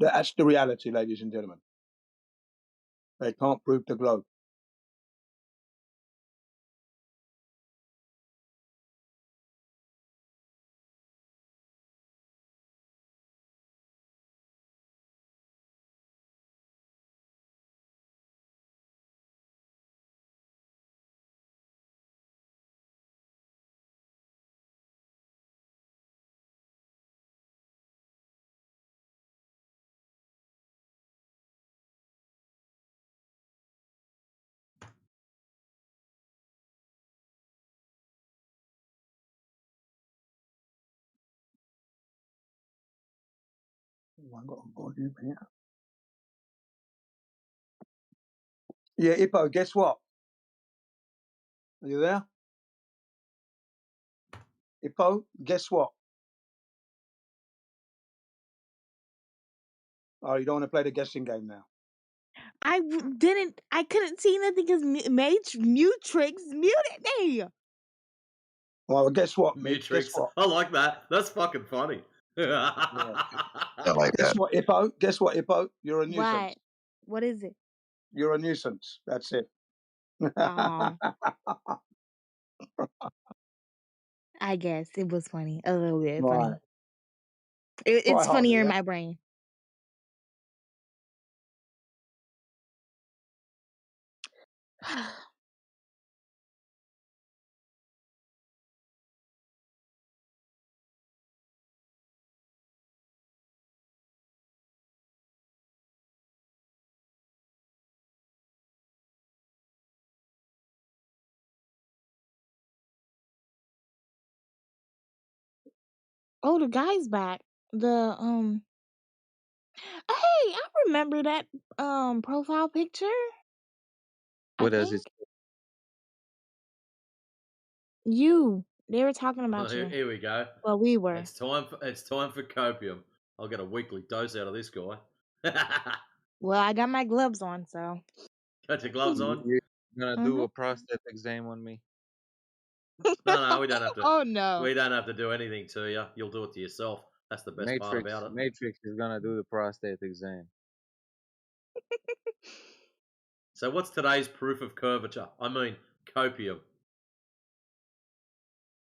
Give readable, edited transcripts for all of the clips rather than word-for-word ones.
That's the reality, ladies and gentlemen. They can't prove the globe. Oh, I got a volume here. Yeah, Hippo, guess what? Are you there? Hippo, guess what? Oh, you don't want to play the guessing game now. I couldn't see nothing because Mutrix muted me. Well, guess what, Mitch? Guess Mutrix. what? I like that. That's fucking funny. I like Guess that. what, Hippo? Guess what, Hippo? You're a nuisance. What is it? You're a nuisance. That's it. Oh, I guess it was funny. A little bit Right. funny. It's Try harder, funnier in yeah? my brain. Oh, the guy's back. Hey, I remember that profile picture. I What does it? think you. They were talking about you. Here we go. Well, we were. It's time for copium. I'll get a weekly dose out of this guy. Well, I got my gloves on, so. Got your gloves on? You're gonna do Mhm. a prostate exam on me? No, we don't have to. Oh no. We don't have to do anything to you. You'll do it to yourself. That's the best part about it. Matrix is gonna do the prostate exam. So, what's today's proof of curvature? I mean, copium.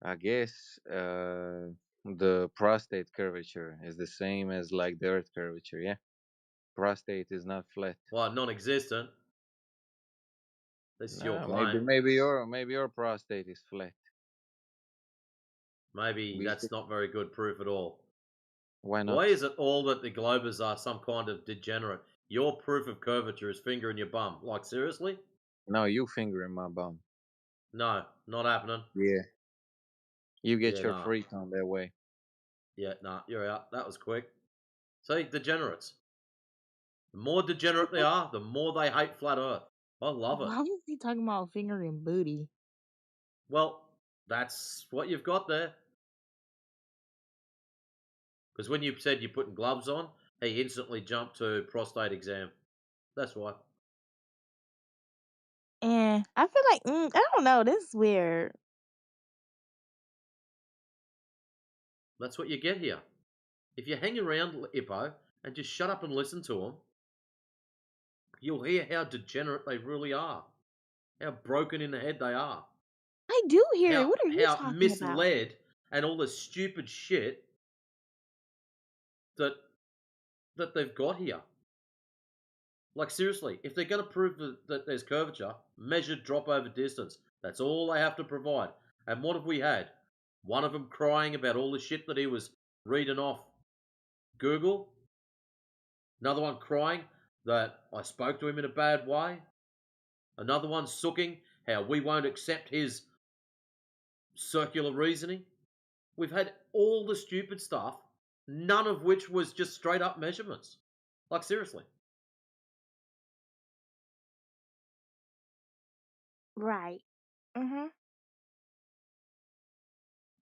I guess the prostate curvature is the same as like the Earth curvature. Yeah, prostate is not flat. Well, non-existent. This is your Nah, claim. maybe your prostate is flat. Maybe We that's should, not very good proof at all. why not? Why is it all that the Globers are some kind of degenerate? Your proof of curvature is finger in your bum. Like, seriously? No, you finger in my bum. No, not happening. Yeah, you get Yeah, your nah. freak on that way. Yeah, nah, you're out. That was quick. See, degenerates. The more degenerate they are, the more they hate flat Earth. I love it. Why was he talking about finger and booty? Well, that's what you've got there. Because when you said you're putting gloves on, he instantly jumped to prostate exam. That's why. And I feel like I don't know. This is weird. That's what you get here. If you hang around Ippo and just shut up and listen to them, you'll hear how degenerate they really are. How broken in the head they are. I do hear it. How, What are you how talking about? misled and all the stupid shit that they've got here. Like, seriously, if they're going to prove that there's curvature, measured drop over distance. That's all they have to provide. And what have we had? One of them crying about all the shit that he was reading off Google. Another one crying that I spoke to him in a bad way. Another one sooking how we won't accept his circular reasoning. We've had all the stupid stuff, none of which was just straight up measurements. Like, seriously. Right. Mhm.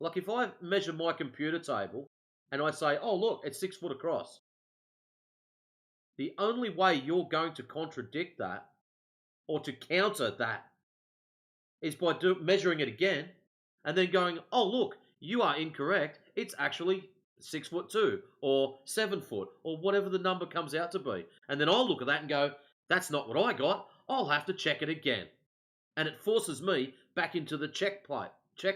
Like, if I measure my computer table and I say, oh, look, it's 6 foot across, the only way you're going to contradict that or to counter that is by measuring it again and then going, oh, look, you are incorrect. It's actually 6'2" or 7 foot or whatever the number comes out to be. And then I'll look at that and go, that's not what I got. I'll have to check it again. And it forces me back into the check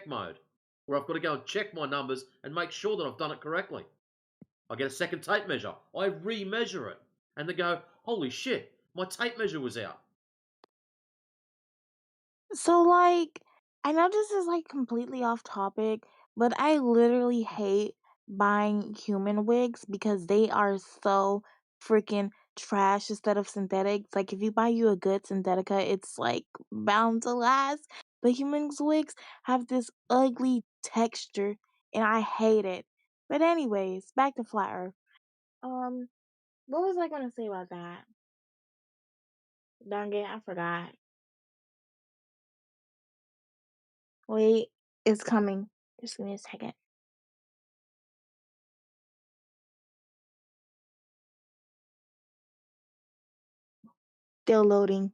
mode, where I've got to go and check my numbers and make sure that I've done it correctly. I get a second tape measure. I re-measure it. And they go, holy shit, my tape measure was out. So, like, I know this is like completely off topic, but I literally hate buying human wigs because they are so freaking trash instead of synthetics. Like, if you buy you a good synthetica, it's like bound to last. But humans wigs have this ugly texture, and I hate it. But anyways, back to flat Earth. Um, what was I gonna say about that? Dang it, I forgot. Wait, it's coming. Just give me a second. Still loading.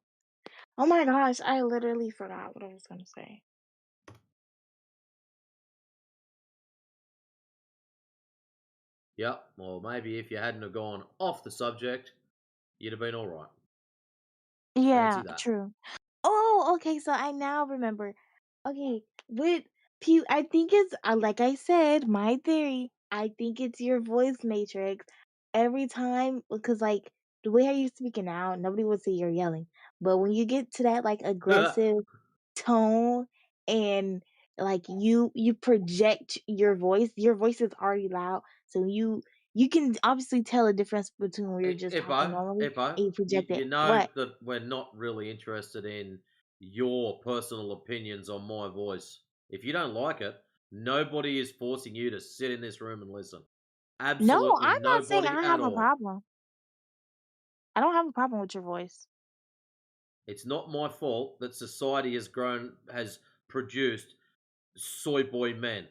Oh my gosh, I literally forgot what I was gonna say. Yep, well, maybe if you hadn't have gone off the subject, you'd have been all right. Yeah, Fancy that. true. Oh, okay, so I now remember. Okay, with Pew, I think it's like I said, my theory. I think it's your voice matrix. Every time, because like the way how you're speaking now, nobody would say you're yelling. But when you get to that like aggressive tone and like you project your voice is already loud, so you can obviously tell a difference between when you're just talking normally and you project it. You know What? that we're not really interested in your personal opinions on my voice. If you don't like it, nobody is forcing you to sit in this room and listen. No, Absolutely I'm not saying nobody I at have a all. problem. I don't have a problem with your voice. It's not my fault that society has produced soy boy men.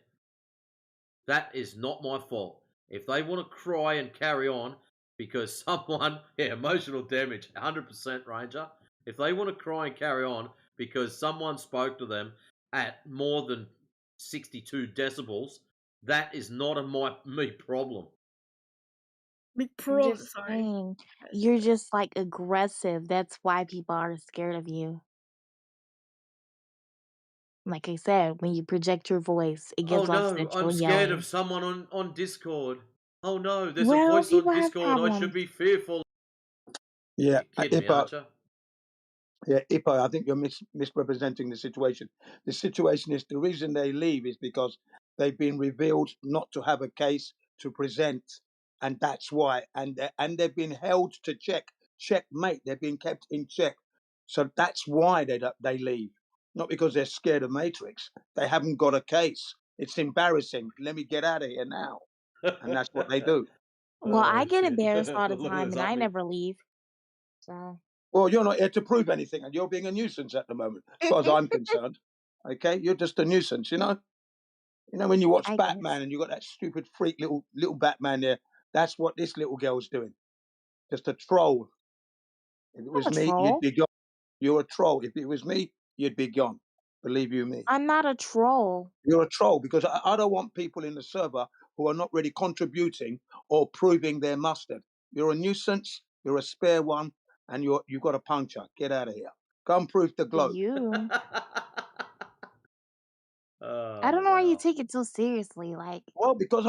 That is not my fault. If they want to cry and carry on because someone, emotional damage, 100% Ranger. If they want to cry and carry on because someone spoke to them at more than 62 decibels, that is not me problem. I'm just saying, you're just like aggressive. That's why people are scared of you. Like I said, when you project your voice, it Oh gives off no, that I'm you're scared of yelling. someone on Discord. Oh no, there's a Well, voice on people have Discord. I should problems. be fearful. Yeah, You're kidding me, aren't you? Ipo, I think you're misrepresenting the situation. The situation is the reason they leave is because they've been revealed not to have a case to present, and that's why. And they've been held to checkmate. They've been kept in check, so that's why they leave. Not because they're scared of Matrix. They haven't got a case. It's embarrassing. Let me get out of here now, and that's what they do. Well, I get Shit. embarrassed all the Look at time, this and I happening. never leave. So. Well, you're not here to prove anything, and you're being a nuisance at the moment, as far as I'm concerned. Okay, you're just a nuisance, you know. You know when you watch I Batman guess. and you got that stupid freak little Batman there. That's what this little girl's doing. Just a troll. If it I'm was a me, you'd troll. be gone. You're a troll. If it was me, you'd be gone. Believe you me. I'm not a troll. You're a troll because I don't want people in the server who are not really contributing or proving their mustard. You're a nuisance. You're a spare one, and you've got a puncture. Get out of here. Go and prove the globe. You. I don't Oh know why you wow. take it so seriously. Like, Well, because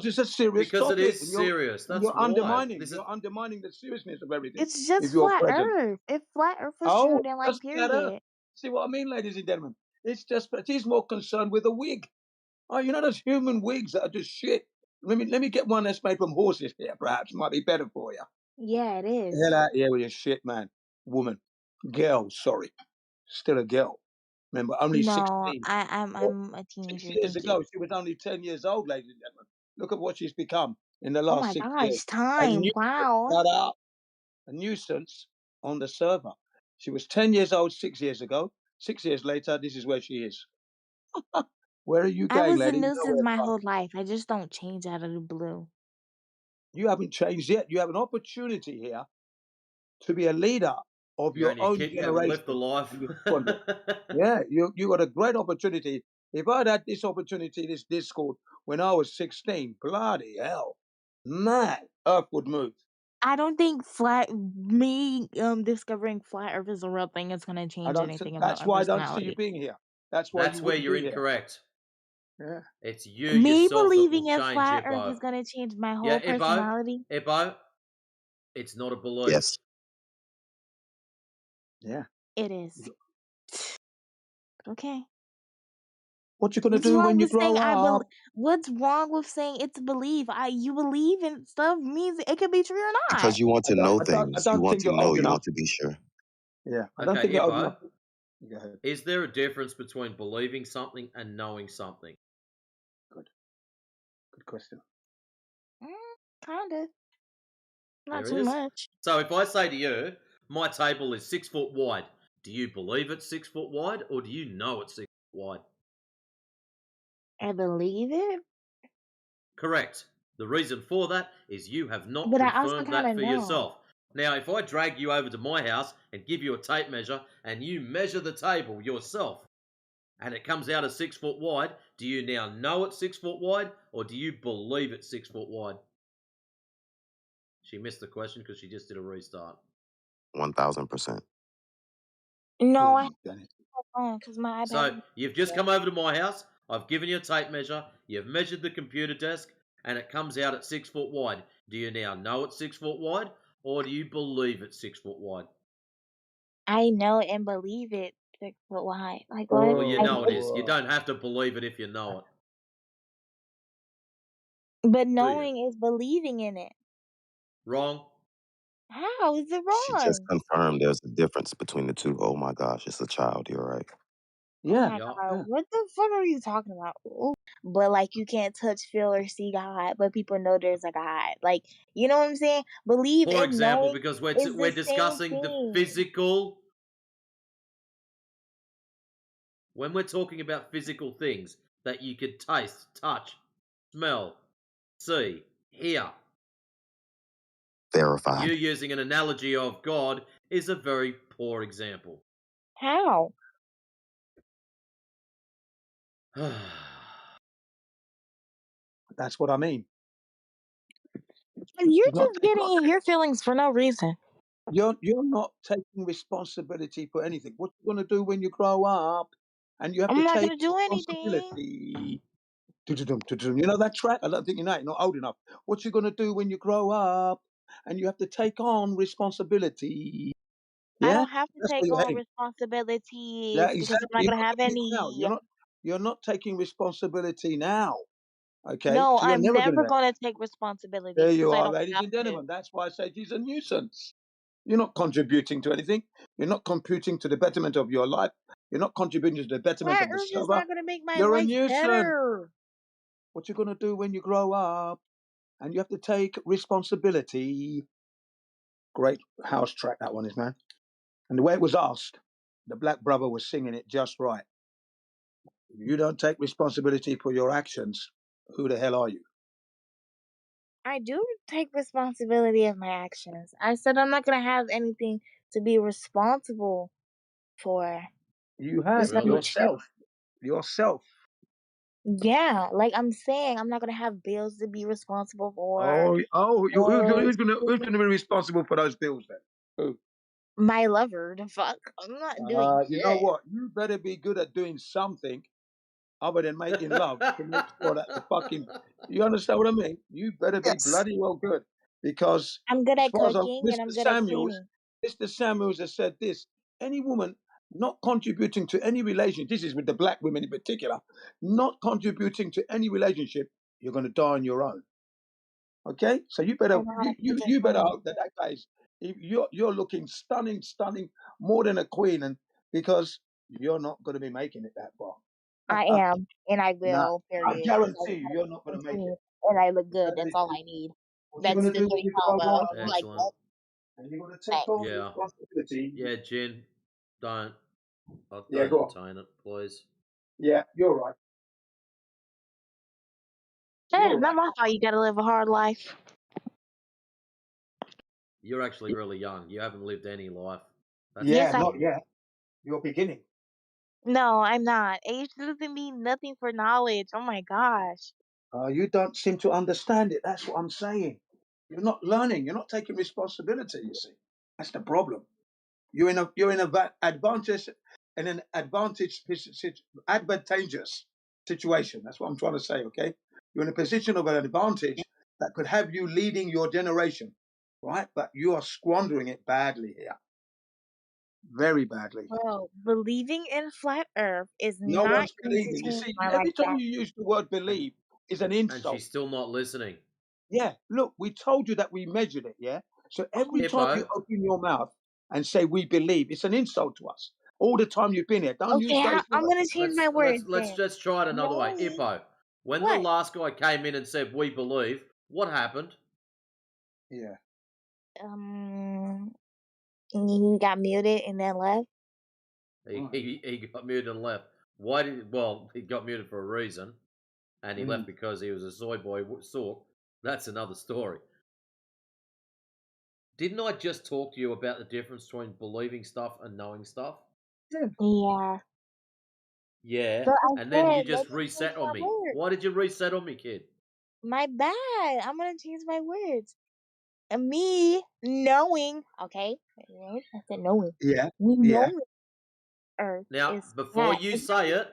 it's a serious Because it topic, is and serious. That's you're why. undermining This is the seriousness of everything it's just if you're flat present. Earth. If flat Earth was true, Oh, then like, just flat Earth. period. See what I mean, ladies and gentlemen? It's just, but he's more concerned with a wig. Oh, you know those human wigs that are just shit. Let me get one that's made from horses here. Perhaps might be better for you. Yeah, it is. Hell out here with your shit, man. Woman, girl. Sorry, still a girl. Remember, only No, 16. I'm a Six teenager. years Thank you. ago, she was only 10 years old, ladies and gentlemen. Look at what she's become in the Oh last my 6 years. gosh, A time. nuisance, Wow. shut up. A nuisance on the server. She was 10 years old 6 years ago. 6 years later, this is where she is. Where are you I going, was a lady? nuisance Nowhere my far. whole life. I just don't change out of the blue. You haven't changed yet. You have an opportunity here to be a leader of you're your only a own kid, you haven't lived the generation, life. and you squander it. Yeah, you got a great opportunity If I'd had this opportunity, this Discord, when I was 16, bloody hell, man, Earth would move. I don't think discovering flat Earth is a real thing is gonna I change don't. anything about That's my why I don't see you personality. being here. That's why you That's where wouldn't you're be here. incorrect. Yeah. It's you Me yourself that will believing in change, flat Earth Ippo. is gonna change my Yeah, whole personality. Ippo, it's not a belief. Yes. Yeah. It is. Okay. What you gonna What's do wrong when you with saying grow up? What's wrong with saying it's a belief? You believe in stuff means it could be true or not. Because you want I to know don't. I don't. I things. You don't want think to you're know. old You enough. want to be sure. Yeah. I don't Okay, think you're old Ippo, enough. Go ahead. is there a difference between believing something and knowing something? Good. Good question. Kinda. Not There too is. much. So if I say to you, my table is 6 foot wide, do you believe it's 6 foot wide or do you know it's 6 foot wide? I believe it, Correct. The reason for that is you have not but I also confirmed kind that of for know. yourself. Now, if I drag you over to my house and give you a tape measure and you measure the table yourself and it comes out as 6 foot wide, do you now know it's 6 foot wide or do you believe it's 6 foot wide? She missed the question because she just did a restart. 1000%. No, Oh, I Danny. have because my iPad. So you've just come over to my house. I've given you a tape measure. You've measured the computer desk, and it comes out at 6 foot wide. Do you now know it's 6 foot wide, or do you believe it's 6 foot wide? I know and believe it 6 foot wide. Like what? Well, you I know it is. know, You don't have to believe it if you know it, but do you? knowing is believing in it. Wrong. How is it She just wrong? confirmed there's a difference between the two. Oh my gosh, it's a child. You're right. Oh Yeah. my Yeah. God, what the fuck are you talking about? Ooh. But like you can't touch, feel, or see God, but people know there's a God. Like you know what I'm saying? Believe For and example, knowing because is we're the same discussing the thing. physical. When we're talking about physical things that you could taste, touch, smell, see, hear, Verified. you using an analogy of God is a very poor example. How? That's what I mean. You're You're not. just getting in your feelings for no reason. You're not taking responsibility for anything. What you gonna do when you grow up? And you have to I'm not take gonna do anything. responsibility. Du-du-dum, du-du-dum. You know that track? I don't think you know it. Not old enough. What you gonna do when you grow up? And you have to take on responsibility. I Yeah, don't have to that's where take you're on heading. Yeah, responsibilities because I'm exactly. not You're gonna not have doing it now. any. You're not taking responsibility now. Okay, No, so you're I'm never gonna never do it. gonna take There responsibilities you because I are, don't ladies have and to. gentlemen. That's why I say she's a nuisance. You're not contributing to anything. You're not contributing to the betterment of your life. You're not contributing to the betterment Flat of the Earth is server. not gonna make my You're a life nuisance. better. What you gonna do when you grow up? And you have to take responsibility. Great house track that one is, man. And the way it was asked, the black brother was singing it just right. If you don't take responsibility for your actions, who the hell are you? I do take responsibility of my actions. I said I'm not gonna have anything to be responsible for. You have Just like Really? yourself. Yourself. yeah, like I'm saying, I'm not gonna have bills to be responsible for. Or Who's gonna be responsible for those bills then? Who? my lover. The fuck, I'm not doing You know shit. what? You better be good at doing something other than making love to make sure that the fucking. You understand what I mean? You better be Yes. bloody well good because, I'm good as at far as cooking and I'm good at cleaning. Mr. Samuels has said this: any woman not contributing to any relationship, this is with the black women in particular, not contributing to any relationship, you're going to die on your own. Okay, so you I better know how to cook and you better clean. hope that that guy's you're looking stunning, stunning, more than a queen, and because you're not going to be making it that far. I am, and I Nah, will. I Period. Because I guarantee know you, how to you're cook not going and to make it. clean, and I look You good. better That's be. all I need. What you That's going to the do when three you grow combo. up? Like Excellent. what? And you're going to take on Yeah. responsibility. Yeah, Jen, don't. I Yeah, don't go on. entertain it, please. Yeah, you're right. You're Not right. my fault. You gotta live a hard life. You're actually really young. You haven't lived any life. That's Yeah, Yes, just I. not normal. yet. You're beginning. No, I'm not. Age doesn't mean nothing for knowledge. Oh my gosh. You don't seem to understand it. That's what I'm saying. You're not learning. You're not taking responsibility. You see, that's the problem. Advantage in an advantageous situation. That's what I'm trying to say. Okay, you're in a position of an advantage that could have you leading your generation, right? But you are squandering it badly here, very badly. Well, believing in flat Earth is No not one's going to believing. You change see, my life every time that. you use the word And believe, is an and insult. she's still not listening. Yeah, look, we told you that we measured it. Yeah, so every time you Hippo, open your mouth and say we believe, it's an insult to us. All the time you've been here, don't Okay, use those I'm words. gonna change my words then. let's try it another way. Knowing Hippo, when the what? last guy came in and said we believe, what happened? Yeah, Um, he got muted and then left. right. He got muted and left. Why did? Well, he got muted for a reason, and he left Mm. because he was a soy boy sook. That's another story. Didn't I just talk to you about the difference between believing stuff and knowing stuff? Yeah. Yeah, Yeah, but I and then you said let just me change reset on my me. words. Why did you reset on me, kid? My bad. I'm gonna change my words. And me knowing, okay, I said knowing. Yeah, Me yeah, knowing Earth Now, is flat. It's not.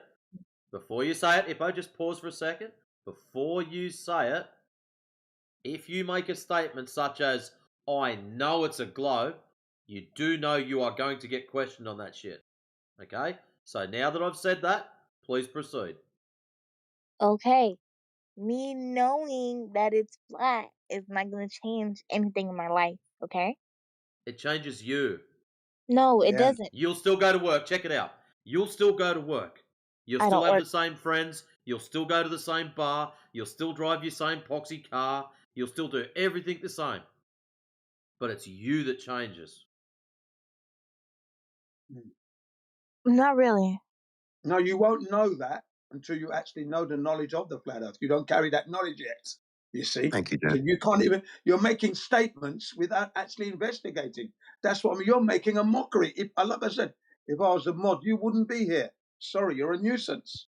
before you say it, if I just pause for a second, before you say it, if you make a statement such as, I know it's a globe, you do know you are going to get questioned on that shit. Okay? So now that I've said that, please proceed. Okay. Me knowing that it's flat is not gonna change anything in my life. Okay. It changes you. No, it yeah. doesn't. You'll still go to work. Check it out. You'll still go to work. You'll I still don't have work. the same friends. You'll still go to the same bar. You'll still drive your same poxy car. You'll still do everything the same. But it's you that changes. Mm. Not really. No, you won't know that until you actually know the knowledge of the flat Earth. You don't carry that knowledge yet. You see, Thank you, so Jen. you can't even. You're making statements without actually investigating. That's what I mean. You're making a mockery. If, like I said, if I was a mod, you wouldn't be here. Sorry, you're a nuisance.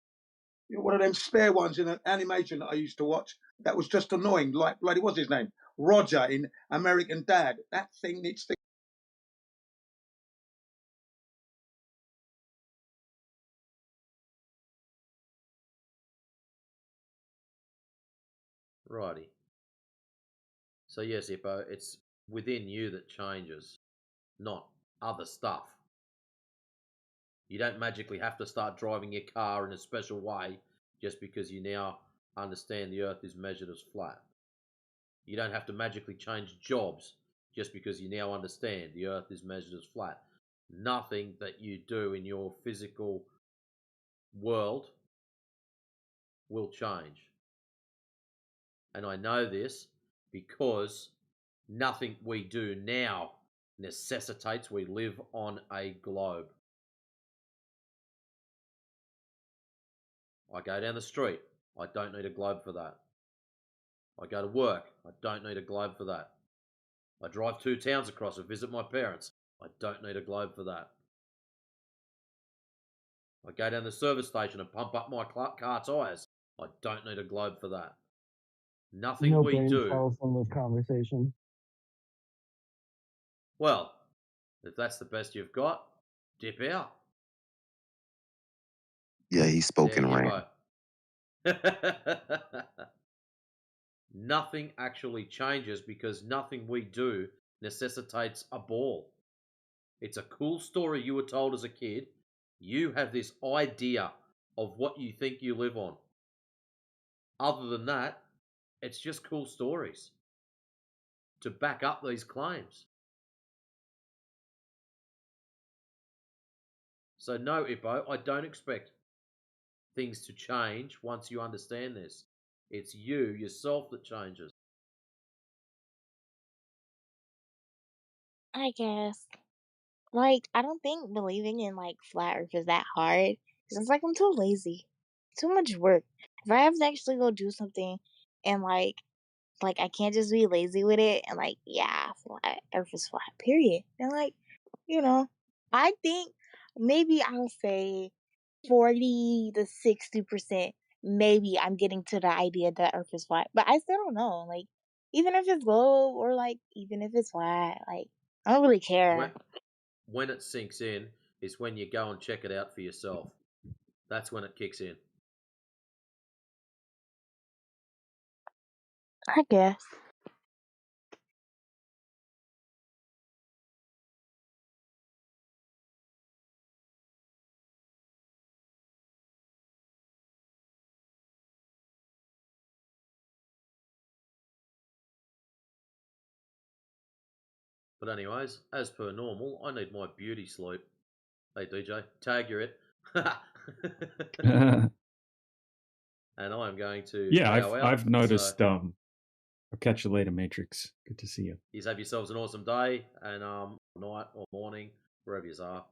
You're one of them spare ones in an animation that I used to watch. That was just annoying. Like bloody, what's his name? Roger in American Dad. That thing needs to. Righty. So, yes, Hippo, it's within you that changes, not other stuff. You don't magically have to start driving your car in a special way just because you now understand the earth is measured as flat. You don't have to magically change jobs just because you now understand the earth is measured as flat. Nothing that you do in your physical world will change. And I know this because nothing we do now necessitates we live on a globe. I go down the street, I don't need a globe for that. I go to work, I don't need a globe for that. I drive 2 towns across to visit my parents, I don't need a globe for that. I go down the service station and pump up my car tyres, I don't need a globe for that. Nothing No we brain do. cells in this conversation. Well, if that's the best you've got, dip out. Yeah, he spoke There in you rant. go. Nothing actually changes because nothing we do necessitates a ball. It's a cool story you were told as a kid. You have this idea of what you think you live on. Other than that, it's just cool stories to back up these claims. So, no, Ippo, I don't expect things to change once you understand this. It's you, yourself, that changes. I guess. Like, I don't think believing in like flat Earth is that hard. 'Cause it's like I'm too lazy. Too much work. If I have to actually go do something and like I can't just be lazy with it and like, yeah, flat Earth is flat, period. And like, you know, I think maybe I'll say 40 to 60%, maybe I'm getting to the idea that Earth is flat. But I still don't know. Like, even if it's globe or like even if it's flat, like I don't really When, care. when it sinks in is when you go and check it out for yourself. That's when it kicks in. I guess. But anyways, as per normal, I need my beauty sleep. Hey DJ, tag you're it. And I'm going to Yeah, bow out. I've noticed. I'll catch you later, Matrix. Good to see you. You have yourselves an awesome day and night or morning, wherever you are.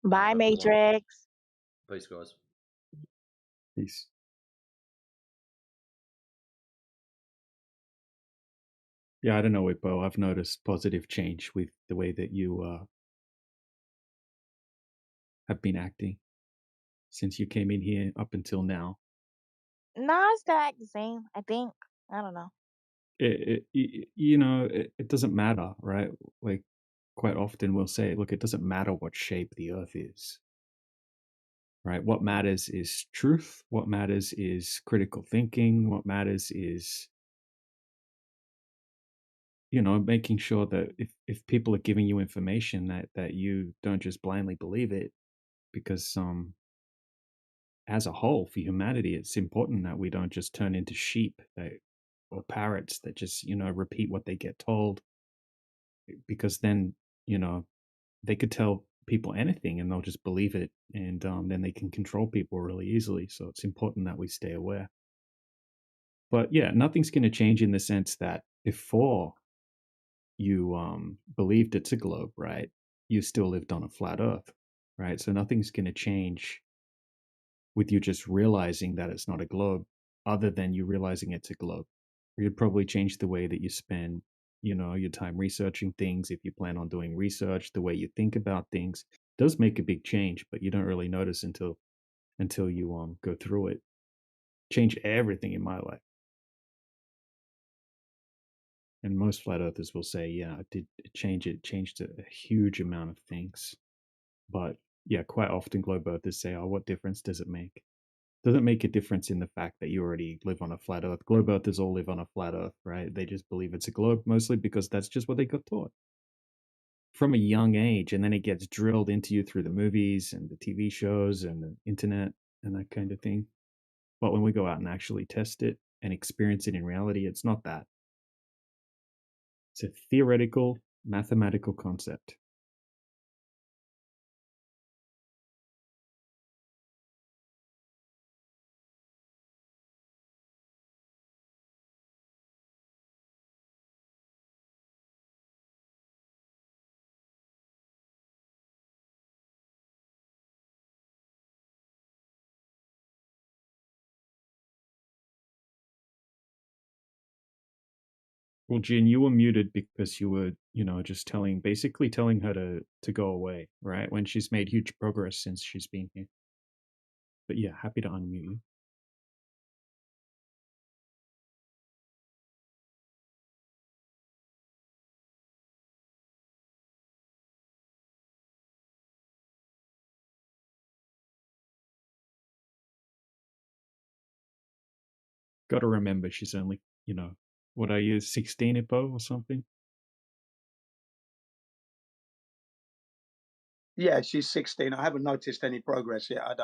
Bye, Have a good one. Matrix. Peace, guys. Peace. Yeah, I don't know, Wippo. I've noticed positive change with the way that you have been acting since you came in here up until now. Nah, it's still act the same, I think. I don't know. It doesn't matter, right? Like quite often we'll say, look, it doesn't matter what shape the Earth is, right? What matters is truth. What matters is critical thinking. What matters is, making sure that if people are giving you information that you don't just blindly believe it, because as a whole for humanity, it's important that we don't just turn into sheep or parrots that just repeat what they get told, because then they could tell people anything and they'll just believe it, and then they can control people really easily. So it's important that we stay aware. But yeah, nothing's going to change in the sense that before you believed it's a globe, right? You still lived on a flat Earth, right? So nothing's going to change with you just realizing that it's not a globe, other than you realizing it's a globe. You'd probably change the way that you spend, your time researching things. If you plan on doing research, the way you think about things does make a big change, but you don't really notice until you go through it. Change everything in my life. And most flat earthers will say, yeah, it did change. It changed a huge amount of things. But yeah, quite often globe earthers say, oh, what difference does it make? Doesn't make a difference in the fact that you already live on a flat earth. Globe earthers all live on a flat earth, right? They just believe it's a globe, mostly because that's just what they got taught from a young age. And then it gets drilled into you through the movies and the TV shows and the internet and that kind of thing. But when we go out and actually test it and experience it in reality, it's not that. It's a theoretical, mathematical concept. Well, Jin, you were muted because you were, just basically telling her to go away, right? When she's made huge progress since she's been here. But yeah, happy to unmute you. Got to remember, she's only, what are you, 16 Hippo or something? Yeah, she's 16. I haven't noticed any progress yet. I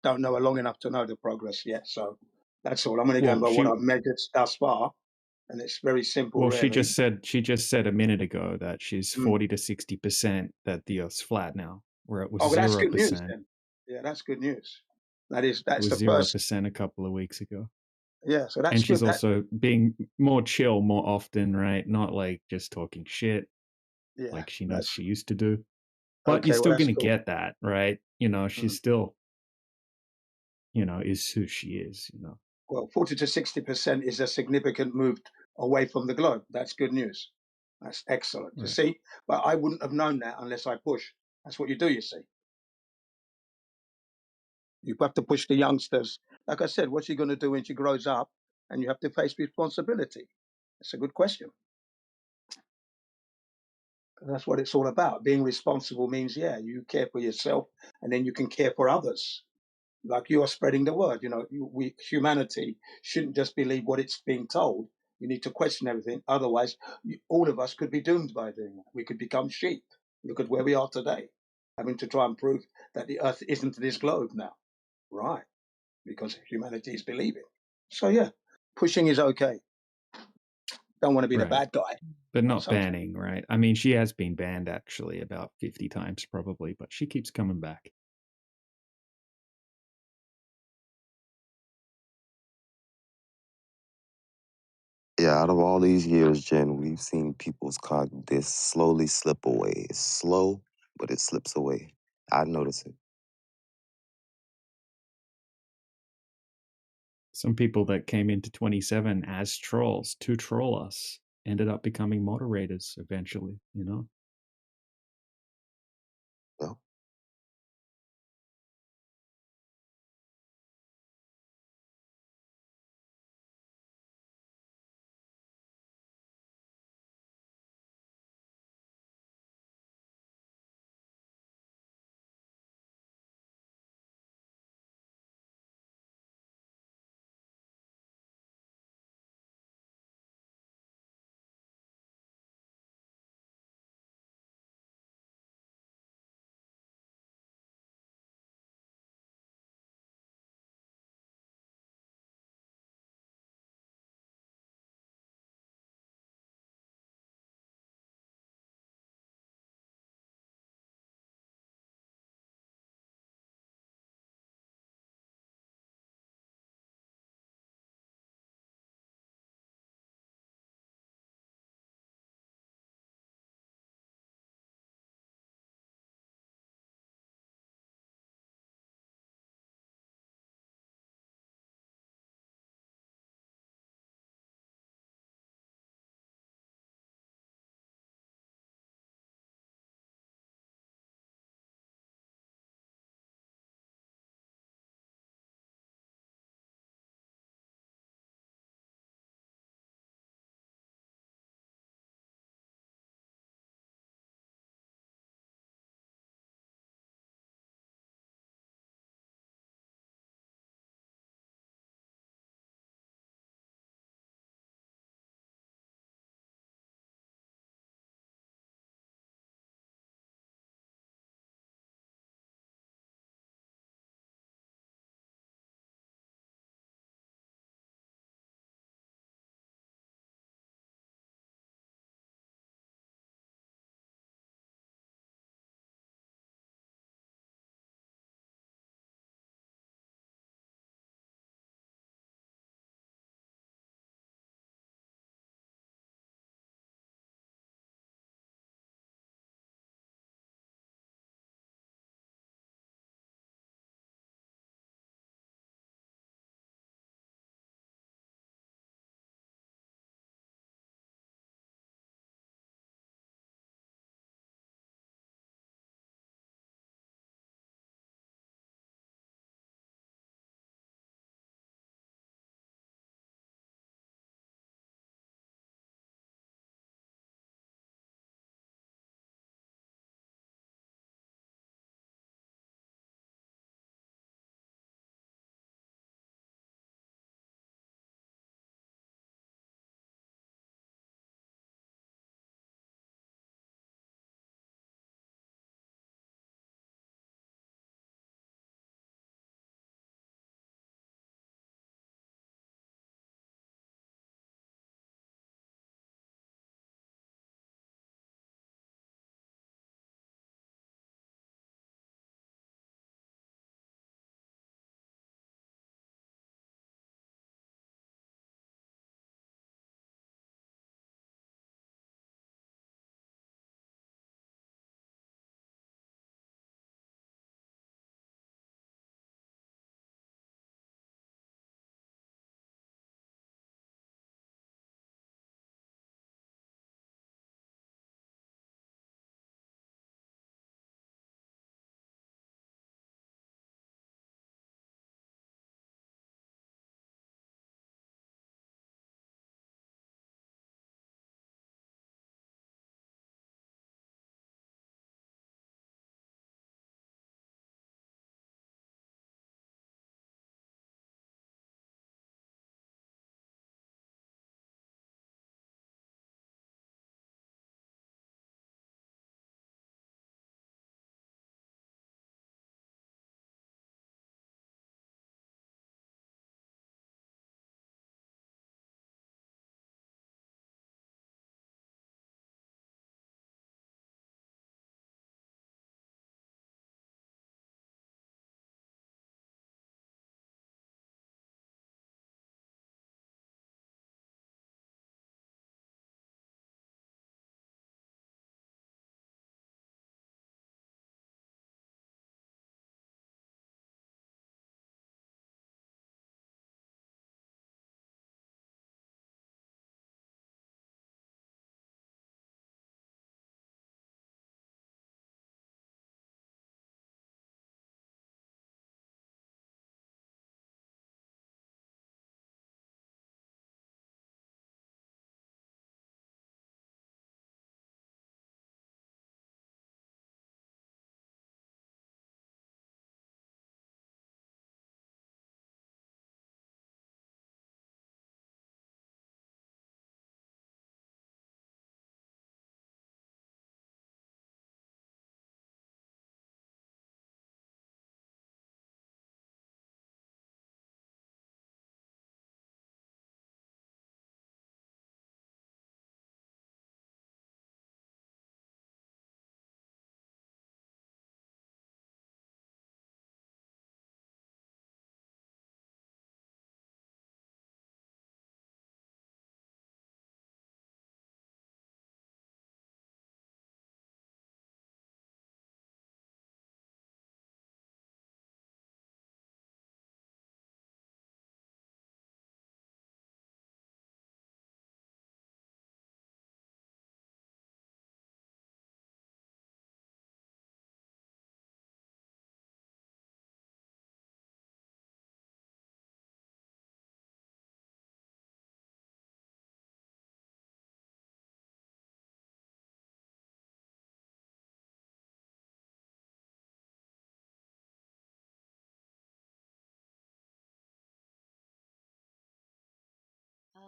don't know her long enough to know the progress yet. So that's all. I'm only going by what I've measured thus far, and it's very simple. Well, really. she just said a minute ago that she's 40 to 60% that the Earth's flat now. We're at 0%. Oh, that's good news then. Yeah, that's good news. That's it was the 0% first. a couple of weeks ago. Yeah, so that's and she's good. also being more chill more often, right? Not like just talking shit like she knows she used to do. But okay, you're still well, going to cool. get that, right? She's still, is who she is, Well, 40 to 60% is a significant move away from the globe. That's good news. That's excellent. Right. You see, but I wouldn't have known that unless I push. That's what you do, you see. You have to push the youngsters. Like I said, what's she going to do when she grows up? And you have to face responsibility. It's a good question. That's what it's all about. Being responsible means, yeah, you care for yourself, and then you can care for others. Like you are spreading the word. Humanity shouldn't just believe what it's being told. You need to question everything. Otherwise, all of us could be doomed by doing that. We could become sheep. Look at where we are today, having to try and prove that the earth isn't this globe now. Right. Because humanity is believing. So, yeah, pushing is okay. Don't want to be the Right. bad guy. But not Sometimes. banning, right? I mean, she has been banned actually about 50 times probably, but she keeps coming back. Yeah, out of all these years, Jen, we've seen people's cognitive slowly slip away. It's slow, but it slips away. I notice it. Some people that came into 27 as trolls to troll us ended up becoming moderators eventually, you know? No?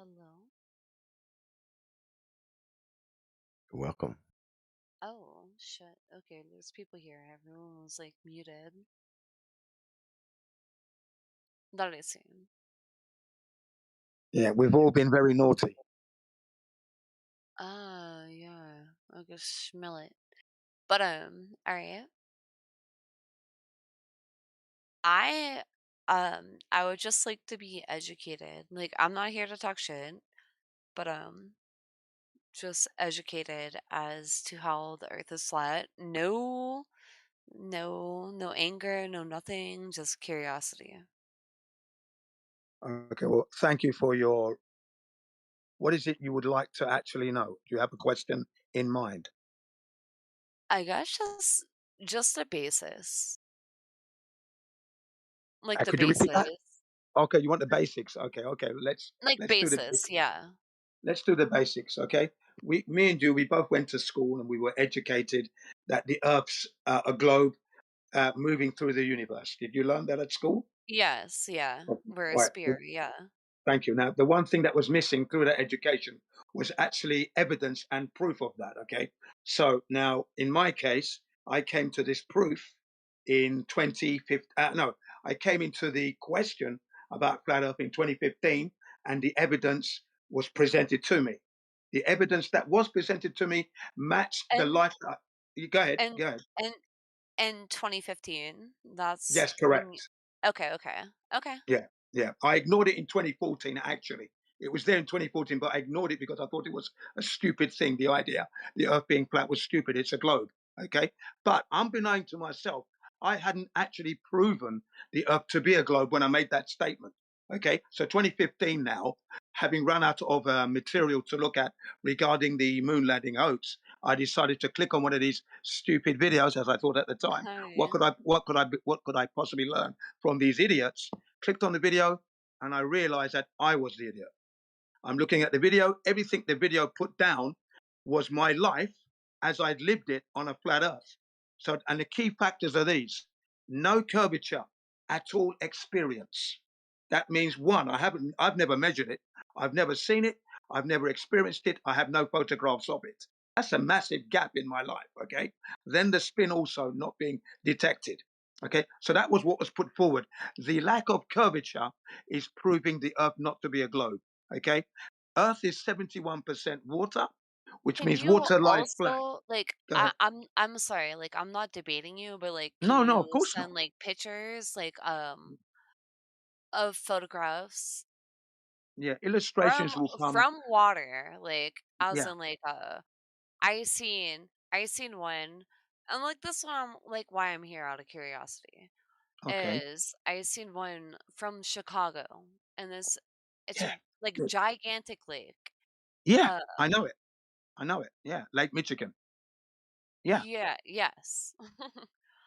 Hello. Welcome. Oh, shit. Okay, there's people here. Everyone was like muted. That I seen. Yeah, we've all been very naughty. Ah, yeah. I can smell it. But alright. I I would just like to be educated. Like I'm not here to talk shit, but just educated as to how the earth is flat. No anger, no nothing, just curiosity. Okay, well, thank you for your. What is it you would like to actually know? Do you have a question in mind? I guess just the basis. Like the Could you repeat that? basis. Okay, you want the basics. Okay, okay. Like Let's do the basis, yeah. let's do the basics. Okay, me and you, we both went to school and we were educated that the Earth's a globe moving through the universe. Did you learn that at school? Yes, yeah. Okay, We're a all right. spear, yeah. Thank you. Now, the one thing that was missing through that education was actually evidence and proof of that. Okay. So now, in my case, I came to this proof in 2015. No, I came into the question about flat Earth in 2015, and the evidence was presented to me. The evidence that was presented to me matched the And life. You go ahead. and Go ahead. and in 2015, that's Yes, when correct. okay, okay. Okay. Yeah, yeah. I ignored it in 2014, actually. It was there in 2014, but I ignored it because I thought it was a stupid thing. The idea the earth being flat was stupid. It's a globe. Okay. But unbeknown to myself, I hadn't actually proven the earth to be a globe when I made that statement. Okay. So 2015 now, having run out of material to look at regarding the moon landing hoax, I decided to click on one of these stupid videos, as I thought at the time. Hi. What could I possibly learn from these idiots? Clicked on the video and I realized that I was the idiot. I'm looking at the video. Everything the video put down was my life as I'd lived it on a flat earth. So, and the key factors are these: no curvature at all experience. That means one, I've never measured it. I've never seen it. I've never experienced it. I have no photographs of it. That's a massive gap in my life. Okay. Then the spin also not being detected. Okay. So that was what was put forward. The lack of curvature is proving the earth not to be a globe. Okay. Earth is 71% water, which Can means you water lies flat. also like Go ahead. I'm sorry, like I'm not debating you, but like can No, no, of you course not. send like pictures like of photographs Yeah, from illustrations will come. water, like as Yeah, in like I seen one, and like this one I'm like why I'm here out of curiosity okay. is I seen one from Chicago, and it's a Yeah, like good. gigantic lake. Yeah, Uh I know it. I know it. Yeah, Lake Michigan. Yeah, yeah, yes.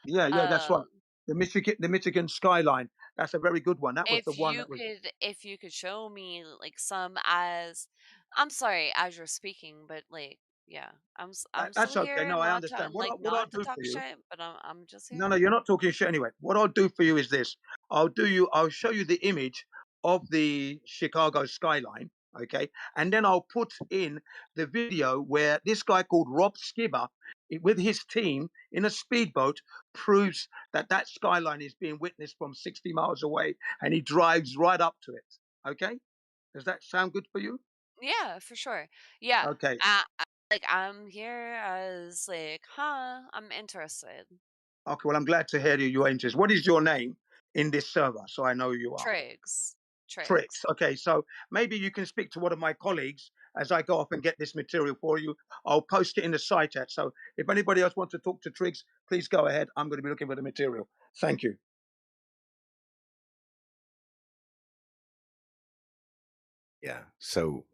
yeah, yeah, that's right. um The Michigan skyline. That's a very good one. That was the if one you that was. could if you could show me like some as I'm sorry as you're speaking, but like yeah, I'm still That's okay. here No, I not to understand. like What I'll not to do talk for you. shit, but I'm just No, here. no, you're not talking shit anyway. What I'll do for you is this. I'll show you the image of the Chicago skyline, okay? And then I'll put in the video where this guy called Rob Skibber with his team in a speedboat proves that that skyline is being witnessed from 60 miles away and he drives right up to it. Okay? Does that sound good for you? Yeah, for sure. Yeah. Okay. Like I'm here as like, huh, I'm interested. Okay, well, I'm glad to hear your interest. What is your name in this server so I know who you are? Triggs. Tricks. Triggs. Okay, so maybe you can speak to one of my colleagues as I go off and get this material for you. I'll post it in the site chat. So if anybody else wants to talk to Triggs, please go ahead. I'm going to be looking for the material. Thank you. Yeah. So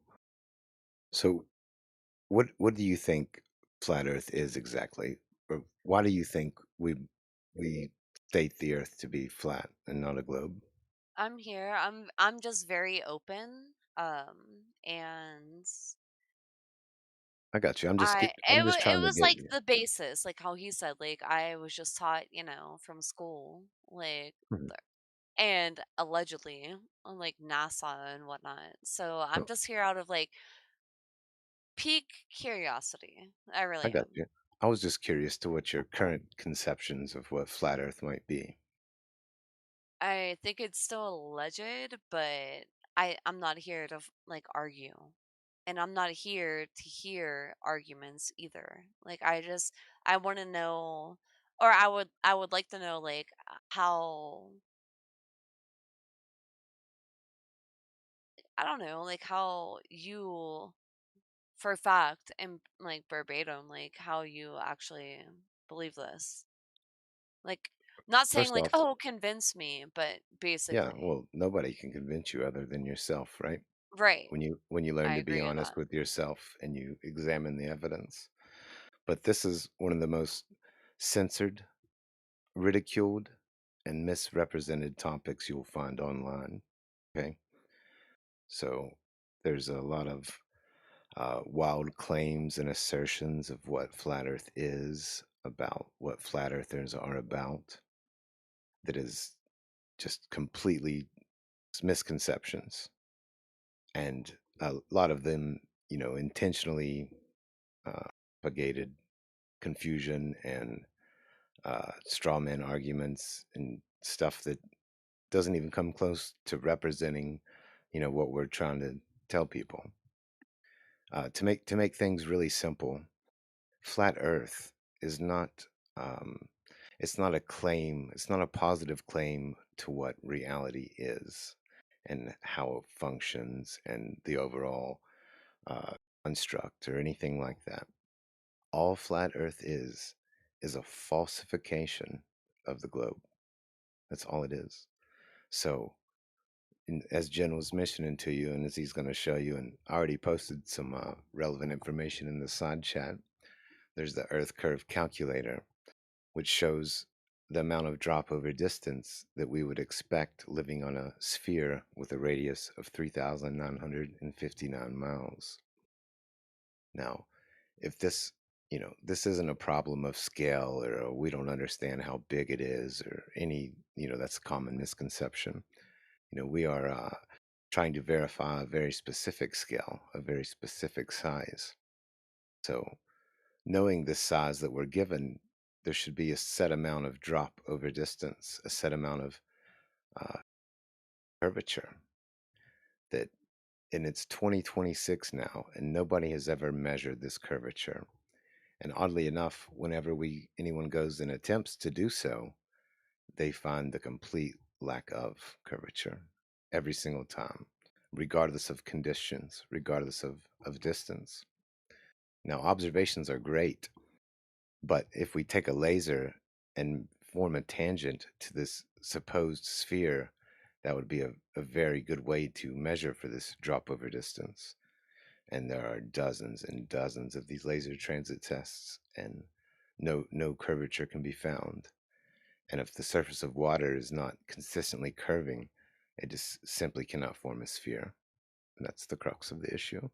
what do you think flat Earth is exactly? Or why do you think we state the Earth to be flat and not a globe? I'm here. I'm just very open. And I got you. it I'm was just it trying to was get like you. the basis, like how he said, like I was just taught, from school, like Mhm. and allegedly. on like NASA and whatnot. So I'm No, just here out of like peak curiosity. I I really got am. you. I was just curious to what your current conceptions of what flat Earth might be. I think it's still alleged, but I'm not here to like argue. And I'm not here to hear arguments either. Like I want to know, or I would like to know like how, I don't know, like how you for a fact and like verbatim like how you actually believe this. Like not saying First like, off, "Oh, convince me," but yeah, basically. well, nobody can convince you other than yourself, right? Right. When you learn I to be agree with honest that. with yourself and you examine the evidence. But this is one of the most censored, ridiculed, and misrepresented topics you'll find online. Okay, so there's a lot of wild claims and assertions of what flat Earth is, about what flat earthers are about, that is just completely misconceptions, and a lot of them, intentionally uh, propagated confusion and straw man arguments and stuff that doesn't even come close to representing, what we're trying to tell people. To make things really simple, flat Earth is not. Um, it's not a claim. It's not a positive claim to what reality is and how it functions and the overall uh, construct or anything like that. All flat Earth is a falsification of the globe. That's all it is. So, as Jen was mentioning to you, and as he's going to show you, and I already posted some relevant information in the side chat, there's the Earth curve calculator, which shows the amount of drop over distance that we would expect living on a sphere with a radius of 3,959 miles. Now, if this isn't a problem of scale or we don't understand how big it is or any, that's a common misconception. We are trying to verify a very specific scale, a very specific size. So, knowing the size that we're given, there should be a set amount of drop over distance, a set amount of uh, curvature that, and it's 2026 now, and nobody has ever measured this curvature. And oddly enough, whenever anyone goes and attempts to do so, they find the complete lack of curvature every single time, regardless of conditions, regardless of distance. Now, observations are great, but if we take a laser and form a tangent to this supposed sphere, that would be a very good way to measure for this drop over distance. And there are dozens and dozens of these laser transit tests, and no curvature can be found. And if the surface of water is not consistently curving, it just simply cannot form a sphere. And that's the crux of the issue.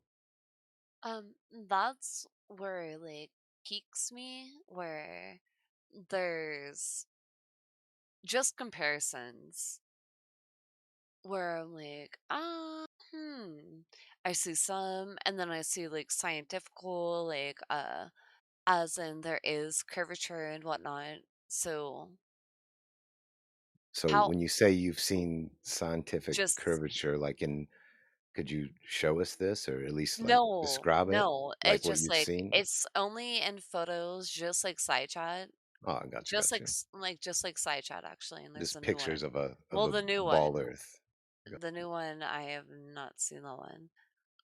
That's where it like piques me, where there's just comparisons where I'm like, I see some, and then I see like scientifical, like as in there is curvature and whatnot. So So how when you say you've seen scientific just curvature, could you show us this or at least like no, describe it, no, like it's what just you've like seen? it's only in photos, just like side chat, Oh, I got you, just got like you. just like side chat actually, and there's Just a new pictures one. of a of Well, a the new ball one, Earth. Got the you. new one, I have not seen the one.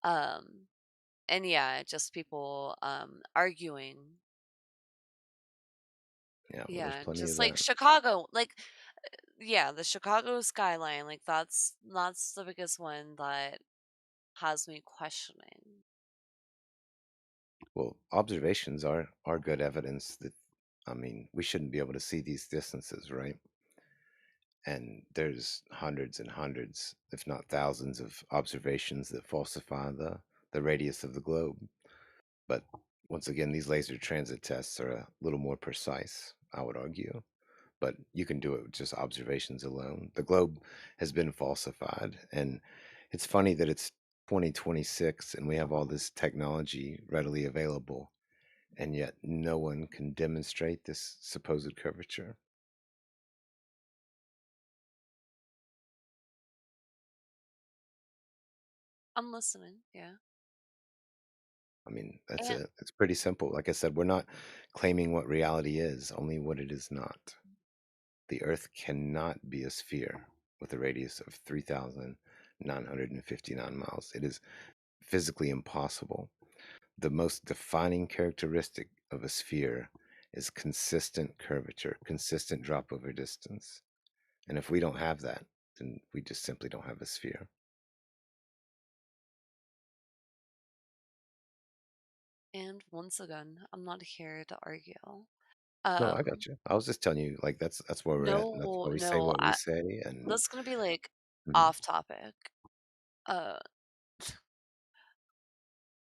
Um, and yeah, just people arguing. Yeah, well, there's Yeah, plenty of just like that. Chicago, like yeah, the Chicago skyline, like that's the biggest one that has me questioning. Well, observations are good evidence that, I mean, we shouldn't be able to see these distances, right? And there's hundreds and hundreds, if not thousands, of observations that falsify the radius of the globe. But once again, these laser transit tests are a little more precise, I would argue. but you can do it with just observations alone. The globe has been falsified, and it's funny that it's 2026 and we have all this technology readily available, and yet no one can demonstrate this supposed curvature. I'm listening. Yeah. I mean, that's And it. It's pretty simple. Like I said, we're not claiming what reality is, only what it is not. The Earth cannot be a sphere with a radius of 3,959 miles. It is physically impossible. The most defining characteristic of a sphere is consistent curvature, consistent drop over distance. And if we don't have that, then we just simply don't have a sphere. and once again, I'm not here to argue. No, I got Um, you. I was just telling you, like that's where we're at, and that's no, why we say no, what we say. And that's gonna be like Mhm. off topic. Uh,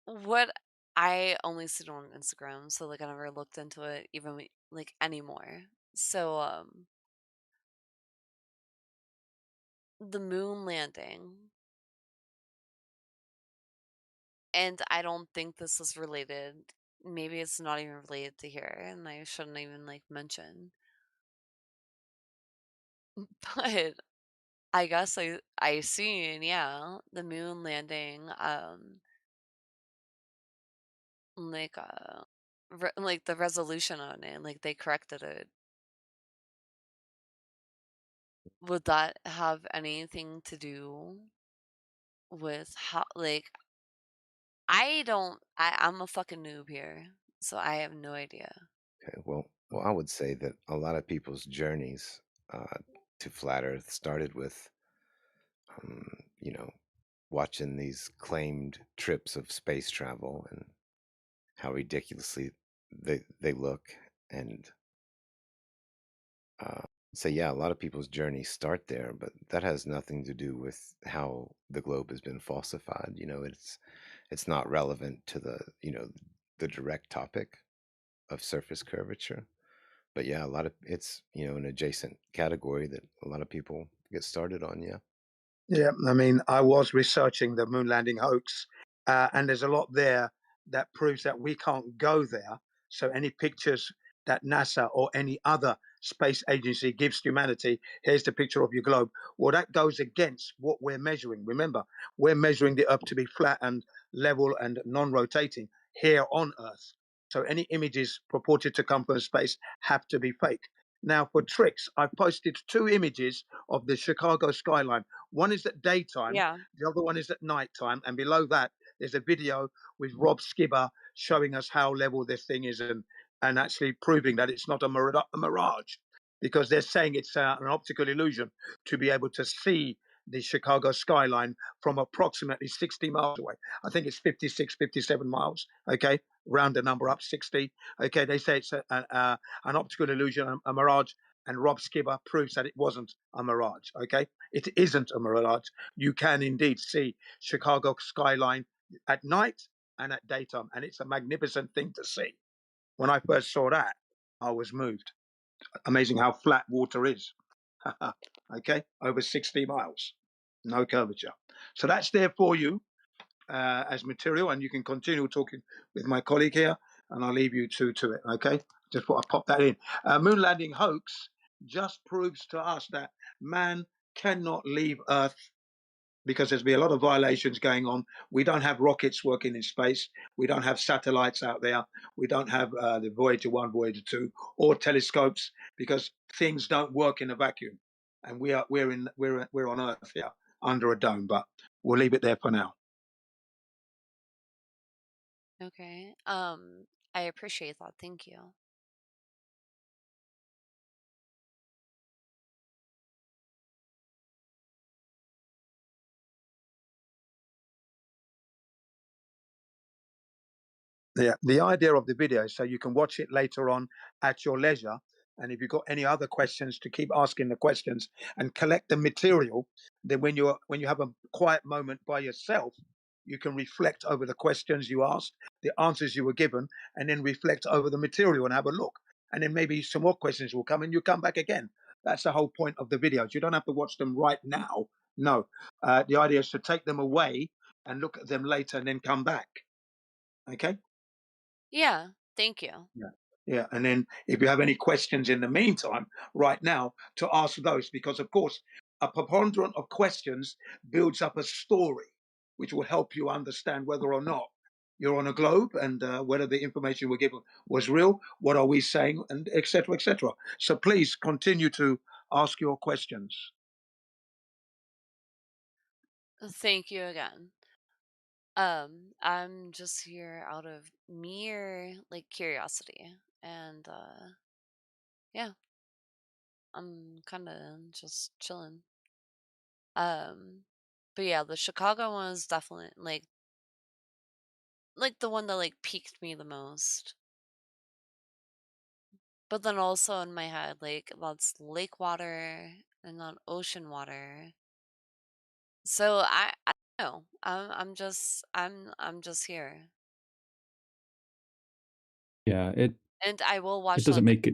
what I only see it on Instagram, so like I never looked into it even like anymore. So the moon landing, and I don't think this is related. Maybe it's not even related to here, and I shouldn't even like mention. But I guess I seen, yeah, the moon landing, like like the resolution on it, like they corrected it. Would that have anything to do with how, like, I'm a fucking noob here, so I have no idea. Okay, well, I would say that a lot of people's journeys uh, to flat Earth started with, um, you know, watching these claimed trips of space travel and how ridiculously they look, and uh, so yeah, a lot of people's journeys start there, but that has nothing to do with how the globe has been falsified. It's not relevant to the direct topic of surface curvature. But yeah, a lot of it's an adjacent category that a lot of people get started on. Yeah. Yeah, I mean, I was researching the moon landing hoax, and there's a lot there that proves that we can't go there. So, any pictures that NASA or any other space agency gives humanity, here's the picture of your globe. Well, that goes against what we're measuring. Remember, we're measuring the Earth to be flat and level and non rotating here on Earth. So, any images purported to come from space have to be fake. Now, for tricks, I've posted 2 images of the Chicago skyline. One is at daytime, Yeah. the other one is at nighttime, and below that there's a video with Rob Skibber showing us how level this thing is, and actually proving that it's not a mirage, because they're saying it's an optical illusion to be able to see the Chicago skyline from approximately 60 miles away. I think it's 56, 57 miles. Okay, round the number up, 60. Okay, they say it's an optical illusion, a mirage, and Rob Skibber proves that it wasn't a mirage. Okay, it isn't a mirage. You can indeed see Chicago skyline at night and at daytime, and it's a magnificent thing to see. When I first saw that, I was moved. Amazing how flat water is. Okay, over 60 miles, no curvature. So that's there for you as material, and you can continue talking with my colleague here, and I'll leave you to it. Okay, just thought I'd pop that in. Moon landing hoax just proves to us that man cannot leave Earth because there's been a lot of violations going on. We don't have rockets working in space. We don't have satellites out there. We don't have the Voyager 1, Voyager 2, or telescopes because things don't work in a vacuum. And we're on Earth here under a dome, but we'll leave it there for now. Okay. I appreciate that. Thank you. Yeah, the idea of the video is so you can watch it later on at your leisure. And if you've got any other questions, to keep asking the questions and collect the material. Then when you have a quiet moment by yourself, you can reflect over the questions you asked, the answers you were given, and then reflect over the material and have a look. and then maybe some more questions will come, and you come back again. That's the whole point of the videos. You don't have to watch them right now. No, the idea is to take them away and look at them later, and then come back. Okay. Yeah, thank you. Yeah. Yeah. And then if you have any questions in the meantime, right now, to ask those, because of course, a preponderance of questions builds up a story which will help you understand whether or not you're on a globe, and whether the information we're given was real, what are we saying, and etc. etc. So please continue to ask your questions. Thank you again. I'm just here out of mere like curiosity, and yeah, I'm kind of just chilling. Um, but yeah, the Chicago one is definitely like the one that like piqued me the most. But then also in my head, like that's lake water and not ocean water. So I don't know. I'm just here, Yeah, it and I will it watch doesn't that. make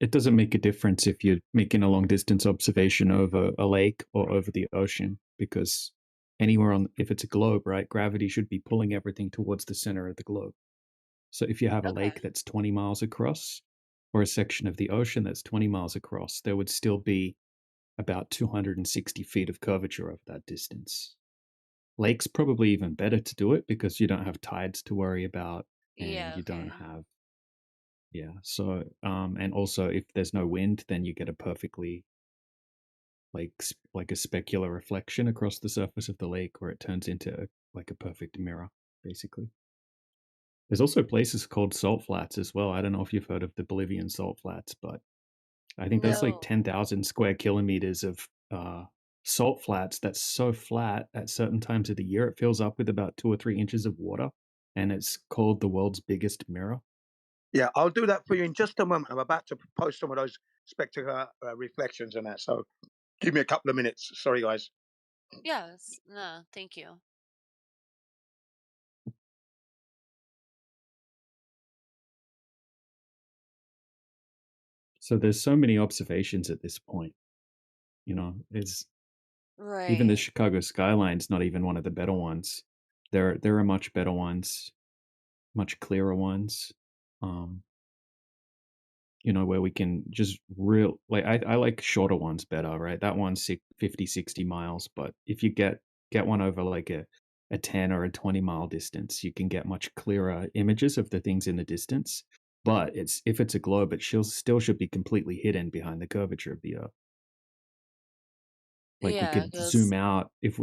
it doesn't make a difference if you're making a long distance observation over a lake or over the ocean, because anywhere on, if it's a globe, right, gravity should be pulling everything towards the center of the globe. So if you have a lake Okay. that's 20 miles across, or a section of the ocean that's 20 miles across, there would still be about 260 feet of curvature over that distance. Lake's probably even better to do it because you don't have tides to worry about, and Yeah. you don't Okay. have, yeah. So and also if there's no wind, then you get a perfectly like a specular reflection across the surface of the lake, where it turns into like a perfect mirror, basically. There's also places called salt flats as well. I don't know if you've heard of the Bolivian salt flats, but I think that's like No. 10,000 square kilometers of salt flats that's so flat at certain times of the year it fills up with about 2 or 3 inches of water, and it's called the world's biggest mirror. Yeah, I'll do that for you in just a moment. I'm about to post some of those spectacular reflections and that. So give me a couple of minutes. Sorry, guys. Yes. No. Thank you. So there's so many observations at this point. It's even the Right. Chicago skyline's not even one of the better ones. There are much better ones, much clearer ones. Um, where we can just real like I like shorter ones better, right? That one's 50, 60 miles, but if you get one over like a 10 or a 20-mile distance, you can get much clearer images of the things in the distance. But if it's a globe, it still should be completely hidden behind the curvature of the earth. Like we Yeah. could zoom Because out if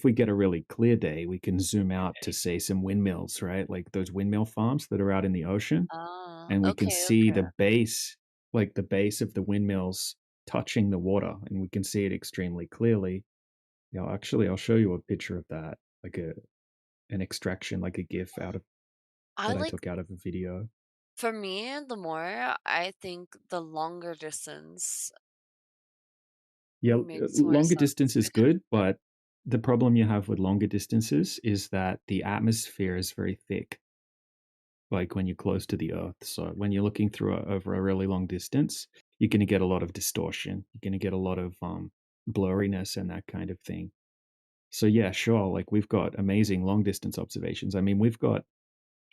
we get a really clear day, we can zoom out to say some windmills, right? Like those windmill farms that are out in the ocean, oh. and we can Okay. see Okay. the base, like the base of the windmills touching the water, and we can see it extremely clearly. Actually, I'll show you a picture of that, like an extraction, like a GIF out of I that I like took out of a video. For me, the more I think the longer distance Yeah, makes more longer sense. distance is good, but the problem you have with longer distances is that the atmosphere is very thick, like when you're close to the earth. So when you're looking through over a really long distance, you're going to get a lot of distortion. You're going to get a lot of blurriness and that kind of thing. So yeah, sure. Like we've got amazing long distance observations. I mean, we've got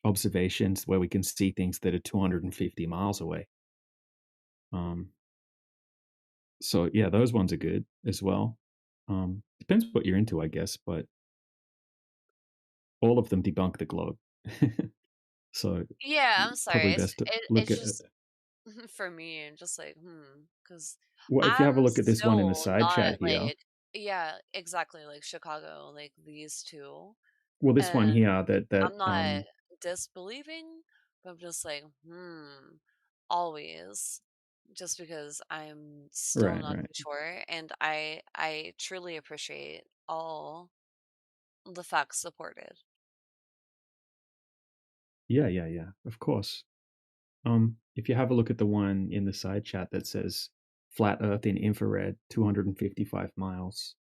observations where we can see things that are 250 miles away. Um, so yeah, those ones are good as well. Depends what you're into, I guess, but all of them debunk the globe. So Yeah, I'm probably sorry. best to look It's at. just for me and just like, because Well, if you have a I'm look at this one in the still side not chat here, like, yeah, exactly, like Chicago, like these two. well, this one And here that I'm not disbelieving, but I'm just like, always. Just because I'm still right, not right. too sure. And I truly appreciate all the facts supported. Yeah, yeah, yeah. Of course. If you have a look at the one in the side chat that says flat Earth in infrared, 255 miles.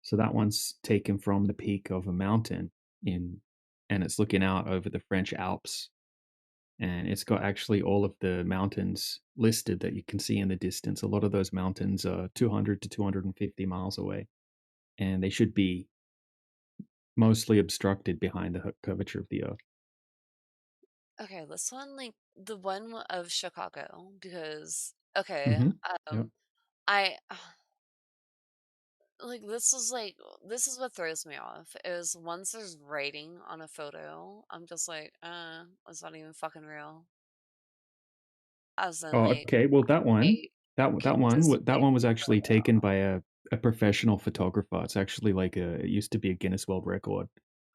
So that one's taken from the peak of a mountain in, and it's looking out over the French Alps. and it's got actually all of the mountains listed that you can see in the distance. A lot of those mountains are 200 to 250 miles away, and they should be mostly obstructed behind the curvature of the Earth. Okay, this one, like the one of Chicago, because okay, Mm-hmm. Yep. I this is what throws me off is once there's writing on a photo, I'm just like, it's not even fucking real. As in, Oh, like, okay. Well, I that participate one in was the actually photo. taken by a professional photographer. It's actually like it used to be a Guinness World Record.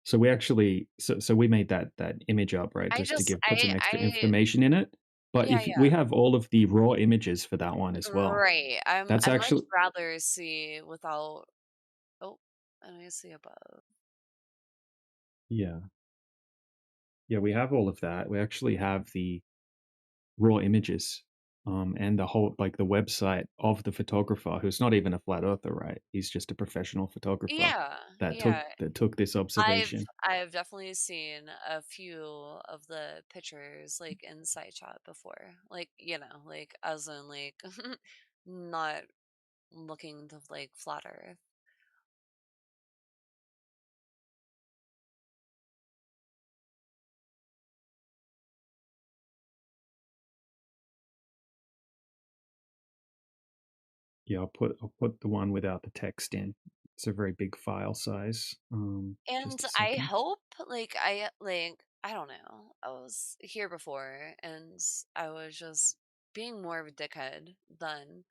So we actually so we made that image up, right, I just to just, put some extra I, information in it. But yeah, if we yeah, have all of the raw images for that one as well, right. that's I much actually rather see without. Oh, let me see above. yeah. Yeah, we have all of that. We actually have the raw images, and the whole like the website of the photographer, who's not even a flat earther, right? He's just a professional photographer Yeah, that yeah. took this observation. I've definitely seen a few of the pictures like in side shot before. Like, like as in like not looking to like flat earth. Yeah, I'll put the one without the text in. It's a very big file size. And Just a I second. hope I don't know. I was here before and I was just being more of a dickhead then.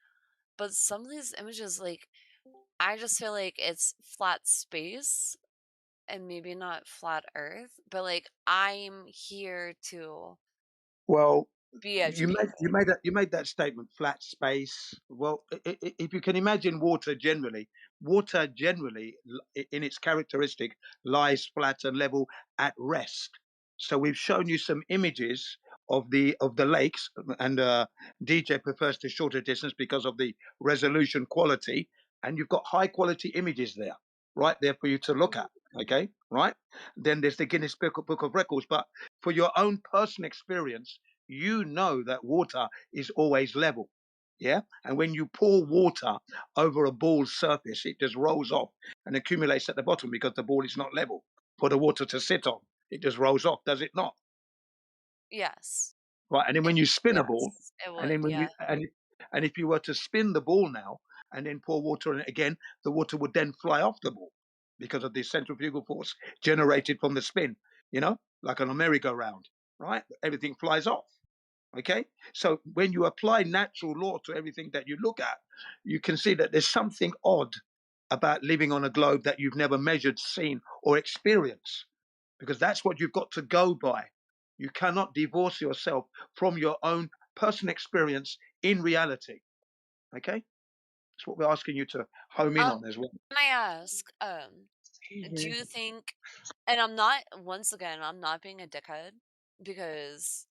But some of these images like I just feel like it's flat space and maybe not flat earth, but like I'm here to Well, be you educated. made that statement, flat space. Well, if you can imagine water generally, in its characteristic, lies flat and level at rest. So we've shown you some images of the lakes, and DJ prefers the shorter distance because of the resolution quality, and you've got high quality images there, right there for you to look at. Okay, right. Then there's the Guinness Book of Records, but for your own personal experience, you know that water is always level. Yeah. And when you pour water over a ball's surface, it just rolls off and accumulates at the bottom because the ball is not level for the water to sit on. It just rolls off, does it not? Yes. Right. And then when you spin a ball, Yes, it and then would. when Yeah. you and if you were to spin the ball now and then pour water in it again, the water would then fly off the ball because of the centrifugal force generated from the spin, like on a merry-go-round, right? Everything flies off. Okay. So when you apply natural law to everything that you look at, you can see that there's something odd about living on a globe that you've never measured, seen, or experienced, because that's what you've got to go by. You cannot divorce yourself from your own personal experience in reality. Okay. That's what we're asking you to home in on as well. Can I ask, do you think, and I'm not, once again, I'm not being a dickhead because,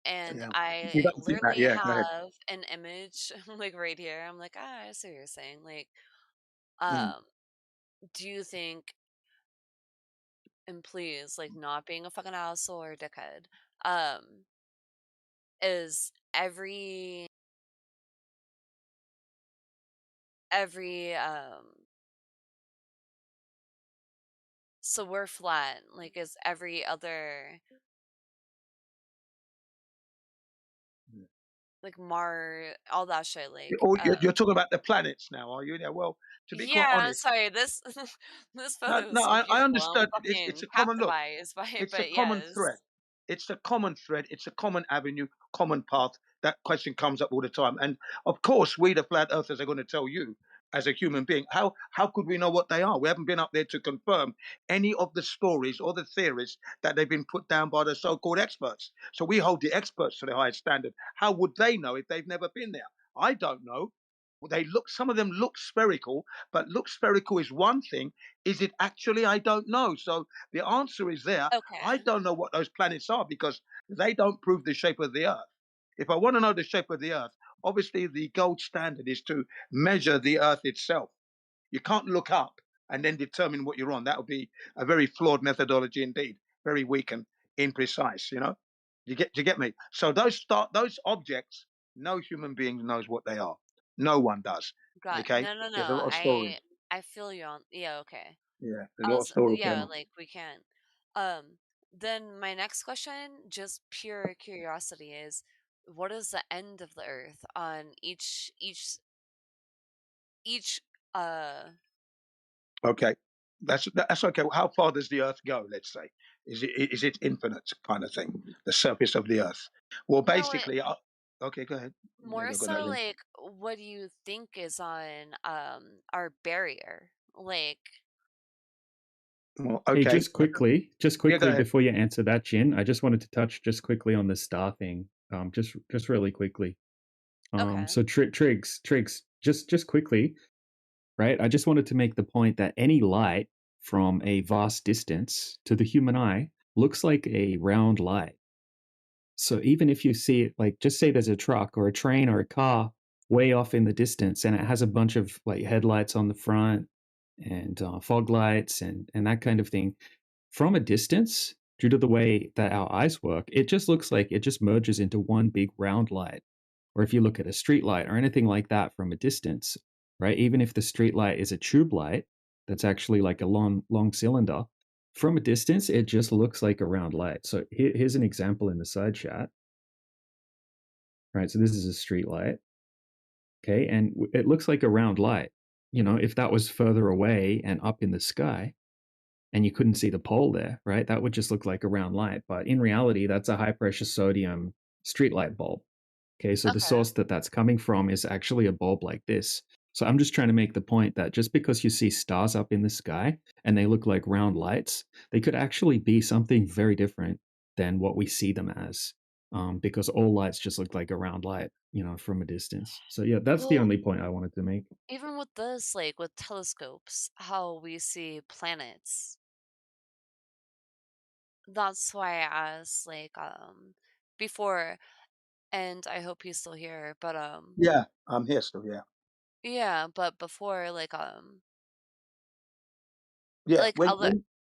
and Yeah. You I don't think that? literally Yeah. Go ahead. have an image like right here. I'm like, I see what you're saying. Like, Mm. um, do you think, and please, like, not being a fucking asshole or dickhead, um, is every, so we're flat, like, is every other, like, all that shit, like, You're talking about the planets now, are you? Yeah. Well, to be quite yeah, honest, sorry, this this no, photo is no, so I beautiful. I'm understood. It's fucking a common look. captivated by it, It's a but common yes. thread. It's a common thread. It's a common avenue, common path. That question comes up all the time. And of course, we, the flat earthers, are going to tell you, as a human being, how could we know what they are? We haven't been up there to confirm any of the stories or the theories that they've been put down by the so-called experts. So we hold the experts to the highest standard. How would they know if they've never been there? I don't know. Some of them look spherical, but look spherical is one thing. Is it actually? I don't know. So the answer is there. I Okay. don't know what those planets are because they don't prove the shape of the Earth. If I want to know the shape of the Earth, obviously the gold standard is to measure the Earth itself. You can't look up and then determine what you're on. That would be a very flawed methodology indeed, very weak and imprecise. You get me? So those objects, no human being knows what they are. No one does. Okay? No, There's a no. lot of stories. I feel you on. Yeah, okay. Yeah, there's a lot of stories going Yeah, on. like we can. Then my next question, just pure curiosity, is what is the end of the Earth on each Okay. That's okay. Well, how far does the Earth go? Let's say, is it infinite kind of thing? The surface of the Earth. Well, no, it basically, okay. Go ahead. more Maybe I've got so that. like what do you think is on our barrier? Like Well, Hey, okay. just Yeah, go quickly ahead. before you answer that, Jin, I just wanted to touch just quickly on the star thing. Just really quickly. okay. So Triggs, just quickly, right? I just wanted to make the point that any light from a vast distance to the human eye looks like a round light. So even if you see it, like just say there's a truck or a train or a car way off in the distance and it has a bunch of like headlights on the front and fog lights and that kind of thing, from a distance, due to the way that our eyes work, it just looks like it just merges into one big round light. Or if you look at a street light or anything like that from a distance, right? Even if the street light is a tube light that's actually like a long cylinder, from a distance, it just looks like a round light. So here's an example in the side chat. Right, so this is a street light. Okay, and it looks like a round light. You know, if that was further away and up in the sky, and you couldn't see the pole there, right? That would just look like a round light. But in reality, that's a high pressure sodium streetlight bulb. Okay, so the Okay. source that's coming from is actually a bulb like this. So I'm just trying to make the point that just because you see stars up in the sky and they look like round lights, they could actually be something very different than what we see them as. Because all lights just look like a round light, you know, from a distance. So yeah, that's the Well, only point I wanted to make. even with this, like with telescopes, how we see planets. That's why I asked, like, before, and I hope he's still here, but Yeah, I'm here still. Yeah, yeah, but before, yeah. like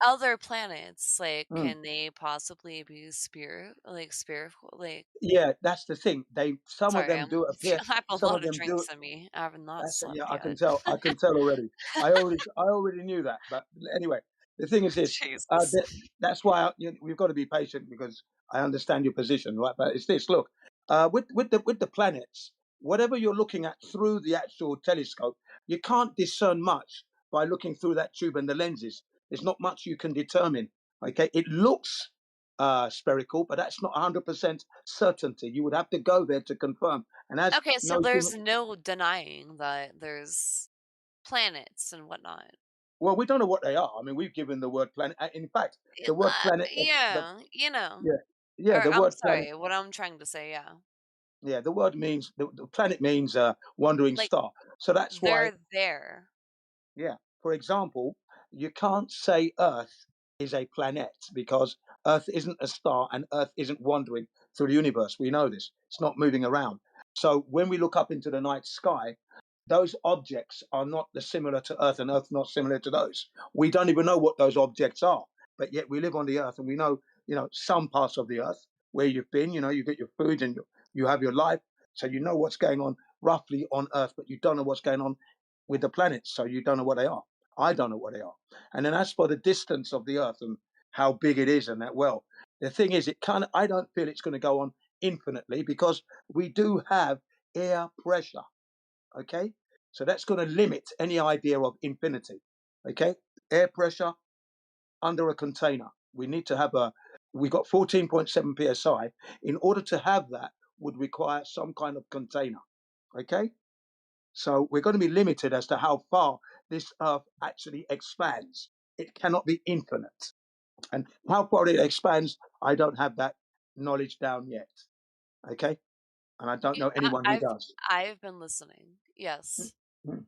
other planets, like, Mm. can they possibly be spiritual, like, Yeah, that's the thing. Some of sorry, them do appear. I have a Some lot of of them do. drinks in me. I have not That's slept yeah, I can yet. tell. I can tell already. I already knew that. But anyway, the thing is this. Jesus. That's why we've got to be patient because I understand your position, right? But it's this. Look, with the planets, whatever you're looking at through the actual telescope, you can't discern much by looking through that tube and the lenses. There's not much you can determine. Okay, it looks spherical, but that's not 100% certainty. You would have to go there to confirm. And as Okay, so no human, there's no denying that there's planets and whatnot. well, we don't know what they are. I mean, we've given the word planet. In fact, the word planet, Yeah, yeah, yeah, or the I'm word planet, sorry, what I'm trying to say, yeah. yeah, the word means the planet means wandering Like, star. So that's why, they're there. yeah. For example, you can't say Earth is a planet because Earth isn't a star and Earth isn't wandering through the universe. We know this. It's not moving around. So when we look up into the night sky, those objects are not similar to Earth and Earth not similar to those. We don't even know what those objects are, but yet we live on the Earth and we know, some parts of the Earth where you've been, you get your food and you have your life. So you know what's going on roughly on Earth, but you don't know what's going on with the planets. So you don't know what they are. I don't know what they are. And then as for the distance of the Earth and how big it is and that, well, the thing is, I don't feel it's going to go on infinitely because we do have air pressure. Okay. So that's going to limit any idea of infinity. Okay. Air pressure under a container. We got 14.7 psi. In order to have that, would require some kind of container. Okay. So we're going to be limited as to how far this Earth actually expands. It cannot be infinite. And how far it expands, I don't have that knowledge down yet. Okay. And I don't know anyone who I've does. I've been listening. Yes. Mm.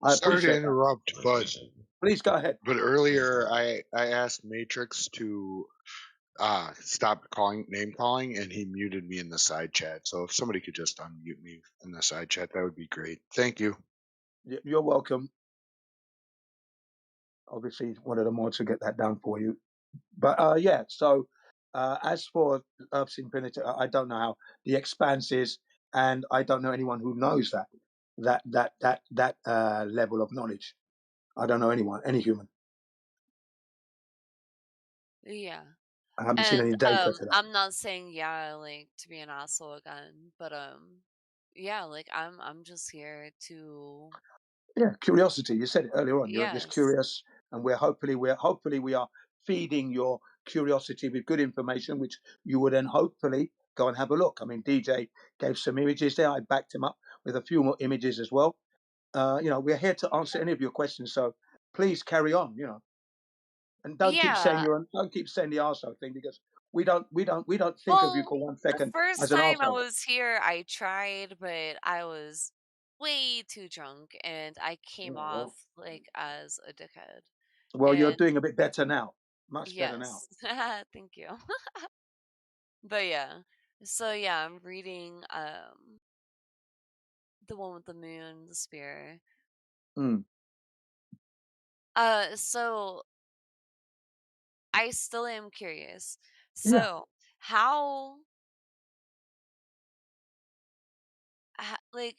I Sorry to appreciate that. interrupt, Please go ahead. but earlier I asked Matrix to stop name calling, and he muted me in the side chat. So if somebody could just unmute me in the side chat, that would be great. Thank you. You're welcome. Obviously, one of the mods will get that down for you. But yeah, so As for Earth's infinity, I don't know how the expanse is, and I don't know anyone who knows that level of knowledge. I don't know anyone, any human. Yeah. I haven't seen And any data to that. I'm not saying yeah, like to be an asshole again, but yeah, like I'm just here to Yeah, curiosity. You said it earlier on. You're just yes. curious, and hopefully we are feeding your curiosity with good information, which you would then hopefully go and have a look. I mean, DJ gave some images there. I backed him up with a few more images as well. We're here to answer any of your questions, so please carry on. And don't keep saying Yeah. don't keep saying the arsehole thing, because we don't think of you Well, for 1 the second first as an time I arsehole. was here, I tried, but I was way too drunk and I came off Well, like as a dickhead. well, you're And doing a bit better now, much better now. yes, thank you. But yeah. So yeah, I'm reading the one with the moon, the spear. Mm. So I still am curious. Yeah, So, how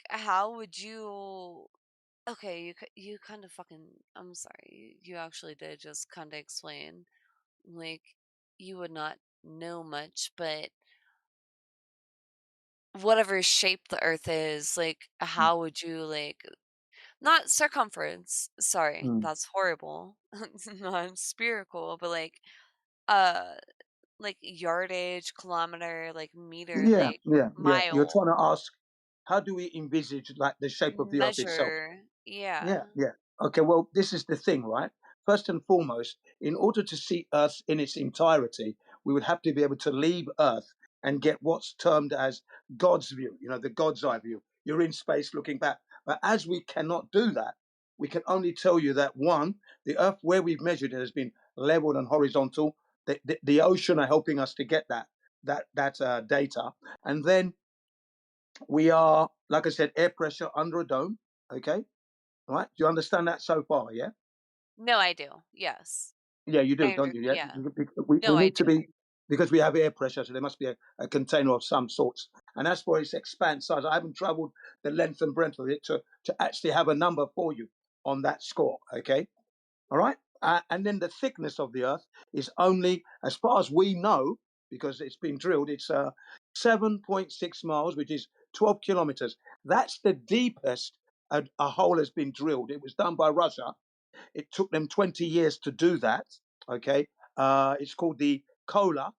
how would you okay, you kind of fucking I'm sorry. You actually did just kind of explain like you would not know much, but whatever shape the earth is, like mm. how would you like not circumference, sorry, Mm. that's horrible. It's not spherical, but uh like yardage, kilometer, like meter, Yeah, like yeah, yeah. You're mile, trying to ask, how do we envisage like the shape of the earth itself? measure. Yeah, Yeah. yeah. Okay, well, this is the thing, right? First and foremost, in order to see Earth in its entirety, we would have to be able to leave Earth and get what's termed as God's view, the God's eye view. You're in space looking back. But as we cannot do that, we can only tell you that one, the Earth where we've measured it has been leveled and horizontal. The ocean are helping us to get that data. And then we are, like I said, air pressure under a dome. Okay, right? Do you understand that so far? Yeah. No, I do. Yes. Yeah, you do, I don't under you? Yeah. yeah. We No, I need to do. be, because we have air pressure, so there must be a container of some sorts. And as for its expanse size, I haven't traveled the length and breadth of it to actually have a number for you on that score. Okay. All right. And then the thickness of the Earth is only, as far as we know, because it's been drilled, it's 7.6 miles, which is 12 kilometers. That's the deepest a hole has been drilled. It was done by Russia. It took them 20 years to do that. Okay. It's called the Kola,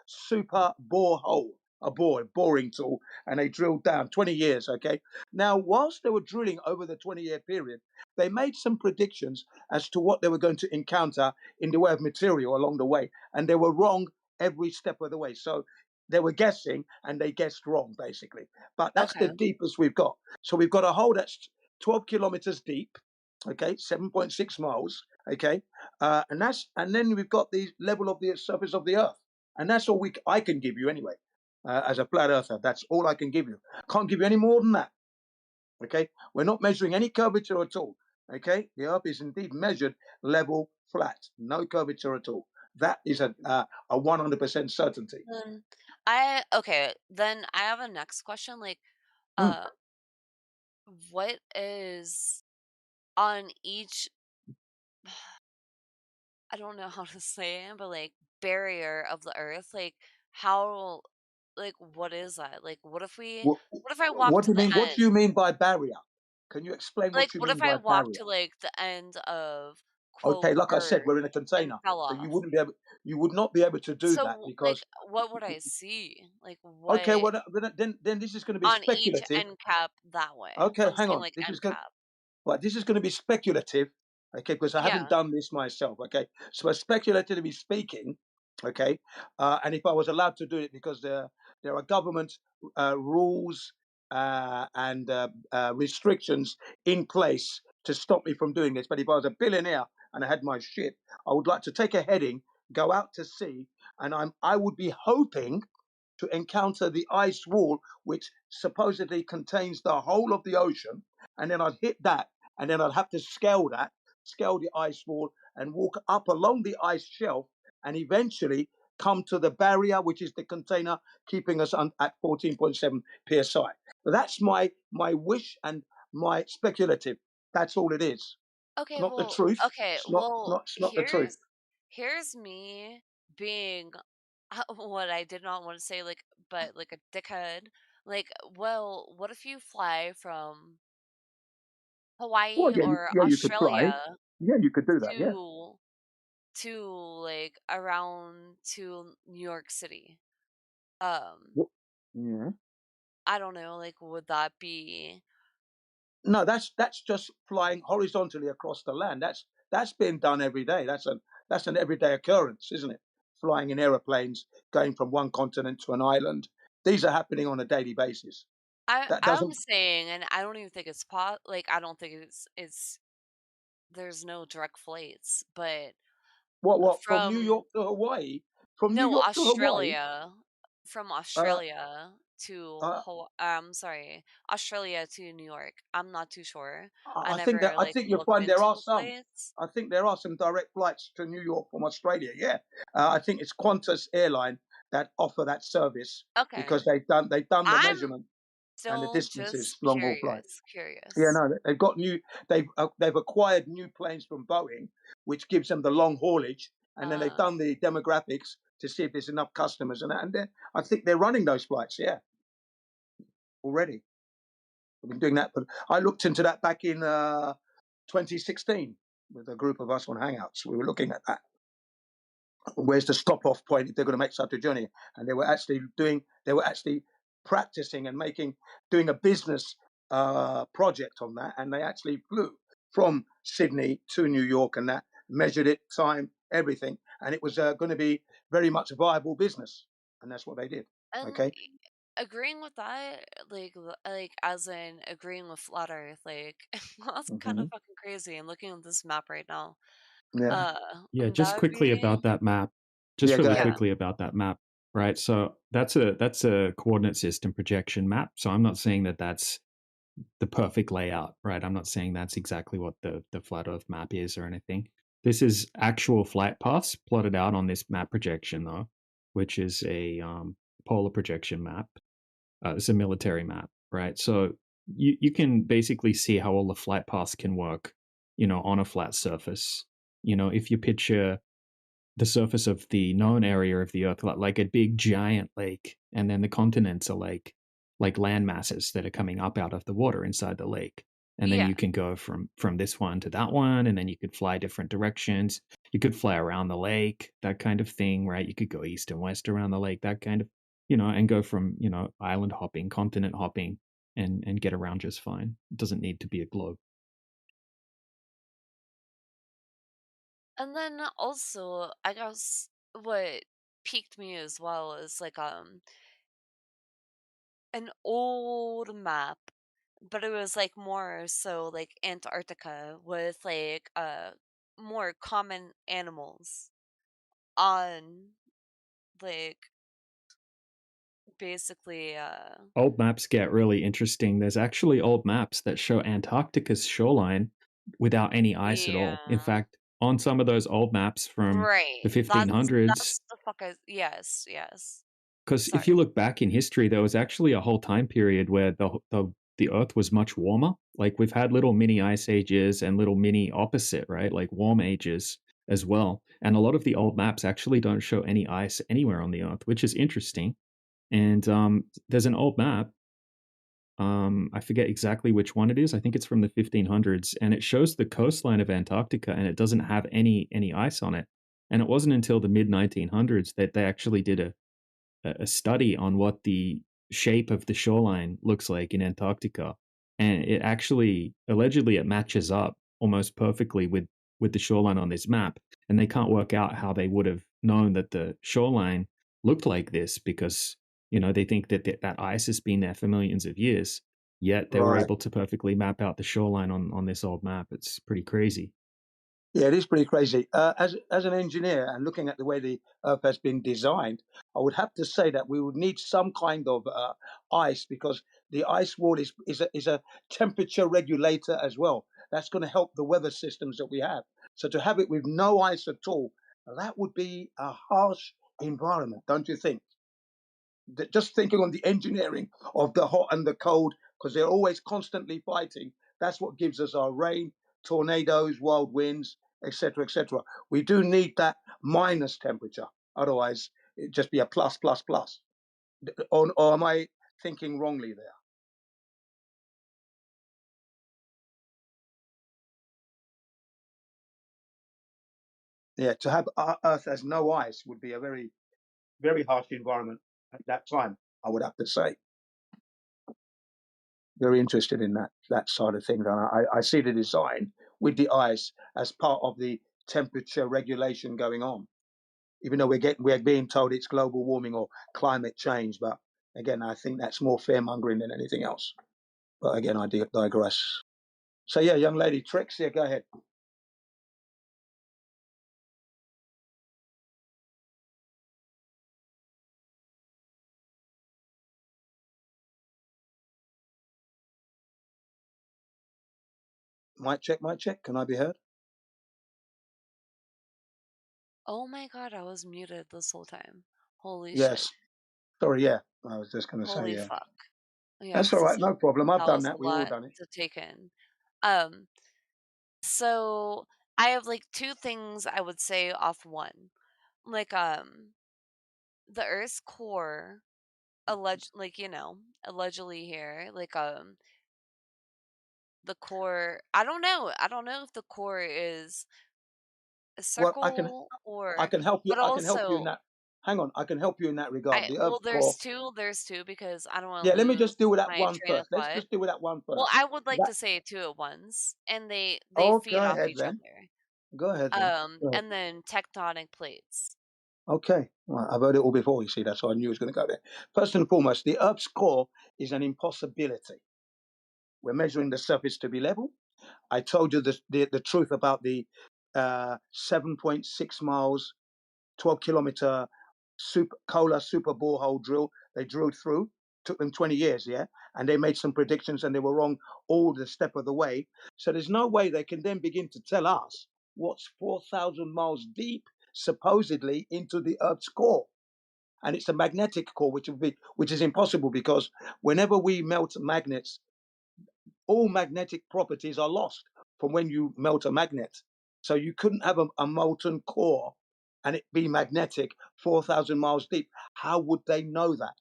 super borehole, a boring tool, and they drilled down 20 years. Okay. Now, whilst they were drilling over the 20-year period, they made some predictions as to what they were going to encounter in the way of material along the way, and they were wrong every step of the way. So they were guessing, and they guessed wrong, basically. But that's the Okay. deepest we've got. So we've got a hole that's 12 kilometers deep, okay, 7.6 miles, okay, and then we've got the level of the surface of the Earth, and that's all I can give you anyway, as a flat earther. That's all I can give you. Can't give you any more than that. Okay, we're not measuring any curvature at all. Okay, the Earth is indeed measured level, flat, no curvature at all. That is a 100% certainty. Okay, then I have a next question. Like, Mm. uh, what is on each I don't know how to say it, but like barrier of the earth, like how like what is that? Like What, what if I walk what do to you the mean? What end? do you mean by barrier? Can you explain Like what you what if mean I by walk barrier? to like the end of Okay, quote like I said, earth we're in a and container, fell so you off? wouldn't be able, you would not be able to do that So like because. what would I see? Like Okay, what well then this is going to be on each speculative. end cap that way? Okay, I'm hang saying on. like This is end going. cap. Well, this is going to be speculative, okay, because I haven't Yeah. done this myself, okay. So, speculatively speaking, okay, and if I was allowed to do it, because there are government rules and restrictions in place to stop me from doing this. But if I was a billionaire and I had my shit, I would like to take a heading, go out to sea, and I would be hoping to encounter the ice wall, which supposedly contains the whole of the ocean, and then I'd hit that, and then I'd have to scale the ice wall, and walk up along the ice shelf, and eventually come to the barrier, which is the container, keeping us at 14.7 psi. That's my wish and my speculative. That's all it is. It's Okay, not the well, truth. okay, It's not well, not it's not the truth. here's me being what I did not want to say, like, but like a dickhead. Like, well, what if you fly from Well, Hawaii yeah, or yeah, you could fly. Australia Yeah, you could do that. Yeah. to like around to New York City? Um, Yeah. I don't know, like, would that be No, that's just flying horizontally across the land. That's being done every day. That's an everyday occurrence, isn't it? Flying in aeroplanes, going from one continent to an island. These are happening on a daily basis. That I'm doesn't saying, and I don't even think it's like I don't think it's there's no direct flights, but what from New from York to Hawaii, from New no, York to Hawaii. Australia, from Uh, Australia to uh, sorry, Australia to New York. I'm not too sure. I I think that never I like think you'll looked find there into are the some. flights. I think there are some direct flights to New York from Australia. Yeah, I think it's Qantas airline that offer that service Okay. because they've done the I'm measurement and the still distances just long haul flights. Yeah, curious. no, they've got they've acquired new planes from Boeing, which gives them the long haulage, and then they've Uh, done the demographics to see if there's enough customers, and I think they're running those flights. Yeah, already. We've been doing that, but I looked into that back in 2016 with a group of us on Hangouts. We were looking at that. Where's the stop-off point if they're going to make such a journey? And they were actually practicing and doing a business project on that, and they actually flew from Sydney to New York and that measured it, time, everything, and it was going to be very much a viable business, and that's what they did. and Okay. agreeing with that, like as in agreeing with flat Earth, like that's kind of Hmm. fucking crazy. I'm looking at this map right now. Yeah. Uh, Yeah, just that would quickly be about that map. Just Yeah. Go really ahead. yeah. quickly about that map, right? So that's a coordinate system projection map. So I'm not saying that that's the perfect layout, right? I'm not saying that's exactly what the flat Earth map is or anything. This is actual flight paths plotted out on this map projection, though, which is a polar projection map. It's a military map, right? So you can basically see how all the flight paths can work, on a flat surface. If you picture the surface of the known area of the Earth like a big giant lake, and then the continents are like land masses that are coming up out of the water inside the lake. And then Yeah. you can go from this one to that one, and then you could fly different directions. You could fly around the lake, that kind of thing, right? You could go east and west around the lake, that kind of, and go from island hopping, continent hopping, and get around just fine. It doesn't need to be a globe. And then also, I guess what piqued me as well is like an old map, but it was like more so like Antarctica with like more common animals on like basically Old maps get really interesting. There's actually old maps that show Antarctica's shoreline without any ice at all. In yeah. fact, on some of those old maps from the Right. That's 1500s, the fuck I yes. because if you Sorry. look back in history, there was actually a whole time period where the Earth was much warmer. Like we've had little mini ice ages and little mini opposite, right? Like warm ages as well. And a lot of the old maps actually don't show any ice anywhere on the Earth, which is interesting. And there's an old map. I forget exactly which one it is. I think it's from the 1500s, and it shows the coastline of Antarctica, and it doesn't have any ice on it. And it wasn't until the mid 1900s that they actually did a study on what the shape of the shoreline looks like in Antarctica, and it actually allegedly it matches up almost perfectly with the shoreline on this map. And they can't work out how they would have known that the shoreline looked like this because they think that ice has been there for millions of years. Yet they were Right. able to perfectly map out the shoreline on this old map. It's pretty crazy. Yeah, it is pretty crazy. As an engineer and looking at the way the Earth has been designed, I would have to say that we would need some kind of ice because the ice wall is a temperature regulator as well. That's going to help the weather systems that we have. So to have it with no ice at all, that would be a harsh environment, don't you think? Just thinking on the engineering of the hot and the cold, because they're always constantly fighting. That's what gives us our rain, tornadoes, wild winds, etc., etc. We do need that minus temperature. Otherwise, it'd just be a plus, plus, plus. Or am I thinking wrongly there? Yeah, to have Earth as no ice would be a very, very harsh environment at that time, I would have to say. Very interested in that side of things. And I see the design with the ice as part of the temperature regulation going on, even though we're being told it's global warming or climate change. But again, I think that's more fear mongering than anything else. But again, I digress. So yeah, young lady, Trix, yeah, go ahead. Mic check, mic check. Can I be heard? Oh my god, I was muted this whole time. Holy shit. Yes. Sorry, yeah. I was just going to say, Holy yeah. fuck. Yeah, That's all 'cause right. No problem. I've that done was a that. We've all lot done it. to take in. Um, so I have like two things I would say off one. Like, the Earth's core, allegedly here, like, the core, I don't know. I don't know if the core is a Well, circle I or, can help you. but I can help you in also, that. Hang on. I can help you in that regard. The Earth's core. there's two because I don't want Yeah, to let me lose just deal with that my one train of first. Let's thought. just deal with that one Well, first. I would like That to say two at once, and they oh, feed off each other. Go ahead then. Go ahead. And then tectonic plates. Okay, right, I've heard it all before. You see, that's why I knew it was going to go there. First and foremost, the Earth's core is an impossibility. We're measuring the surface to be level. I told you the truth about the 7.6 miles, 12-kilometer super borehole drill they drilled through. Took them 20 years, yeah, and they made some predictions and they were wrong all the step of the way. So there's no way they can then begin to tell us what's 4,000 miles deep, supposedly, into the Earth's core. And it's a magnetic core, which is impossible because whenever we melt magnets, all magnetic properties are lost from when you melt a magnet. So you couldn't have a molten core and it be magnetic 4,000 miles deep. How would they know that?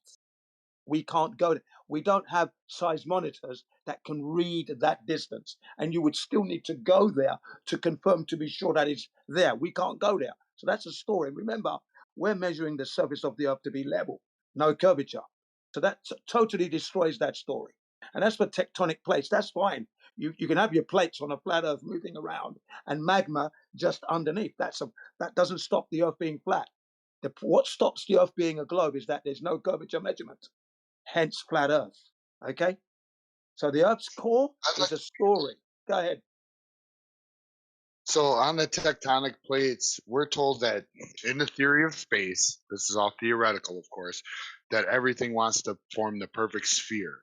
We can't go there. We don't have seismometers that can read that distance. And you would still need to go there to confirm to be sure that it's there. We can't go there. So that's a story. Remember, we're measuring the surface of the earth to be level, no curvature. So that totally destroys that story. And as for tectonic plates, that's fine. You can have your plates on a flat earth moving around and magma just underneath. That doesn't stop the earth being flat. What stops the earth being a globe is that there's no curvature measurement, hence flat earth. Okay? So the earth's core is a story. Go ahead. So on the tectonic plates, we're told that in the theory of space, this is all theoretical, of course, that everything wants to form the perfect sphere.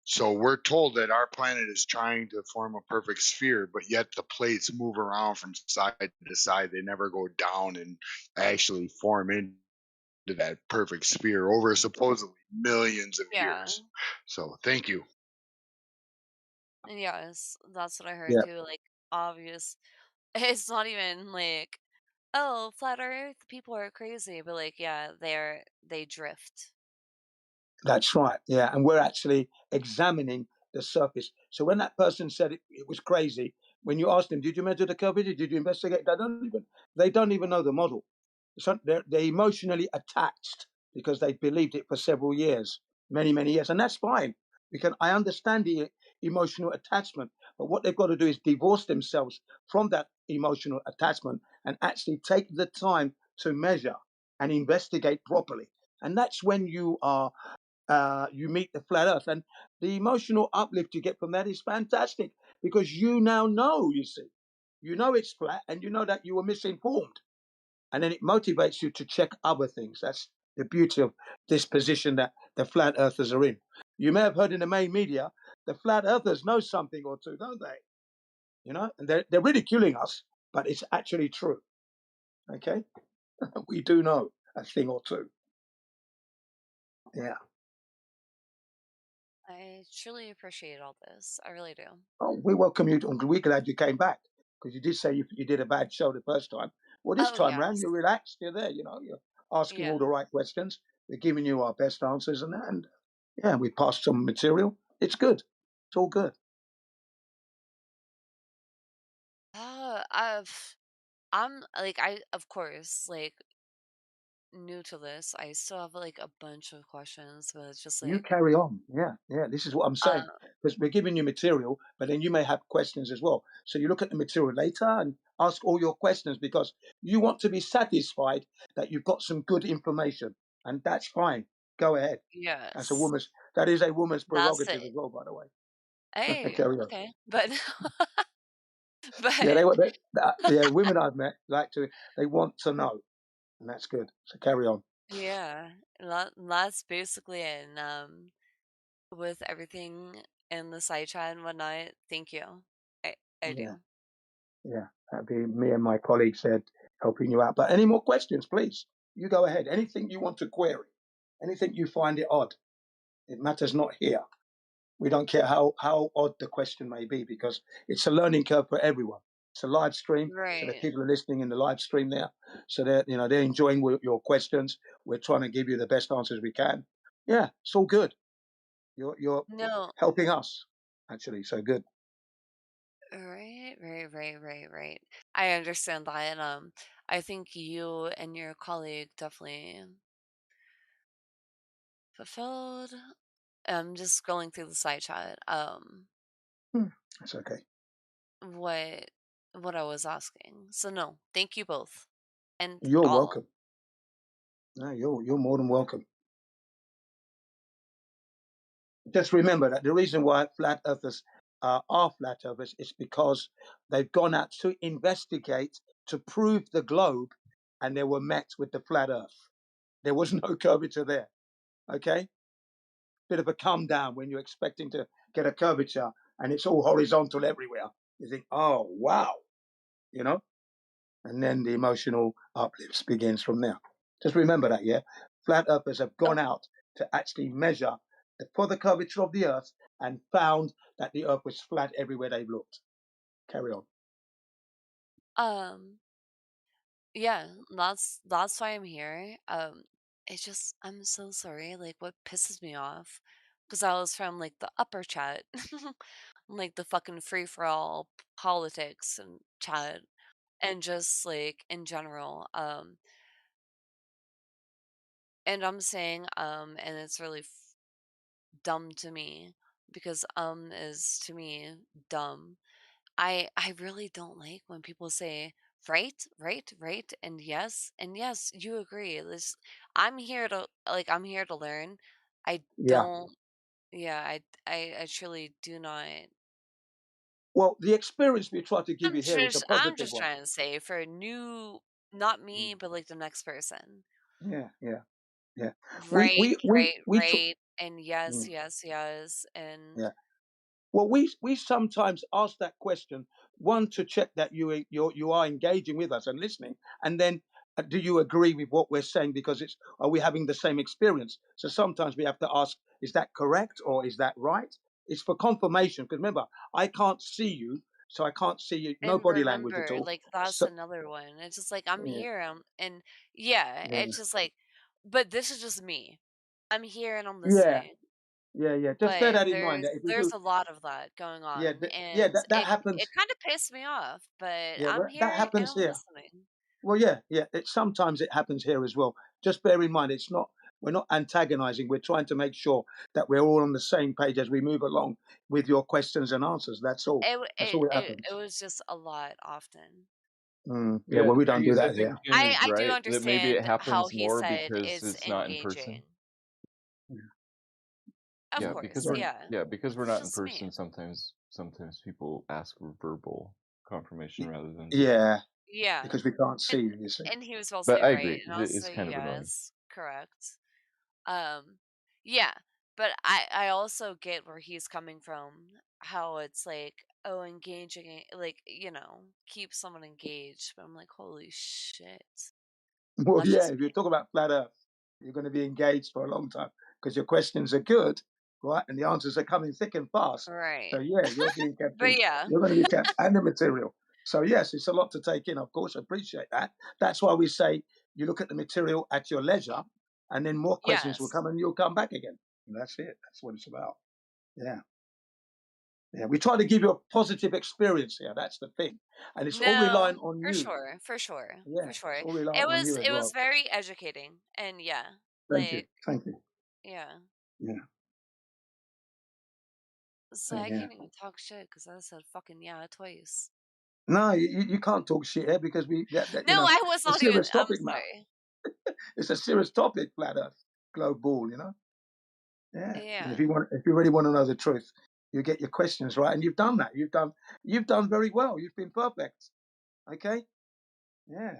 So we're told that our planet is trying to form a perfect sphere, but yet the plates move around from side to side. They never go down and actually form into that perfect sphere over supposedly millions of Yeah. years. So thank you. And yes, that's what I heard Yeah, too. Like, obvious. It's not even like, oh, flat Earth, people are crazy, but like, yeah, they drift. that's right. Yeah, and we're actually examining the surface. So when that person said it was crazy, when you asked them, did you measure the curvature? Did you investigate? They don't even know the model. So they're emotionally attached because they believed it for several years, many, many years. And that's fine. Because I understand the emotional attachment. But what they've got to do is divorce themselves from that emotional attachment and actually take the time to measure and investigate properly. And that's when you meet the flat earth. And the emotional uplift you get from that is fantastic because you now know, you see. You know it's flat and you know that you were misinformed, and then it motivates you to check other things. That's the beauty of this position that the flat earthers are in. You may have heard in the main media, the flat earthers know something or two, don't they? And they're ridiculing us, but it's actually true. Okay, we do know. a thing or two. Yeah. I truly appreciate all this. I really do. Oh, we welcome you. We're glad you came back because you did say you did a bad show the first time. Well, this Oh, time round, yes. you're relaxed. You're there. You're asking Yeah. all the right questions. We're giving you our best answers and that. And yeah, we passed some material. It's good. It's all good. I'm like, of course, like, new to this. I still have like a bunch of questions, but it's just You like, carry on. Yeah, yeah. This is what I'm uh, saying because we're giving you material, but then you may have questions as well. So you look at the material later and ask all your questions because you want to be satisfied that you've got some good information, and that's fine. Go ahead. That's a yes, woman's. That is a woman's that's prerogative as it. well, by the way. Hey, Carry on. okay, but Yeah, but yeah, women I've met like to. They want to know, and that's good. So carry on. yeah, that's basically it. And with everything in the side chat and whatnot, thank you. I Yeah, do. yeah. That'd be me and my colleague said helping you out. But any more questions, please? You go ahead. Anything you want to query, anything you find it odd, it matters not here. We don't care how odd the question may be because it's a learning curve for everyone. It's a live stream, so the Right. people are listening in the live stream there. So they're enjoying your questions. We're trying to give you the best answers we can. Yeah, it's all good. You're No. helping us actually. So good. Right. I understand that, and I think you and your colleague definitely fulfilled. I'm just scrolling through the side chat. That's okay. What what I was asking. So no, thank you both and You're all. welcome. No, you're more than welcome. Just remember that the reason why flat earthers are flat earthers is because they've gone out to investigate to prove the globe, and they were met with the flat earth. There was no curvature there. Okay, bit of a come down when you're expecting to get a curvature and it's all horizontal everywhere. You think, oh wow, you know, and then the emotional uplifts begins from there. Just remember that, yeah. Flat earthers have gone out to actually measure for the curvature of the earth and found that the earth was flat everywhere they've looked. Carry on. Um, yeah, that's why I'm here. It's just I'm so sorry. Like what pisses me off, because I was from like the upper chat, like the fucking free for all politics and chat, and just like in general. And I'm saying and it's really dumb to me because is to me dumb. I really don't like when people say right, and yes, you agree. This I'm here to learn. I Yeah. don't. Yeah, I truly do not. Well, the experience we try to give you here is a I'm positive just one. trying to say for new, not Mm. me, but like the next person. Yeah, yeah, yeah. We Right, we we right, we tr- right, and yes, mm, yes, yes, and yeah. Well, we sometimes ask that question one to check that you are engaging with us and listening, and then do you agree with what we're saying because it's are we having the same experience? So sometimes we have to ask, is that correct or is that right? It's for confirmation because remember, I can't see you, so I can't see you. No And body language at remember, all. like that's So another one. It's just like I'm yeah, here, and yeah, yeah, it's just like, but this is just me. I'm here and I'm yeah, listening. yeah. Just bear But that in mind that if we there's do, a lot of that going yeah, on, yeah, and that it happens. kind of pissed me off. But Yeah, I'm well, that here and happens I'm here. listening. Well, yeah, yeah. Sometimes it happens here as well. Just bear in mind, it's not. We're not antagonizing. We're trying to make sure that we're all on the same page as we move along with your questions and answers. That's all. That's all it It happens. was just a lot often. Yeah, Yeah, well, the we don't thing do is, I that here. think Jen is I do right that maybe it understand how happens he more said because it's it's not in person. engaging. Of Yeah, course, Right. yeah. because we're It's not in just me. person, sometimes people ask for verbal confirmation rather than visual. Yeah, Yeah. because we can't see And you. You see. he was also But I right, agree, and I'll it's say kind of annoying. yes, correct. Um, yeah, but I also get where he's coming from. How it's like, oh, engaging, like keep someone engaged. But I'm like, holy shit. Well, That's yeah, just if you me. talk about flat Earth, you're going to be engaged for a long time because your questions are good, right? And the answers are coming thick and fast. Right. So yeah, you're being kept But in. yeah. You're going to be kept and the material. So yes, it's a lot to take in. Of course, I appreciate that. That's why we say you look at the material at your leisure, and then more questions will Yes. come, and you'll come back again. And that's it. That's what it's about. Yeah. Yeah, we try to give you a positive experience here. That's the thing, and it's all No, relying on for you. sure, for sure, Yeah, for sure. it's all relying on you as It was well. very educating, and yeah, Thank you, like thank you. yeah. Yeah, So same I here. can't even talk shit because I said fucking yeah twice. No, you can't talk shit here because No, I was a not even. serious I'm topic now. sorry. It's a serious topic, flat Earth, globe ball. Yeah. And Yeah. if you really want to know the truth, you get your questions right, and you've done that. You've done very well. You've been perfect. Okay. Yeah.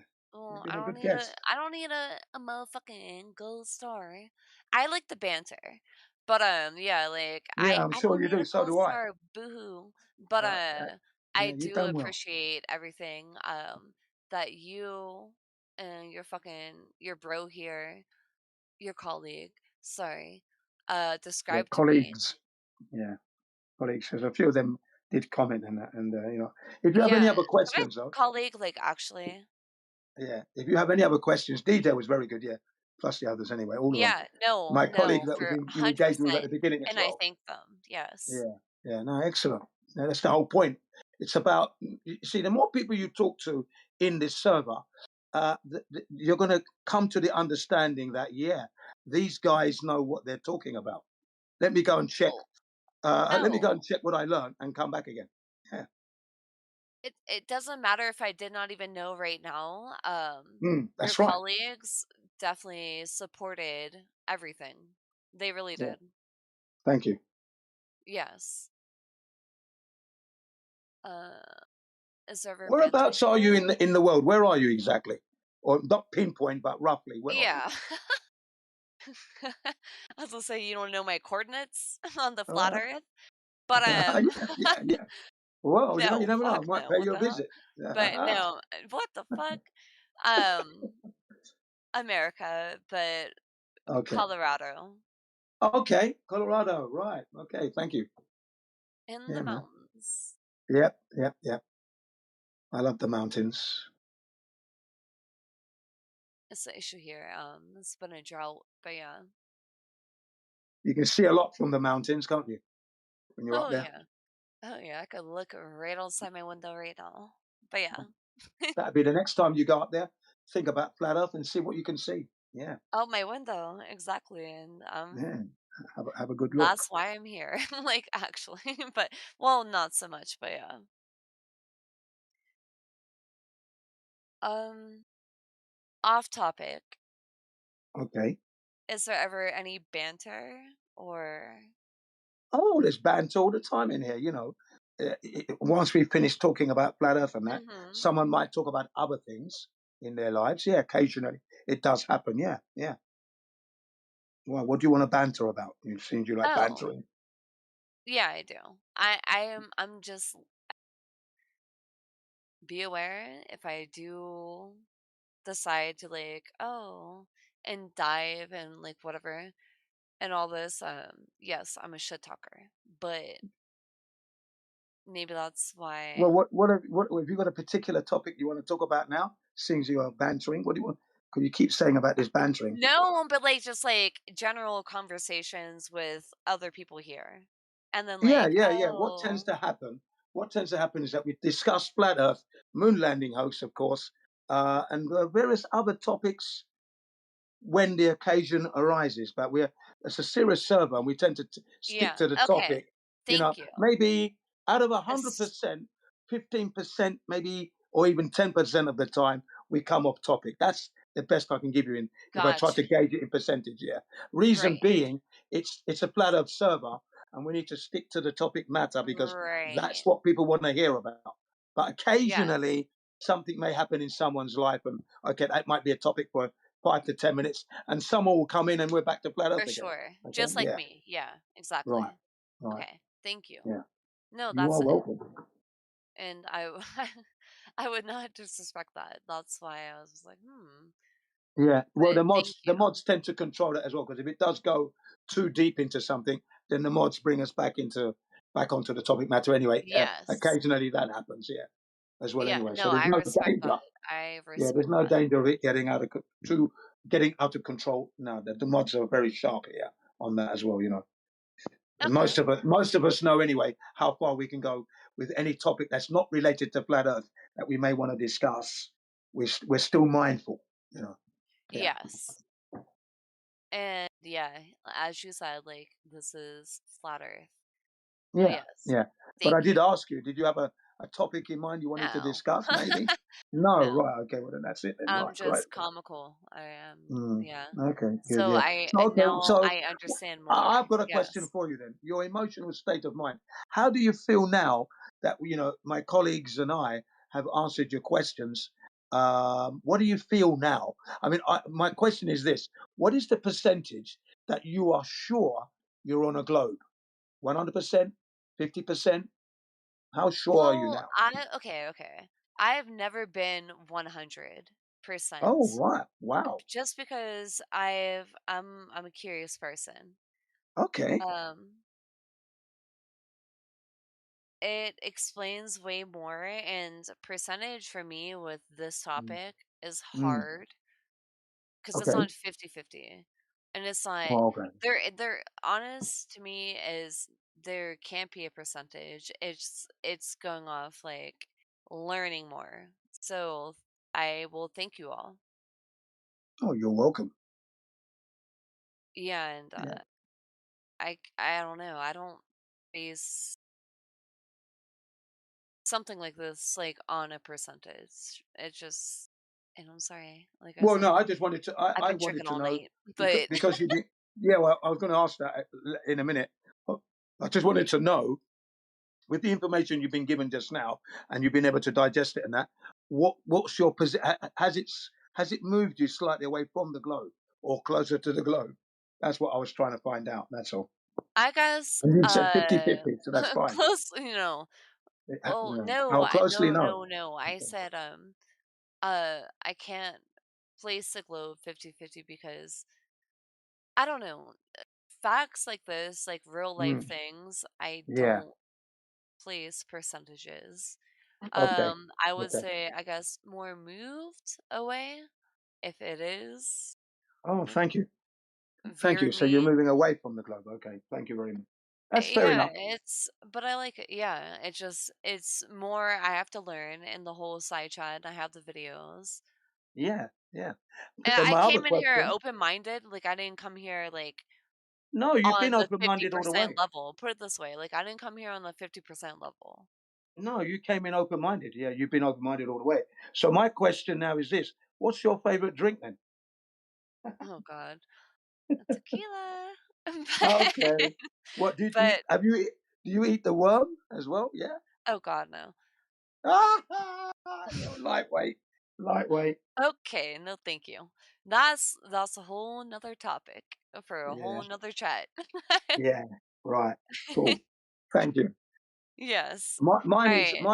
You've Well, been a good guest. I don't need a motherfucking gold star. I like the banter, but yeah, like Yeah, I'm I sure don't you need do. a So gold do I. star. Boohoo. But Right. I Yeah, you've do done well. appreciate everything that you and your bro here, your colleague, sorry, Yeah, described to me. colleagues. Yeah, colleagues. There's a few of them did comment on that, and if you have any Yeah, other should I questions, though. colleague like actually? Yeah. If you have any other questions, DJ was very good. Yeah. Plus the others anyway, all of them. Yeah, no, My no, colleague that for you engaged with at 100%, the beginning as and I well. thank them. Yes. Yeah. Yeah. No, excellent. Yeah, that's the whole point. It's about, you see, the more people you talk to in this server, you're going to come to the understanding that, yeah, these guys know what they're talking about. Let me go and check. Well, Let me go no. and check what I learned and come back again. Yeah. It doesn't matter if I did not even know right now. Your That's right. colleagues definitely supported everything. They really Yeah. did. Thank you. Yes. Uh, is there ever bantering Whereabouts are you here? in the world? Where are you exactly? Or not pinpoint, but roughly, where are you? Yeah. I was gonna say you don't know my coordinates on the flat Uh, Earth, but yeah, yeah, yeah. Well, you no, never know. I fuck might no. pay What you a the hell? visit. But no, what the fuck? Um, America, but Okay. Colorado Okay. Colorado. Right. Okay. Thank you. in the Yeah, man. mountains. Yep. Yep. Yep. I love the mountains. It's the issue here. It's been a drought, but yeah. You can see a lot from the mountains, can't you? When you're up Oh there. yeah. Oh yeah. I could look right outside my window right now. But yeah. That'd be the next time you go up there. Think about flat Earth and see what you can see. Yeah. Out my window, exactly, and Yeah. Have a good look. that's why I'm here. Like actually, but well, not so much, but yeah. Um, off topic. Okay. Is there ever any banter or? Oh, there's banter all the time in here. Once we finish talking about flat Earth and that, Mm-hmm. someone might talk about other things in their lives. Yeah, occasionally it does happen. Yeah, yeah. Well, what do you want to banter about? It seems you like Oh, bantering. yeah, I do. I'm just be aware if I do decide to like and dive and like whatever and all this. Yes, I'm a shit talker, but maybe that's Well, why. what have you got a particular topic you want to talk about now? Seems you are bantering. What do you want? Because you keep saying about this bantering. No, but like just like general conversations with other people here, and then Yeah, like yeah, yeah. What tends to happen? What tends to happen is that we discuss flat Earth, moon landing hoax, of course, and various other topics when the occasion arises. But it's a serious server, and we tend to stick yeah, to the okay, topic. thank you. Maybe out of As 100%, 15%, maybe, or even 10% of the time, we come off topic. That's the best I can give you in if I try got to you. gauge it in percentage. Yeah. Reason Right, being, it's a flat Earth server, and we need to stick to the topic matter because that's right. what people want to hear about. But Yes, occasionally, something may happen in someone's life, and okay, that might be a topic for 5 to 10 minutes, and someone will come in, and we're back to flat for Earth again. sure. Okay, Just like yeah, me. Yeah, exactly. right, right, Okay, thank you. yeah. No, You that's are it. welcome. And I, I would not disrespect that. That's why I was like, hmm. Yeah. Well, But thank the you. mods tend to control it as well, because if it does go too deep into something, then the mods bring us back onto the topic matter anyway. Yes. Occasionally that happens, yeah, as well. Yeah, Anyway, so no, there's I no respect danger. that. I Yeah, there's respect no that. danger of it getting out of control. No, the mods are very sharp here on that as well. And Okay. most of us know anyway how far we can go with any topic that's not related to flat Earth that we may want to discuss. We're still mindful. Yeah. Yes. And yeah, as you said, like this is flat Earth. But Yeah, yes, yeah. But I thank did you. ask you, did you have a topic in mind you wanted to No. discuss, maybe? No, No. right, okay, well then that's it then, I'm right, great. just comical. I am. Mm, Yeah. okay, good, So yeah. and Okay, now so I understand more. I've got a question Yes. for you then. Your emotional state of mind. How do you feel now that, my colleagues and I have answered your questions? What do you feel now? I mean, my question is this. What is the percentage that you are sure you're on a globe? 100%? 50%? How sure are you Well, now? okay. I've never been 100%. Oh, right. Wow. Just because I'm a curious person. Okay. Um it explains way more, and percentage for me with this Mm, topic is mm, hard because it's okay. not 50-50. And it's not Oh, okay. there honest to me is there can't be a percentage. It's going off like learning more. So I will thank you all. Oh, you're welcome. Yeah, and Yeah. I don't know. I don't base something like this like on a percentage. It just and I'm sorry, like I Well, said, no, I just wanted to. I've I been wanted drinking to all know night. because But because you did. Yeah, well, I was going to ask that in a minute. But I just wanted to know, with the information you've been given just now, and you've been able to digest it and that, what's your position? Has it moved you slightly away from the globe or closer to the globe? That's what I was trying to find out. That's all. I guess And you said 50-50, so that's fine. close, well, no, How closely? no, No. no, no. I said I can't place the globe 50-50 because I don't know. Facts like this, like real life Mm, things, I yeah. don't place percentages. Okay. I would Okay. say I guess more moved away if it is Oh, thank you. Thank you. So you're weirdly. moving away from the globe. Okay. Thank you very much. That's fair Yeah, enough. but I like it. Yeah, it's more I have to learn in the whole side chat. I have the videos. Yeah. Yeah. And Then I my other came in here question. open minded. Like I didn't come here like No, you've on been the open-minded all the 50% way. level. Put it this way, like I didn't come here on the 50% level. No, you came in open-minded. Yeah, you've been open-minded all the way. So my question now is this: what's your favorite drink then? Oh God, tequila. Okay. What But have you? Do you eat the worm as well? Yeah. oh God, no. You're lightweight. Lightweight. Okay, no, thank you. That's a whole nother topic for a Yeah. whole nother chat. Yeah. Right. Cool. Thank you. Yes. Mine All is right.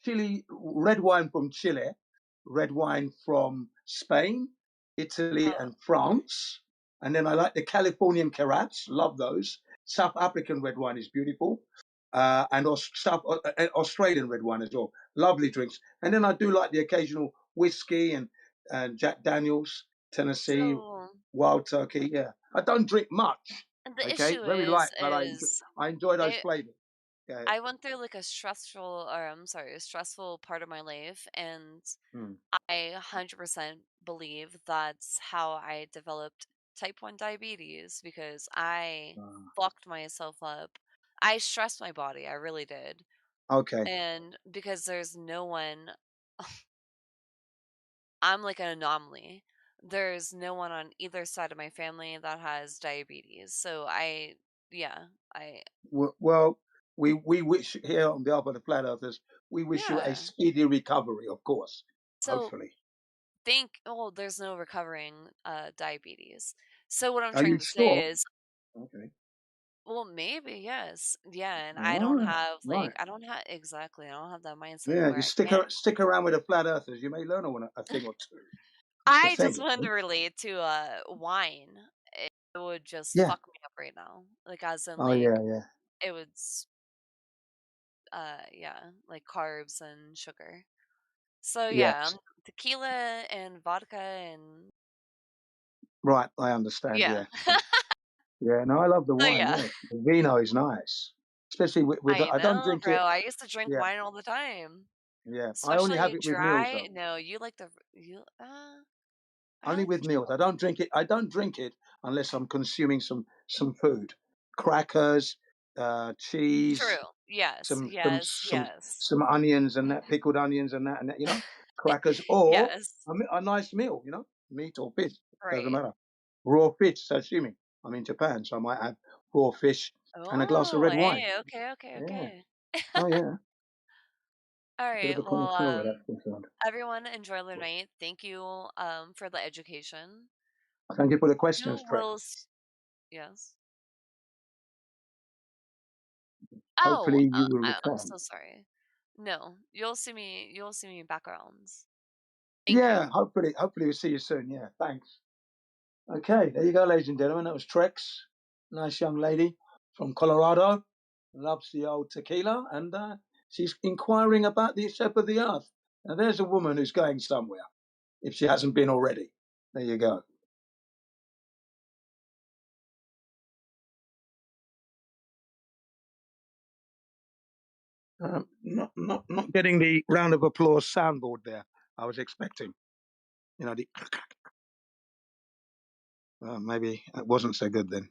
Chile, red wine from Chile, red wine from Spain, Italy, Oh, and France. And then I like the Californian Carats, love those. South African red wine is beautiful, and Australian red wine as well. Lovely drinks. And then I do like the occasional whiskey and Jack Daniels, Tennessee, so Wild Turkey. Yeah, I don't drink much. the Okay, issue very light, but is I enjoy those it flavors. Yeah. I went through like a stressful or I'm sorry, a stressful part of my life and Hmm. I 100% believe that's how I developed type 1 diabetes because I Ah, fucked myself up. I stressed my body, I really did. okay. And because there's no one I'm like an anomaly. There's no one on either side of my family that has diabetes. So yeah, I, Well, we wish here on behalf of the flat earthers, we wish you a yeah. speedy recovery, of course. So Hopefully. there's no recovering diabetes. So what I'm Are you trying to say sure? is, Okay. well, maybe, yes. Yeah, and I don't Ah, have right. I don't have exactly. I don't have that mindset Yeah, where you I can't. stick around with the flat earthers. You may learn a thing or two. That's the I thing. just wanted to relate to wine. It would just Yeah. fuck me up right now. Like as in Oh like yeah, yeah. it would yeah, like carbs and sugar. So yeah, Yes. tequila and vodka and Right. I understand. yeah. Yeah. Yeah. Yeah. No, I love the So wine. yeah. Yeah. The vino is nice, especially with. I I don't know, drink bro. it. I used to drink Yeah. wine all the time. Yeah. I only have Especially it with meals dry. though. No, you like the you I Only like the with dry meals. I don't drink it. I don't drink it unless I'm consuming some food, crackers, cheese, True. Yes, some some yes, some yes. some onions and that, pickled onions and that, crackers, or Yes. a nice meal, meat or fish, doesn't Right. matter. Raw fish, sashimi. I'm in Japan, so I might have raw fish and a glass of Oh, red wine. hey, okay, okay, Yeah. okay. Oh yeah. All Bit of right. a Well, connoisseur where that's concerned. everyone enjoy their night. Thank you for the education. Thank you for the You questions, Trek. will yes. Oh, Hopefully you will I'm return. so sorry. No, you'll see me in backgrounds. Thank you. Yeah, hopefully we'll see you soon. Yeah, thanks. Okay, there you go, ladies and gentlemen. That was Trex, nice young lady from Colorado, loves the old tequila, and she's inquiring about the shape of the earth. Now, there's a woman who's going somewhere, if she hasn't been already. There you go. Not getting the round of applause soundboard there. I was expecting, the maybe it wasn't so good then.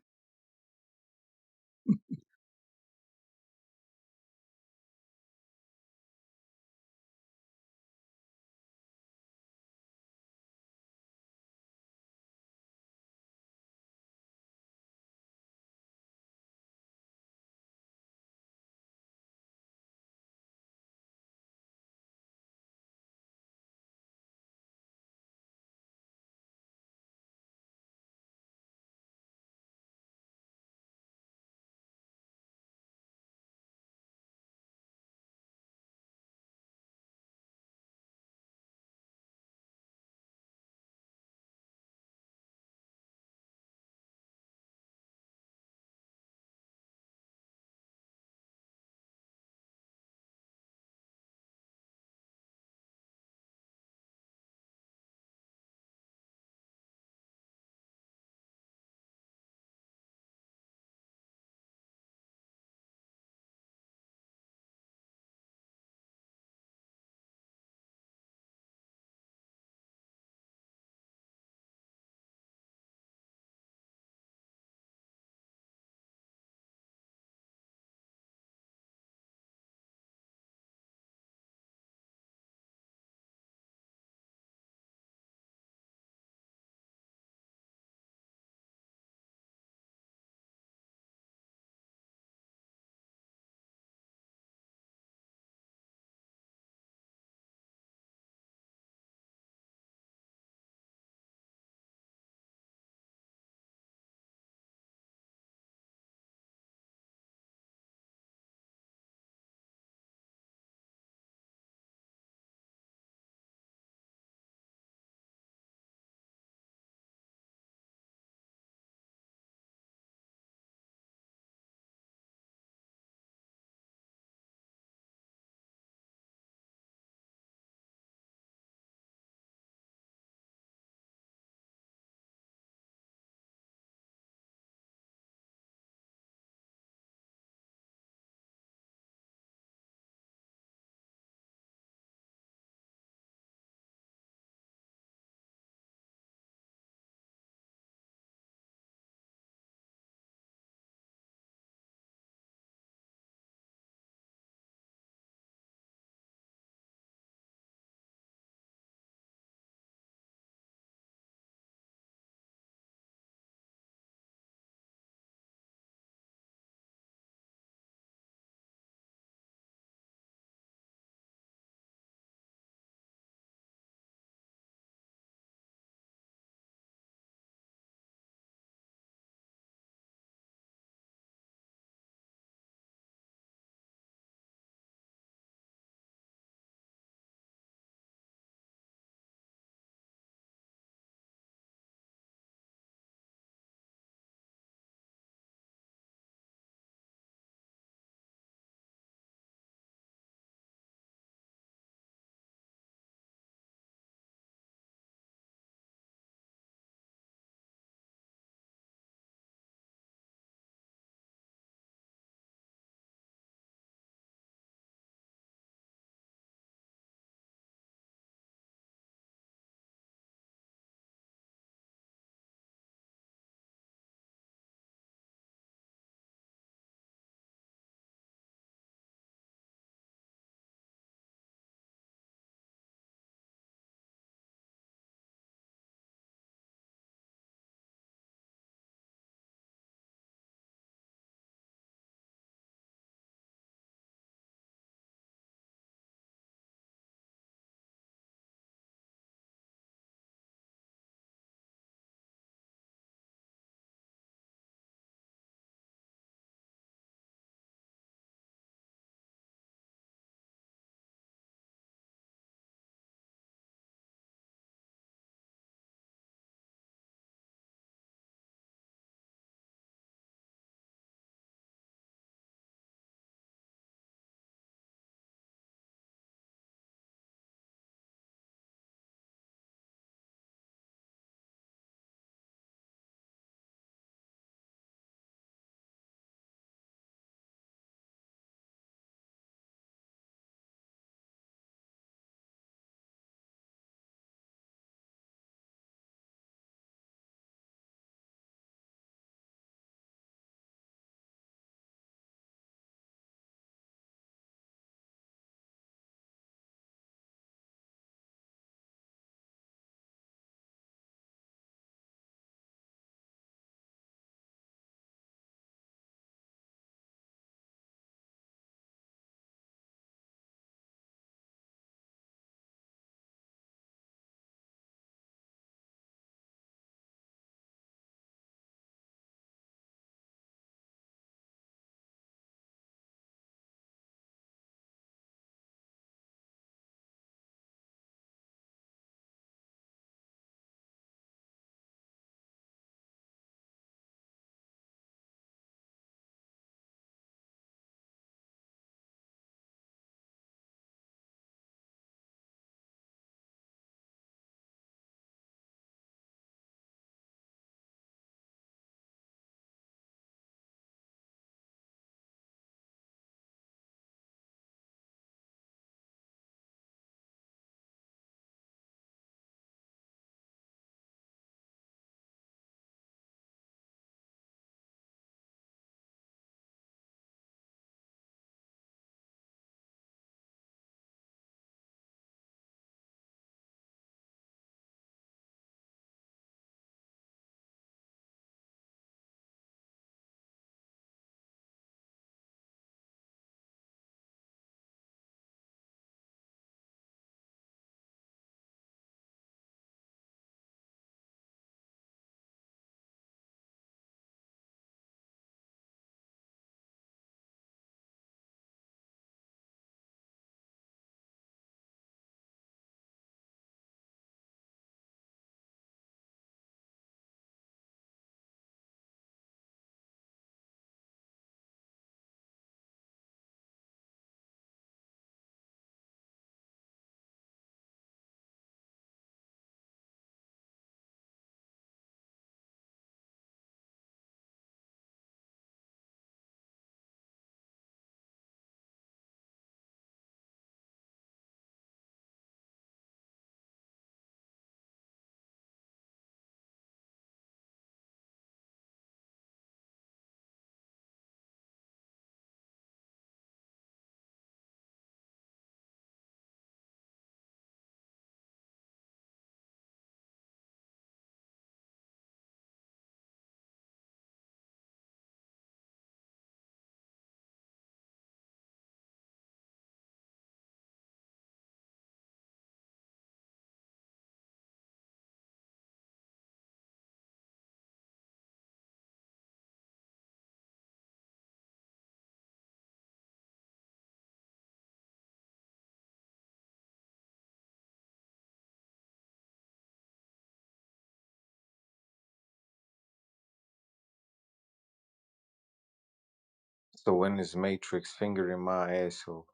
So when is Matrix fingering my asshole?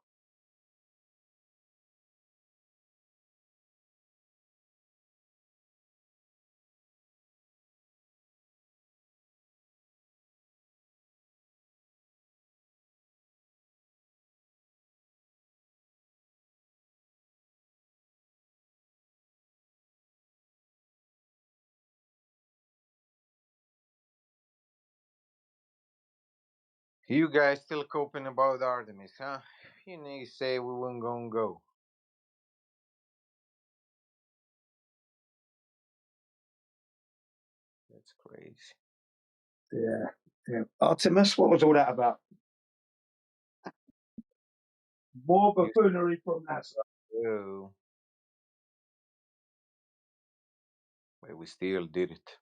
You guys still coping about Artemis, huh? You niggas say we weren't gonna go. That's crazy. Yeah. Artemis, what was all that about? More You buffoonery from NASA. still, but we still did it.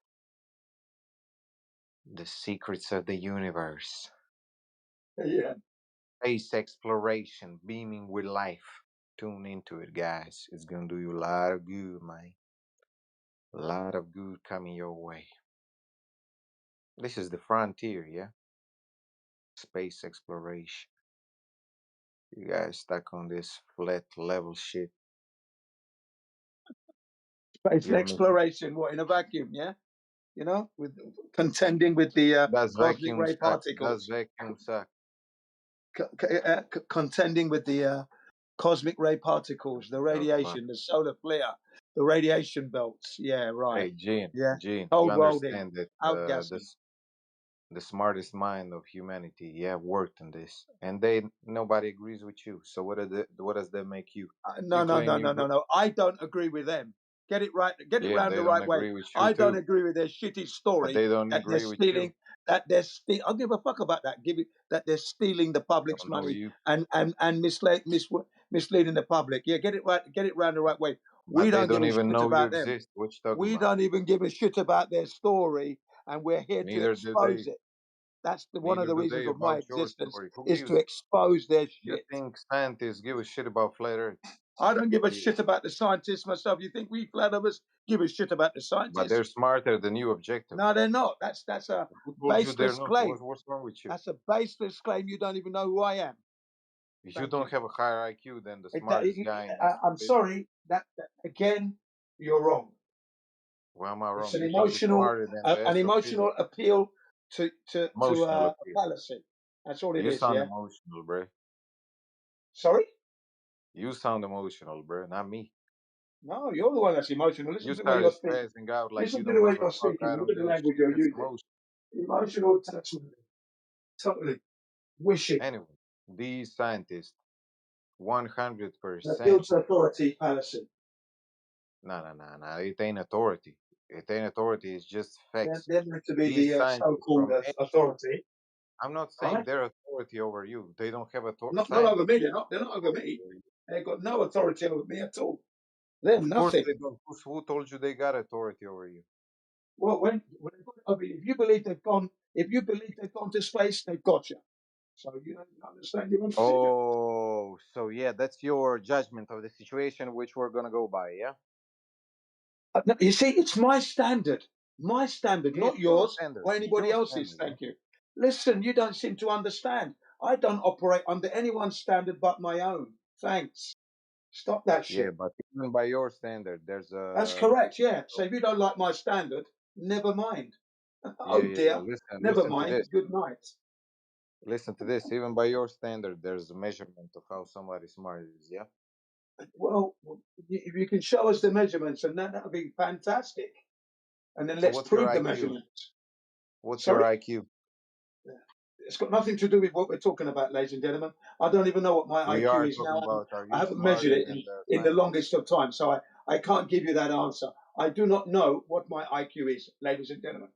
The secrets of the universe. Yeah. Space exploration, beaming with life. Tune into it, guys. It's gonna do you a lot of good, man. A lot of good coming your way. This is the frontier, yeah? Space exploration. You guys stuck on this flat level shit. Space You're missing. exploration, what, in a vacuum, yeah? You know, with contending with the Does cosmic vacuum ray suck? Does particles. vacuum suck? Contending with the cosmic ray particles, the Oh, fuck. radiation, the solar flare, the radiation belts. Yeah, right. Hey, Gene, Yeah. Gene, you Cold welding, understand that outgassing. the smartest mind of humanity, yeah, worked on this, and nobody agrees with you. So what does that make you? No, You no, claim no, you, no, no, no. I don't agree with them. Get it right. Get it yeah, round they the don't right way. agree with you I don't too, agree with their shitty but story they don't that they're agree with you. stealing. That they're stealing. I'll give a fuck about that. Give it that they're stealing the public's Don't know money you, and misleading the public. Yeah, get it right. Get it round the right way. We but they don't give don't a even shit know you about them. exist. What you talking We about? don't even give a shit about their story, and we're here to Neither do expose they. it. That's one of Neither the do reasons they of my about your existence story. Who is to gives? expose their You shit. think scientists give a shit about flat Earth? I don't give a Yeah. shit about the scientists myself. You think we flat earthers give a shit about the But they're scientists? smarter than you, objectively. No, they're not. That's a Who told you they're baseless not? claim. What's wrong with you? That's a baseless claim. You don't even know who I am. You Thank don't you. have a higher IQ than the smartest guy in this I'm business. sorry. That again, you're wrong. Why am I It's wrong? an You think you're smarter than the emotional astrophysics? appeal to Emotional a appeal. fallacy. That's all it You is. sound Yeah. emotional, bro. Sorry. You sound emotional, bro, not me. No, you're the one that's emotional. You Listen to the way you're started speaking. spazzing out like Listen you to the don't way give a you're fuck. speaking. I Look don't at the give a language shit. you're That's using. emotion. Emotional attachment. Totally. Wishing. Anyway, these scientists, 100%. Builds authority fallacy. No. It ain't authority. It ain't authority. It's just facts. They're meant to be These the scientists so-called from authority. I'm not saying Right? they're authority over you. They don't have authority. Not over Scientists me. They're not over authority me. over you. They've got no authority over me at all. They're Of course nothing. they don't. Who told you they got authority over you? Well, if you believe they've gone to space, they've got you. So you don't understand your own position. Oh, so yeah, that's your judgment of the situation, which we're gonna go by, yeah? No, you see, it's my standard. My standard, Yeah, not it's your yours standard. or It's anybody your else's. standard, yeah? Thank you. Listen, you don't seem to understand. I don't operate under anyone's standard but my own. Thanks. Stop that Yeah, shit. but even by your standard, there's That's a correct, yeah. So if you don't like my standard, never mind. Oh yeah. dear. Never Listen to mind. this. Good night. Listen to this. Even by your standard, there's a measurement of how somebody smart is, yeah? Well, if you can show us the measurements, and that would be fantastic. And then So let's what's your prove the IQ? measurements. What's your Sorry? IQ? It's got nothing to do with what we're talking about, ladies and gentlemen. I don't even know what my We IQ are is talking now. about are I you haven't measured smarter it than the in the scientists? longest of time, so I can't give you that answer. I do not know what my IQ is, ladies and gentlemen.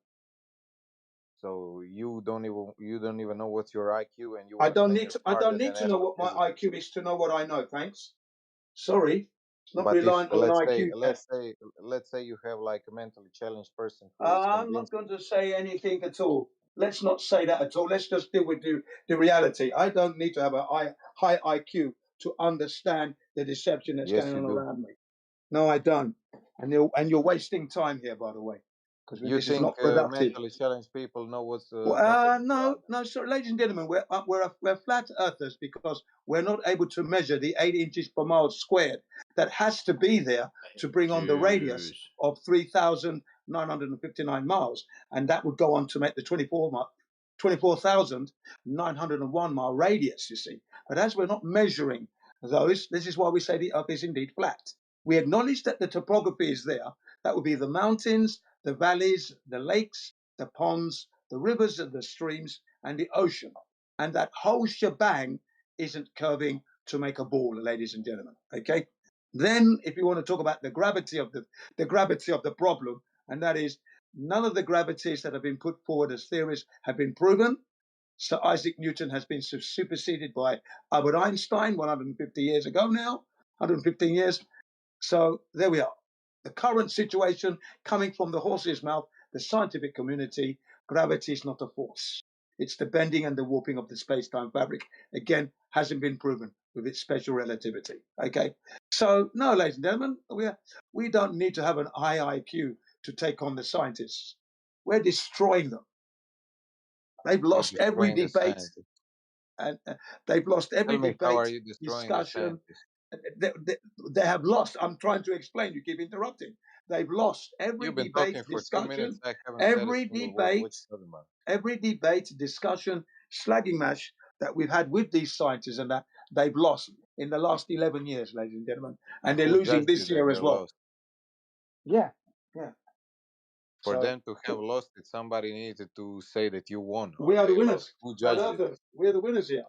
So you don't even know what's your IQ, and you I want to don't claim need you're to. I don't smarter need than to know what my astrophysicists. IQ is to know what I know. Thanks. Sorry, it's not But if reliant on an IQ test. let's say you have like a mentally challenged person who is I'm not convinced. going to say anything at all. Let's not say that at all. Let's just deal with the reality. I don't need to have a high IQ to understand the deception that's Yes, going you on do. around me. No, I don't. And you're wasting time here, by the way. because You this is think not productive. mentally challenged people know what's Well, talking about no, God? no, so ladies and gentlemen, we're flat earthers because we're not able to measure the 8 inches per mile squared that has to be there to bring on the radius Jeez. of 3,959 miles, and that would go on to make the 24,901 mile radius, you see. But as we're not measuring those, this is why we say the earth is indeed flat. We acknowledge that the topography is there. That would be the mountains, the valleys, the lakes, the ponds, the rivers and the streams, and the ocean. And that whole shebang isn't curving to make a ball, ladies and gentlemen. Okay. Then, if you want to talk about the gravity of the problem, and that is none of the gravities that have been put forward as theories have been proven. Sir Isaac Newton has been superseded by Albert Einstein 150 years ago now, 115 years. So there we are. The current situation coming from the horse's mouth, the scientific community, gravity is not a force. It's the bending and the warping of the space-time fabric. Again, hasn't been proven with its special relativity. Okay. So no, ladies and gentlemen, we don't need to have an high IQ to take on the scientists. We're destroying them. They've You're lost every destroying the debate, scientists. and they've lost Tell every me, how debate, are you destroying the discussion. scientists? They have lost. I'm trying to explain. You keep interrupting. They've lost every You've been debate, talking for 2 minutes. discussion, I haven't said a every single word. What debate, you talking about? every debate, discussion, slagging match that we've had with these scientists, and that they've lost in the last 11 years, ladies and gentlemen, and they're Who losing judged you this that year they as well. lost? Yeah, yeah. For So them to have lost it, somebody needed to say that you won we or are the they lost. winners. Who judged it? We are the winners here.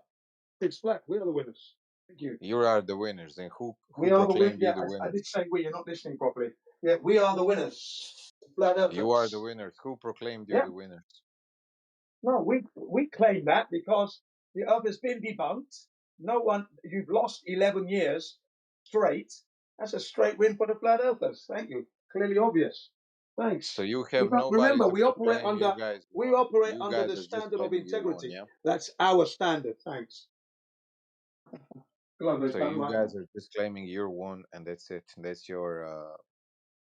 It's flat. We are the winners. Thank you. You are the winners. And who We are the winners. proclaimed you Yeah, the I winners? did say we. You're not listening properly. Yeah, we are the winners. Flat You are earthers. the winners. Who proclaimed you Yeah. the winners? No, we claim that because the earth has been debunked. No one, you've lost 11 years straight. That's a straight win for the flat earthers. Thank you. Clearly obvious. Thanks. So you have nobody Remember, to proclaim you guys we won. operate You under guys the are just standard of claiming you won, integrity. yeah? That's our standard. Thanks. So you guys are just claiming you're one and that's it. That's your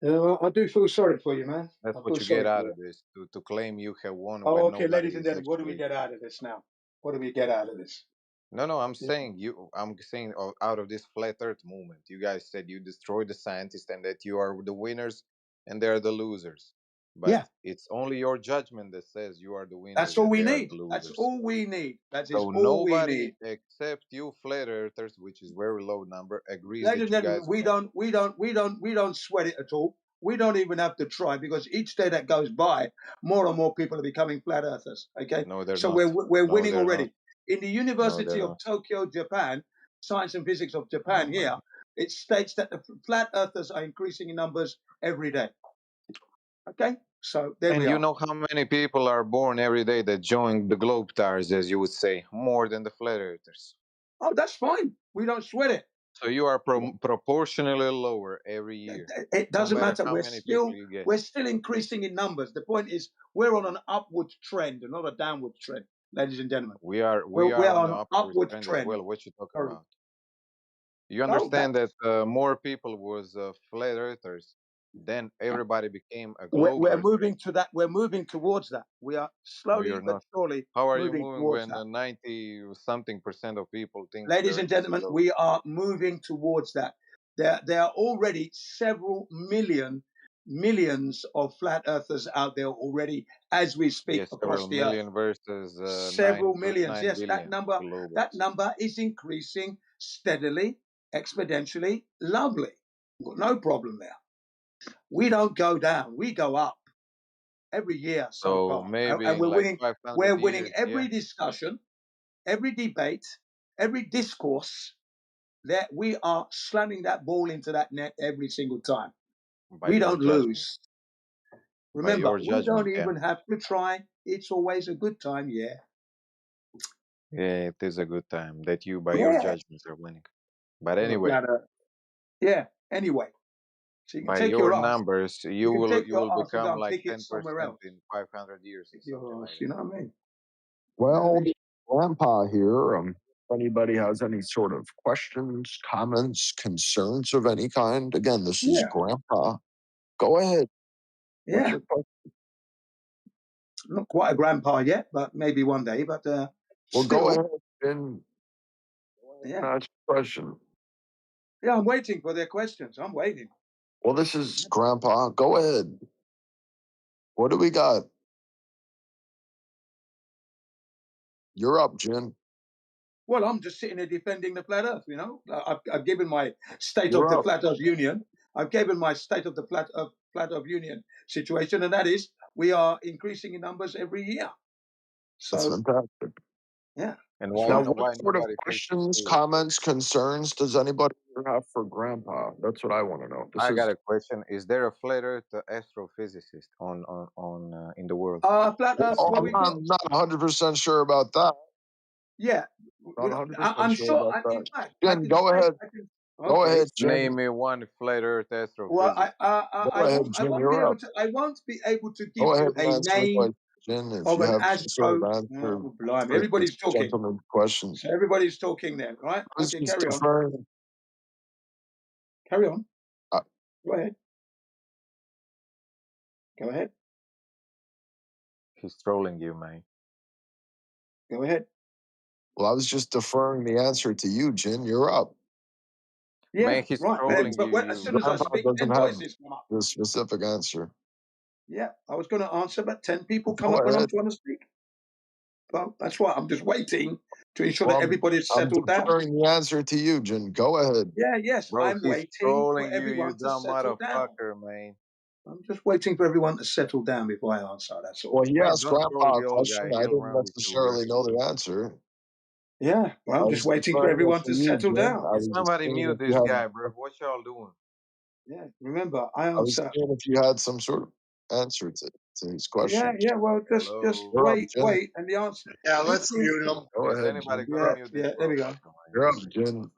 I do feel sorry for you, man. that's I what feel you get sorry out for you. of this. To claim you have won Oh, when okay, nobody ladies and is gentlemen, what do we actually. get out of this now? What do we get out of this? No, I'm Yeah. saying you. I'm saying out of this flat Earth movement, you guys said you destroyed the scientists and that you are the winners and they're the losers. But Yeah, it's only your judgment that says you are the that's winners all and we they are need. the That's losers. all we need. That is So all we nobody need. except you flat earthers, which is very low number, agrees Ladies that and you gentlemen, guys won. we don't sweat it at all. We don't even have to try because each day that goes by, more and more people are becoming flat earthers. Okay, No, they're so not. we're No, winning they're not. already. In the No, they're University of not. Tokyo, Japan, Science and Physics of Oh Japan, my. here it states that the flat earthers are increasing in numbers every day. Okay, so there And we you are. know how many people are born every day that join the globe tars, as you would say, more than the flat earthers. Oh, that's fine. We don't sweat it. So you are proportionally lower every year, It no doesn't matter matter. how many people you get. We're still increasing in numbers. The point is we're on an upward trend, not a downward trend, ladies and gentlemen. We are We're on on the an upward upward trend as trend. well. What you talking Sorry. about? You Oh, understand that more people was flat earthers, then everybody became a globe we're earthers. moving to that. We're moving towards that. We are No, slowly you're but not. surely How are you moving moving towards when that. 90 something percent of people thinks the Ladies and earth is gentlemen, globe? we are moving towards that. There are already several millions of flat earthers out there already as we speak Yes, across several the earth. million versus Several millions. 9 Yes, billion that globals. number is increasing steadily, exponentially, lovely. Got no problem there. We don't go down, we go up every year so So far. maybe And in like we're 500 winning years, yeah, every discussion, every debate, every discourse that we are slamming that ball into that net every single time. by We your don't judgment. lose. By Remember, your we don't judgment, yeah. even have to try. It's always a good time, yeah. Yeah, it is a good time that you, by your Yeah. judgments, are winning. But For the anyway, flat earth. Yeah. Anyway. So you can by take your your ass. numbers, You can take you your will ass and go become and like pick it somewhere 10% else. in 500 years or Take your something ass, like you that. know what I mean? Well, Grandpa here. If anybody has any sort of questions, comments, concerns of any kind, again, this is Yeah. Grandpa. Go ahead. What's Yeah, your question? not quite a grandpa yet, but maybe one day. But Well, still, go ahead and yeah, ask your question. yeah. I'm waiting for their questions. I'm waiting. Well, this is Grandpa. Go ahead. What do we got? You're up, Jen. Well, I'm just sitting here defending the flat Earth. You know, I've given my State You're of the up. Flat Earth Union. I've given my State of the Flat Earth Union situation, and that is we are increasing in numbers every year. That's So fantastic. yeah, And that's why Now, right. no, what why sort of nobody takes it questions, seriously? comments, concerns does anybody have for Grandpa? That's what I want to know. This I got is a question. Is there a flat Earth astrophysicist on in the world? Flat Earth. Oh, Well, I'm we've got not 100% sure about that. yeah. Not 100% I'm sure sure. about that. In fact, I Jen, can go say ahead. I can. Go Okay. ahead, Jen. Name me one flat Earth Well, astrophysicist. Go ahead, I Jen. won't be You're able up. to. I won't be able to give Go ahead you and a answer the name question, Jen. If of you an have some sort astro. of answer Oh, blimey. for this Everybody's talking. gentleman's question. So everybody's talking there, right? I was Okay, just carry on. deferring. Carry on. Uh, Go ahead. Go ahead. He's trolling you, man. Go ahead. well, I was just deferring the answer to you, Jen. You're up. Yeah, Man, he's right. trolling But you. when, as soon as I Grandpa speak, 10 doesn't have voices come up. the specific answer. Yeah, I was going to answer, but 10 people come Go up when I'm ahead. trying to speak. Well, that's why I'm just waiting to ensure Well, that everybody's I'm settled down. deferring the answer to you, Jen. Go ahead. Yeah, yes, Bro, I'm he's waiting for trolling you, you everyone to dumb settle down. motherfucker, man. I'm just waiting for everyone to settle down before I answer. That's all. Well, he Man, asked don't troll Grandpa a the old question. guy. I He'll didn't run with you, bro. necessarily know the answer. Yeah, well, I I'm just was waiting for deferring it everyone to to you, settle Jen. down. I Can was just somebody seeing mute if you this had. guy, bro? What y'all doing? Yeah, remember, I I was answer. seeing if you had some sort of answer to his question. Yeah, well, just Hello? You're up, Jen. wait, and the answer. Yeah, Good let's things, mute him. Go Is ahead, anybody Jen. gonna yeah, mute this yeah. There we go. motherfucker, man? You're up, Jen.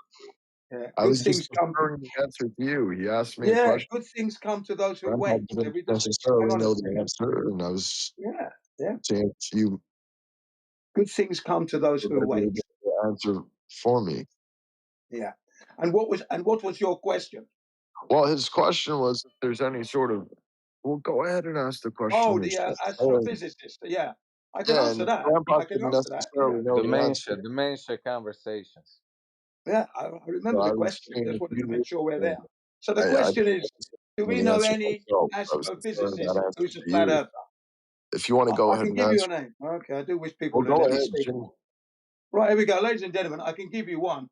Yeah, I good was just things come. deferring the answer to you. He asked me a Yeah, question. good things come to those who Grandpa wait. didn't Every just hang necessarily on a know the second. answer, and I was Yeah, yeah. saying if you Good things come to those were who maybe wait. able to answer for me. Yeah. And what was your question? Well, his question was if there's any sort of. Well, go ahead and ask the question Oh, the yourself. Go ahead. astrophysicist. Yeah, I can Yeah, answer and that. Grandpa I can didn't answer that. Yeah, necessarily know the answer. Dementia conversations. yeah. I So remember the I was question. saying Just if wanted to you make sure we're would. there. So the I question didn't is, do know we the know answer any myself. I was deferring astrophysicists that answer who's a to flat you. earther? If you want to go I ahead can and give you a answer, name. Okay, I do wish well, people to go let me ahead, speak. Jim. Right, here we go, ladies and gentlemen. I can give you one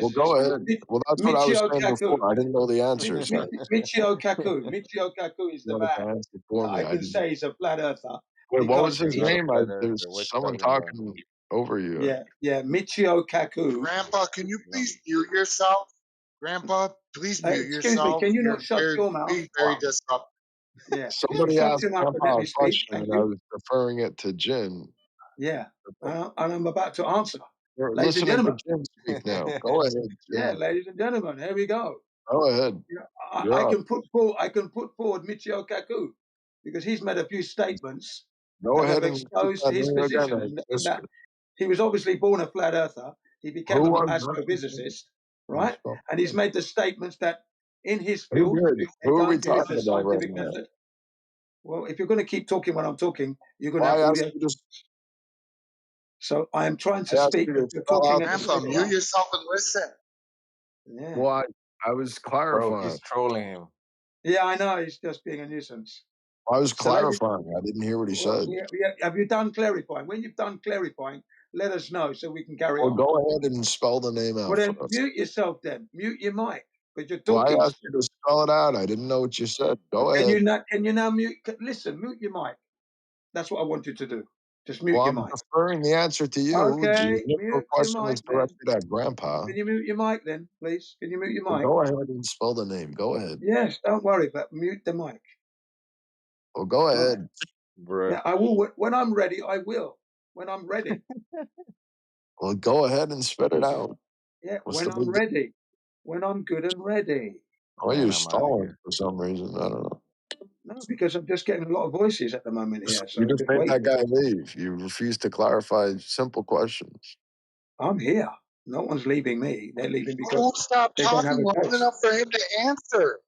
Well, astrophysicist. go ahead. Well, that's what I was Michio saying Kaku. before. I didn't know the answer, so Michio Kaku. Michio Kaku is you the wanted man to answer for that me. I I can didn't. say is a flat earther Wait, what was because his He's he's not a name? flat There's earther. What you someone talking about? talking over you. yeah, Michio Kaku. Grandpa, can you No. please mute yourself? Grandpa, please mute Excuse me, yourself. can you You're not shut your mouth? being very disruptive. Yeah, can you Somebody shut asked your mouth and let Grandpa me a speak? question, Thank and I you. was referring it to Jin. Yeah, and I'm about to answer. We're Ladies and listening to gentlemen. Jin speak now. Go ahead, Yeah, Jin. ladies and gentlemen, here we go. Go ahead. Yeah, You're up. I can put forward Michio Kaku because he's made a few statements Go that have ahead and repeat exposed that his name again. position in that he was obviously born a flat earther. He became Who an was that? astrophysicist, right? And he's made the statements that in his Who field did? they Who are we don't use talking the about right scientific now? method. Well, if you're going to keep talking when I'm talking, you're going to Well, have I asked audio. you to. So I am trying to I asked speak, you but to you're spell talking out at the the Grandpa, same name. mute time. yourself and listen. Yeah. Well, I was Bro, clarifying. he's trolling him. Yeah, I know. He's just being a nuisance. I was So, ladies, clarifying. I didn't hear what he well, said. have you done clarifying? When you've done clarifying, let us know so we can carry Well, on. go ahead and spell the name Well, out then for us. mute yourself then. Mute your mic because you're Well, I talking. asked you to spell it out. I didn't know what you said. Go Can ahead. you not? Can you now mute? Listen, mute your mic. That's what I want you to do. Just mute Well, your I'm mic. deferring the answer to you. Okay, The initial mute your question mic was then. directed at Grandpa. Can you mute your mic then, please? Can you mute your Well, mic? go ahead and spell the name. Go ahead. Yes, don't worry, but mute the mic. Well, go Right. ahead. Bruh. Yeah, I will. When I'm ready, I will. When I'm ready. Well, go ahead and spit it out. Yeah, What's when the I'm big deal? ready. When I'm good and ready. Oh, Man, you're I'm out of stalling here. for some reason. I don't know. No, because I'm just getting a lot of voices at the moment here. So You I'm just just made waiting. that guy leave. You refuse to clarify simple questions. I'm here. No one's leaving me. They're leaving Who because won't stop they don't have talking a long case. enough for him to answer?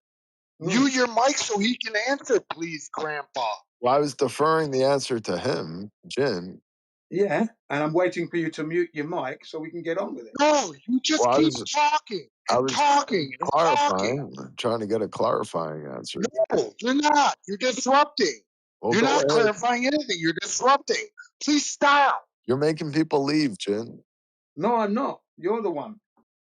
Mute your mic so he can answer, please, Grandpa. Well, I was deferring the answer to him, Jin. Yeah, and I'm waiting for you to mute your mic so we can get on with it. No, you just Well, keep talking and talking and talking. trying to get a clarifying answer. No, you're not. You're disrupting. Well, You're go not ahead. clarifying anything. You're disrupting. Please stop. You're making people leave, Jin. No, I'm not. You're the one.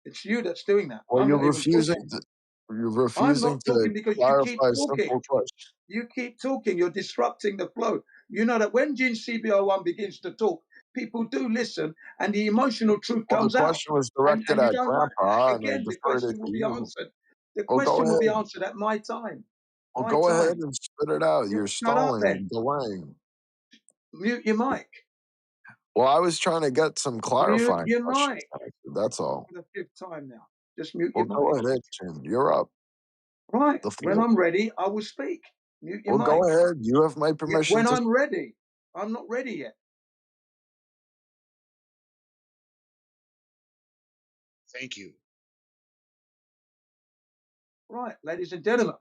It's you that's doing that. Well, I'm you're not even refusing talking. to. You're I'm refusing not to talking because you keep clarify a talking. simple question. You keep talking. You're disrupting the flow. You know that when Jin CBO1 begins to talk, people do listen, and the emotional truth Well, the comes out. question was And directed you at don't want. Grandpa, and I Again, the deferred it question to will be you. answered. The Well, go question will be ahead. answered at my time. Well, My go ahead time. and spit it out. You're Shut up stalling then. and delaying. Mute your mic. Well, I was trying to get some clarifying Mute your questions mic. answered. That's all. For the fifth time now. Just mute Well, your go mic. ahead, Jin. You're up. Right. The When floor. I'm ready, I will speak. Mute your Well, mic. go ahead. You have my Yeah, permission when to. I'm ready. I'm not ready yet. Thank you. Right, ladies and gentlemen.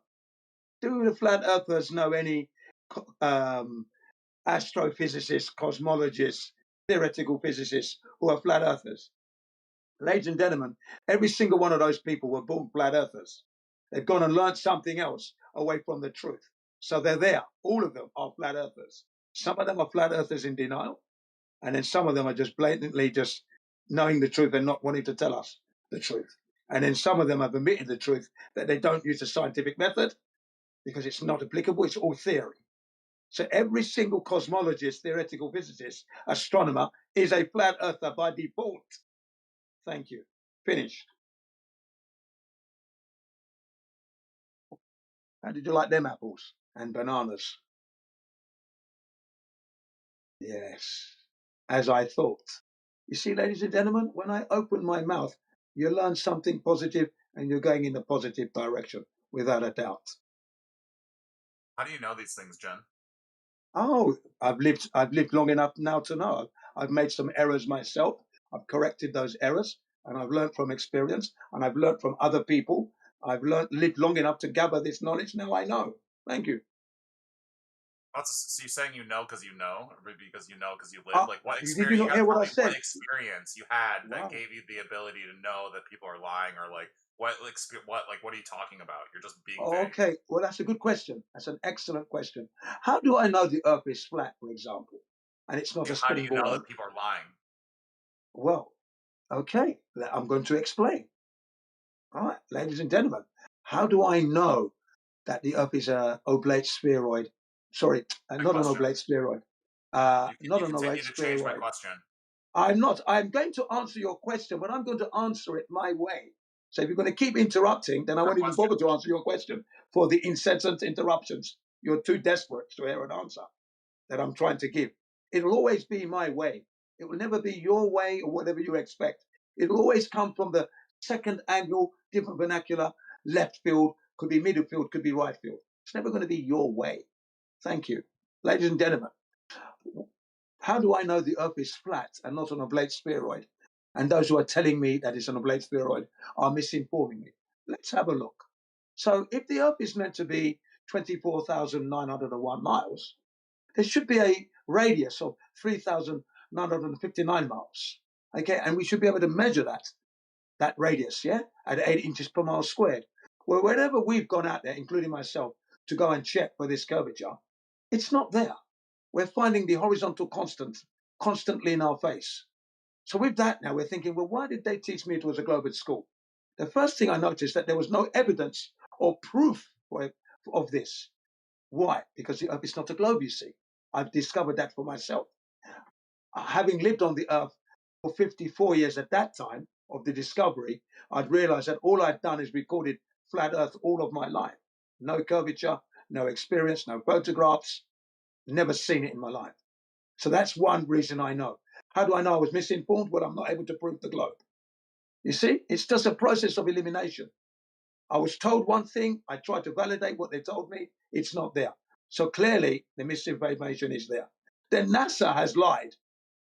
Do the flat earthers know any astrophysicists, cosmologists, theoretical physicists who are flat earthers? Ladies and gentlemen, every single one of those people were born flat earthers. They've gone and learned something else away from the truth. So they're there. All of them are flat earthers. Some of them are flat earthers in denial, and then some of them are just blatantly just knowing the truth and not wanting to tell us the truth. And then some of them have admitted the truth that they don't use the scientific method because it's not applicable, it's all theory. So every single cosmologist, theoretical physicist, astronomer is a flat earther by default. Thank you. Finished. How did you like them apples and bananas? Yes, as I thought. You see, ladies and gentlemen, when I open my mouth, you learn something positive and you're going in the positive direction, without a doubt. How do you know these things, Jen? Oh, I've lived long enough now to know. I've made some errors myself. I've corrected those errors, and I've learned from experience, and I've learned from other people. Lived long enough to gather this knowledge. Now I know. Thank you. So you're saying you know because you know, or because you know because you live? Like what experience? Did you not hear what I said? What experience you had that Wow. gave you the ability to know that people are lying, or like what are you talking about? You're just being vague. Okay, well that's a good question. That's an excellent question. How do I know the Earth is flat, for example, and it's not a How do spinning you know ball? that people are lying? Well, okay, I'm going to explain. All right, ladies and gentlemen, how do I know that the Earth is an oblate spheroid? Sorry, not an oblate spheroid. Not an oblate You change my spheroid. question. I'm not. I'm going to answer your question, but I'm going to answer it my way. So if you're going to keep interrupting, then I won't even bother to answer your question for the incessant interruptions. You're too desperate to hear an answer that I'm trying to give. It'll always be my way. It will never be your way or whatever you expect. It'll always come from the second angle, different vernacular, left field, could be middle field, could be right field. It's never going to be your way. Thank you. Ladies and gentlemen, how do I know the Earth is flat and not an oblate spheroid? And those who are telling me that it's an oblate spheroid are misinforming me. Let's have a look. So if the Earth is meant to be 24,901 miles, there should be a radius of 3,959 miles. Okay, and we should be able to measure that radius, yeah, at 8 inches per mile squared. Well, wherever we've gone out there, including myself, to go and check for this curvature, it's not there. We're finding the horizontal constant constantly in our face. So with that now, we're thinking, well, why did they teach me it was a globe at school? The first thing I noticed that there was no evidence or proof of this. Why? Because the Earth is not a globe, you see. I've discovered that for myself. Having lived on the Earth for 54 years at that time of the discovery, I'd realized that all I'd done is recorded flat Earth all of my life. No curvature, no experience, no photographs, never seen it in my life. So that's one reason I know. How do I know I was misinformed? Well, I'm not able to prove the globe. You see, it's just a process of elimination. I was told one thing, I tried to validate what they told me, it's not there. So clearly, the misinformation is there. Then NASA has lied.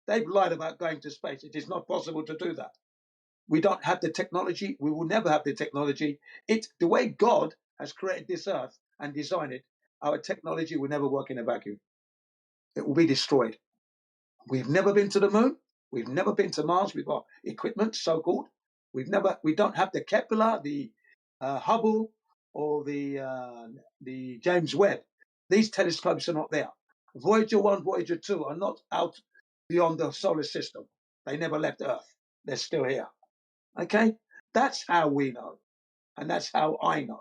They've lied about going to space. It is not possible to do that. We don't have the technology. We will never have the technology. The way God has created this Earth and designed it, our technology will never work in a vacuum. It will be destroyed. We've never been to the moon. We've never been to Mars with our equipment, so-called. We don't have the Kepler, the Hubble, or the James Webb. These telescopes are not there. Voyager 1, Voyager 2 are not out beyond the solar system. They never left Earth. They're still here. Okay? That's how we know. And that's how I know.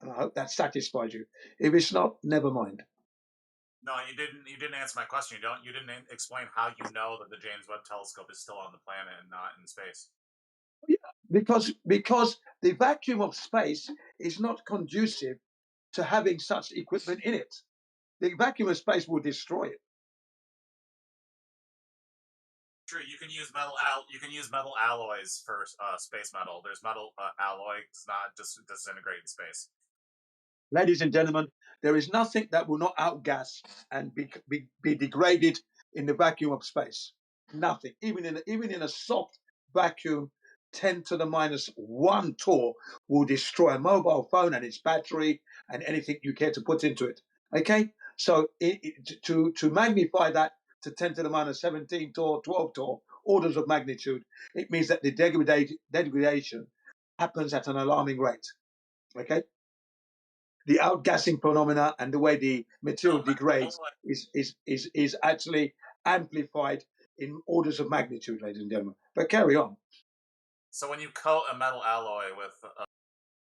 And I hope that satisfies you. If it's not, never mind. No, you didn't. You didn't answer my question. You didn't explain how you know that the James Webb Telescope is still on the planet and not in space. Because the vacuum of space is not conducive to having such equipment in it. The vacuum of space will destroy it. True, you can use metal alloys for space metal. There's metal alloy does not just disintegrate in space. Ladies and gentlemen, there is nothing that will not outgas and be degraded in the vacuum of space. Nothing. Even in a soft vacuum, 10 to the minus 1 torr will destroy a mobile phone and its battery and anything you care to put into it. Okay? So to magnify that to 10 to the minus 17 torr, 12 torr, orders of magnitude, it means that the degradation happens at an alarming rate. Okay? The outgassing phenomena and the way the material degrades is actually amplified in orders of magnitude, ladies and gentlemen. But carry on. So when you coat a metal alloy with a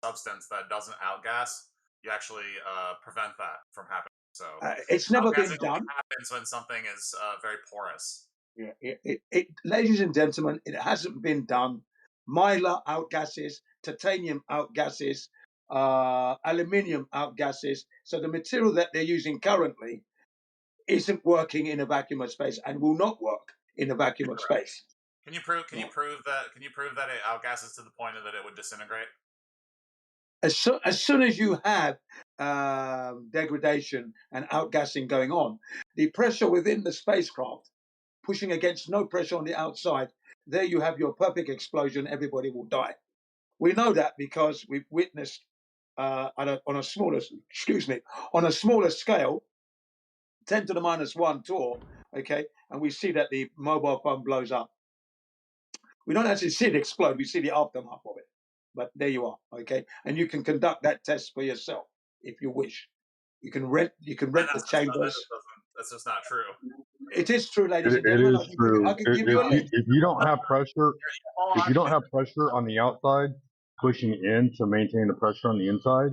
substance that doesn't outgas, you actually prevent that from happening. So it's never been outgassing done. only happens when something is very porous. Yeah, ladies and gentlemen, it hasn't been done. Mylar outgasses, titanium outgasses, aluminium outgasses. So the material that they're using currently isn't working in a vacuum of space and will not work in a vacuum of space. Can you prove that it outgasses to the point that it would disintegrate? As soon as you have degradation and outgassing going on, the pressure within the spacecraft pushing against no pressure on the outside, there you have your perfect explosion. Everybody will die. We know that because we've witnessed on a smaller scale, 10 to the minus 1 torr, okay, and we see that the mobile phone blows up. We don't actually see it explode, we see the aftermath of it. But there you are, okay? And you can conduct that test for yourself if you wish. You can rent the chambers. That's just not true. It is true, ladies and It gentlemen. is true. I can give you a link. If you don't have pressure, if you don't have pressure on the outside pushing in to maintain the pressure on the inside,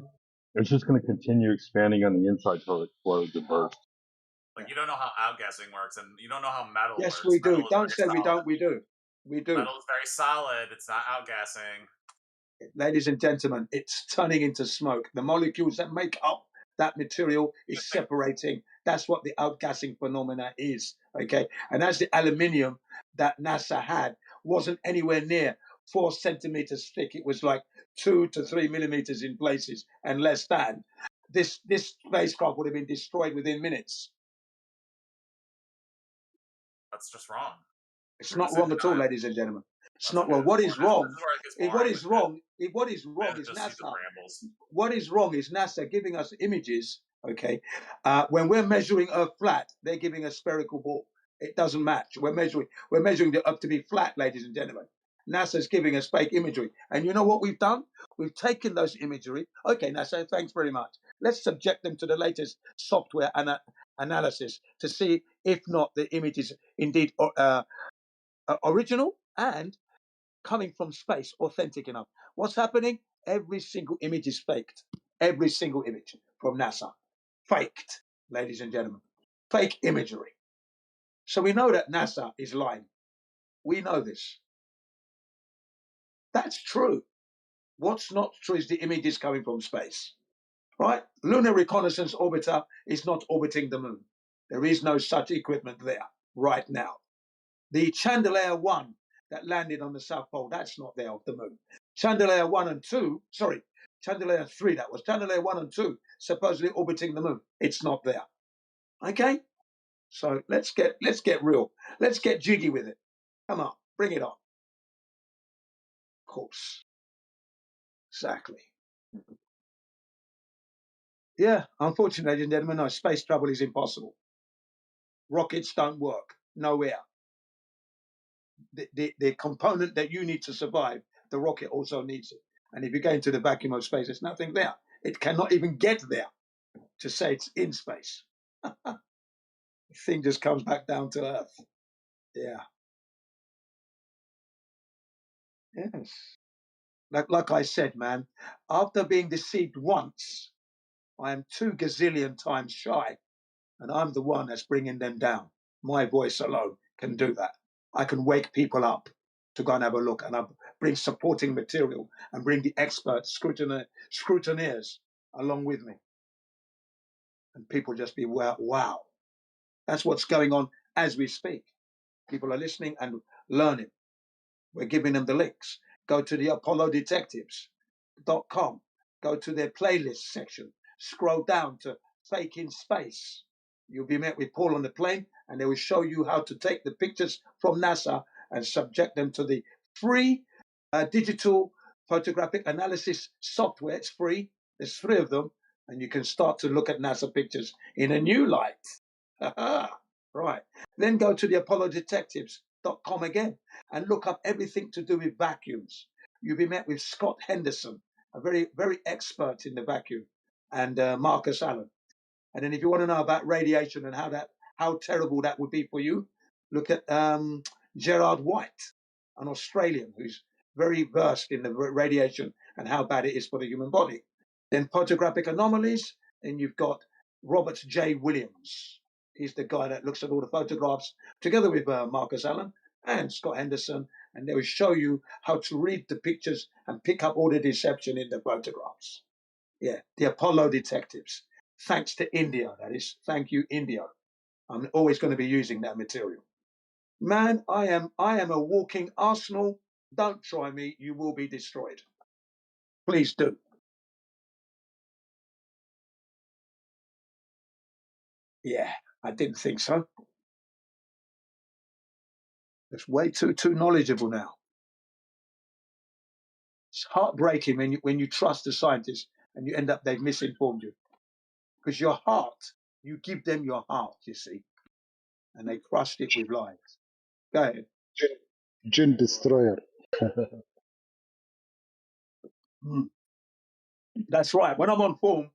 it's just going to continue expanding on the inside until it explodes and bursts. Like you don't know how outgassing works, and you don't know how metal works. Yes, we do. Metal Don't say we don't. We do. We do. Metal is very solid. It's not outgassing. Ladies and gentlemen, it's turning into smoke. The molecules that make up that material is separating. That's what the outgassing phenomena is. Okay. And as the aluminium that NASA had wasn't anywhere near 4 centimeters thick, it was like 2 to 3 millimeters in places and less than. This spacecraft would have been destroyed within minutes. That's just wrong. It's not wrong at all, ladies and gentlemen. It's not wrong. What is wrong? What is wrong is NASA. What is wrong is NASA giving us images. Okay, when we're measuring Earth flat, they're giving us spherical ball. It doesn't match. We're measuring it up to be flat, ladies and gentlemen. NASA's giving us fake imagery, and you know what we've done? We've taken those imagery. Okay, NASA, thanks very much. Let's subject them to the latest software analysis to see if not the image is indeed original and coming from space, authentic enough. What's happening? Every single image is faked. Every single image from NASA. Faked, ladies and gentlemen. Fake imagery. So we know that NASA is lying. We know this. That's true. What's not true is the images coming from space. Right? Lunar Reconnaissance Orbiter is not orbiting the moon. There is no such equipment there right now. The Chandelier 1 that landed on the South Pole, that's not there off the moon. Chandelier 1 and 2, sorry, Chandelier 3 that was. Chandelier 1 and 2 supposedly orbiting the moon. It's not there. Okay? So let's get real. Let's get jiggy with it. Come on, bring it on. Of course. Exactly. Yeah, unfortunately, ladies and gentlemen, no, space travel is impossible. Rockets don't work. Nowhere. The component that you need to survive, the rocket also needs it. And if you go into the vacuum of space, there's nothing there. It cannot even get there to say it's in space. The thing just comes back down to Earth. Yeah. Yes. Like I said, man, after being deceived once, I am 2 gazillion times shy, and I'm the one that's bringing them down. My voice alone can do that. I can wake people up to go and have a look, and I bring supporting material and bring the experts, scrutineers along with me. And people just be, wow. That's what's going on as we speak. People are listening and learning. We're giving them the links. Go to the ApolloDetectives.com. Go to their playlist section. Scroll down to Fake in Space. You'll be met with Paul on the plane, and they will show you how to take the pictures from NASA and subject them to the free digital photographic analysis software. It's free. There's 3 of them, and you can start to look at NASA pictures in a new light. Right. Then go to the ApolloDetectives.com again and look up everything to do with vacuums. You'll be met with Scott Henderson, a very, very expert in the vacuum, and Marcus Allen. And then if you want to know about radiation and how terrible that would be for you, look at Gerard White, an Australian who's very versed in the radiation and how bad it is for the human body. Then photographic anomalies, and you've got Robert J. Williams. He's the guy that looks at all the photographs together with Marcus Allen and Scott Henderson, and they will show you how to read the pictures and pick up all the deception in the photographs. Yeah, the Apollo Detectives. Thanks to India, that is. Thank you, India. I'm always going to be using that material. Man, I am a walking arsenal. Don't try me, you will be destroyed. Please do. Yeah, I didn't think so. It's way too knowledgeable now. It's heartbreaking when you trust a scientist and you end up they've misinformed you. Because your heart, you give them your heart, you see, and they crushed it with lies. Go ahead. Gene destroyer. That's right. When I'm on form,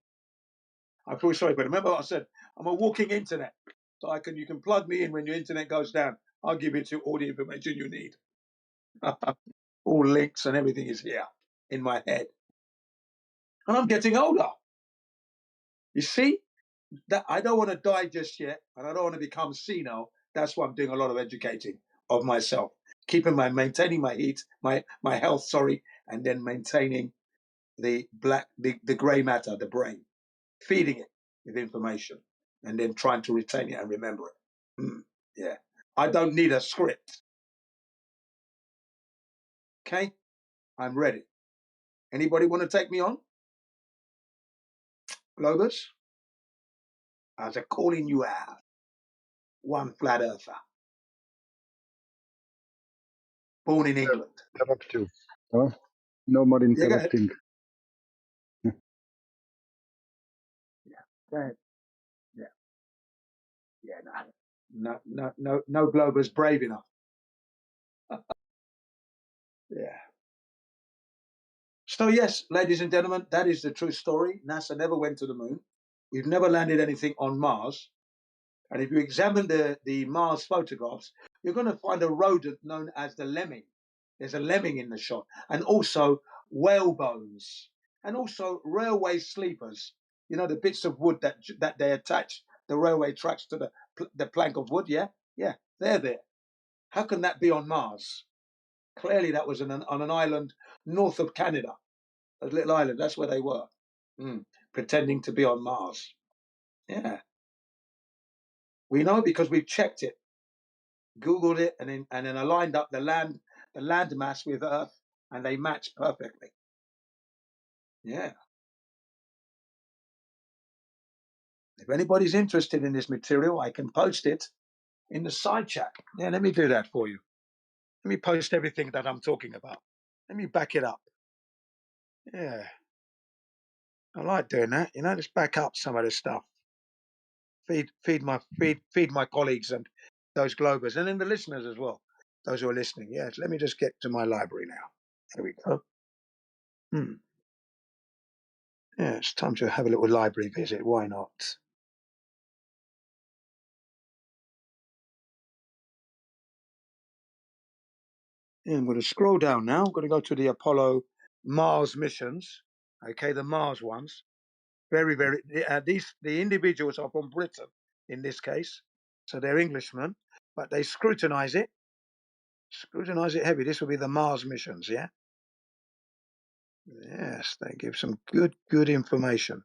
I feel sorry, but remember what I said, I'm a walking internet. So you can plug me in when your internet goes down. I'll give you all the information you need. All links and everything is here in my head. And I'm getting older. You see, that I don't want to die just yet, and I don't want to become senile. That's why I'm doing a lot of educating of myself, maintaining my heat, my health, and then maintaining the grey matter, the brain, feeding it with information, and then trying to retain it and remember it. Yeah, I don't need a script. Okay, I'm ready. Anybody want to take me on? Globus? As a calling you out. One flat earther. Born in England. Interrupt you. Huh? No more interrupting. Yeah, go ahead. Yeah, no Globus brave enough. Yeah. So yes, ladies and gentlemen, that is the true story. NASA never went to the moon. We've never landed anything on Mars. And if you examine the Mars photographs, you're going to find a rodent known as the lemming. There's a lemming in the shot, and also whale bones, and also railway sleepers. You know, the bits of wood that they attach the railway tracks to the plank of wood. Yeah, they're there. How can that be on Mars? Clearly, that was on an island north of Canada, a little island. That's where they were, pretending to be on Mars. Yeah, we know because we've checked it. Googled it and then aligned up the land mass with Earth, and they match perfectly. Yeah. If anybody's interested in this material, I can post it in the side chat. Yeah, let me do that for you. Let me post everything that I'm talking about. Let me back it up. Yeah. I like doing that. You know, just back up some of this stuff. Feed my colleagues and those Globers, and then the listeners as well. Those who are listening. Yes. Let me just get to my library now. There we go. Yeah, it's time to have a little library visit. Why not? Yeah, I'm going to scroll down now. I'm going to go to the Apollo Mars missions. Okay, the Mars ones. Very, very. The individuals are from Britain in this case, so they're Englishmen, but they scrutinize it heavy. This will be the Mars missions. Yeah. Yes, they give some good information.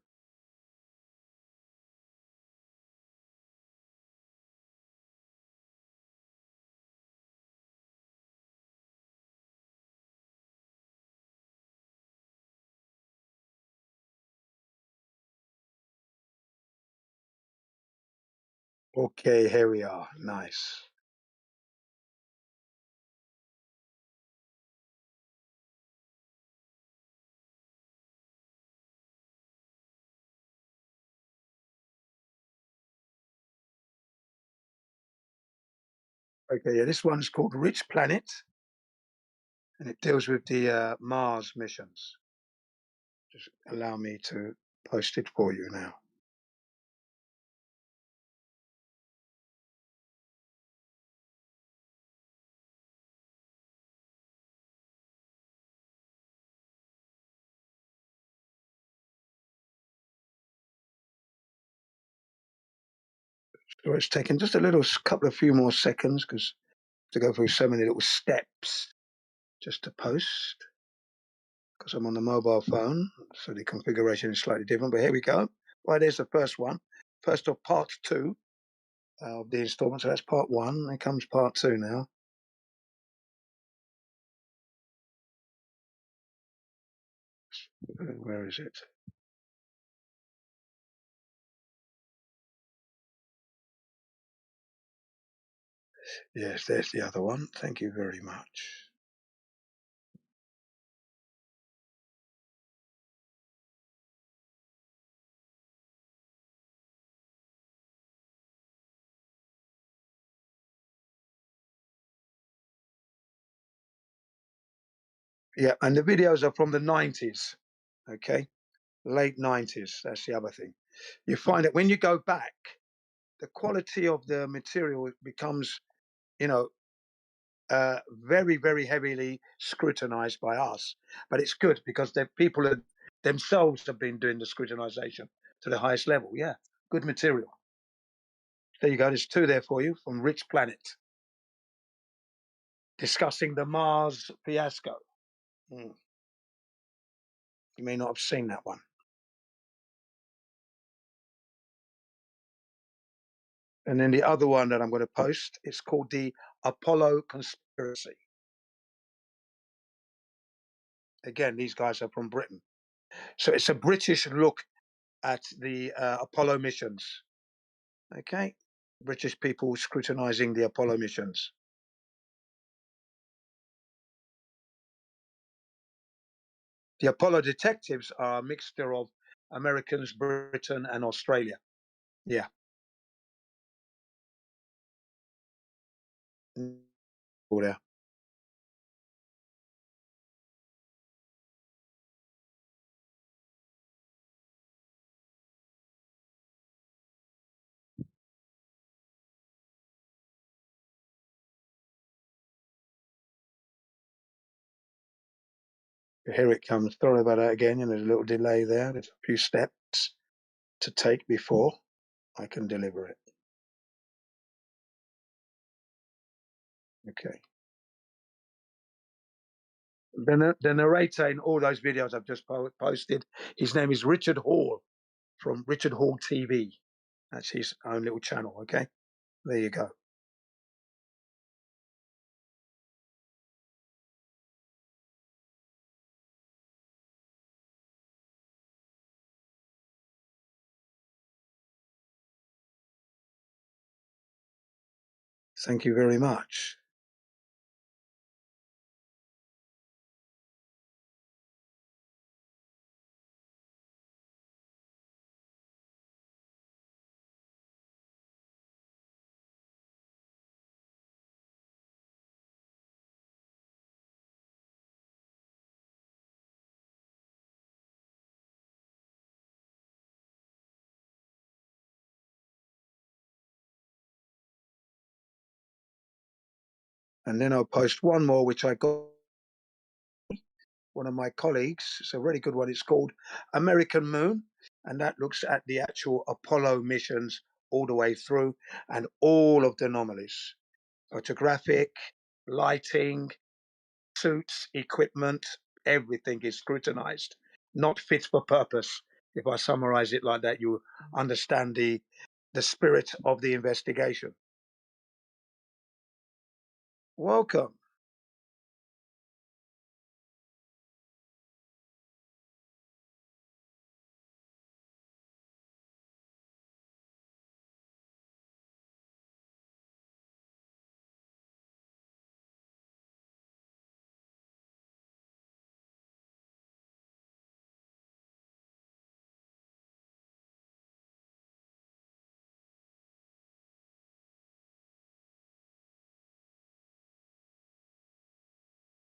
Okay, here we are. Nice. Okay, yeah, this one's called Rich Planet, and it deals with the Mars missions. Just allow me to post it for you now. So it's taken just a few more seconds because to go through so many little steps just to post because I'm on the mobile phone, so the configuration is slightly different. But here we go. Right, there's the first one. First of part 2 of the installment. So that's part 1. Here comes part 2 now. Where is it? Yes, there's the other one. Thank you very much. Yeah, and the videos are from the 90s. Okay, late 90s. That's the other thing. You find that when you go back, the quality of the material becomes, you know, very, very heavily scrutinized by us. But it's good because the people themselves have been doing the scrutinization to the highest level. Yeah, good material. There you go. There's 2 there for you from Rich Planet discussing the Mars fiasco. You may not have seen that one. And then the other one that I'm going to post, it's called the Apollo Conspiracy. Again, these guys are from Britain. So it's a British look at the Apollo missions. Okay, British people scrutinizing the Apollo missions. The Apollo detectives are a mixture of Americans, Britain, and Australia. Yeah. There. Here it comes. Sorry about that again. And there's a little delay there. There's a few steps to take before I can deliver it. Okay. The narrator in all those videos I've just posted, his name is Richard Hall from Richard Hall TV. That's his own little channel. Okay. There you go. Thank you very much. And then I'll post one more, which I got one of my colleagues. It's a really good one. It's called American Moon, and that looks at the actual Apollo missions all the way through and all of the anomalies, photographic, lighting, suits, equipment, everything is scrutinized, not fit for purpose. If I summarize it like that, you understand the spirit of the investigation. Welcome.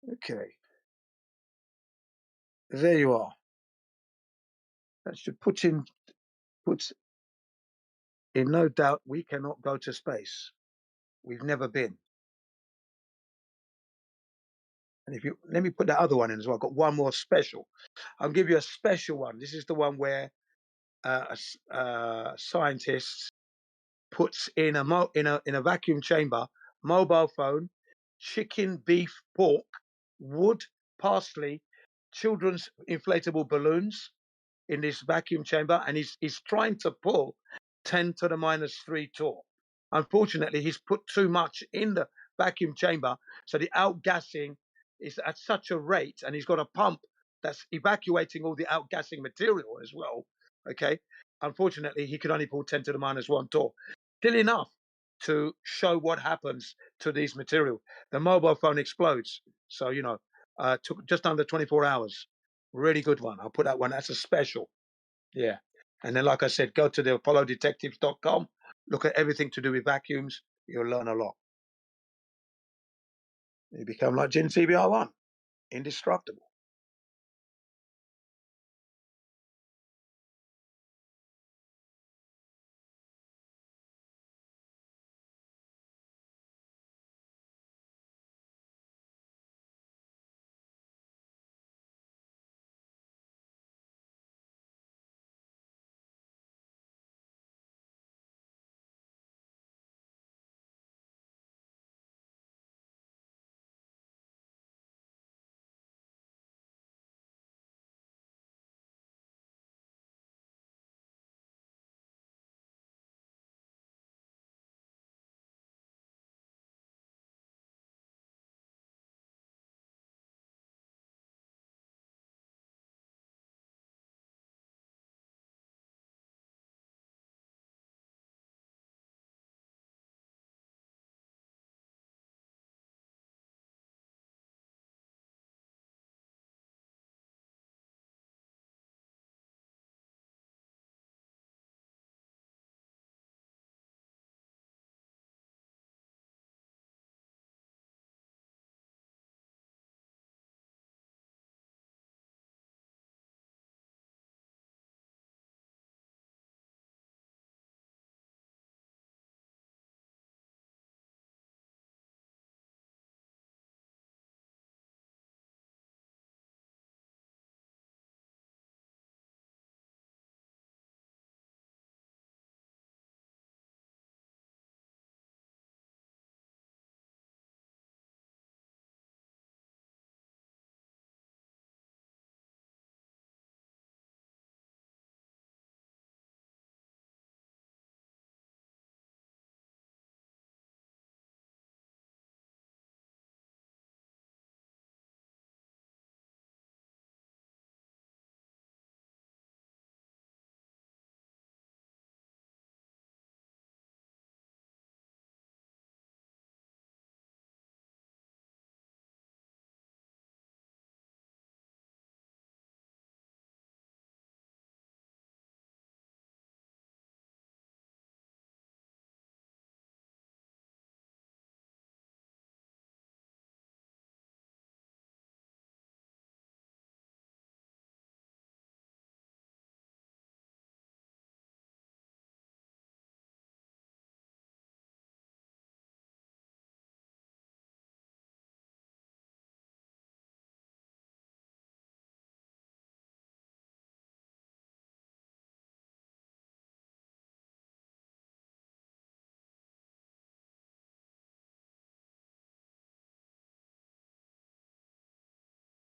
Okay, there you are. That should put in no doubt we cannot go to space. We've never been. And if you let me put that other one in as well. I've got one more special. I'll give you a special one. This is the one where a scientist puts in a vacuum chamber mobile phone, chicken, beef, pork, wood, parsley, children's inflatable balloons in this vacuum chamber, and he's trying to pull 10⁻³ torque. Unfortunately, he's put too much in the vacuum chamber, so the outgassing is at such a rate, and he's got a pump that's evacuating all the outgassing material as well. Okay, unfortunately, he could only pull 10⁻⁻1 torque, still enough to show what happens to these material. The mobile phone explodes, so took just under 24 hours. Really good one. I'll put that one. That's a special. Yeah. And then, like I said, go to the ApolloDetectives.com, look at everything to do with vacuums. You'll learn a lot. You become like Jin CBR1, indestructible.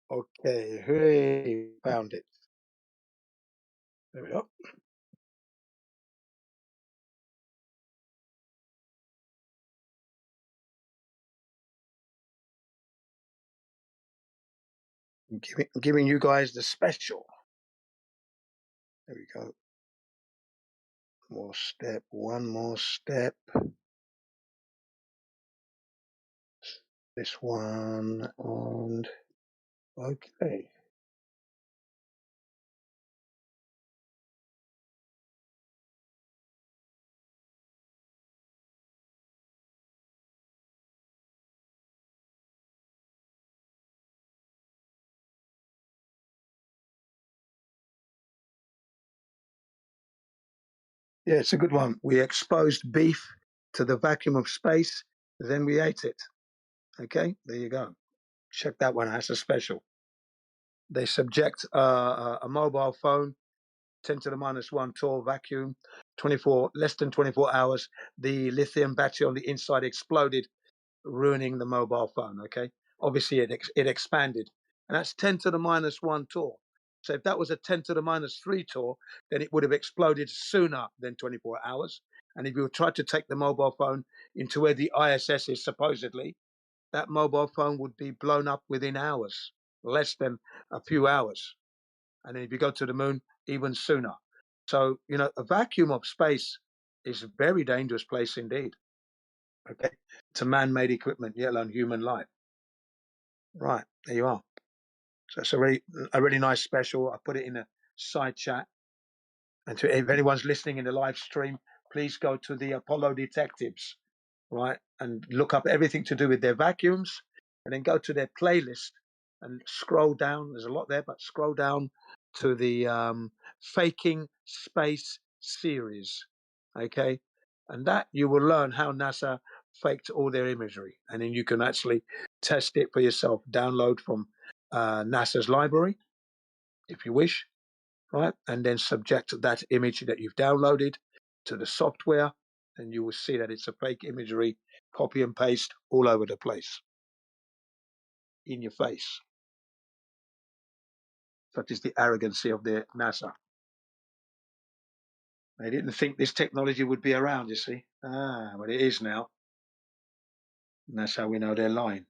Okay, hooray, found it. There we go. I'm giving you guys the special. There we go. One more step. This one, and okay. Yeah, it's a good one. We exposed beef to the vacuum of space, then we ate it. Okay, there you go. Check that one out. It's a special. They subject a mobile phone, 10 to the minus one tall vacuum, 24 less than 24 hours. The lithium battery on the inside exploded, ruining the mobile phone. Okay, obviously it expanded, and that's 10 to the minus one tall. So if that was a 10 to the minus three tall, then it would have exploded sooner than 24 hours. And if you tried to take the mobile phone into where the ISS is supposedly, that mobile phone would be blown up within hours, less than a few hours. And then if you go to the moon, even sooner. So, a vacuum of space is a very dangerous place indeed. Okay. To man-made equipment, yet alone human life. Right, there you are. So it's a really nice special. I put it in a side chat. And if anyone's listening in the live stream, please go to the Apollo Detectives, right, and look up everything to do with their vacuums, and then go to their playlist and scroll down. There's a lot there, but scroll down to the Faking Space series, okay, and that you will learn how NASA faked all their imagery, and then you can actually test it for yourself. Download from NASA's library if you wish, right? And then subject that image that you've downloaded to the software, and you will see that it's a fake imagery, copy and paste all over the place, in your face. Such is the arrogancy of the NASA. They didn't think this technology would be around, you see. But it is now. And that's how we know they're lying.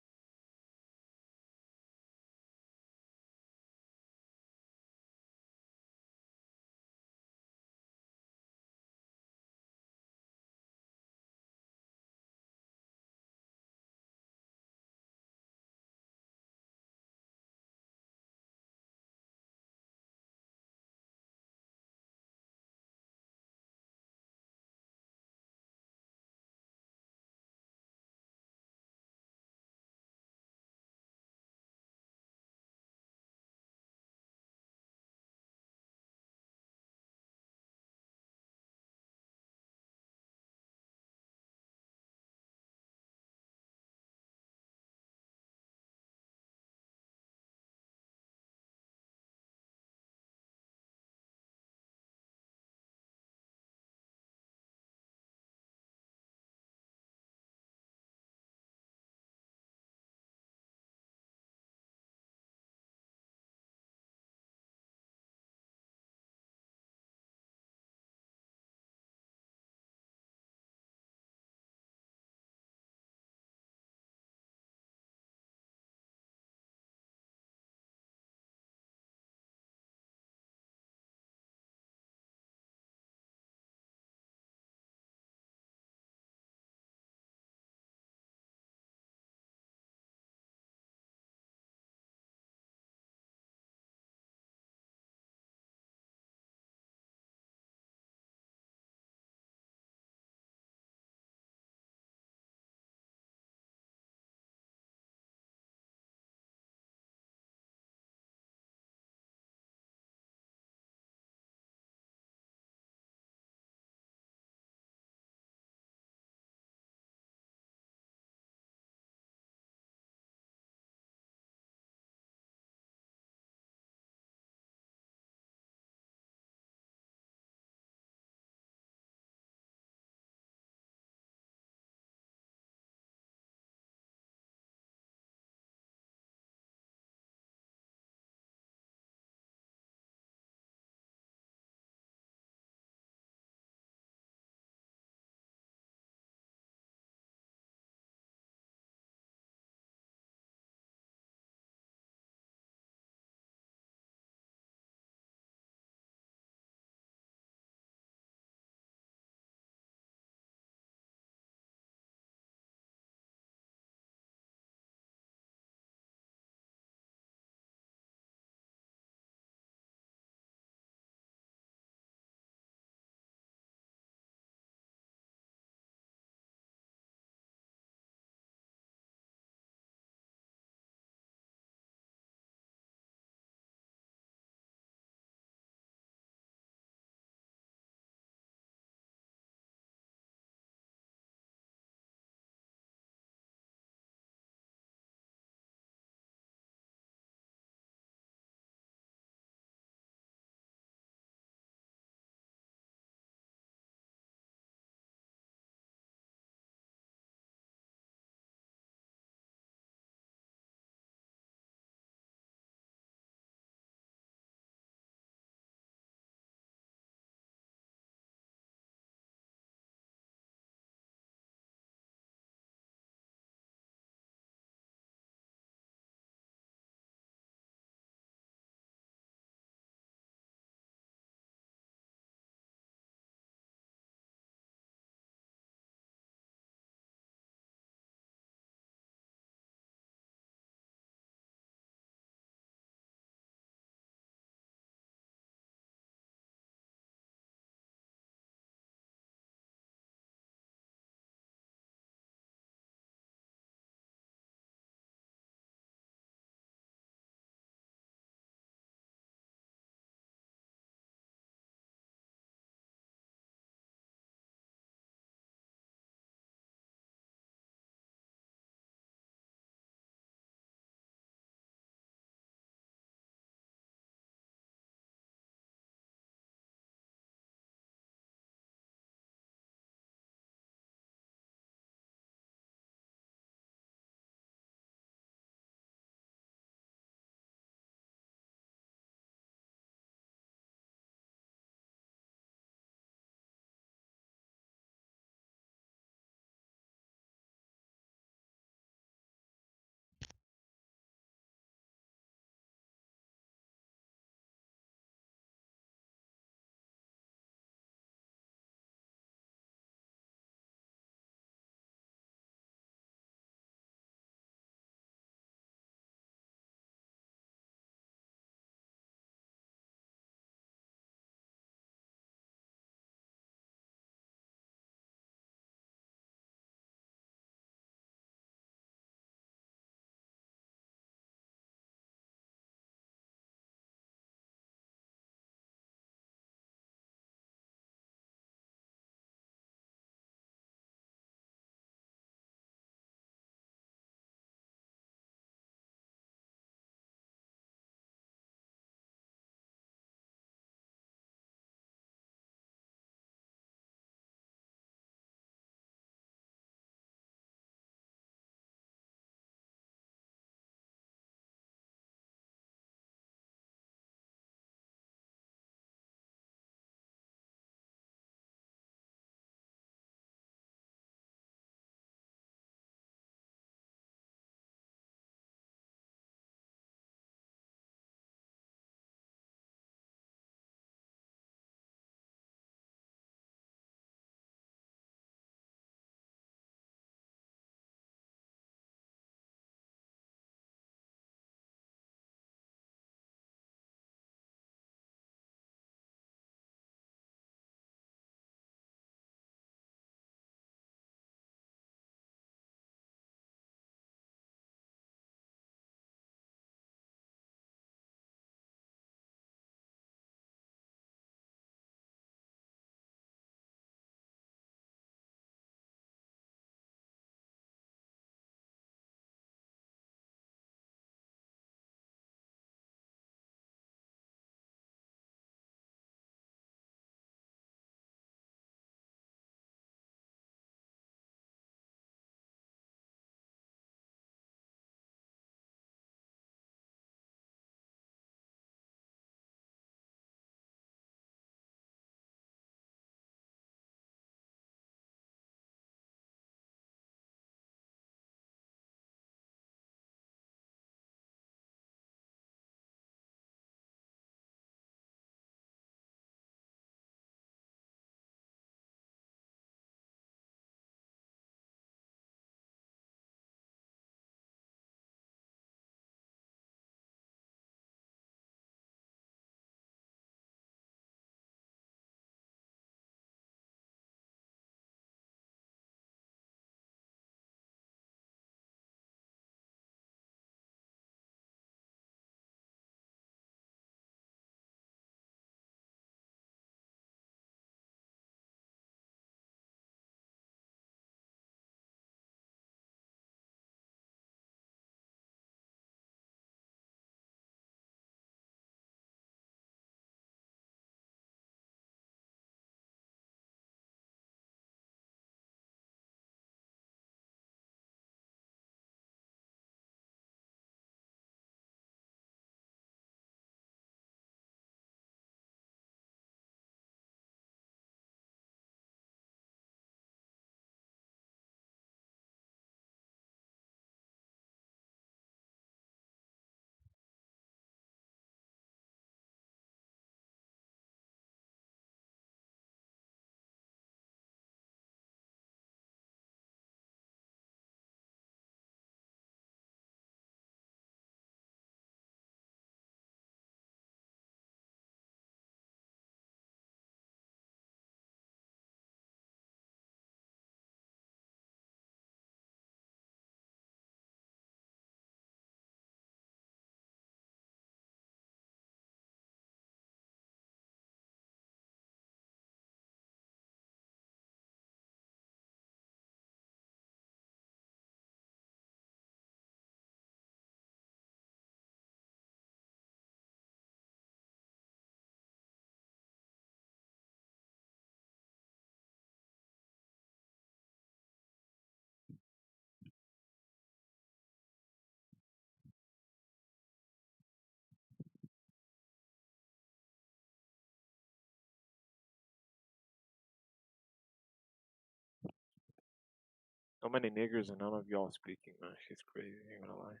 So many niggers and none of y'all speaking, man. She's crazy, ain't gonna lie.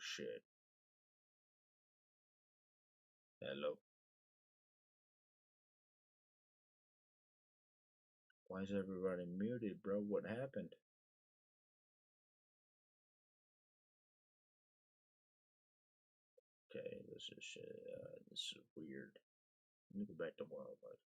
shit. Hello. Why is everybody muted, bro? What happened? Okay, this is weird. Let me go back to wildlife.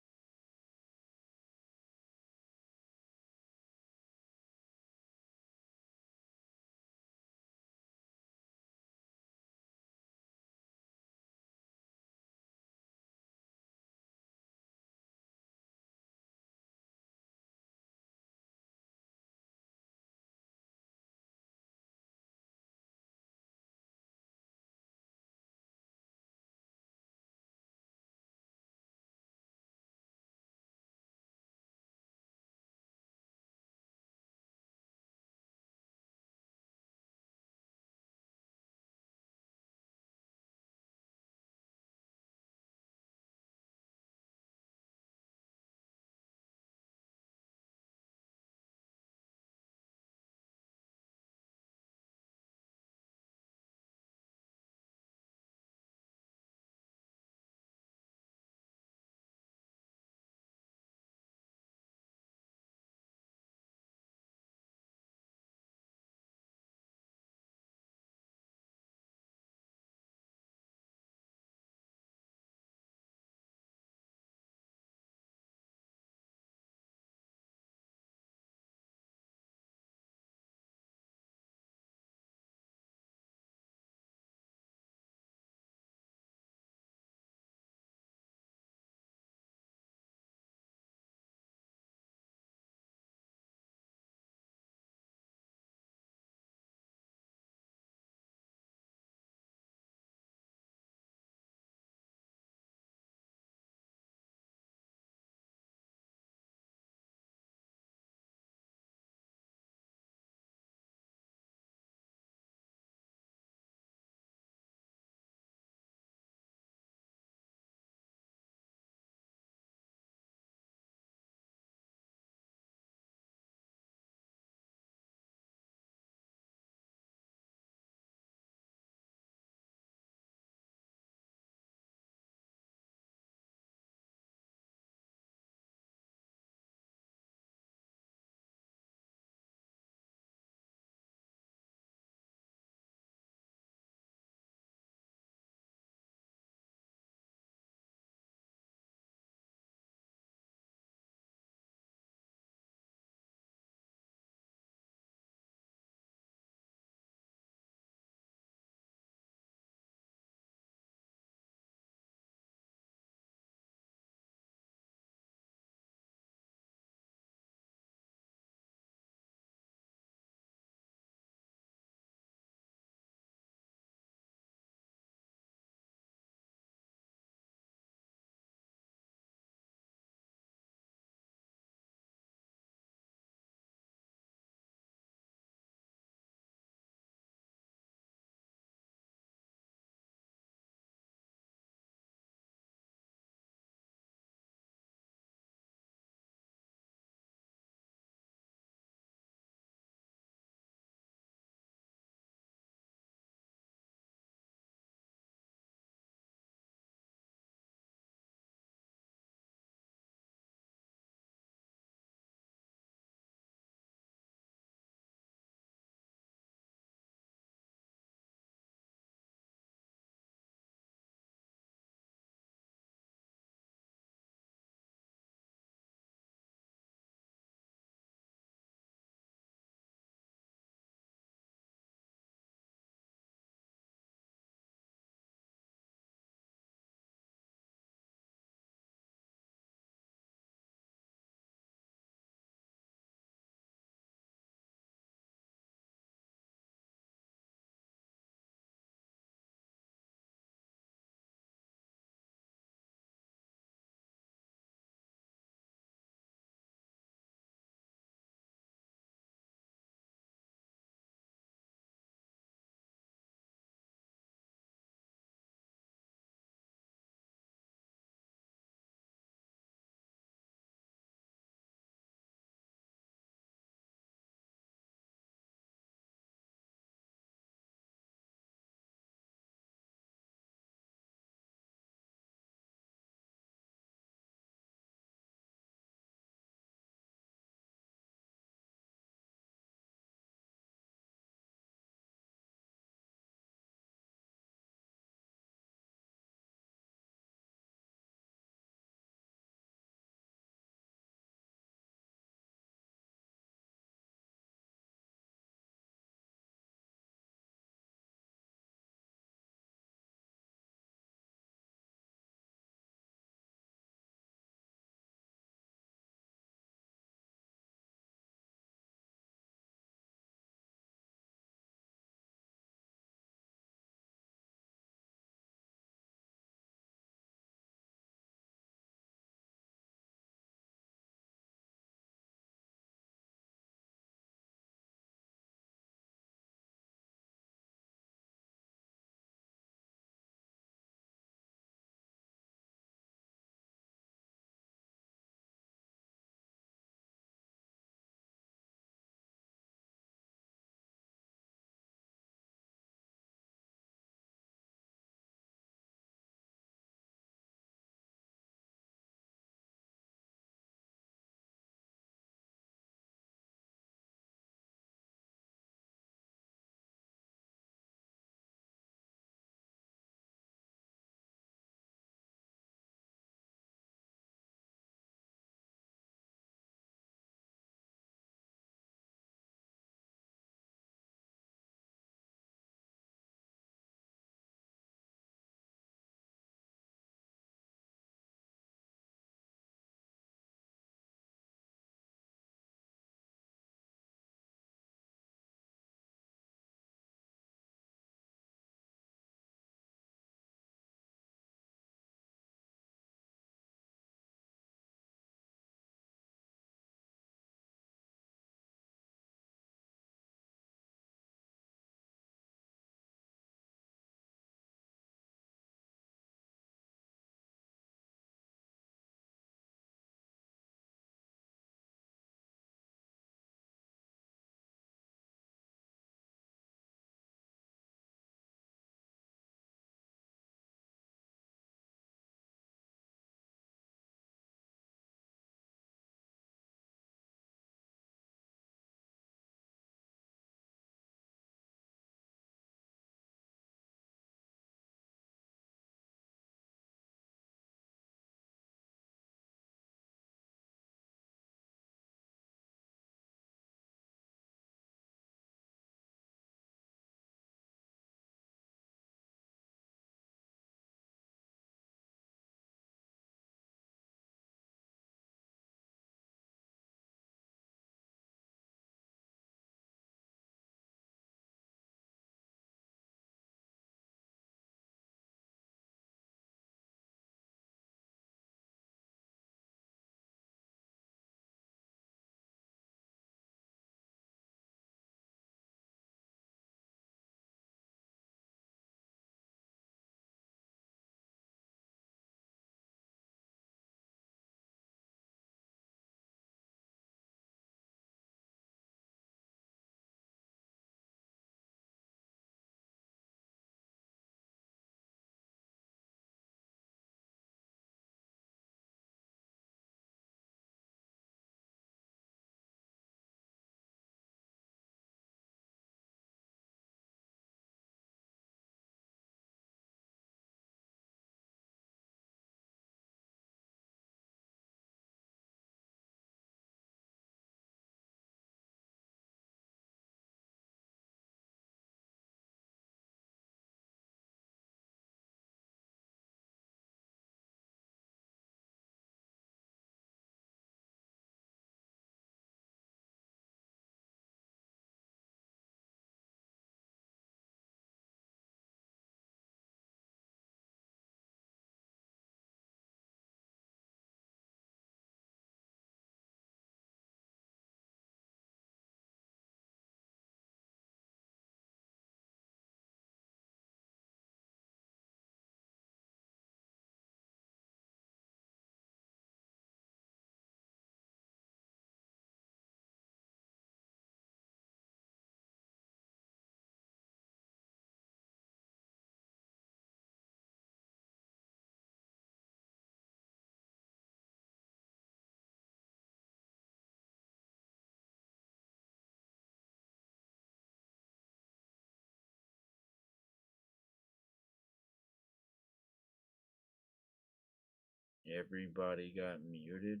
Everybody got muted.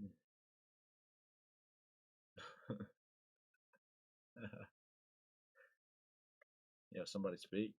Yeah, somebody speak.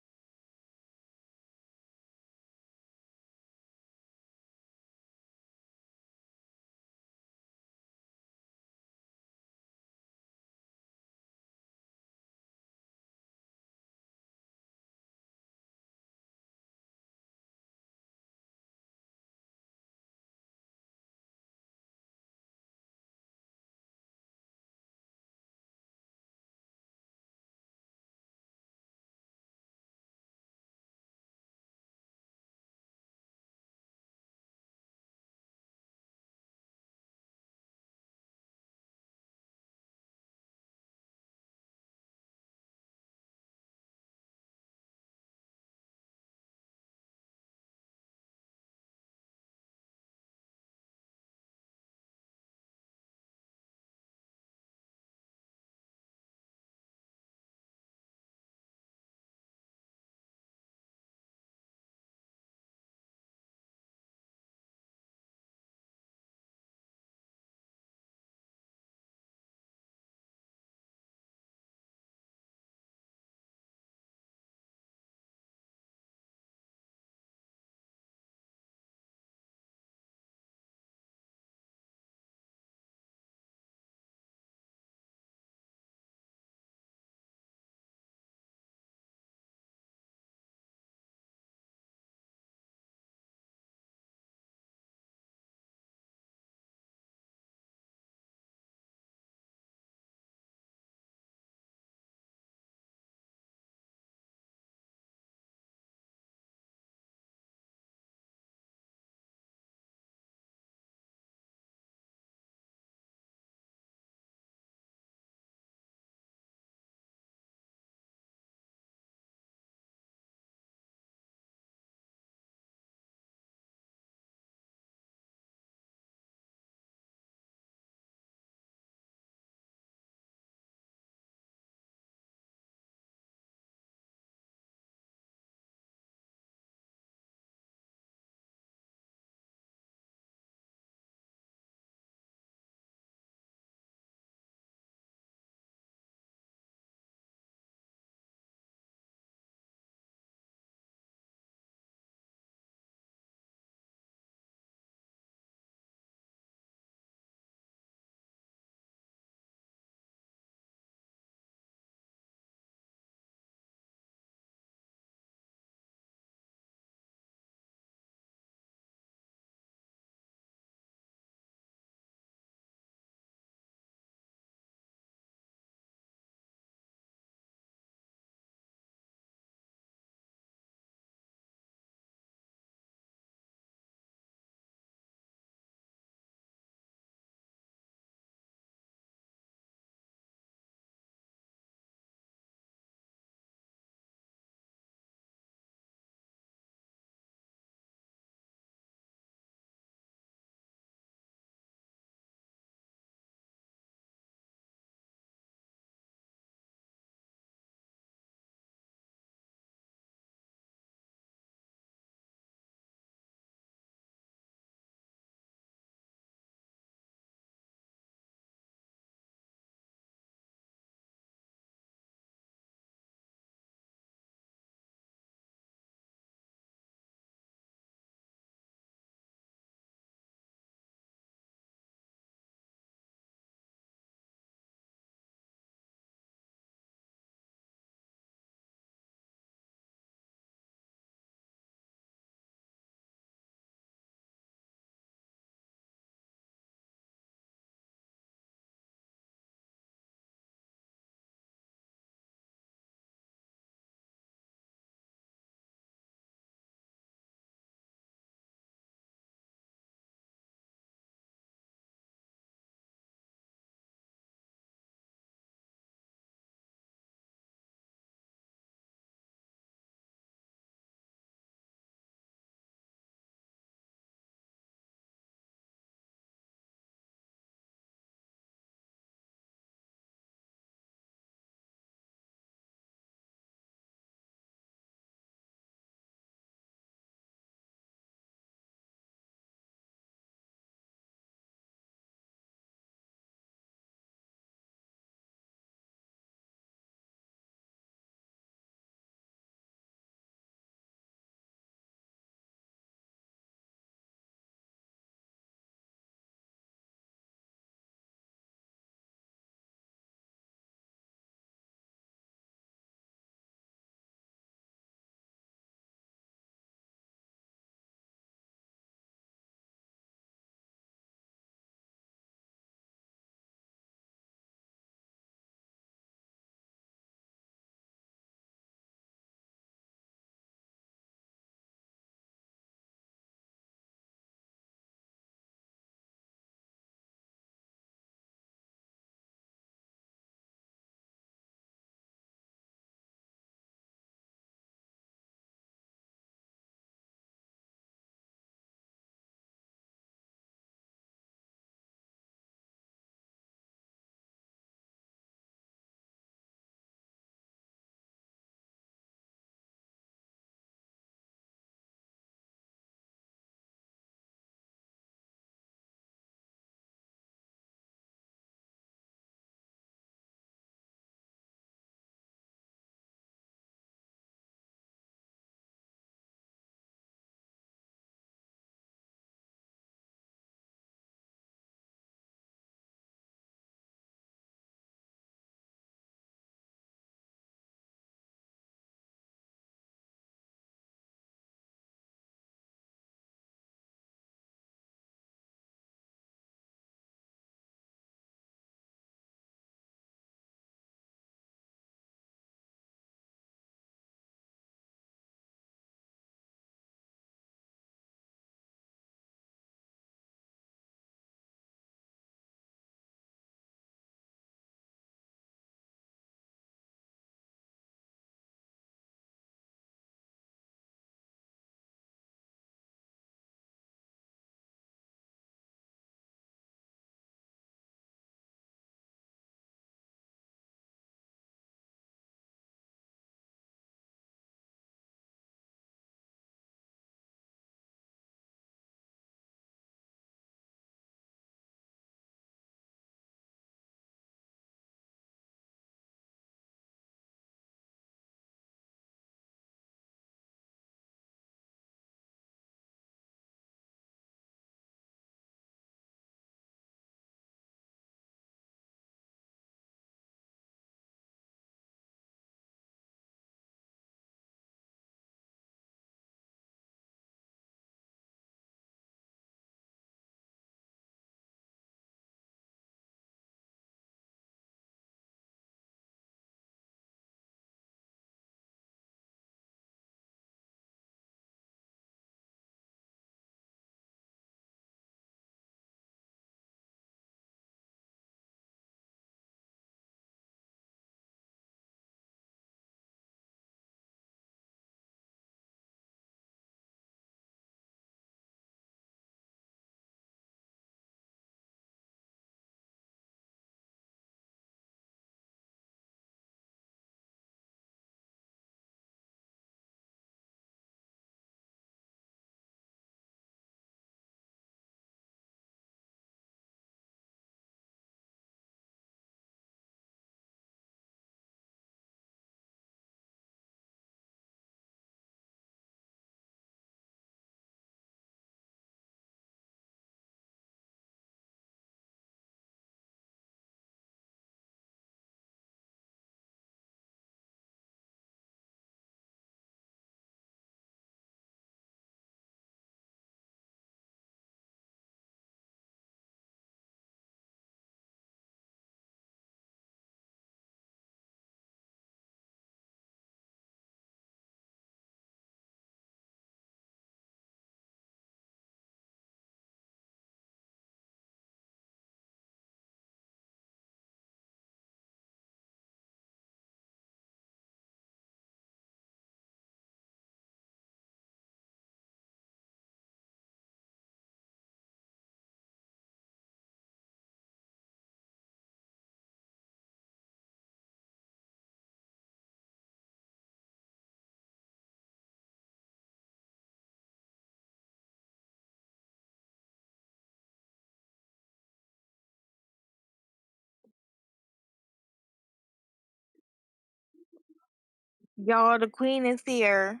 Y'all, the queen is here.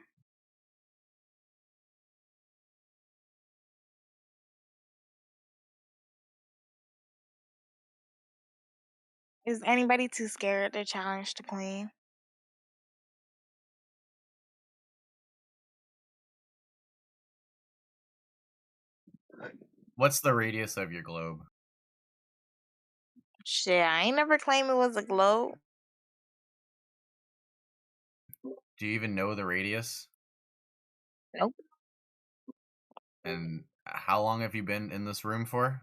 Is anybody too scared to challenge the queen? What's the radius of your globe? Shit, I ain't never claimed it was a globe. Do you even know the radius? Nope. And how long have you been in this room for?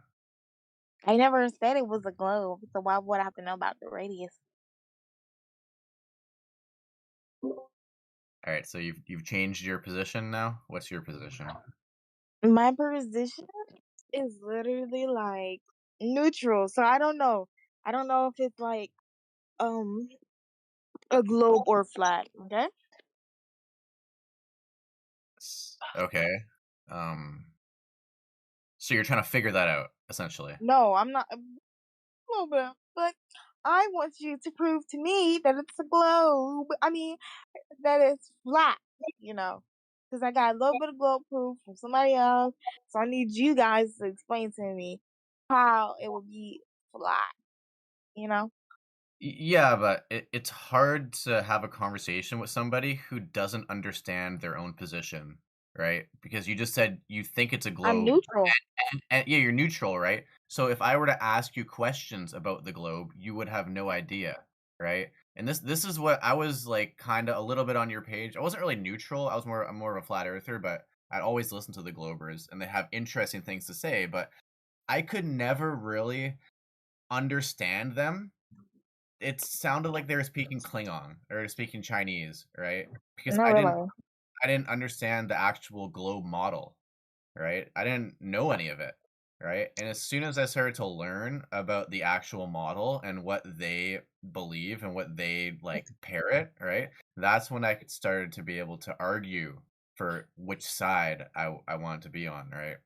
I never said it was a globe, so why would I have to know about the radius? All right, so you've changed your position now. What's your position? My position is literally like neutral, so I don't know. I don't know if it's like a globe or flat. Okay. Okay. So you're trying to figure that out, essentially. No, I'm not. Well, but I want you to prove to me that it's a globe. I mean, that it's flat. You know, because I got a little bit of globe proof from somebody else, so I need you guys to explain to me how it would be flat. You know. Yeah, but it's hard to have a conversation with somebody who doesn't understand their own position, right? Because you just said you think it's a I'm globe, neutral. and yeah, you're neutral, right? So if I were to ask you questions about the globe, you would have no idea, right? And this is what I was like, kind of a little bit on your page. I wasn't really neutral. I'm more of a flat earther, but I always listen to the Globers, and they have interesting things to say. But I could never really understand them. It sounded like they were speaking Klingon or speaking Chinese, right? Because No, really. I didn't understand the actual globe model, right? I didn't know any of it, right? And as soon as I started to learn about the actual model and what they believe and what they like parrot, right? That's when I started to be able to argue for which side I wanted to be on, right?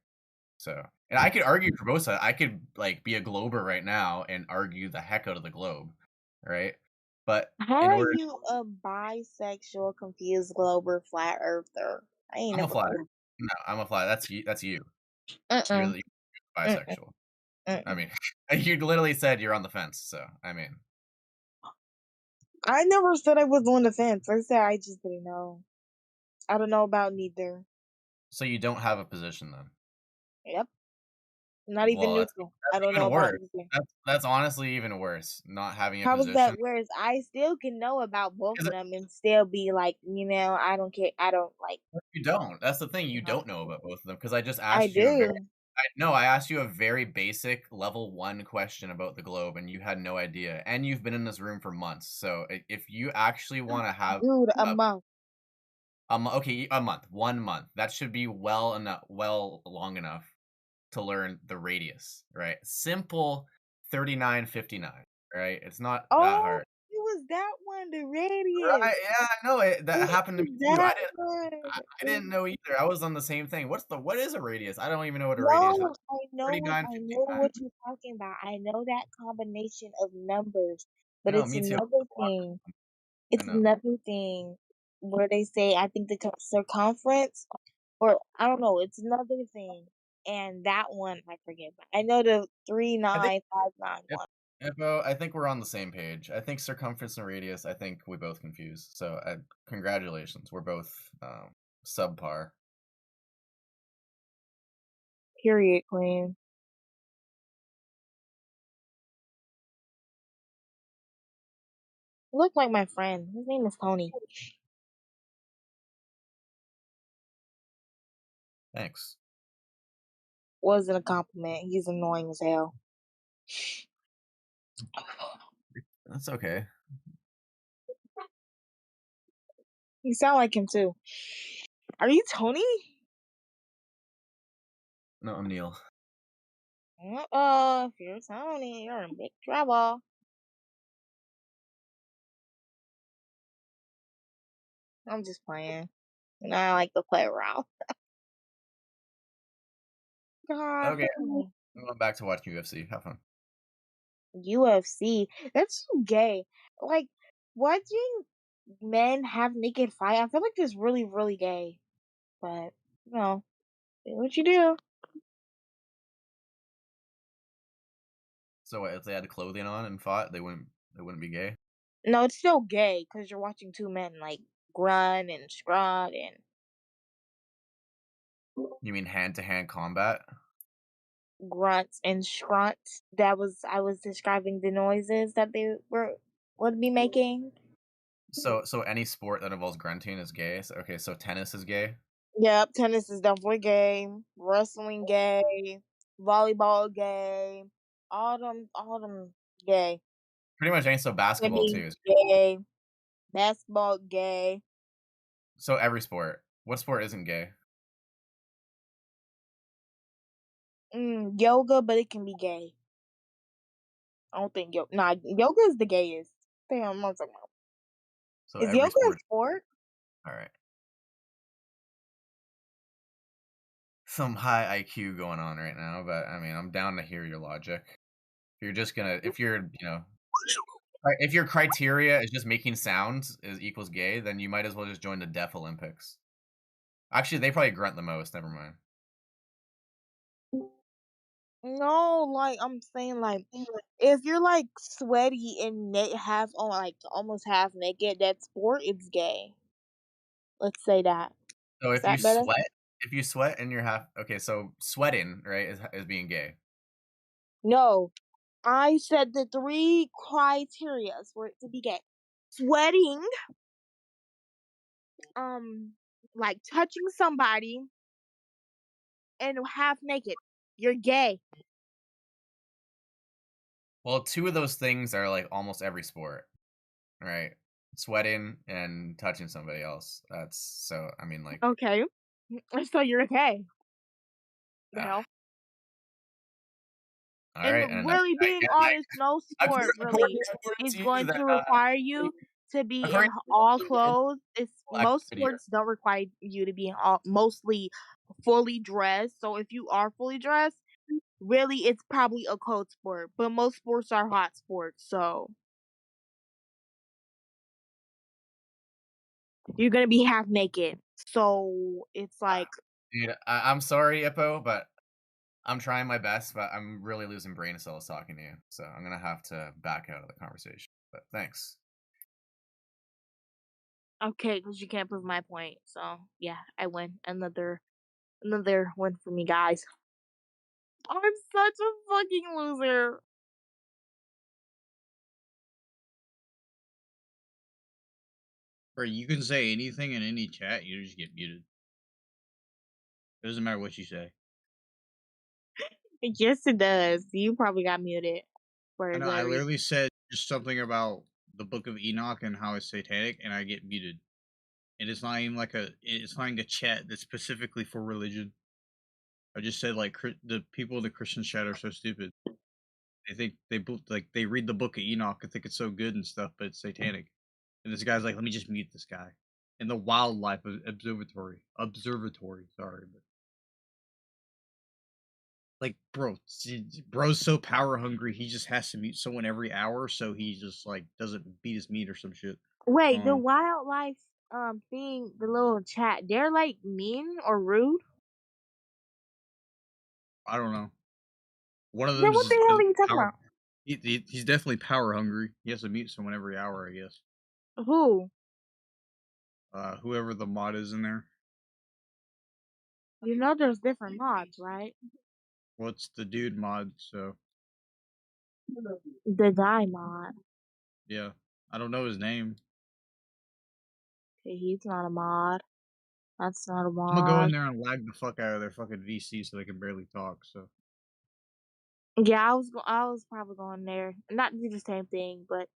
So, and I could argue for both sides. I could like be a glober right now and argue the heck out of the globe, right? But How in are order, you a bisexual, confused glober, flat earther? I ain't I'm a never flat. heard. No, I'm a flat. That's you. That's you. You're Mm-mm. the Mm-mm. bisexual. I Mm-mm. mean, you literally said you're on the fence. So, I mean, I never said I was on the fence. I said I just didn't know. I don't know about neither. so you don't have a position then. Yep. Not even Well, neutral. I don't know even about worse. neither. That's honestly even worse. Not having a How is position that? Whereas I still can know about both of because them and still be like, I don't care. I don't like. you don't. That's the thing. You You know. don't know about both of them because I just I asked you a very do. I asked you a very basic level 1 question about the globe and you had no idea. And you've been in this room for months. So if you actually want to have Dude, a a month. okay, a month, 1 month. That should be well long enough to learn the radius, right? Simple 3959, right? It's not that Oh, hard. it was that one, the radius. Right, yeah, no, that It happened to was me too. that one. I didn't know either. I was on the same thing. What is a radius? I don't even know what a radius is. No, I know 3959. what you're talking about. I know that combination of numbers, I but know, it's me too. another thing. I It's know. another thing where they say I think the circumference, or I don't know. It's another thing, and that one I forget. But I know the three I think nine five nine if, one. I think we're on the same page. I think circumference and radius, I think we both confuse. So, congratulations. We're both subpar. Period, queen. You look like my friend. His name is Tony. Thanks. Wasn't a compliment. He's annoying as hell. That's okay. You sound like him too. Are you Tony? No, I'm Neil. If you're Tony, you're in big trouble. I'm just playing. And I like to play around. God. Okay. I'm going back to watch UFC. Have fun. UFC. That's so gay. Like, watching men have naked fight. I feel like it's really, really gay. But do what you do. So what, if they had clothing on and fought, they wouldn't be gay? No, it's still gay because you're watching two men like grunt and scrot and You mean hand-to-hand combat? grunts and scrunts. I was describing the noises that they would be making. So any sport that involves grunting is gay. So, okay, so tennis is gay. Yep, tennis is definitely gay. Wrestling gay. Volleyball gay. All them gay. Pretty much any, so basketball Swimming too. gay. Basketball gay. So every sport. What sport isn't gay? Yoga, but it can be gay. I don't think yoga is the gayest. Damn, I'm talking about. So Is every yoga a sport. sport? All right. Some high IQ going on right now, but I mean, I'm down to hear your logic. If your criteria is just making sounds is equals gay, then you might as well just join the Deaf Olympics. Actually, they probably grunt the most. Never mind. No, like I'm saying, like if you're like sweaty and half on like almost half naked, that sport it's gay. Let's say that. So Is that better? if you sweat and you're half okay, so sweating, right, is being gay. No, I said the 3 criteria for it to be gay: sweating, like touching somebody, and half naked. You're gay. Well, 2 of those things are like almost every sport, right? Sweating and touching somebody else. That's so. I mean, like. Okay, so you're gay. The hell. All right, And really being honest, no sport really according is to you, going that to require you to be in according all to you, clothes. Most activity. sports don't require you to be in mostly fully dressed. So if you are fully dressed, really it's probably a cold sport. But most sports are hot sports, so you're gonna be half naked. So it's like Dude, I'm sorry, Ippo, but I'm trying my best, but I'm really losing brain cells talking to you. So I'm gonna have to back out of the conversation. But thanks. okay, because you can't prove my point. So yeah, I win. Another win for me, guys. I'm such a fucking loser. Bro, you can say anything in any chat, you just get muted. It doesn't matter what you say. Yes, it does. You probably got muted for I know, that I reason. literally said just something about the Book of Enoch and how it's satanic, and I get muted. And it's not even like it's not even a chat that's specifically for religion. I just said like the people in the Christian chat are so stupid. They think they read the Book of Enoch and think it's so good and stuff, but it's satanic. And this guy's like, let me just mute this guy. In the wildlife observatory, sorry, but like, bro's so power hungry, he just has to mute someone every hour, so he just like doesn't beat his meat or some shit. Wait, the wildlife thing, the little chat, they're like mean or rude? I don't know. One of Then them what the is hell are you talking power. about? He's definitely power hungry. He has to mute someone every hour, I guess. Who? Whoever the mod is in there. You know there's different mods, right? Well, it's the dude mod, so The guy mod. yeah. I don't know his name. Okay, he's not a mod. That's not a I'm gonna go in mod. there and lag the fuck out of their fucking VC so they can barely talk, so. Yeah, I was probably going there. Not to do the same thing, but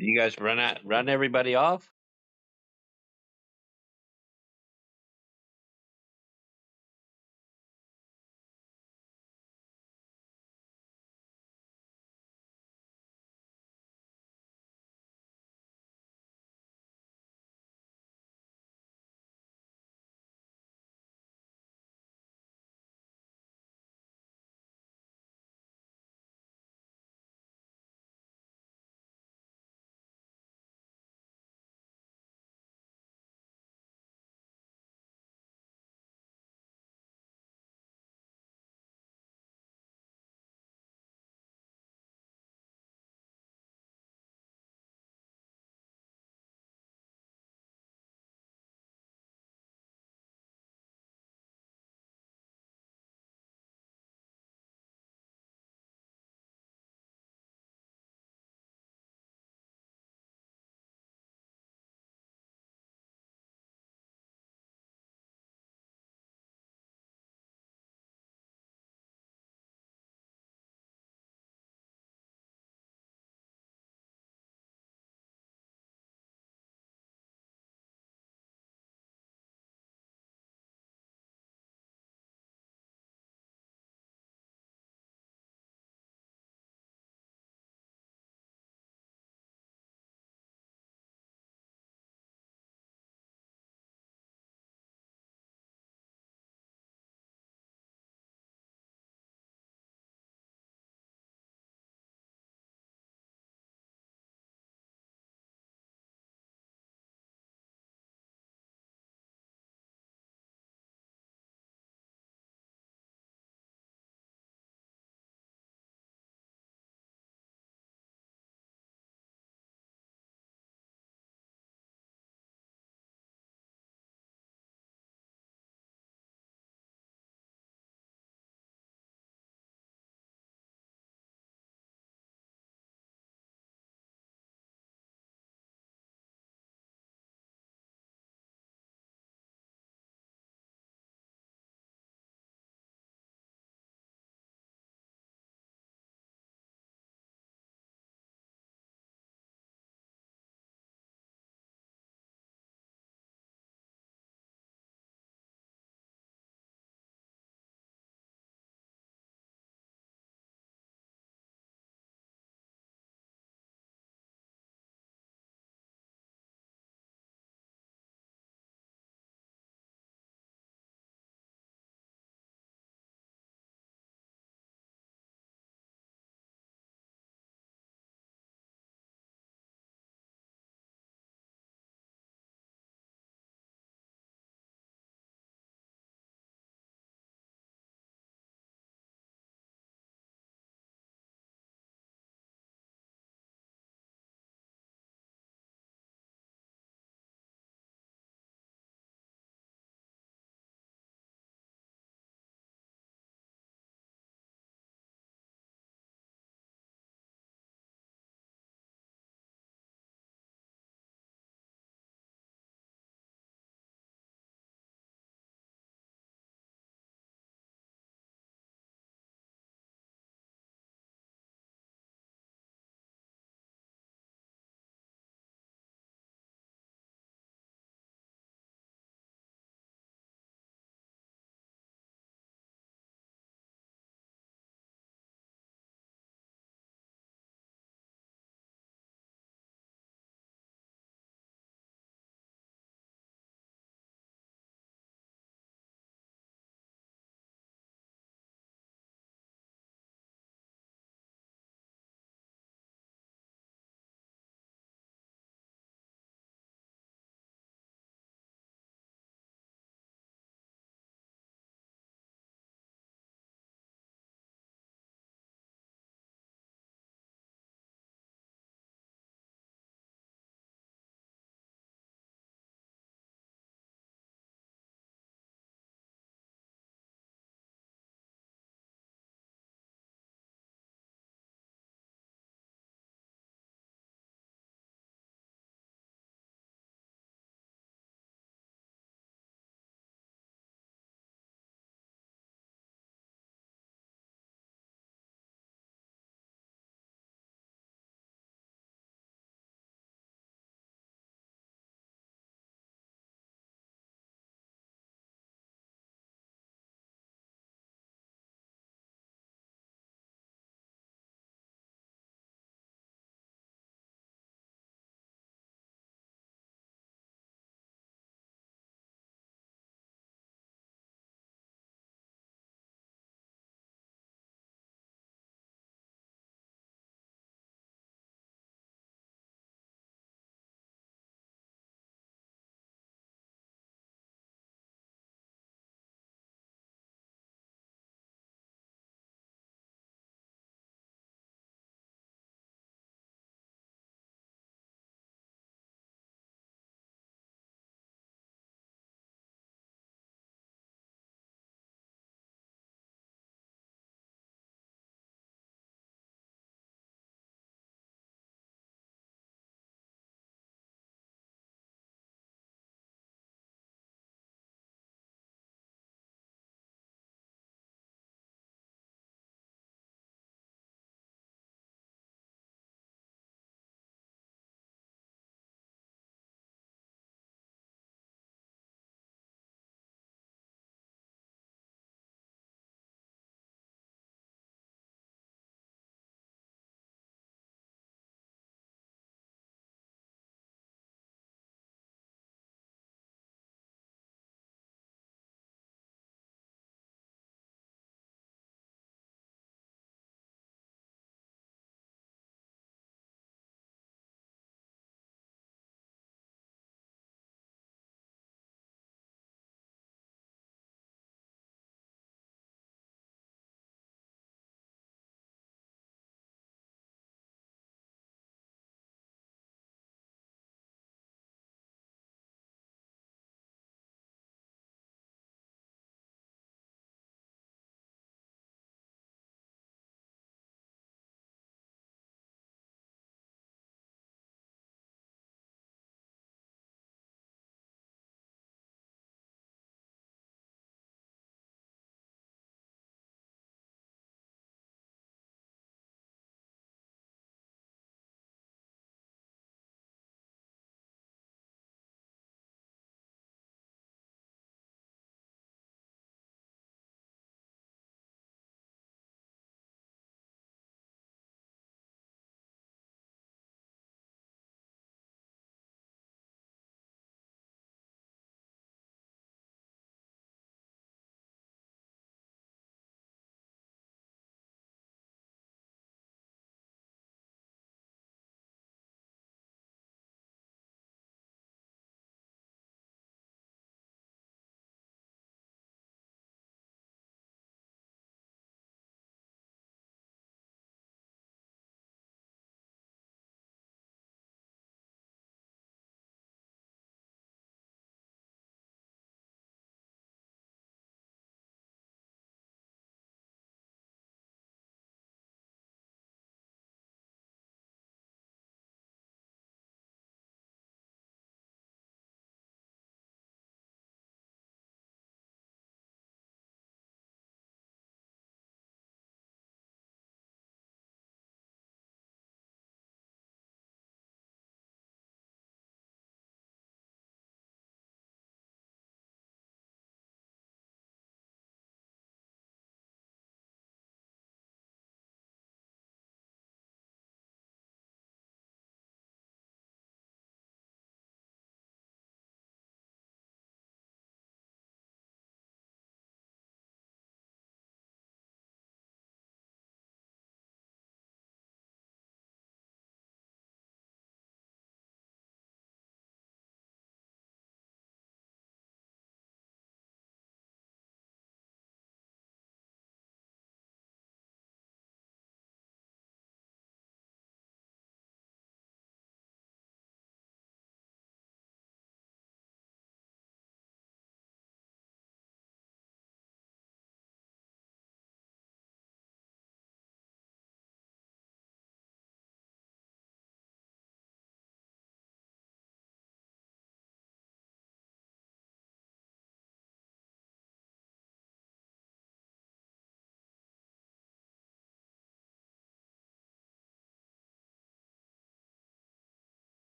You guys run everybody off?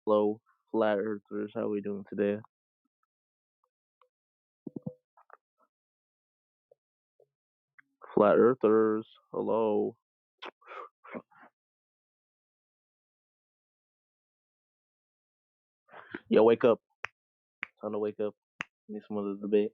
flow. Flat earthers, how we doing today? Flat earthers, hello. Yo, wake up. Time to wake up. Need some other debate.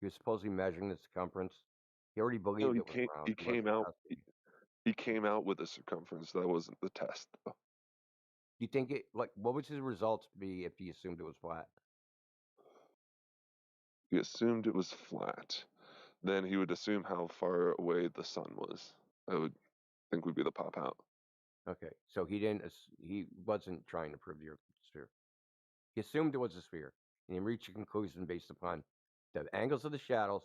He was supposedly measuring the circumference. He already No, believed it was round. he came out. He came out with a circumference. That wasn't the test, though. Do you think it like what would his results be if he assumed it was flat? He assumed it was flat. Then he would assume how far away the sun was. I would think would be the pop out. Okay, so he wasn't trying to prove the Earth was a sphere. He assumed it was a sphere, and he reached a conclusion based upon the angles of the shadows.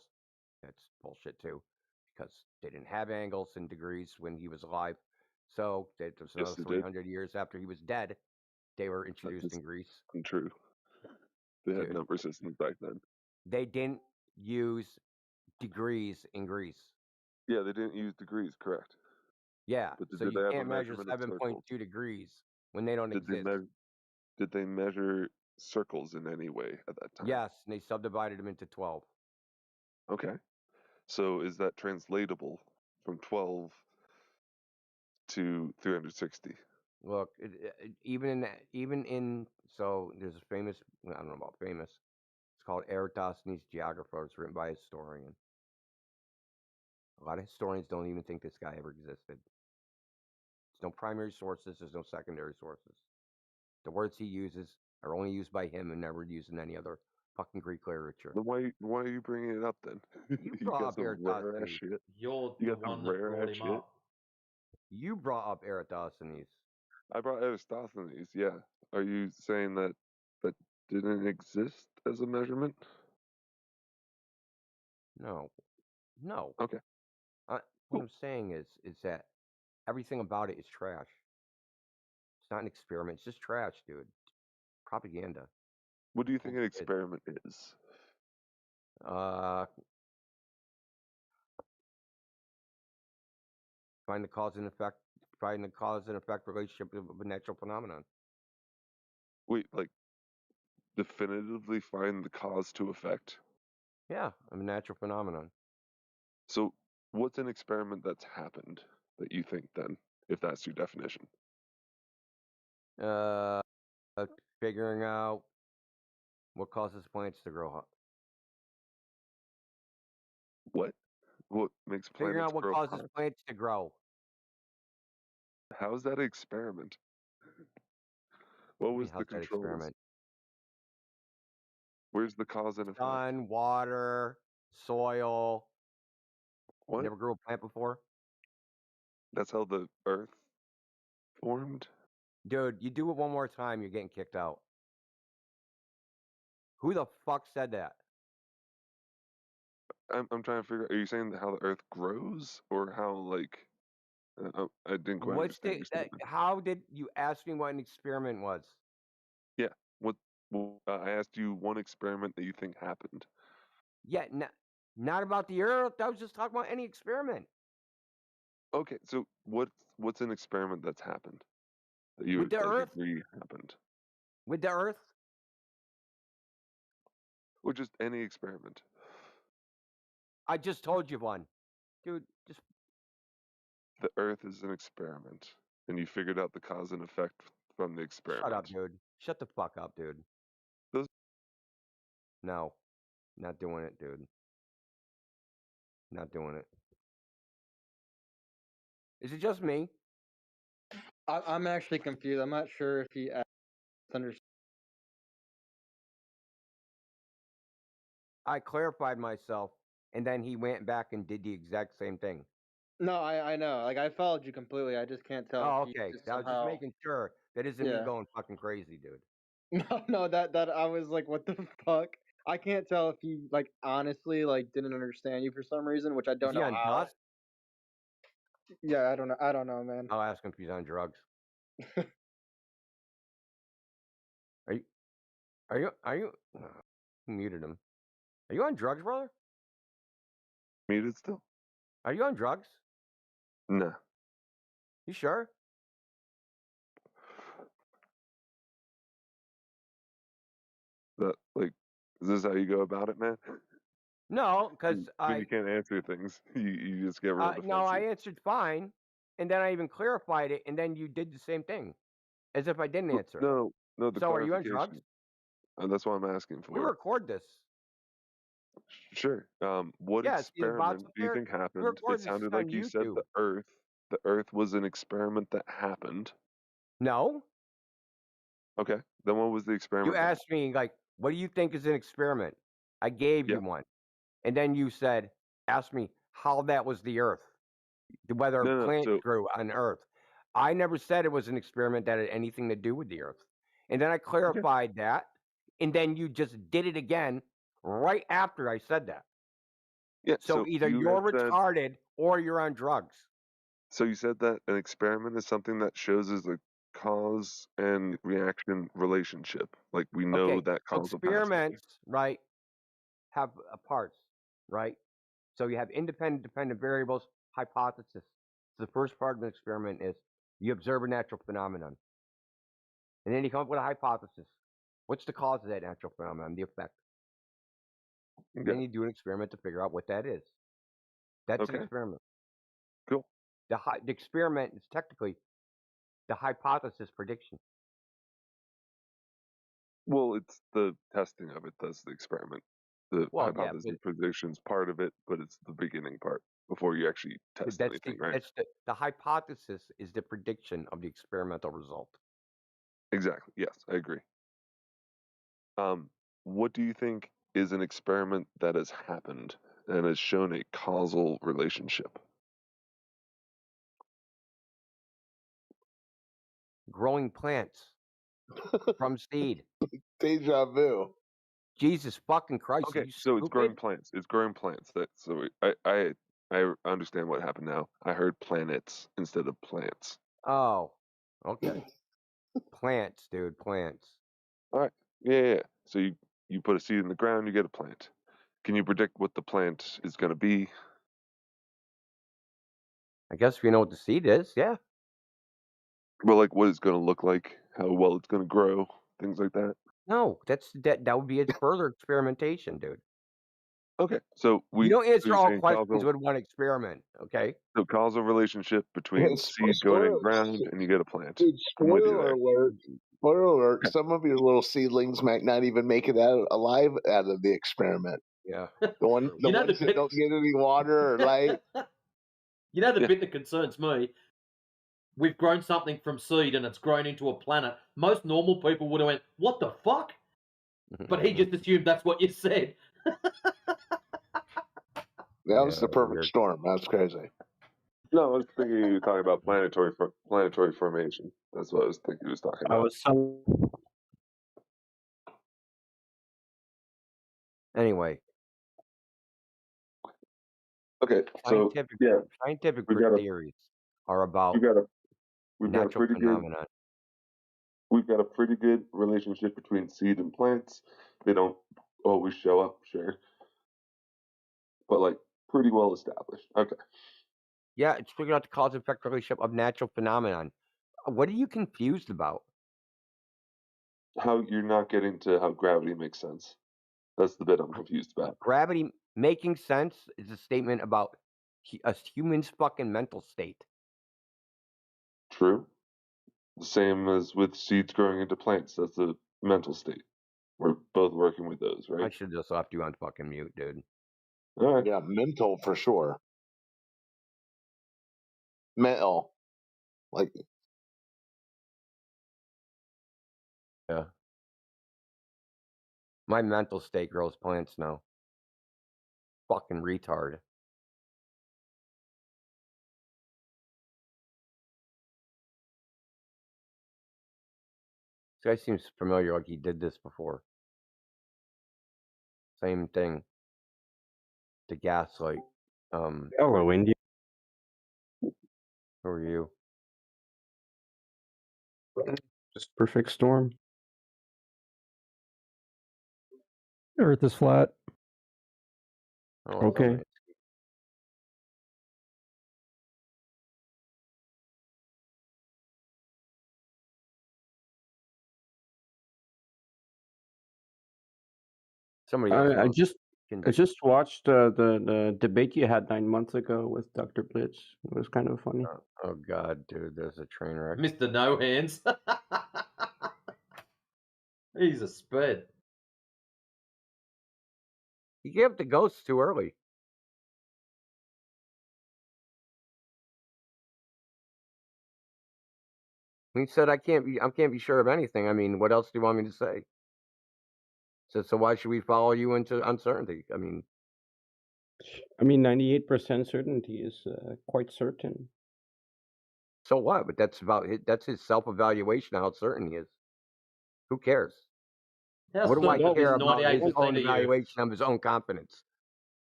That's bullshit too, because they didn't have angles in degrees when he was alive. So that was Yes, another they did. 300 years after he was dead. They were introduced in Greece. Untrue. They had Dude. number systems back then. They didn't use degrees in Greece. Yeah, they didn't use degrees, correct. Yeah, But so did you they have can't a measure measurement of 7.2 circles? degrees when they don't Did exist. Did they measure circles in any way at that time? Yes, and they subdivided them into 12. Okay. So is that translatable from 12 to 360? Look, even in so there's a famous, I don't know about famous. It's called Eratosthenes' Geographer. It's written by a historian. A lot of historians don't even think this guy ever existed. There's no primary sources. There's no secondary sources. The words he uses are only used by him and never used in any other fucking Greek literature. Then why are you bringing it up then? You You brought got up some rare ass Eratosthenes. shit. You're You the got some one that rare brought ass him shit. up. You brought up Eratosthenes. I brought Eratosthenes. Yeah. Are you saying that didn't exist as a measurement? No. Okay. What I'm saying is that everything about it is trash. It's not an experiment. It's just trash, dude. Propaganda. What do you think an experiment is? Find the cause and effect relationship of a natural phenomenon. Wait, like definitively find the cause to effect? Yeah, of a natural phenomenon. So what's an experiment that's happened that you think then, if that's your definition? Figuring out what causes plants to grow hot. What? What makes Figuring planets out what grow causes hot? plants to grow. How is that an experiment? What was the How's that controls? experiment? Where's the cause and effect? Sun, water, soil. What? Never grew a plant before? That's how the Earth formed? Dude, you do it one more time, you're getting kicked out. Who the fuck said that? I'm trying to figure. Are you saying how the Earth grows, or how like? I didn't quite understand your statement. How did you ask me what an experiment was? Yeah. What? Well, I asked you one experiment that you think happened. Yeah, not about the Earth. I was just talking about any experiment. Okay, so what's an experiment that's happened that you With the Earth? agree happened? With the Earth? Or just any experiment? I just told you one. Dude, just... The Earth is an experiment, and you figured out the cause and effect from the experiment. Shut up, dude. Shut the fuck up, dude. No. Not doing it, dude. Not doing it. Is it just me? I'm actually confused. I'm not sure if he understands. I clarified myself, and then he went back and did the exact same thing. No, I know. Like, I followed you completely. I just can't tell. Oh, if he okay. just I was just making sure that isn't me going fucking crazy, dude. No, that I was like, what the fuck? I can't tell if he like honestly like didn't understand you for some reason, which I don't Is he know on how. dust? Yeah, I don't know, man. I'll ask him if he's on drugs. Are you? Muted him. Are you on drugs, brother? Muted still? Are you on drugs? No. You sure? That like, is this how you go about it, man? No, because when you can't answer things, you just get real defensive. No, I answered fine, and then I even clarified it, and then you did the same thing, as if I didn't answer. No, the so are you on drugs? clarification. That's what I'm asking for. We record this. Sure. What Yeah, see the bots experiment up do you there? think We happened? It recorded this sounded on like you said YouTube. the Earth was an experiment that happened. No, Okay. Then what was the you experiment then? asked me like, what do you think is an experiment? I gave Yeah. you one, and then you said, ask me how that was the Earth, whether No, plants so grew on Earth. I never said it was an experiment that had anything to do with the Earth, and then I clarified that, and then you just did it again right after I said that. yeah, So so either you you're had said retarded or you're on drugs. so you said that an experiment is something that shows as a cause and reaction relationship. Like we know Okay, that so causal pathway. experiments, right, have parts, right? So you have independent, dependent variables, hypothesis. So the first part of an experiment is you observe a natural phenomenon, and then you come up with a hypothesis. What's the cause of that natural phenomenon, the effect? And then Okay. you do an experiment to figure out what that is. That's an Okay. experiment. Cool. The experiment is technically the hypothesis prediction. Well, it's the testing of it that's the experiment. The Well, yeah, hypothesis prediction's part of it, but it's the beginning part before you actually test that's anything, right? that's the hypothesis is the prediction of the experimental result. Exactly. Yes, I agree. What do you think is an experiment that has happened and has shown a causal relationship? Growing plants from seed. Deja vu. Jesus fucking Christ! Okay, Are you so it's growing stupid? plants. It's growing plants. I understand what happened now. I heard planets instead of plants. Oh, okay. Plants, dude. Plants. All right. Yeah. So you put a seed in the ground, you get a plant. Can you predict what the plant is going to be? I guess if you know what the seed is, yeah. Well, like what it's going to look like, how well it's going to grow, things like that. No, that would be its further experimentation, dude. Okay, so You don't answer you're all saying questions with one experiment, okay? so causal relationship between seed going in ground and you get a plant. Dude, I'm with you spoiler there. alert. Spoiler alert. Some of your little seedlings might not even make it out alive out of the experiment. Yeah. The You ones know the that bit- don't get any water or light. You know the bit that concerns me? We've grown something from seed and it's grown into a planet. Most normal people would have went, "What the fuck?" But he just assumed that's what you said. That was the perfect storm. That's crazy. No, I was thinking you were talking about planetary formation. That's what I was thinking he was talking about. Anyway. Okay, so scientific we got a- theories are about we've got a natural pretty phenomena. We've got a pretty good relationship between seed and plants. They don't always show up, sure, but like pretty well established. Okay. Yeah, it's figuring out the cause and effect relationship of natural phenomenon. What are you confused about? How you're not getting to how gravity makes sense. That's the bit I'm confused about. Gravity making sense is a statement about a human's fucking mental state. True. The same as with seeds growing into plants. That's a mental state. We're both working with those, right? I should just left you on fucking mute, dude. All right. Yeah, mental for sure. Mental. Like, yeah. My mental state grows plants now. Fucking retard. This guy seems familiar, like he did this before. Same thing. The gaslight. Hello, India. Who are you? Just perfect storm. Earth is flat. Oh, Okay. nice. Somebody else I knows. just watched the debate you had 9 months ago with Dr. Blitz. It was kind of funny. Oh god, dude, there's a train wreck. Mr. No Hands. He's a sped. He gave up the ghosts too early. He said, I can't be sure of anything. I mean, what else do you want me to say? So why should we follow you into uncertainty? I mean, 98% certainty is quite certain. so what? But that's his self-evaluation how certain he is. Who cares? How What do I certain care is about his 98% own of you? evaluation of his own confidence?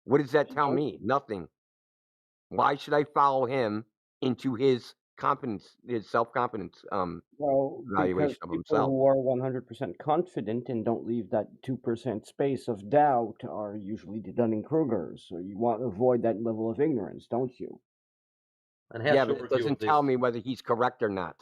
What does that tell me? Nothing. Why should I follow him into his confidence, his self-confidence Well, because evaluation of people himself? who are 100% confident and don't leave that 2% space of doubt are usually the Dunning-Krugers. So you want to avoid that level of ignorance, don't you? And how Yeah, sure but it of you doesn't of tell this? me whether he's correct or not.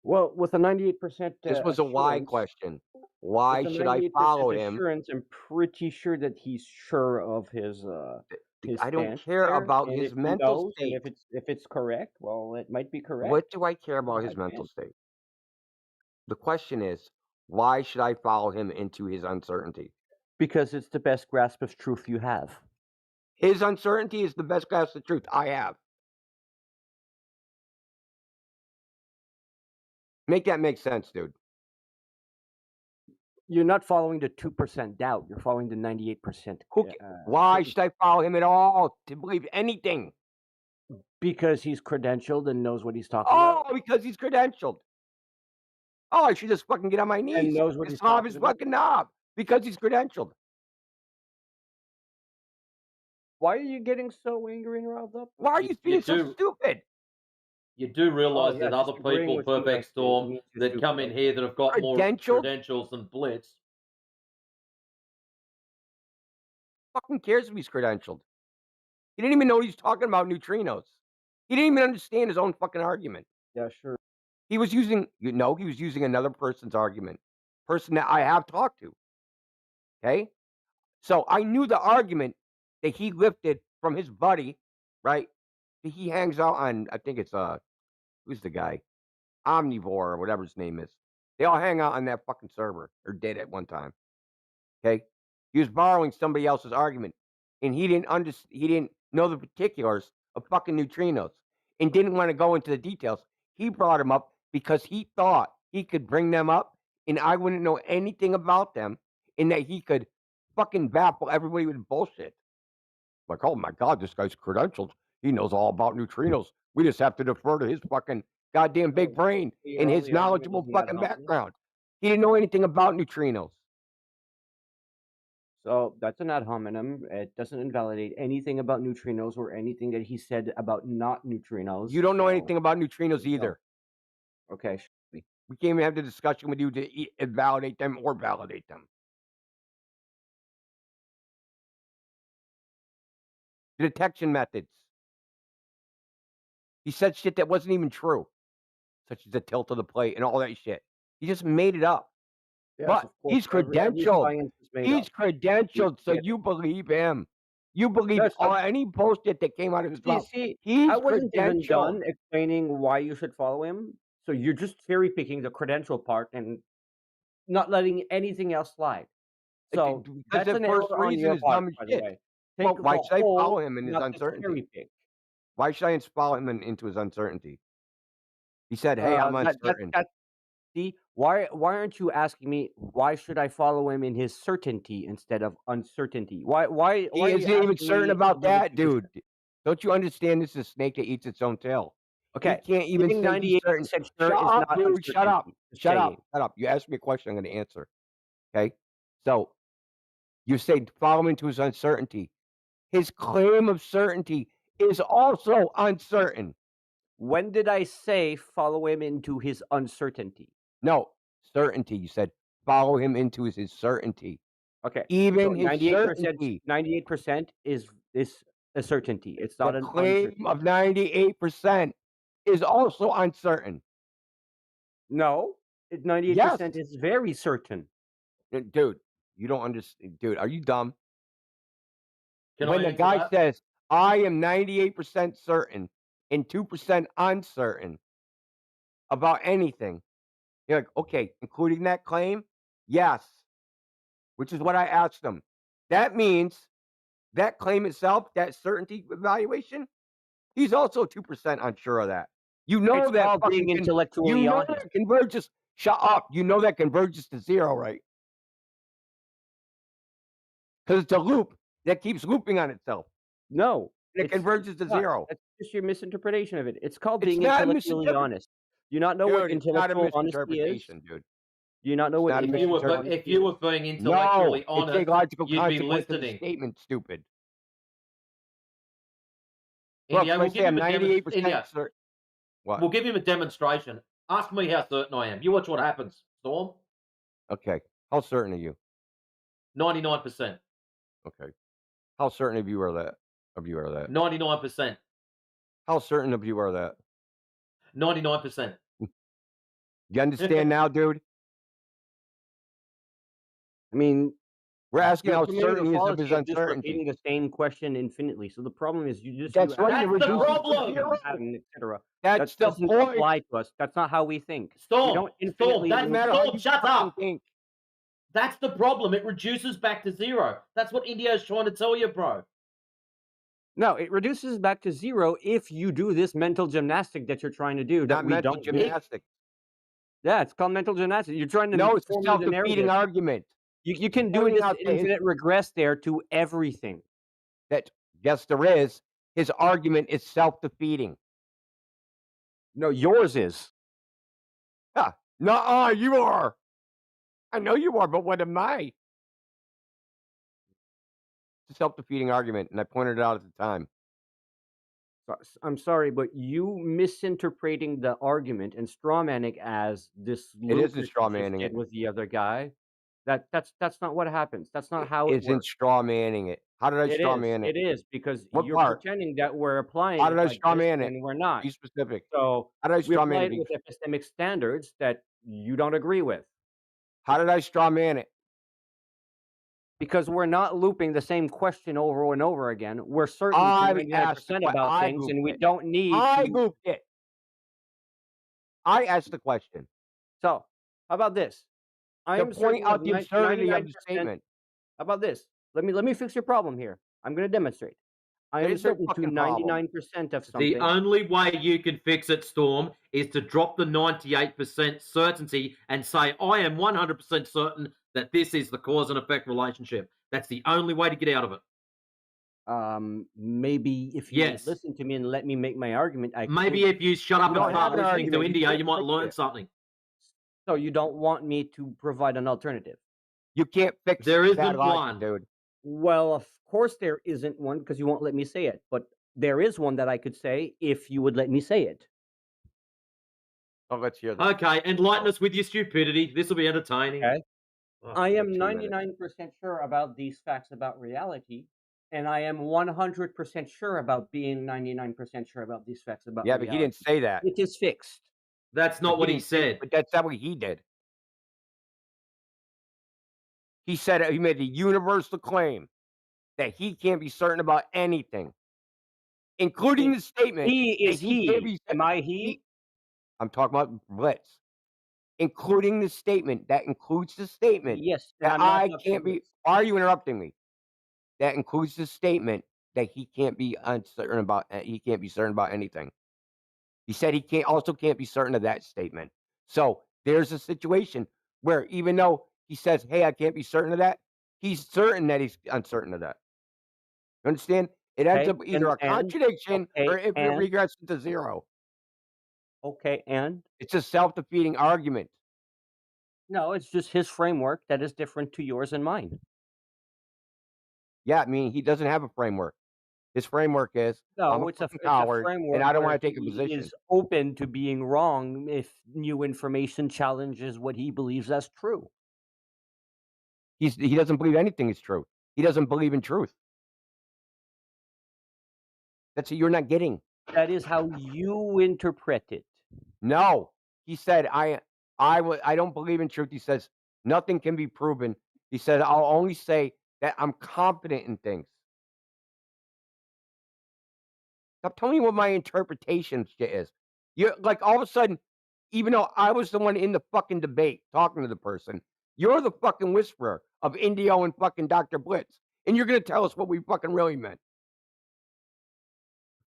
Well, with a 98% This was a why assurance, question. Why with a should I 98% follow him? assurance, I'm pretty sure that he's sure of his I don't stance care there. about And his if he mental knows, and state. if it's correct, well, it might be correct. What do I care about I his mental can't. state? The question is, why should I follow him into his uncertainty? Because it's the best grasp of truth you have. His uncertainty is the best grasp of truth I have. Make that make sense, dude. You're not following the 2% doubt. You're following the 98%. Why should I follow him at all to believe anything? Because he's credentialed and knows what he's talking about. Oh, because he's credentialed. Oh, I should just fucking get on my knees And knows what and he's slob his talking about. fucking knob because he's credentialed. Why are you getting so angry and riled up? Why are you being so stupid? You do realise yeah, that other disagreeing people, with you Perfect Storm, means you're that come in stupid. here that have got more Credentialed? credentials than Blitz. Fucking cares if he's credentialed. He didn't even know he was talking about neutrinos. He didn't even understand his own fucking argument. Yeah, sure. He was using, he was using another person's argument, person that I have talked to. Okay, so I knew the argument that he lifted from his buddy, right? That he hangs out on. I think it's who's the guy, Omnivore or whatever his name is. They all hang out on that fucking server, or did at one time. Okay, he was borrowing somebody else's argument, and he didn't know the particulars of fucking neutrinos, and didn't want to go into the details. He brought them up because he thought he could bring them up, and I wouldn't know anything about them, and that he could fucking baffle everybody with bullshit. Like, oh my god, this guy's credentialed. He knows all about neutrinos. We just have to defer to his fucking goddamn big brain and his knowledgeable fucking background. He didn't know anything about neutrinos. So that's an ad hominem. It doesn't invalidate anything about neutrinos or anything that he said about not neutrinos. You don't know anything about neutrinos either. Okay. We can't even have the discussion with you to invalidate them or validate them. The detection methods. He said shit that wasn't even true, such as the tilt of the plate and all that shit. He just made it up. Yes, but of course, he's every credentialed. science is made He's up. credentialed, so Yeah. you believe him. You believe Yes, any bullshit that came out of his mouth. See, He's I wasn't even credentialed. done explaining why you should follow him. So you're just cherry picking the credential part and not letting anything else slide. So Because that's the an first error on reason your is part, dumb as by the shit. way. Well, Take why the should I whole, follow him in his not the cherry uncertainty? pick. Why should I follow him into his uncertainty? He said, "Hey, I'm uncertain." See, why aren't you asking me why should I follow him in his certainty instead of uncertainty? Why He are you isn't even asking certain me about that, 100%? dude. Don't you understand? This is a snake that eats its own tail. Okay, He can't even being say he's certain. 98% sure Shut is up, not dude. Shut up. uncertainty. Just Shut up. saying. Shut up. You asked me a question. I'm going to answer. Okay. So you say follow him into his uncertainty. His claim of certainty is also uncertain. When did I say follow him into his uncertainty? No, certainty. You said follow him into his certainty. Okay. Even So his 98%, certainty. 98% is a certainty. It's not The an claim uncertainty. of 98% is also uncertain. No, 98% is very certain. Dude, you don't understand. Dude, are you dumb? Can when I the answer guy that? says, I am 98% certain and 2% uncertain about anything, you're like, okay, including that claim? Yes. which is what I asked him. That means that claim itself, that certainty evaluation, he's also 2% unsure of that. You know It's that called being fucking intellectually you know honest. that converges. Shut up. You know that converges to zero, right? Because it's a loop that keeps looping on itself. No, And it converges to not. zero. That's just your misinterpretation of it. It's called It's being not a intellectually honest. Do you not know what Dude, it's not a intellectual honesty is? misinterpretation, dude. Do you not know It's what not a If you were intellectual misinterpretation. if you were being intellectually No, honest, it's a logical you'd be consequence of the listening. statement, stupid. India, Look, we'll let's give say him I'm a 98% India, certain. What? we'll give him a demonstration. Ask me how certain I am. You watch what happens, Storm. Okay. How certain are you? 99%. Okay. How certain of you are that? 99%. How certain of you are that? 99%. You understand now, dude? I mean, We're asking how committing certain a he is of fallacy his of just uncertainty. repeating the same question infinitely. So the problem is you That's right. That's the problem. etc. That's That the doesn't point. apply to us. That's not how we think. We Storm, don't Storm, infinitely. that's Doesn't matter how Storm, you shut fucking up. think. That's the problem. It reduces back to zero. That's what India is trying to tell you, bro. No, it reduces back to zero if you do this mental gymnastic that you're trying to do. That Not we mental don't do. gymnastics. Yeah, it's called mental gymnastics. You're trying to No, it's a formulate a self-defeating narrative. argument. You can do Pointing this out that infinite regress there to everything. Yes, there is. His argument is self-defeating. No, yours is. Yeah. Nuh-uh, you are. I know you are, but what am I? It's a self-defeating argument, and I pointed it out at the time. I'm sorry, but you misinterpreting the argument and strawmanning as this It loop isn't that you just strawmanning did it. with the other guy. That's not what happens. That's not how it Isn't works. strawmanning it. How did I It is. strawman it? It is because What you're part? pretending that we're applying How it did I like this, strawman it? and we're not. Be specific. So How did I we apply strawman it it? with epistemic standards that you don't agree with. How did I strawman it? Because we're not looping the same question over and over again. We're certain to I 99% about things, and we don't need I to. goofed it. I asked the question. So, how about this? I To am point certain out of the absurdity of 99%. the statement. How about this? Let me fix your problem here. I'm going to demonstrate. I am There's no certain to fucking problem. 99% of The something. only way you can fix it, Storm, is to drop the 98% certainty and say, I am 100% certain that this is the cause and effect relationship. That's the only way to get out of it. Maybe if you would Yes. listen to me and let me make my argument, I Maybe could. if you shut up You and don't start have an listening to argument. You India, can't you might fix learn it. something. So you don't want me to provide an alternative? You can't fix There that isn't logic, one. dude. Well, of course there isn't one because you won't let me say it. But there is one that I could say if you would let me say it. Oh, let's hear that. Okay, enlighten us with your stupidity. This will be entertaining. Okay. Oh, I am 2 minutes. 99% sure about these facts about reality, and I am 100% sure about being 99% sure about these facts about Yeah, reality. but he didn't say that. It is fixed. That's not what he said. But that's not what he did. He said he made a universal claim that he can't be certain about anything, including the statement. He is that he. Can't he. be, Am I he? I'm talking about Blitz, including the statement. That includes the statement. Yes, and that I'm not I Dr. can't be. Blitz. Why are you interrupting me? That includes the statement that he can't be uncertain about. He can't be certain about anything. He said he can't be certain of that statement. So there's a situation where even though he says, "Hey, I can't be certain of that," he's certain that he's uncertain of that. You understand? It ends up either a contradiction or it regresses to zero. Okay, and? It's a self-defeating argument. No, it's just his framework that is different to yours and mine. Yeah, I mean, he doesn't have a framework. His framework is, I'm a fucking it's coward, a framework and I don't where want to take a he position. is open to being wrong if new information challenges what he believes as true. He doesn't believe anything is true. He doesn't believe in truth. That's what you're not getting. That is how you interpret it. No, he said, I don't believe in truth. He says, nothing can be proven. He said, I'll only say that I'm confident in things. Stop telling me what my interpretation shit is. You're like, all of a sudden, even though I was the one in the fucking debate talking to the person, you're the fucking whisperer. of Indio and fucking Dr. Blitz. And you're going to tell us what we fucking really meant.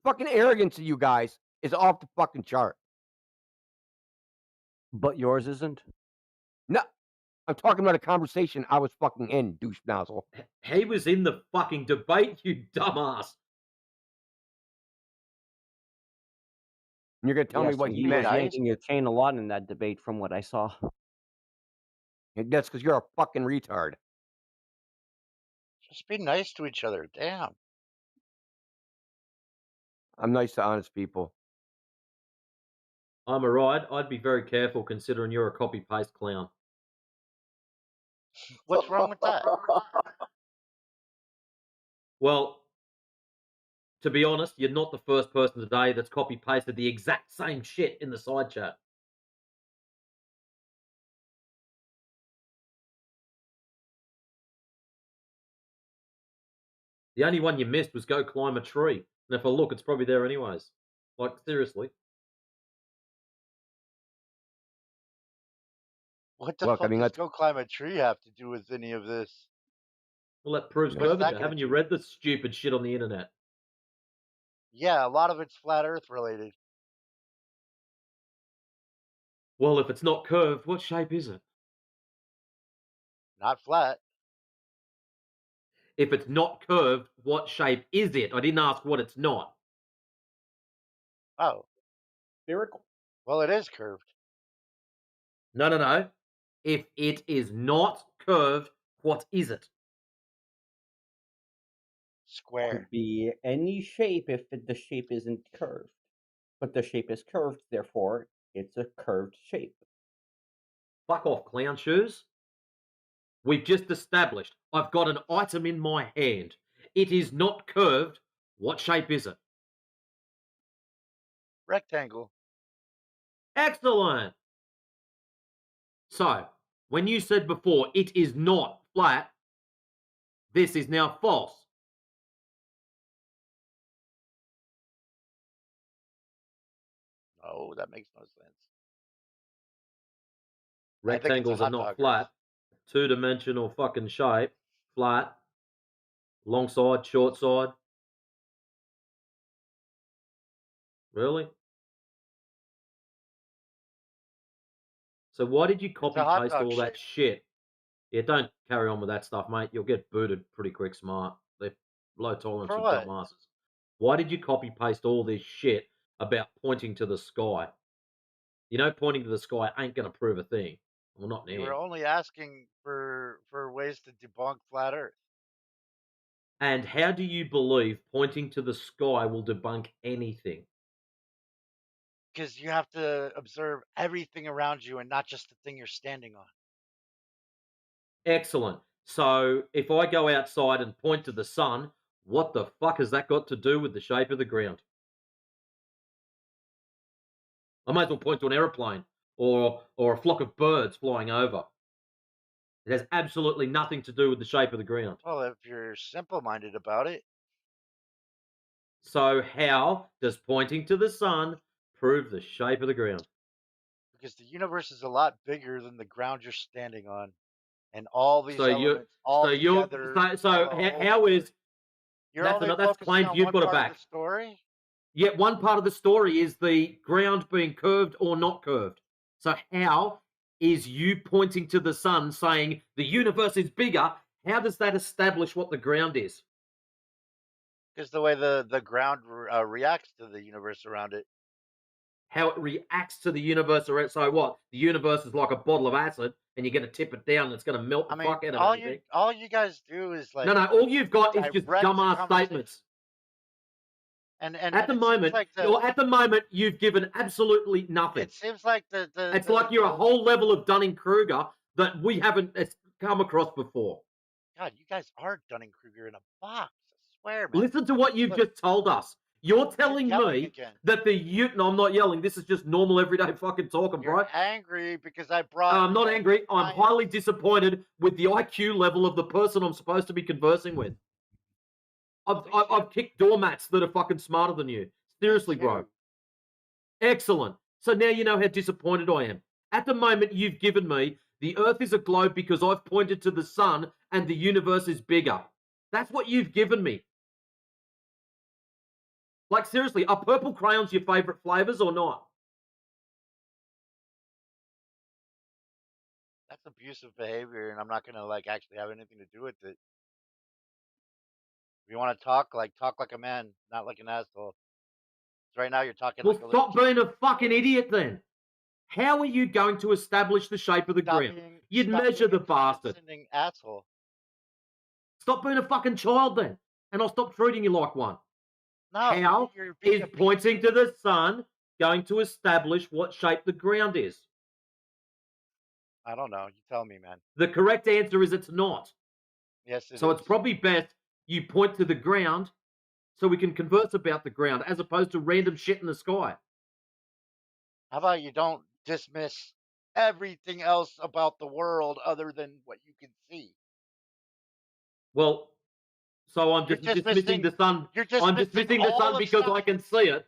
Fucking arrogance of you guys is off the fucking chart. But yours isn't? No, I'm talking about a conversation I was fucking in, douche nozzle. He was in the fucking debate, you dumbass. And you're going to tell me Yes, what and he he was meant. yanking your chain a lot in that debate from what I saw. That's because you're a fucking retard. Just be nice to each other. Damn. I'm nice to honest people. I'm a ride. I'd be very careful considering you're a copy-paste clown. What's wrong with that? Well, to be honest, you're not the first person today that's copy-pasted the exact same shit in the side chat. The only one you missed was go climb a tree. And if I look, it's probably there anyways. Like, seriously. What the Look, fuck I mean, does let's... go climb a tree have to do with any of this? Well, that proves What's that curvature. gonna Haven't you do? read the stupid shit on the internet? Yeah, a lot of it's flat Earth related. Well, if it's not curved, what shape is it? Not flat. If it's not curved, what shape is it? I didn't ask what it's not. Oh. Spherical. Well, it is curved. No. If it is not curved, what is it? Square. Could be any shape if the shape isn't curved. But the shape is curved, therefore it's a curved shape. Fuck off, clown shoes. We've just established I've got an item in my hand. It is not curved. What shape is it? Rectangle. Excellent. So, when you said before it is not flat, this is now false. Oh, that makes no sense. Rectangles are not flat. Two-dimensional fucking shape. Flat. Long side, short side. Really? So why did you copy paste all that shit? Yeah, don't carry on with that stuff, mate. You'll get booted pretty quick, smart. They're low tolerance, For you what? dumbasses. Why did you copy paste all this shit about pointing to the sky? You know, pointing to the sky ain't going to prove a thing. Well, not You now. were only asking for ways to debunk flat Earth. And how do you believe pointing to the sky will debunk anything? Because you have to observe everything around you and not just the thing you're standing on. Excellent. So if I go outside and point to the sun, what the fuck has that got to do with the shape of the ground? I might as well point to an aeroplane or a flock of birds flying over. It has absolutely nothing to do with the shape of the ground. Well, if you're simple-minded about it. So how does pointing to the sun prove the shape of the ground? Because the universe is a lot bigger than the ground you're standing on. And all these So elements all together. How is... You're only that's focusing claimed on you've one got it part of back. the story? Yet one part of the story is the ground being curved or not curved. So how is you pointing to the sun saying the universe is bigger? How does that establish what the ground is? Because the way the ground reacts to the universe around it. How it reacts to the universe around. So what? The universe is like a bottle of acid, and you're going to tip it down, and it's going to melt the fuck out of everything. All you guys do is like... No, all you've got is just dumbass statements. And at the moment, you've given absolutely nothing. It seems like it's like you're a whole level of Dunning-Kruger that we haven't come across before. God, you guys are Dunning-Kruger in a box. I swear, man. Listen to what you've just told us. You're telling me that no, I'm not yelling. This is just normal everyday fucking talking, bro. You're angry because I brought... I'm not angry. I'm highly disappointed with the IQ level of the person I'm supposed to be conversing with. I've kicked doormats that are fucking smarter than you. Seriously, bro. Excellent. So now you know how disappointed I am. At the moment, you've given me the Earth is a globe because I've pointed to the sun and the universe is bigger. That's what you've given me. Like, seriously, are purple crayons your favorite flavors or not? That's abusive behavior, and I'm not gonna like actually have anything to do with it. If you want to talk like a man, not like an asshole. 'Cause right now you're talking Well, like a little stop being a fucking idiot then. How are you going to establish the shape of the ground? You'd measure the bastard. condescending asshole. Stop being a fucking child then, and I'll stop treating you like one. No, How you're being is pointing to the sun going to establish what shape the ground is? I don't know. You tell me, man. The correct answer is it's not. Yes, it So is. it's probably best you point to the ground so we can converse about the ground as opposed to random shit in the sky. How about you don't dismiss everything else about the world other than what you can see? Well, so I'm You're just dismissing the sun. You're I'm dismissing dismissing the all sun of because I can see it.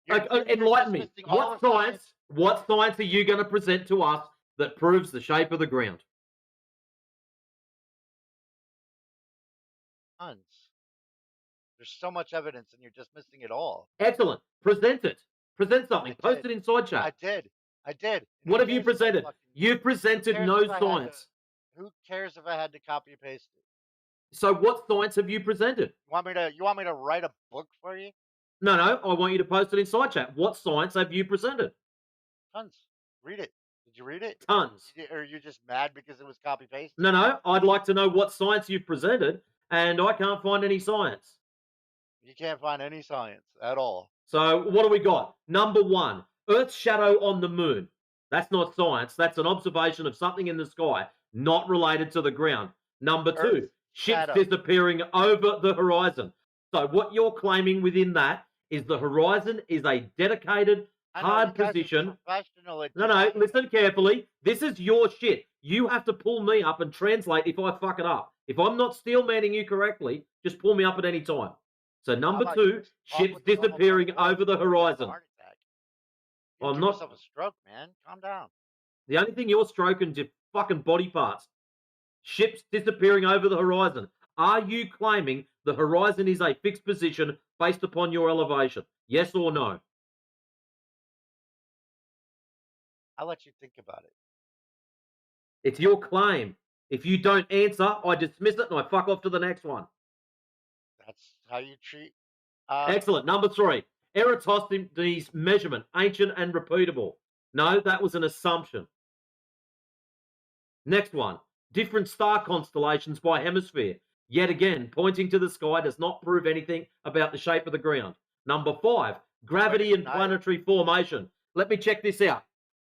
Enlighten me. dismissing all What of science. What science are you going to present to us that proves the shape of the ground? Tons. There's so much evidence, and you're dismissing it all. Excellent. Present it. Present something. Post it inside chat. I did. What have you presented? You presented no science. Who cares if I had to copy and paste it? So what science have you presented? You want me to write a book for you? No, I want you to post it inside chat. What science have you presented? Tons. Read it. Did you read it? Tons. Or are you just mad because it was copy paste? No. I'd like to know what science you've presented, and I can't find any science. You can't find any science at all. So what do we got? Number 1, Earth's shadow on the moon. That's not science. That's an observation of something in the sky, not related to the ground. Number 2, ships disappearing over the horizon. So what you're claiming within that is the horizon is a dedicated, hard position. No, listen carefully. This is your shit. You have to pull me up and translate if I fuck it up. If I'm not steelmanning you correctly, just pull me up at any time. So number 2, ships disappearing over the horizon. I'm not. Yourself a stroke, man. Calm down. The only thing you're stroking is your fucking body parts. Ships disappearing over the horizon. Are you claiming the horizon is a fixed position based upon your elevation? Yes or no? I'll let you think about it. It's your claim. If you don't answer, I dismiss it and I fuck off to the next one. That's how you treat. Excellent. Number 3, Eratosthenes' measurement, ancient and repeatable. No, that was an assumption. Next one, different star constellations by hemisphere. Yet again, pointing to the sky does not prove anything about the shape of the ground. Number 5, gravity and planetary formation. Let me check this out.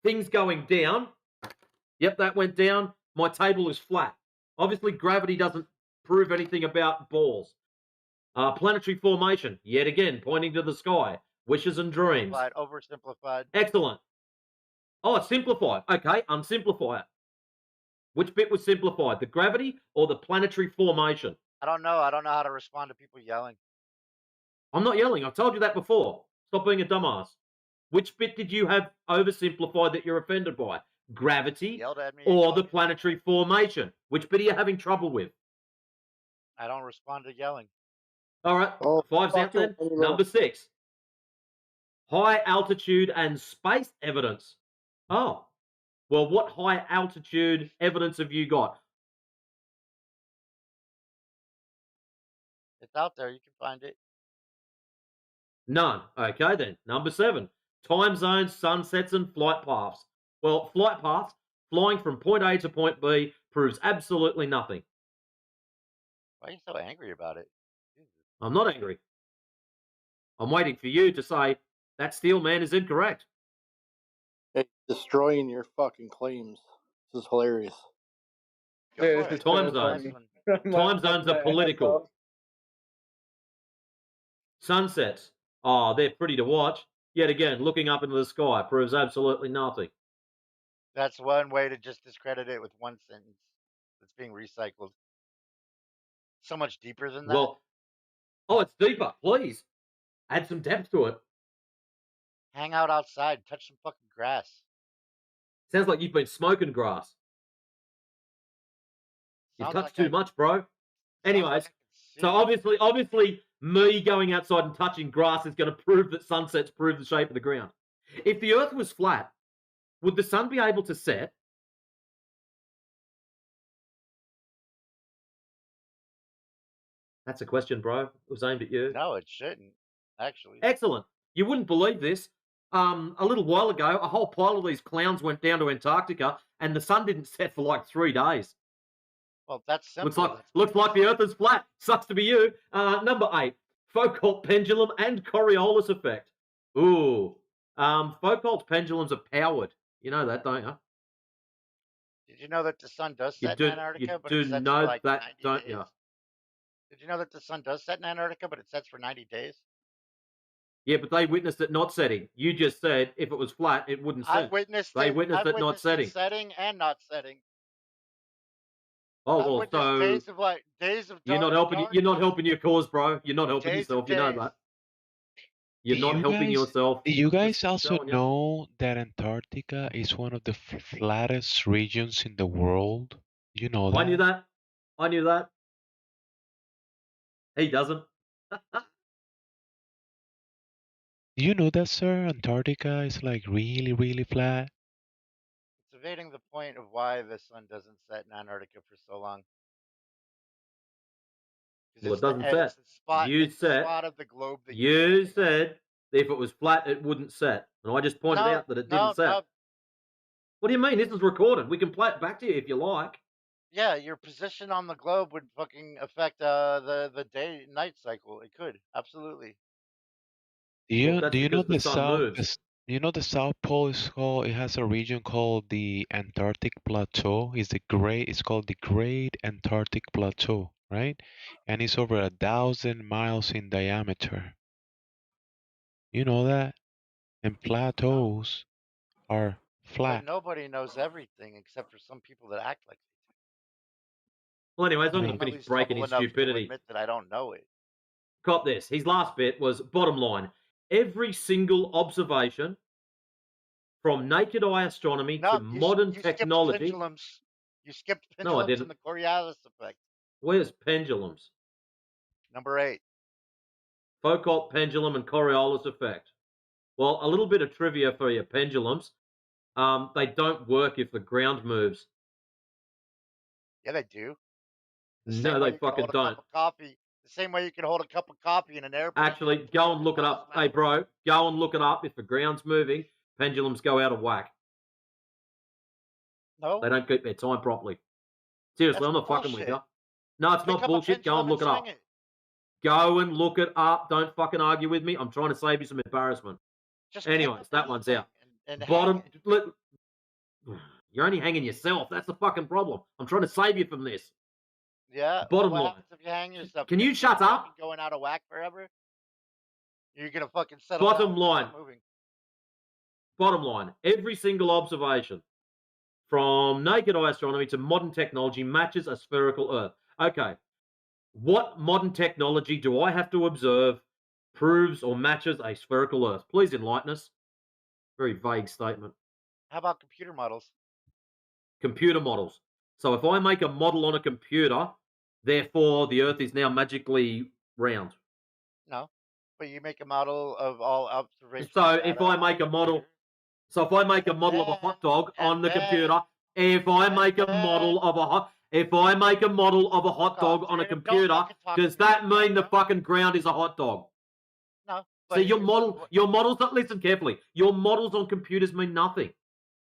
Things going down. Yep, that went down. My table is flat. Obviously, gravity doesn't prove anything about balls. Planetary formation, yet again, pointing to the sky. Wishes and dreams. Oversimplified. Excellent. Oh, it's simplified. Okay, unsimplify it. Which bit was simplified, the gravity or the planetary formation? I don't know. I don't know how to respond to people yelling. I'm not yelling. I've told you that before. Stop being a dumbass. Which bit did you have oversimplified that you're offended by? Gravity or the planetary formation? Which bit are you having trouble with? I don't respond to yelling. All right, 5's out then. Number 6, high altitude and space evidence. Oh, well, what high altitude evidence have you got? It's out there. You can find it. None. Okay, then. Number 7, time zones, sunsets, and flight paths. Well, flight paths, flying from point A to point B, proves absolutely nothing. Why are you so angry about it? I'm not angry. I'm waiting for you to say that steel man is incorrect. Hey, destroying your fucking claims. This is hilarious. Time zones. Time zones are political. Sunsets. Oh, they're pretty to watch. Yet again, looking up into the sky proves absolutely nothing. That's one way to just discredit it with one sentence that's being recycled. So much deeper than that. Well, oh, it's deeper. Please add some depth to it. Hang out outside. Touch some fucking grass. Sounds like you've been smoking grass. You've Sounds touched like too much, bro. sounds like Anyways, I can see so it. obviously, me going outside and touching grass is going to prove that sunsets prove the shape of the ground. If the Earth was flat, would the sun be able to set? That's a question, bro. It was aimed at you. No, it shouldn't. Actually, Excellent. You wouldn't believe this. A little while ago, a whole pile of these clowns went down to Antarctica, and the sun didn't set for like 3 days. well, that's Looks simple. like the Earth is flat. Sucks to be you. Number 8, Foucault pendulum and Coriolis effect. Ooh, Foucault's pendulums are powered. You know that, don't you? Did you know that the sun does You set do. in Antarctica, You but do it sets for know like that, 90 don't days? you? Did you know that the sun does set in Antarctica, but it sets for 90 days? Yeah, but they witnessed it not setting. You just said if it was flat, it wouldn't I set. witnessed They it. witnessed I've it not witnessed it setting. setting and not setting. Oh I've well, witnessed so days of you're not helping. You're not helping your cause, bro. You're not helping days of yourself. You know days. that. Do You're not you helping guys yourself. do you guys Just also showing you. know that Antarctica is one of the flattest regions in the world? You know I knew that? that. I knew that. He doesn't. You know that, sir? Antarctica is like really, really flat. It's evading the point of why the sun doesn't set in Antarctica for so long. Well, It's it doesn't set. it's the spot. You It's the said. spot of the globe that You said if it was flat, it wouldn't set, and I just pointed out that it didn't set. No. What do you mean? This is recorded. We can play it back to you if you like. Yeah, your position on the globe would fucking affect the day night cycle. It could absolutely. Well, Do you know because the the sun moves. you know the South Pole is called, it has a region called the Antarctic Plateau. It's called the Great Antarctic Plateau, right? And it's over 1,000 miles in diameter. You know that? And plateaus are But flat. nobody knows everything except for some people that act like. Well, anyways, I'm I'm going to at finish least breaking humble his enough to stupidity. admit that I don't know it. Cop this. His last bit was bottom line. Every single observation from naked eye astronomy to modern technology. Pendulums. You skipped No, I pendulums didn't. and the Coriolis effect. Where's pendulums? Number 8. Foucault pendulum and Coriolis effect. Well, a little bit of trivia for your pendulums. They don't work if the ground moves. Yeah, they do. No, they fucking don't. The same way you can hold a cup of coffee in an airplane. Actually, go and look it up. Hey, bro, go and look it up. If the ground's moving, pendulums go out of whack. No. They don't keep their time properly. Seriously, That's I'm not fucking with bullshit. you. No, it's not bullshit. Go and look it up. Go and look it up. Don't fucking argue with me. I'm trying to save you some embarrassment. Anyways, that one's out. Bottom. You're only hanging yourself. That's the fucking problem. I'm trying to save you from this. Yeah. Bottom what line. happens if you hang yourself? Can you shut up? Going out of whack forever. You're gonna fucking settle Bottom down line. And start moving. Bottom line. Every single observation, from naked eye astronomy to modern technology, matches a spherical Earth. Okay. What modern technology do I have to observe proves or matches a spherical Earth? Please enlighten us. Very vague statement. How about computer models? Computer models. So if I make a model on a computer, therefore the Earth is now magically round. No, but you make a model of all observations. So if I make a model, of a hot dog on the computer, if I make a model of a hot dog on a computer, does that mean the fucking ground is a hot dog? No. So your models. Listen carefully. Your models on computers mean nothing.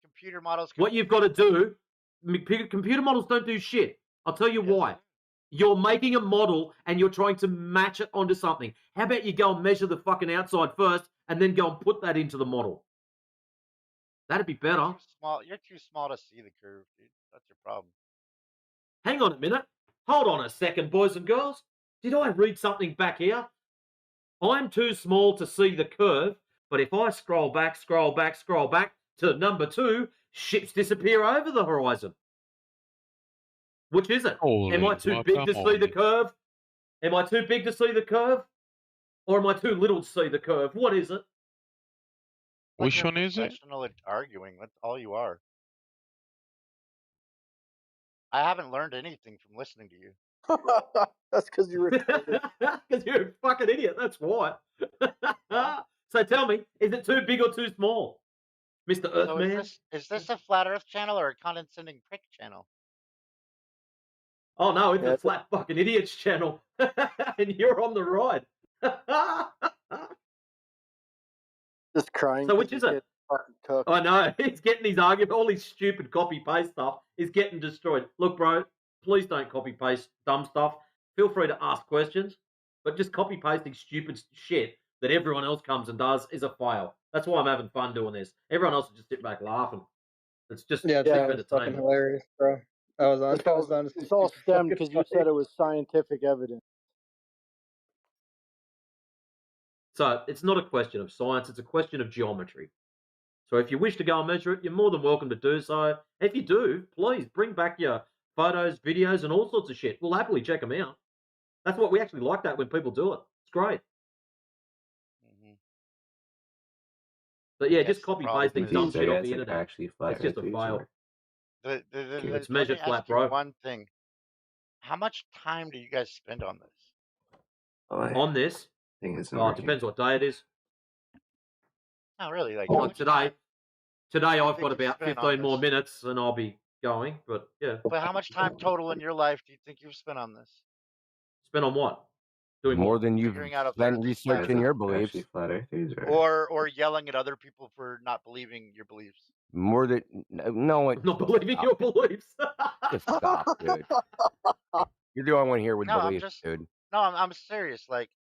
Computer models. What you've got to do, computer models don't do shit. I'll tell you why. You're making a model and you're trying to match it onto something. How about you go and measure the fucking outside first and then go and put that into the model? That'd be better. You're too small to see the curve, dude. That's your problem. Hang on a minute. Hold on a second, boys and girls. Did I read something back here? I'm too small to see the curve, but if I scroll back to number 2, ships disappear over the horizon. Which is it? Am I too big to see the curve? Am I too big to see the curve? Or am I too little to see the curve? What is it? Which one is it? Professional at arguing. That's all you are. I haven't learned anything from listening to you. That's because you're retarded. Because you're a fucking idiot. That's why. So tell me, is it too big or too small, Mr. So Earthman? is this a flat Earth channel or a condescending prick channel? Oh no, it's Yeah, a it's a- flat fucking idiots channel, and you're on the ride. Just crying So because which he's is it? getting fucking cooked. I know he's getting his argument. All his stupid copy paste stuff is getting destroyed. Look, bro, please don't copy paste dumb stuff. Feel free to ask questions, but just copy pasting stupid shit that everyone else comes and does is a fail. That's why I'm having fun doing this. Everyone else is just sitting back laughing. It's just Yeah, cheap it's fucking entertainment. hilarious, bro. I was on. I was honestly. It's all super stemmed fucking because you funny. said it was scientific evidence. So it's not a question of science; it's a question of geometry. So if you wish to go and measure it, you're more than welcome to do so. If you do, please bring back your photos, videos, and all sorts of shit. We'll happily check them out. That's what we actually like that when people do it. It's great. Mm-hmm. But yeah, Yes, just the copy problem pasting is dumb shit off guys the like internet. actually flat It's just a earthers fail. Let It's me measured ask flat, you bro. one thing. How much time do you guys spend on this? On this, it's it depends what day it is. Not really. Like, Like how much today, do you I've think got you've about spent on 15 more this? minutes and I'll be going. But yeah, But how much time total in your life do you think you've spent on this? spent on what? Doing More what? than you've Figuring out if the spent Earth is flat. researching your beliefs. flat earthers, or Or yelling at other people for not believing your beliefs. More than no, it, Not believing stop your it. beliefs. Just stop, dude. You're the only one here with No, I'm beliefs, just dude. no, I'm serious. Like,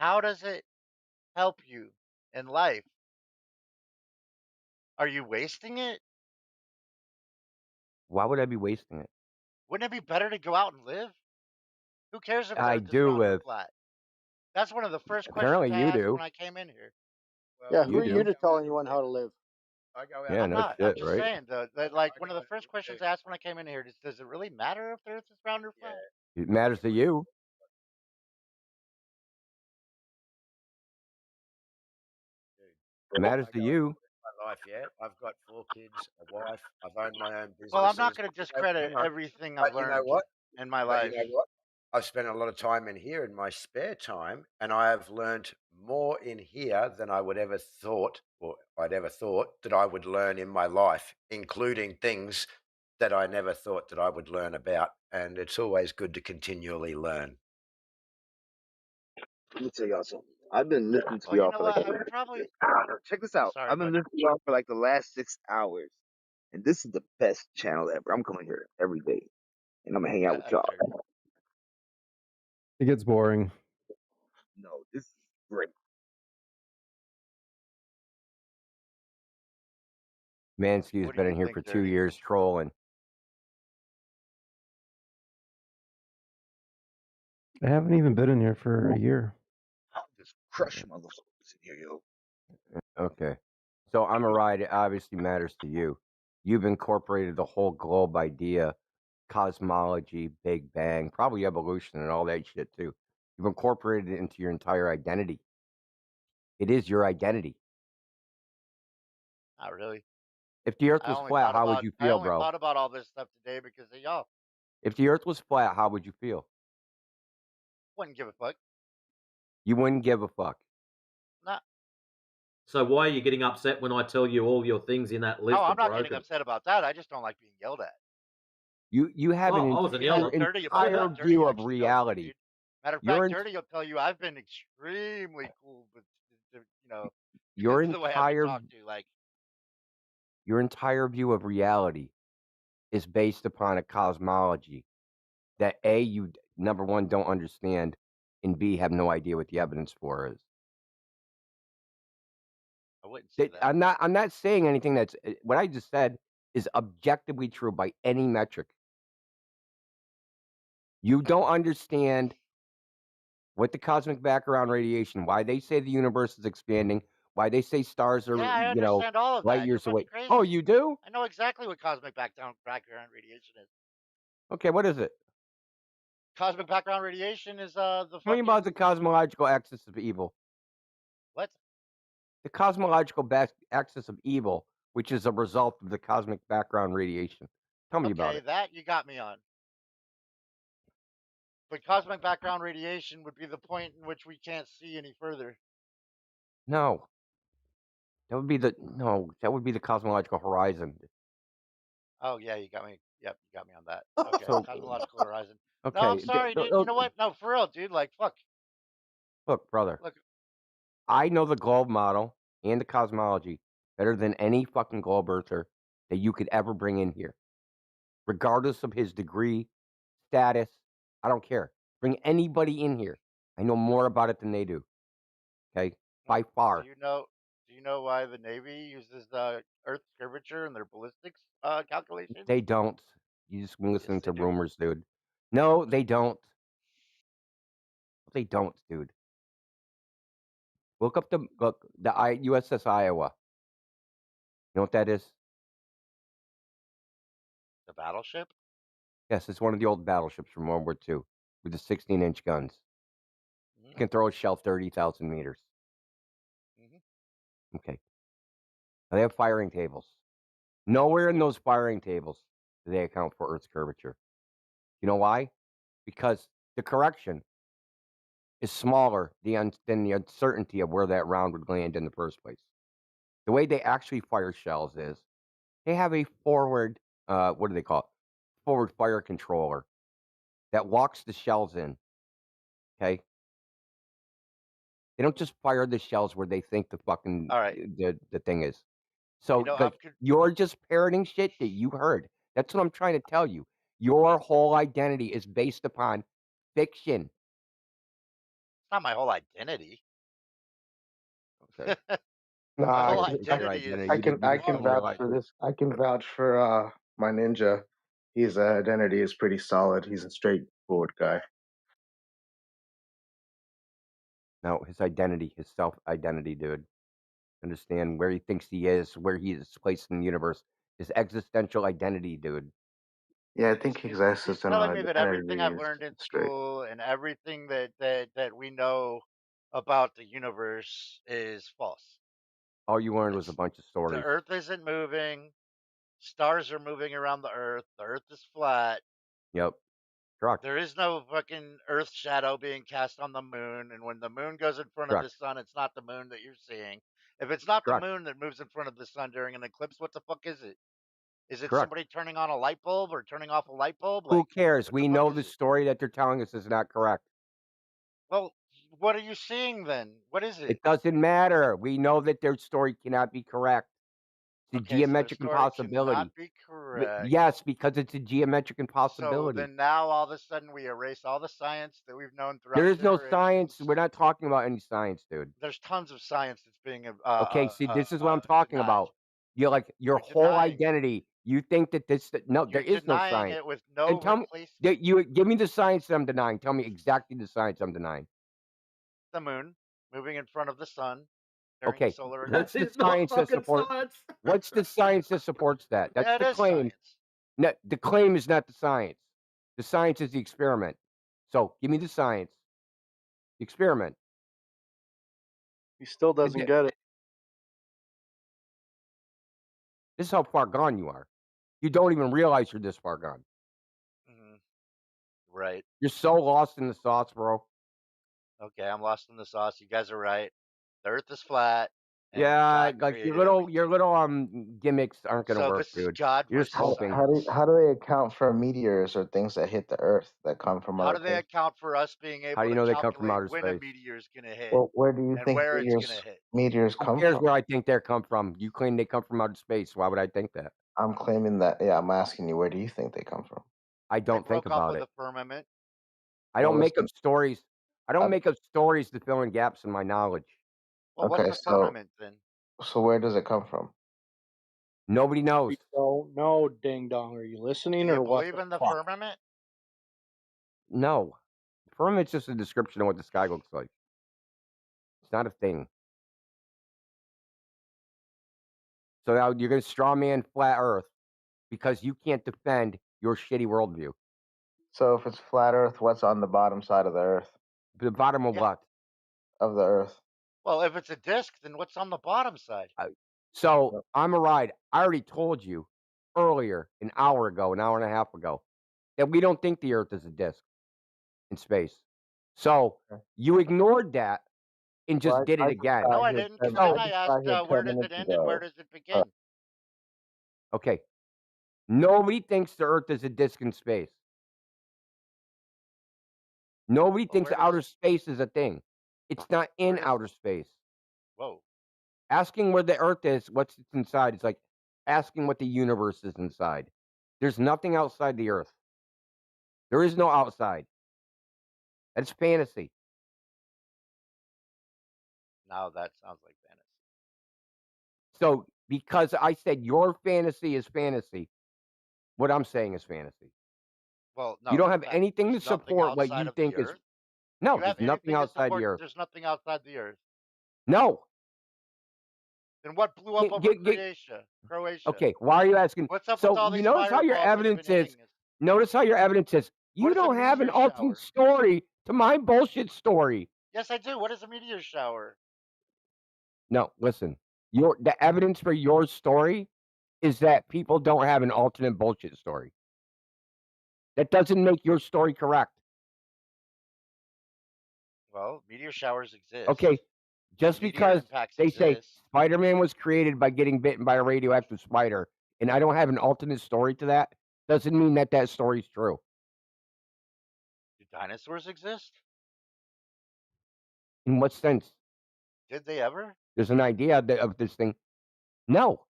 how does it help you in life? Are you wasting it? Why would I be wasting it? Wouldn't it be better to go out and live? Who cares if the I Earth is do round or live. flat? That's one of the first Apparently, questions I you asked do. when I came in here. Yeah, who You are you do. to tell anyone how to live? Yeah, I'm no not. I'm shit, just right? saying that like one of the first questions I asked when I came in here is, does it really matter if the Earth is round or flat? It matters to you. It matters to you. My life yet. I've got 4 kids, a wife. I've owned my own businesses. Well, I'm not going to discredit Hang on. everything I've But you know learned what? in my But life. you know what? I've spent a lot of time in here in my spare time, and I have learned more in here than I would ever thought, or I'd ever thought that I would learn in my life, including things that I never thought that I would learn about. And it's always good to continually learn. Let me tell y'all something. I've been listening to Well, you y'all know for like what? I would probably. check this out. Sorry, I've been bud. listening to y'all for like the last 6 hours, and this is the best channel ever. I'm coming here every day, and I'm gonna hang out with y'all. It gets boring. No, this is great. Mansky's What do been you in here think, for 2 Dirty? years trolling. I haven't even been in here for a year. I'll just crush motherfuckers in here, yo. Okay. So I'm a ride. It obviously matters to you. You've incorporated the whole globe idea, cosmology, Big Bang, probably evolution and all that shit too. You've incorporated it into your entire identity. It is your identity. Not really. If the Earth I was only flat, thought how would about you I feel, only bro? thought about all this stuff today because of y'all. If the Earth was flat, how would you feel? Wouldn't give a fuck. You wouldn't give a fuck. Not. So why are you getting upset when I tell you all your things in that list Oh, are I'm not broken? getting upset about that. I just don't like being yelled at. You have Oh, an I wasn't entire, yelling. Dirty entire Dirty view of actually knows me, reality. dude. Matter of Your fact, ent- Dirty will tell you I've been extremely cool with, your the way I've been entire talked to. Like, your entire view of reality is based upon a cosmology that A, you number one don't understand, and B, have no idea what the evidence for is. I wouldn't say that. I'm not saying anything that's what I just said is objectively true by any metric. You don't understand what the cosmic background radiation, why they say the universe is expanding, why they say stars are, Yeah, I understand all of light that. You're years fucking away. crazy. Oh, you do? I know exactly what cosmic background radiation is. Okay, what is it? Cosmic background radiation is the Tell me fucking about the cosmological axis of evil. what? The cosmological axis of evil, which is a result of the cosmic background radiation. Tell me about Okay, it. that you got me on. But cosmic background radiation would be the point in which we can't see any further. No. That would be the cosmological horizon. Oh yeah, you got me. Yep, you got me on that. Okay, So cosmological horizon. No, okay, I'm sorry, dude. You know what? No, for real, dude. Like, fuck. look, brother. Look, I know the globe model and the cosmology better than any fucking globe earther that you could ever bring in here. Regardless of his degree, status, I don't care. Bring anybody in here. I know more about it than they do. Okay? By far. do you know why the Navy uses Earth's curvature in their ballistics calculations? They don't. You just been listening to they do. rumors, dude. No, they don't. They don't, dude. Look up the USS Iowa. You know what that is? The battleship? Yes, it's one of the old battleships from World War II with the 16-inch guns. You can throw a shell 30,000 meters. Okay. Now they have firing tables. Nowhere in those firing tables do they account for Earth's curvature. You know why? Because the correction is smaller than the uncertainty of where that round would land in the first place. The way they actually fire shells is they have a forward, what do they call it? Forward fire controller that locks the shells in. Okay? They don't just fire the shells where they think the fucking the thing is. So you're just parroting shit that you heard. That's what I'm trying to tell you. Your whole identity is based upon fiction. It's not my whole identity. Okay. No, My whole It's your identity is. I can vouch for this. I can vouch for my ninja. His identity is pretty solid. He's a straightforward guy. No, his identity, his self-identity, dude. Understand where he thinks he is, where he is placed in the universe. His existential identity, dude. Yeah, I think his existential Telling me that everything identity I've is learned in straight. school and everything that we know about the universe is false. All you learned was a bunch of The stories. Earth isn't moving. Stars are moving around the Earth. The Earth is flat. Yep. Correct. There is no fucking Earth shadow being cast on the moon. And when the moon goes in front of the sun, it's not the moon that you're seeing. If it's not the moon that moves in front of the sun during an eclipse, what the fuck is it? Is it somebody turning on a light bulb or turning off a light bulb? Who cares? We know the story that they're telling us is not correct. Well, what are you seeing then? What is it? It doesn't matter. We know that their story cannot be correct. It's a geometric impossibility. Cannot be correct. Yes, because it's a geometric So impossibility. then now all of a sudden we erase all the science that we've known throughout There is no generations. science. We're not talking about any science, dude. There's tons of science that's being Okay, see, this is what I'm talking about. You're like your whole identity. You think that there is no denying science. it with no And tell me, you give me the science that I'm denying. Tell me exactly the science I'm denying. The moon moving in front of the sun during Okay, solar what's eclipse. the science that supports? What's the science that supports that? That's That the is claim. No, the claim is not the science. The science is the experiment. So give me the science. The experiment. He still doesn't get it. This is how far gone you are. You don't even realize you're this far gone. Right. You're so lost in the sauce, bro. Okay, I'm lost in the sauce. You guys are right. The Earth is flat. And Yeah, God like created your little gimmicks aren't gonna So work, this is dude. God You're just versus hoping. How do they account for meteors or things that hit the Earth that come from How other do they places? account for us being How do able you to know they come from calculate outer when a space? meteor is going to hit Well, where do you and think where it's going to hit? meteors Who come cares from? where I think they come from? You claim they come from outer space. Why would I think that? I'm claiming that. Yeah, I'm asking you, where do you think they come from? I don't think Broke off about of it. the firmament. I don't Well, make up listen, stories. I don't make up stories to fill in gaps in my knowledge. Well, what's Okay, the firmament then? so where does it come from? Nobody knows. We don't know, ding dong. Are you listening Do or you what believe the in the fuck? firmament? No. Firmament's just a description of what the sky looks like. It's not a thing. So now you're going to straw man flat Earth because you can't defend your shitty worldview. So if it's flat Earth, what's on the bottom side of the Earth? The bottom of what? Of the Earth. Well, if it's a disc, then what's on the bottom side? So I'm a ride. I already told you. earlier, an hour ago, an hour and a half ago, that we don't think the Earth is a disk in space. So you ignored that and just did it again. No, I didn't. Because then I asked, where does it end and where does it begin? Okay. Nobody thinks the Earth is a disk in space. Nobody thinks outer space is a thing. It's not in outer space. Whoa. Asking where the Earth is, what's inside, it's like asking what the universe is inside. There's nothing outside the Earth. There is no outside. That's fantasy. Now that sounds like fantasy. So, because I said your fantasy is fantasy, what I'm saying is fantasy. Well, no. You don't have that- anything to there's nothing support what outside you of the think is. Earth? No, You have there's nothing anything to outside the support that Earth. there's nothing outside the Earth? No. Then what blew up over Croatia? Okay, why are you asking? What's up So with all you these notice how your fireballs that have evidence been is. hitting us? Notice how your evidence is. You What is a don't have an meteor alternate shower? story to my bullshit story. Yes, I do. What is a meteor shower? No, listen. The evidence for your story is that people don't have an alternate bullshit story. That doesn't make your story correct. Well, meteor showers exist. Okay, just Meteor because impacts they say exist. Spider-Man was created by getting bitten by a radioactive spider, and I don't have an alternate story to that, doesn't mean that that story's true. Do dinosaurs exist? In what sense? Did they ever? There's an idea of this thing. No.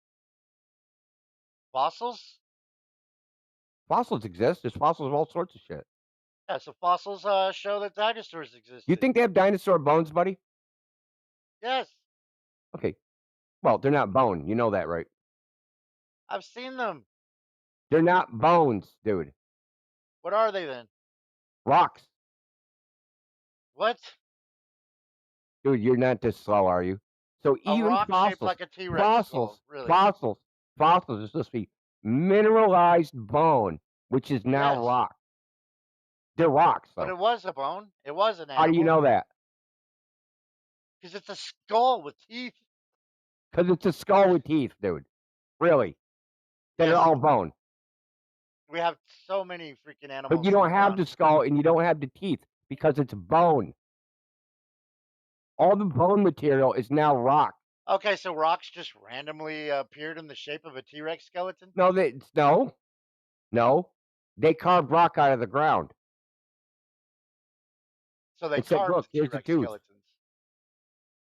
Fossils? Fossils exist. There's fossils of all sorts of shit. Yeah, so fossils show that dinosaurs exist. You think they have dinosaur bones, buddy? Yes. Okay. Well, they're not bone. You know that, right? I've seen them. They're not bones, dude. What are they then? Rocks. What? Dude, you're not this slow, are you? So A even rock fossils, shaped like a T-Rex skull, really. fossils are supposed to be mineralized bone, which is now Yes. rock. They're rocks, though. But it was a bone. It was an animal. How do you know that? Because it's a skull with teeth. Because it's a skull with teeth, dude. Really. That Yes. are all bone. We have so many freaking animals. But you don't have the skull and you don't have the teeth because it's bone. All the bone material is now rock. Okay, so rocks just randomly appeared in the shape of a T-Rex skeleton? No, no. They carved rock out of the ground. So they It said, carved look, here's the T-Rex tooth. skeletons.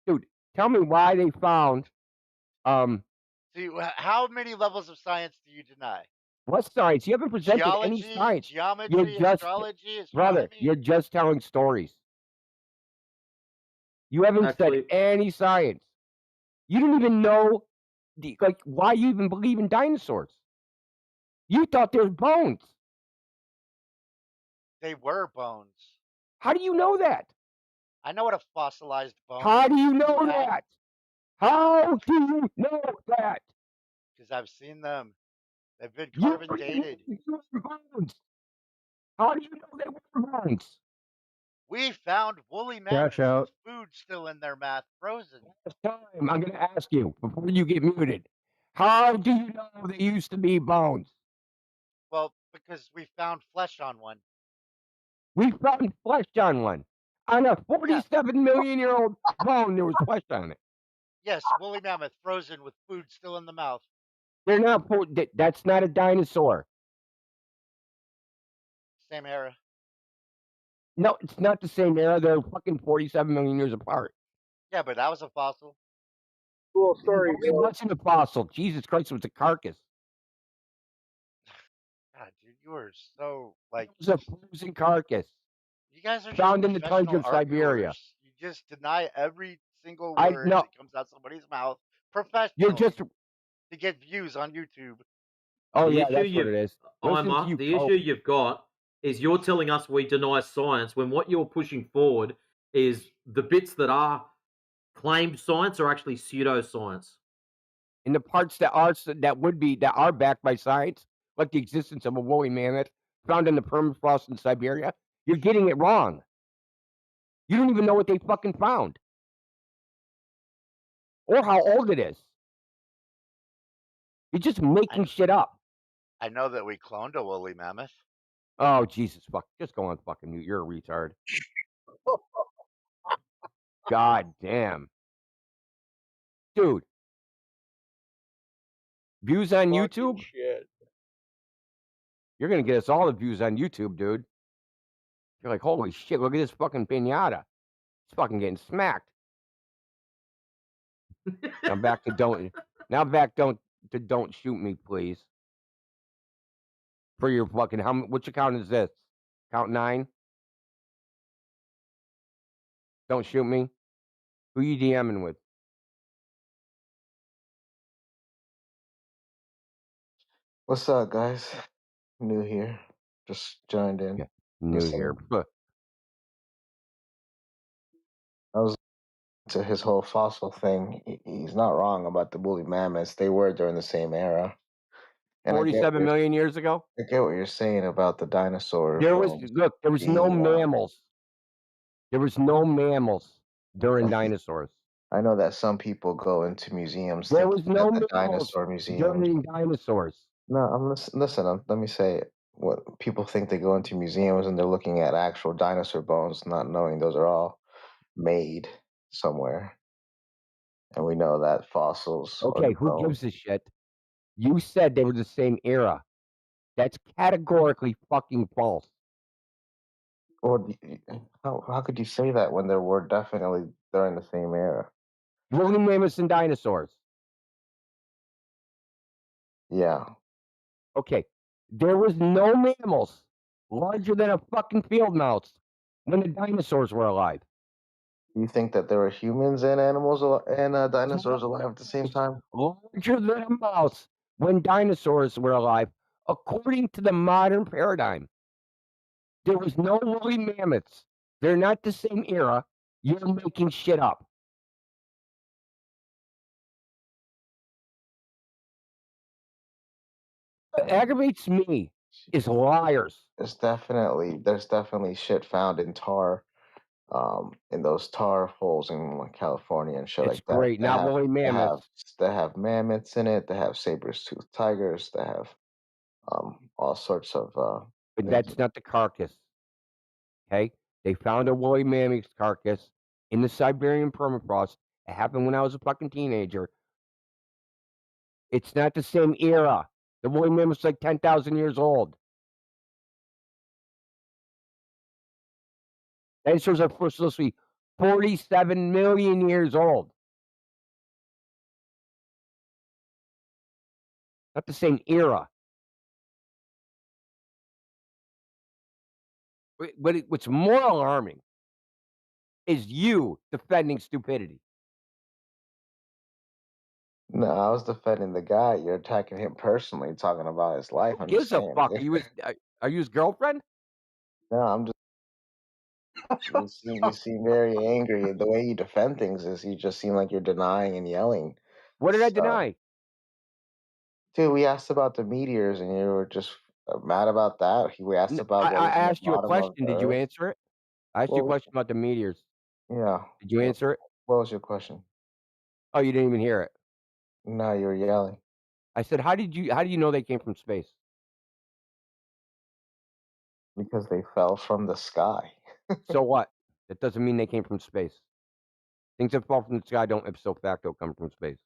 Dude, tell me why they found See, how many levels of science do you deny? what science? You haven't presented any Geology, science. geometry, astrology, brother, astronomy? you're just telling stories. You haven't said any science. You didn't even know why you even believe in dinosaurs. You thought they were bones. They were bones. How do you know that? I know what a fossilized bone How is. do you know that? How do you know that? Because I've seen them. They've been You carbon dated. bones. How do you know they were bones? We found woolly Cash mammoths with out. food still in their mouth, frozen. Last time, I'm going to ask you before you get muted. How do you know they used to be bones? Well, because we found flesh on one. We found flesh on one. On a 47 million year old bone, there was flesh on it. Yes, woolly mammoth frozen with food still in the mouth. They're not. That's not a dinosaur. Same era. No, it's not the same era. They're fucking 47 million years apart. Yeah, but that was a fossil. Cool story. No, it wasn't a fossil. Jesus Christ, it was a carcass. God, dude, you are so like. It was a frozen carcass. You guys are found just in the tundra professional of Siberia. arguers. You just deny every single word that comes out somebody's mouth professionally. You're just to get views on YouTube. Oh The yeah, issue that's what it is. Listen to Imar, you, the Pope. issue you've got is you're telling us we deny science when what you're pushing forward is the bits that are claimed science are actually pseudoscience. In the parts that are backed by science, like the existence of a woolly mammoth found in the permafrost in Siberia, you're getting it wrong. You don't even know what they fucking found. Or how old it is. You're just making shit up. I know that we cloned a woolly mammoth. Oh Jesus, fuck! Just go on fucking mute. You're a retard. God damn, dude. Views on YouTube? Shit. You're gonna get us all the views on YouTube, dude. You're like, holy shit! Look at this fucking pinata. It's fucking getting smacked. Now back to don't. Now back don't to don't shoot me, please. For your fucking which account is this? Count 9. Don't shoot me. Who you DMing with? What's up, guys? New here. Just joined in. Yeah, new here. I was to his whole fossil thing. He's not wrong about the woolly mammoths. They were during the same era. And 47 million years ago. I get what you're saying about the dinosaur. There was no mammals. There was no mammals during dinosaurs. I know that some people go into museums. There was no the mammals dinosaur museums. during dinosaurs. No, I'm listen. Let me say it. What people think they go into museums and they're looking at actual dinosaur bones, not knowing those are all made somewhere. And we know that fossils. Okay, who gives a shit? You said they were the same era. That's categorically fucking false. Or how could you say that when there were definitely during the same era? Woolly mammoths and dinosaurs. Yeah. Okay, there was no mammals larger than a fucking field mouse when the dinosaurs were alive. You think that there were humans and animals and dinosaurs alive at the same time? Larger than a mouse when dinosaurs were alive, according to the modern paradigm. There was no woolly mammoths. They're not the same era. You're making shit up. What aggravates me is liars. There's definitely shit found in tar, in those tar holes in California and shit It's like that. great, not woolly mammoths. They have mammoths in it. They have saber-toothed tigers. They have all sorts of. But that's not the carcass. Okay, they found a woolly mammoth carcass in the Siberian permafrost. It happened when I was a fucking teenager. It's not the same era. The woolly mammoth's like 10,000 years old. Dinosaurs are supposed to be 47 million years old. Not the same era. But what's more alarming is you defending stupidity. No, I was defending the guy. You're attacking him personally, talking about his life. I'm just Gives a saying. fuck? Are you his girlfriend? No, I'm just. You seem very angry. The way you defend things is you just seem like you're denying and yelling. What did I deny? Dude, we asked about the meteors, and you were just mad about that. We asked about what I was in the asked you a bottom of question. the Did you Earth. answer it? I asked you a question about the meteors. Yeah. Did you answer it? What was your question? Oh, you didn't even hear it. No, you were yelling. I said, how do you know they came from space? Because they fell from the sky. So what? That doesn't mean they came from space. Things that fall from the sky don't ipso facto come from space.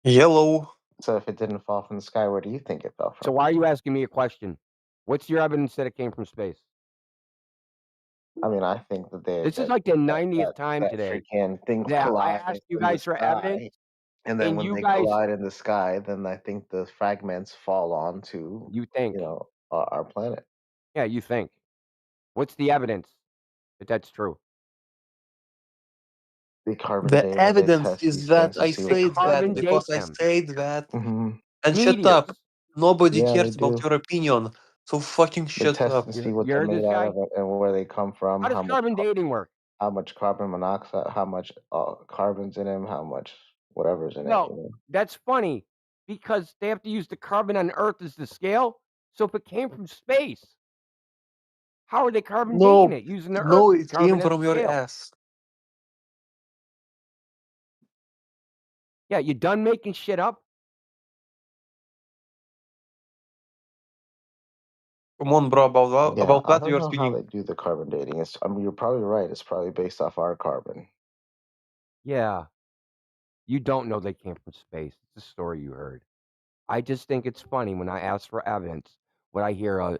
Yellow. So if it didn't fall from the sky, where do you think it fell from? So why are you asking me a question? What's your evidence that it came from space? I mean, I think that This is like the 90th time today freaking things that I collide asked you in the guys for evidence, sky. And then when you they guys collide in the sky, then I think the fragments fall onto our planet. Yeah, you think. What's the evidence that that's true? The carbon The dating, they evidence test is these that things to I see what said the that carbon because date I them. said that. Mhm. And shut Meteors. up. Nobody Yeah, cares they about do. your opinion. So fucking They shut test up. to see what You they're heard this made out guy? of and where they come from. How does carbon dating work? How much carbon monoxide, how much carbon's in them, how much whatever's in it. Well, that's funny because they have to use the carbon on Earth as the scale. So if it came from space, how are they carbon dating it using the No, Earth it carbon came as from the your scale? ass. Yeah, you done making shit up? Come on, bro. Yeah, About I that don't you're know how speaking. they do the carbon dating. I mean, you're probably right. It's probably based off our carbon. Yeah. You don't know they came from space. It's a story you heard. I just think it's funny when I ask for evidence. What I hear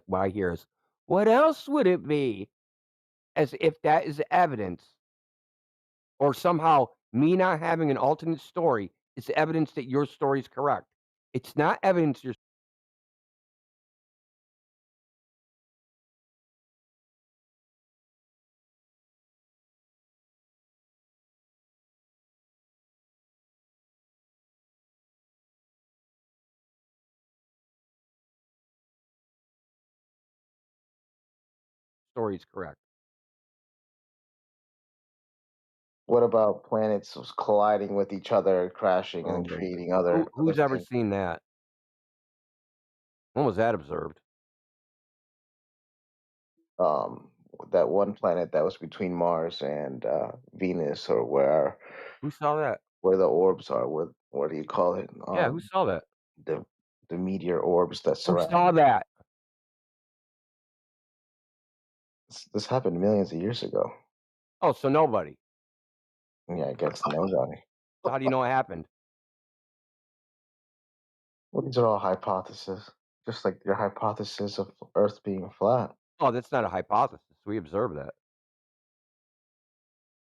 is, "What else would it be?" As if that is evidence, or somehow me not having an alternate story is evidence that your story is correct. It's not evidence your story is correct. What about planets colliding with each other, crashing, Oh and my god. creating other Who's ever things? seen that? When was that observed? Um, that one planet that was between Mars and Venus, or Who saw that? where the orbs are. What do you call it? Yeah, who saw that? The meteor orbs that Who surround. saw that? This happened millions of years ago. Oh, so nobody. Yeah, I guess nobody. So how do you know it happened? Well, these are all hypotheses, just like your hypothesis of Earth being flat. Oh, that's not a hypothesis. We observed that.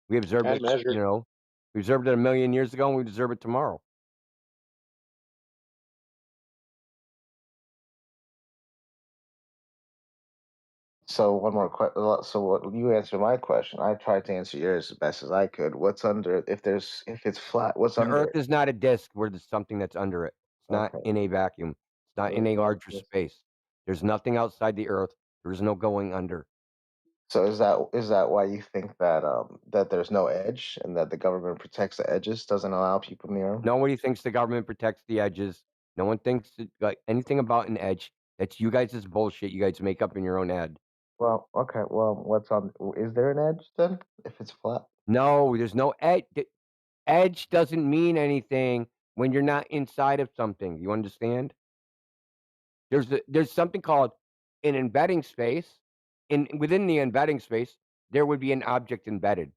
We observed And it, measured. we observed it 1,000,000 years ago, and we observe it tomorrow. So one more question. So what you answer my question? I tried to answer yours as best as I could. What's under if it's flat? What's The under Earth it? is not a disk where there's something that's under it. It's not Okay. in a vacuum. It's not So in it's a not larger just. space. There's nothing outside the Earth. There's no going under. So is that why you think that there's no edge and that the government protects the edges, doesn't allow people near them? Nobody thinks the government protects the edges. No one thinks like anything about an edge. That's you guys' bullshit. You guys make up in your own head. Well, okay. Well, what's on? Is there an edge then? If it's flat? No, there's no edge. Edge doesn't mean anything when you're not inside of something. You understand? There's something called an embedding space. Within the embedding space, there would be an object embedded.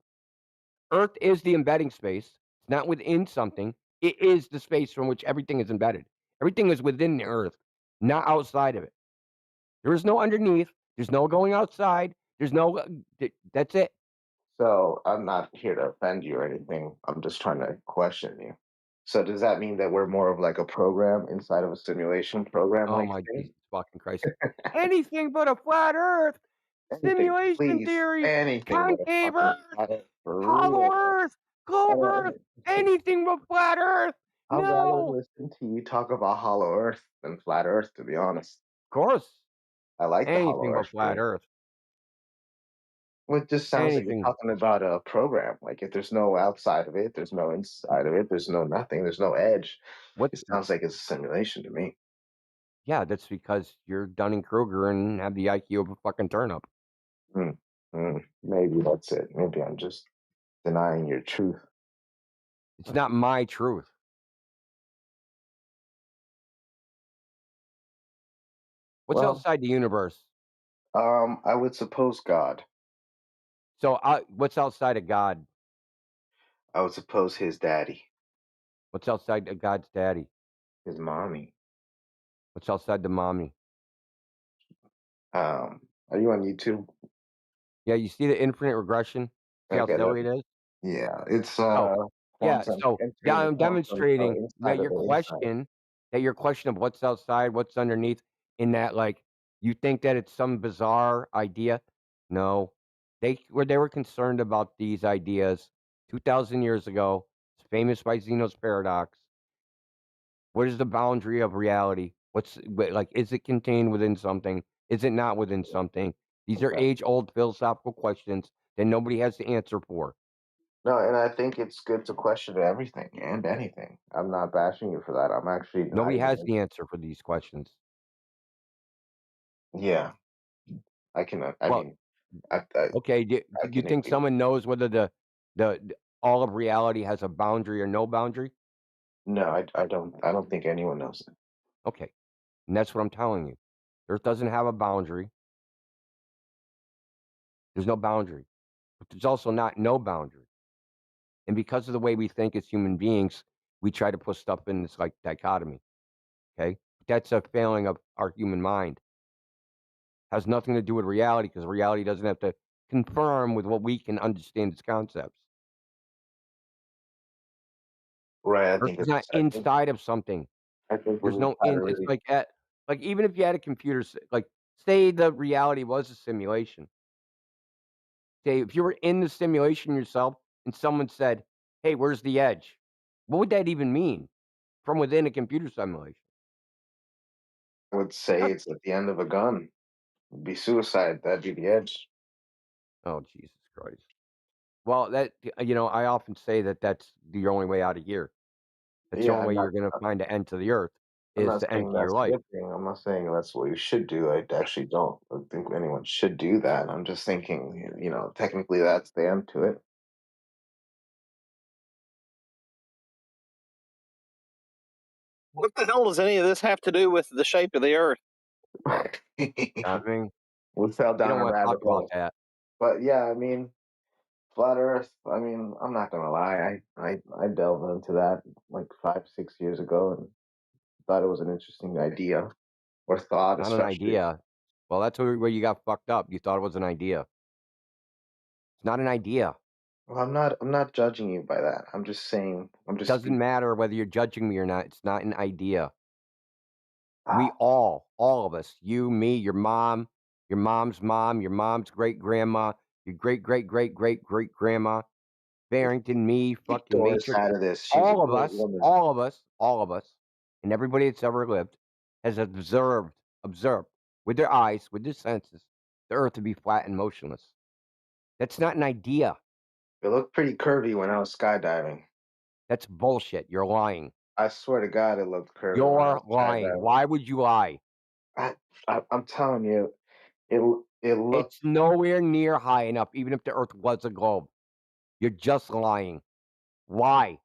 Earth is the embedding space. It's not within something. It is the space from which everything is embedded. Everything is within the Earth, not outside of it. There is no underneath. There's no going outside. There's no. That's it. So I'm not here to offend you or anything. I'm just trying to question you. So does that mean that we're more of like a program inside of a simulation program Oh like my thing? Jesus fucking Christ! Anything but a flat Earth. Anything, Simulation please. theory. Anything but a Concave fucking Earth. flat Earth, for Hollow real. Earth. Globe Earth. Anything but flat Earth. I'd rather No. listen to you talk about hollow Earth than flat Earth, to be honest. Of course. I like the hollow Anything but Earth flat thing. Earth. Well, it just sounds like you're Anything. talking about a program. Like if there's no outside of it, there's no inside of it, there's no nothing, there's no edge. What? It sounds like it's a simulation to me. Yeah, that's because you're Dunning Kruger and have the IQ of a fucking turnip. Maybe that's it. Maybe I'm just denying your truth. It's not my truth. What's Well, outside the universe? I would suppose God. So, what's outside of God? I would suppose his daddy, What's outside of God's daddy? his mommy. What's outside the mommy? Are you on YouTube? Yeah, you see the infinite regression? See how Okay, silly it is? yeah, it's Oh, yeah. quantum So, entering yeah, the I'm quantum demonstrating inside that of the inside. your question of what's outside, what's underneath, in that, like, you think that it's some bizarre idea. No, they were concerned about these ideas 2,000 years ago. It's famous by Zeno's paradox. What is the boundary of reality? Like? Is it contained within something? Is it not within something? These are Okay. age-old philosophical questions that nobody has the answer for. No, and I think it's good to question everything and anything. I'm not bashing you for that. I'm actually not Nobody has even. the answer for these questions. Yeah, I can. I Well, mean, I okay. Do you can think agree. someone knows whether the all of reality has a boundary or no boundary? No, I don't. I don't think anyone knows it. Okay, and that's what I'm telling you. Earth doesn't have a boundary. There's no boundary. But there's also not no boundary. And because of the way we think as human beings, we try to put stuff in this like dichotomy. Okay? That's a failing of our human mind. Has nothing to do with reality because reality doesn't have to confirm with what we can understand its concepts. Right. I Earth think is it's. not inside of something. I think we There's need no to try to in. It's really. like even if you had a computer, like say the reality was a simulation. Say if you were in the simulation yourself and someone said, "Hey, where's the edge?" What would that even mean from within a computer simulation? I would say it's at the end of a gun. It'd be suicide. That'd be the edge. Oh, Jesus Christ. Well, that I often say that that's the only way out of here. That's the Yeah, only I'm way not. you're going to find an end to the earth I'm is not to end saying to your that's a life. good thing. I'm not saying that's what you should do. I actually don't think anyone should do that. I'm just thinking, technically that's the end to it. What the hell does any of this have to do with the shape of the Earth? I mean, We fell you down don't a want to talk rabbit about hole. that. But yeah, I mean, flat Earth. I mean, I'm not gonna lie. I delved into that like 5, 6 years ago and thought it was an interesting idea or thought, Not an especially. idea. Well, that's where you got fucked up. You thought it was an idea. It's not an idea. Well, I'm not judging you by that. I'm just saying. I'm just Doesn't speaking. matter whether you're judging me or not. It's not an idea. We Ah, all of us, you, me, your mom's mom, your mom's great grandma, your great great great great great grandma, Barrington, me, keep fucking Doris Matrix, out of this. She's a all of great us, woman. all of us, all of us, and everybody that's ever lived has observed with their eyes, with their senses, the Earth to be flat and motionless. That's not an idea. It looked pretty curvy when I was skydiving. That's bullshit. You're lying. I swear to God, it looked curvy when I You're was lying. skydiving. Why would you lie? I'm telling you, it looked. It's nowhere near high enough, even if the Earth was a globe. You're just lying. Why?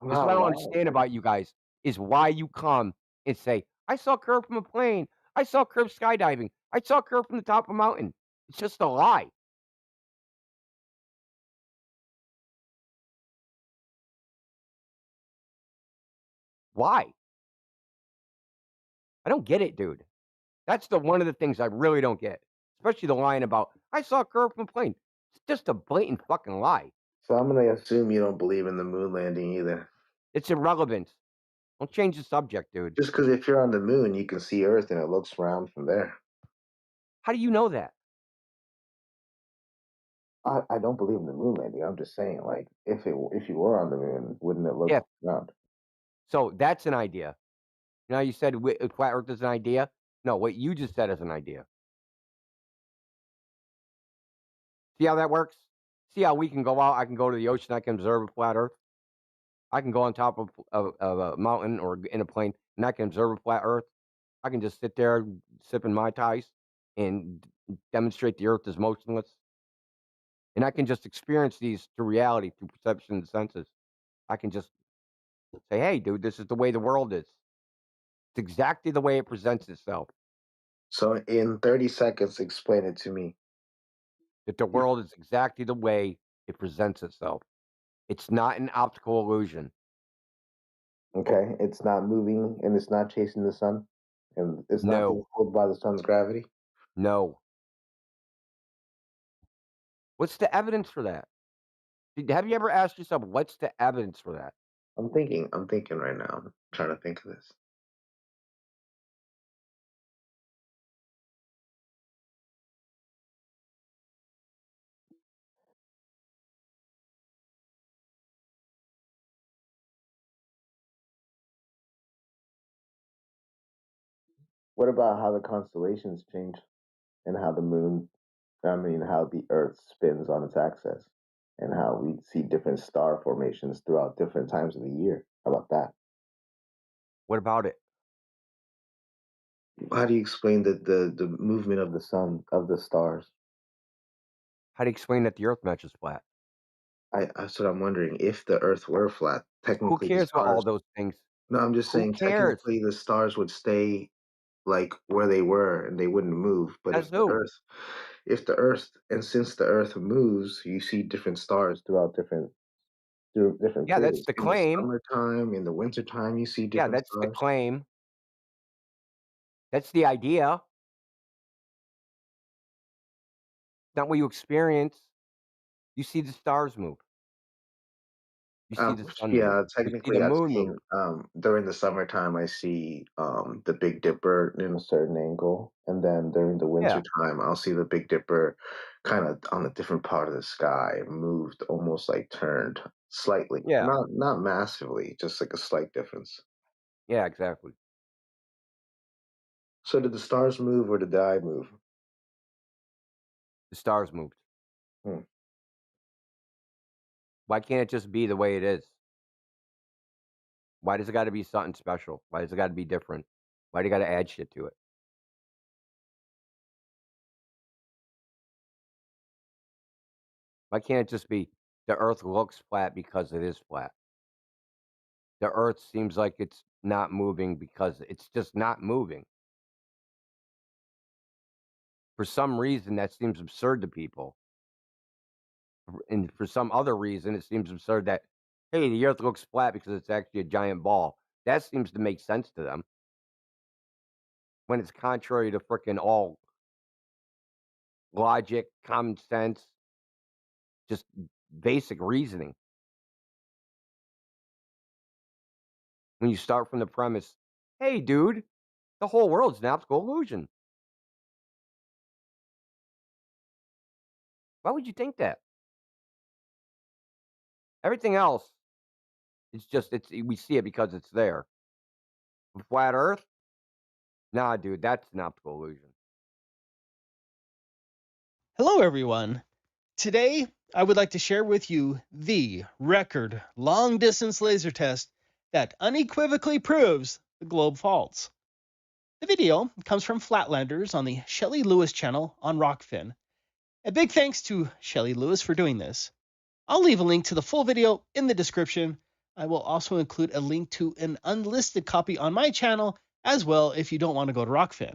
I'm This is what not I don't lying. understand about you guys, is why you come and say, I saw a curve from a plane. I saw a curve skydiving. I saw a curve from the top of a mountain. It's just a lie. Why? I don't get it, dude. That's one of the things I really don't get. Especially the lying about, I saw a curve from a plane. It's just a blatant fucking lie. So I'm gonna assume you don't believe in the moon landing either. It's irrelevant. Don't change the subject, dude. Just because if you're on the moon, you can see Earth and it looks round from there. How do you know that? I don't believe in the moon landing. I'm just saying, like, if you were on the moon, wouldn't it look Yeah. round? So that's an idea. Now you said flat Earth is an idea. No, what you just said is an idea. See how that works? See how we can go out? I can go to the ocean. I can observe a flat Earth. I can go on top of a mountain or in a plane, and I can observe a flat Earth. I can just sit there sipping Mai Tais and demonstrate the Earth is motionless. And I can just experience these through reality, through perception of the senses. I can just say, hey, dude, this is the way the world is. It's exactly the way it presents itself. So in 30 seconds, explain it to me. That the world is exactly the way it presents itself. It's not an optical illusion. Okay, it's not moving and it's not chasing the sun, and it's not being No. pulled by the sun's gravity. No. What's the evidence for that? Have you ever asked yourself, what's the evidence for that? I'm thinking right now. I'm trying to think of this. What about how the constellations change and how the moon, how the Earth spins on its axis and how we see different star formations throughout different times of the year? How about that? What about it? How do you explain the movement of the sun, of the stars? How do you explain that the Earth matches flat? That's what I'm wondering. If the Earth were flat, Who technically the cares about all stars. those things? No, I'm just Who saying cares? technically the stars would stay like where they were and they wouldn't move. But As who? since the Earth moves, you see different stars through different Yeah, that's periods. the In the claim. summertime, in the wintertime, you see Yeah, different that's the stars. claim. That's the idea. Not what you experience. You see the stars move. You see the sun move. Yeah, You see the technically, I've moon seen move. during the summertime, I see the Big Dipper in a certain angle, and then during the Yeah. winter time, I'll see the Big Dipper kind of on a different part of the sky, moved, almost like turned slightly, Yeah. not massively, just like a slight difference. Yeah, exactly. So did the stars move or did the eye move? The stars moved. Hmm. Why can't it just be the way it is? Why does it got to be something special? Why does it got to be different? Why do you got to add shit to it? Why can't it just be the Earth looks flat because it is flat? The Earth seems like it's not moving because it's just not moving. For some reason, that seems absurd to people. And for some other reason, it seems absurd that, hey, the Earth looks flat because it's actually a giant ball. That seems to make sense to them. When it's contrary to frickin' all logic, common sense, just basic reasoning. When you start from the premise, hey, dude, the whole world's an optical illusion. Why would you think that? Everything else, we see it because it's there. Flat Earth? Nah, dude, that's an optical illusion. Hello, everyone. Today, I would like to share with you the record long-distance laser test that unequivocally proves the globe faults. The video comes from Flatlanders on the Shelley Lewis channel on Rockfin. A big thanks to Shelley Lewis for doing this. I'll leave a link to the full video in the description. I will also include a link to an unlisted copy on my channel as well if you don't want to go to Rockfin.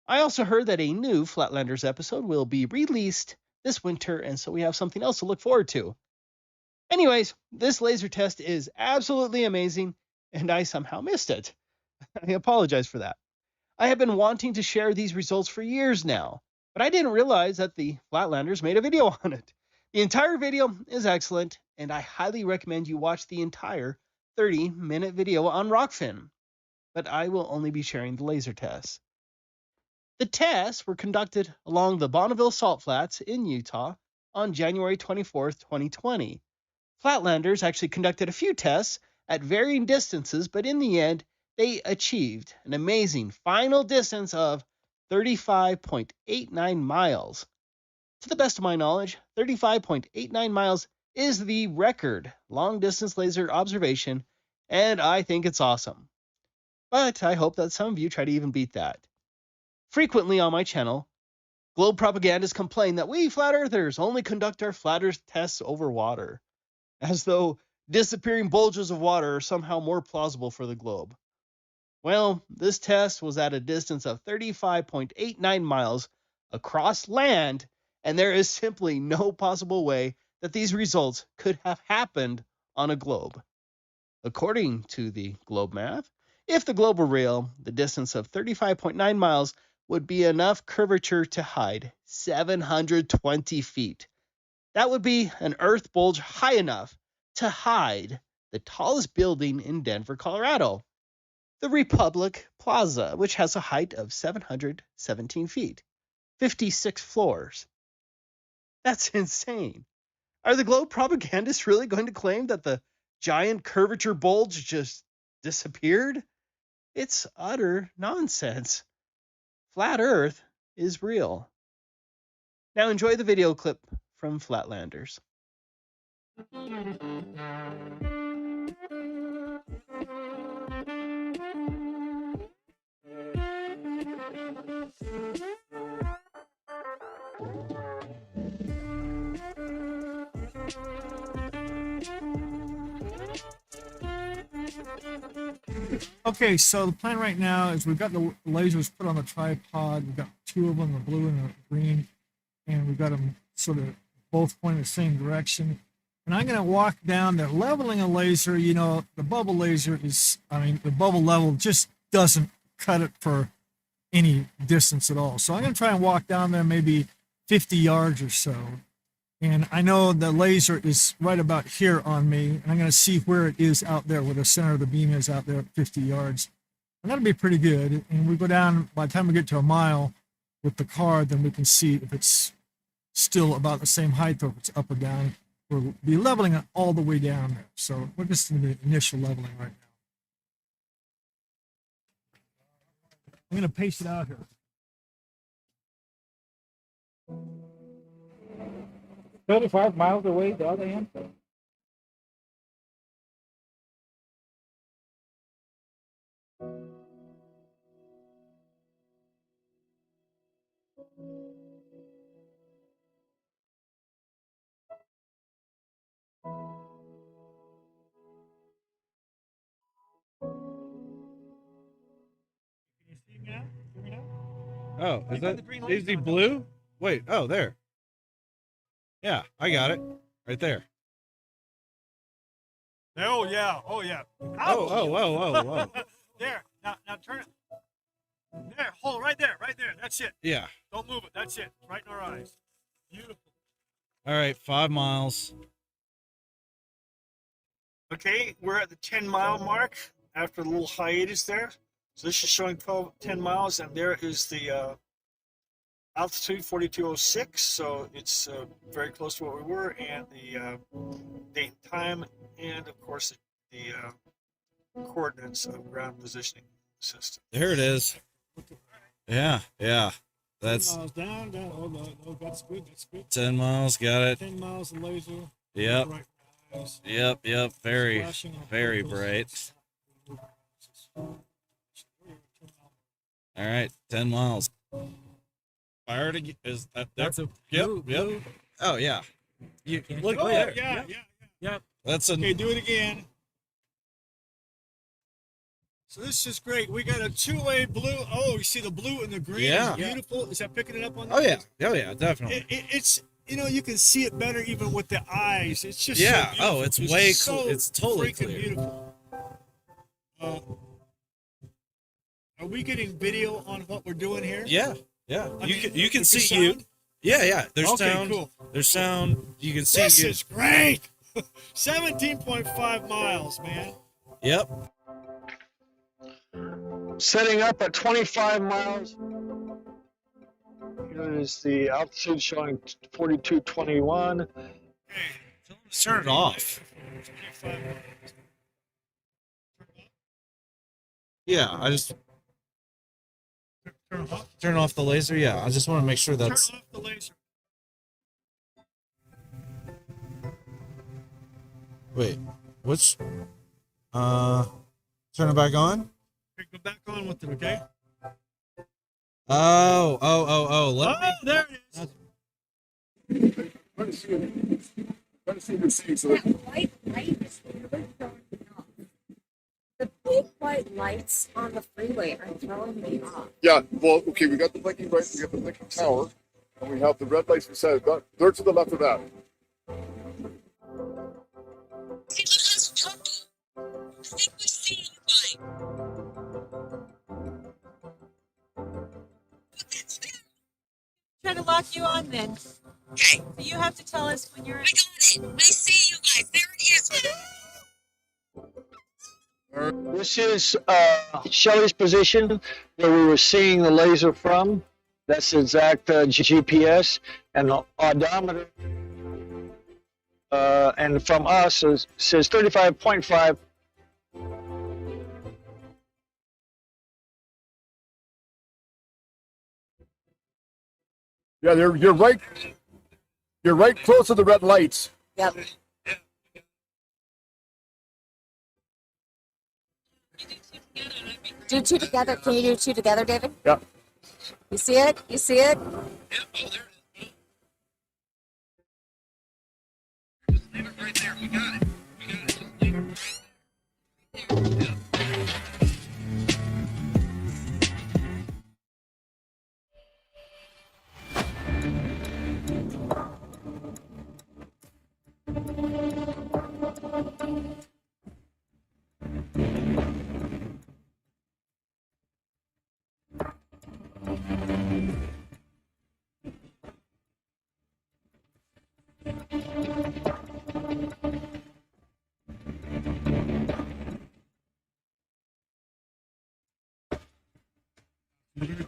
I also heard that a new Flatlanders episode will be released this winter, and so we have something else to look forward to. Anyways, this laser test is absolutely amazing, and I somehow missed it. I apologize for that. I have been wanting to share these results for years now, but I didn't realize that the Flatlanders made a video on it. The entire video is excellent, and I highly recommend you watch the entire 30-minute video on Rockfin. But I will only be sharing the laser tests. The tests were conducted along the Bonneville Salt Flats in Utah on January 24th, 2020. Flatlanders actually conducted a few tests at varying distances, but in the end, they achieved an amazing final distance of 35.89 miles. To the best of my knowledge, 35.89 miles is the record long-distance laser observation, and I think it's awesome. But I hope that some of you try to even beat that. Frequently on my channel, globe propagandists complain that we flat earthers only conduct our flat earth tests over water, as though disappearing bulges of water are somehow more plausible for the globe. Well, this test was at a distance of 35.89 miles across land, and there is simply no possible way that these results could have happened on a globe. According to the globe math, if the globe were real, the distance of 35.9 miles would be enough curvature to hide 720 feet. That would be an earth bulge high enough to hide the tallest building in Denver, Colorado, the Republic Plaza, which has a height of 717 feet, 56 floors. That's insane. Are the globe propagandists really going to claim that the giant curvature bulge just disappeared? It's utter nonsense. Flat Earth is real. Now enjoy the video clip from Flatlanders. Okay, so the plan right now is we've got the lasers put on the tripod. We've got two of them, the blue and the green, and we've got them sort of both pointing the same direction. And I'm going to walk down there, leveling a laser. You know, the bubble laser is, the bubble level just doesn't cut it for any distance at all. So I'm going to try and walk down there maybe 50 yards or so. And I know the laser is right about here on me. And I'm going to see where it is out there, where the center of the beam is out there at 50 yards. And that'll be pretty good. And we go down, by the time we get to a mile with the car, then we can see if it's still about the same height or if it's up or down. We'll be leveling it all the way down there. So we're just in the initial leveling right now. I'm going to paste it out here. $35 miles away the other end. Oh, is he blue? Wait, oh, there. Yeah, I got it. Right there. Oh, yeah. Oh, yeah. Whoa. There. Now turn it. There. Hold right there. Right there. That's it. Yeah. Don't move it. That's it. Right in our eyes. Beautiful. All right, 5 miles. Okay, we're at the 10-mile mark after the little hiatus there. So this is showing 10 miles, and there is the altitude 4206. So it's very close to where we were, and the date and time, and of course the coordinates of ground positioning system. There it is. Yeah. That's 10 miles down. Oh, no, that's good. 10 miles, got it. 10 miles of laser. Yep. Bright eyes. Yep. Very bright. All right, 10 miles. Fire to is that That's a yep. blue. Oh yeah. You look Oh, there. Yeah. That's a Okay, do it again. So this is great. We got a two-way blue. Oh, you see the blue and the green? Yeah. It's beautiful. Is that picking it up on Oh that? yeah, definitely. It's you can see it better even with the eyes. It's just Yeah. So beautiful. It's way so cool. It's totally freaking clear. beautiful. Are we getting video on what we're doing here? Yeah. I You mean, can with see the you. sound? Yeah. There's Okay, sound. cool. There's sound. You can see This you. is great. 17.5 miles, man. Yep. Setting up at 25 miles. Here is the altitude showing 4221. Turn it off. Yeah, I just turn off the laser. Yeah, I just want to make sure that's. Turn off the laser. Wait, which? Turn it back on. Okay, go back on with it, okay? Oh. Let me. There it is. That white light is really throwing me off. The big white lights on the freeway are throwing me off. Yeah, well, okay, we got the blinking lights, we got the blinking tower, and we have the red lights beside it. They're to the left of that. See, look how chunky. I think we see you, Try to lock you on then. Okay. So you have to tell us when you're. I got it. I see you guys. There it is. This is Shelley's position where we were seeing the laser from. That's the exact GPS, and the odometer. And from us it says 35.5. Yeah, you're right. You're right close to the red lights. Yep. Do two together. Can you do two together, David? Yeah. You see it? You see it?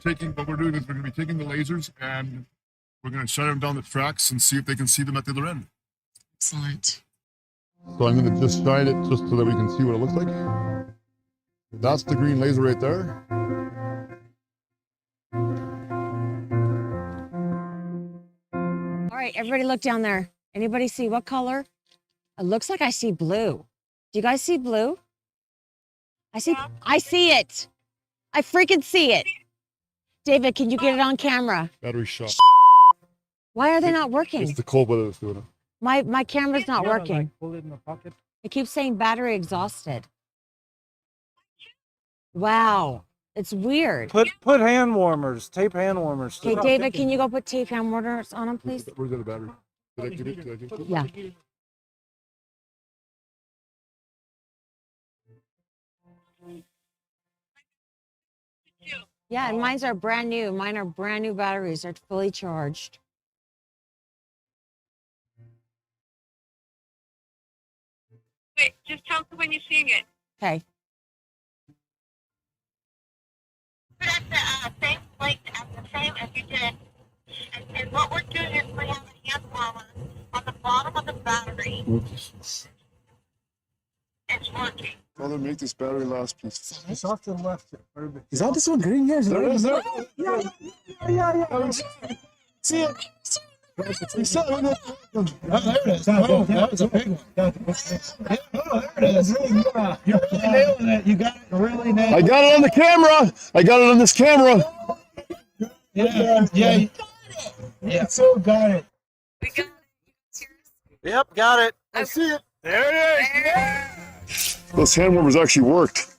what we're doing is we're going to be taking the lasers and we're going to shut them down the tracks and see if they can see them at the other end. Excellent. So I'm going to just shine it just so that we can see what it looks like. That's the green laser right there. All right, everybody look down there. Anybody see what color? It looks like I see blue. Do you guys see blue? I see it. I freaking see it. David, can you get it on camera? Battery shot. Why are they not working? It's the cold weather that's doing it. My camera's not working. Like, pull it in the pocket. It keeps saying battery exhausted. Wow. It's weird. Put hand warmers, tape hand warmers. Okay, David, can you go put tape hand warmers on them, please? Where's the battery? Did I give it? Did I give it? Yeah. Yeah, and mine's are brand new. Mine are brand new batteries. They're fully charged. Wait, just tell me when you're seeing it. Okay. Put it at the same length as the same as you did. And what we're doing is we have a hand warmer on the bottom of the battery. Oops. It's working. Father, make this battery last, please. It's off to the left. Is that this one green? Yes. There it is. There. Yeah. See it? You saw it. Oh, there it is. Oh, that was a big one. Oh, there it is. Yeah. You're really nailing it. You got it really nailed. I got it on the camera. I got it on this camera. Yeah. So got it. We got it. Yep, got it. I see it. There it is. Those hand warmers actually worked.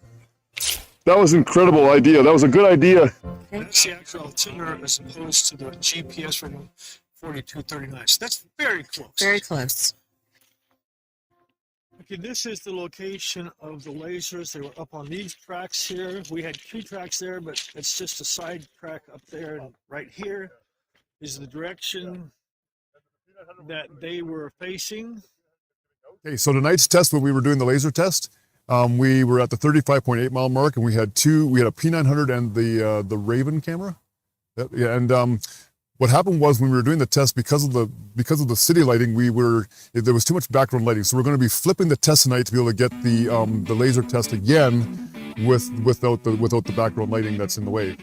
That was an incredible idea. That was a good idea. That's the actual altimeter as opposed to the GPS reading 4239. So that's very close. Very close. Okay, this is the location of the lasers. They were up on these tracks here. We had 2 tracks there, but it's just a side track up there. And right here is the direction that they were facing. Okay, so tonight's test, when we were doing the laser test, we were at the 35.8 mile mark, and we had a P900 and the Raven camera. And what happened was when we were doing the test, because of the city lighting, there was too much background lighting. So we're going to be flipping the test tonight to be able to get the laser test again without the background lighting that's in the way.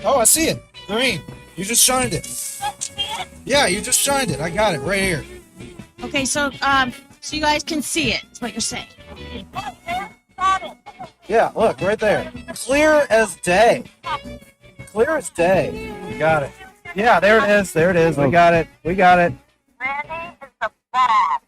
Oh, I see it. Green. You just shined it. Yeah, you just shined it. I got it right here. Okay, so you guys can see it. That's what you're saying. Yeah, look, right there. Clear as day. Clear as day. You got it. Yeah, there it is. There it is. We got it. We got it. Randy is the best.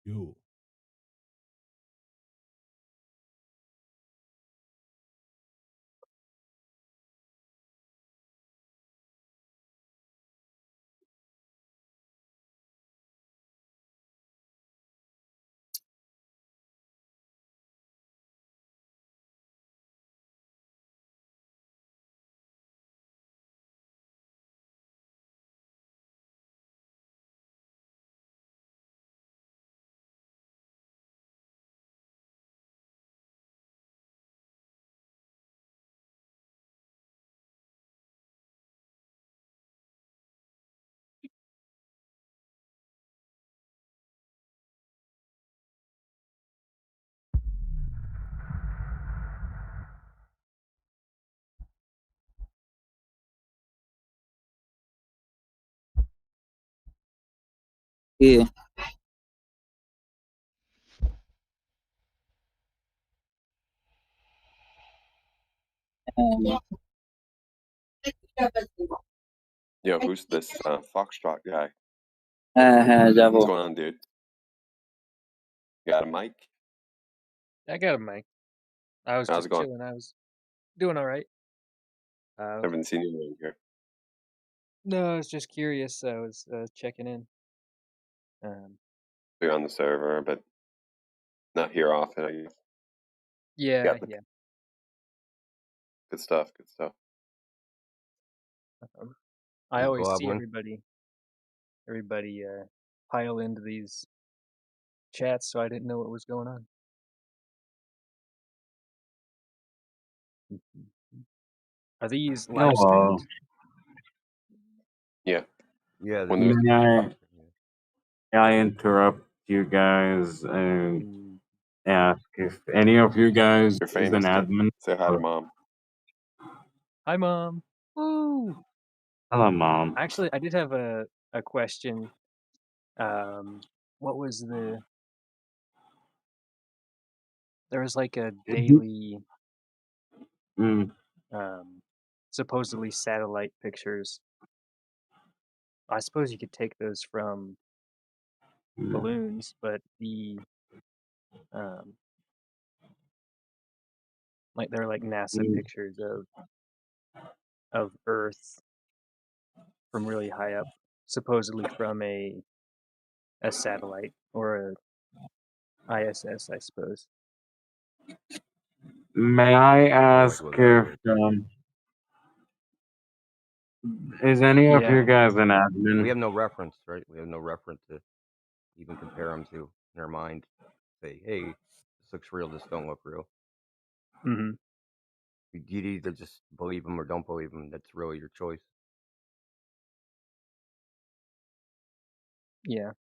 you. Yeah. Yo, who's this Foxtrot guy? What's What's going on, dude? You got a mic? I got a mic. I was How's it just going? chilling. I was doing all right. Haven't seen you around here. No, I was just curious. I was checking in. You're on the server, but not here often, I guess. Yeah, the yeah. good stuff. Good stuff. I Yeah, always we'll have see one. everybody pile into these chats, so I didn't know what was going on. Are these live Hello. streams? Yeah. Yeah. When May there's I interrupt you guys and ask if any of you guys You're is an famous, kid. admin? Say hi to Or- mom. Hi, Mom. Woo! Hello, Mom. Actually, I did have a question. What was there was like a daily Mm. supposedly satellite pictures. I suppose you could take those from balloons, but like they're like NASA pictures of Earth from really high up, supposedly from a satellite or a ISS, I suppose. May I ask what if is any of Yeah. you guys an We admin? have no reference, right? We have no reference to even compare them to in our mind. Say, hey, this looks real. This don't look real. Mm-hmm. You'd either just believe them or don't believe them. That's really your choice. Yeah.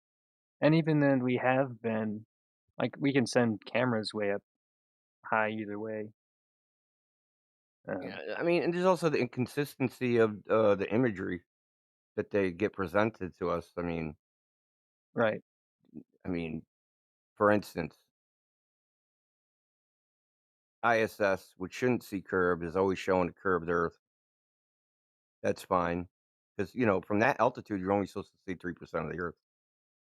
And even then, we have been, like, we can send cameras way up high either way. Yeah, I mean, and there's also the inconsistency of the imagery that they get presented to us. I mean, right. I mean, for instance, ISS, which shouldn't see curved, is always showing a curved Earth. That's fine, because from that altitude, you're only supposed to see 3% of the Earth.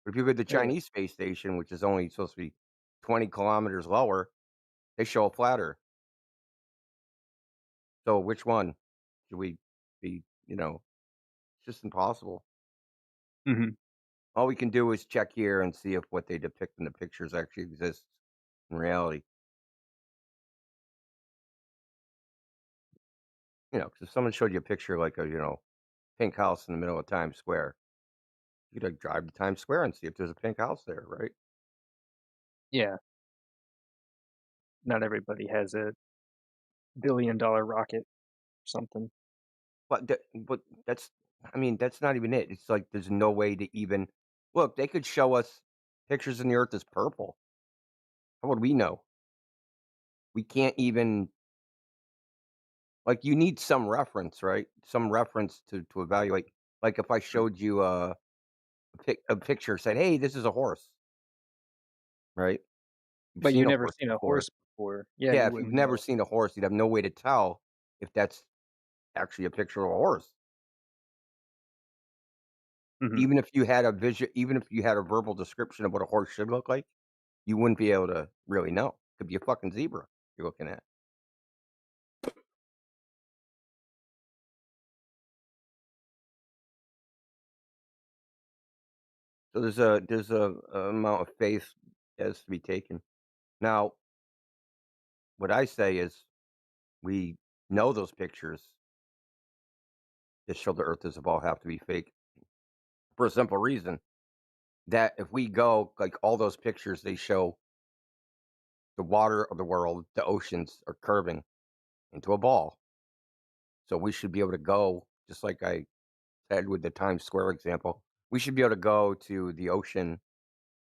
But if you go to the Chinese space station, which is only supposed to be 20 kilometers lower, they show a flat Earth. So which one should we be? It's just impossible. Mm-hmm. All we can do is check here and see if what they depict in the pictures actually exists in reality. Because if someone showed you a picture like a pink house in the middle of Times Square, you could drive to Times Square and see if there's a pink house there, right? Yeah. Not everybody has a $1 billion rocket or something. But that's not even it. It's like there's no way to even look. They could show us pictures in the Earth as purple. How would we know? We can't even. Like, you need some reference, right? Some reference to evaluate. Like if I showed you a picture, said, "Hey, this is a horse," right? You've But seen you've a never horse seen a before. horse before. Yeah, Yeah, you if you've wouldn't never know. seen a horse, you'd have no way to tell if that's actually a picture of a horse. Even if you had a verbal description of what a horse should look like, you wouldn't be able to really know. Could be a fucking zebra you're looking at. So there's a amount of faith that has to be taken. Now, what I say is, we know those pictures that show the Earth as a ball have to be fake, for a simple reason that if we go like all those pictures, they show the water of the world, the oceans are curving into a ball. So we should be able to go, just like I said with the Times Square example, we should be able to go to the ocean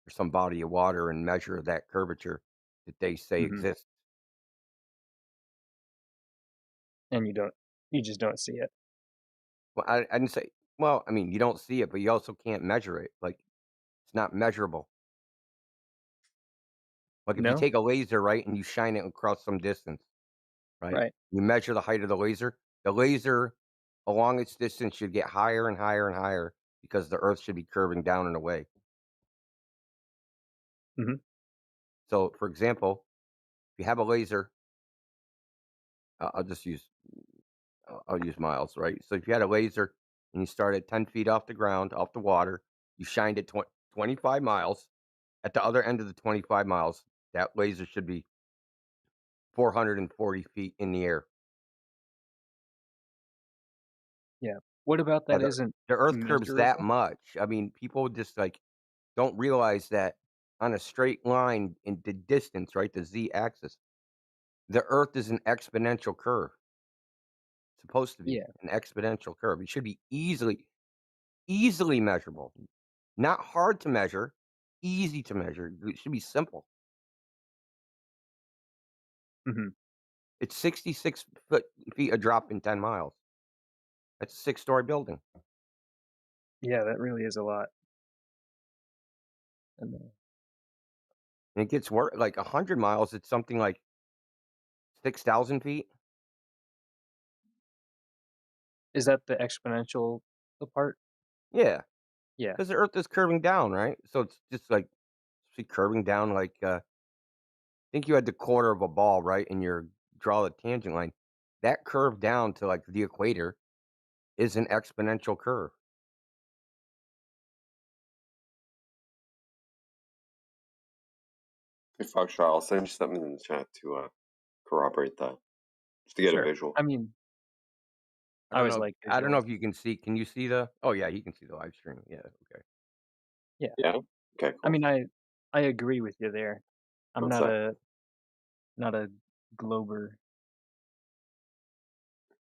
or some body of water and measure that curvature that they say exists. And you just don't see it. Well, I didn't say. Well, I mean, you don't see it, but you also can't measure it. Like, it's not measurable. Like if you No? take a laser, right, and you shine it across some distance, right? Right. You measure the height of the laser. The laser, along its distance, should get higher and higher and higher because the Earth should be curving down and away. So, for example, if you have a laser, I'll use miles, right? So if you had a laser and you start at 10 feet off the ground, off the water, you shined it 25 miles. At the other end of the 25 miles, that laser should be 440 feet in the air. Yeah. What about that isn't The Earth curves that measurable? much. I mean, people just like don't realize that on a straight line in the distance, right, the z-axis, the Earth is an exponential curve. It's supposed to be an exponential curve. It should be easily measurable. Not hard to measure, easy to measure. It should be simple. It's 66 feet a drop in 10 miles. That's a 6-story building. Yeah, that really is a lot. And And it gets worse. Like 100 miles, it's something like 6,000 feet. is that the exponential part? Yeah. Yeah. Because the Earth is curving down, right? So it's just like curving down like I think you had the quarter of a ball, right? And you draw the tangent line. That curve down to like the equator is an exponential curve. Hey, Foxtrot, I'll send you something in the chat to corroborate that, just to get a visual. I mean, I I always don't know. like I don't know visuals. if you can see. Can you see the? Oh yeah, you can see the live stream. Yeah. Okay. Yeah. Yeah. Okay. Cool. I mean, I agree with you there. I'm What's not that? not a glober.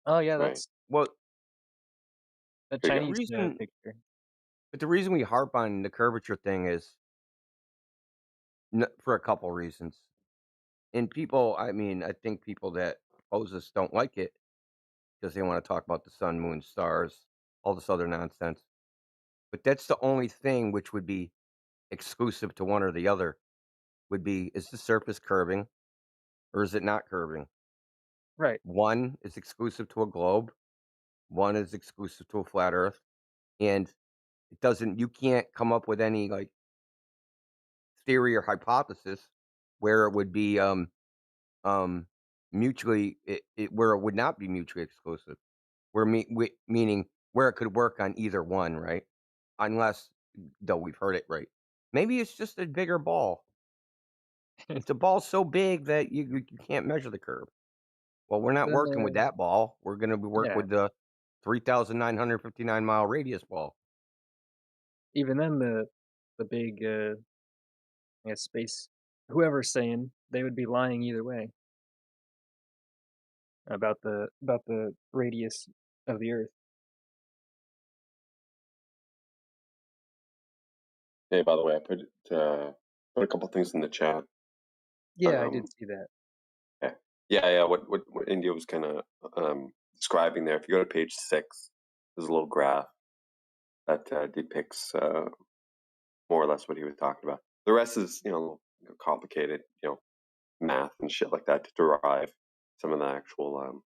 Oh yeah, Right. that's Well, a the Chinese reason, picture. but the reason we harp on the curvature thing is for a couple reasons. And people, I mean, I think people that oppose us don't like it because they want to talk about the sun, moon, stars, all this other nonsense. But that's the only thing which would be exclusive to one or the other. Would be, is the surface curving or is it not curving? Right. One is exclusive to a globe. One is exclusive to a flat Earth. And it doesn't, you can't come up with any like theory or hypothesis where it would be mutually where it would not be mutually exclusive, where meaning where it could work on either one, right? Unless, though we've heard it right, maybe it's just a bigger ball. It's a ball so big that you can't measure the curve. Well, we're not Then working with that ball. We're going to work with the 3,959 mile radius ball. even then the big I guess space whoever's saying they would be lying either way about the radius of the Earth. Hey, by the way, I put a couple things in the chat. Yeah, I did see that. Yeah. What India was kind of describing there. If you go to page 6, there's a little graph that depicts more or less what he was talking about. The rest is a little complicated, math and shit like that to derive some of the actual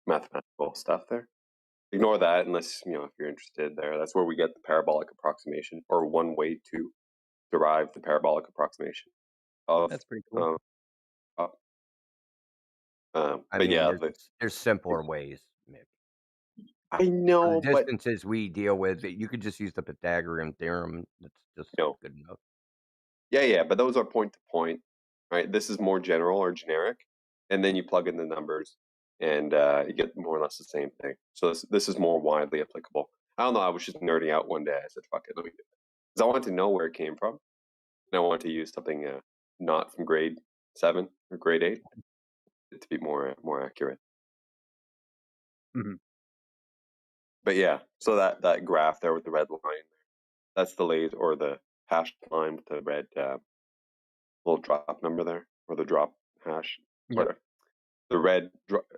mathematical stuff there. ignore that unless if you're interested there. That's where we get the parabolic approximation, or one way to derive the parabolic approximation of. That's pretty cool. I But mean, yeah, there's simpler ways, Mick. I For know, the but distances we deal with, you could just use the Pythagorean theorem. That's just good enough. yeah, but those are point to point, right? This is more general or generic, and then you plug in the numbers, and you get more or less the same thing. So this is more widely applicable. I don't know. I was just nerding out one day. I said, "Fuck it, let me do it," because I wanted to know where it came from, and I wanted to use something not from grade 7 or grade 8 to be more accurate. Mhm. But yeah, so that graph there with the red line, that's the laser, or the hashed line with the red little drop number there, or the drop hash, Yep. whatever. The red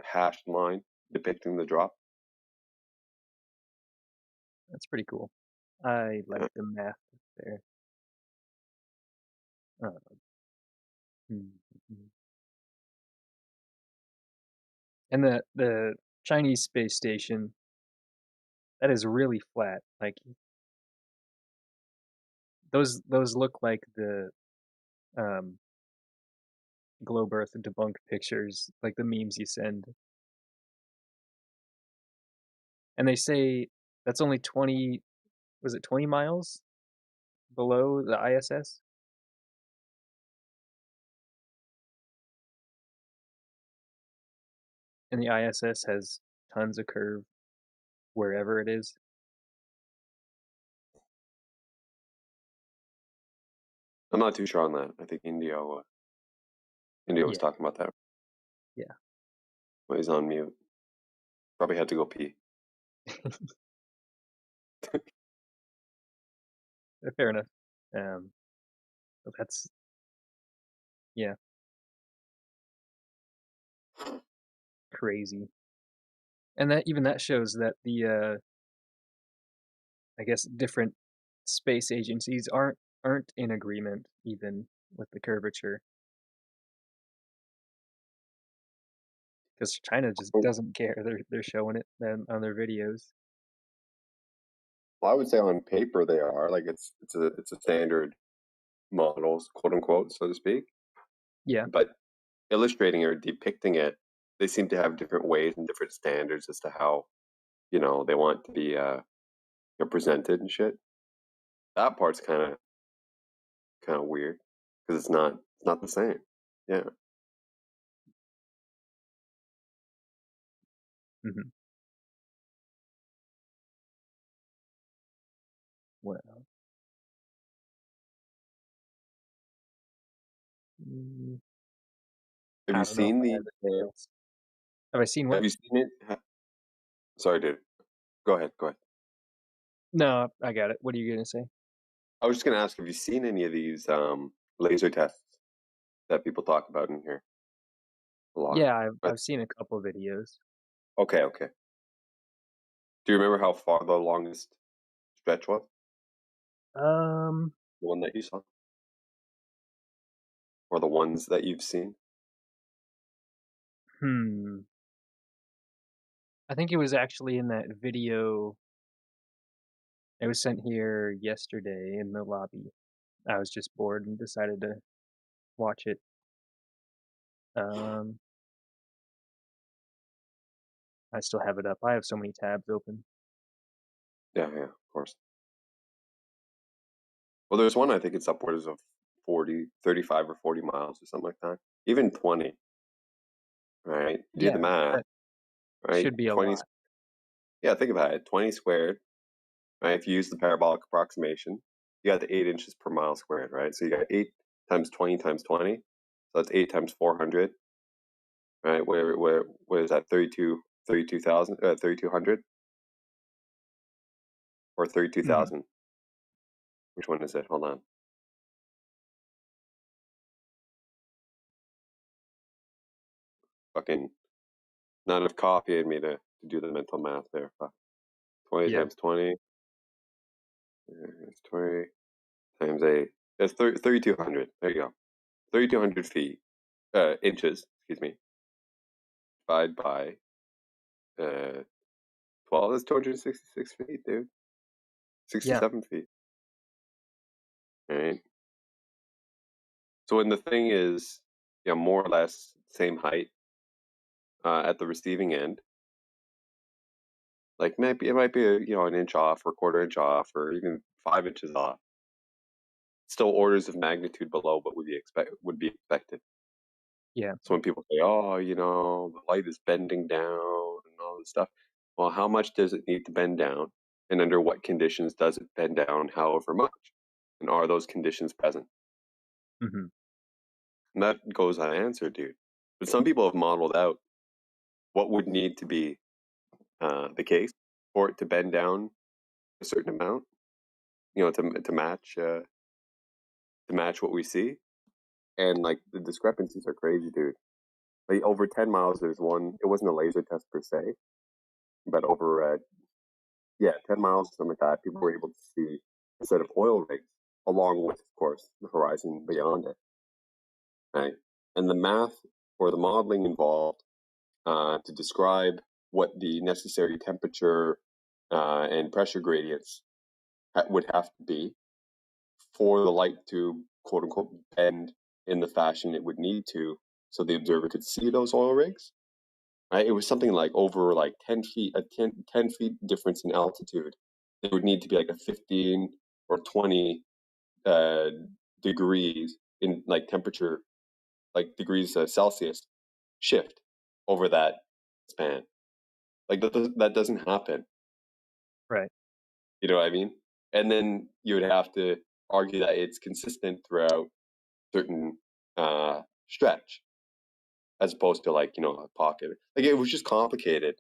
hashed line depicting the drop. That's pretty cool. I like the math there. Mhm. And the Chinese space station, that is really flat. Like those look like the globe Earth debunked pictures, like the memes you send. And they say that's only 20 miles below the ISS? And the ISS has tons of curve wherever it is. I'm not too sure on that. I think India was talking about that. Yeah. Well, he's on mute. Probably had to go pee. Fair enough. But that's crazy. And that shows that the I guess different space agencies aren't in agreement even with the curvature. Because China just doesn't care. They're showing it on their videos. Well, I would say on paper they are, like it's a standard models, quote unquote, so to speak. Yeah. But illustrating or depicting it, they seem to have different ways and different standards as to how they want to be presented and shit. That part's kind of weird because it's not the same. Yeah. Mm-hmm. Well. Have you seen the? Have I seen what? Have you seen it? Sorry, dude. Go ahead. No, I got it. What are you gonna say? I was just gonna ask, have you seen any of these laser tests that people talk about in here? A lot. Yeah, I've seen a couple videos. Okay. Do you remember how far the longest stretch was? The one that you saw? Or the ones that you've seen? I think it was actually in that video. It was sent here yesterday in the lobby. I was just bored and decided to watch it. I still have it up. I have so many tabs open. Yeah, of course. Well, there's one, I think it's upwards of 35 or 40 miles or something like that. Even 20. Right? Do the math. Right? Should be a 20, lot. Yeah, think about it. 20 squared. Right? If you use the parabolic approximation, you got the 8 inches per mile squared, right? So you got 8 times 20 times 20. So that's 8 times 400. Right? What is that? 3,200? Or 32,000? Which one is it? Hold on. Fucking not enough coffee in me to do the mental math there. 20 times 20. It's 20 times 8. That's 3,200. There you go. 3,200 feet. Inches, excuse me. Divided by 12 is 266 feet, dude. 67 feet. Right. So when the thing is, more or less same height at the receiving end, like it might be an inch off or quarter inch off or even 5 inches off. Still orders of magnitude below what would be expected. Yeah. So when people say, "Oh, the light is bending down and all this stuff," well, how much does it need to bend down, and under what conditions does it bend down? However much, and are those conditions present? Mm-hmm. And that goes unanswered, dude. But some people have modeled out what would need to be the case for it to bend down a certain amount, to match what we see, and like the discrepancies are crazy, dude. Like over 10 miles, there's one. It wasn't a laser test per se, but over 10 miles, something like that, people were able to see a set of oil rigs, along with, of course, the horizon beyond it. Right, and the math or the modeling involved to describe what the necessary temperature and pressure gradients would have to be for the light to quote unquote bend in the fashion it would need to, so the observer could see those oil rigs. Right, it was something like over like 10 feet, 10 feet difference in altitude. There would need to be like a 15 or 20 degrees in like temperature, like degrees Celsius shift over that span. Like that doesn't happen. Right. You know what I mean? And then you would have to argue that it's consistent throughout certain stretch, as opposed to like a pocket. Like it was just complicated,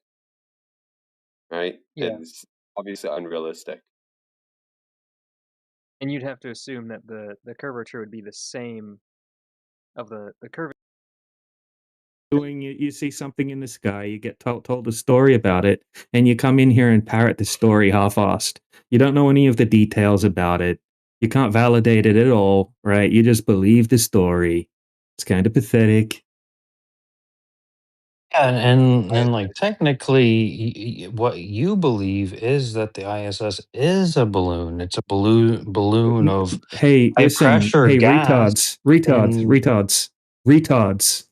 right? Yeah. And it's obviously unrealistic. And you'd have to assume that the curvature would be the same of the curvature. Doing you see something in the sky, you get told a story about it, and you come in here and parrot the story half-assed. You don't know any of the details about it. You can't validate it at all, right? You just believe the story. It's kind of pathetic. Yeah, and like technically, what you believe is that the ISS is a balloon. It's a balloon of Hey, high listen, pressure hey, gas. retards.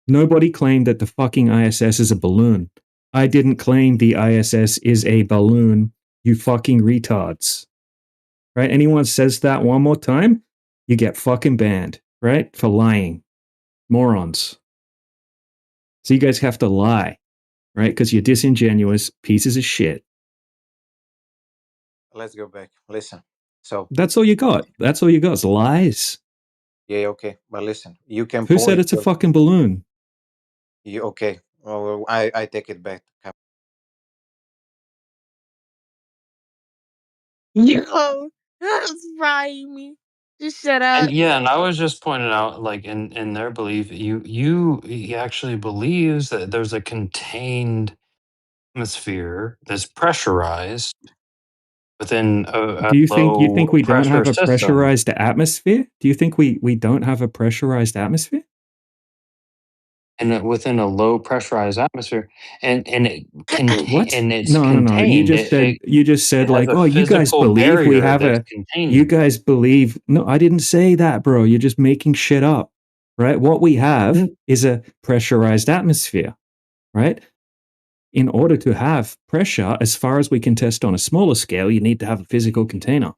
Nobody claimed that the fucking ISS is a balloon. I didn't claim the ISS is a balloon, you fucking retards. Right? Anyone says that one more time, you get fucking banned, right? For lying. Morons. So you guys have to lie, right? Because you're disingenuous pieces of shit. Let's go back. Listen. So That's all you got. That's all you got is lies. yeah, okay, but listen, you can Who said point. it's a fucking balloon? You okay? Well, I take it back. Yo, that's frying me. Just shut up. And I was just pointing out, like in their belief, he actually believes that there's a contained atmosphere that's pressurized within a Do you low think we don't pressure have a system. pressurized atmosphere? Do you think we don't have a pressurized atmosphere? And within a low pressurized atmosphere, and What? it's No. You contained. just said It has like, a oh, you guys physical believe we barrier have that's a. containing You it. guys believe? No, I didn't say that, bro. You're just making shit up, right? What we have is a pressurized atmosphere, right? In order to have pressure, as far as we can test on a smaller scale, you need to have a physical container,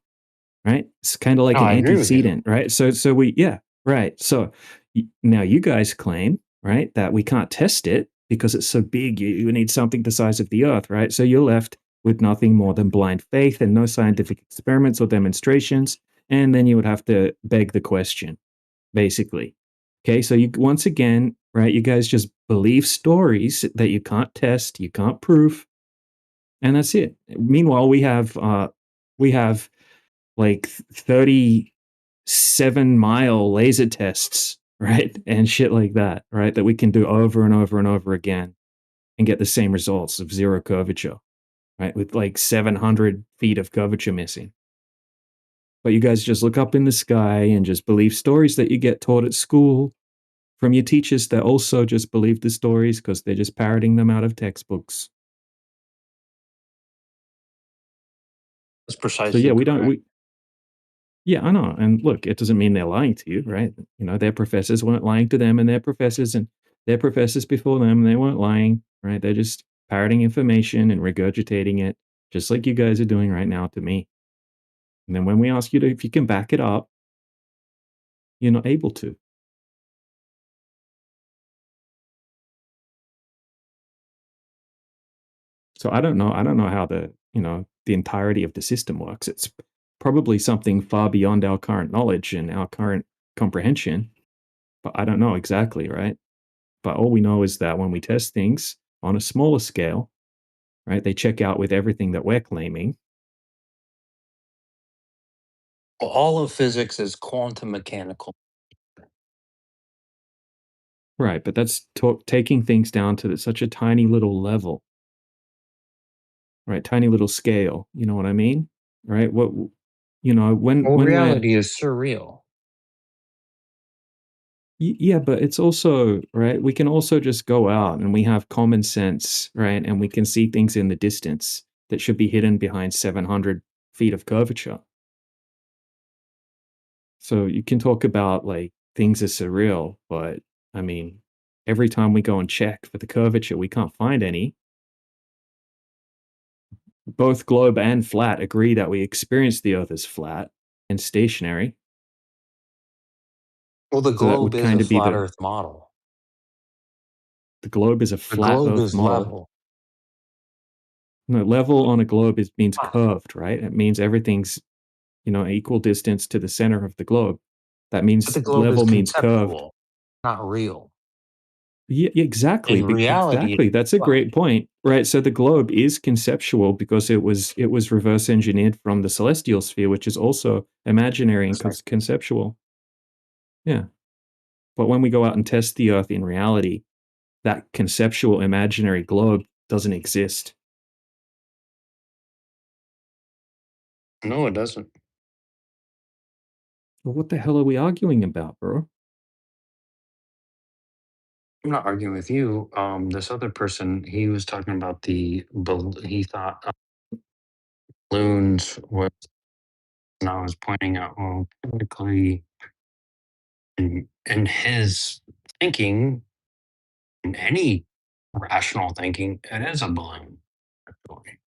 right? It's kind of like No, an I agree with you. antecedent, right? So right. So now you guys claim, right, that we can't test it because it's so big. You need something the size of the Earth, right? So you're left with nothing more than blind faith and no scientific experiments or demonstrations, and then you would have to beg the question, basically. Okay, so you once again, right? You guys just believe stories that you can't test, you can't prove, and that's it. Meanwhile, we have like 37-mile laser tests, right? And shit like that, right? That we can do over and over and over again and get the same results of zero curvature, right? With like 700 feet of curvature missing. But you guys just look up in the sky and just believe stories that you get taught at school from your teachers that also just believe the stories because they're just parroting them out of textbooks. precisely yeah, we correct. don't. Yeah, I know. And look, it doesn't mean they're lying to you, right? You know, their professors weren't lying to them, and their professors before them, they weren't lying, right? They're just parroting information and regurgitating it, just like you guys are doing right now to me. And then when we ask you if you can back it up, you're not able to. So I don't know. I don't know how the entirety of the system works. It's probably something far beyond our current knowledge and our current comprehension, but I don't know exactly, right? But all we know is that when we test things on a smaller scale, right, they check out with everything that we're claiming. Well, all of physics is quantum mechanical. Right, but that's taking things down to such a tiny little level, right? Tiny little scale. You know what I mean? Right? When Well, we're reality is surreal. yeah, but it's also right. We can also just go out and we have common sense, right? And we can see things in the distance that should be hidden behind 700 feet of curvature. So you can talk about like things are surreal, but I mean, every time we go and check for the curvature, we can't find any. Both globe and flat agree that we experience the Earth as flat and stationary. Well, the So that globe would is kind a of be flat Earth model. the globe is a The flat globe Earth is model. level. No, level on a globe means curved, right? It means everything's equal distance to the center of the globe. That But means the globe is level means curved. conceptual, not real. Yeah, exactly. In reality, Exactly. That's a flat. great point. Right. So the globe is conceptual because it was reverse engineered from the celestial sphere, which is also imaginary and conceptual. Yeah. But when we go out and test the Earth in reality, that conceptual imaginary globe doesn't exist. No, it doesn't. Well, what the hell are we arguing about, bro? I'm not arguing with you. This other person, he was talking about he thought balloons was, and I was pointing out, well, typically in his thinking, in any rational thinking, it is a balloon. Actually.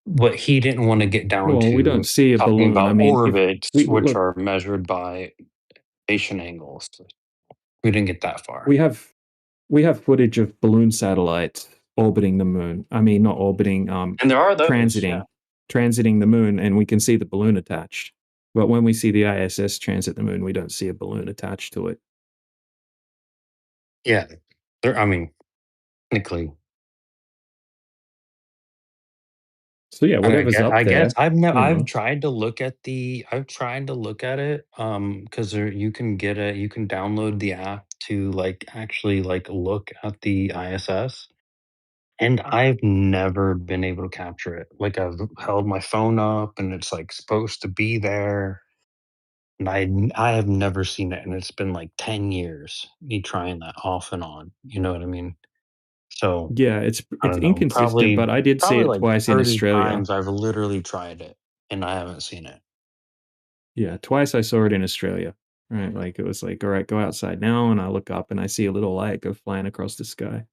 But he didn't want to get down Well, we don't to see a talking balloon. I about mean, if orbits, we which look, are measured by station angles. We didn't get that far. we have we have footage of balloon satellites orbiting the moon. I mean, not orbiting, And there are those, yeah. transiting the moon, and we can see the balloon attached. But when we see the ISS transit the moon, we don't see a balloon attached to it. Yeah. I mean, technically. So yeah, whatever's up I guess there, I've tried to look at it because you can you can download the app to like actually like look at the ISS, and I've never been able to capture it. Like I've held my phone up and it's like supposed to be there, and I have never seen it, and it's been like 10 years me trying that off and on. You know what I mean? So yeah, it's I it's don't know, inconsistent, but I did see probably it like twice in 30 Australia. times I've literally tried it, and I haven't seen it. Yeah, twice I saw it in Australia. Right, like it was like, all right, go outside now, and I look up and I see a little light go flying across the sky.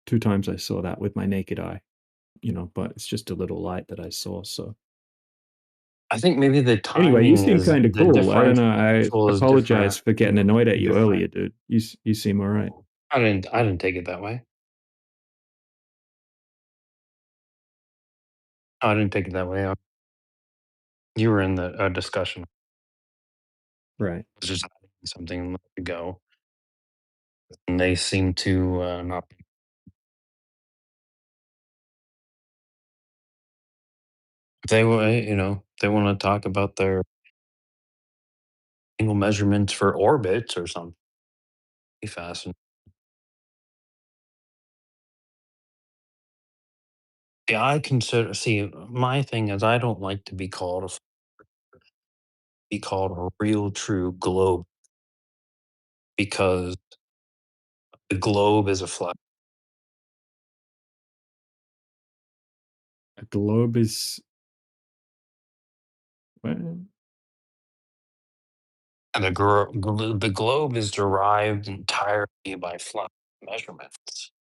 2 times I saw that with my naked eye, but it's just a little light that I saw. So I think maybe the anyway, you timing seem is kind of the cool. I don't know. I differential is apologize different. for getting annoyed at you earlier, Different. dude. You seem all right. I didn't take it that way. I didn't take it that way. You were in the discussion. Right. I was just adding something to go, and they seem to not. If they they want to talk about their angle measurements for orbits or something. Be fascinating. Yeah, I consider. See, my thing is, I don't like to be called a real true globe because the globe is a flat. A globe is Well, And the globe is derived entirely by flat measurements.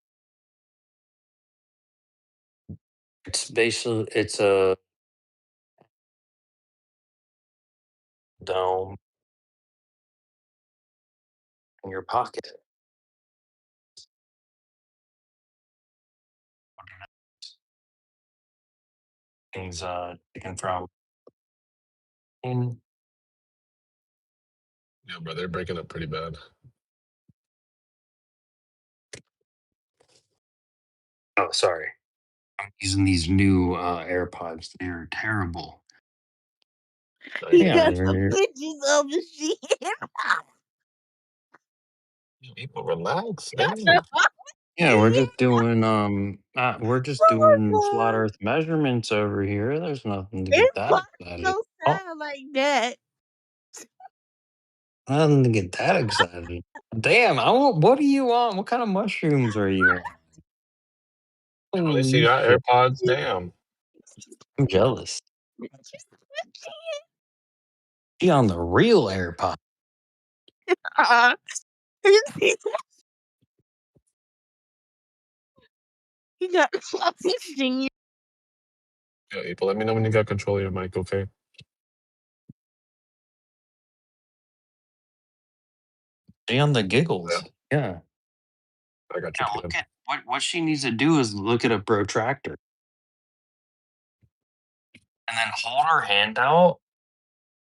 It's a dome in your pocket. Things taken from. In, Yeah, bro, they're breaking up pretty bad. oh, sorry. I'm using these new AirPods. They're terrible. He Yeah, got the they're, pictures of the shit. People relax. Damn. yeah, we're just Oh doing my flat god. Earth measurements over here. There's nothing to It get that fucking excited. don't Oh, sound like that. nothing to get that excited. Damn, I want. What are you on? What kind of mushrooms are you on? At Mm, least you you got should. AirPods. Damn. I'm jealous. She on the real AirPod. Uh, he got fucking singing. Yeah, April, let me know when you got control of your mic, okay? She on the giggles. Yeah. I got Yeah. you, Look kid. at what she needs to do is look at a protractor and then hold her hand out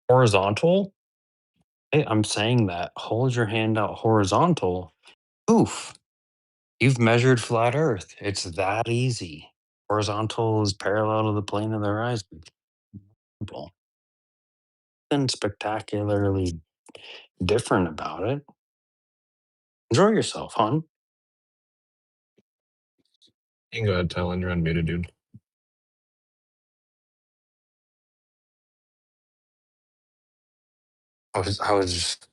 horizontal. Hey, I'm saying that. Hold your hand out horizontal. Oof. You've measured flat Earth. It's that easy. Horizontal is parallel to the plane of the horizon. Simple. Nothing spectacularly different about it. Enjoy yourself, hon. You can go ahead, Talon. You're unmuted, dude. I was just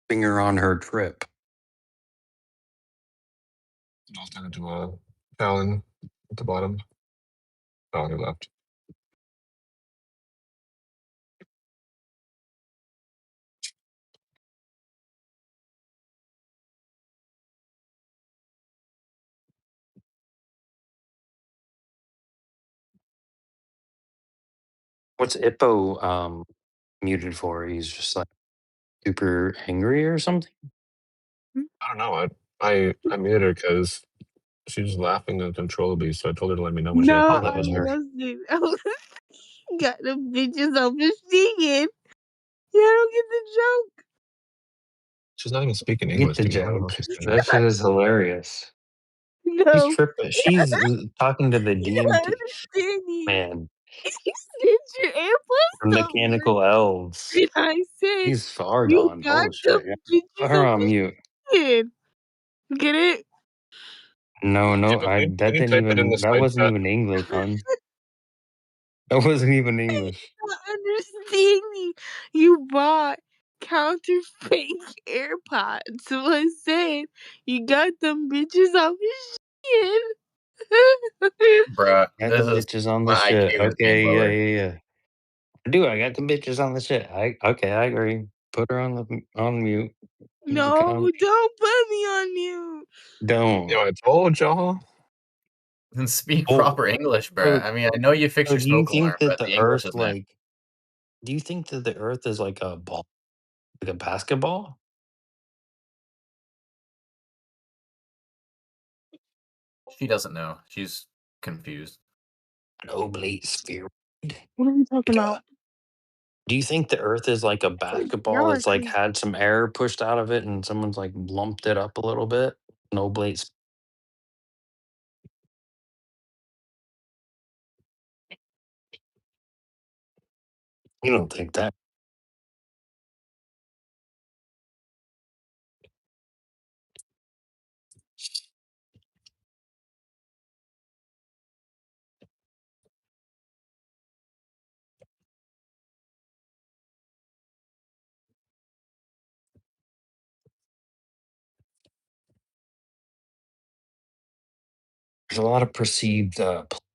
finger on her trip. I was talking to Talon at the bottom. Oh, on your left. What's Ippo muted for? He's just like super angry or something. I don't know. I muted her because she was laughing uncontrollably, so I told her to let me know when she had No, Oh, that I was control. her. wasn't. I was got the bitches of the singing. Yeah, I don't get the joke. She's not even speaking Get English, the dude. I don't know joke. if she's saying That that. shit is hilarious. She's No. tripping. She's talking to the You're not DMT understanding. man You said your from AirPods don't work. Mechanical Elves. And I said, He's far you gone. got Holy the shit. Yeah. Put bitches her of on the mute. singing. Get it? No, Yeah, no, but can you type it in the that side wasn't chat? even English, hon. That wasn't even English. Not understanding. You bought counterfeit AirPods. So I said, you got them bitches off his skin. Bruh, Got the this is bitches on the my shit. IQ is being Okay, lowered. yeah. I got the bitches on the shit. I agree. Put her on mute. No, don't put me on mute. Don't. Yo, I told y'all. And speak Oh, proper English, bruh. so, I mean, I know you fixed so your do you smoke alarm, think that but the the English Earth is meh. do you think that the Earth is like a ball, like a basketball? She doesn't know. She's confused. An oblate sphere. What are we talking about? Do you think the Earth is like a Y'all basketball are that's like crazy. had some air pushed out of it and someone's like lumped it up a little bit? An oblate. You don't think that? There's a lot of perceived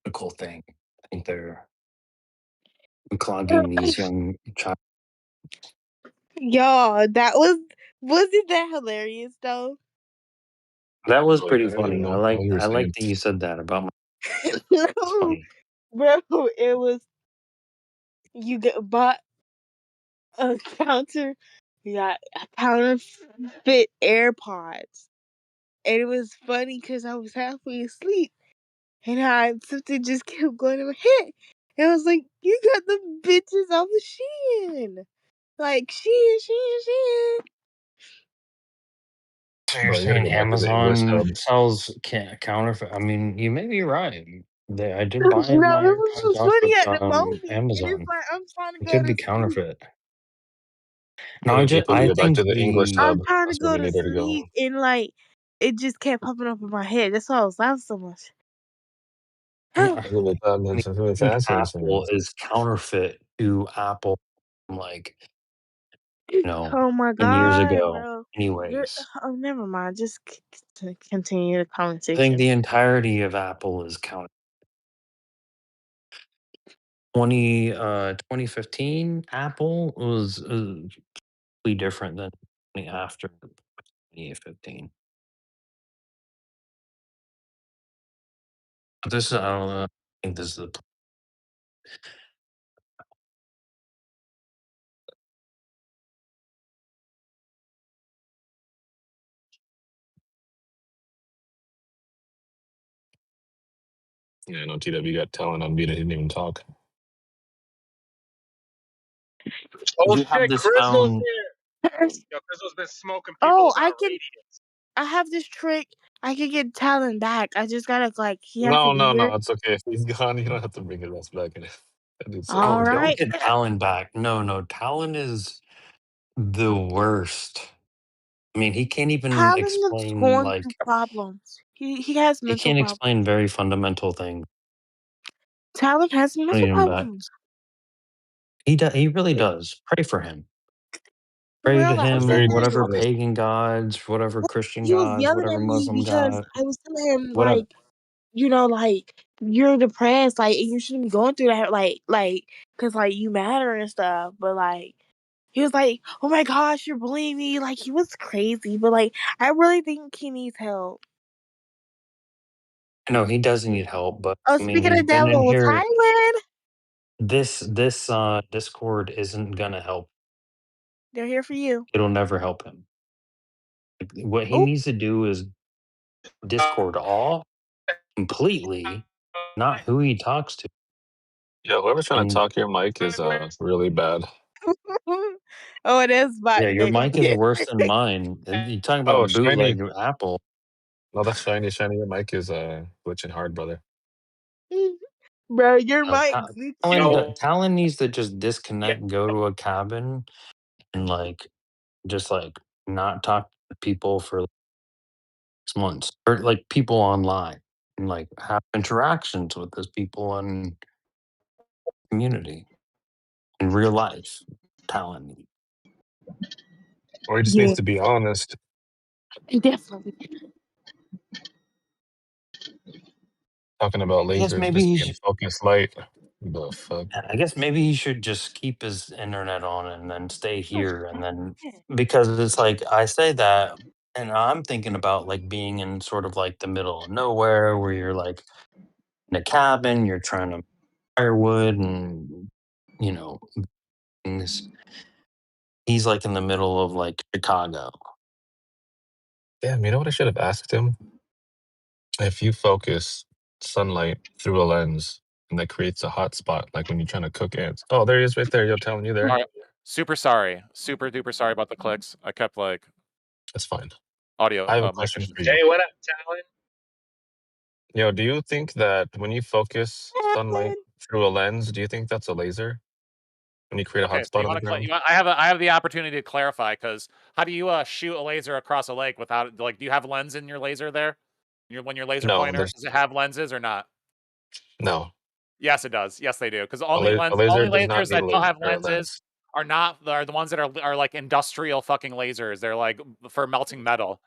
political thing. I think they're clogging these young child. Y'all, wasn't that hilarious though? That was Oh, pretty yeah, I didn't even funny. know what you were I like saying. that you said that about my. It's No, funny. bro, it was bought a counterfeit AirPods, and it was funny because I was halfway asleep, and something just kept going in my head. And I was like, "You got the bitches off of Shein, like Shein." So you're Bro, you gotta saying go back to the English Amazon hub. sells counterfeit? I mean, you may be right. I did No, buy my it was AirPods just off funny of at the moment, and it's Amazon. like I'm trying to It go could to be sleep. counterfeit. No, Yeah, just I go back think to the English the hub. I'm trying to That's where go we to needed to go. sleep, and like it just kept popping up in my head. That's why I was laughing so much. I think Apple That's is counterfeit to Apple, like Oh my 10 years god, ago. bro! Anyways, Oh, never mind. Just continue the I think conversation. the entirety of Apple is counterfeit. 2015 Apple was completely different than after 2015. But this, I don't know. I think this is the Yeah, no, TW got talent on beat. I didn't even talk. Oh you have shit, this Crystal's found. here. Yo, Crystal's been smoking people Oh, about radiant. I have this trick. I can get Talon back. I just gotta he has to No, be no, here. no. It's okay. If he's gone, you don't have to bring his ass back in. That dude's so All Oh, good. don't right. get Talon back. No, Talon is the worst. I mean, he can't even Talon is explain going through like problems. He has he mental can't problems. explain very fundamental things. Talon has I mental need him back. problems. He really does. Pray for him. For Pray real, to I was him, telling Very him whatever dishonest. pagan gods, whatever Christian he was gods, yelling whatever at me Muslim because god, I was telling him whatever. you're depressed, you shouldn't be going through that, cause you matter and stuff. But he was like, "Oh my gosh, you're bullying me!" He was crazy. But I really think he needs help. No, he doesn't need help, but Oh, I mean, speaking he's of been in devils, here. hi, Lynn. This Discord isn't gonna help. They're here for you. It'll never help him. What he Oh, needs to do is Discord off completely, not who he talks to. Yo, whoever's trying to And talk your mic is really bad. oh, it is yeah, your button. mic is worse than mine. You talking Oh, about shiny. bootleg Apple? No, that's shiny. Shiny, your mic is glitching hard, brother. Bro, your mic glitching. Talon needs to just disconnect and go to a cabin and just not talk to people for 6 months or people online and have interactions with those people in community in real life. Talon. Or he just needs Yeah, to be honest. definitely. Talking about I guess lasers maybe just he being should. focused light. The fuck? I guess maybe he should just keep his internet on and then stay Oh, here and then because it's I say that and I'm thinking about being in sort of the middle of nowhere where you're in a cabin, you're trying to firewood and you know things. He's in the middle of Chicago. Damn, you know what I should have asked him? If you focus sunlight through a lens and that creates a hot spot, like when you're trying to cook ants. Oh, there he is right there. Yo, telling you there. All right. Super sorry. Super duper sorry about the clicks. I kept That's fine. audio I have a mic question issues. for you. Hey, what up, Talon? Yo, do you think that when you focus sunlight through a lens, do you think that's a laser? When you create a Okay, hot so spot on the ground? I have the opportunity to clarify because how do you shoot a laser across a lake without do you have lens in your laser there? When your laser No, pointer there's does it have lenses or not? no. Yes, it does. Yes, they do. Because A, a laser only does not lasers need that a don't laser have or a lenses lens. are the ones that are industrial fucking lasers. They're for melting metal.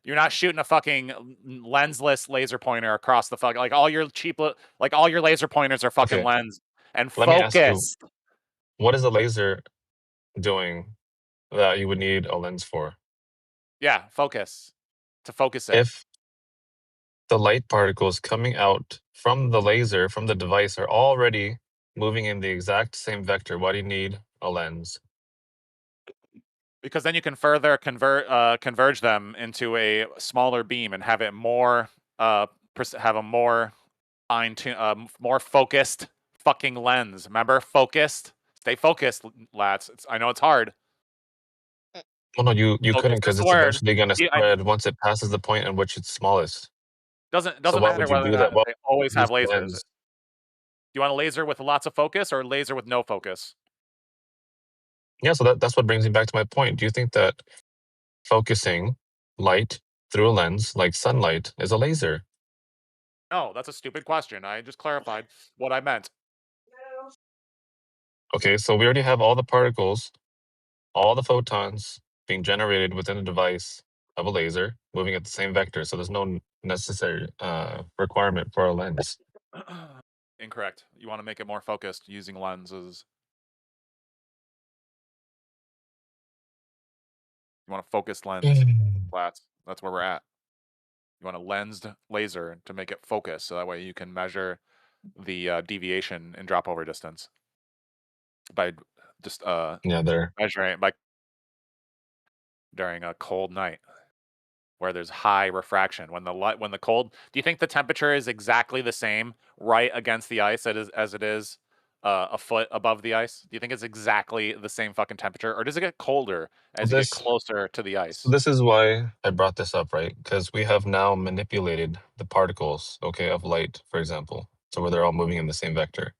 You're not shooting a fucking lensless laser pointer across the all your cheap all your laser pointers are fucking Okay, lens and let me ask you. focused. What is a laser doing that you would need a lens for? Yeah, focus. To focus it. If the light particles coming out from the laser, from the device, are already moving in the exact same vector, why do you need a lens? Because then you can further converge them into a smaller beam and have it more have a more more focused fucking lens. Remember, focused. Stay focused, lads. I know it's hard. Well, no, you Focus couldn't is because the it's word. eventually going to spread once it passes the point in which it's smallest. Doesn't So why matter would you whether or do not that? Well, they always use have the lasers. lens. Do you want a laser with lots of focus or a laser with no focus? Yeah, so that's what brings me back to my point. Do you think that focusing light through a lens, like sunlight, is a laser? No, that's a stupid question. I just clarified what I meant. Okay, so we already have all the particles, all the photons being generated within a device of a laser moving at the same vector. So there's no necessary requirement for a lens. Incorrect. You want to make it more focused using lenses. You want a focused lens, flats. That's where we're at. You want a lensed laser to make it focus, so that way you can measure the deviation in drop over distance by just Yeah, there. measuring it by during a cold night where there's high refraction. When the cold, do you think the temperature is exactly the same right against the ice as it is a foot above the ice? Do you think it's exactly the same fucking temperature, or does it get colder as you get closer to the ice? So this is why I brought this up, right? Because we have now manipulated the particles, okay, of light, for example, so where they're all moving in the same vector.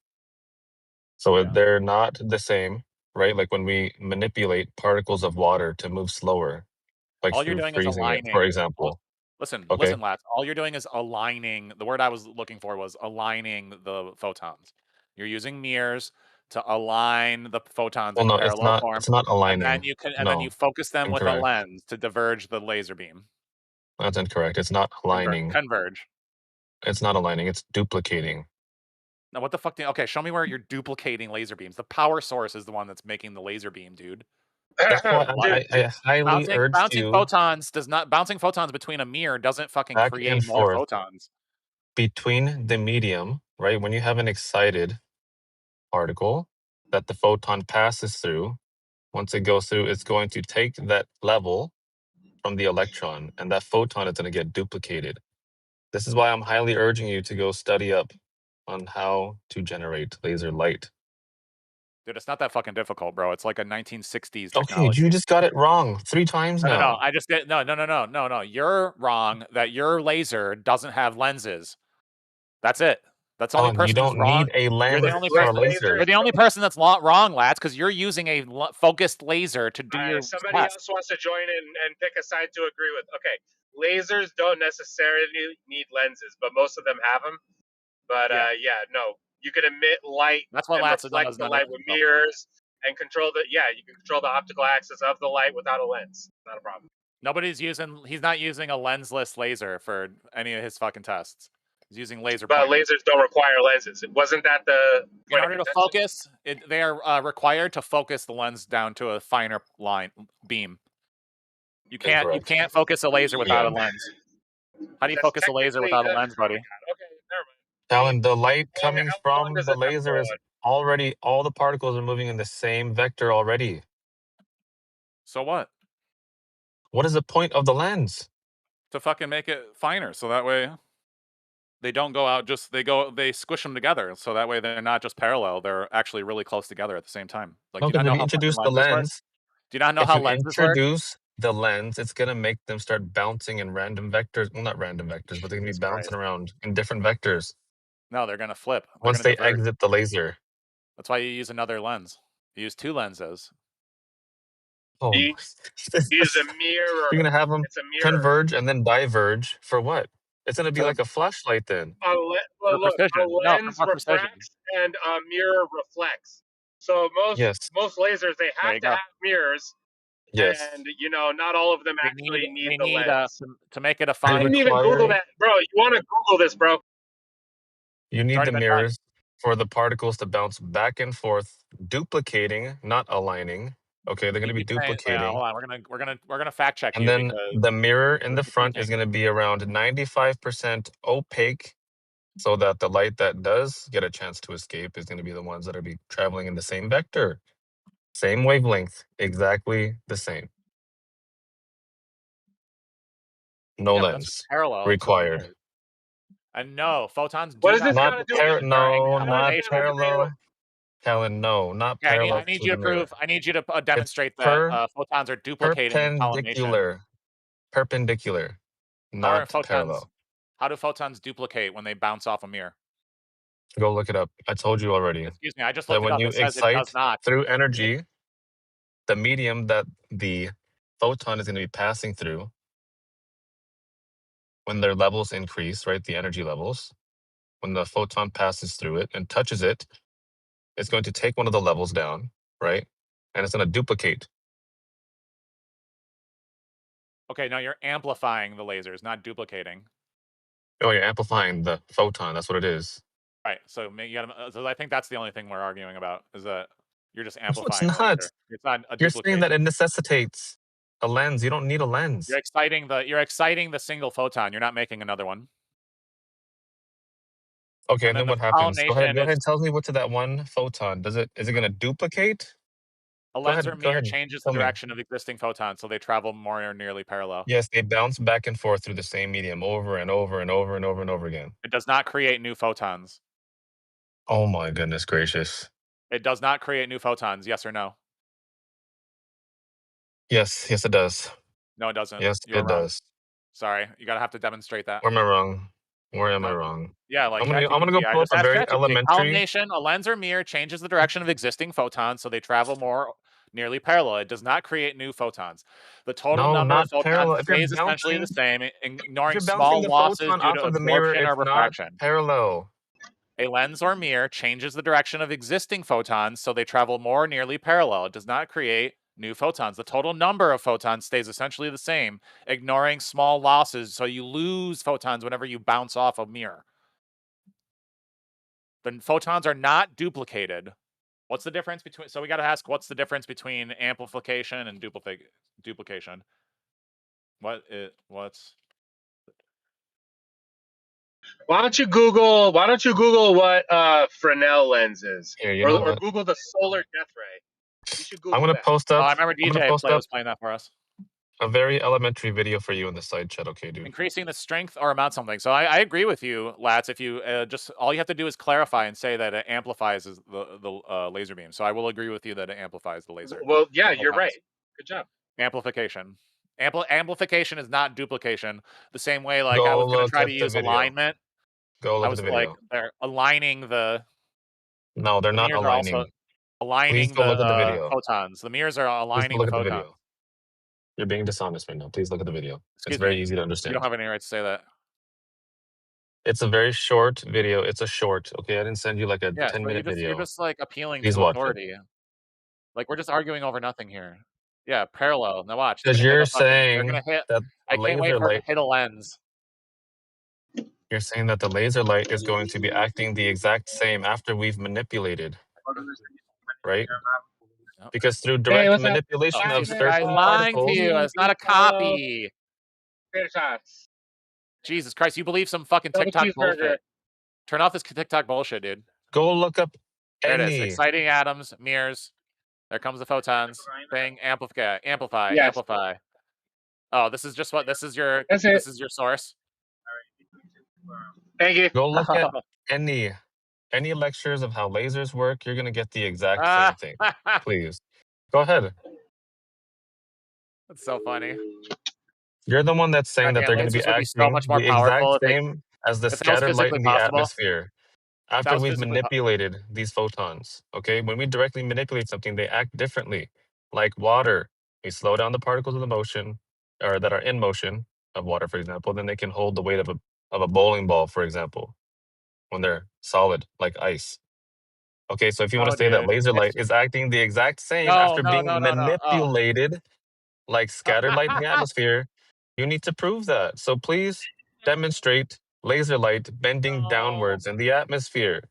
So they're not the same, right? Like when we manipulate particles of water to move slower, like All you're through doing is freezing it, for aligning. example. Listen, Okay. lads. All you're doing is aligning. The word I was looking for was aligning the photons. You're using mirrors to align the photons Well, in no, parallel form, it's not and then aligning. you No, focus them with a incorrect. lens to diverge the laser beam. That's incorrect. It's not aligning. Converge. It's not aligning. It's duplicating. Now, what the fuck? Okay, show me where you're duplicating laser beams. The power source is the one that's making the laser beam, dude. That's why I highly urged Bouncing you photons does not bouncing photons between a mirror doesn't fucking back create and more forth photons. between the medium, right? When you have an excited particle that the photon passes through, once it goes through, it's going to take that level from the electron, and that photon is going to get duplicated. This is why I'm highly urging you to go study up on how to generate laser light. Dude, it's not that fucking difficult, bro. It's like a 1960s Okay, technology. you just got it wrong 3 times No. now. I just get no. You're wrong that your laser doesn't have lenses. That's it. That's the only Alan, you person who's don't wrong. need a You're the lens only for a person. laser. You're the only person that's wrong, lads, because you're using a focused laser to do your Somebody test. else wants to join in and pick a side to agree with. Okay, lasers don't necessarily need lenses, but most of them have them. But no, you can emit light That's what and Lats has done. reflect the light with mirrors and control the. Yeah, you can control the optical axis of the light without a lens. Not a problem. He's not using a lensless laser for any of his fucking tests. He's using laser But pointers. lasers don't require lenses. Wasn't that the In order to focus, they are required to focus the lens down to a finer line beam. You can't focus a laser without a lens. How do you focus a laser without a lens, buddy? Okay, never mind. Alan, the light coming long from does the it have to laser go is on? already, all the particles are moving in the same vector already. So what? What is the point of the lens? To fucking make it finer, so that way they don't go out they squish them together, so that way they're not just parallel, they're actually really close together at the same time. Like, No, do you because not if know you how fucking introduce the lenses work? lens, Do you not know if how you lenses work? introduce the lens, it's gonna make them start bouncing in random vectors. Well, not random vectors, but they're gonna be bouncing around in different vectors No, they're gonna flip. They're once gonna they diverge. exit the laser. That's why you use another lens. You use 2 lenses. Oh, You use a mirror. you're gonna have them It's a mirror. converge and then diverge for what? It's gonna be like a flashlight then. For Look, a precision. No, for lens more precision. refracts and a mirror reflects. So Yes. most lasers they There have you to go. have mirrors, Yes. and not all of them actually need the lens. To make it a I fine. didn't even Google that, bro. You want to Google this, bro? You need already the been done. mirrors for the particles to bounce back and forth, duplicating, not aligning. Okay, they're going to be keep saying, yeah, duplicating. hold on. We're gonna fact check And you then because the mirror in you're the front is confusing. going to be around 95% opaque, so that the light that does get a chance to escape is going to be the ones that are be traveling in the same vector, same wavelength, exactly the same. No Yeah, but that's just lens parallel to the required. mirror. And no, photons What do does not this Not got to do with duplicate the during no, what does not this collimation. have to do with? parallel. Helen, no, not Okay, parallel I need to you the to prove. mirror. I need you to It's demonstrate that photons are duplicating in collimation. perpendicular, How are not photons? parallel. How do photons duplicate when they bounce off a mirror? Go look it up. I told you already Excuse me, I just that looked it when up. you It says it does excite not. through energy, the medium that the photon is going to be passing through, when their levels increase, right, the energy levels, when the photon passes through it and touches it, it's going to take one of the levels down, right? And it's going to duplicate. Okay, now you're amplifying the lasers, not duplicating. Oh, you're amplifying the photon. That's what it is. Right. So you gotta, so I think that's the only thing we're arguing about is that you're just No, it's amplifying the not. laser. It's not a You're saying that duplication. it necessitates a lens. You don't need a lens. You're exciting the single photon. You're not making another one. Okay, And and then then the what happens? Go ahead. collimation Go ahead is and tell me what to that one photon. Is it going to duplicate? a Go lens or ahead. Go mirror ahead. changes the Tell me. direction of existing photons, so they travel more or nearly parallel. Yes, they bounce back and forth through the same medium over and over and over and over and over again. It does not create new photons. Oh my goodness gracious. It does not create new photons. Yes or no? Yes, yes, it does. No, it doesn't. Yes, You're it wrong. does. Sorry, you gotta have to demonstrate that. Where am I wrong? Where am I No. wrong? Yeah, like I'm gonna go ChatGPT. I pull up just a asked very ChatGPT. elementary. Collimation, a lens or mirror changes the direction of existing photons, so they travel more nearly parallel. It does not create new photons. The total No, number of not photons parallel. stays essentially the same, If ignoring you're bouncing small the losses photon due off to of the mirror, absorption or it's not refraction. parallel. A lens or mirror changes the direction of existing photons, so they travel more nearly parallel. It does not create new photons. The total number of photons stays essentially the same, ignoring small losses, so you lose photons whenever you bounce off a mirror. The photons are not duplicated. What's the difference between? So we got to ask, what's the difference between amplification and duplication? What's? Why don't you Google what Fresnel lens is, Here, you know or what? Google the solar death ray. You should I'm Google gonna that. post Oh, up. I remember I'm gonna DJ post up was playing that for us. a very elementary video for you in the side chat. Okay, dude. Increasing the strength or amount something. So I agree with you, Lats. If you just all you have to do is clarify and say that it amplifies the laser beam. So I will agree with you that it amplifies the laser. Well, yeah, you're right. Good job. Amplification. Amplification is not duplication. The same way, like I Go was going to look try to at the use video. alignment. Go I look at was the like, video. they're aligning the No, they're not mirrors are also aligning. Please aligning go the look at the video. photons. The mirrors are Please go aligning the look at the photons. video. You're being dishonest right now. Please look at the video. It's Excuse me. very easy to You don't understand. have any right to say that. It's a very short video. It's a short. Okay, I didn't send you like a Yeah, but 10-minute you're video. just like appealing Please to watch it. authority. Like we're just arguing over nothing here. Yeah, parallel. Now watch. They're Because gonna hit you're a fucking. They're saying gonna hit. that the I can't wait laser for it to light. hit a lens. You're saying that the laser light is going to be acting the exact same after we've manipulated, right? Yep. Because through Hey, direct what's up? Oh, manipulation see, of this guy's certain lying to particles. you. It's not a Hello. copy. Tater tots. Jesus Christ, you believe some fucking Double TikTok cheeseburger. bullshit. Turn off this TikTok bullshit, dude. Go look up There it is. any. Exciting atoms, mirrors. There comes the photons. Thing, amplify. Yes. Oh, this is just what this is your That's it. this is your source. Thank you. Go look at any lectures of how lasers work. You're gonna get the exact same thing. Please, go ahead. That's so funny. You're the one that's saying that Goddamn, they're going to be lasers would be so acting much more the exact powerful if same as the that was scattered light physically in the possible. atmosphere If that after was we've physically manipulated these photons. Okay, when we directly manipulate something, they act differently. Like water, we slow down the particles of the motion, or that are in motion of water, for example. Then they can hold the weight of a bowling ball, for example, when they're solid, like ice. Okay, so if you want to Oh, say that dude. laser light is acting the exact same No. after being Oh. manipulated, like scattered light in the atmosphere, you need to prove that. So please demonstrate laser light bending downwards in the atmosphere.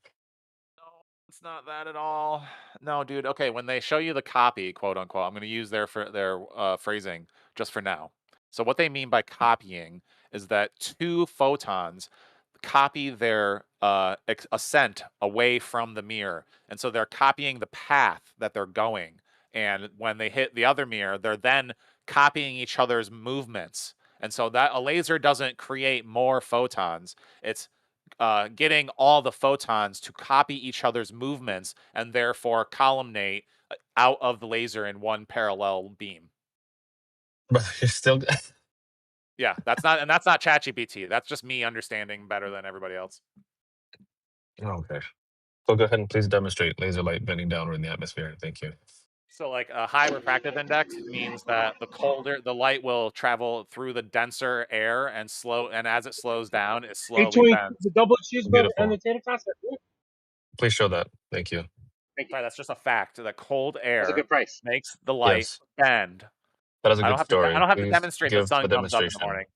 It's not that at all. No, dude. Okay, when they show you the copy, quote unquote, I'm going to use their phrasing just for now. So what they mean by copying is that two photons copy their ascent away from the mirror, and so they're copying the path that they're going. And when they hit the other mirror, they're then copying each other's movements. And so that a laser doesn't create more photons. It's getting all the photons to copy each other's movements and therefore columnate out of the laser in one parallel beam. But you're still. Yeah, that's not ChatGPT. That's just me understanding better than everybody else. Okay. So go ahead and please demonstrate laser light bending downward in the atmosphere. Thank you. So like a high refractive index means that the light will travel through the denser air and as it slows down, it slowly bends. The double cheeseburger and Beautiful. the tater tots. Please show that. Thank you. Sorry, that's just a fact that cold That's a air good price. makes the light Yes. bend. That is a I don't good have to. I story. don't have to Please demonstrate the give sun the comes up in the demonstration. morning.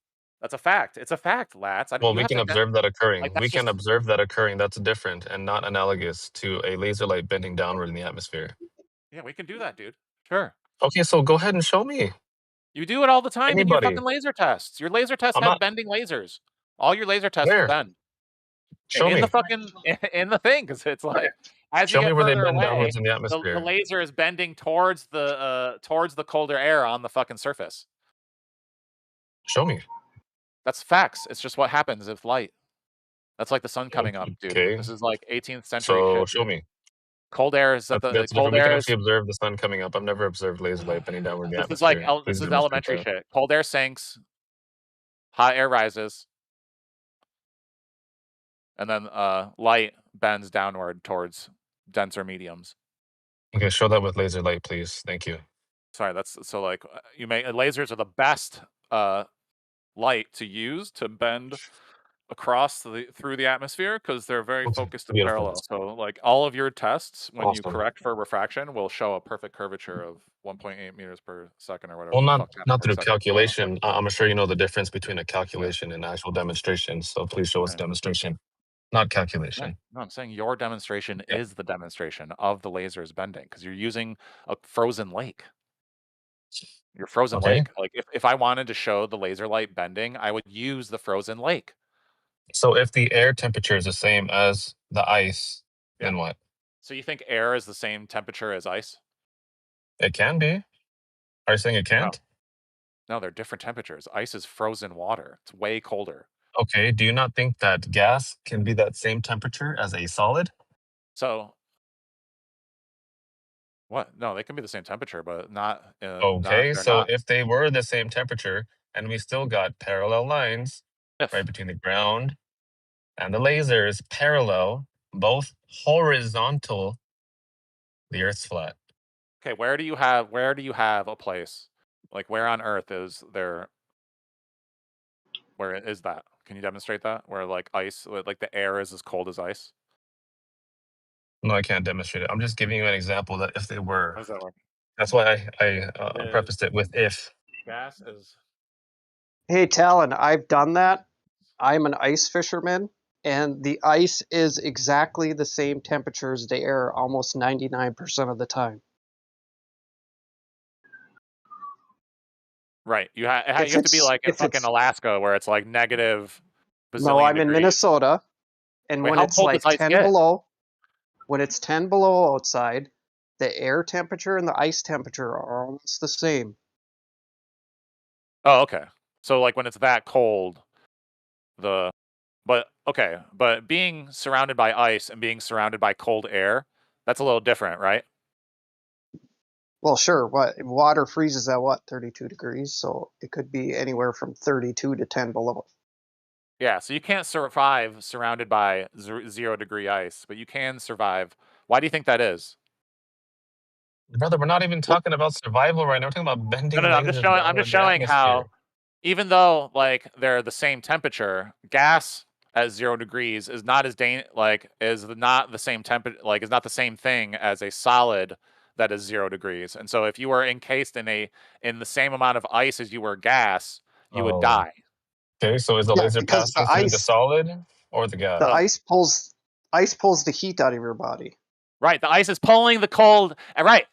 That's a fact. It's a fact, Lats. Well, we can observe that occurring. Like, We that's can just observe that occurring. That's different and not analogous to a laser light bending downward in the atmosphere. yeah, we can do that, dude. Sure. Okay, so go ahead and show me. You do it all the time in your Anybody. fucking laser tests. Your laser tests I'm have not. bending lasers. All your laser tests Where? bend. Show in me. the fucking in the thing, because it's like as you Show me get where they further bend away, downwards in the the atmosphere. laser is bending towards the colder air on the fucking surface. Show me. That's facts. It's just what happens with light. That's like the sun coming up, dude. Okay. This is like 18th century So shit. show me. Cold air is at the That's cold different. We can air actually is observe the sun coming up. I've never observed laser light bending downward in the this is like atmosphere. this Please is demonstrate elementary that. shit. Cold air sinks, hot air rises, and then light bends downward towards denser mediums. Okay, show that with laser light, please. Thank you. Sorry, that's so like lasers are the best light to use to bend across through the atmosphere because they're very focused and Beautiful. parallel. So like all of your tests when you Awesome. correct for refraction will show a perfect curvature of 1.8 meters per second or whatever. Well, the fuck not per through second. calculation. I'm sure you know the difference between a calculation and actual demonstration. So please show us Okay. demonstration, not No, calculation. no, I'm saying your demonstration Yeah. is the demonstration of the lasers bending because you're using a frozen lake. Your frozen Okay. lake. Like if I wanted to show the laser light bending, I would use the frozen lake. So if the air temperature is the same as the ice, then what? So you think air is the same temperature as ice? It can be. Are you saying it can't? No, they're different temperatures. Ice is frozen water. It's way colder. Okay. Do you not think that gas can be that same temperature as a solid? So what? No, they can be the same temperature, but not. Okay. They're So not. if they were the same temperature and we still got parallel lines right between the ground and the lasers parallel, both horizontal, the Earth's flat. Okay, where do you have a place? Like where on Earth is there? Where is that? Can you demonstrate that? Where like ice, like the air is as cold as ice? No, I can't demonstrate it. I'm just giving you an example that if they were. How does that work? That's why I prefaced it with if. Gas is. Hey, Talon, I've done that. I'm an ice fisherman, and the ice is exactly the same temperature as the air almost 99% of the time. Right. You have to be like in fucking Alaska where it's like negative. No, I'm in degrees. Minnesota, and Wait, when how it's cold like does ice 10 get? below, when it's 10 below outside, the air temperature and the ice temperature are almost the same. Oh, okay. So like when it's that cold, but being surrounded by ice and being surrounded by cold air, that's a little different, right? Well, sure. Water freezes at 32 degrees, so it could be anywhere from 32 to 10 below. Yeah, so you can't survive surrounded by 0-degree ice, but you can survive. Why do you think that is? Brother, we're not even talking about survival right now. We're talking about bending No. I'm lasers just downward in the showing how, atmosphere. even though like they're the same temperature, gas at 0 degrees is not as is not the same temperature, like is not the same thing as a solid that is 0 degrees. And so if you were encased in the same amount of ice as you were gas, you would die. Okay, so is the laser because passing through the solid or the gas? The ice pulls the heat out of your body. Right, the ice is pulling the cold. Right,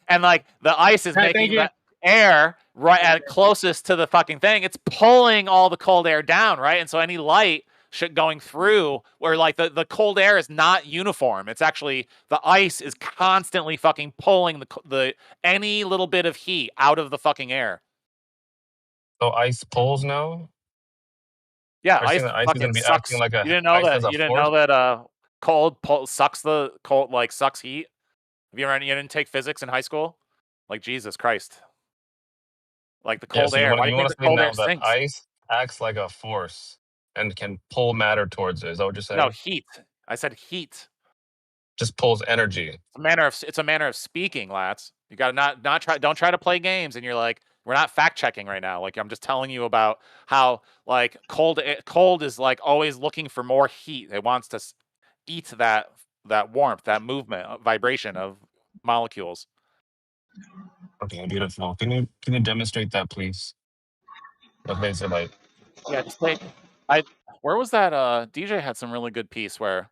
and like the ice is Thank making you. the air right at closest to the fucking thing. It's pulling all the cold air down, right? And so any light shit going through, where like the cold air is not uniform. It's actually the ice is constantly fucking pulling the any little bit of heat out of the fucking air. So ice pulls now. Yeah, Are you saying ice that ice is fucking gonna be sucks. acting like a You didn't know ice that. as a You didn't force? know that. Cold sucks the cold, like sucks heat. Have you ever? You didn't take physics in high school? Like Jesus Christ. Like the Yeah. cold So you air. want Why do you you think want the us to believe cold air now that sinks? ice acts like a force and can pull matter towards it. Is that what you're No saying? heat. I said heat. Just pulls energy. It's a manner of speaking, Lats. You gotta not try. Don't try to play games. And you're like, we're not fact checking right now. Like I'm just telling you about how like cold is like always looking for more heat. It wants to eat that warmth, that movement, vibration of molecules. Okay, beautiful. Can you demonstrate that, please? With laser light. Yeah, just like where was that? DJ had some really good piece where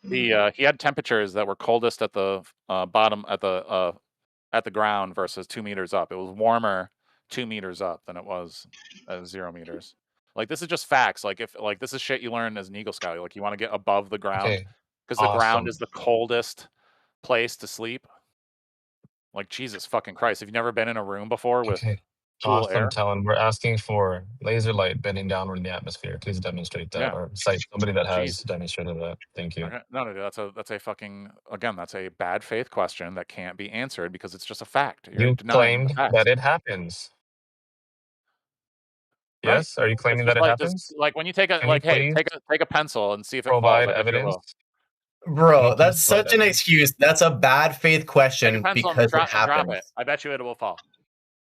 he had temperatures that were coldest at the bottom at the ground versus 2 meters up. It was warmer 2 meters up than it was at 0 meters. Like this is just facts. Like if like this is shit you learn as an Eagle Scout. Like you want to get above the ground Okay. because the ground Awesome. is the coldest place to sleep. Like Jesus fucking Christ! Have you never been in a room before with Okay. cool Awesome, air? Talon. We're asking for laser light bending downward in the atmosphere. Please demonstrate that, Yeah. or cite somebody that has Jeez. demonstrated that. Thank you. Okay. No, that's a fucking again. That's a bad faith question that can't be answered because it's just a fact. You're You denying the claimed facts. that it happens. Right. Yes? Are you It's claiming that just it like happens? when you take a Can you hey please take a pencil and see if it falls. provide I bet you it evidence? will. Can you Bro, please that's provide such an evidence? excuse. That's a bad faith Take a question pencil because it and drop it. happens. I bet you it will fall.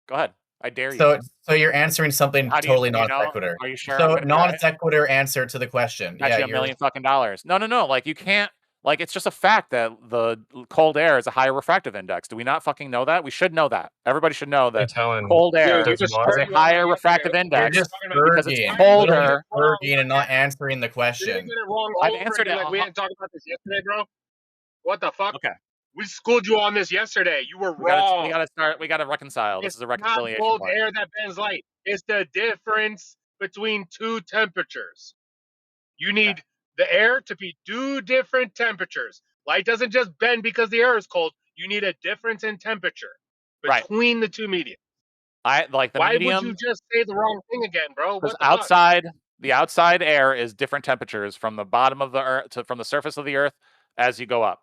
Go ahead. I dare you. So you're answering something How do totally you non know? sequitur. Are you sure I'm So gonna be non right? sequitur answer to the question. Bet Yeah, you $1 you're million fucking dollars. No. Like you can't. Like it's just a fact that the cold air is a higher refractive index. Do we not fucking know that? We should know that. Everybody should know Hey, that Talon, cold air Dude, we does just has screwed a water you on that higher yesterday. refractive you're index just because it's spurging, literally colder. spurging and not answering the Did we question. get it wrong I've over answered again? it. Like we didn't talk about this yesterday, bro. What the fuck? Okay. We schooled you on this yesterday. You were We wrong. gotta reconcile. This It's is a not reconciliation cold point. air that bends light. It's the difference between two temperatures. You need the air to be two different temperatures. Light doesn't just bend because the air is cold. You need a difference in temperature Right. between the two mediums. I like the Why would you medium just say the wrong thing again, bro? because What the fuck? the outside air is different temperatures from the bottom of the earth from the surface of the earth as you go up.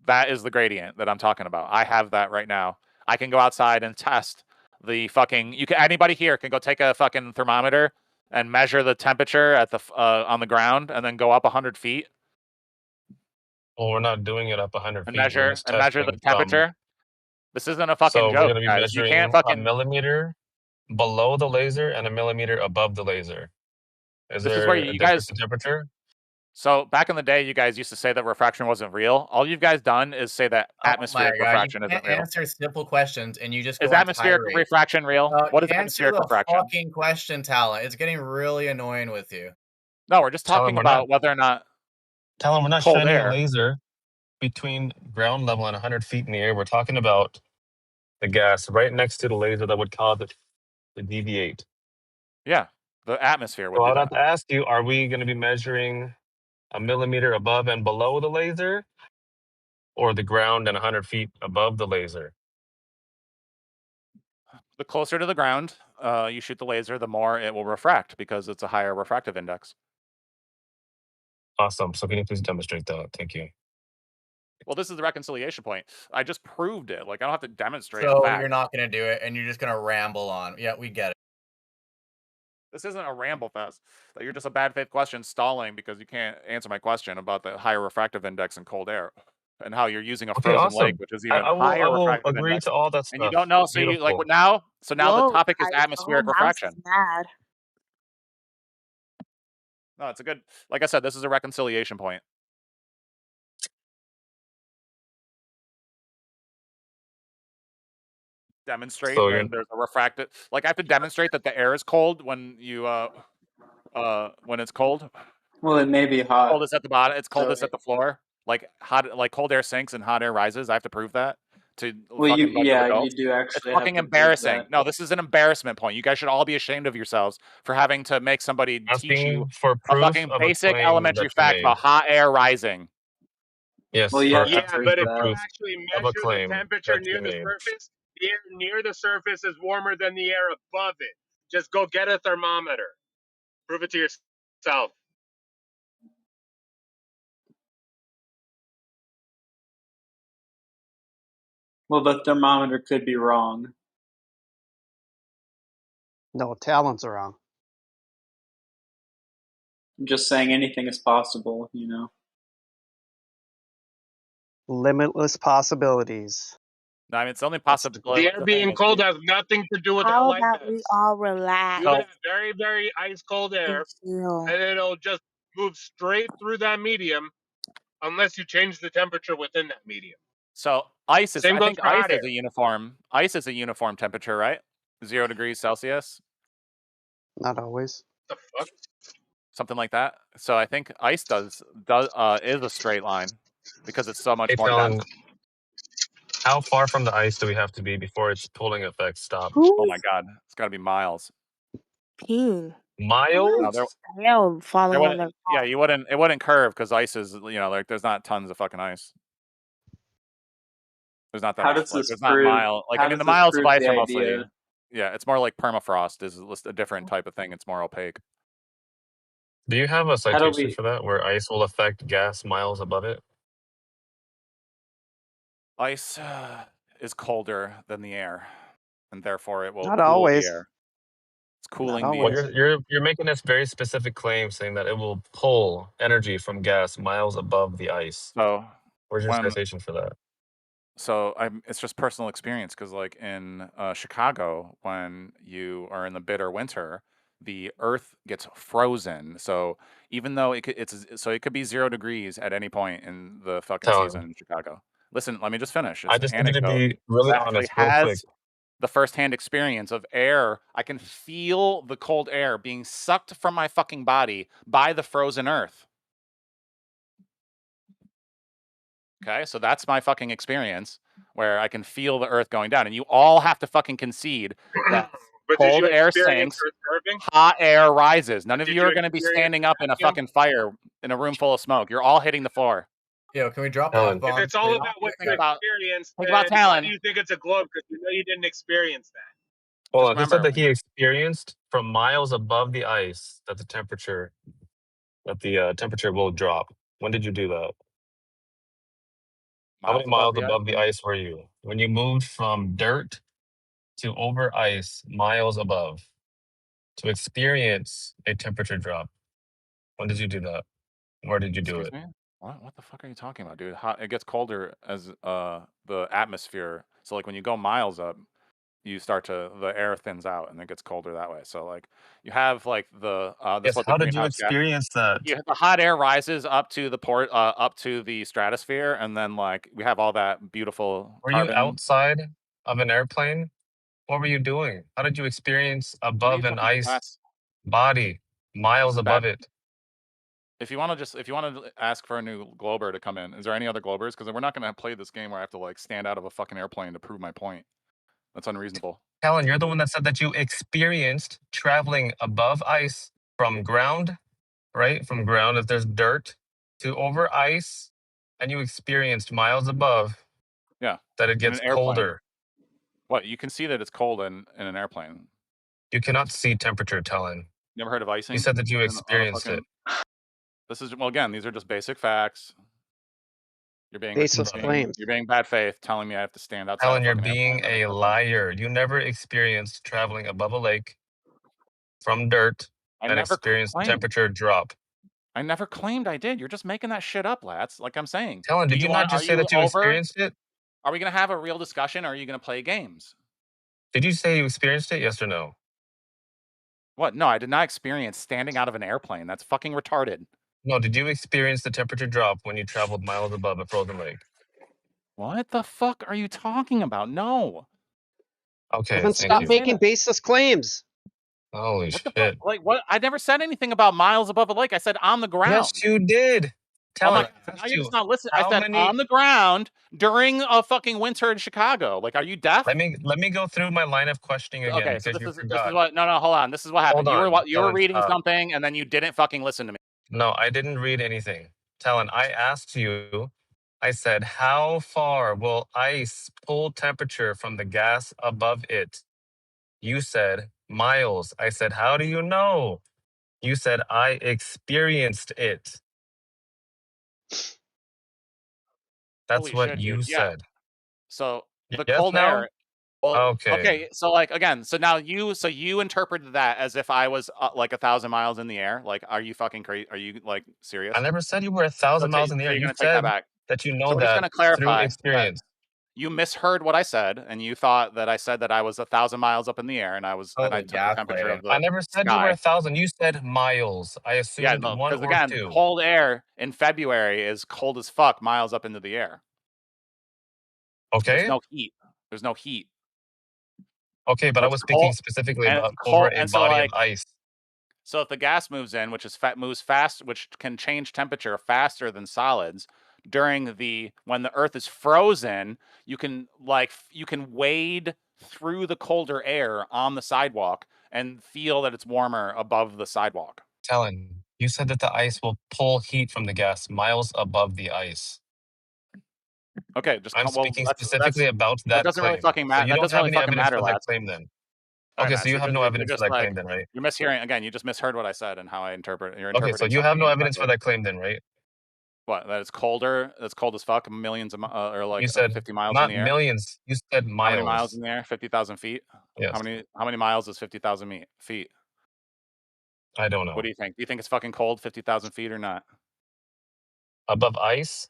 That is the gradient that I'm talking about. I have that right now. I can go outside and test the fucking. Anybody here can go take a fucking thermometer and measure the temperature at the on the ground, and then go up 100 feet Well, we're not doing it up 100 and feet. We're just measure the testing from. temperature. This isn't a fucking So we're joke, going to be guys. You can't measuring a fucking. millimeter below the laser and a millimeter above the laser. Is This is where there a you difference guys. in temperature? So back in the day, you guys used to say that refraction wasn't real. All you guys done is say that Oh my atmospheric god, you refraction isn't can't real. answer simple questions and you just Is go on atmospheric tirade. refraction real? What is Answer atmospheric the refraction? fucking question, Talon. It's getting really annoying with you. No, we're just Talon, talking we're not. about whether or not Talon, we're not cold shining a air. laser between ground level and 100 feet in the air. We're talking about the gas right next to the laser that would cause it to deviate. Yeah, the atmosphere would So do I'd have that. to ask you, are we going to be measuring a millimeter above and below the laser, or the ground and 100 feet above the laser? The closer to the ground you shoot the laser, the more it will refract because it's a higher refractive index. Awesome. So can you please demonstrate that? Thank you. Well, this is the reconciliation point. I just proved it. Like I don't have to demonstrate a So fact. you're not going to do it and you're just going to ramble on. Yeah, we get it. This isn't a ramble fest. That you're just a bad faith question stalling because you can't answer my question about the higher refractive index in cold air and how you're using a Okay, frozen lake, awesome. which is I, even I will I higher will refractive agree index, to all that and you stuff. don't know. So you like Beautiful. now. So now the Whoa, topic is guys, the atmospheric whole house refraction. is mad. No, it's a good. Like I said, this is a reconciliation point. Demonstrate So that there's a refractive. Like I have to demonstrate that the air is cold when you when it's cold. Well, it may be hot. Coldest at the bottom. It's So coldest at the floor. Like cold air sinks and hot air rises. I have to prove that to well, fucking bunch of you adults. do It's actually have fucking to prove embarrassing. that. No, this is an embarrassment point. You guys should all be ashamed of yourselves for having to make somebody teach you Asking for a proof fucking of a basic claim elementary that you fact made. about hot air rising. Yes, Well, you for have to Yeah, prove but if for you that. proof actually of a measure the claim temperature that near you the made. surface, the air near the surface is warmer than the air above it. Just go get a thermometer. Prove it to yourself. Well, the thermometer could be wrong. No, Talon's wrong. I'm just saying anything is possible, you know. Limitless possibilities. No, I mean, it's only That's possible. The Like, air the thing being is, cold has nothing to do with how How light about we bends. all relax You can so have very, very ice cold and air, chill? and it'll just move straight through that medium unless you change the temperature within that medium. so ice is. Same I goes think for ice hot is air. a uniform. Ice is a uniform temperature, right? 0 degrees Celsius, not always. The fuck? something like that. So I think ice is a straight line because it's so much Hey, more dense. Talon, how far from the ice do we have to be before its pulling effect stops? Oh my Who's god, it's got to be miles. peeing? No, there, Miles? Hell, falling on wouldn't. their Yeah, you wouldn't. It wouldn't curve because ice is. Like there's not tons of fucking ice. There's not that How much. does Like this there's not prove? mile. Like I How mean, does the this miles of prove ice the are mostly. idea? Yeah, it's more like permafrost is a different type of thing. It's more opaque. Do you have a How do citation we? for that where ice will affect gas miles above it? Ice is colder than the air, and therefore it will Not cool the always. air. It's Not cooling the Well, always. air. you're making this very specific claim saying that it will pull energy from gas miles above the ice. So Where's your when citation for that? it's just personal experience because like in Chicago, when you are in the bitter winter, the earth gets frozen. So even though it could be 0 degrees at any point in the fucking Talon, season in Chicago. Listen, let me just finish. I It's an just need you to anecdote be really that actually honest, real quick. has the firsthand experience of air. I can feel the cold air being sucked from my fucking body by the frozen earth. Okay, so that's my fucking experience where I can feel the earth going down, and you all have to fucking concede that But did cold you air experience sinks, Earth curving? hot air rises. None of Did you you are going to be experience standing up in a vacuum? fucking fire in a room full of smoke. You're all hitting the floor. Yo, can we drop Talon, F-bombs, If it's all please? about what Think you about experienced, think about then why do Talon. you think it's a globe? Because you know you didn't experience that. hold Just on. He said remember, that he experienced from miles above the ice that the temperature will drop. When did you do that? How many miles above miles the ice. above the ice were you when you moved from dirt to over ice, miles above, to experience a temperature drop? When did you do that? Where did you do Excuse it? me? What the fuck are you talking about, dude? It gets colder as the atmosphere. So like when you go miles up, the air thins out and it gets colder that way. So like you have like this is Yes. what the How did you greenhouse gas. experience that? The hot air rises up to up to the stratosphere, and then like we have all that beautiful Were you carbon. outside of an airplane? What were you doing? How did you experience What are you above an talking? ice That's body, this miles is bad. above it? If you want to ask for a new Glober to come in, is there any other Globers? Because we're not going to play this game where I have to like stand out of a fucking airplane to prove my point. That's unreasonable. Helen, you're the one that said that you experienced traveling above ice from ground, right? From ground, if there's dirt, to over ice, and you experienced miles above Yeah, that it in gets an airplane. colder. What, you can see that it's cold in an airplane. You cannot see temperature, Talon. You ever heard of icing? You said that you On a experienced it. This is again. These are just basic facts. You're being Baseless Brother. claims. you're being bad faith, telling me I have to stand outside a Helen, you're fucking being airplane. a liar. You never experienced traveling above a lake from dirt I and never experienced claimed. temperature drop. I never claimed I did. You're just making that shit up, lads. Like I'm saying. Helen, Do did you you not want? Are just say you that you over? experienced it? Are we gonna have a real discussion? Or are you gonna play games? Did you say you experienced it? Yes or no? What? No, I did not experience standing out of an airplane. That's fucking retarded. No, did you experience the temperature drop when you traveled miles above a frozen lake? What the fuck are you talking about? No. Okay, Then thank stop you. making baseless claims. Holy What the shit. fuck? Like, what? I never said anything about miles above a lake. I said on the ground. Yes, you did. Oh Tell my it. god, now you're just not listening. I How said many? on the ground during a fucking winter in Chicago. Like, are you deaf? Let me go through my line of questioning again Okay, so because you this is forgot. what no, hold on. This is what happened. Hold on, You were Talon, reading stop. something and then you didn't fucking listen to me. No, I didn't read anything. Talon, I asked you, I said, how far will ice pull temperature from the gas above it? You said miles. I said, how do you know? You said, I experienced it. That's Holy what shit, you dude. Yeah. said. So the Yes, cold now? air. Well, Okay. okay. So like again, so now you interpreted that as if I was like 1,000 miles in the air. Like, are you fucking crazy? Are you like serious? I never said you were So, 1,000 miles in the so air. you're You gonna take that said back. that you So know we're just that gonna through clarify that experience. you misheard what I said, and you thought that I said that I was 1,000 miles up in the air, and I Totally took the temperature of gaslighting. I the never said you were sky. 1,000. You said miles. I Yeah, assumed no, one because or again, two. cold air in February is cold as fuck miles up into the air. There's Okay. no heat. There's no heat. Okay, but So I it's was speaking cold, specifically and it's about over cold, a and so body of like ice. so if the gas moves in, which is moves fast, which can change temperature faster than solids during when the Earth is frozen, you can wade through the colder air on the sidewalk and feel that it's warmer above the sidewalk. Talon, you said that the ice will pull heat from the gas miles above the ice. Okay, just I'm well, speaking that's specifically about that that doesn't really claim. fucking So matter. you That don't doesn't have really any fucking evidence matter, for that lads. claim then? All right, Okay, so Max, you have no you're evidence for just that like claim then, right? you're mishearing again. You just misheard what I said and how I interpret. You're Okay, so interpreting you have something no evidence for incorrectly. that claim then, right? What? That it's colder. That's cold as fuck. Millions of or like You said 50 miles in not the air. millions, you said How many miles miles. in the air? 50,000 feet. Yes. How many miles is 50,000 feet? I don't What know. do you think? Do you think it's fucking cold 50,000 feet or not? Above ice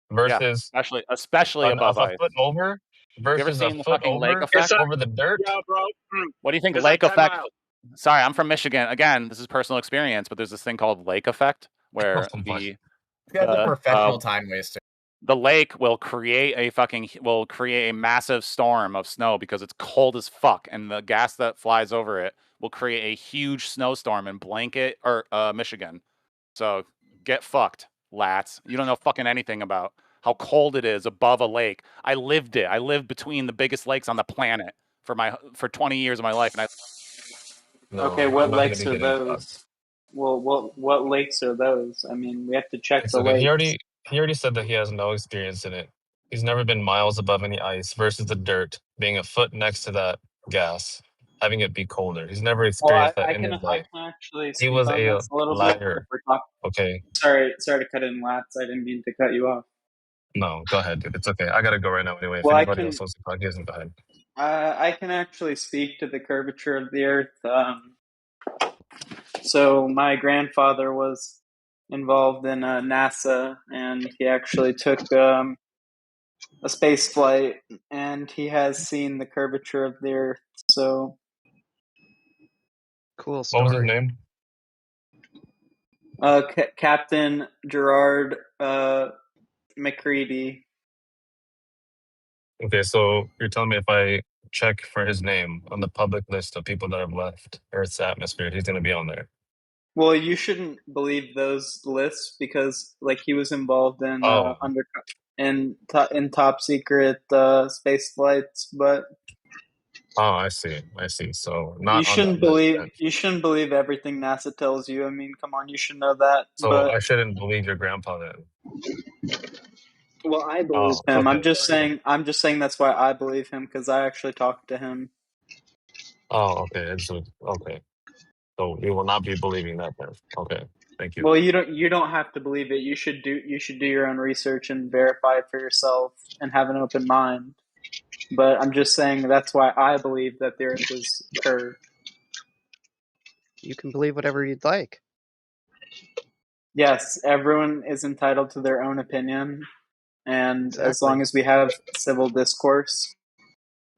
Yeah, versus especially above a ice. foot over You ever versus a seen the foot fucking lake over It's effect? like, over the dirt. yeah, bro. What do you think It's like lake 10 effect? miles. Sorry, I'm from Michigan. Again, this is personal experience, but there's this thing called lake effect where Oh my. This guy's a professional time waster. the lake will create a massive storm of snow because it's cold as fuck, and the gas that flies over it will create a huge snowstorm and blanket or Michigan. So get fucked, lats. You don't know fucking anything about how cold it is above a lake. I lived it. I lived between the biggest lakes on the planet for 20 years of my life, and I No, Okay, I'm what not going to lakes be are getting fucked. those? Well, what lakes are those? I mean, we have to check It's the okay. lakes. He already said that he has no experience in it. He's never been miles above any ice versus the dirt, being a foot next to that gas, having it be colder. He's never Well, experienced that in his I life. can actually He speak was on a this a little bit if liar. we're talking. Okay. Sorry to cut in, Lats. I didn't mean to cut you off. No, go ahead, dude. It's okay. I gotta go right now anyway. If Well, anybody else wants to talk, he doesn't go ahead. I can actually speak to the curvature of the Earth. So my grandfather was involved in NASA, and he actually took a space flight, and he has seen the curvature of the Earth. So Cool What was his story. name? Captain Gerard McCready. Okay, so you're telling me if I check for his name on the public list of people that have left Earth's atmosphere, he's gonna be on there. Well, you shouldn't believe those lists because, like, he was involved in Oh, in top secret space flights, but I see. I see. So not on that list then. you shouldn't believe everything NASA tells you. I mean, come on, you should know that. So But I shouldn't believe your grandpa then. well, I believe Oh, him. okay. I'm just saying that's why I believe him because I actually talked to him. Oh, okay. Okay. So we will not be believing that then. Okay. Thank you. Well, you don't have to believe it. You should do your own research and verify it for yourself and have an open mind. But I'm just saying that's why I believe that the Earth is curved. You can believe whatever you'd like. Yes, everyone is entitled to their own opinion, and as Exactly. long as we have civil discourse,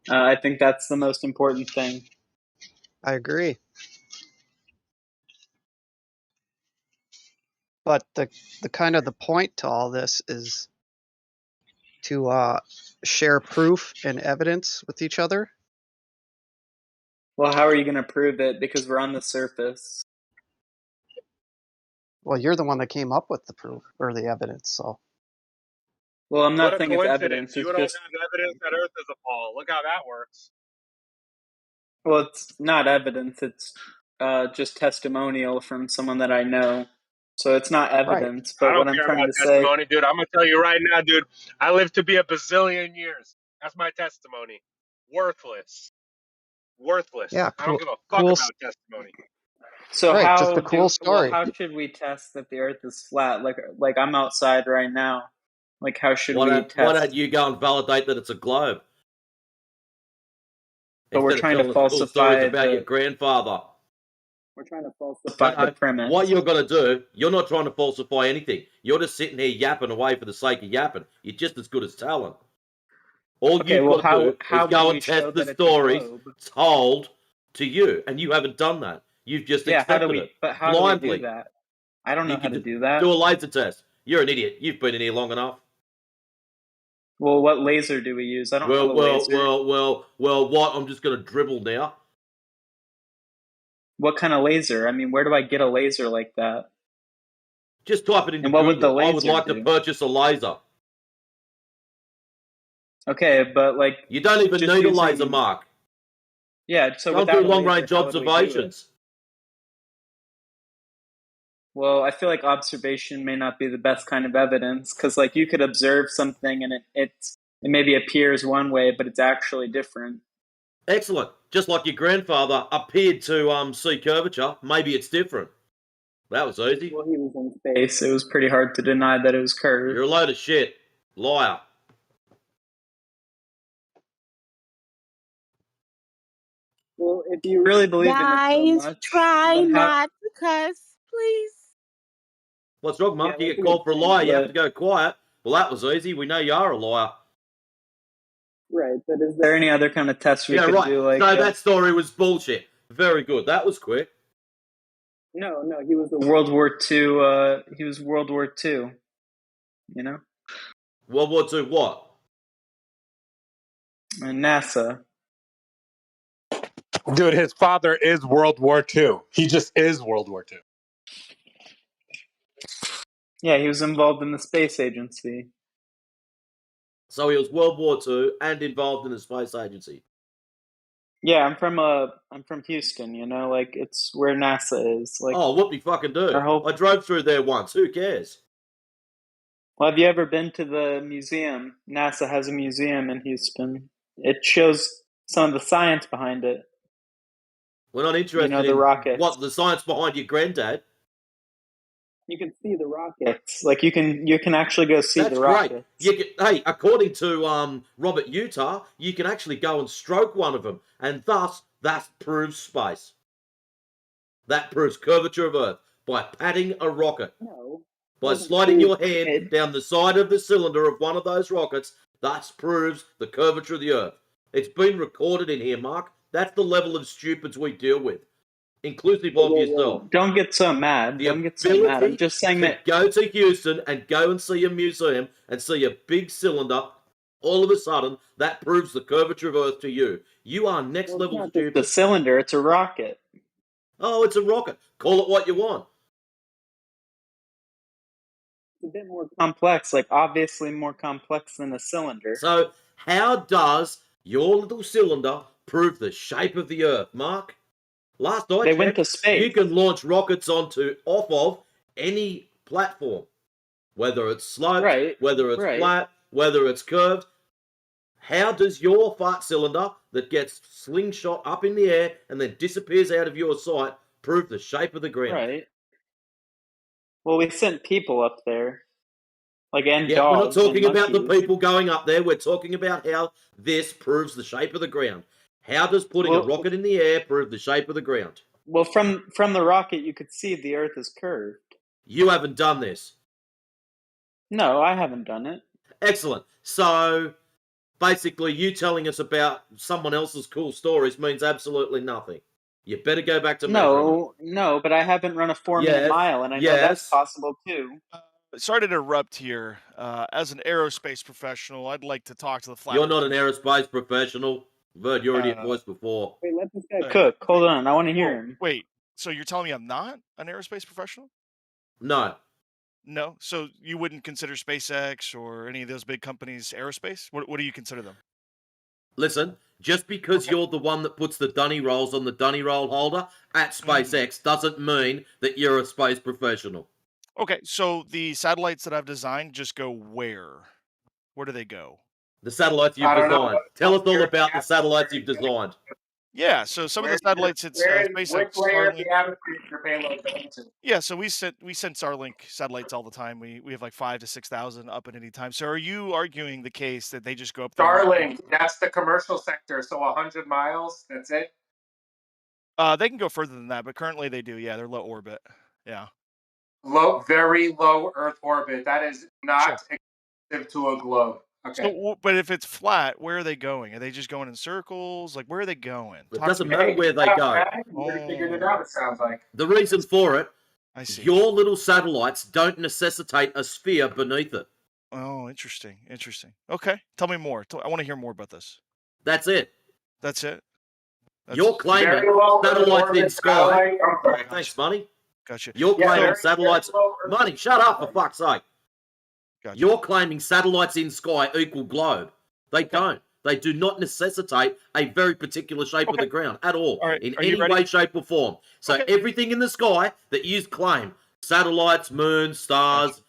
I think that's the most important thing. I agree. But the kind of the point to all this is to share proof and evidence with each other Well, how are you going to prove it? Because we're on the surface. Well, you're the one that came up with the proof or the evidence, so. Well, I'm What not a saying it's coincidence. evidence. You It's don't have just, evidence that Earth is a ball. Look how that works. well, it's not evidence. It's just testimonial from someone that I know. So it's not evidence. I But don't what I'm care trying about to say, testimony, dude. I'm gonna tell you right now, dude. I live to be a bazillion years. That's my testimony. Worthless. Worthless. Yeah, I don't cool. give a fuck Cool. about testimony. so Right, just how a cool story. how should we test that the Earth is flat? Like I'm outside right now. Like how should Why we don't, why test? don't you go and validate that it's a globe? But we're Instead of trying to telling us cool stories falsify about your the. grandfather. We're trying to falsify No, the premise. what you're going to do, you're not trying to falsify anything. You're just sitting here yapping away for the sake of yapping. You're just as good as telling. All Okay, you've well, got to do how is do go we and show test the that it's a stories globe? told to you, and you haven't done that. You've just Yeah, how do accepted we? it But how do we do blindly. that? I don't know You how to can do that. do a laser test. You're an idiot. You've been in here long enough. Well, what laser do we use? I don't have a laser. What? I'm just going to dribble now. What kind of laser? I mean, where do I get a laser like that? Just type it into And what would the Google. I would laser like to do? purchase a laser. Okay, but like You don't even just need a using- laser, Mark. Yeah, so Go and without do a long laser, range how would we do it? observations. Well, I feel like observation may not be the best kind of evidence because, like, you could observe something and it maybe appears one way, but it's actually different. Excellent. Just like your grandfather appeared to see curvature, maybe it's different. That was easy. Well, he was in space. It was pretty hard to deny that it was curved. You're a load of shit. Liar. Well, if you really believe in it so Guys, much, try then how? not to cuss, please. What's wrong, Mark? Yeah, You that's get a called good for a thing, liar, you have but- to go quiet. Well, that was easy. We know you are a liar. Right, but is there any other kind of test we Yeah, could right. do? Like, So that story was bullshit. Very good. That was quick. no, he was World War II. He was World War II. You know, World War II what? and NASA. Dude, his father is World War II. He just is World War II. Yeah, he was involved in the space agency. So he was World War II and involved in the space agency. Yeah, I'm from Houston. You know, like it's where NASA is. Like, Oh, whoop-de fucking do. I drove through there once. Who cares? well, have you ever been to the museum? NASA has a museum in Houston. It shows some of the science behind it. We're not interested the in rockets. what the science behind your granddad. You can see the rockets. Like you can actually go see That's the great. rockets. Hey, according to Robert Utah, you can actually go and stroke one of them, and thus that proves space. That proves curvature of Earth by patting a rocket. No. By doesn't sliding your prove hand it. down the side of the cylinder of one of those rockets, that proves the curvature of the Earth. It's been recorded in here, Mark. That's the level of stupids we deal with, inclusive of yourself. Don't get so mad. The Don't get so mad. I'm ability just saying to that. go to Houston and go and see a museum and see a big cylinder, all of a sudden, that proves the curvature of Earth to you. You are next level stupid. The cylinder, it's a rocket. Oh, it's a rocket. Call it what you want. It's a bit more complex, like obviously more complex than a cylinder. So, how does your little cylinder prove the shape of the Earth, Mark? Last I checked, went to space. you can launch rockets off of any platform, whether it's sloped, whether it's flat, whether it's curved. How does your fart cylinder that gets slingshot up in the air and then disappears out of your sight prove the shape of the ground? Right. Well, we sent people up there, and Yeah, dogs. we're not talking and about the monkeys. people going up there. We're talking about how this proves the shape of the ground. How does putting a rocket in the air prove the shape of the ground? Well, from the rocket, you could see the Earth is curved. You haven't done this. No, I haven't done it. Excellent. So, basically, you telling us about someone else's cool stories means absolutely nothing. You better go back to measurement. No, but I haven't run a 4-minute mile, and I know that's possible too. Sorry to interrupt here. As an aerospace professional, I'd like to talk to the flat. You're not an aerospace professional. Verd, you already had voice before. Wait, let this guy cook. Hold on, I want to hear him. Wait, so you're telling me I'm not an aerospace professional? No. No. So you wouldn't consider SpaceX or any of those big companies aerospace? What do you consider them? Listen, just because you're the one that puts the dunny rolls on the dunny roll holder at SpaceX doesn't mean that you're a space professional. Okay, so the satellites that I've designed just go where? Where do they go? The satellites you've designed. Tell us all about the satellites you've designed. Yeah, so some of the satellites, it's SpaceX, Which layer of Starlink. the atmosphere is your payload going to? Yeah, so we send Starlink satellites all the time. We have like 5,000 to 6,000 up at any time. So are you arguing the case that they just go up there? Starlink, that's the commercial sector. So 100 miles, that's it. They can go further than that, but currently they do. Yeah, they're low orbit. Yeah. Very low Earth orbit. That is not exclusive to a globe. Okay. So, but if it's flat, where are they going? Are they just going in circles? Like, where are they going? It doesn't matter where they go. You already figured it out, it sounds like. The reason for it, I see. Your little satellites don't necessitate a sphere beneath it. Oh, interesting. Interesting. Okay. Tell me more. I want to hear more about this. That's it. That's it. You're claiming satellites in sky. Thanks, Money. Gotcha. You're claiming satellites. Money, shut up for fuck's sake. Gotcha. You're claiming satellites in sky equal globe. They don't. They do not necessitate a very particular shape of the ground at all, in any way, shape, or form. So everything in the sky that you claim, satellites, moons, stars,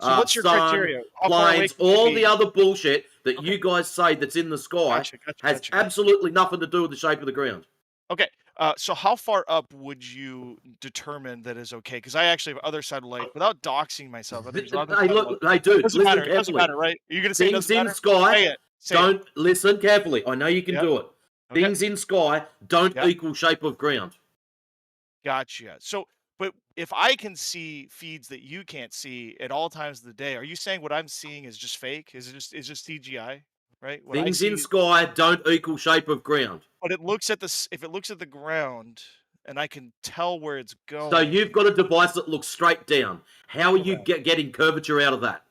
So what's your sun, criteria? How far away planes, can you all be? the other bullshit that you guys say that's in the sky has absolutely nothing to do with the shape of the ground. Okay. So how far up would you determine that is okay? Because I actually have other satellites. Without doxing myself, Hey, look, hey, dude, doesn't listen matter. carefully. It doesn't matter, right? Are you going to say it Things doesn't in matter? sky Say it. Say don't it. listen carefully. I know you can Yep. do it. Okay. Things in sky don't equal shape of ground. Gotcha. So, but if I can see feeds that you can't see at all times of the day, are you saying what I'm seeing is just fake? Is it just CGI? Right? What I Things see, in sky don't equal shape of ground. but it looks at if it looks at the ground and I can tell where it's going. So you've got a device that looks straight down. How are you getting curvature out of that?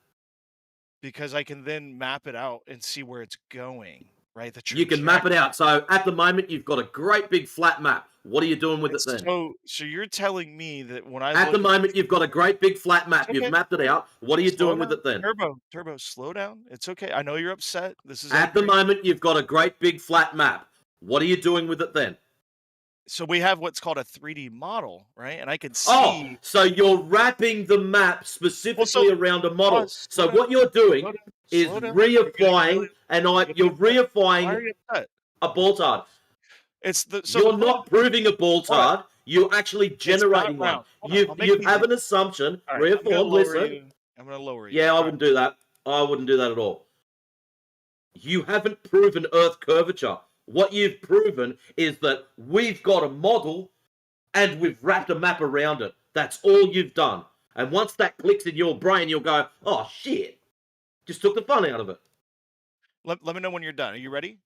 Because I can then map it out and see where it's going. Right? You can map it out. So at the moment, you've got a great big flat map. What are you doing with it then? So you're telling me that when I At the moment, you've got a great big flat map. Okay. You've mapped it out. What are you Slow doing with down. it then? Turbo, slow down. It's okay. I know you're upset. This is At the angry. moment, you've got a great big flat map. What are you doing with it then? So we have what's called a 3D model, right? And I can see. Oh, so you're wrapping the map specifically around a model. So what you're doing is reifying, you're reifying a boltard. It's the you're not proving a boltard. You're actually generating one. You have an assumption. Reform. Listen. I'm going to lower you. Yeah, I wouldn't do that. I wouldn't do that at all. You haven't proven Earth curvature. What you've proven is that we've got a model and we've wrapped a map around it. That's all you've done. And once that clicks in your brain, you'll go, oh, shit. Just took the fun out of it. Let me know when you're done. Are you ready?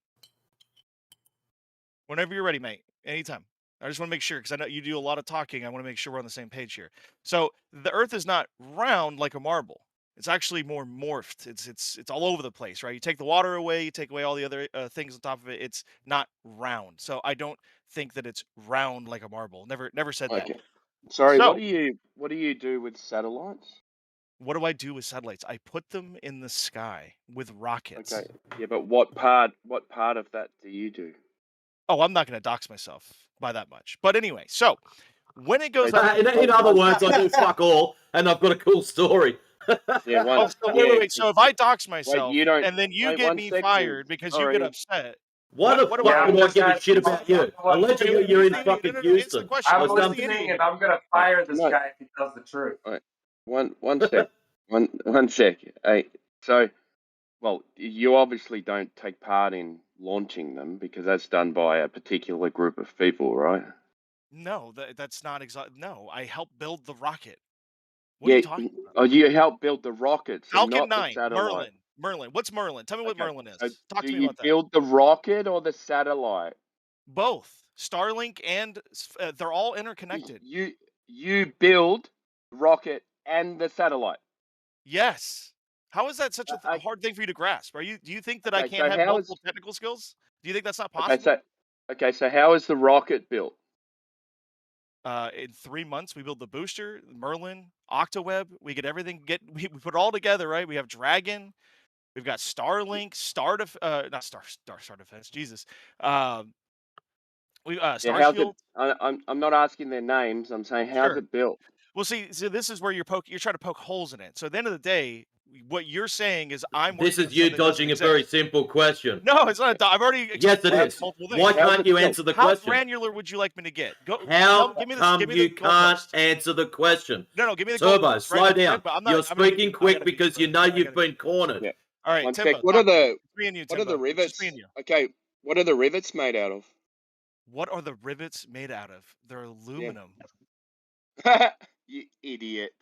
Whenever you're ready, mate. Anytime. I just want to make sure, because I know you do a lot of talking. I want to make sure we're on the same page here. So the Earth is not round like a marble. It's actually more morphed. It's all over the place, right? You take the water away, you take away all the other things on top of it. It's not round. So I don't think that it's round like a marble. Never said that. Sorry, So, what do you do with satellites? what do I do with satellites? I put them in the sky with rockets. Okay. Yeah, but what part of that do you do? Oh, I'm not going to dox myself by that much. But anyway, so when it goes up, in other words, I do fuck all, and I've got a cool story. Yeah, wait. So if I dox myself, you don't- and then you wait, get one me second. fired because you Sorry. get upset. Why the fuck would I give a shit about you? Allegedly, you're in fucking Houston. I'm listening, and I'm gonna fire this guy if he tells the truth. All right. One sec. one sec. Hey, so, well, you obviously don't take part in launching them because that's done by a particular group of people, right? No, that's not exactly. No, I helped build the rocket. What are you talking about? Oh, you helped build the rockets, and Falcon not the 9, satellite. Merlin. What's Merlin? Tell me what Merlin is. Talk Do to me you about that. build the rocket or the satellite? Both Starlink and they're all interconnected. You build the rocket and the satellite. Yes. How is that such a hard thing for you to grasp? Do you think that I Okay, can't so have how multiple is technical skills? Do you think that's not okay? possible? So how is the rocket built? In 3 months, we build the booster, Merlin, Octaweb. We get everything. We put it all together, right? We have Dragon. We've got Starlink, not Star Defense. Jesus. Yeah, Star how's it? Shield. I'm not asking their names. I'm saying how's Sure. it built? Well, see, this is where you're trying to poke holes in it. So at the end of the day, what you're saying is I'm This working is on you something that doesn't dodging a very exist. simple question. No, it's not. I've already Yes, it explained is. multiple Why things. can't you answer the How question? granular would you like me to get? How give me come you the can't goalpost. answer the question? No, give me the Turbo, goalpost. slow Right? down. Timbo, You're speaking quick beat because you, you know brother. you've been cornered. Yeah. All right, One Timbo. sec. What are the It's me and you, what are the Timbo. It's just me rivets? and you. Okay. What are the rivets made out of? What are the rivets made out of? They're aluminum. You idiot.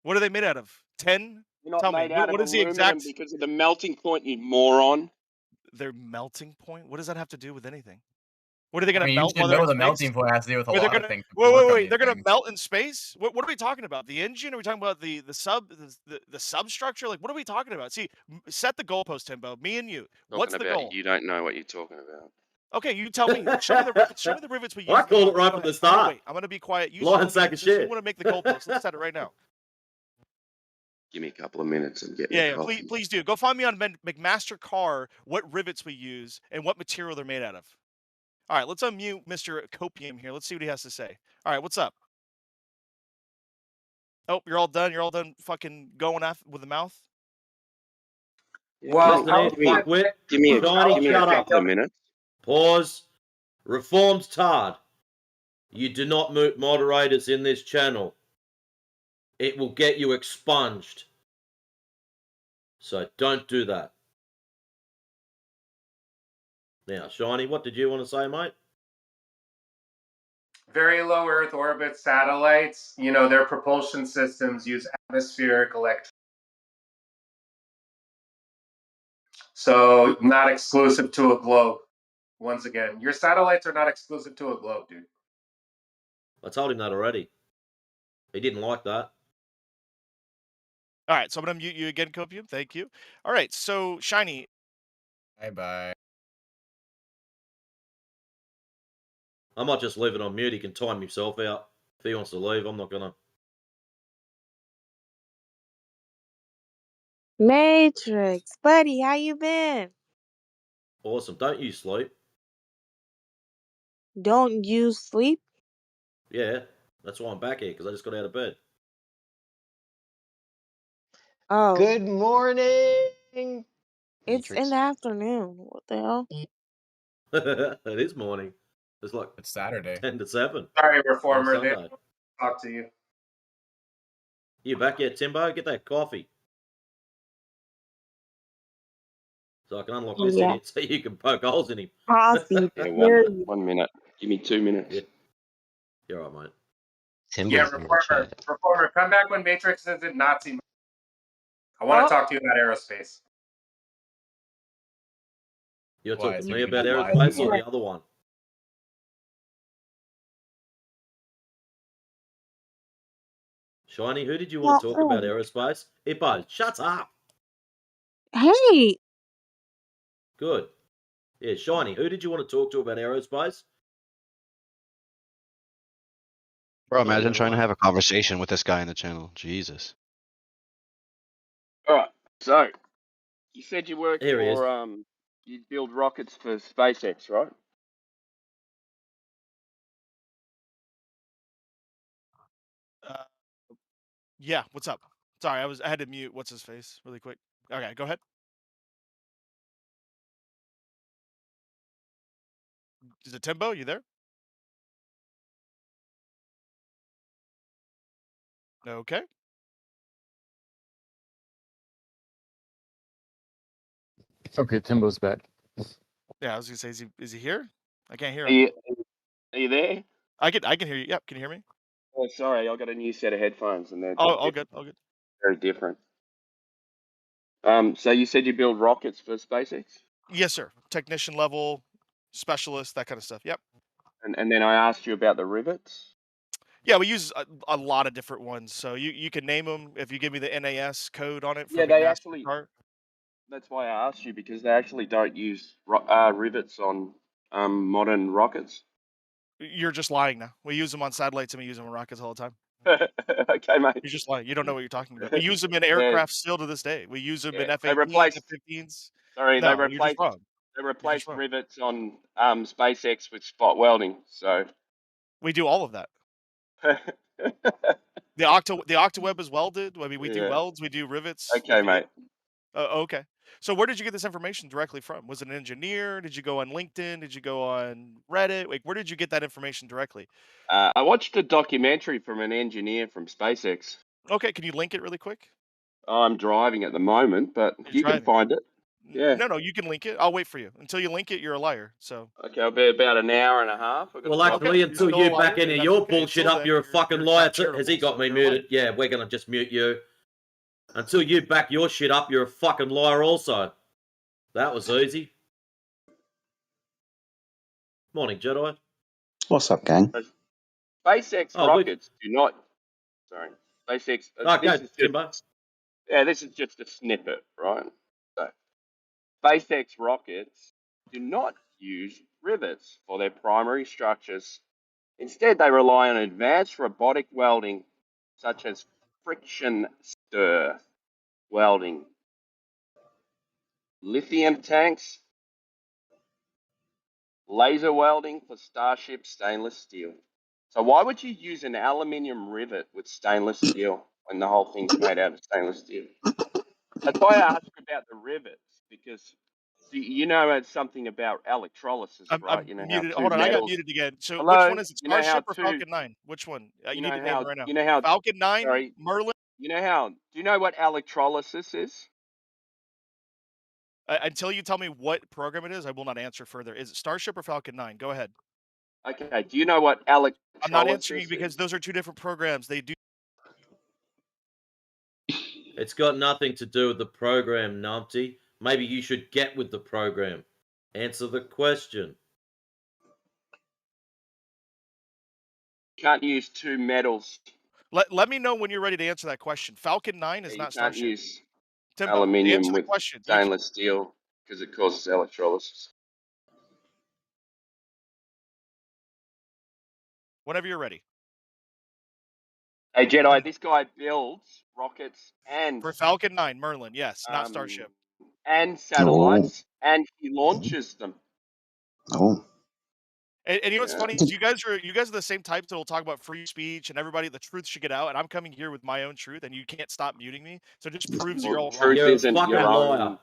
What are they made out of? Tin? You're not Tell me. made out of What is the aluminum exact? because of the melting point, you moron. Their melting point? What does that have to do with anything? What are they I going to mean, you melt should while they're know in the space? melting point has to do with a Wait, lot of things. wait. They're going to melt in space? What are we talking about? The engine? Are we talking about the substructure? Like, what are we talking about? See, set the goalpost, Timbo. Me and you. What's the goal? You don't know what you're talking about. Okay, you tell me. Show me the rivets. Show me the rivets we use. I called it right from the start. Wait, I'm going to be quiet. You Blind show sack me. of Since you shit. want to make the goalpost, let's set it right now. Give me a couple of minutes and get Yeah, please do. Go find me on McMaster Car what rivets we use and what material they're made out of. All right, let's unmute Mr. Copium here. Let's see what he has to say. All right, what's up? Oh, you're all done. You're all done fucking going off with the mouth? Well, give me a couple of minutes. Pause. Reformed Tard. You do not mute moderators in this channel. It will get you expunged. So don't do that. Now, Shiny, what did you want to say, mate? Very low Earth orbit satellites, their propulsion systems use atmospheric electricity. So not exclusive to a globe. Once again, your satellites are not exclusive to a globe, dude. I told him that already. He didn't like that. All right, so I'm going to mute you again, Copium. Thank you. All right, so Shiny. Bye-bye. I might just leave it on mute. He can time himself out. If he wants to leave, I'm not going to. Matrix, buddy, how you been? Awesome. Don't you sleep? Don't you sleep? Yeah, that's why I'm back here, because I just got out of bed. Oh. Good morning. It's in the afternoon. What the hell? It is morning. It's like it's Saturday. 10 to 7. Sorry, Reformer. On They Sunday. talk to you. You back yet, Timbo? Get that coffee. So I can unlock this idiot so you can poke holes in him. Coffee. Yeah, 1 minute. Give me 2 minutes. Yeah. You're right, mate. Yeah, Reformer, come back when Matrix isn't Nazi. I want to talk to you about aerospace. You're talking to me about aerospace or the other one? Shiny, who did you want to talk about aerospace? Hippo, shut up. Hey. Good. Yeah, Shiny, who did you want to talk to about aerospace? Bro, imagine trying to have a conversation with this guy in the channel. Jesus. All right. So, you said you worked Here he is. for you build rockets for SpaceX, right? Yeah, what's up? Sorry, I had to mute what's his face really quick. Okay, go ahead. Is it Timbo? You there? Okay. Okay, Timbo's back. Yeah, I was gonna say, is he here? I can't hear Are him. you there? I can hear you. Yep, can you hear me? Oh, sorry, I got a new set of headphones and they're all good, all good. Very different. So you said you build rockets for SpaceX? Yes, sir. Technician level, specialist, that kind of stuff. Yep. And then I asked you about the rivets. Yeah, we use a lot of different ones. So you can name them if you give me the NAS code on it for Yeah, they McNaster actually. car. That's why I asked you, because they actually don't use rivets on modern rockets. You're just lying now. We use them on satellites and we use them on rockets all the time. Okay, mate. You're just lying. You don't know what you're talking about. We use them in Yeah, aircraft still to this day. We use them in yeah. They F-18s, replaced. F-15s. Sorry, No, you're just wrong. They You're just replaced wrong. rivets on SpaceX with spot welding. So We do all of that. The octaweb is welded. I mean, we do yeah. welds. We do rivets. Okay, mate. Okay. So where did you get this information directly from? Was it an engineer? Did you go on LinkedIn? Did you go on Reddit? Like, where did you get that information directly? I watched a documentary from an engineer from SpaceX. Okay, can you link it really quick? I'm driving at the moment, but you can find it. Yeah. No, you can link it. I'll wait for you. Until you link it, you're a liar. So. Okay, I'll be about an hour and a half. Well, actually, until you back any of your bullshit up, you're a fucking liar. Has he got me muted? Yeah, we're gonna just mute you. Until you back your shit up, you're a fucking liar also. That was easy. Morning, Jedi. What's up, gang? SpaceX rockets do not. Sorry, SpaceX. This is just a snippet, right? So, SpaceX rockets do not use rivets for their primary structures. Instead, they rely on advanced robotic welding, such as friction stir welding, lithium tanks, laser welding for Starship stainless steel. So why would you use an aluminium rivet with stainless steel when the whole thing's made out of stainless steel? That's why I asked about the rivets, because you know it's something about electrolysis, right? You know how muted. two Hold on, I got metals. muted again. So Hello? which one is it? You know how Starship or two? Falcon 9? Which one? You need to name it right now. You know how Falcon 9, Sorry. Merlin. You know how? Do you know what electrolysis is? Until you tell me what program it is, I will not answer further. Is it Starship or Falcon 9? Go ahead. Okay. Do you know what electrolysis I'm not answering you because those are two different programs. They do. It's got nothing to do with the program, Numpty. Maybe you should get with the program. Answer the question. Can't use two metals. Let me know when you're ready to answer that question. Falcon 9 is not Starship. You can't use Timbo, aluminium answer the with question. stainless steel because it causes electrolysis. Whenever you're ready. Hey, Jedi, this guy builds rockets and... For Falcon 9, Merlin, yes, not Starship. And satellites, and he launches them. Oh. And you know what's funny? You guys are the same types that will talk about free speech and everybody, the truth should get out, and I'm coming here with my own truth, and you can't stop muting me. So it just proves you're all wrong. Truth isn't your own.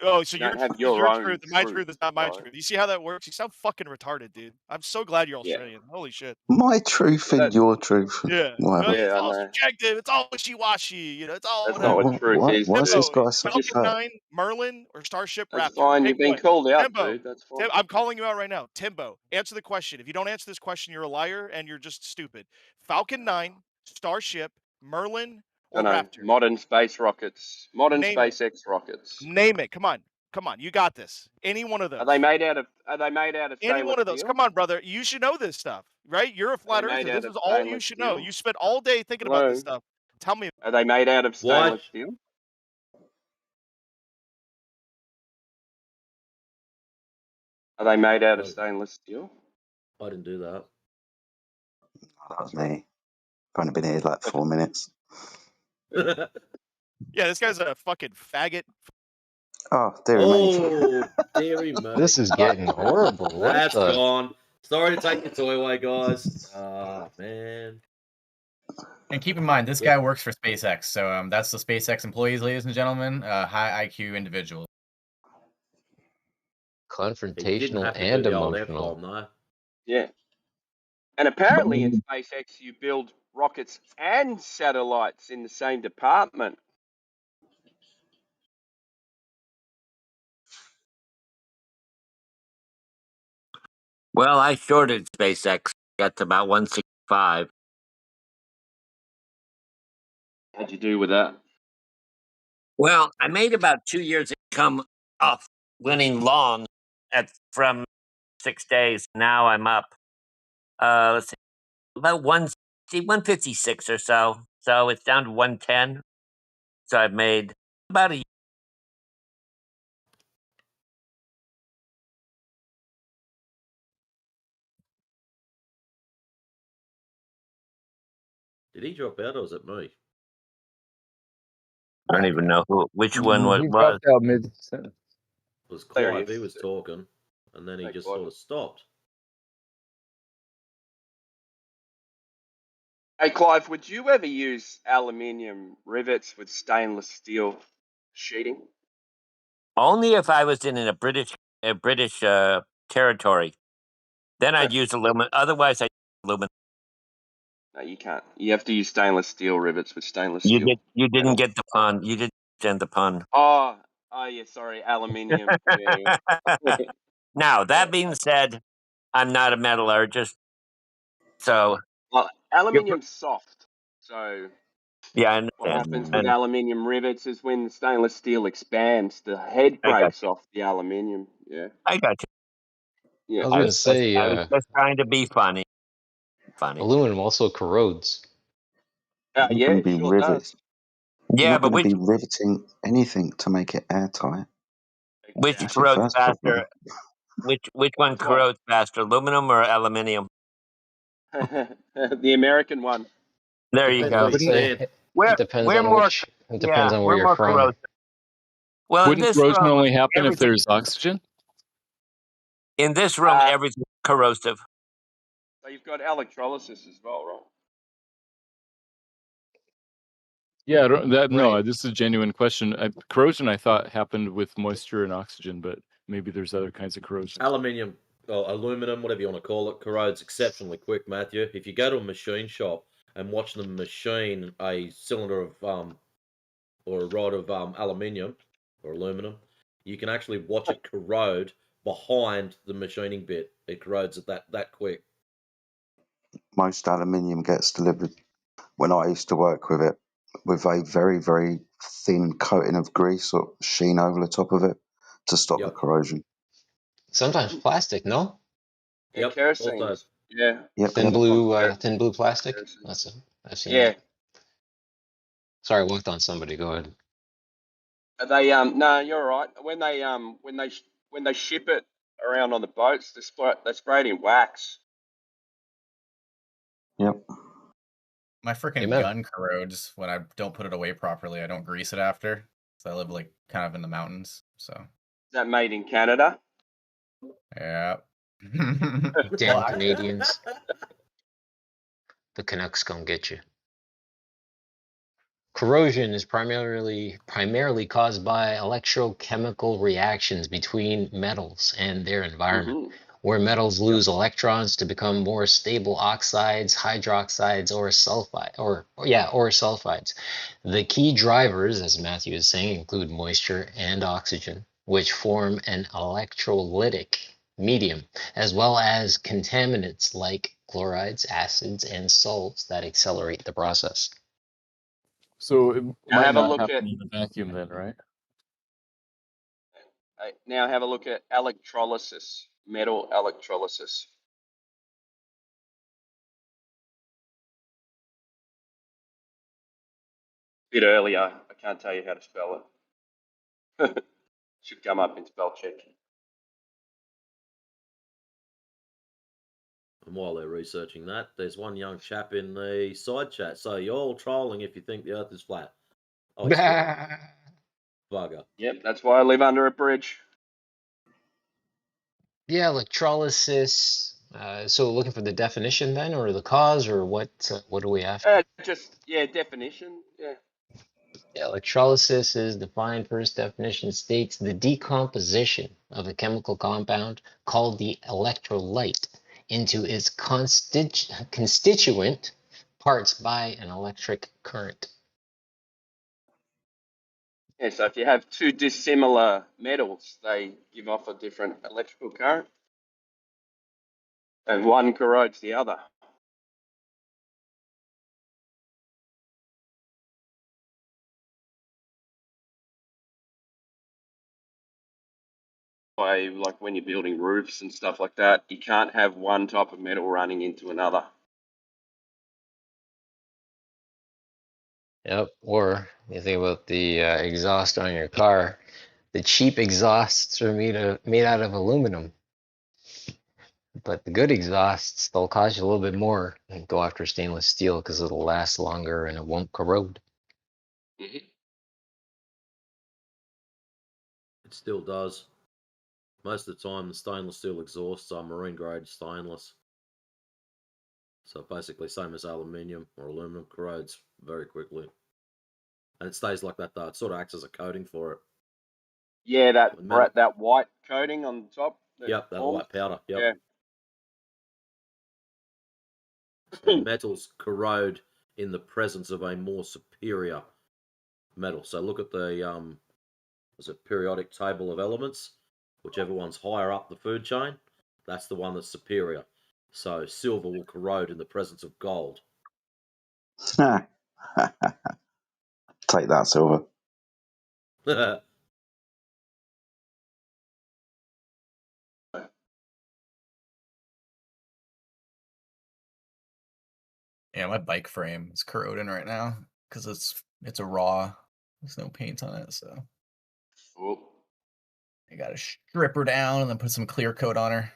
Oh, so you don't have your own truth, and my truth is not my right? truth. You see how that works? You sound fucking retarded, dude. I'm so glad you're Australian. Holy shit. My truth and your truth. Yeah. Whatever. It's all subjective. It's all wishy-washy. You know, it's all That's whatever. not what truth is. Why is this guy so Falcon 9, Merlin, or Starship That's Raptor? fine. Pick You've been one. called out, Timbo, dude. That's fine. I'm calling you out right now. Timbo, answer the question. If you don't answer this question, you're a liar and you're just stupid. Falcon 9, Starship, Merlin, or Raptor? Modern space rockets. Modern Name SpaceX rockets. Name it. Come on. You got this. Any one of those. Are they made out of Any one of those. steel? Come on, brother. You should know this stuff, right? You're a flat earther. This is all you should know. You spent all day thinking about this stuff. Tell me. Are they made out of stainless steel? Are they made out of stainless steel? I didn't do that. That was me. I've only been here like 4 minutes. Yeah, this guy's a fucking faggot. Oh, dearie me. Dearie me. This is getting horrible. That's gone. Sorry to take your toy away, guys. Ah, man. And keep in mind, this guy works for SpaceX, so that's the SpaceX employees, ladies and gentlemen. High IQ individuals. Confrontational and emotional. Yeah. And apparently in SpaceX, you build rockets and satellites in the same department. Well, I shorted SpaceX. Got to about 165. How'd you do with that? Well, I made about 2 years income off winning long from 6 days. Now I'm up. Let's see, about 1 see, 156 or so. So it's down to 110. So I've made about a. Did he drop out or was it me? I don't even know which one He it was. dropped out mid sentence. It was There he Clive. He is. was talking, and then he Hey, just Clive. sort of stopped. Hey, Clive, would you ever use aluminium rivets with stainless steel sheeting? Only if I was in a British territory. Then I'd use aluminum. Otherwise, I aluminum. No, you can't. You have to use stainless steel rivets with stainless You steel did. You didn't metal. get the pun. You didn't understand the pun. Oh, yeah. Sorry, aluminium. Yeah. Now that being said, I'm not a metallurgist, so Well, you're, aluminium's soft, so yeah, I what understand. happens with aluminium rivets is when the stainless steel expands, the head I got breaks off the aluminium. Yeah. I got you. Yeah. I was gonna say, I was just trying to be funny. Funny. aluminum also corrodes. You're not Yeah, going to it be sure does. You're Yeah, not but going to be riveting anything to make it airtight. which That's your corrodes first faster? problem. Which one Which one? corrodes faster, aluminum or aluminium? The American one. There you Depends what go. you Wouldn't See, said. it? It depends we're on more which. It depends yeah on where we're you're more from. corrosive. Well, in Wouldn't this corrosion room, only happen if everything there's oxygen? everything's corrosive. So you've got electrolysis as well, right? Yeah, no, Right. this is a genuine question. Corrosion, I thought, happened with moisture and oxygen, but maybe there's other kinds of corrosion. Aluminium or aluminum, whatever you want to call it, corrodes exceptionally quick, Matthew. If you go to a machine shop and watch them machine a cylinder of or a rod of aluminium or aluminum, you can actually watch it corrode behind the machining bit. It corrodes at that quick. Most aluminium gets delivered when I used to work with it with a very, very thin coating of grease or sheen over the top of it to stop the corrosion. Sometimes plastic, no? Yeah, Yep. kerosene. Also, Yeah. Yep. Thin blue plastic. Kerosene. I've seen Yeah. that. Sorry, I walked on somebody. Go ahead. They no, you're right. When they ship it around on the boats, they spray it in wax. Yep. My freaking Amen. gun corrodes when I don't put it away properly. I don't grease it after. So I live like kind of in the mountains. So Is that made in Canada? yeah. Damn Canadians. The Canucks gonna get you. Corrosion is primarily caused by electrochemical reactions between metals and their environment, where metals lose electrons to become more stable oxides, hydroxides, or sulfides. The key drivers, as Matthew is saying, include moisture and oxygen, which form an electrolytic medium, as well as contaminants like chlorides, acids, and salts that accelerate the process. So it Now might have a not look happen at in a vacuum then, right? electrolysis, metal electrolysis. Bit earlier, I can't tell you how to spell it. Should come up in spell check. and while they're researching that, there's one young chap in the side chat. So you're all trolling if you think the Earth is flat. Oh, it's bugger. Yep, that's why I live under a bridge. Yeah, electrolysis. So looking for the definition then, or the cause, or what? What are we after? Definition. Yeah. Yeah, electrolysis is defined. First definition states the decomposition of a chemical compound called the electrolyte into its constituent parts by an electric current. Yeah, so if you have two dissimilar metals, they give off a different electrical current, and one corrodes the other. Like when you're building roofs and stuff like that, you can't have one type of metal running into another. Yep. Or you think about the exhaust on your car. The cheap exhausts are made out of aluminum, but the good exhausts, they'll cost you a little bit more and go after stainless steel because it'll last longer and it won't corrode. It still does. Most of the time, the stainless steel exhausts are marine grade stainless. So basically, same as aluminium or aluminum, corrodes very quickly. And it stays like that though. It sort of acts as a coating for it. Yeah, that white coating on top. Yep, that forms. white powder. Yep. Yeah. And metals corrode in the presence of a more superior metal. So look at the periodic table of elements. Whichever one's higher up the food chain, that's the one that's superior. So silver will corrode in the presence of gold. Take that, silver. Yeah, my bike frame is corroding right now because it's a raw. There's no paint on it, so I gotta strip her down and then put some clear coat on her.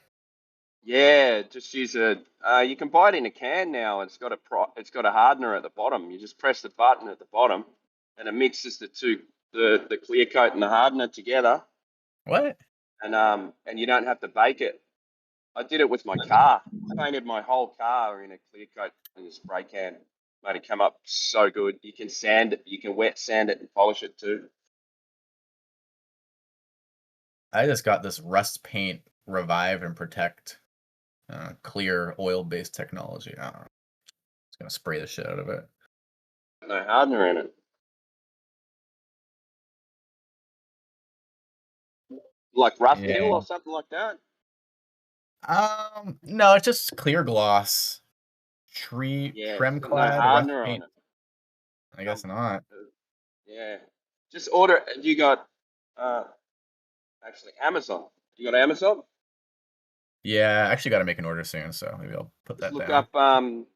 Yeah, just use a. You can buy it in a can now. It's got a hardener at the bottom. You just press the button at the bottom, and it mixes the clear coat and the hardener together. What? And you don't have to bake it. I did it with my car. Painted my whole car in a clear coat in a spray can. Made it come up so good. You can sand it. You can wet sand it and polish it too. I just got this rust paint revive and protect clear oil-based technology. I don't know. It's gonna spray the shit out of it. No hardener in it. Like rough kill or something like that. No, it's just clear gloss, trim No clad rust hardener on paint. it. I guess not. Yeah, just order. You got actually Amazon. You got Amazon? Yeah, I actually got to make an order soon, so maybe I'll put Just that look down.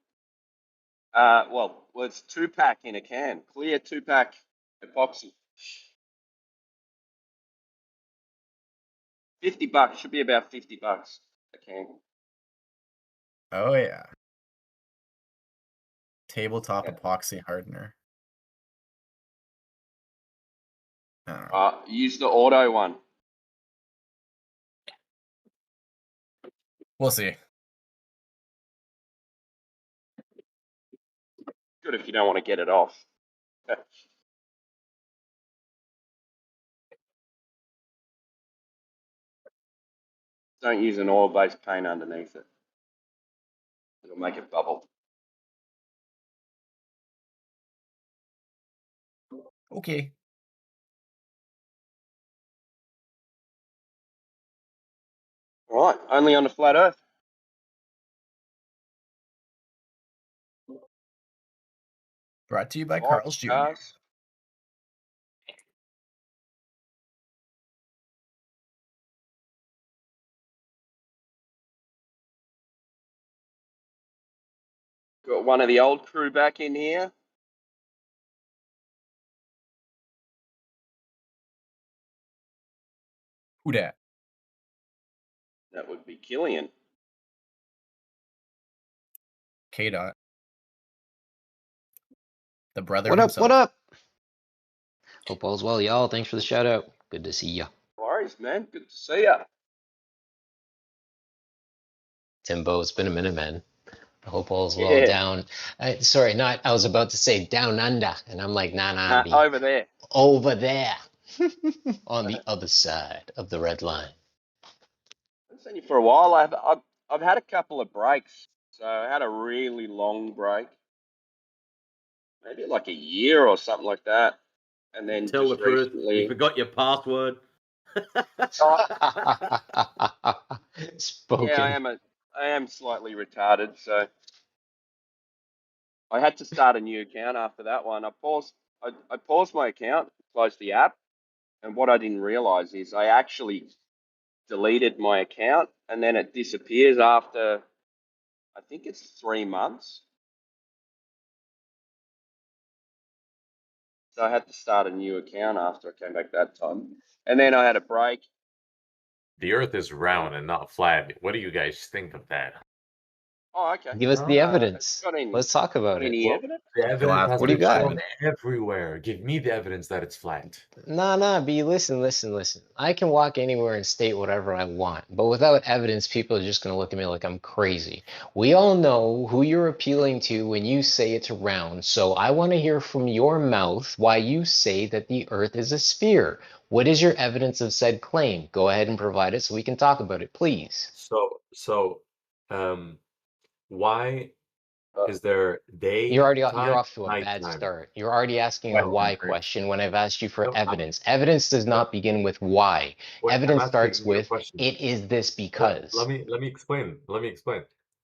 up well, it's 2-pack in a can, clear 2-pack epoxy. $50 should be about $50 a can. Oh yeah. Tabletop epoxy hardener. Use the auto one. We'll see. Good if you don't want to get it off. Don't use an oil-based paint underneath it. It'll make it bubble. Okay. All right, only on the flat Earth. Brought to you by Carl's Jr. Got one of the old crew back in here. Who dat? That would be Killian. K-Dot. The brother What up? himself. What up? Hope all's well, y'all. Thanks for the shout out. Good to see ya. No worries, man. Good to see ya. Timbo, it's been a minute, man. I hope all's well down. Sorry, not. I was about to say down under, and I'm like, nah, over there. Over there, on the other side of the red line. I haven't seen you for a while. I've had a couple of breaks. So I had a really long break, maybe like a year or something like that, and then Tell the just truth. recently. You forgot your password. Spoken. Yeah, I am slightly retarded, so I had to start a new account after that one. I paused my account, closed the app, and what I didn't realize is I actually deleted my account, and then it disappears after, I think it's 3 months. So I had to start a new account after I came back that time. And then I had a break. The Earth is round and not flat. What do you guys think of that? Oh, okay. Give us the evidence. Let's talk about it. Any evidence? The evidence has What do you been got? shown everywhere. Give me the evidence that it's flat. Nah, B, listen. I can walk anywhere and state whatever I want, but without evidence, people are just going to look at me like I'm crazy. We all know who you're appealing to when you say it's round, so I want to hear from your mouth why you say that the Earth is a sphere. What is your evidence of said claim? Go ahead and provide it so we can talk about it, please. Why is there day You're time, off to a night bad time? start. You're already asking a Well, why great. question when I've asked you for No, evidence. Evidence does not begin with why. Wait, I'm Evidence asking starts you a with question. it is this because. Let me explain.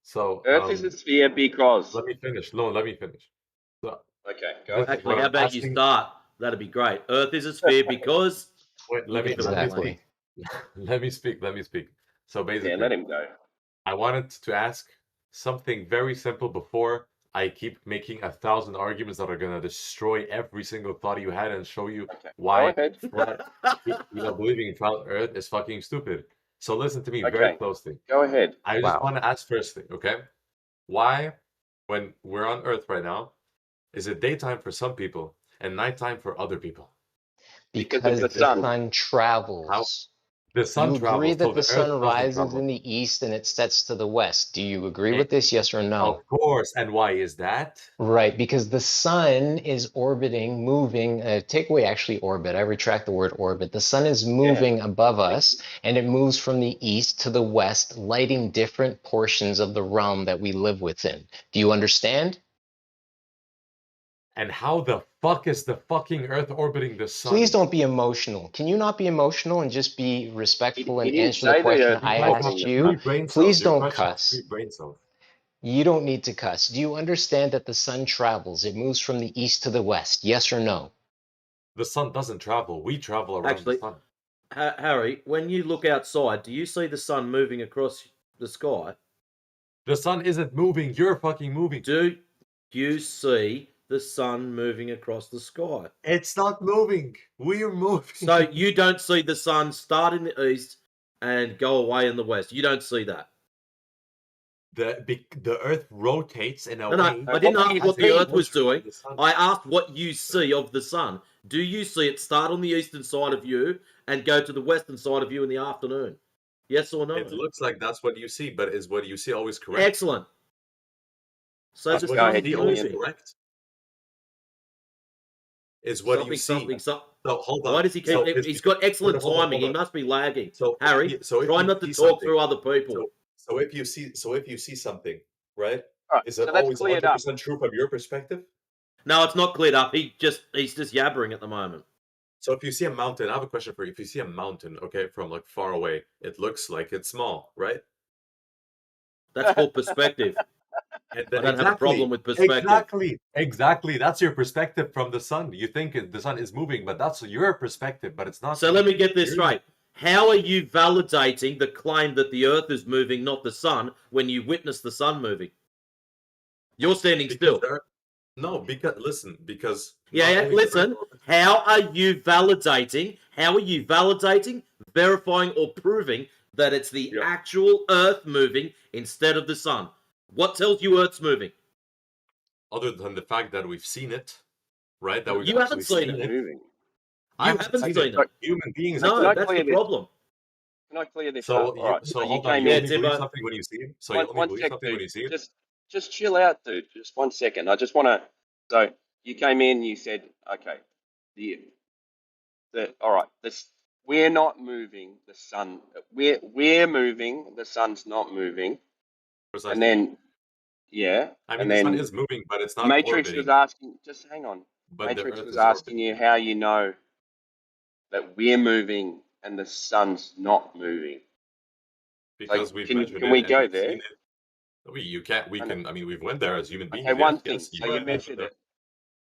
So, Earth is a sphere because. let me finish. No, let me finish. So, Okay, go ahead. Actually, how about you start? That'd be great. Earth is a sphere because. Wait, let me speak. Let me speak. So basically, Yeah, let him go. I wanted to ask something very simple before I keep making 1,000 arguments that are gonna destroy every single thought you had and show you why believing in flat Earth is fucking stupid. So listen to me very closely. Go ahead. I just want to ask first thing, okay? Why, when we're on Earth right now, is it daytime for some people and nighttime for other people? Because the sun travels. The sun You agree travels, that so the the Earth sun doesn't rises travel. in the east and it sets to the west. Do you agree with this, yes or no? Of course. And why is that? Right, because the sun is orbiting, moving, take away actually orbit, I retract the word orbit. The sun is moving above us and it moves from the east to the west, lighting different portions of the realm that we live within. Do you understand? And how the fuck is the fucking Earth orbiting the sun? Please don't be emotional. Can you not be emotional and just be respectful and He didn't answer the say the question Earth I was asked orbiting the you? sun. Please Your don't question has cuss. 3 brain cells. You don't need to cuss. Do you understand that the sun travels? It moves from the east to the west. Yes or no? The sun doesn't travel. We travel around the sun. Harry, when you look outside, do you see the sun moving across the sky? The sun isn't moving. You're fucking moving. Do you see the sun moving across the sky? It's not moving. We're moving. So you don't see the sun start in the east and go away in the west. You don't see that. The Earth rotates in a No, way. I didn't ask what the Earth was doing. The sun. I asked what you see of the sun. Do you see it start on the eastern side of you and go to the western side of you in the afternoon? Yes or no? It looks like that's what you see, but is what you see always correct? Excellent. So Is the what sun's you see always moving. correct? Is what you see. So hold on. Why does he keep? He's got excellent timing. He must be lagging. So Harry, so try you not to see talk something- through other people. So if you see something, right? Right, Is it so let's always clear it 100% true from your perspective? No, it's not cleared up. He's just yabbering at the moment. So if you see a mountain, I have a question for you. If you see a mountain, okay, from like far away, it looks like it's small, right? That's called perspective. And I don't have a problem with perspective. Exactly. That's your perspective from the sun. You think the sun is moving, but that's your perspective, but it's not. So let me get this straight. How are you validating the claim that the Earth is moving, not the sun, when you witness the sun moving? You're standing still. No, because listen, because listen. How are you validating? Verifying, or proving that it's the actual Earth moving instead of the sun? What tells you Earth's moving? Other than the fact that we've seen it, right? That we've You haven't seen it. Moving. You haven't seen it. Human beings. No, that's the problem. Can I clear this So up? All right. so you hold on. came You in. only believe something when you see it. So you only believe something when you see it. Just chill out, dude. Just 1 second. I just want to. So you came in. You said, okay, all right. We're not moving. The sun. We're moving. The sun's not moving. Precisely. And then, I mean, and the then sun is moving, but it's not Matrix orbiting. was asking. Just hang on. But Matrix the Earth was is asking you how you know that we're moving and the sun's not moving. Because we've measured can it we and go we've there? seen it. You can't. We can. I mean, we've went there as human beings. Okay, one yes, thing. yes, So you measured it.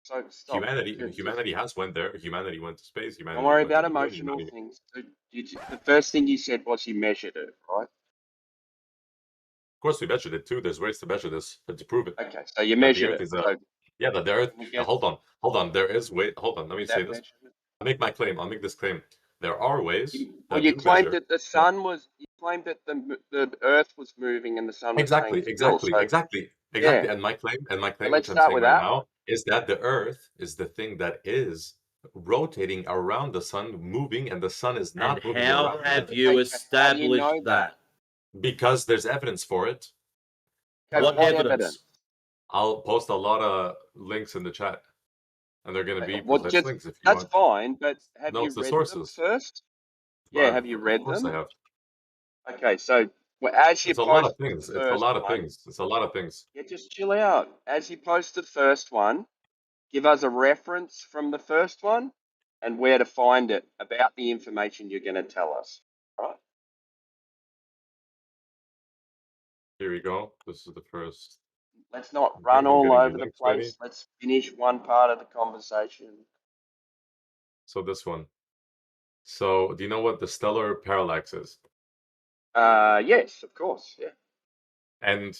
So stop. Humanity has went there. Humanity went to space. Humanity Don't worry went to about the moon, emotional things. The first thing you said was you measured it, right? Of course, we measured it too. There's ways to measure this, but to prove it. Okay, so you That the measured Earth it. is So Yeah, that the Earth. We get Hold on. There is way. Hold on. Let me say that this. measurement. I'll make my claim. I'll make this claim. There are ways Well, that you do claimed measure. that the sun was. You claimed that the Earth was moving and the sun was staying still. So Exactly. yeah. And my claim, So which let's I'm start saying with right that. now, is that the Earth is the thing that is rotating around the sun, moving, and the sun is And not moving how around. have Okay, you but how do you know established that? Because there's evidence for it. Okay, What evidence? I'll post a lot of links in the chat, and they're going to be Well, precise just links if you that's want. fine, but have No, you it's the read them sources. first? Yeah, have you Of read course I them? have. Okay, so as you It's a lot of post the things. It's a first lot of one, things. It's a lot of things. yeah, just chill out. As you post the first one, give us a reference from the first one and where to find it about the information you're going to tell us. All right? Here we go. This is the first. Let's not I'm run all getting the over the links ready. place. Let's finish one part of the conversation. So this one. So do you know what the stellar parallax is? Yes, of course. Yeah. And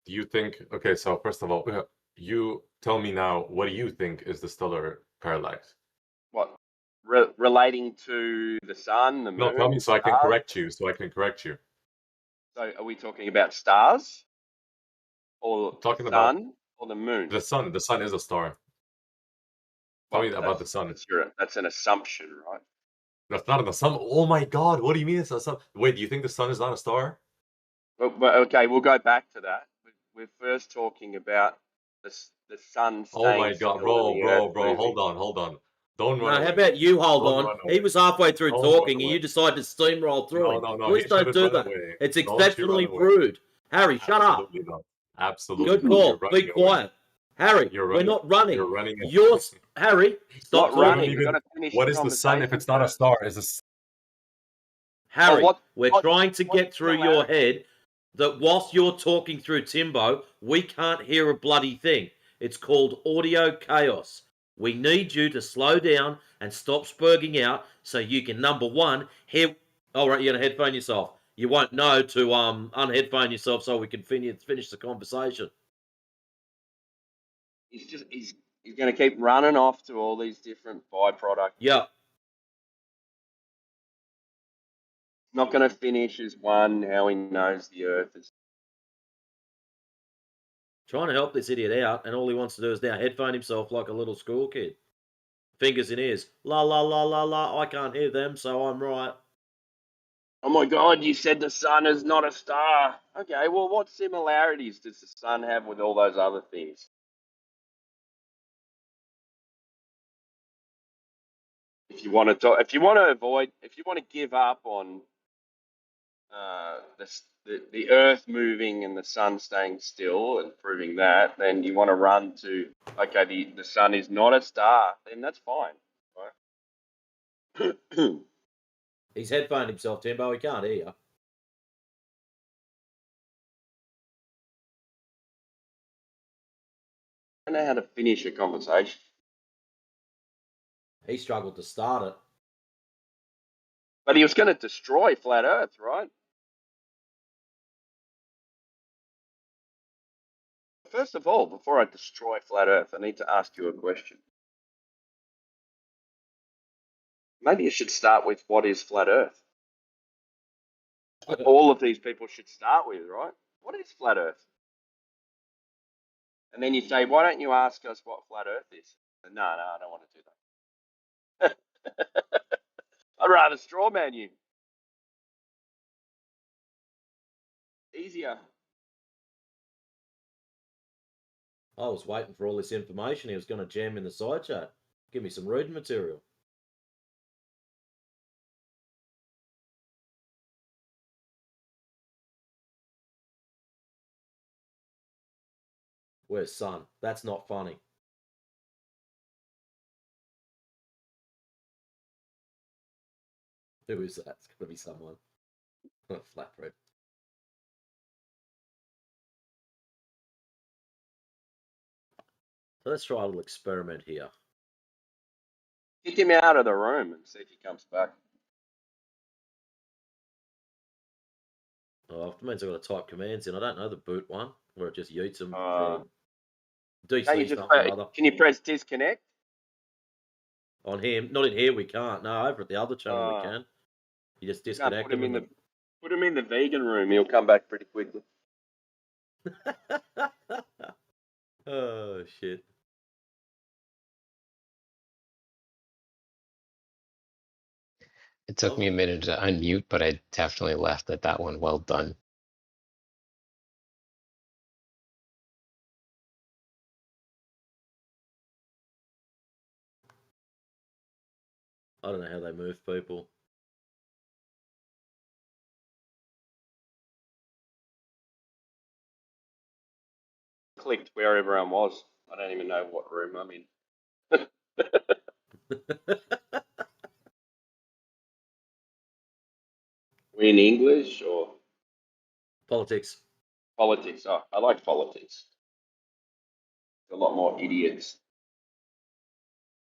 do you think? Okay, so first of all, you tell me now. What do you think is the stellar parallax? What? Relating to the sun, the No, tell moon, me the so I can stars? correct you. So I can correct you. So are we talking about stars or I'm the talking about sun or the moon? the sun. The sun is a star. Tell Well, me about the sun. that's an assumption, right? That's not the sun. Oh my God! What do you mean it's a sun? Wait, do you think the sun is not a star? Well, okay, we'll go back to that. We're first talking about the sun Oh staying my God, still and bro, the Earth bro, bro! moving. Hold on! Don't No, run how away! about you hold Don't on? run He away! was halfway through Don't run talking and away! you decided to steamroll through him. No, Please he don't shouldn't do run that. away. It's Don't you run exceptionally away. rude. Harry, shut up. Absolutely not. Good Absolutely not. You're call. running Be away. quiet. Harry, You're we're running. not running. You're running. You're Harry, stop Not You don't running. talking. We've got even. to finish What the is the sun if conversation it's not a first. star? Is a Harry, what we're trying to get through your similarity? head that whilst you're talking through Timbo, we can't hear a bloody thing. It's called audio chaos. We need you to slow down and stop spurging out so you can, number one, hear. All right, you're going to headphone yourself. You won't know to unheadphone yourself so we can finish the conversation. He's going to keep running off to all these different byproducts. Yeah. Not going to finish as one how he knows the Earth is. Trying to help this idiot out, and all he wants to do is now headphone himself like a little school kid. Fingers in ears. La la la la la. I can't hear them, so I'm right. Oh my God, you said the sun is not a star. Okay, well, what similarities does the sun have with all those other things? If you want to talk, if you want to give up on the Earth moving and the sun staying still and proving that, then you want to run to, okay, the sun is not a star, then that's fine, right? He's headphoned himself, Timbo. He can't hear you. I don't know how to finish a conversation. He struggled to start it. But he was going to destroy flat Earth, right? First of all, before I destroy flat Earth, I need to ask you a question. Maybe you should start with what is flat Earth? All of these people should start with, right? What is flat Earth? And then you say, why don't you ask us what flat Earth is? No, I don't want to do that. I'd rather straw man you. Easier. I was waiting for all this information he was going to jam in the side chat. Give me some reading material. Where's Sun? That's not funny. Who is that? It's going to be someone. Flatbread. So let's try a little experiment here. Kick him out of the room and see if he comes back. Oh, it means I've got to type commands in. I don't know the boot one, where it just yeets them. DC Can't you just something or other. can you press disconnect? On him, not in here we can't. No, over at the other channel we can. You just You can't disconnect put him him in the vegan room. He'll come back pretty quickly. Oh shit. It took me a minute to unmute, but I definitely left at that one. Well done. I don't know how they move people. Clicked where everyone was. I don't even know what room I'm in. We in English or politics? Politics. Oh, I like politics. A lot more idiots.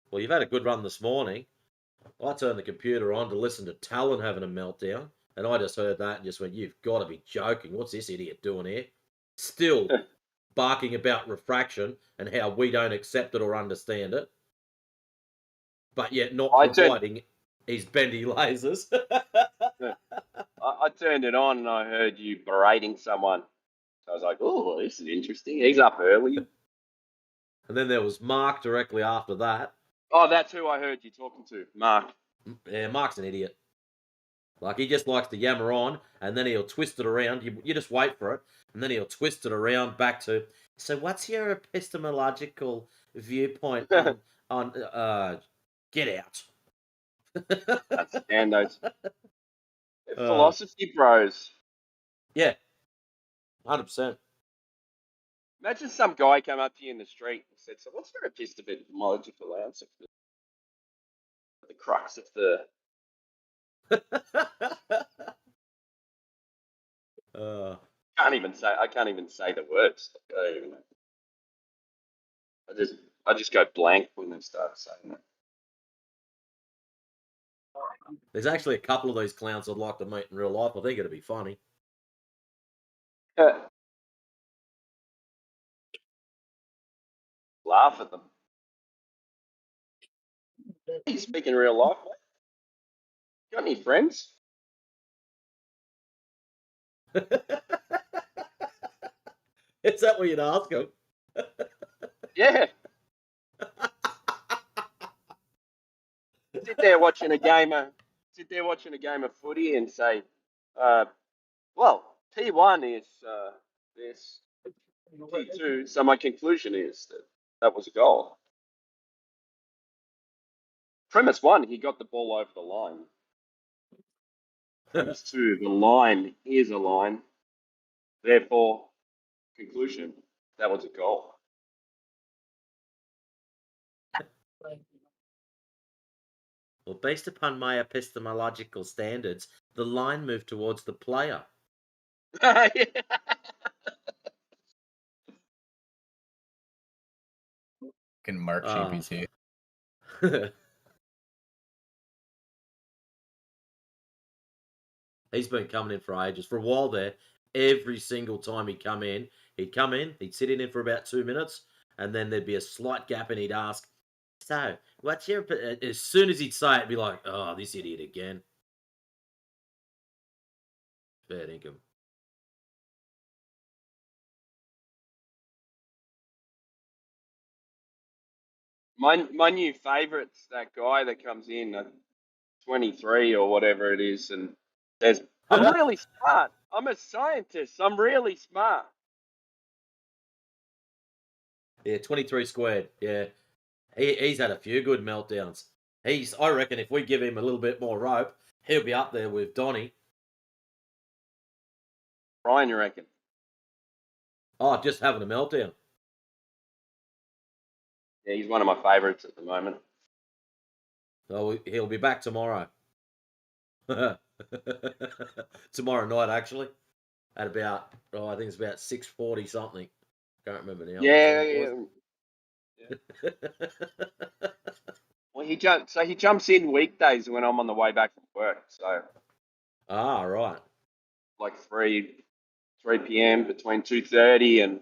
Well, you've had a good run this morning. I turned the computer on to listen to Talon having a meltdown, and I just heard that and just went, "You've got to be joking! What's this idiot doing here?" Still barking about refraction and how we don't accept it or understand it, but yet not providing his bendy lasers. I turned it on and I heard you berating someone. So I was like, "Oh, this is interesting." He's up early. And then there was Mark directly after that. Oh, that's who I heard you talking to, Mark. Yeah, Mark's an idiot. Like, he just likes to yammer on, and then he'll twist it around. You just wait for it, and then he'll twist it around back to, so what's your epistemological viewpoint on get out. That's Nando's. Philosophy bros. Yeah, 100%. Imagine some guy came up to you in the street and said, "So what's your epistemological answer for the crux of the..." I can't even say the words. I just go blank when they start saying that. There's actually a couple of these clowns I'd like to meet in real life. I think it'd be funny. Laugh at them. You speak in real life, mate? Got any friends? Is that what you'd ask them? Yeah. Sit there watching a game of footy and say, well, T1 is this, T2. So my conclusion is that was a goal. Premise 1, he got the ball over the line. Premise 2, the line is a line. Therefore, conclusion, that was a goal. Well, based upon my epistemological standards, the line moved towards the player. Can Mark GPT. He's been coming in for ages. For a while there, every single time he'd come in, he'd sit in for about 2 minutes, and then there'd be a slight gap, and he'd ask, so, what's your... As soon as he'd say it, it'd be like, oh, this idiot again. Fair dinkum. My new favourite's that guy that comes in at 23 or whatever it is and says, "I'm really smart. I'm a scientist. I'm really smart." Yeah, 23 squared. Yeah. He's had a few good meltdowns. I reckon if we give him a little bit more rope, he'll be up there with Donnie. Ryan, you reckon? Oh, just having a meltdown. Yeah, he's one of my favourites at the moment. So he'll be back tomorrow. Tomorrow night, actually. At about, I think it's about 6:40 something. Can't remember now. Yeah. Well, he jumps in weekdays when I'm on the way back from work. So. Ah, right. Like 3 p.m. between 2:30 and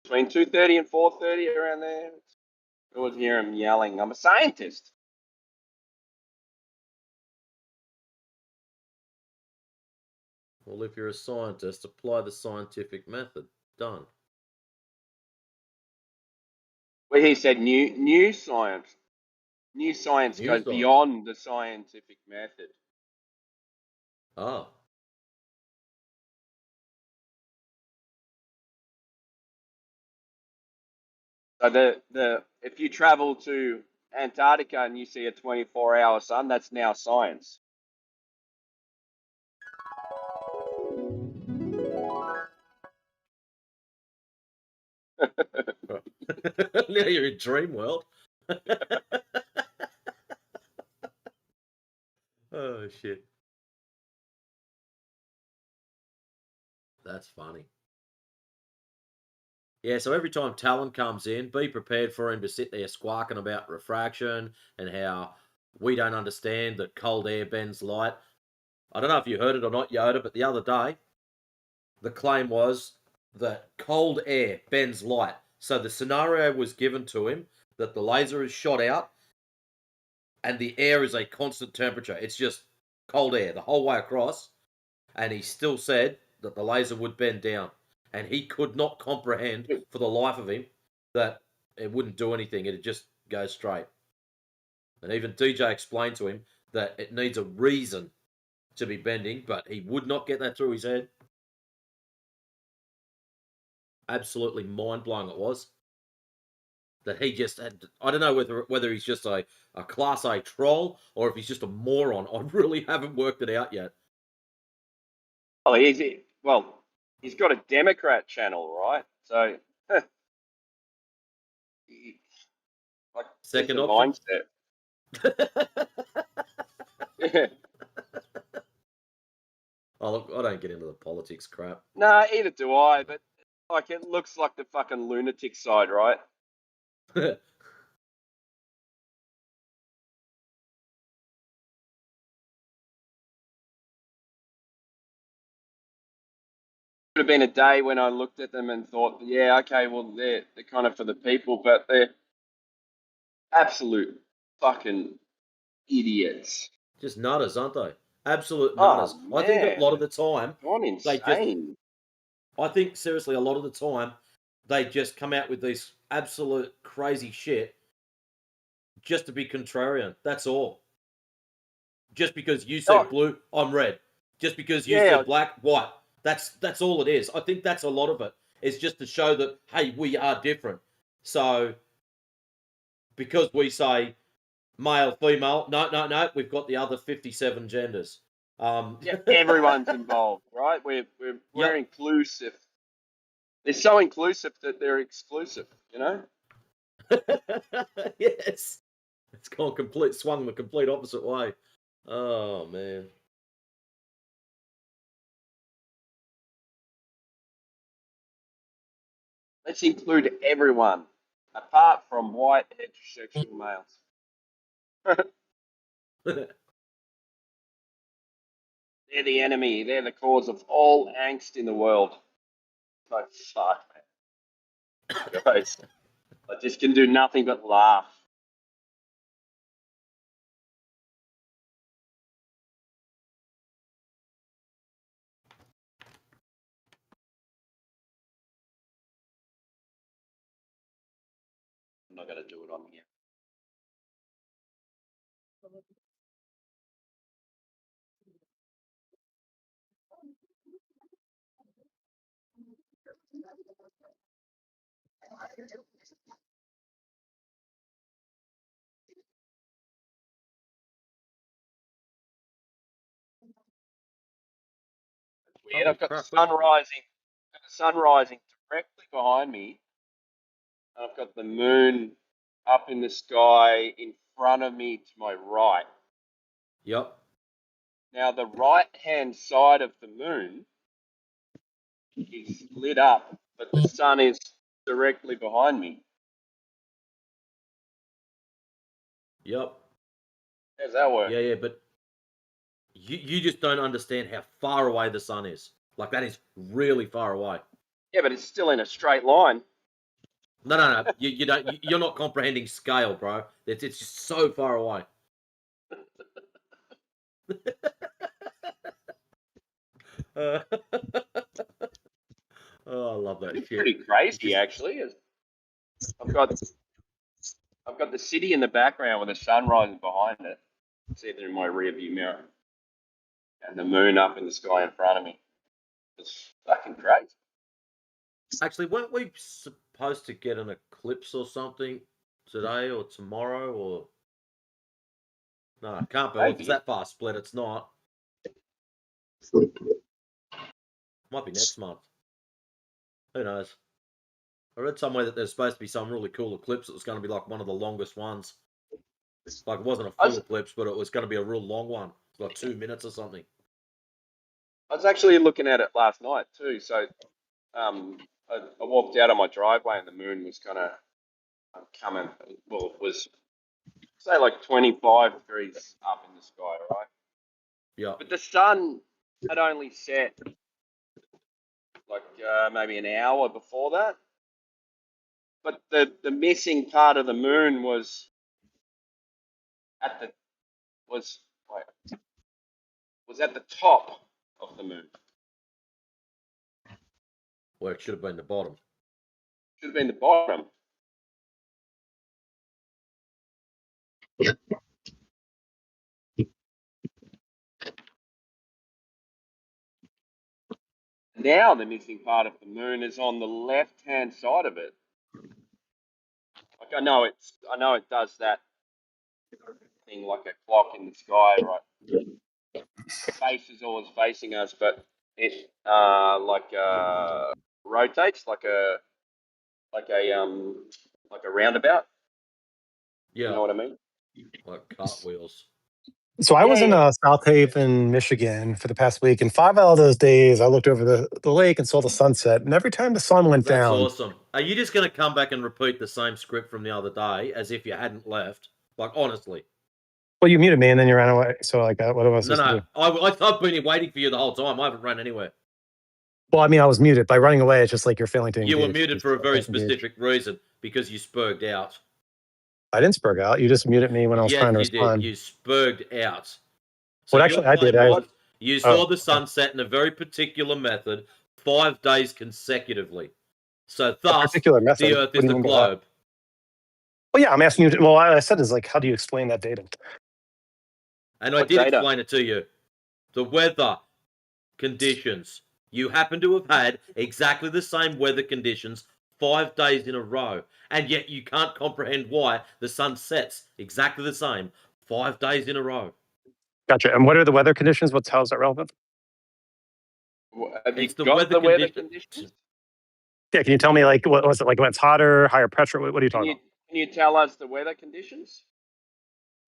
Between 2:30 and 4:30, around there. I always hear him yelling, "I'm a scientist." Well, if you're a scientist, apply the scientific method. Done. Well, he said new science. New science New goes science. beyond the scientific method. Oh. So the if you travel to Antarctica and you see a 24-hour sun, that's now science. Now you're in dream world. Oh shit. That's funny. Yeah, so every time Talon comes in, be prepared for him to sit there squawking about refraction and how we don't understand that cold air bends light. I don't know if you heard it or not, Yoda, but the other day, the claim was that cold air bends light. So the scenario was given to him that the laser is shot out and the air is a constant temperature. It's just cold air the whole way across. And he still said that the laser would bend down. And he could not comprehend for the life of him that it wouldn't do anything. It'd just go straight. And even DJ explained to him that it needs a reason to be bending, but he would not get that through his head. Absolutely mind-blowing it was. That he just had, I don't know whether he's just a class A troll or if he's just a moron. I really haven't worked it out yet. Oh, he's got a Democrat channel, right? So, like, Second the option? mindset. Yeah. Oh, look, I don't get into the politics crap. Nah, either do I, but like it looks like the fucking lunatic side, right? Would have been a day when I looked at them and thought, yeah, okay, well they're kind of for the people, but they're absolute fucking idiots. Just nutters, aren't they? Absolute nutters. Oh, I think a man. lot of the time Gone they just. insane. I think seriously, a lot of the time they just come out with this absolute crazy shit just to be contrarian. That's all. Just because you said blue, I'm red. Just because you said black, white. That's all it is. I think that's a lot of it. It's just to show that, hey, we are different. So because we say male, female, no, we've got the other 57 genders. Yeah, everyone's involved, right? We're inclusive. They're so inclusive that they're exclusive, you know? Yes. It's swung the complete opposite way. Oh, man. Let's include everyone, apart from white heterosexual males. They're the enemy. They're the cause of all angst in the world. Like, fuck, man. Guys, I just can do nothing but laugh. I'm not going to do it on here. Weird. I've got the sun rising directly behind me. And I've got the moon up in the sky in front of me to my right. Yep. Now, the right-hand side of the moon is lit up, but the sun is directly behind me. Yep. How's that work? Yeah, but you just don't understand how far away the sun is. Like, that is really far away. Yeah, but it's still in a straight line. No. You don't. You're not comprehending scale, bro. It's just so far away. Oh, I love that It's shit. pretty crazy, actually. I've got the city in the background with the sunrise behind it. See it in my rearview mirror, and the moon up in the sky in front of me. It's fucking crazy. Actually, weren't we supposed to get an eclipse or something today or tomorrow? Or no, it can't be. Well, it's that far split. It's not. Might be next month. Who knows? I read somewhere that there's supposed to be some really cool eclipse that was going to be like one of the longest ones. Like, it wasn't a full eclipse, but it was going to be a real long one. It's like 2 minutes or something. I was actually looking at it last night too. So, I walked out of my driveway and the moon was kind of coming. Well, it was say like 25 degrees up in the sky, right? Yeah. But the sun had only set like maybe an hour before that. But the missing part of the moon was at the top of the moon. Well, it should have been the bottom. Should have been the bottom. Now the missing part of the moon is on the left-hand side of it. Like I know it does that thing like a clock in the sky, right? The face is always facing us, but it rotates like a roundabout. Yeah. You know what I mean? Like cartwheels. So I was in South Haven, Michigan for the past week, and 5 out of those days I looked over the lake and saw the sunset. And every time the sun went That's down, awesome. Are you just going to come back and repeat the same script from the other day as if you hadn't left? Like, honestly. well, you muted me and then you ran away. So like, what am I supposed to do? I've been waiting for you the whole time. I haven't run anywhere. Well, I mean, I was muted. By running away, it's just like you're failing to engage. You were muted for a very Engage. specific reason, because you spurged out. I didn't spurg out. You just muted me when I was trying to respond. You spurged out. So What actually I did, you saw the sunset in a very particular method 5 days consecutively. So thus, particular method? the Earth What is do you the mean by that? globe. Well, yeah, I'm asking you. Well, I said is like, how do you explain that data? And I did explain it to you. The weather conditions. You happen to have had exactly the same weather conditions 5 days in a row, and yet you can't comprehend why the sun sets exactly the same 5 days in a row. Gotcha. And what are the weather conditions? How is that relevant? Have you It's the got weather the weather conditions. conditions? Yeah, can you tell me like what was it like when it's hotter, higher pressure? What are you talking about? Can you tell us the weather conditions?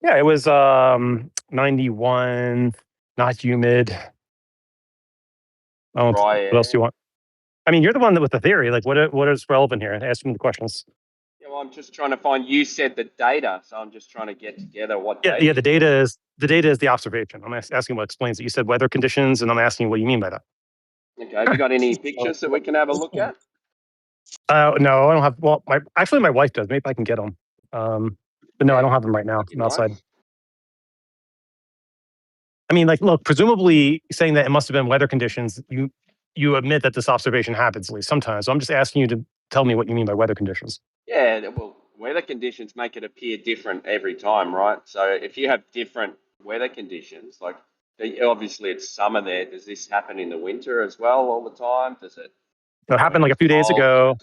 Yeah, it was 91, not humid. What else do you want? I mean, you're the one with the theory. Like, what is relevant here? Ask me the questions. Yeah, well, I'm just trying to find. You said the data, so I'm just trying to get together what. Yeah. The data is the observation. I'm asking what explains it. You said weather conditions, and I'm asking what you mean by that. Okay. Have you got any pictures that we can have a look at? No, I don't have. Well, my wife does. Maybe I can get them. But no, I don't have them right now. I'm outside. I mean, like, look. Presumably, saying that it must have been weather conditions. You admit that this observation happens at least sometimes. So I'm just asking you to tell me what you mean by weather conditions. Yeah, well, weather conditions make it appear different every time, right? So if you have different weather conditions, like obviously it's summer there, does this happen in the winter as well all the time? Does it? It happened like a few days ago.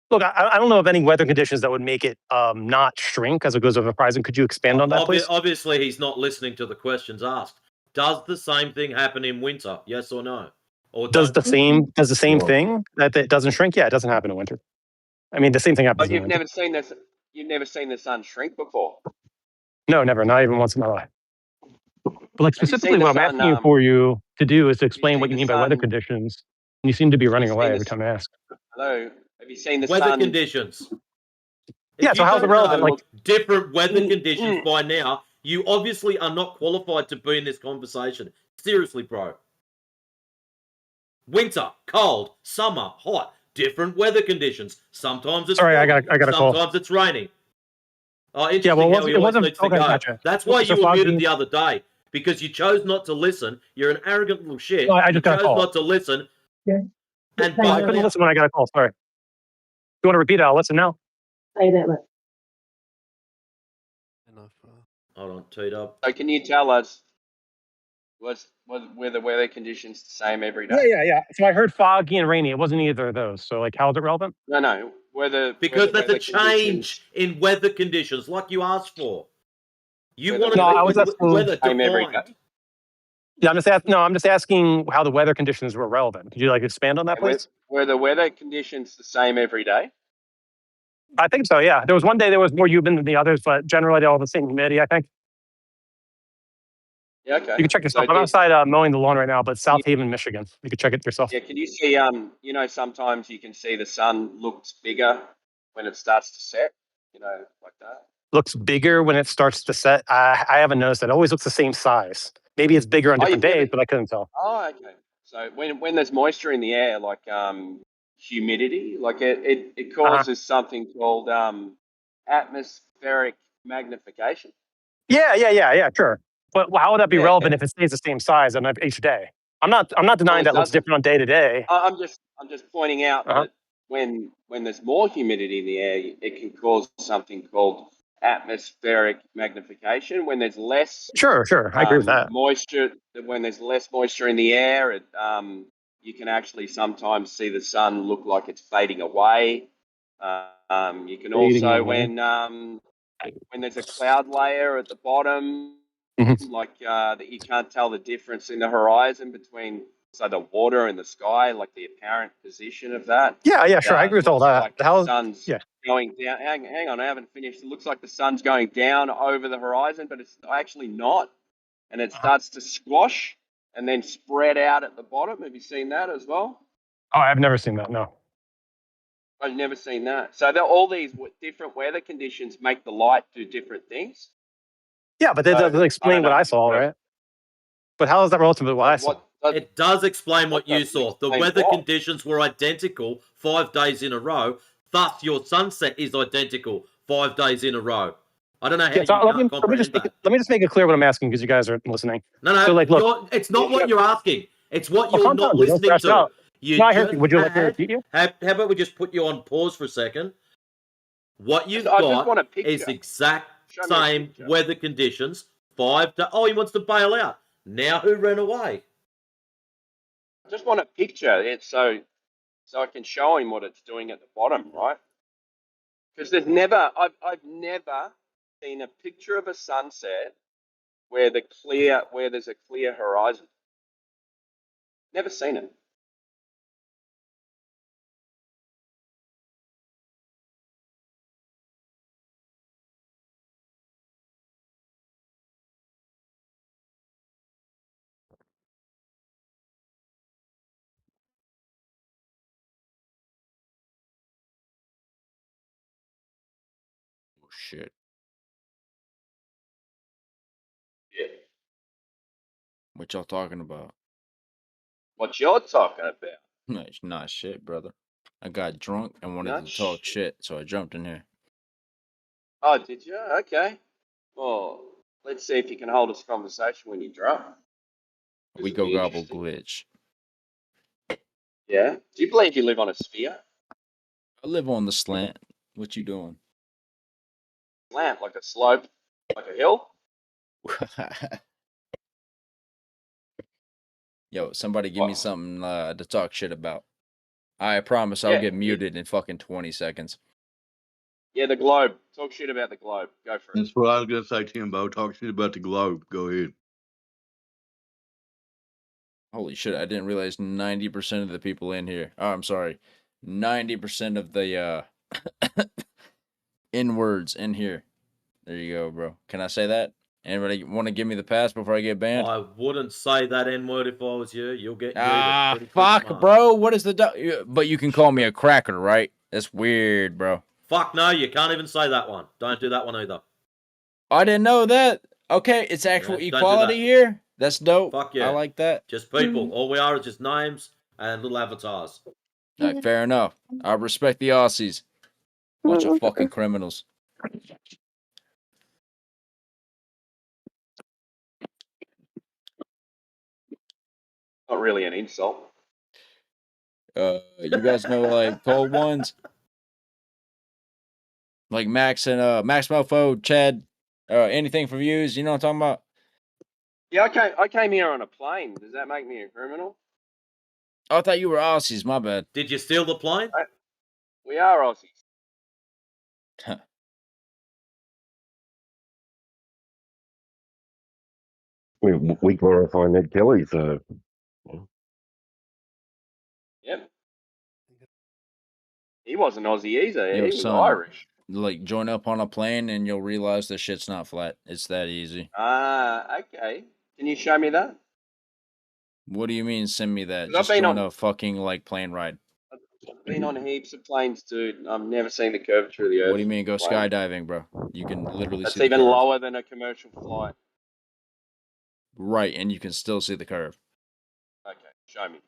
Look, I don't know of any weather conditions that would make it not shrink as it goes over the horizon. Could you expand on that, please? Obviously, he's not listening to the questions asked. Does the same thing happen in winter? Yes or no? Or does the same thing that it doesn't shrink? Yeah, it doesn't happen in winter. I mean, the same thing happens. But you've never seen this. You've never seen the sun shrink before. No, never. Not even once in my life. But like specifically, what I'm asking you to do is to explain what you mean by weather conditions. And you seem to be running away every time I ask. Hello. Have you seen the weather conditions? Yeah. So how's it relevant? Like different weather conditions by now. You obviously are not qualified to be in this conversation. Seriously, bro. Winter, cold, summer, hot. different weather conditions. Sometimes it's Sorry, I foggy. got a call. Sometimes it's raining. Oh, Yeah, interesting well, how he it always wasn't. needs to Okay, go. gotcha. That's why So you were muted foggy. the other day, because you chose not to listen. You're an arrogant little shit. No, I You just got a chose call. not to listen. Yeah. And Well, I couldn't listen when I got a call. Sorry. You want to repeat it? I'll listen now. Say that much. Hold on, T-Dub. So can you tell us were the weather conditions the same every day? Yeah. So I heard foggy and rainy. It wasn't either of those. So like, how is it relevant? No. Because there's a change in weather conditions, like you asked for. You wanted weather same every defined. day. Yeah, I'm just asking how the weather conditions were relevant. Could you like expand on that, please? Were the weather conditions the same every day? I think so. Yeah, there was one day there was more humid than the others, but generally they're all the same humidity. I think. Yeah, okay. You can check yourself. I'm outside mowing the lawn right now, but South Haven, Michigan. You can check it yourself. Yeah, can you see? You know, sometimes you can see the sun looks bigger when it starts to set. You know, like that. Looks bigger when it starts to set. I haven't noticed. It always looks the same size. Maybe it's bigger on different days, but I couldn't tell. Oh, okay. So when there's moisture in the air, like humidity, like it causes something called atmospheric magnification. Yeah, sure. But how would that be relevant if it stays the same size on each day? I'm not denying that looks different on day to day. I'm just pointing out that when there's more humidity in the air, it can cause something called atmospheric magnification. When there's less Sure, I agree with that. moisture, when there's less moisture in the air, you can actually sometimes see the sun look like it's fading away. You can also when there's a cloud layer at the bottom, like that you can't tell the difference in the horizon between the water and the sky, like the apparent position of that. Yeah, sure. I agree with all that. Like the sun's going down. Hang on, I haven't finished. It looks like the sun's going down over the horizon, but it's actually not. And it starts to squash and then spread out at the bottom. Have you seen that as well? Oh, I've never seen that. No. I've never seen that. So all these different weather conditions make the light do different things. Yeah, but that doesn't explain what I saw, right? But how is that relative to what I saw? It does explain what you saw. The weather conditions were identical 5 days in a row. Thus, your sunset is identical 5 days in a row. I don't know how you can't comprehend that. Let me just make it clear what I'm asking because you guys aren't listening. No. So, like, look, it's not what you're asking. It's what you're not listening to. Would you like me to repeat you? How about we just put you on pause for a second? What you've got is exact same weather conditions. 5 days. Oh, he wants to bail out. Now who ran away? I just want to picture it so I can show him what it's doing at the bottom, right? Because I've never seen a picture of a sunset where there's a clear horizon. Never seen it. Oh shit. Yeah. What y'all talking about? What you're talking about? It's not shit, brother. I got drunk and wanted to talk shit, so I jumped in here. Oh, did you? Okay. Well, let's see if you can hold this conversation when you're drunk. We go gobble glitch. Yeah. Do you believe you live on a sphere? I live on the slant. What you doing? Slant, like a slope, like a hill? Yo, somebody give me something to talk shit about. I promise I'll get muted in fucking 20 seconds. Yeah, the globe. Talk shit about the globe. Go for it. That's what I was going to say, Timbo. Talk shit about the globe. Go ahead. Holy shit, I didn't realize 90% of the people in here. Oh, I'm sorry. 90% of the N-words in here. There you go, bro. Can I say that? Anybody want to give me the pass before I get banned? I wouldn't say that N-word if I was you. You'll get fuck, bro. What is the... But you can call me a cracker, right? That's weird, bro. Fuck no, you can't even say that one. Don't do that one either. I didn't know that. Okay, it's actual equality here. That's dope. Fuck yeah. I like that. Just people. All we are is just names and little avatars. Fair enough. I respect the Aussies. Bunch of fucking criminals. Not really an insult. You guys know like cold ones? Like Max and Max Mofo, Chad, anything for views, you know what I'm talking about? Yeah, I came here on a plane. Does that make me a criminal? Oh, I thought you were Aussies, my bad. Did you steal the plane? We are Aussies. We glorify Ned Kelly, so. Yep. He wasn't Aussie either. Yo, He was son, Irish. like join up on a plane and you'll realize the shit's not flat. It's that easy. Okay. Can you show me that? What do you mean send me that? 'Cause I've Just been join on a fucking like plane ride. I've been on heaps of planes, dude. I've never seen the curvature of the Earth. What do you mean go plane. skydiving, bro? You can literally That's see the even curve. lower than a commercial flight. Right, and you can still see the curve. Okay, show me.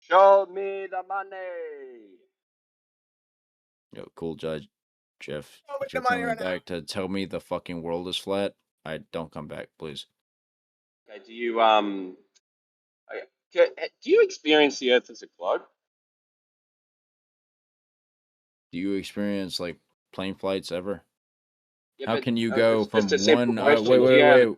Show me the money. Yo, cool judge, Jeff. If you're coming back to tell me the fucking world is flat, I don't come back, please. Okay, do you experience the Earth as a globe? Do you experience like plane flights ever? Yeah, How but can you go it's just from a simple one? question. Wait.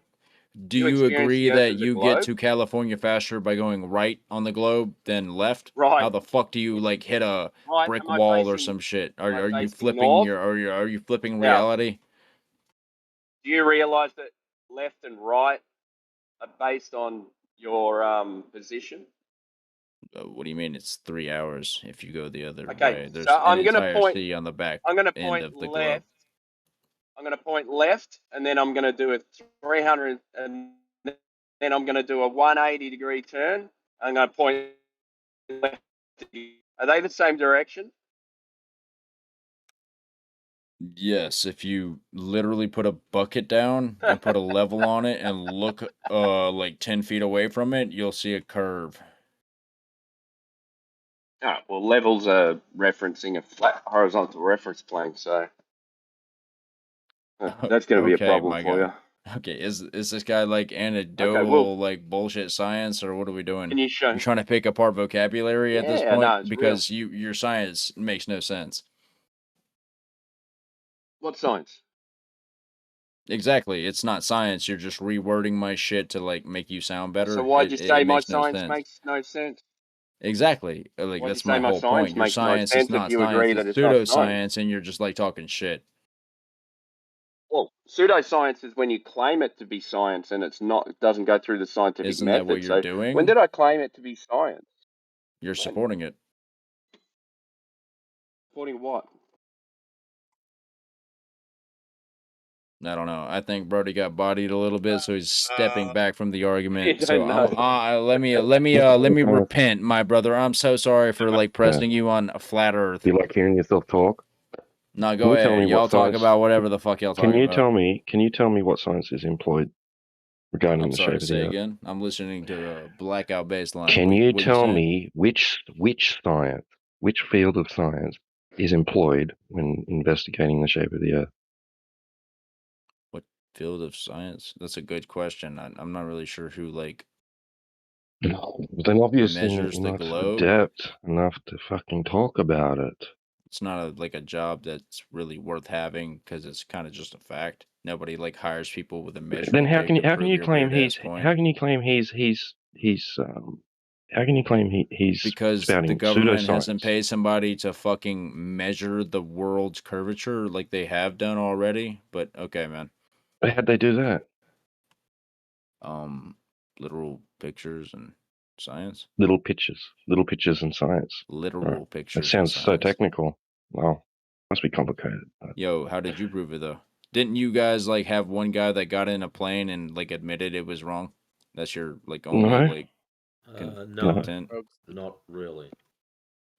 Do you you experience agree the Earth that as a you get globe? to California faster by going right on the globe than left? Right. How the fuck do you like hit a Right. brick Am I wall or facing? some shit? Am I Are you facing flipping north? are you flipping Now, reality? do you realize that left and right are based on your position? What do you mean? It's 3 hours if you go the other Okay, way. so There's an entire sea on the back I'm gonna end point of the left. globe. I'm gonna point left, and then I'm gonna do a 300, and then I'm gonna do a 180-degree turn. I'm gonna point left. Are they the same direction? Yes, if you literally put a bucket down and put a level on it and look like 10 feet away from it, you'll see a curve. All right. Well, levels are referencing a flat horizontal reference plane, so that's going to be a Okay, problem my for guy. you. Okay, is this guy like anecdotal, Okay, well, like bullshit science, or what are we doing? can you show? You trying to pick apart vocabulary at this Yeah, point? no, it's real. Because your science makes no sense. What science? Exactly, it's not science. You're just rewording my shit to like make you sound better. So why'd you say It my makes no science sense. makes no sense? Exactly. Like Why'd you that's say my my whole science point. Your makes no science is sense if not you science, agree it's that it's not science? pseudoscience, and you're just like talking shit. Well, pseudoscience is when you claim it to be science and it's not. It doesn't go through the scientific Isn't that what method. you're So when doing? did I claim it to be science? You're When? supporting it. Supporting what? I don't know. I think Brody got bodied a little bit, so he's stepping back from the argument. You So don't know. let me repent, my brother. I'm so sorry for like pressing you on a flat Earth. You like hearing yourself talk? No, Can go you tell ahead. me Y'all what talk science? about whatever the fuck y'all Can talking you about. tell me what science is employed regarding I'm the sorry. shape of the Say Earth? again. I'm listening to a blackout baseline. Can you What tell saying? me which science, which field of science is employed when investigating the shape of the Earth? What field of science? That's a good question. I'm not really sure who like Then obviously measures the not globe. adept enough to fucking talk about it. It's not like a job that's really worth having because it's kind of just a fact. Nobody like hires people with a measuring Then how tape to can prove you your claim weird ass point. how can you claim he's Because the spouting government pseudoscience? hasn't paid somebody to fucking measure the world's curvature like they have done already. But okay, man. How'd they do that? Literal pictures and science. Little pictures and science. Literal Right. pictures. That sounds and so science. technical. Wow, must be complicated. Yo, how did you prove it though? Didn't you guys like have one guy that got in a plane and like admitted it was wrong? That's your like only No. like No, content. not really.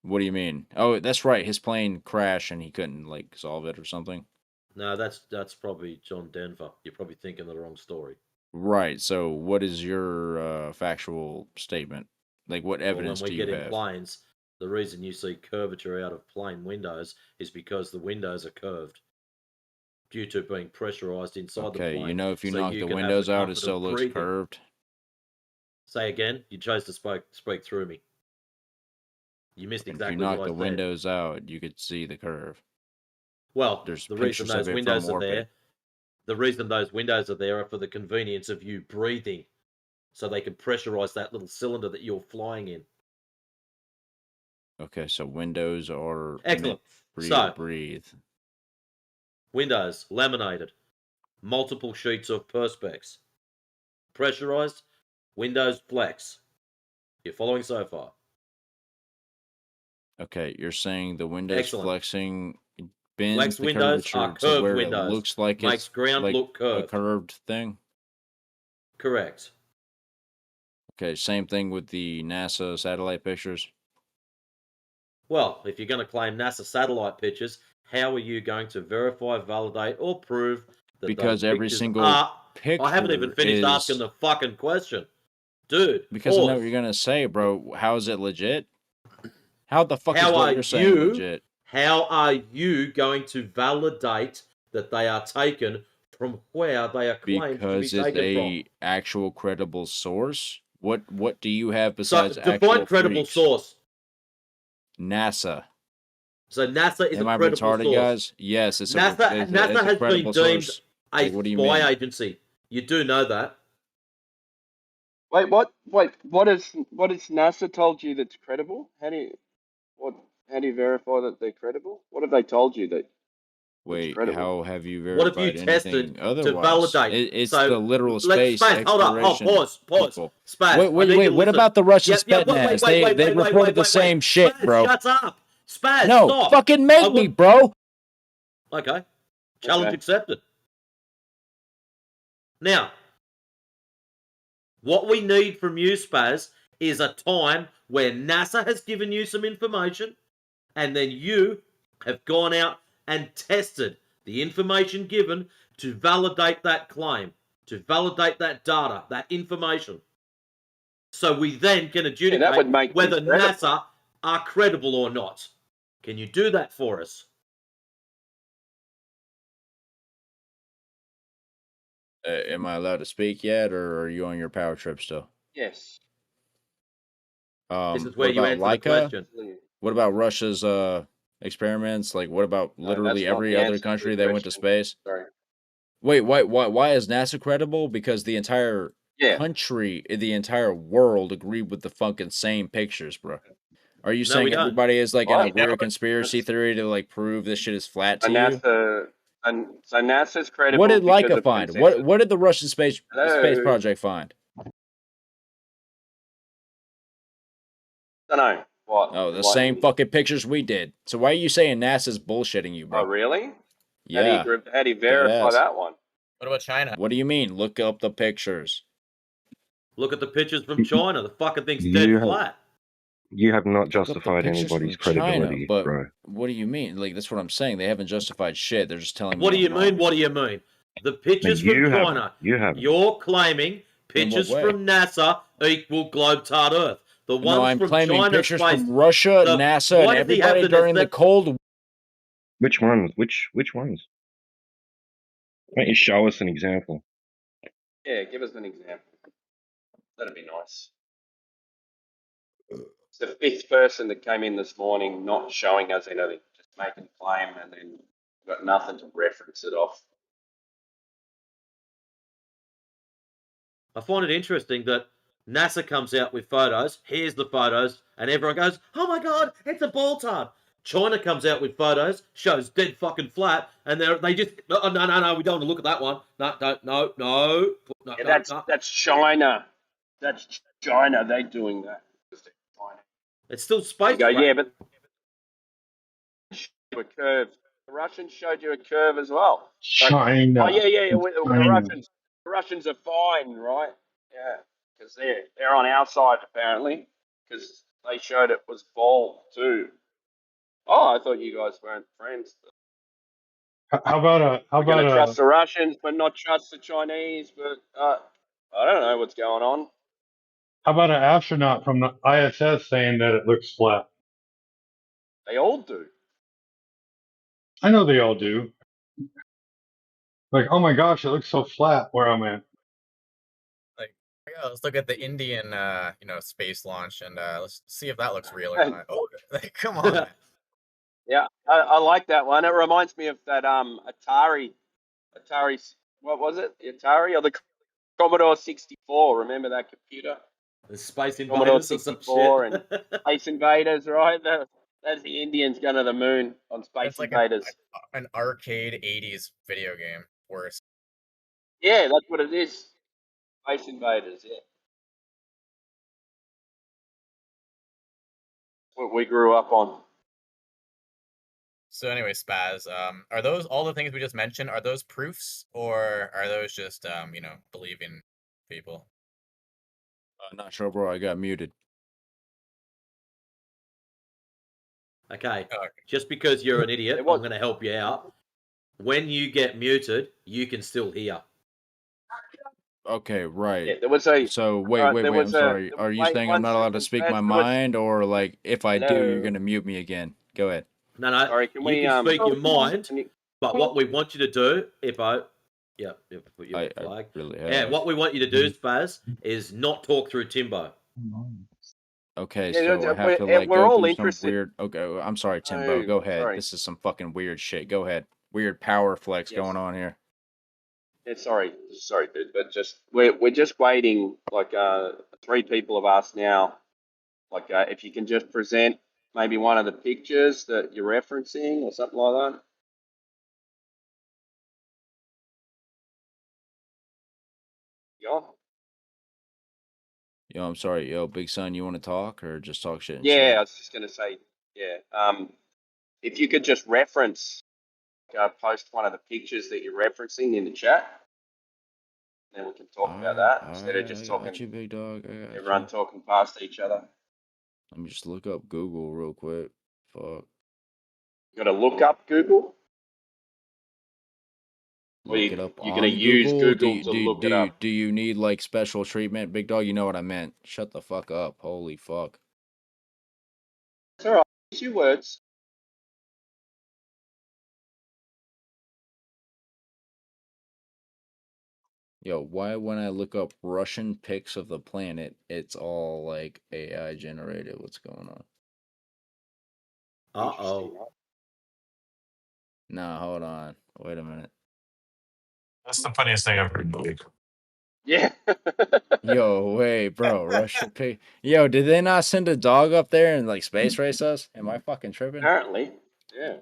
What do you mean? Oh, that's right. His plane crashed and he couldn't like solve it or something. No, that's probably John Denver. You're probably thinking the wrong story. Right. So, what is your factual statement? Like, what Well, evidence when we do you get in have? planes, the reason you see curvature out of plane windows is because the windows are curved due to being pressurized inside the Okay, plane. if you so knock you the can have the windows out, it comfort still of looks breathing. curved. Say again. You chose to speak through me. You missed If you exactly knock what the I said. windows out, you could see the curve. Well, There's the reason pictures of those it from windows are orbit. there, the reason those windows are there are for the convenience of you breathing, so they can pressurize that little cylinder that you're flying in. Okay, so windows are Excellent. meant for you to So, breathe. windows laminated, multiple sheets of perspex, pressurized, windows flex. You're following so far? Okay, you're saying the windows Excellent. flexing bends Flex the windows curvature are to curved where windows. it looks like Makes it's ground like look a curved. curved thing. Correct. Okay, same thing with the NASA satellite pictures. Well, if you're going to claim NASA satellite pictures, how are you going to verify, validate, or prove that Because those every pictures single are... picture I haven't even finished asking is the fucking question. Dude, because I know what pause. you're gonna say, bro. How is it legit? How the fuck is How what are you're saying you? legit? How are you going to validate that they are taken from where they are claimed to be Because it's taken from? a actual credible source. What do you have So, besides define actual credible freaks? source. NASA. So NASA is Am a I credible retarded, source. guys? Yes, it's NASA it's a has been credible deemed source. a Like, what do you spy mean? agency. You do know that. Wait, what? Wait, what is NASA told you that's credible? How do you verify that they're credible? What have they told you that's Wait, credible? how have you What have you verified tested anything to otherwise? validate? It's So the literal let's space Spaz. Hold on. exploration Pause. people. Spaz. I need you to What listen. about the Russian Wait, Spetsnaz? They reported the same shit, Spaz, bro. shut up. Spaz, No, stop. fucking make me, bro. Okay. Challenge Okay. accepted. Now, what we need from you, Spaz, is a time where NASA has given you some information, and then you have gone out and tested the information given to validate that claim, to validate that data, that information. So we then can adjudicate that would make them whether credible. NASA are credible or not. Can you do that for us? Am I allowed to speak yet, or are you on your power trip still? Yes. This is where What you about answer the Laika? question. What about Russia's experiments? Like, what about literally that's not every the other answer to country the that went to question. space? Sorry. Wait, why is NASA credible? Because the entire country, the entire world agreed with the fucking same pictures, bro. Are you No, saying we don't. everybody is like in a Right. weird conspiracy theory to like prove this shit is flat to So you? NASA's credible. What did because Laika of find? consensus. What did the Russian space Hello? project find? I don't know. What? Oh, the Enlighten same me. fucking pictures we did. So why are you saying NASA's bullshitting you, bro? Oh, really? Yeah. How do you Dead verify ass. that one? What about China? What do you mean? Look up the pictures. Look at the pictures from China. The fucking thing's You dead have- flat. You have not Look up the justified pictures anybody's from China, credibility, but bro. what do you mean? Like, that's what I'm saying. They haven't justified shit. They're just telling me What do I'm you wrong. mean? What do you mean? The pictures No, from you China. haven't. You haven't. You're claiming pictures way? from NASA equal globetard Earth. The ones No, I'm from claiming China pictures space. from Russia, the- NASA, why and does he have everybody the during the necessity- Cold. Which ones? Which ones? Why don't you show us an example? Yeah, give us an example. That'd be nice. It's the fifth person that came in this morning not showing us anything, just making a claim and then got nothing to reference it off. I find it interesting that NASA comes out with photos. Here's the photos, and everyone goes, "Oh my god, it's a ball tard." China comes out with photos, shows dead fucking flat, and they just no, we don't want to look at that one. No. Yeah, that's China. That's China. They're doing that. It's still You space. go, flat. yeah, but a curve. The Russians showed you a curve as well. China. Oh yeah. China. The Russians are fine, right? Yeah, because they're on our side apparently, because they showed it was ball too. Oh, I thought you guys weren't friends. How about We're going to trust the Russians, but not trust the Chinese. But I don't know what's going on. How about an astronaut from the ISS saying that it looks flat? They all do. I know they all do. Like, oh my gosh, it looks so flat where I'm at. Like, yeah, let's look at the Indian, space launch, and let's see if that looks real or not. Oh, like, come on, man. Yeah, I like that one. It reminds me of that Atari, what was it? The Atari or the Commodore 64? Remember that computer? The Space Commodore Invaders or some 64 shit. and Space Invaders, right? That's the Indians going to the moon on Space It's like Invaders. an arcade 80s video game. Worse. Yeah, that's what it is. Space Invaders, yeah. What we grew up on. So anyway, Spaz, are those all the things we just mentioned? Are those proofs, or are those just believing people? Not sure, bro. I got muted. Okay, just because you're an idiot, I'm going to help you out. When you get muted, you can still hear. Okay, right. Yeah, there was a. So wait, I'm sorry. Are you saying I'm not allowed to speak my mind, or like if I do, you're gonna mute me again? Go ahead. No, no. Sorry, you can speak your mind, but what we want you to do, if I put your flag. Really Yeah, what we want you to do, Spaz, is not talk through Timbo. Okay, Yeah, so I have to like we're go all through interested. some weird. Okay, I'm sorry, Timbo. Go ahead. Sorry. This is some fucking weird shit. Go ahead. Weird power flex going on here. Yeah, sorry, dude, but we're just waiting. Like 3 people have asked now. Like if you can just present maybe one of the pictures that you're referencing or something like that. Yeah. Yo, I'm sorry. Yo, Big Son, you want to talk or just talk shit in Yeah, chat? I was just gonna say, yeah. If you could just reference, post one of the pictures that you're referencing in the chat, then we can talk about that instead of just I talking. got you, big dog. I got everyone you. talking past each other. Let me just look up Google real quick. Fuck. You got to look up Google. Look it up You're going to on use Google. Google to look it up. Do you need like special treatment, big dog? You know what I meant. Shut the fuck up. Holy fuck. It's all right. Use your words. Yo, why when I look up Russian pics of the planet, it's all like AI generated? What's going on? Uh-oh. Nah, hold on. Wait a minute. That's the funniest thing I've heard in the week. Yeah. Yo, wait, bro. Russian pic. Yo, did they not send a dog up there and like space race us? Am I fucking tripping? Apparently, yeah.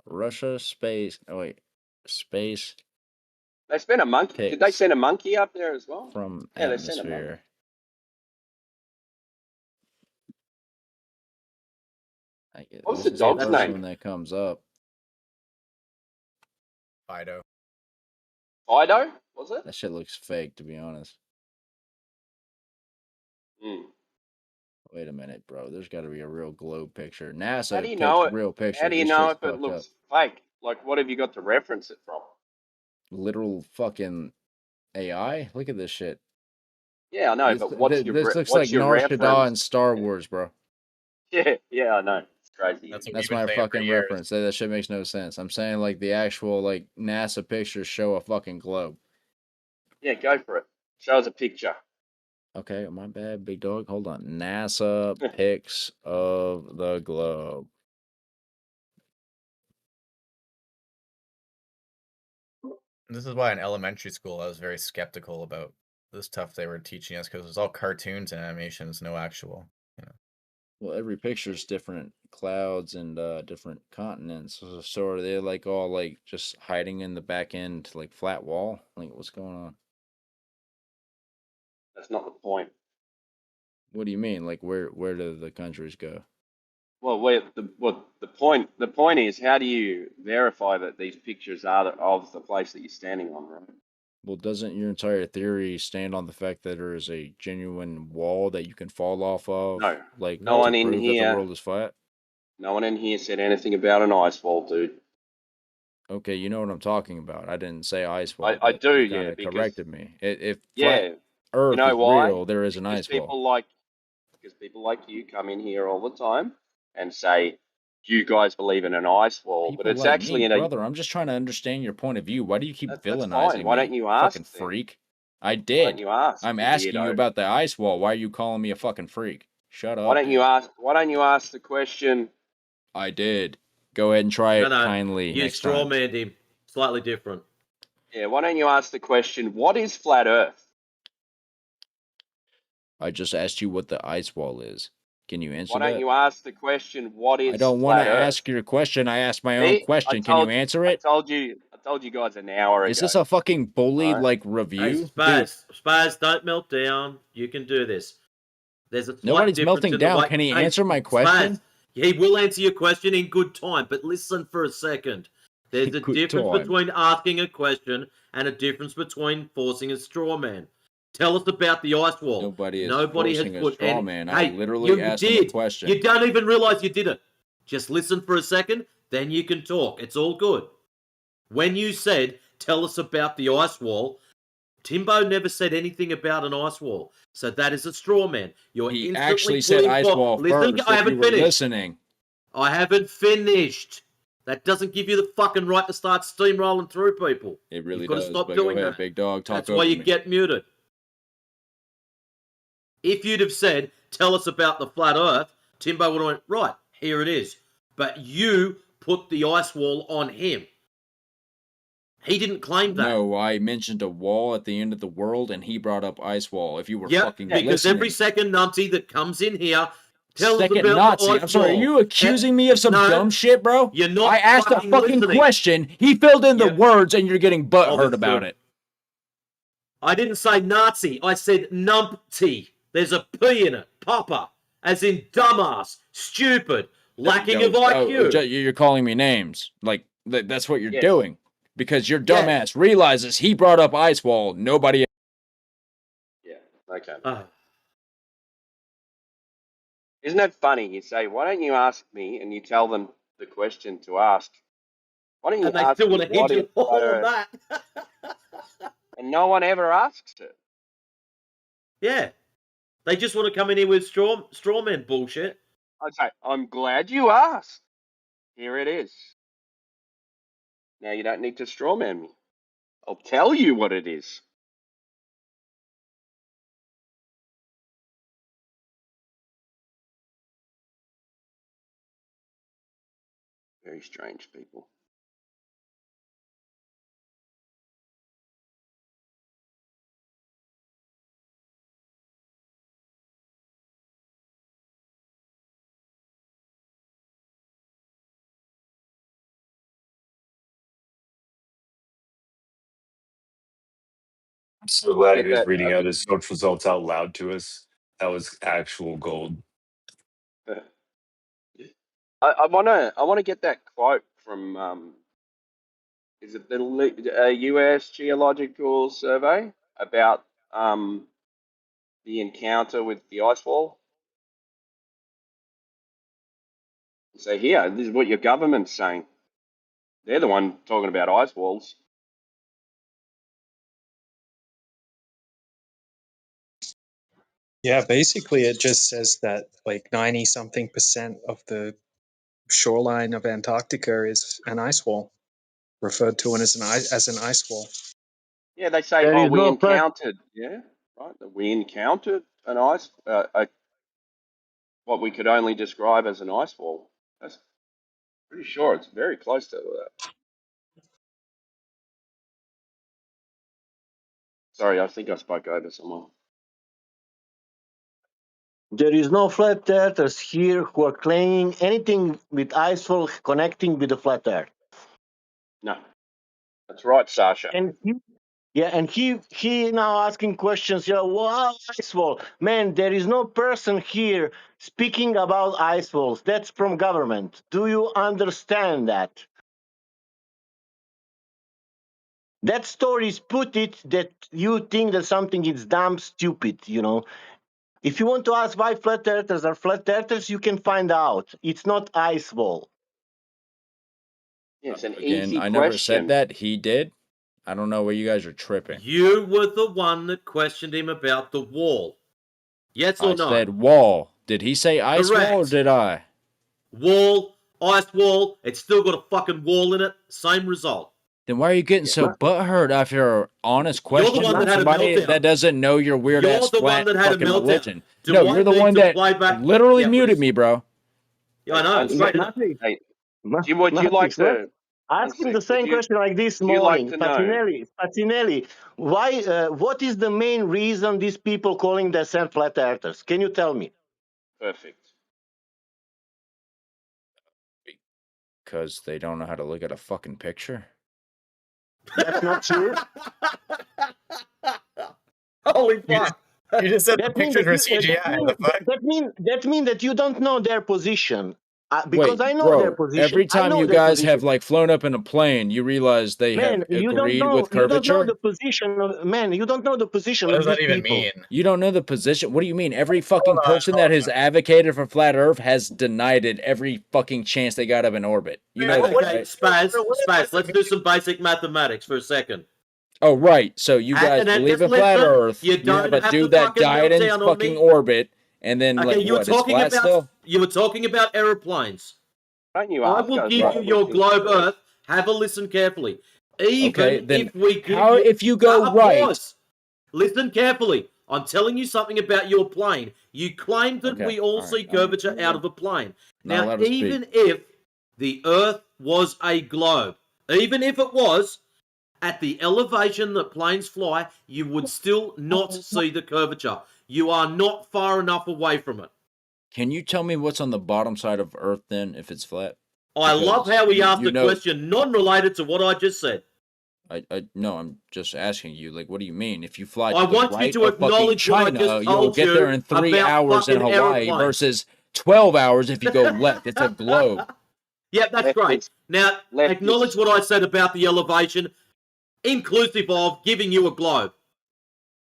Russia space. Oh wait, space. They sent a monkey. Did they send a monkey up there as well? From Yeah, they sent a monkey. atmosphere. What's This the is dog's the first name? one that comes up. Fido. Fido? Was it? That shit looks fake, to be honest. Wait a minute, bro. There's got to be a real globe picture. NASA How do you know picked it? real picture. How do you This know shit's if it fucked looks up. fake? Like, what have you got to reference it from? Literal fucking AI. Look at this shit. Yeah, I know, This, but what's your this looks what's like your Nar Shaddaa reference? in Star Wars, bro. Yeah, I know. It's crazy. That's my fucking reference. That shit makes no sense. I'm saying like the actual like NASA pictures show a fucking globe. Yeah, go for it. Show us a picture. Okay, my bad, big dog. Hold on. NASA pics of the globe. This is why in elementary school I was very skeptical about the stuff they were teaching us because it was all cartoons and animations, no actual. Well, every picture is different clouds and different continents. So are they like all like just hiding in the back end, like flat wall? Like what's going on? That's not the point. What do you mean? Like where do the countries go? Well, the point is, how do you verify that these pictures are of the place that you're standing on, right? Well, doesn't your entire theory stand on the fact that there is a genuine wall that you can fall off of? No. Like No one to in prove that the here. world is flat? No one in here said anything about an ice wall, dude. Okay, you know what I'm talking about. I didn't say ice wall. I do, you yeah, kind of because corrected me. If yeah, Earth You know is why? real, there is an Because ice wall. people like you come in here all the time and say, "You guys believe in an ice wall," but People it's like actually me, in a. brother. I'm just trying to understand your point of view. Why do you keep That's fine. villainizing Why me? don't you Fucking ask then? freak. I Why don't did. you ask? I'm You asking you weirdo. about the ice wall. Why are you calling me a fucking freak? Shut Why up, don't you dude. ask? Why don't you ask the question? I did. Go ahead and try it No, kindly you next time. strawmanned him. Slightly different. Yeah. Why don't you ask the question? What is flat Earth? I just asked you what the ice wall is. Can you answer Why don't that? you ask the question? What I is don't want to flat Earth? ask your question. I asked my own See, question. Can you answer it? I told you guys an hour Is ago. this a fucking bully Alright. like Hey, review? Spaz, don't melt down. You can do this. There's a slight Nobody's difference melting in the down. way. Can he Hey, answer my question? Spaz, he will answer your question in good time, but listen for a second. There's a Good difference time. between asking a question and a difference between forcing a straw man. Tell us about the ice wall. Nobody is Nobody has forcing a put straw any. man. I Hey, literally you asked him a did. question. You don't even realize you did it. Just listen for a second, then you can talk. It's all good. When you said, "Tell us about the ice wall," Timbo never said anything about an ice wall, so that is a straw man. You're He instantly actually said putting ice wall Listen, first, I if you haven't were finished. listening. I haven't finished. That doesn't give you the fucking right to start steamrolling through people. It really You've got does, to stop but go doing ahead, that. big dog. Talk That's why over you me. get muted. If you'd have said, "Tell us about the flat Earth," Timbo would have went, "Right, here it is." But you put the ice wall on him. He didn't claim that. No, I mentioned a wall at the end of the world, and he brought up ice wall. If you were fucking because listening. every second Nazi that comes in here tells us Second about Nazi. the ice I'm sorry, wall. are you accusing me of some No, dumb shit, bro? You're not. I asked a fucking listening. question. He filled in the words, and you're getting butthurt about it. I didn't say Nazi. I said numpty. There's a P in it. Papa. As in dumbass. Stupid. Lacking of IQ. You're calling me names. Like, that's what you're Yes. doing. Because your dumbass realizes he brought up ice wall. Nobody. Yeah. Okay. Isn't that funny? You say, "Why don't you ask me?" and you tell them the question to ask. Why don't you And they ask still me want to what hit is you flat all on Earth? that. And no one ever asks it. Yeah. They just want to come in here with straw man bullshit. I'd say, "I'm glad you asked. Here it is. Now you don't need to strawman me. I'll tell you what it is." Very strange people. I'm so glad he Get was that? reading out his search results out loud to us. That was actual gold. I wanna get that quote from is it the U.S. Geological Survey about the encounter with the ice wall? So here, this is what your government's saying. They're the one talking about ice walls. Yeah, basically it just says that like 90 something percent of the shoreline of Antarctica is an ice wall, referred to as an ice wall. Yeah, they say, There "Oh, is we no flat- encountered." Yeah, right. We encountered an what we could only describe as an ice wall. That's pretty sure it's very close to that. Sorry, I think I spoke over someone. There is no flat earthers here who are claiming anything with icefall connecting with the flat earth. No, that's right, Sasha. And he now asking questions. Yeah, what icefall? Man, there is no person here speaking about icefalls. That's from government. Do you understand that? That stories put it that you think that something is damn stupid, you know. If you want to ask why flat earthers are flat earthers, you can find out. It's not ice wall. Yeah, it's an Again, easy I never said question. that. He did. I don't know where you guys are tripping. You were the one that questioned him about the wall. Yes or no? I said wall. Did he say ice Correct. wall or did I? Wall, ice wall. It's still got a fucking wall in it. Same result. Then why are you getting so butthurt after an honest question? You're the one that had a Somebody meltdown. that doesn't know your weird You're ass the one flat that had a fucking meltdown. religion. Do No, I you're the need one to that play back? literally Yeah, muted please. me, bro. Yeah, I know. It's straight up. Hey, Jim, would you like to? Ask him the same question like this Would you like morning. to know? Fatinelli, why? What is the main reason these people calling themselves flat earthers? Can you tell me? Perfect. Because they don't know how to look at a fucking picture. That's not true. Holy fuck! You just said the That means pictures were that CGI. that mean that you don't know their position. Because Wait, I know their bro, position. every I time know you their guys position. have like flown up in a plane, you realize they Man, have agreed with you don't know curvature? the position of man. You don't know the position What of does these that even people. mean? You don't know the position? What do you mean? Every fucking person that has advocated for flat Earth has denied it every fucking chance they got up in orbit. You know that, Okay, right? Spaz, let's do some basic mathematics for a second. Oh, right. So you guys And then believe just in flat listen, Earth. you You don't have a have dude to that fucking died melt in down on fucking me. orbit, and then Okay, like you were what? It's talking flat about still? you were talking about aeroplanes. Don't you I ask will us give what you we your think globe first. Earth. Have a listen carefully. Even Okay, then if we give how you, if you go right? pause. Listen carefully. I'm telling you something about your plane. You claimed that Okay, we all all right, see curvature out of a plane. Not Now, allowed to speak. even if the Earth was a globe, even if it was, at the elevation that planes fly, you would still not see the curvature. You are not far enough away from it. Can you tell me what's on the bottom side of Earth then, if it's flat? I love how he asked a know- question non-related to what I just said. No, I'm just asking you. Like, what do you mean? If you fly I to the want you right to of fucking acknowledge what I China, just you'll told get you there in 3 about hours in fucking Hawaii aeroplanes. versus 12 hours if you go left. It's a globe. Yeah, that's great. Now, acknowledge is- what I said about the elevation, inclusive of giving you a globe.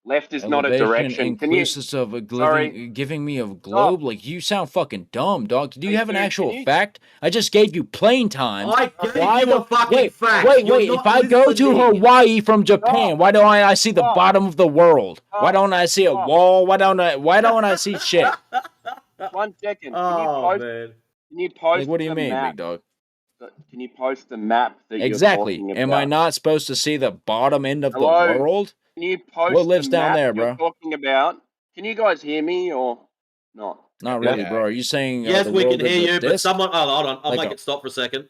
Left is not a Elevation direction. Can you? inclusive of a Sorry. giving me a globe. Like, you sound fucking dumb, dog. Do you Hey, have an dude, actual can you- fact? I just gave you plane times. I gave Why you the a fucking wait, fact. Wait, You're wait. not If I go to listening. Hawaii from Japan, why don't I see the bottom of the world? Why don't I see a wall? Why don't I see shit? 1 second. Oh, man. Can you post Like, what do you the mean, map? big dog? Can you post the map that Exactly. you're talking about? Am I not supposed to see the bottom end of Hello? the world? Can you post What lives the down map there, you're bro? talking about? Can you guys hear me or not? Not really, bro. Are you saying Yes, the we world can is hear a you, but disc? someone... Oh, hold on. I'll Like make a- it stop for a second.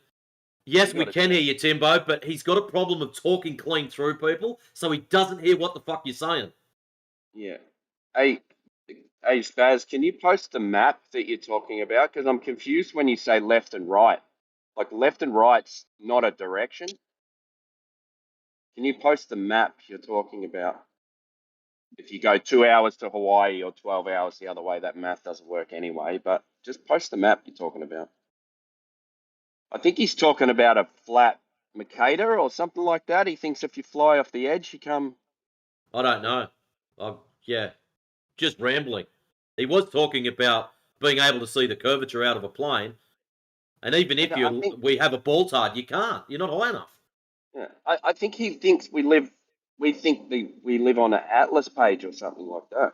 Yes, You we got can hear you, Timbo, but he's got a problem of talking clean through people, so he doesn't hear what the fuck you're saying. Yeah. Hey, Spaz, can you post the map that you're talking about? Because I'm confused when you say left and right. Like left and right's not a direction. Can you post the map you're talking about? If you go 2 hours to Hawaii or 12 hours the other way, that math doesn't work anyway. But just post the map you're talking about. I think he's talking about a flat Mercator or something like that. He thinks if you fly off the edge, you come. I don't know. Yeah, just rambling. He was talking about being able to see the curvature out of a plane, and even if we have a ball tard, you can't. You're not high enough. Yeah, I think he thinks we live on an atlas page or something like that.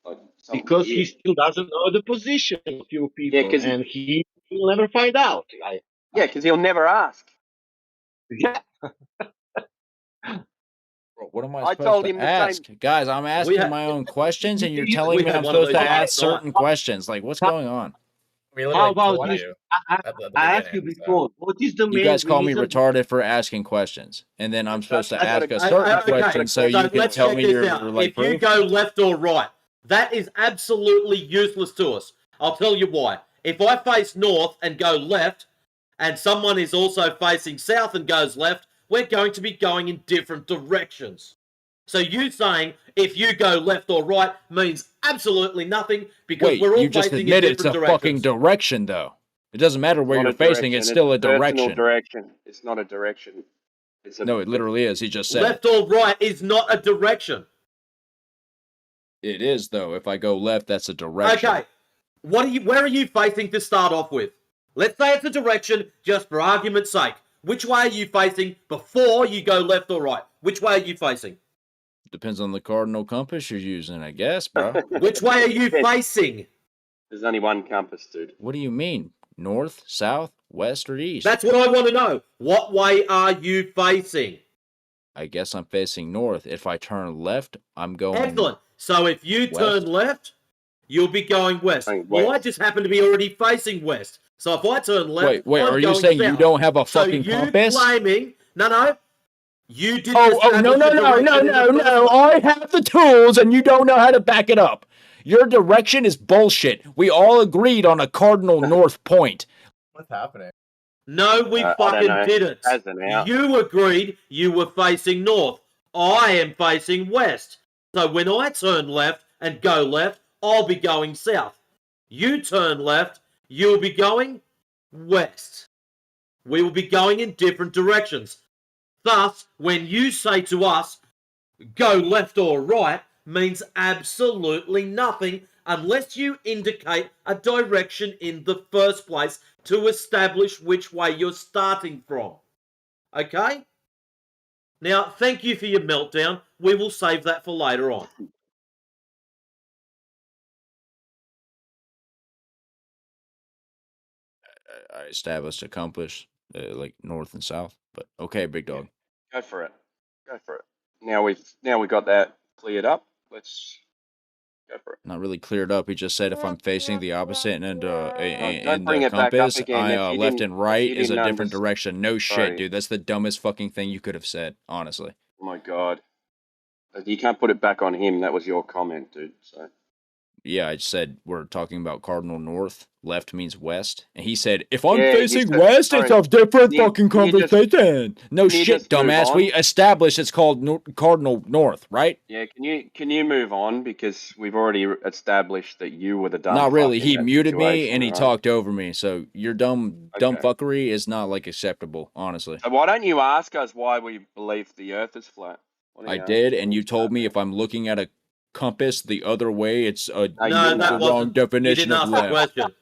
Like Because he still doesn't know the position of few people, and he will never find out. Yeah, because he'll never ask. Yeah. Bro, what am I I supposed told to him the ask? same. Guys, I'm asking my own questions, and you're telling we me had I'm one of supposed to these ask last night. certain questions. Like, what's going on? How about this? I asked you before. What is the main You guys call me reason? retarded for asking questions, and then I'm supposed to I ask gotta- a certain Okay, question so you can let's tell check me this your out. like If you proof. go left or right, that is absolutely useless to us. I'll tell you why. If I face north and go left, and someone is also facing south and goes left, we're going to be going in different directions. So you saying if you go left or right means absolutely nothing because Wait, we're all you just facing in admitted it's different a directions. fucking direction, though. It doesn't matter where Not you're a facing; direction, it's still a personal direction. direction. It's not a direction. It's a, No, it literally is. He just said Left or right is not a direction. it is, though. If I go left, that's a direction. Okay. Where are you facing to start off with? Let's say it's a direction, just for argument's sake. Which way are you facing before you go left or right? Which way are you facing? Depends on the cardinal compass you're using, I guess, bro. Which way are you facing? There's only one compass, dude. What do you mean? North, south, west, or east? That's what I want to know. What way are you facing? I guess I'm facing north. If I turn left, I'm going Excellent. So if you west? turn left, you'll be going west. Well, I just happen to be already facing west. So if I turn left, Wait, I'm are you going saying south. you don't have a fucking so compass? Claiming, no. You didn't No, establish the direction in the first I have the tools and you don't know how to back it up. Your direction is bullshit. We all agreed on a cardinal north point. What's happening? No, we I don't fucking know. didn't. As an out. You agreed you were facing north. I am facing west. So when I turn left and go left, I'll be going south. You turn left, you'll be going west. We will be going in different directions. Thus, when you say to us, go left or right, means absolutely nothing unless you indicate a direction in the first place to establish which way you're starting from. Okay? Now, thank you for your meltdown. We will save that for later on. I established a compass, like north and south. But okay, big dog. Go for it. Go for it. Now we've got that cleared up. Let's go for it. Not really cleared up. He just said if I'm facing the opposite and Don't bring the it back up compass, again. If you left didn't- and right if you is a didn't different direction. No shit, Sorry. dude. That's the dumbest fucking thing you could have said, honestly. Oh my god. You can't put it back on him. That was your comment, dude. So Yeah, I said we're talking about cardinal north. Left means west. And he said, if I'm Yeah, he facing said- west, sorry. it's a different Can you- fucking can you just- conversation. No can you shit, just move dumbass. on? We established it's called cardinal north, right? yeah, can you move on because we've already established that you were the dumb. Not really. fuck in He that muted me situation, and he right? talked over me. So your dumb Okay. fuckery is not like acceptable, honestly. So why don't you ask us why we believe the Earth is flat? Why don't I you ask did, us and when you we told start me there? if I'm looking at a compass the other way, it's No, you the didn't that ask. wrong wasn't. You definition didn't of ask the left. question.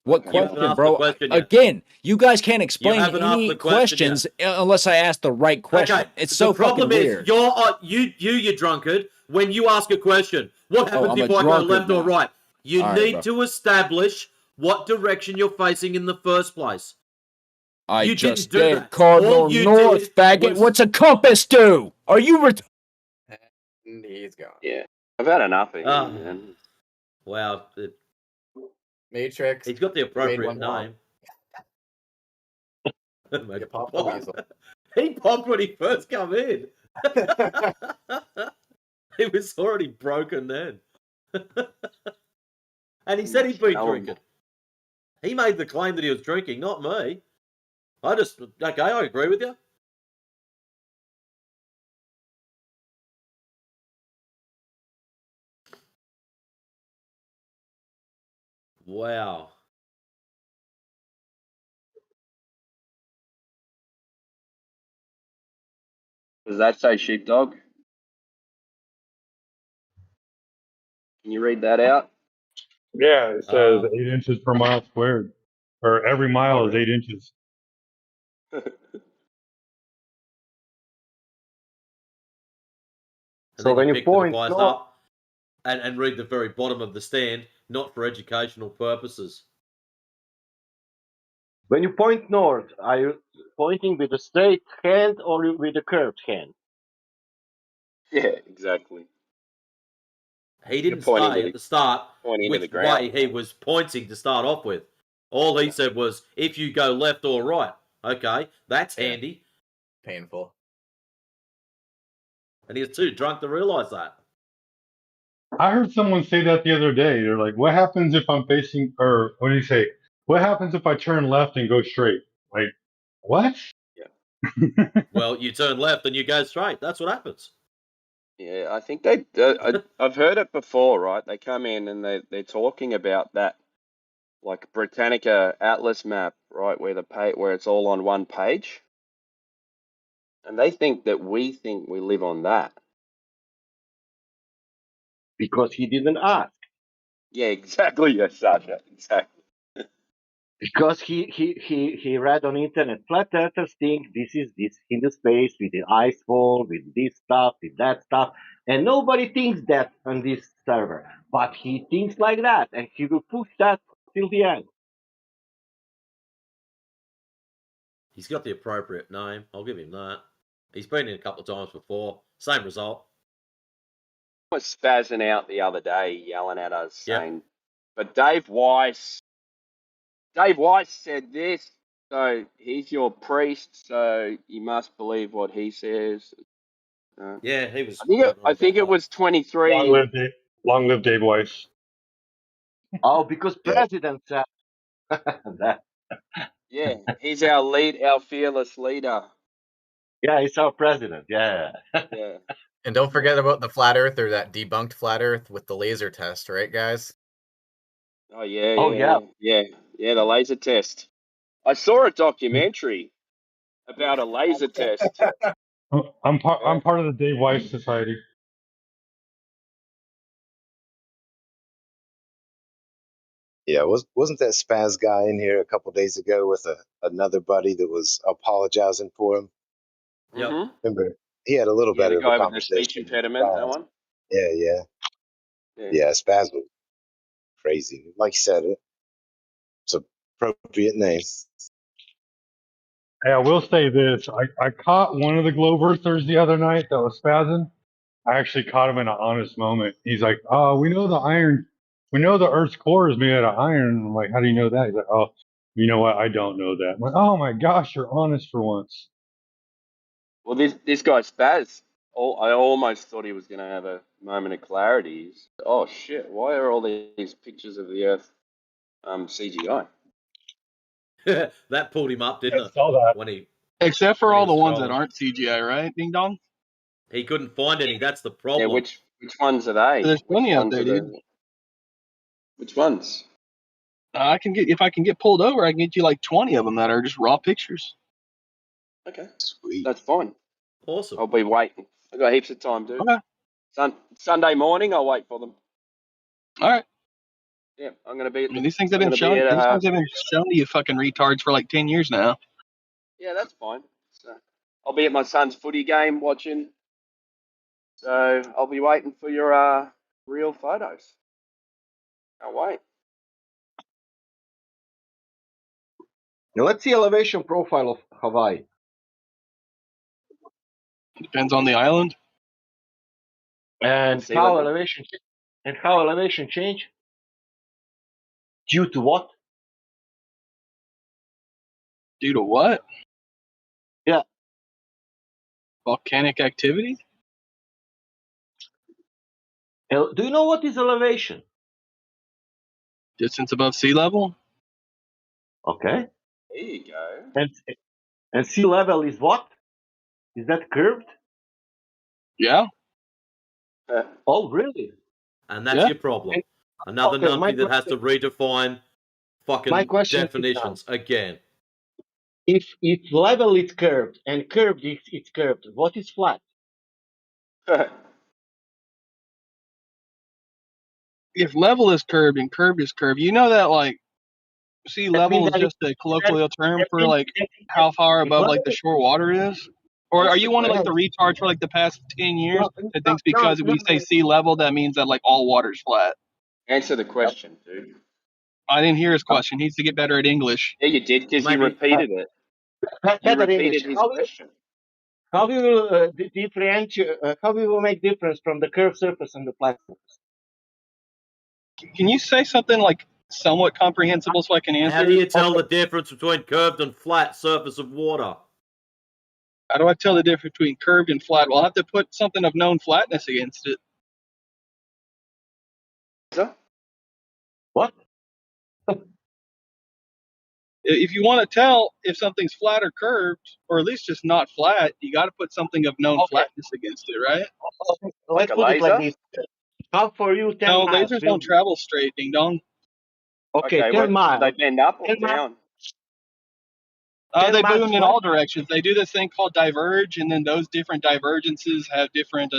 What Okay, You haven't question, asked bro? the question yet. Again, you guys can't explain haven't asked any the question yet. questions unless I ask the right question. Okay, It's the so fucking problem is weird. you drunkard. When you ask a question, what happens I'm if a I go drunkard left or now. right? You All right, need bro. to establish what direction you're facing in the first place. I You just didn't do did that. cardinal All you north, did faggot. was- What's a compass do? Are you And he's gone. Yeah, I've had enough of Ah. him, man. Wow, Matrix. he's got the you made appropriate one wrong. name. You popped the weasel. He popped when he first come in. He was already broken then. And he said he'd been drinking. He made the claim that he was drinking, not me. Okay, I agree with you. Wow. Does that say sheepdog? Can you read that out? Yeah, it says 8 inches per mile squared, or every mile is 8 inches. And So then when you pick the point device north, up and read the very bottom of the stand, not for educational purposes. when you point north, are you pointing with a straight hand or with a curved hand? Yeah, exactly. He didn't pointing say to at the start pointing to the which ground. way he was pointing to start off with. All he said was, if you go left or right. Okay, that's handy. Painful. And he was too drunk to realise that. I heard someone say that the other day. They're like, what happens if I'm facing, or what do you say? What happens if I turn left and go straight? Like, what? Well, you turn left and you go straight. That's what happens. Yeah, I think I've heard it before, right? They come in and they're talking about that, like Britannica Atlas map, right, where it's all on one page, and they think that we think we live on that. Because he didn't ask. Yeah, exactly. Yes, Sasha, exactly. Because he read on internet, flat earthers think this is this in the space with the ice wall, with this stuff, with that stuff, and nobody thinks that on this server. But he thinks like that, and he will push that till the end. He's got the appropriate name. I'll give him that. He's been in a couple of times before. Same result. I was spazzing out the other day, yelling at us, saying, but Dave Weiss said this, so he's your priest, so you must believe what he says. Yeah, he was. I think it was 23. Long live Dave Weiss. Oh, because president said that. Yeah, he's our fearless leader. Yeah, he's our president. Yeah. Yeah. And don't forget about the flat Earth or that debunked flat Earth with the laser test, right, guys? Oh yeah. The laser test. I saw a documentary about a laser test. I'm part of the Dave Weiss Society. Yeah, wasn't that Spaz guy in here a couple days ago with another buddy that was apologizing for him? Yeah. Remember, he had a little Yeah, better the of a guy with the speech conversation. impediment, that one. Yeah. Yeah, Spaz was crazy. Like you said, it's an appropriate name. Hey, I will say this. I caught one of the globe earthers the other night that was spazzing. I actually caught him in an honest moment. He's like, "Oh, we know the Earth's core is made out of iron." I'm like, "How do you know that?" He's like, "Oh, you know what? I don't know that." I'm like, "Oh my gosh, you're honest for once." Well, this guy Spaz, I almost thought he was going to have a moment of clarity. Oh shit! Why are all these pictures of the Earth CGI? That pulled him up, didn't it? Saw that. When he, except for all the ones that scrolling. aren't CGI, right? Ding dong. He couldn't find any. That's the problem. Yeah, which ones are they? There's plenty Which out ones there, are dude. Which ones? If I can get pulled over, I can get you like 20 of them that are just raw pictures. Okay, sweet. That's fine. Awesome. I'll be waiting. I got heaps of time, dude. Okay. Sunday morning, I'll wait for them. All right. Yeah, I'm gonna be. I mean, these things have been shown. These things have been shown to you, fucking retards, for like 10 years now. Yeah, that's fine. So I'll be at my son's footy game watching. So I'll be waiting for your real photos. Can't wait. Now let's see elevation profile of Hawaii. Depends on the island. And how elevation change? Due to what? Due to what? Yeah. Volcanic activity? Do you know what is elevation? Distance above sea level? Okay. There you go. And sea level is what? Is that curved? Yeah. Oh, really? And that's your problem. Another numpty that has to redefine fucking definitions again. If level is curved and curved it's curved, what is flat? If level is curved and curved is curved, you know that like sea level is just a colloquial term for like how far above like the shore water is? Or are you one of like the retards for like the past 10 years that thinks because we say sea level that means that like all water's flat? Answer the question, dude. I didn't hear his question. He needs to get better at English. Yeah, you did because you repeated it. You repeated his question. How we will differentiate? How we will make difference from the curved surface and the flat surface? Can you say something like somewhat comprehensible so I can answer? How do you tell the difference between curved and flat surface of water? How do I tell the difference between curved and flat? Well, I'll have to put something of known flatness against it. What? If you want to tell if something's flat or curved, or at least just not flat, you got to put something of known flatness against it, right? Let's put it like this. How for you 10 no, miles? lasers don't travel straight, ding dong. Okay, 10 miles. They bend up or down? They boom in all directions. They do this thing called diverge, and then those different divergences have different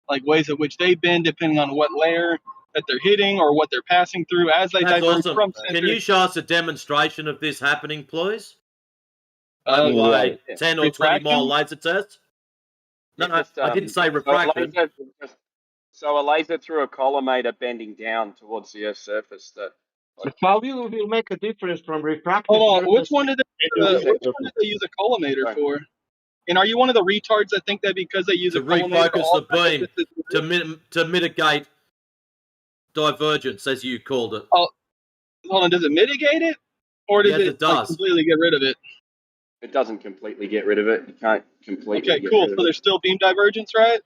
like ways at which they bend depending on what layer that they're hitting or what they're passing through as they That's diverge awesome. from Can center. you show us a demonstration of this happening, please? Maybe by 10 or 20 mile laser test? No, no, I didn't say refraction. So a laser through a collimator bending down towards the Earth's surface. How will make a difference from refracted Hold on, surface? which one did they use a collimator for? And are you one of the retards that think that because they use To a collimator, refocus all the beam, to mitigate divergence, as you called it. Oh, hold on, does it mitigate it, or does Yes, it it does. like, completely get rid of it? It doesn't completely get rid of it. You can't completely Okay, get cool. rid of So it. there's still beam divergence, right?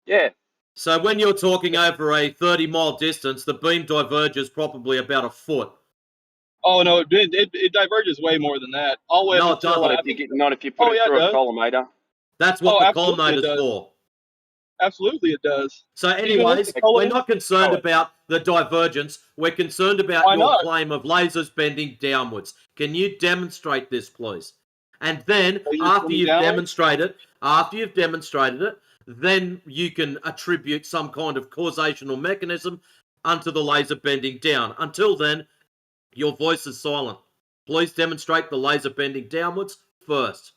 Yeah. So when you're talking over a 30-mile distance, the beam diverges probably about a foot. Oh no, it diverges way more than that. All the way No, up it until doesn't. Not if you put it through a does. collimator. That's what Oh, the absolutely it collimator's does. for. Absolutely, it does. So Even with anyways, the we're collimator- not concerned about the divergence. We're concerned about Why your not? claim of lasers bending downwards. Can you demonstrate this, please? And then after you've demonstrated it, then you can attribute some kind of causational mechanism unto the laser bending down. Until then, your voice is silent. Please demonstrate the laser bending downwards first.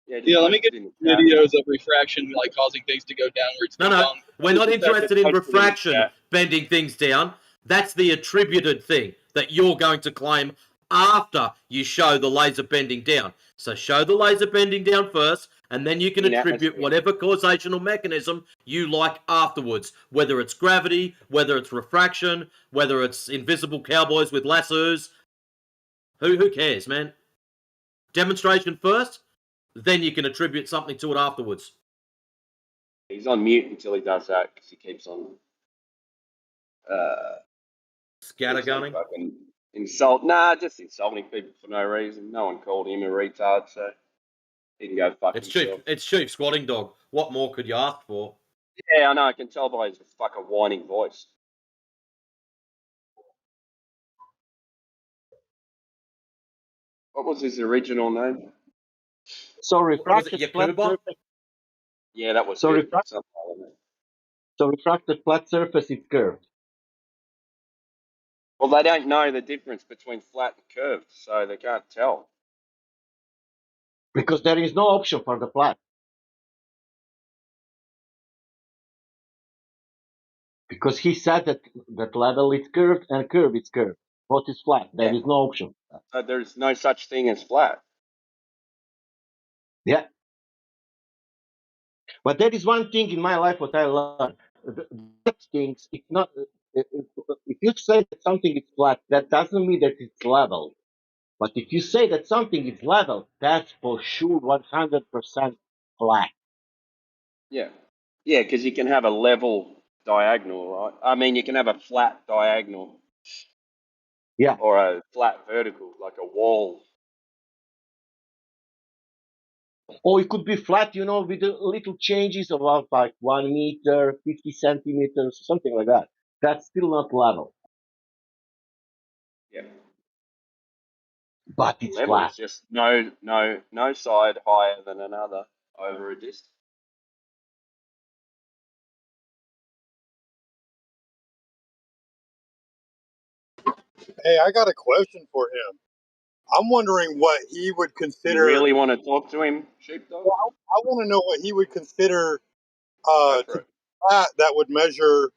Yeah, let me get videos of refraction like causing things to go downwards. No, we're not interested in refraction bending things down. That's the attributed thing that you're going to claim after you show the laser bending down. So show the laser bending down first, and then you can attribute whatever causational mechanism you like afterwards, whether it's gravity, whether it's refraction, whether it's invisible cowboys with lassos. Who cares, man? Demonstration first, then you can attribute something to it afterwards. He's on mute until he does that because he keeps on scattergunning. Just insulting people for no reason. No one called him a retard, so he can go fuck himself. It's Chief Squatting Dog. What more could you ask for? Yeah, I know. I can tell by his fucking whining voice. What was his original name? So refracted flat surface. Yeah, that was So it. refracted flat surface is curved. Well, they don't know the difference between flat and curved, so they can't tell. Because there is no option for the flat. Because he said that level is curved and curve is curved. What is flat? There is no option. So there's no such thing as flat. Yeah. But there is one thing in my life what I learned. That things, it's not. If you say that something is flat, that doesn't mean that it's level. But if you say that something is level, that's for sure 100% flat. Yeah. Yeah, because you can have a level diagonal, right? I mean, you can have a flat diagonal. Yeah. Or a flat vertical, like a wall. Or it could be flat, with little changes of about like 1 meter, 50 centimeters, something like that. That's still not level. Yeah. But it's level flat. is just no side higher than another over a distance. Hey, I got a question for him. I'm wondering what he would consider. You really want to talk to him, Sheepdog? Well, I want to know what he would consider to be flat that would measure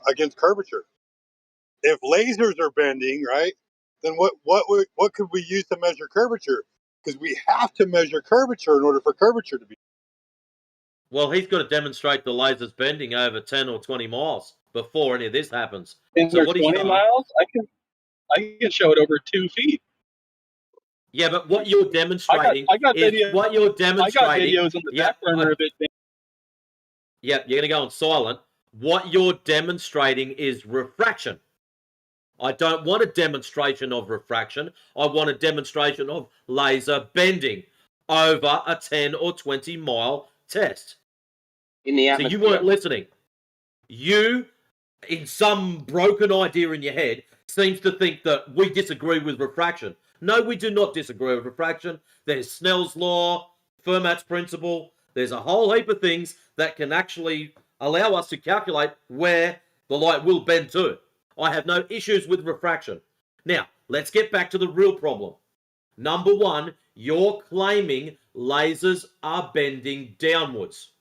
against curvature. If lasers are bending, right? Then what could we use to measure curvature? Because we have to measure curvature in order for curvature to be. Well, he's got to demonstrate the laser's bending over 10 or 20 miles before any of this happens. Is there 20 miles? I can show it over 2 feet. Yeah, but what you're demonstrating I got is what you're demonstrating. I got videos on the back burner of it. Yep, you're going to go on silent. What you're demonstrating is refraction. I don't want a demonstration of refraction. I want a demonstration of laser bending over a 10 or 20 mile test. In the atmosphere. So you weren't listening. You, in some broken idea in your head, seems to think that we disagree with refraction. No, we do not disagree with refraction. There's Snell's law, Fermat's principle. There's a whole heap of things that can actually allow us to calculate where The light will bend too. I have no issues with refraction. Now, let's get back to the real problem. Number one, you're claiming lasers are bending downwards.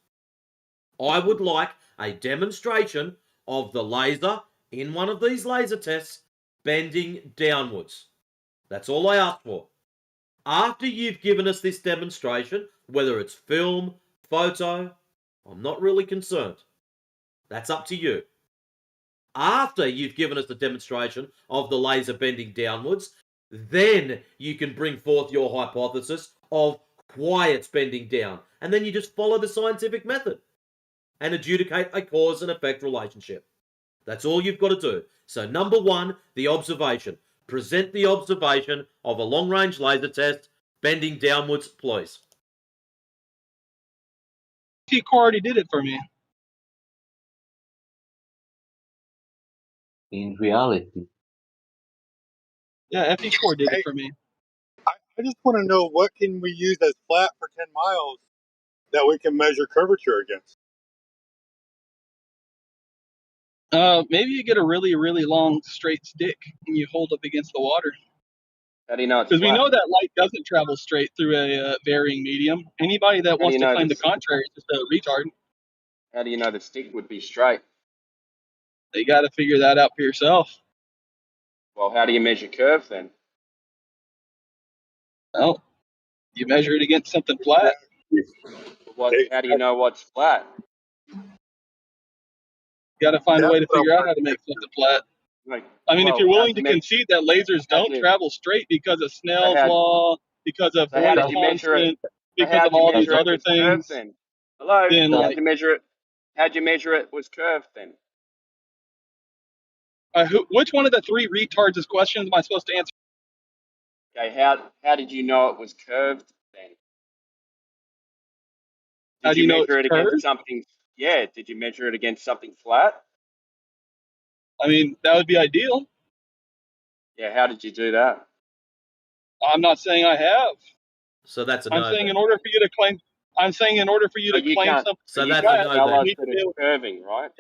I would like a demonstration of the laser in one of these laser tests bending downwards. That's all I ask for. After you've given us this demonstration, whether it's film, photo, I'm not really concerned. That's up to you. After you've given us the demonstration of the laser bending downwards, then you can bring forth your hypothesis of why it's bending down. And then you just follow the scientific method and adjudicate a cause and effect relationship. That's all you've got to do. So number one, the observation. Present the observation of a long-range laser test bending downwards, please. Core already did it for me. In reality. Yeah, FE Core did it for me. I just want to know, what can we use as flat for 10 miles that we can measure curvature against? Maybe you get a really, really long straight stick and you hold up against the water. How do you know it's Because we flat? know that light doesn't travel straight through a varying medium. Anybody that How do wants you to know claim the this? contrary is just a retard. How do you know the stick would be straight? You got to figure that out for yourself. Well, how do you measure curve then? Well, you measure it against something flat. How do you know what's flat? You got to find a That's way to what I figure out wanted how to make something flat. Like, I mean, if well, you're how'd willing you to concede that lasers don't travel straight because of Snell's law, because of So how Boyle's did you measure it? constant, So because of how'd you all these measure it other was curved things, then? Hello? then How'd like, you measure it? How'd you measure it was curved then? which one of the three retards' questions am I supposed to answer? Okay, how did you know it was curved then? How Did do you you know it's measure it against curved? something? Yeah, did you measure it against something flat? I mean, that would be ideal. Yeah, how did you do that? I'm not saying I have. So that's a I'm no saying then. in order for you to claim, I'm saying in order for you But to you claim can't. something So You that's a can't no tell then. us you need that to be it's able, curving, right?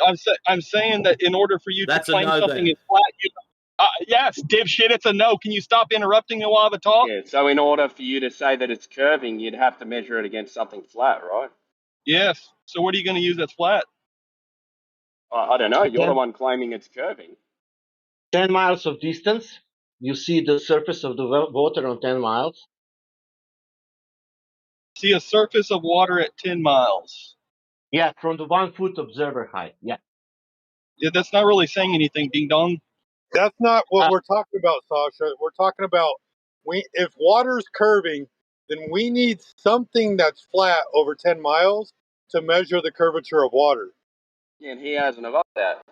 I'm saying that in order for you to That's a claim no something then. is flat, yes, dipshit, it's a no. Can you stop interrupting me while I talk? Yeah. So in order for you to say that it's curving, you'd have to measure it against something flat, right? Yes. So what are you going to use that's flat? I don't know. You're the 10, one claiming it's curving. 10 miles of distance. You see the surface of the water on 10 miles. See a surface of water at 10 miles. Yeah, from the 1 foot observer height. Yeah. Yeah, that's not really saying anything, ding dong. That's not what we're talking about, Sasha. We're talking about, if water's curving, then we need something that's flat over 10 miles to measure the curvature of water. Yeah, and he hasn't about that.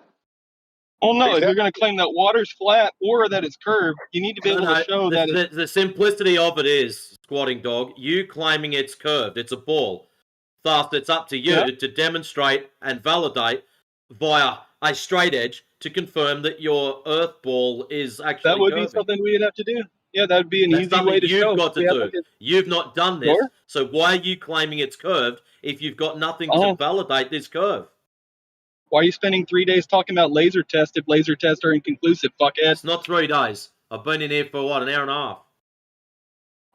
Well, no, if Exactly. you're going to claim that water's flat or that it's curved, you need to be able to show that it's... The simplicity of it is, squatting dog, you claiming it's curved, it's a ball. Thus, it's up to you to demonstrate and validate via a straight edge to confirm that your earth ball is actually That would curving. be something we'd have to do. Yeah, that would be an That's easy way to you've show. got to do. You've not done this, Sure. so why are you claiming it's curved if you've got nothing to validate this curve? Why are you spending 3 days talking about laser tests if laser tests are inconclusive, fuckhead? It's not 3 days. I've been in here for, what, an hour and a half?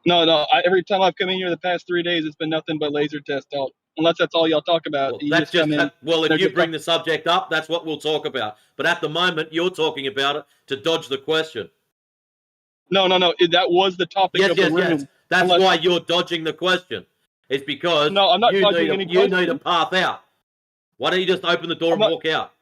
No, every time I've come in here the past 3 days, it's been nothing but laser test talk. Unless that's all y'all talk about. Well, if you bring the subject up, that's what we'll talk about. But at the moment, you're talking about it to dodge the question. No. That was the topic of the room. Yes. That's why you're dodging the question. It's because I'm not dodging any you question. need a path out. Why don't you just open the door and walk out?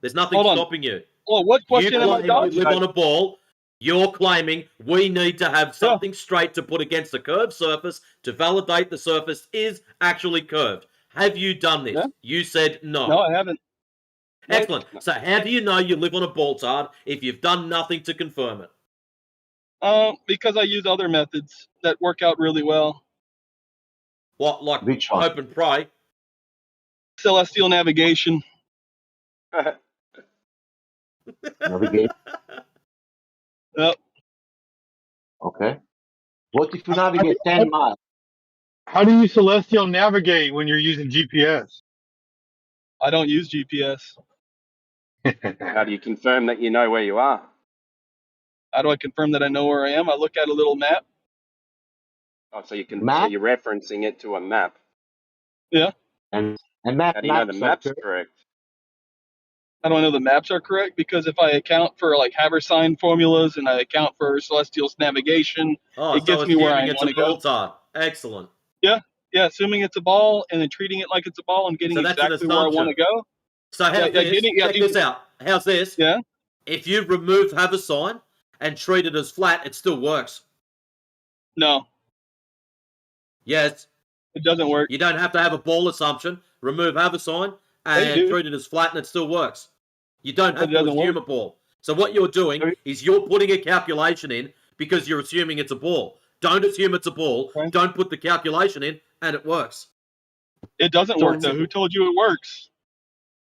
There's nothing stopping you. Well, what question am I dodging? You live on a ball. You're claiming we need to have something straight to put against a curved surface to validate the surface is actually curved. Have you done this? Yeah. You said no. No, I haven't. Excellent. So how do you know you live on a ball tard if you've done nothing to confirm it? Because I use other methods that work out really well. What, like Which one? hope and pray? Celestial navigation. Navigate. Yep. Okay. What if you navigate 10 miles? How do you celestial navigate when you're using GPS? I don't use GPS. How do you confirm that you know where you are? How do I confirm that I know where I am? I look at a little map. Oh, so so Map? you're referencing it to a map. Yeah. And map How do you know the maps are map's correct. correct? How do I know the maps are correct? Because if I account for like Haversine formulas and I account for Celestial's navigation, Oh, it so gets me where I assuming it's a want to go. bolter. Excellent. Yeah. Yeah. Assuming it's a ball and then treating it like it's a ball and getting So that's an exactly where I want assumption. to go. So how's Yeah. this? Check this out. How's this? Yeah. If you remove Haversine and treat it as flat, it still works. No. Yes. It doesn't work. You don't have to have a ball assumption. Remove Haversine Yeah, you and do. treat it as flat and it still works. You don't But have it to doesn't assume work. a ball. So what you're doing is you're putting a calculation in because you're assuming it's a ball. Don't assume it's a ball. Okay. Don't put the calculation in and it works. It doesn't work though. Who told you it works?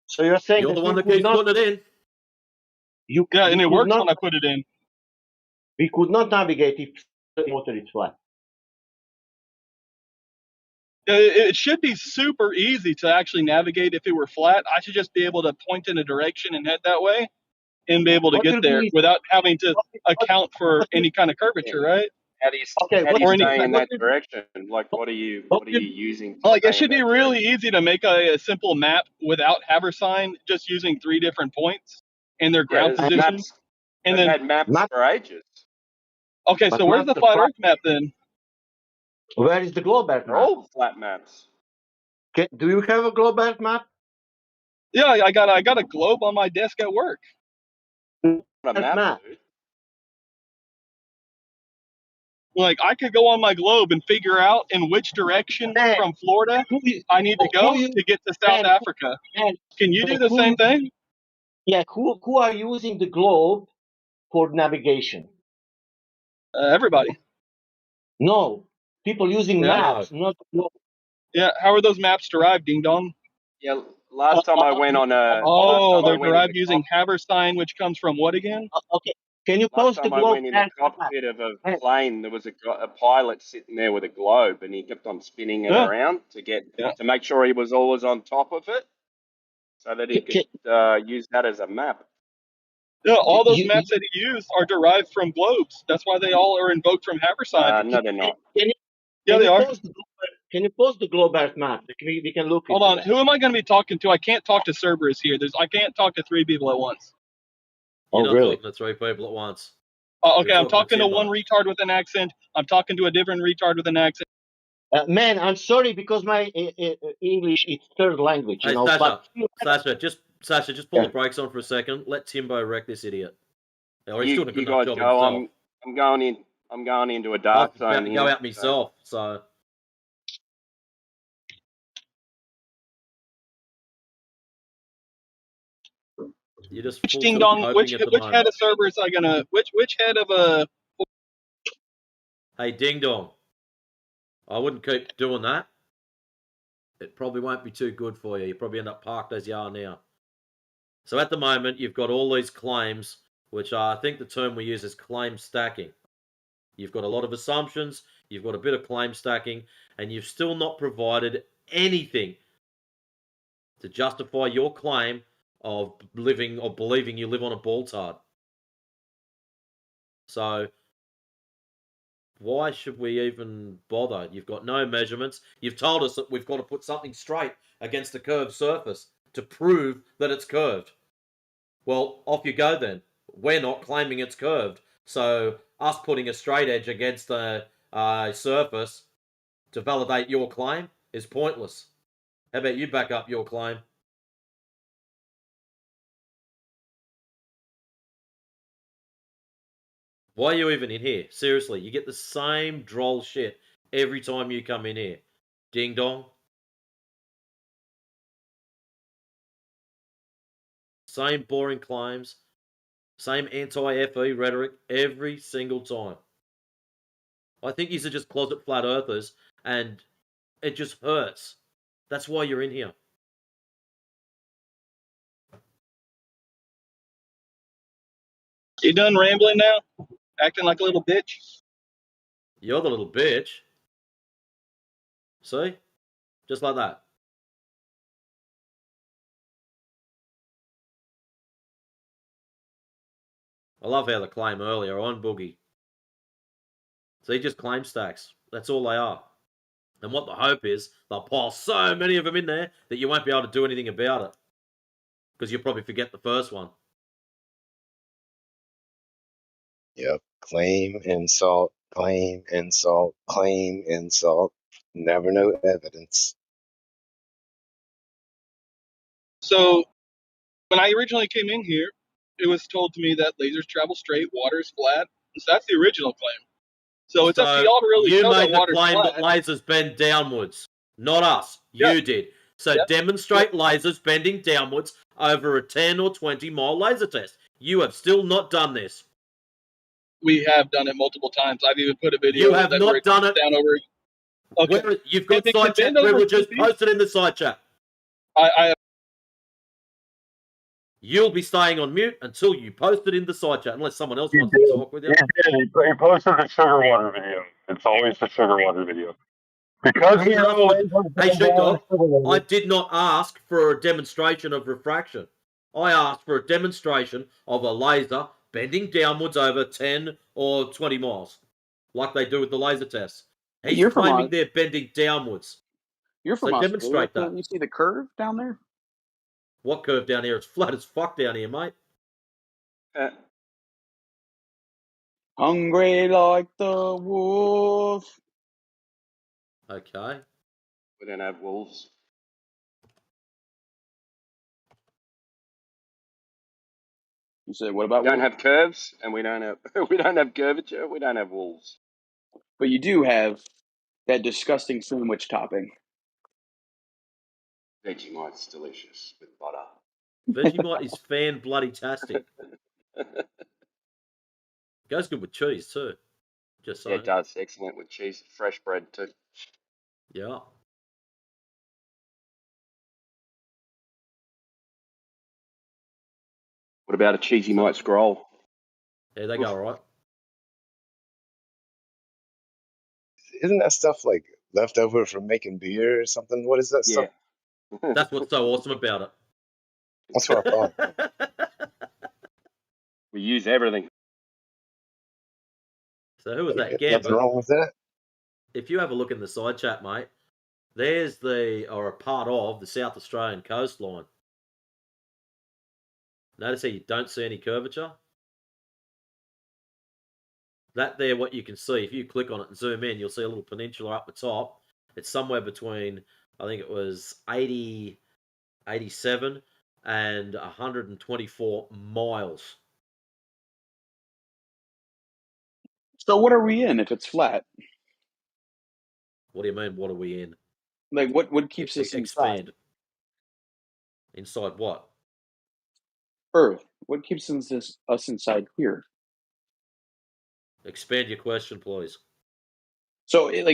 So you're saying You're that the one we that could keeps not, putting it in. Yeah, and it could works not, when I put it in. we could not navigate if the water is flat. It should be super easy to actually navigate if it were flat. I should just be able to point in a direction and head that way and be able to What get will there be without having to account for what will, any kind of curvature, right? How do you okay, what how do you Or will be, any stay in what that will, direction? Like, what are what you will, using to like it stay in should be that really direction? easy to make a simple map without Haversine, just using 3 different points and their Yeah, ground there's position. maps. And They've then, had maps map, for ages. okay, so but where's maps the are flat flat. Earth map then? Where is the globe earth They're map? all flat maps. Do you have a globe earth map? Yeah, I got a globe on my desk at work. Not a Earth map, map. dude. Like I could go on my globe and figure out in which direction Man, from Florida I need to who go you, to get to South man, Africa. man, Can you do man, the same thing? yeah, who are using the globe for navigation? Everybody. No, people using Yeah. maps, not the globe. Yeah. How are those maps derived, Ding Dong? Yeah, last time I went on a last Oh, time I they're went in derived the using Haversine, which comes from what again? Okay, can you last post the time I globe went in the earth map? cockpit of a Man, plane, there was a pilot sitting there with a globe, and he kept on spinning it Yeah. around Yeah. to make sure he was always on top of it, so that he could use that as a map. Yeah, all those you, maps that he used are derived from globes. That's why they all are invoked from Haversine. No, they're not. can you, Yeah, can they you are. post the globe, can you post the globe earth map? We can look Hold into on. that. Who am I going to be talking to? I can't talk to Cerberus here. I can't talk to 3 people at once. You're Oh, not really? talking to 3 people at once. Okay, You're I'm talking to Timbo. one retard with an accent. I'm talking to a different retard with an accent. Man, I'm sorry because my English is third language, you Hey, know. Sasha. But Sasha, just pull the brakes on for a second. Let Timbo wreck this idiot. Or he's doing a good You enough guys job go. himself. I'm going into a I dark was about zone to here. go out myself, so you're just Which full ding tilt dong? coping Which at the head moment. of Cerberus I gonna? Which head of a? Hey, Ding Dong. I wouldn't keep doing that. It probably won't be too good for you. You probably end up parked as you are now. So at the moment, you've got all these claims, which I think the term we use is claim stacking. You've got a lot of assumptions, you've got a bit of claim stacking, and you've still not provided anything to justify your claim of living or believing you live on a ball tard. So why should we even bother? You've got no measurements. You've told us that we've got to put something straight against a curved surface to prove that it's curved. Well, off you go then. We're not claiming it's curved. So us putting a straight edge against a surface to validate your claim is pointless. How about you back up your claim? Why are you even in here? Seriously, you get the same droll shit every time you come in here. Ding dong. Same boring claims. Same anti-FE rhetoric every single time. I think these are just closet flat earthers and it just hurts. That's why you're in here. You done rambling now? Acting like a little bitch? You're the little bitch. See? Just like that. I love how they claim earlier on Boogie. See, just claim stacks. That's all they are. And what the hope is, they'll pile so many of them in there that you won't be able to do anything about it. Because you'll probably forget the first one. Yep. Claim insult, claim insult, claim insult. Never no evidence. So when I originally came in here, it was told to me that lasers travel straight, water is flat. So that's the original claim. So it's up to y'all to really you show that made the water's claim flat. that lasers bend downwards, not us. You did. So demonstrate lasers bending downwards over a 10 or 20 mile laser test. You have still not done this. We have done it multiple times. I've even put a video You have that not where it done comes it. down over. Okay. Where, you've got If it can side chat bend over privileges. 2 feet, Post it in the side chat. I You'll be staying on mute until you post it in the side chat, unless someone else He wants did. to talk with you. He posted the sugar water video. It's always the sugar water video. Because I we didn't know ask for lasers Hey, bend down Sheepdog, sugar I water. did not ask for a demonstration of refraction. I asked for a demonstration of a laser bending downwards over 10 or 20 miles, like they do with the laser tests. He's You're from claiming they're bending downwards. You're So from Australia. demonstrate that. Can't you see the curve down there? What curve down here? It's flat as fuck down here, mate. Hungry like the wolf. Okay. We don't have wolves. You said, what about We don't wolves? have curves, and we don't have we don't have curvature. We don't have wolves. But you do have that disgusting sandwich topping. Vegemite's delicious with butter. Vegemite is fan bloody tastic. Goes good with cheese too. Just saying. Yeah, it does. Excellent with cheese, fresh bread too. Yeah. What about a cheesy mite scroll? Yeah, they go all right. Isn't that stuff like left over from making beer or something? What is that stuff? That's what's so awesome about it. That's what I thought. We use everything. So who was that? Nothing Gambit. wrong with that. If you have a look in the side chat, mate, there's a part of the South Australian coastline. Notice how you don't see any curvature? That there, what you can see, if you click on it and zoom in, you'll see a little peninsula up the top. It's somewhere between, I think it was 80, 87 and 124 miles. So what are we in if it's flat? What do you mean, what are we in? Like what keeps us Expand. inside? Inside what? Earth. What keeps us inside here? Expand your question, please. So if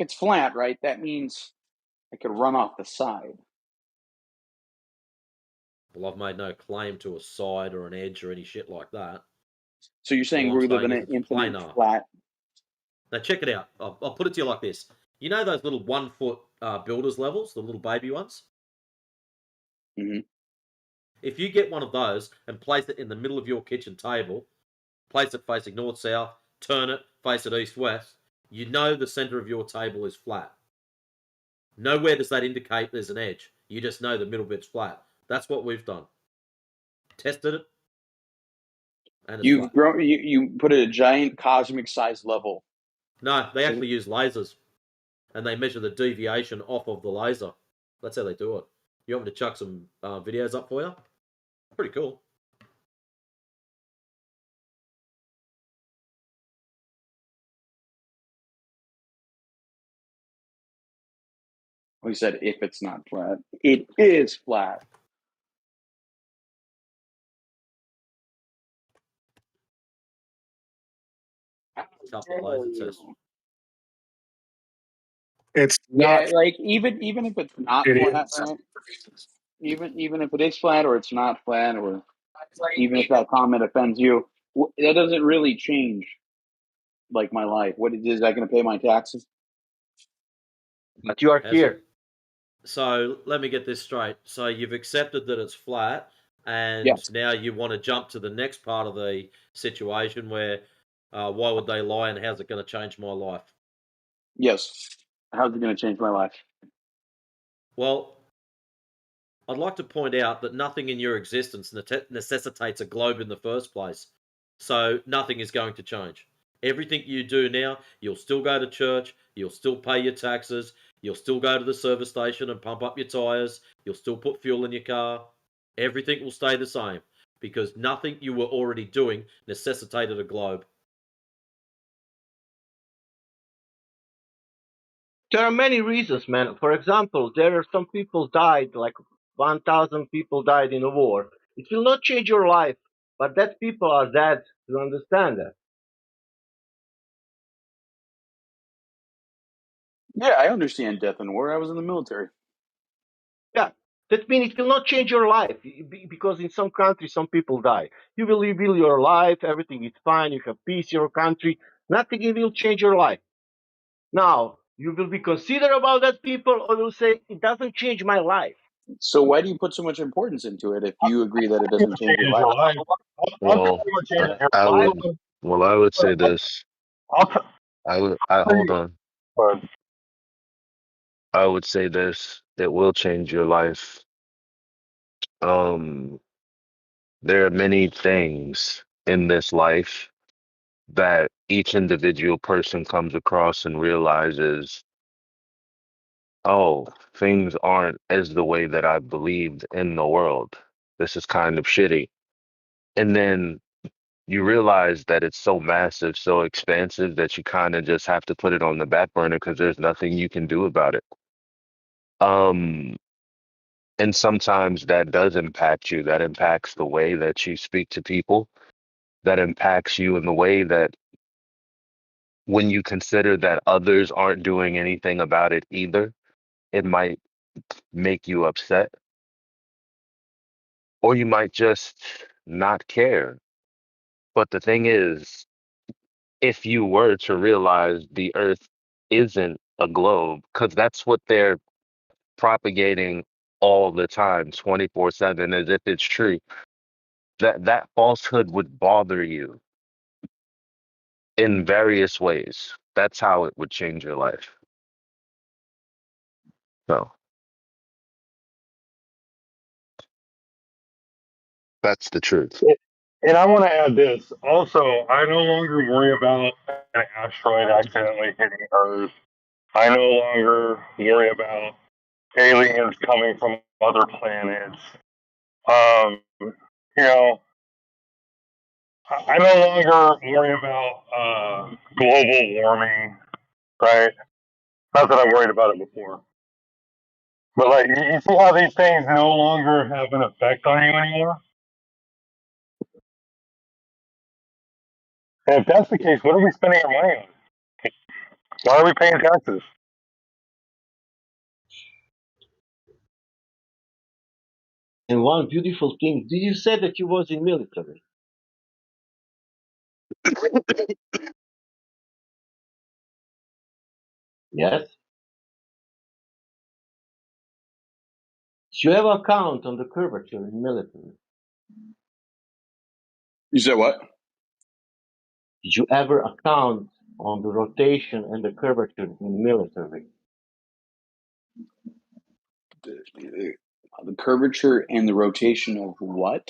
it's flat, right, that means I could run off the side. Well, I've made no claim to a side or an edge or any shit like that. So you're saying All I'm we live saying in is an it's infinite planar. flat? Now check it out. I'll put it to you like this. You know those little 1 foot builders levels, the little baby ones? Mm-hmm. If you get one of those and place it in the middle of your kitchen table, place it facing north-south, turn it, face it east-west, you know the center of your table is flat. Nowhere does that indicate there's an edge. You just know the middle bit's flat. That's what we've done. Tested it. And it's flat. You put a giant cosmic size level. No, they actually use lasers. And they measure the deviation off of the laser. That's how they do it. You want me to chuck some videos up for you? Pretty cool. Well, he said if it's not flat. It is flat. Couple of laser tests. It's Yeah, not. like even if it's not It flat, is. right? Even if it is flat or it's not flat, or even if that comment offends you, that doesn't really change like my life. What is that going to pay my taxes? But you are here. So let me get this straight. So you've accepted that it's flat, and Yes. now you want to jump to the next part of the situation where why would they lie and how's it going to change my life? Yes. How's it going to change my life? Well, I'd like to point out that nothing in your existence necessitates a globe in the first place. So nothing is going to change. Everything you do now, you'll still go to church, you'll still pay your taxes, you'll still go to the service station and pump up your tires, you'll still put fuel in your car. Everything will stay the same because nothing you were already doing necessitated a globe. There are many reasons, man. For example, there are some people died, like 1,000 people died in a war. It will not change your life, but that people are dead. You understand that? Yeah, I understand death and war. I was in the military. Yeah, that means it will not change your life because in some countries some people die. You will live your life, everything is fine, you have peace in your country, nothing will change your life. Now, you will be considerate about that people or will say, it doesn't change my life. So why do you put so much importance into it if you agree that it doesn't change your Changes life? your life. I'll tell Well, you what changes your I life. would. Well, I would say this. I'll tell I hold you. on. But I would say this. It will change your life. Um, there are many things in this life that each individual person comes across and realizes, oh, things aren't as the way that I believed in the world. This is kind of shitty. And then you realize that it's so massive, so expansive that you kind of just have to put it on the back burner because there's nothing you can do about it. Um, and sometimes that does impact you. That impacts the way that you speak to people. That impacts you in the way that when you consider that others aren't doing anything about it either, it might make you upset, or you might just not care. But the thing is, if you were to realize the Earth isn't a globe, because that's what they're propagating all the time, 24/7, as if it's true, that falsehood would bother you in various ways. That's how it would change your life. So that's the truth. and I want to add this. Also, I no longer worry about an asteroid accidentally hitting Earth. I no longer worry about aliens coming from other planets. You know, I no longer worry about global warming, right? Not that I worried about it before. But like, you see how these things no longer have an effect on you anymore? And if that's the case, what are we spending our money on? Why are we paying taxes? And one beautiful thing, did you say that you was in military? Yes. Do you have account on the curvature in military? You said what? Did you ever account on the rotation and the curvature in military? The curvature and the rotation of what?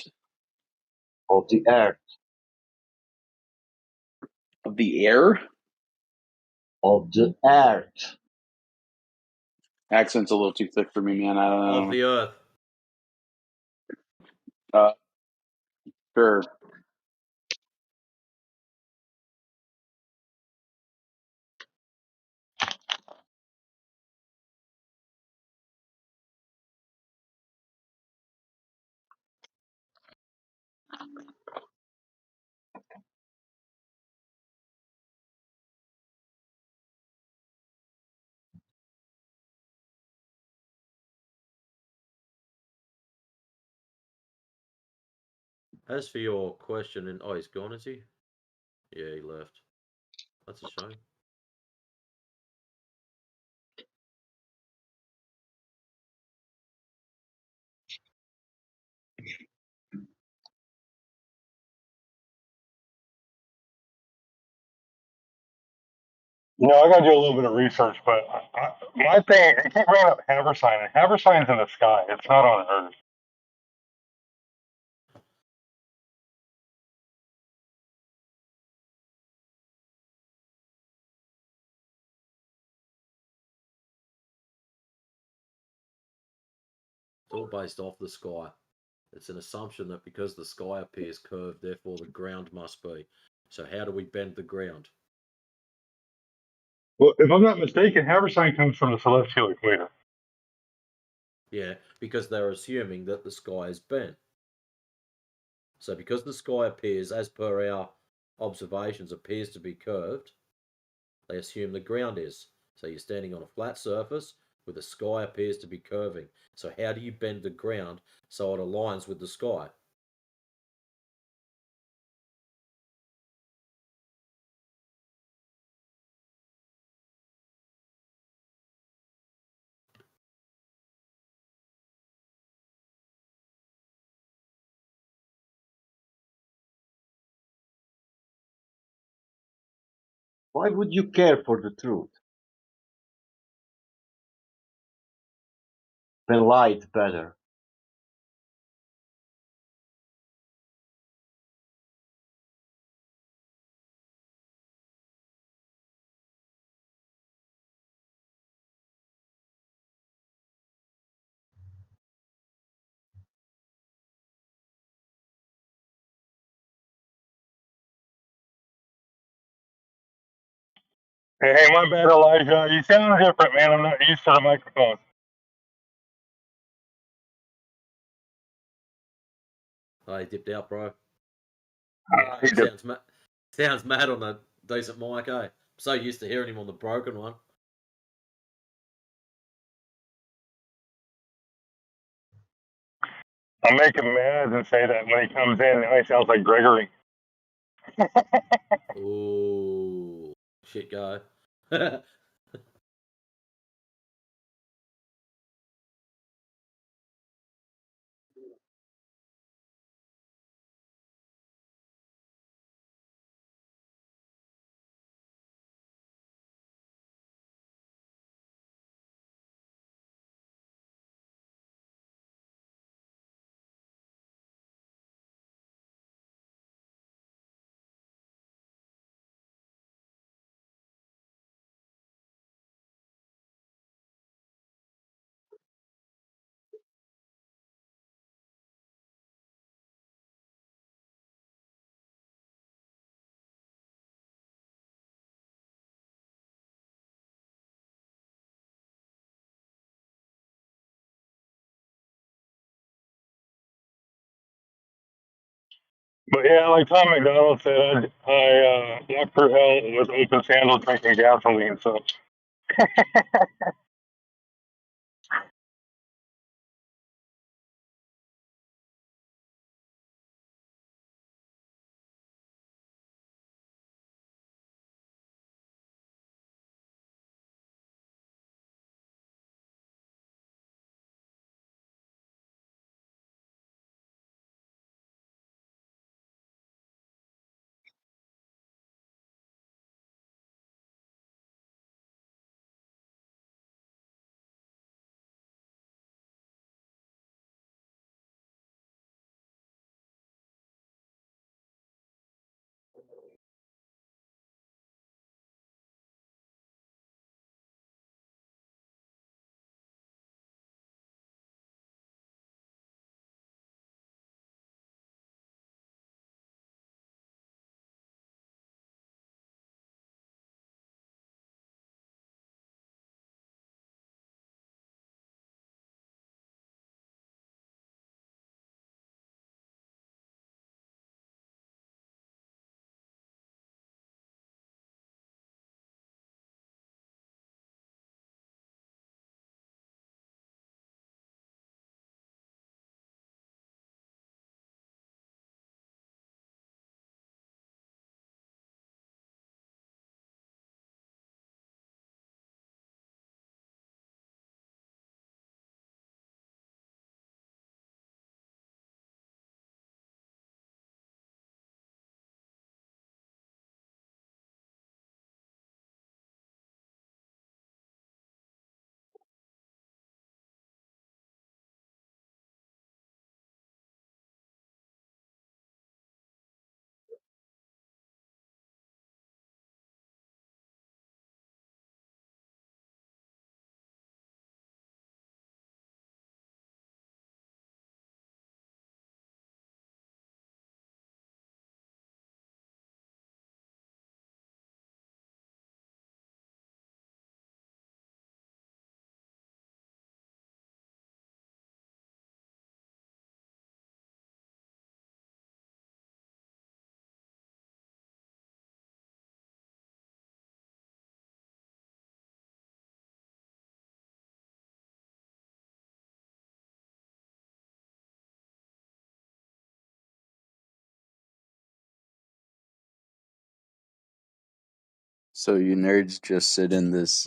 Of the Earth. Of the air? Of the Earth. Accent's a little too thick for me, man. I don't Of know. the Earth. Sure. As for your question, and oh, he's gone, is he? Yeah, he left. That's a shame. You know, I got to do a little bit of research, but my thing, I keep bringing up Haversine, and Haversine's in the sky. It's not on Earth. It's all based off the sky. It's an assumption that because the sky appears curved, therefore the ground must be. So how do we bend the ground? Well, if I'm not mistaken, Haversine comes from the celestial equator. Yeah, because they're assuming that the sky is bent. So because the sky appears, as per our observations, appears to be curved, they assume the ground is. So you're standing on a flat surface where the sky appears to be curving. So how do you bend the ground so it aligns with the sky? Why would you care for the truth? Then lie it better. Hey, my bad, Elijah. You sound different, man. I'm not used to the microphone. I dipped out, bro. He did. Sounds mad on a decent mic, eh? I'm so used to hearing him on the broken one. I'll make him mad and say that when he comes in, he sounds like Gregory. Ooh, shit, go. But yeah, like Tom McDonald said, I walk through hell with open sandals drinking gasoline. So So you nerds just sit in this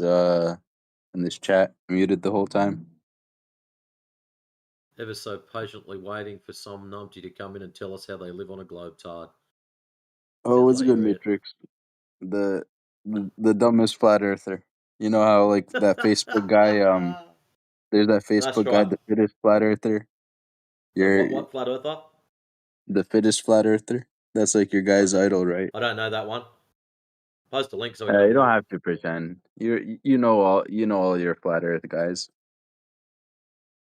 chat muted the whole time? Ever so patiently waiting for some numpty to come in and tell us how they live on a globe tard. Oh, what's good, Matrix? The dumbest flat earther. You know how like that Facebook guy, there's that Facebook guy, try. the fittest flat earther. What flat earther? The fittest flat earther. That's like your guy's idol, right? I don't know that one. Post a link so we know. You don't have to pretend. You know all your flat Earth guys.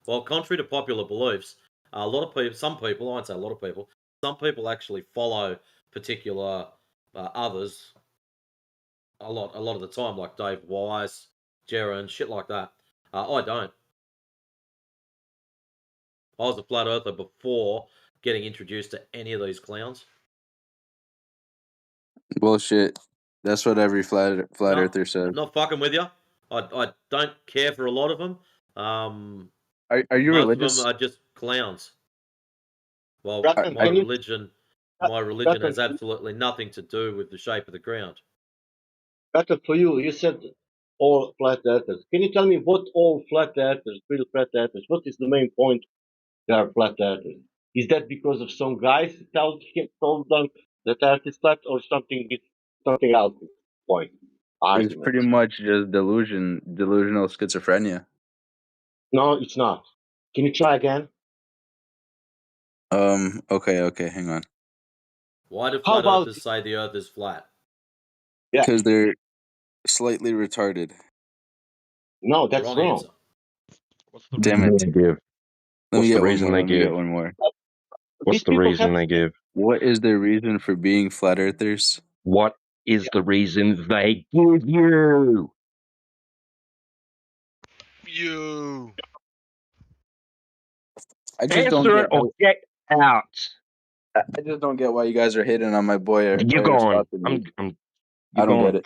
Well, contrary to popular beliefs, a lot of people, some people, I won't say a lot of people, some people actually follow particular others a lot of the time, like Dave Wise, Jaron, shit like that. I don't. I was a flat earther before getting introduced to any of these clowns. Bullshit. That's what every flat earther says. Not fucking with you. I don't care for a lot of them. Are you most religious? of them are just clowns. Well, Bratton, my religion has absolutely nothing to do with the shape of the ground. Bratton, for you said all flat earthers. Can you tell me what all flat earthers, real flat earthers, what is the main point they are flat earthers? Is that because of some guys told them that Earth is flat, or something else? Point. It's pretty much just delusional schizophrenia. No, it's not. Can you try again? Okay, hang on. Why do flat earthers say the Earth is flat? Yeah. Because they're slightly retarded. No, that's wrong. Damn it. They give? Let me What's the get one reason more. they Let me get give? one more. What's the reason they give? What is their reason for being flat earthers? What is the reason they give you? You. I just don't Answer get it or get out. I just don't get why you guys are hating on my boy You're gone. Aristophanes. You're I don't gone. get it.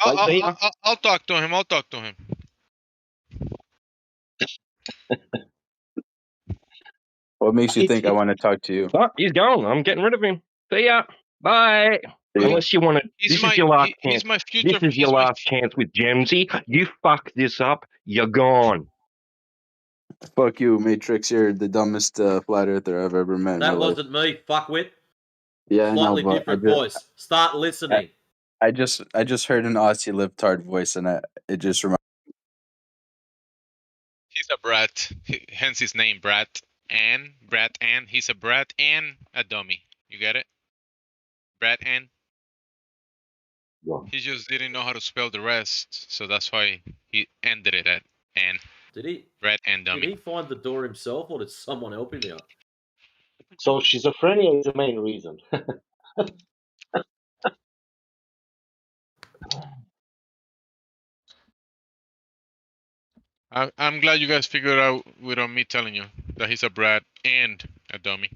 I'll talk to him. I'll talk to him. What makes you think I want to talk to you? Oh, he's gone. I'm getting rid of him. See ya. Bye. Unless you want to. This is your last chance. This is your last chance with Gemsy. You fuck this up, you're gone. Fuck you, Matrix. You're the dumbest flat earther I've ever met in my That life. wasn't me, fuckwit. Yeah, Slightly I know, but different voice. Start listening. I just heard an Aussie libtard voice, and it just reminded. He's a brat. Hence his name, Brat Ann. Brat Ann. He's a brat and a dummy. You get it? Brat Ann. He just didn't know how to spell the rest, so that's why he ended it at Ann. Did he? Brat and dummy. Did he find the door himself, or did someone help him out? So schizophrenia is the main reason. I'm glad you guys figured out without me telling you that he's a brat and a dummy.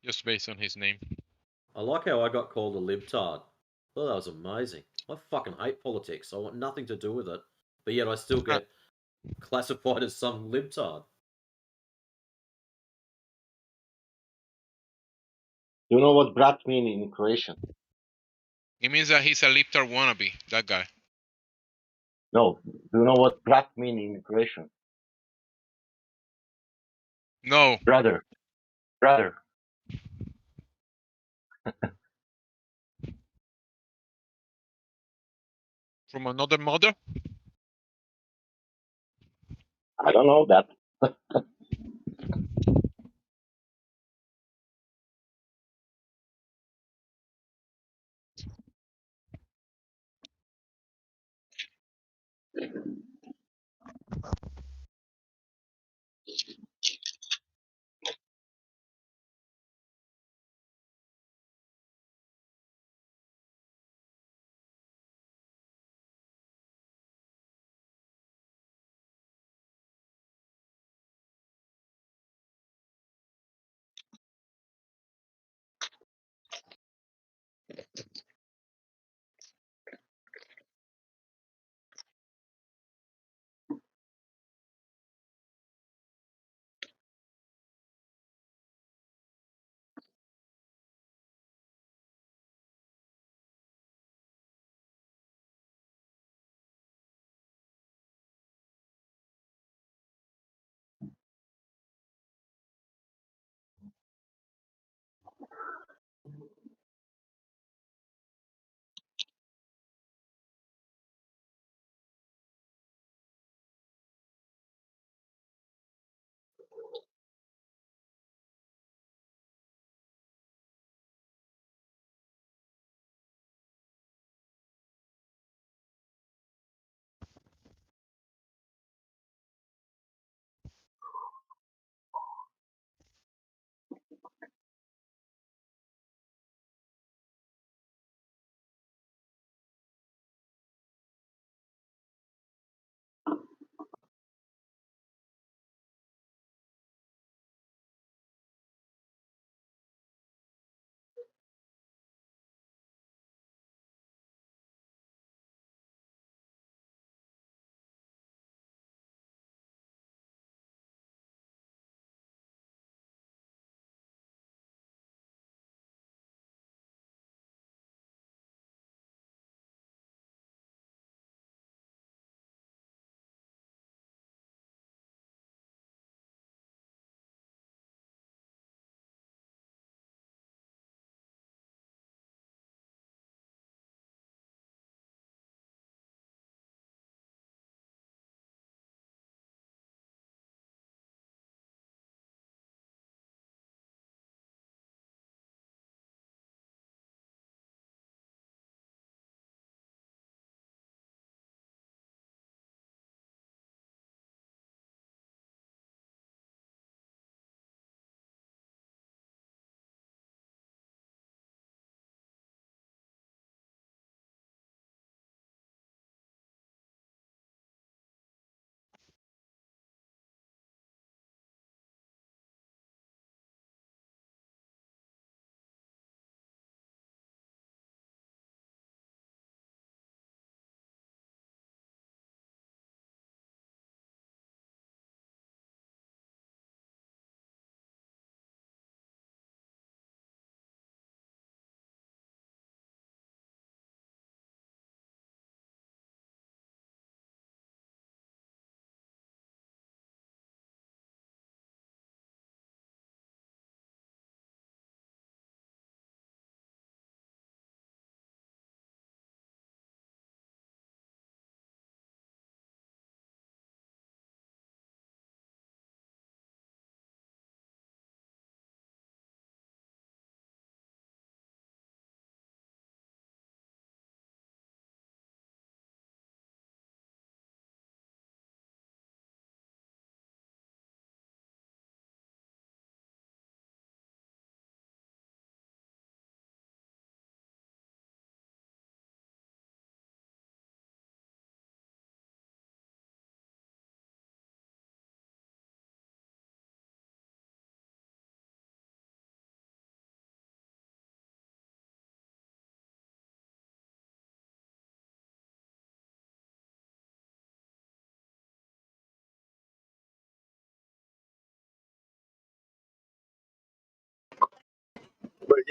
Just based on his name. I like how I got called a libtard. I thought that was amazing. I fucking hate politics. I want nothing to do with it. But yet I still get classified as some libtard. You know what brat means in Croatian? It means that he's a libtard wannabe, that guy. No. Do you know what brat means in Croatian? No. Brother. From another mother? I don't know that.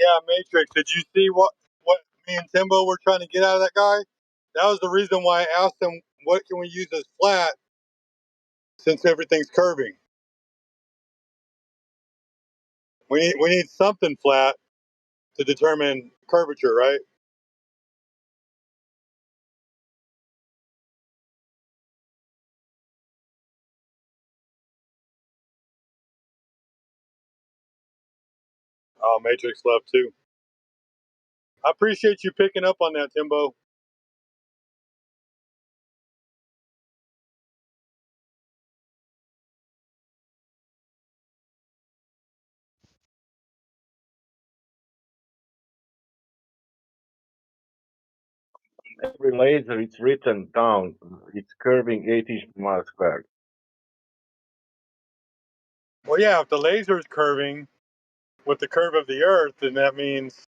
Yeah, Matrix. Did you see what me and Timbo were trying to get out of that guy? That was the reason why I asked him, what can we use as flat since everything's curving? We need something flat to determine curvature, right? Oh, Matrix left too. I appreciate you picking up on that, Timbo. Every laser, it's written down. It's curving 8 miles squared. Well, yeah, if the laser is curving with the curve of the Earth, then that means,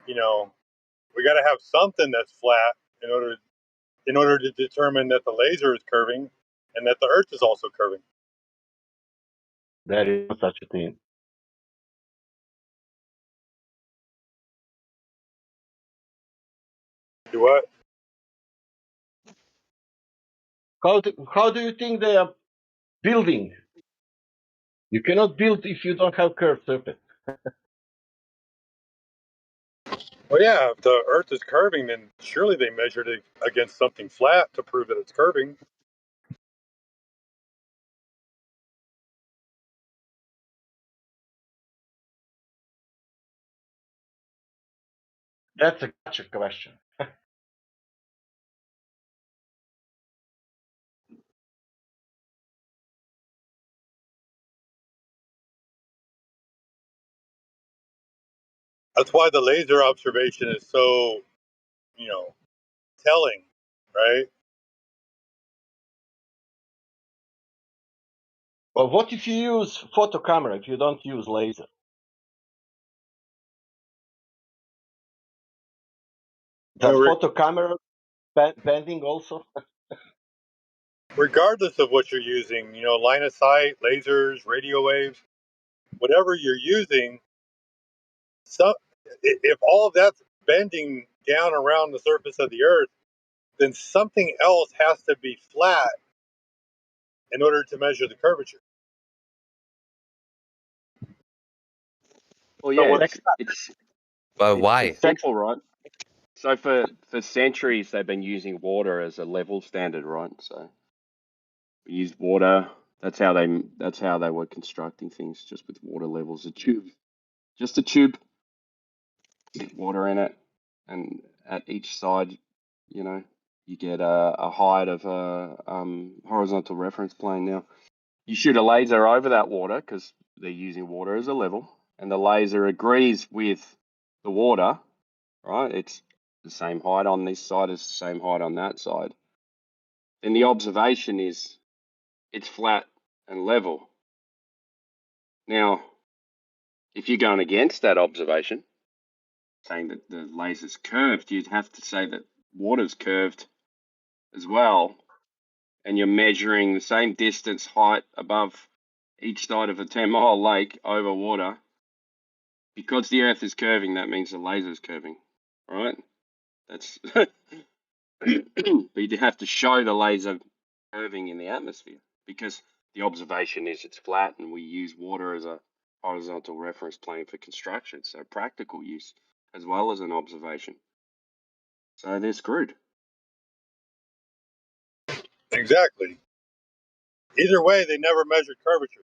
we got to have something that's flat in order to determine that the laser is curving and that the Earth is also curving. There is no such a thing. Do what? How do you think they are building? You cannot build if you don't have curved surface. Well, yeah, if the Earth is curving, then surely they measured it against something flat to prove that it's curving. That's a gotcha question. That's why the laser observation is so, telling, right? But what if you use photo camera if you don't use laser? Does photo camera bending also? Regardless of what you're using, line of sight, lasers, radio waves, whatever you're using, if all of that's bending down around the surface of the Earth, then something else has to be flat in order to measure the curvature. Well, yeah, it's why? simple, right? So for centuries they've been using water as a level standard, right? So we used water. That's how they were constructing things, just with water levels. Just a tube, with water in it, and at each side, you get a height of a horizontal reference plane. Now you shoot a laser over that water because they're using water as a level, and the laser agrees with the water, right? It's the same height on this side as the same height on that side. Then the observation is it's flat and level. Now, if you're going against that observation, saying that the laser's curved, you'd have to say that water's curved as well, and you're measuring the same distance height above each side of a 10-mile lake over water. Because the Earth is curving, that means the laser's curving, right? That's but you'd have to show the laser curving in the atmosphere because the observation is it's flat, and we use water as a horizontal reference plane for construction, so practical use as well as an observation. So they're screwed. Exactly. Either way, they never measured curvature.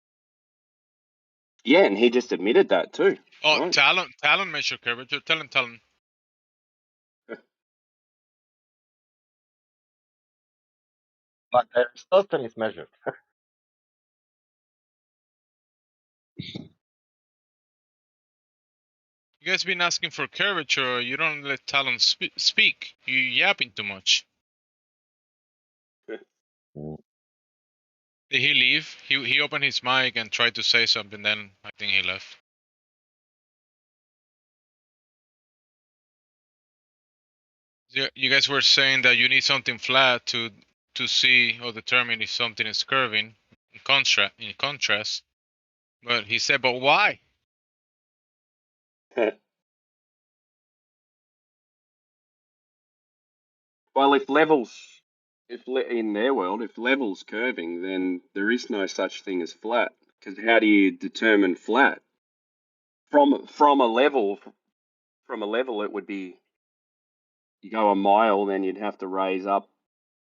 Yeah, and he just admitted that too. Oh, right? Talon measure curvature. Tell him. But Aristotle is measured. You guys been asking for curvature. You don't let Talon speak. You yapping too much. Did he leave? He opened his mic and tried to say something. Then I think he left. You guys were saying that you need something flat to see or determine if something is curving. In contrast, but he said, "But why?" Well, in their world, if level's curving, then there is no such thing as flat. Because how do you determine flat? From a level, it would be, you go a mile, then you'd have to raise up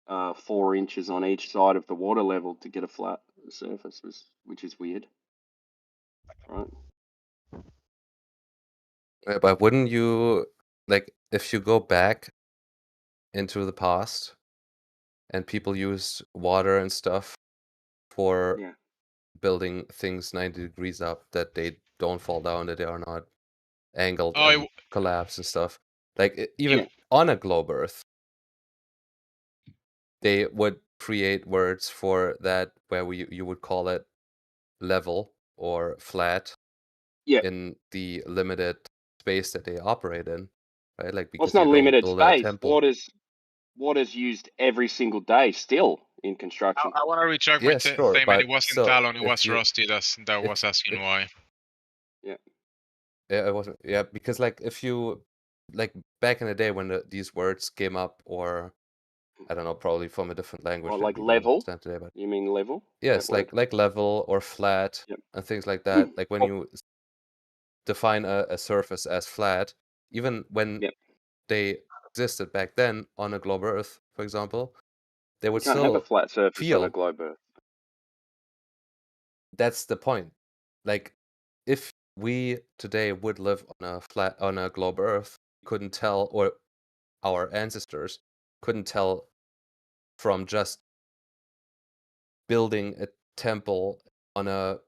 4 inches on each side of the water level to get a flat surface, which is weird, right? But wouldn't you, like, if you go back into the past and people used water and stuff for building things 90 degrees up, that they don't fall down, that they are not angled and collapse and stuff. Like, even on a globe Earth, they would create words for that where you would call it level or flat in the limited space that they operate in, right? Like, Well, it's because not you don't limited build a space. temple. Water's used every single day still in construction. I want to retract my statement. It wasn't Talon, it was Rusty that was asking why. Yeah. Yeah, it wasn't. Yeah, because like if you like back in the day when these words came up, or I don't know, probably from a different language Or that like we don't level. understand today, but You mean level? yes, That word? like level or flat and things like that. Like when you define a surface as flat, even when they existed back then on a globe Earth, for example, they You would can't have a still flat surface on a feel. globe Earth. That's the point. Like, if we today would live on a globe Earth, we couldn't tell, or our ancestors couldn't tell from just building a temple on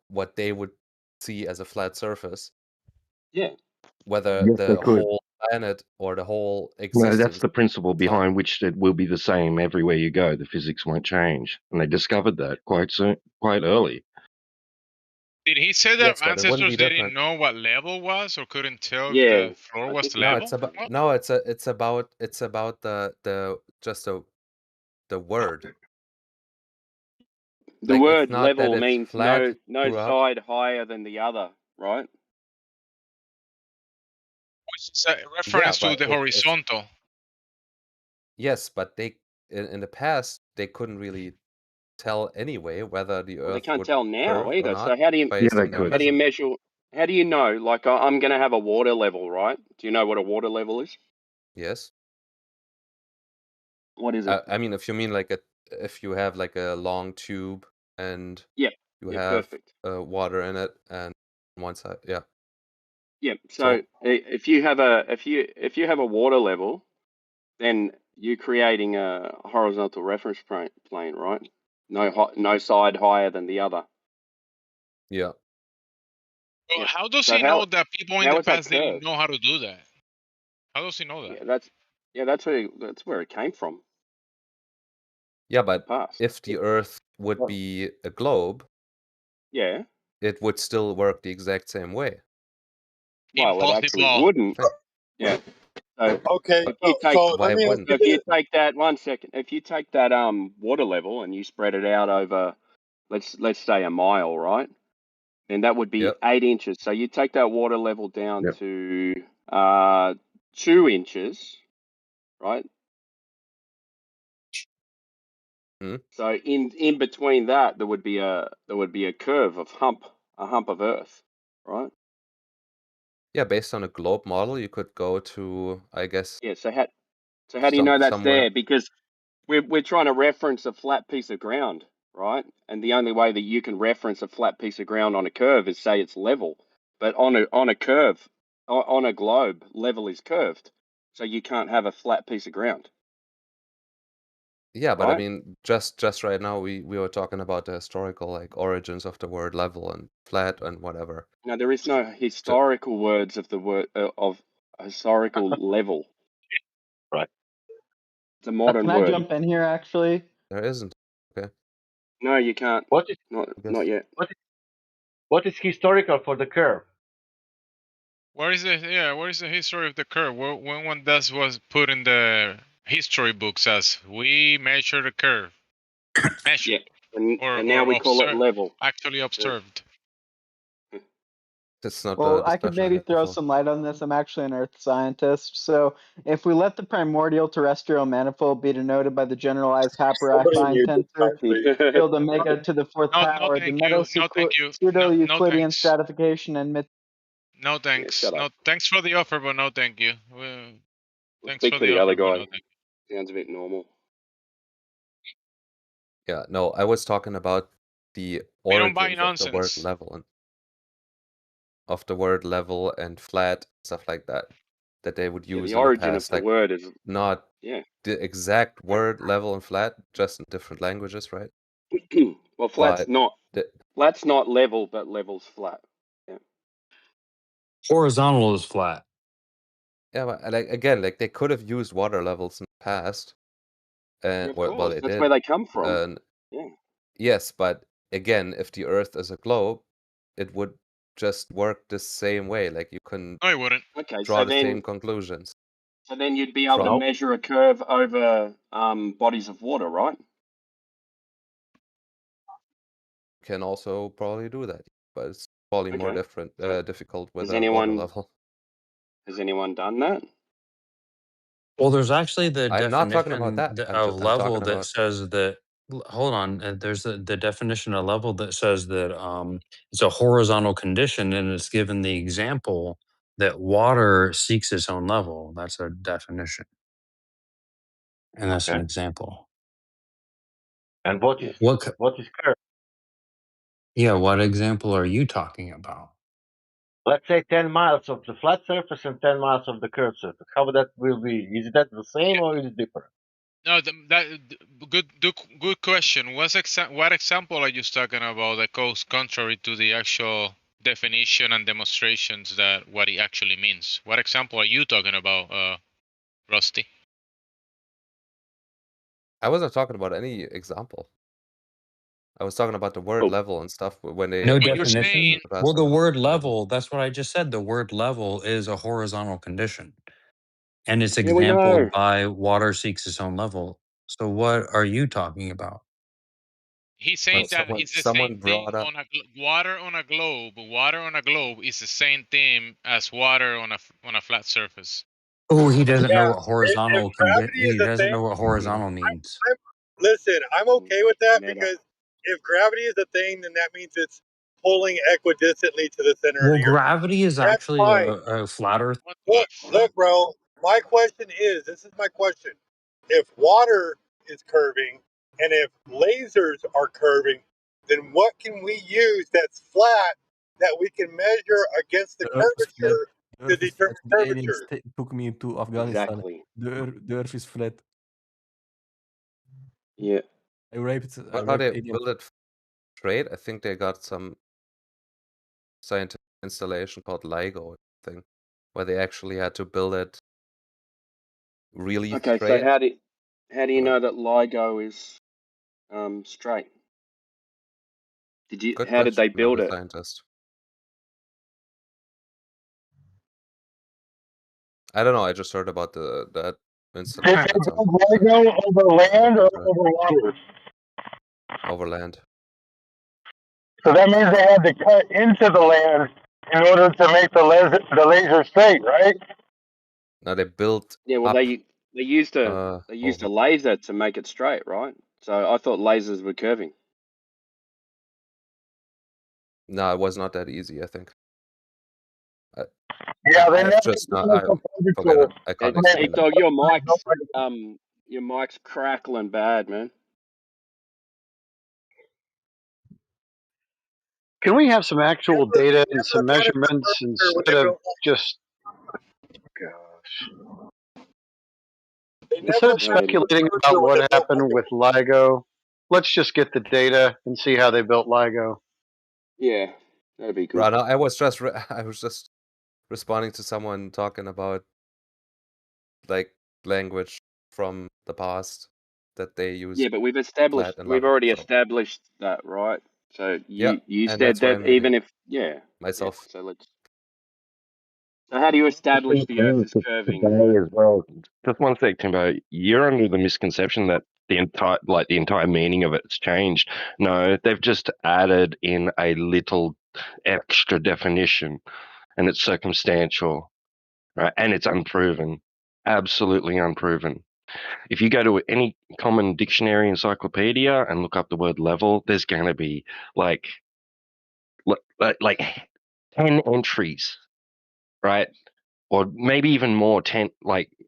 what they would see as a flat surface. Yeah. Whether Yes, they the could. whole planet or the whole No, existence. that's the principle behind which it will be the same everywhere you go. The physics won't change, and they discovered that quite early. Did he say that ancestors didn't know what level was, or couldn't tell if the floor was level? No, it's about the just the word. The Like, it's word not that level it's means flat no throughout. side higher than the other, right? Which is a reference to the horizontal. Yes, but they in the past they couldn't really tell anyway whether the Well, they Earth can't would tell now curve or either. not. So how do you Based on their how do you measurement. measure? How do you know? Like, I'm going to have a water level, right? Do you know what a water level is? Yes. What is it? I mean, if you mean like if you have like a long tube and you have perfect. water in it, and on one side, yeah. Yeah. So if you have a water level, then you're creating a horizontal reference plane, right? No side higher than the other. Yeah. Well, how does he know that people in the past didn't know how to do that? How does he know that? Yeah, that's where it came from. Yeah, but if the Earth would be a globe, it would still work the exact same way. Well, it actually wouldn't. Yeah. So okay. if you take that 1 second, if you take that water level and you spread it out over, let's say a mile, right? Then that would be 8 inches. So you take that water level down to 2 inches, right? So in between that, there would be a curve of a hump of Earth, right? Yeah, based on a globe model, you could go to, I guess. Yeah. So how do you know that's somewhere. there? Because we're trying to reference a flat piece of ground, right? And the only way that you can reference a flat piece of ground on a curve is say it's level. But on a curve, on a globe, level is curved, so you can't have a flat piece of ground. Yeah, but I mean, just right now we were talking about the historical like origins of the word level and flat and whatever. No, there is no historical words of the word of historical level. Right. It's a modern Can I word. jump in here, actually? There isn't. Okay. No, you can't. What is not yet. What is historical for the curve? Where is the history of the curve? When one was put in the history books as we measure the curve, measure, and now we call it level. Actually observed. That's not Well, the I could discussion I maybe had throw before. some light on this. I'm actually an Earth scientist. So, if we let the primordial terrestrial manifold be denoted by the generalized Haber-Affine tensor, field omega to the fourth No, power, the thank you. No, thank you. No, pseudo-Euclidean thanks. stratification and No, thanks. No, thanks for the offer, but no, thank you. Thanks Speak for for the the other offer, but guy. no, thank you. Sounds a bit normal. Yeah, no, I was talking about the We don't buy origins of the word nonsense. level and flat, stuff like that they would Yeah, use the in the origin of past. the Like word is not yeah. the exact word level and flat, just in different languages, right? Well, flat's But not level, but level's flat. Yeah. Horizontal is flat. yeah, but like again, like they could have used water levels in the past, and Of well, course, they that's did. where they come from. And Yeah. yes, but again, if the Earth is a globe, it would just work the same way. Like you couldn't No, it wouldn't. Okay, draw the same conclusions. so then you'd be able to From measure a curve over bodies of water, right? can also probably do that, but it's probably more Okay. difficult with Has a water anyone level. done that? Well, there's actually the I'm not talking about definition that. of I'm level talking that about says that. Hold on, there's the definition of level that says that it's a horizontal condition, and it's given the example that water seeks its own level. That's a definition, and that's an Okay. example. And what is curve? Yeah, what example are you talking about? Let's say 10 miles of the flat surface and 10 miles of the curved surface. How that will be? Is that the same or is it different? No, good question. What example are you talking about that goes contrary to the actual definition and demonstrations that what it actually means? What example are you talking about, Rusty? I wasn't talking about any example. I was talking about the word level and stuff when they No used definition. it in the past. Well, the word level, that's what I just said. The word level is a horizontal condition. And it's Yeah, we exampled know. by water seeks its own level. So what are you talking about? He's saying that it's the same thing brought up on water on a globe. Water on a globe is the same thing as water on a flat surface. Oh, he doesn't know Yeah, what horizontal gravity is he a doesn't thing. know what horizontal means. Listen, I'm okay with that Meta. because if gravity is a thing, then that means it's pulling equidistantly to the center of Well, the earth. gravity is That's actually fine. a flat earth. Look, bro, my question is, this is my question. If water is curving and if lasers are curving, then what can we use that's flat that we can measure against the curvature to determine curvature? Took me to Afghanistan. Exactly. The earth is flat. Yeah. I raped how they alien. build it straight. I think they got some scientific installation called LIGO thing, where they actually had to build it really Okay, straight. so how do you know that LIGO is straight? Good how did they question, build not a it? scientist. I don't know. I just heard about that installation. Did they build LIGO over land or over water? Over land. So that means they had to cut into the land in order to make the laser straight, right? Now they built. Yeah, well, up, they used a laser to make it straight, right? So I thought lasers were curving. No, it was not that easy. I think. Yeah, they never just not. I forget it. I can't explain it. Dog, your mic's crackling bad, man. Can we have some actual data and some measurements instead of just, instead of speculating about what happened with LIGO? Let's just get the data and see how they built LIGO. Yeah, that'd be good. Right, I was just responding to someone talking about like language from the past that they use. Yeah, but we've already established that, right? So you and said that's why that even if myself. So let's. So how do you establish the Earth is curving? Right? As well. Just one sec, Timbo. You're under the misconception that the entire meaning of it's changed. No, they've just added in a little extra definition, and it's circumstantial, right? And it's unproven, absolutely unproven. If you go to any common dictionary encyclopedia and look up the word level, there's going to be like 10 entries, right? Or maybe even more, 10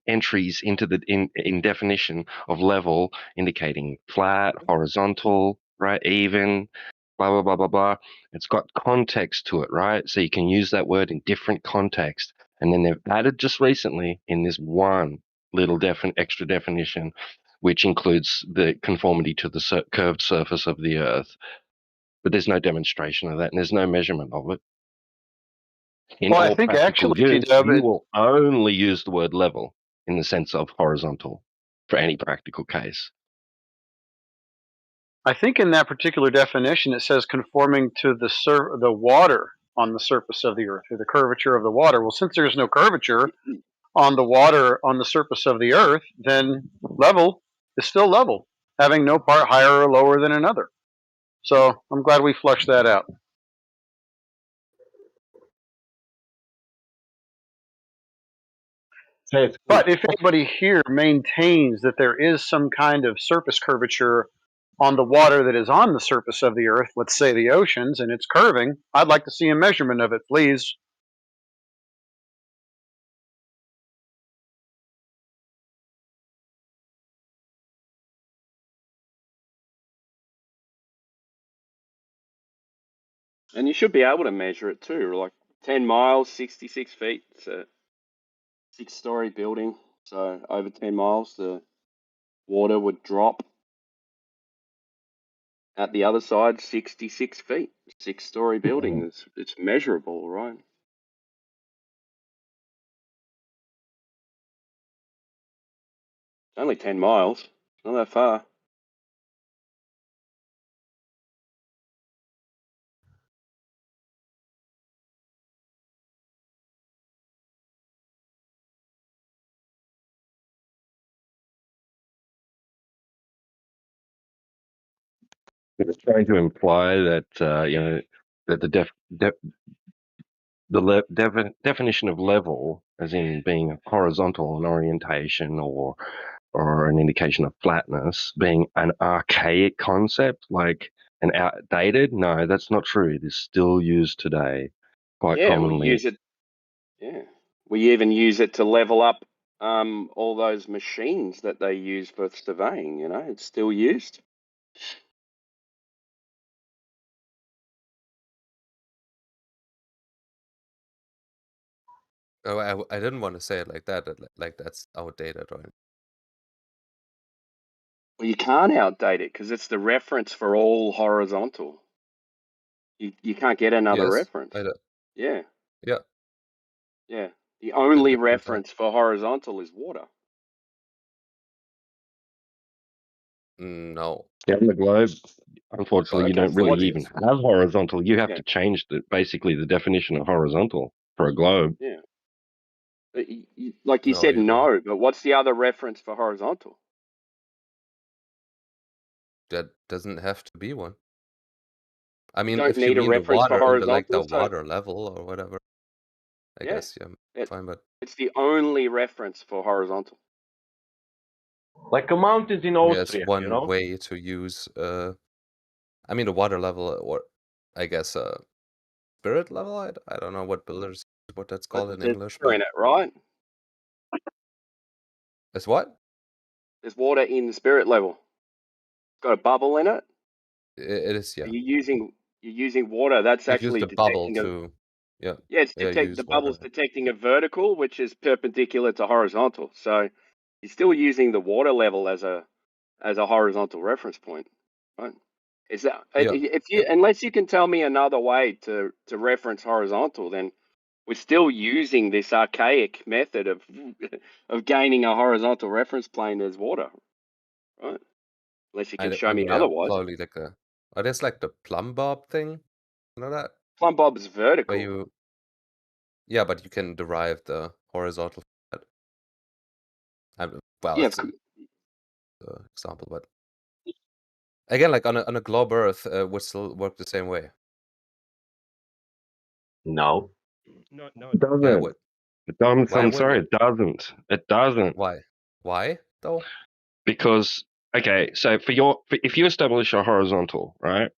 entries into the in definition of level, indicating flat, horizontal, right, even, blah blah blah blah blah. It's got context to it, right? So you can use that word in different context. And then they've added just recently in this one little extra definition, which includes the conformity to the curved surface of the Earth. But there's no demonstration of that, and there's no measurement of it. In Well, I all think practical actually, use, T-Dub, you will only use the word level in the sense of horizontal for any practical case. I think in that particular definition it says conforming to the water on the surface of the Earth, or the curvature of the water. Well, since there's no curvature on the water on the surface of the Earth, then level is still level, having no part higher or lower than another. So I'm glad we flushed that out. But if anybody here maintains that there is some kind of surface curvature on the water that is on the surface of the Earth, let's say the oceans, and it's curving, I'd like to see a measurement of it, please. And you should be able to measure it too, like 10 miles, 66 feet. It's a 6-story building. So over 10 miles, the water would drop at the other side 66 feet. 6-story building. It's measurable, right? Only 10 miles. Not that far. It's trying to imply that that the definition of level, as in being horizontal in orientation or an indication of flatness, being an archaic concept, like an outdated. No, that's not true. It is still used today quite commonly. We use it. Yeah, we even use it to level up all those machines that they use for surveying. You know, it's still used. Oh, I didn't want to say it like that. Like that's outdated, right? Well, you can't outdate it because it's the reference for all horizontal. You can't get another reference. Yeah. Yeah. Yeah. The only reference for horizontal is water. No. Yeah, on the globe, unfortunately, you don't really even have horizontal. You have to change basically the definition of horizontal for a globe. Yeah. Like you said, no, but what's the other reference for horizontal? That doesn't have to be one. I mean, don't if you need a mean the reference for water, the horizontal, so water level or whatever, I guess, yeah, fine, but it's the only reference for horizontal. Like a mountains in yeah, Austria, it's one you know? way to use. I mean, the water level, or I guess, spirit level. I don't know what that's called in English, There's water in it, right? It's what? There's water in the spirit level. It's got a bubble in it. It is, yeah. You're using water. That's You actually use the bubble detecting to, yeah. Yeah, it's use the water. bubble's detecting a vertical, which is perpendicular to horizontal. So you're still using the water level as a horizontal reference point, right? Is that unless you can tell me another way to reference horizontal, then we're still using this archaic method of gaining a horizontal reference plane as water, right? Unless you can show me otherwise. Probably like that's like the plumb bob thing. You know that? Plumb bob's vertical. Where yeah, but you can derive the horizontal. Well, Yeah, it's an example, but again, like on a globe Earth, would still work the same way. No. No, it Yeah, doesn't. what? I'm Why sorry, wouldn't it doesn't. It doesn't. Why? Why though? Because okay, so if you establish a horizontal, right,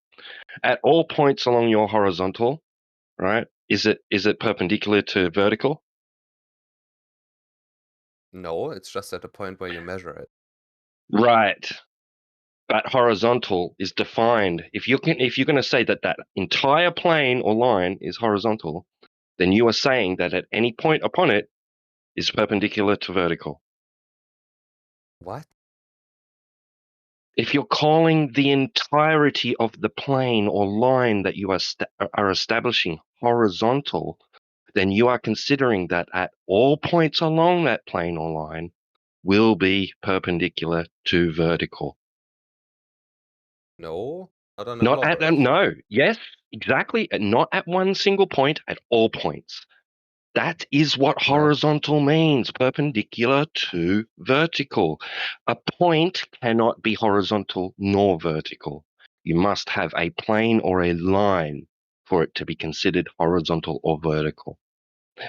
at all points along your horizontal, right, is it perpendicular to vertical? No, it's just at the point where you measure it. Right. But horizontal is defined. If you're going to say that entire plane or line is horizontal, then you are saying that at any point upon it is perpendicular to vertical. What? If you're calling the entirety of the plane or line that you are establishing horizontal, then you are considering that at all points along that plane or line will be perpendicular to vertical. No, not on a Not globe at Earth. no, yes, exactly. Not at one single point, at all points. That is what No. horizontal means, perpendicular to vertical. A point cannot be horizontal nor vertical. You must have a plane or a line for it to be considered horizontal or vertical.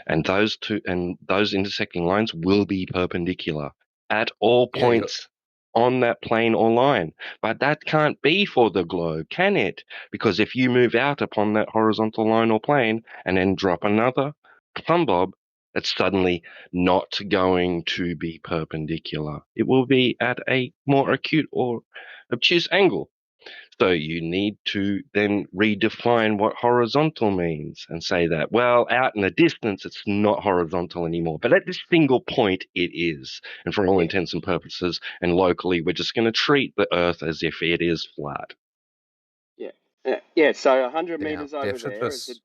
And those intersecting lines will be perpendicular at all Yeah, you points on that plane or line. But that can't be for the globe, can it? Because if you move out upon that horizontal line or plane and then drop another plumb bob, it's suddenly not going to be perpendicular. It will be at a more acute or obtuse angle. So you need to then redefine what horizontal means and say that, well, out in the distance, it's not horizontal anymore. But at this single point, it is. And for all intents and purposes, and locally, we're just going to treat the Earth as if it is flat. Yeah. So 100 Yeah, meters they over should there is a just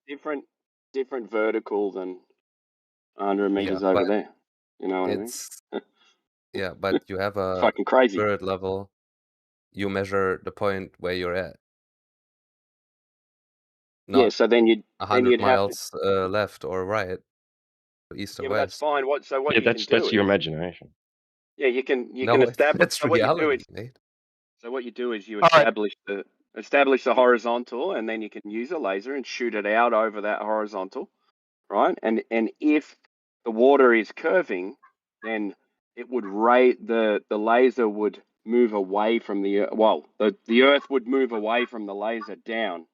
different vertical than 100 meters yeah, over but there. You know what I mean? it's yeah, but you have a Fucking crazy. spirit level. You measure the point where you're at, Yeah. not So then you'd 100 have to. miles left or right, east or Yeah, but that's west. fine. So what Yeah, you can do that's your is imagination. yeah, you can No, establish. that's So what you do is reality, mate. you All right. establish the horizontal, and then you can use a laser and shoot it out over that horizontal, right? And if the water is curving, then it would the laser would move away from the Earth would move away from the laser down.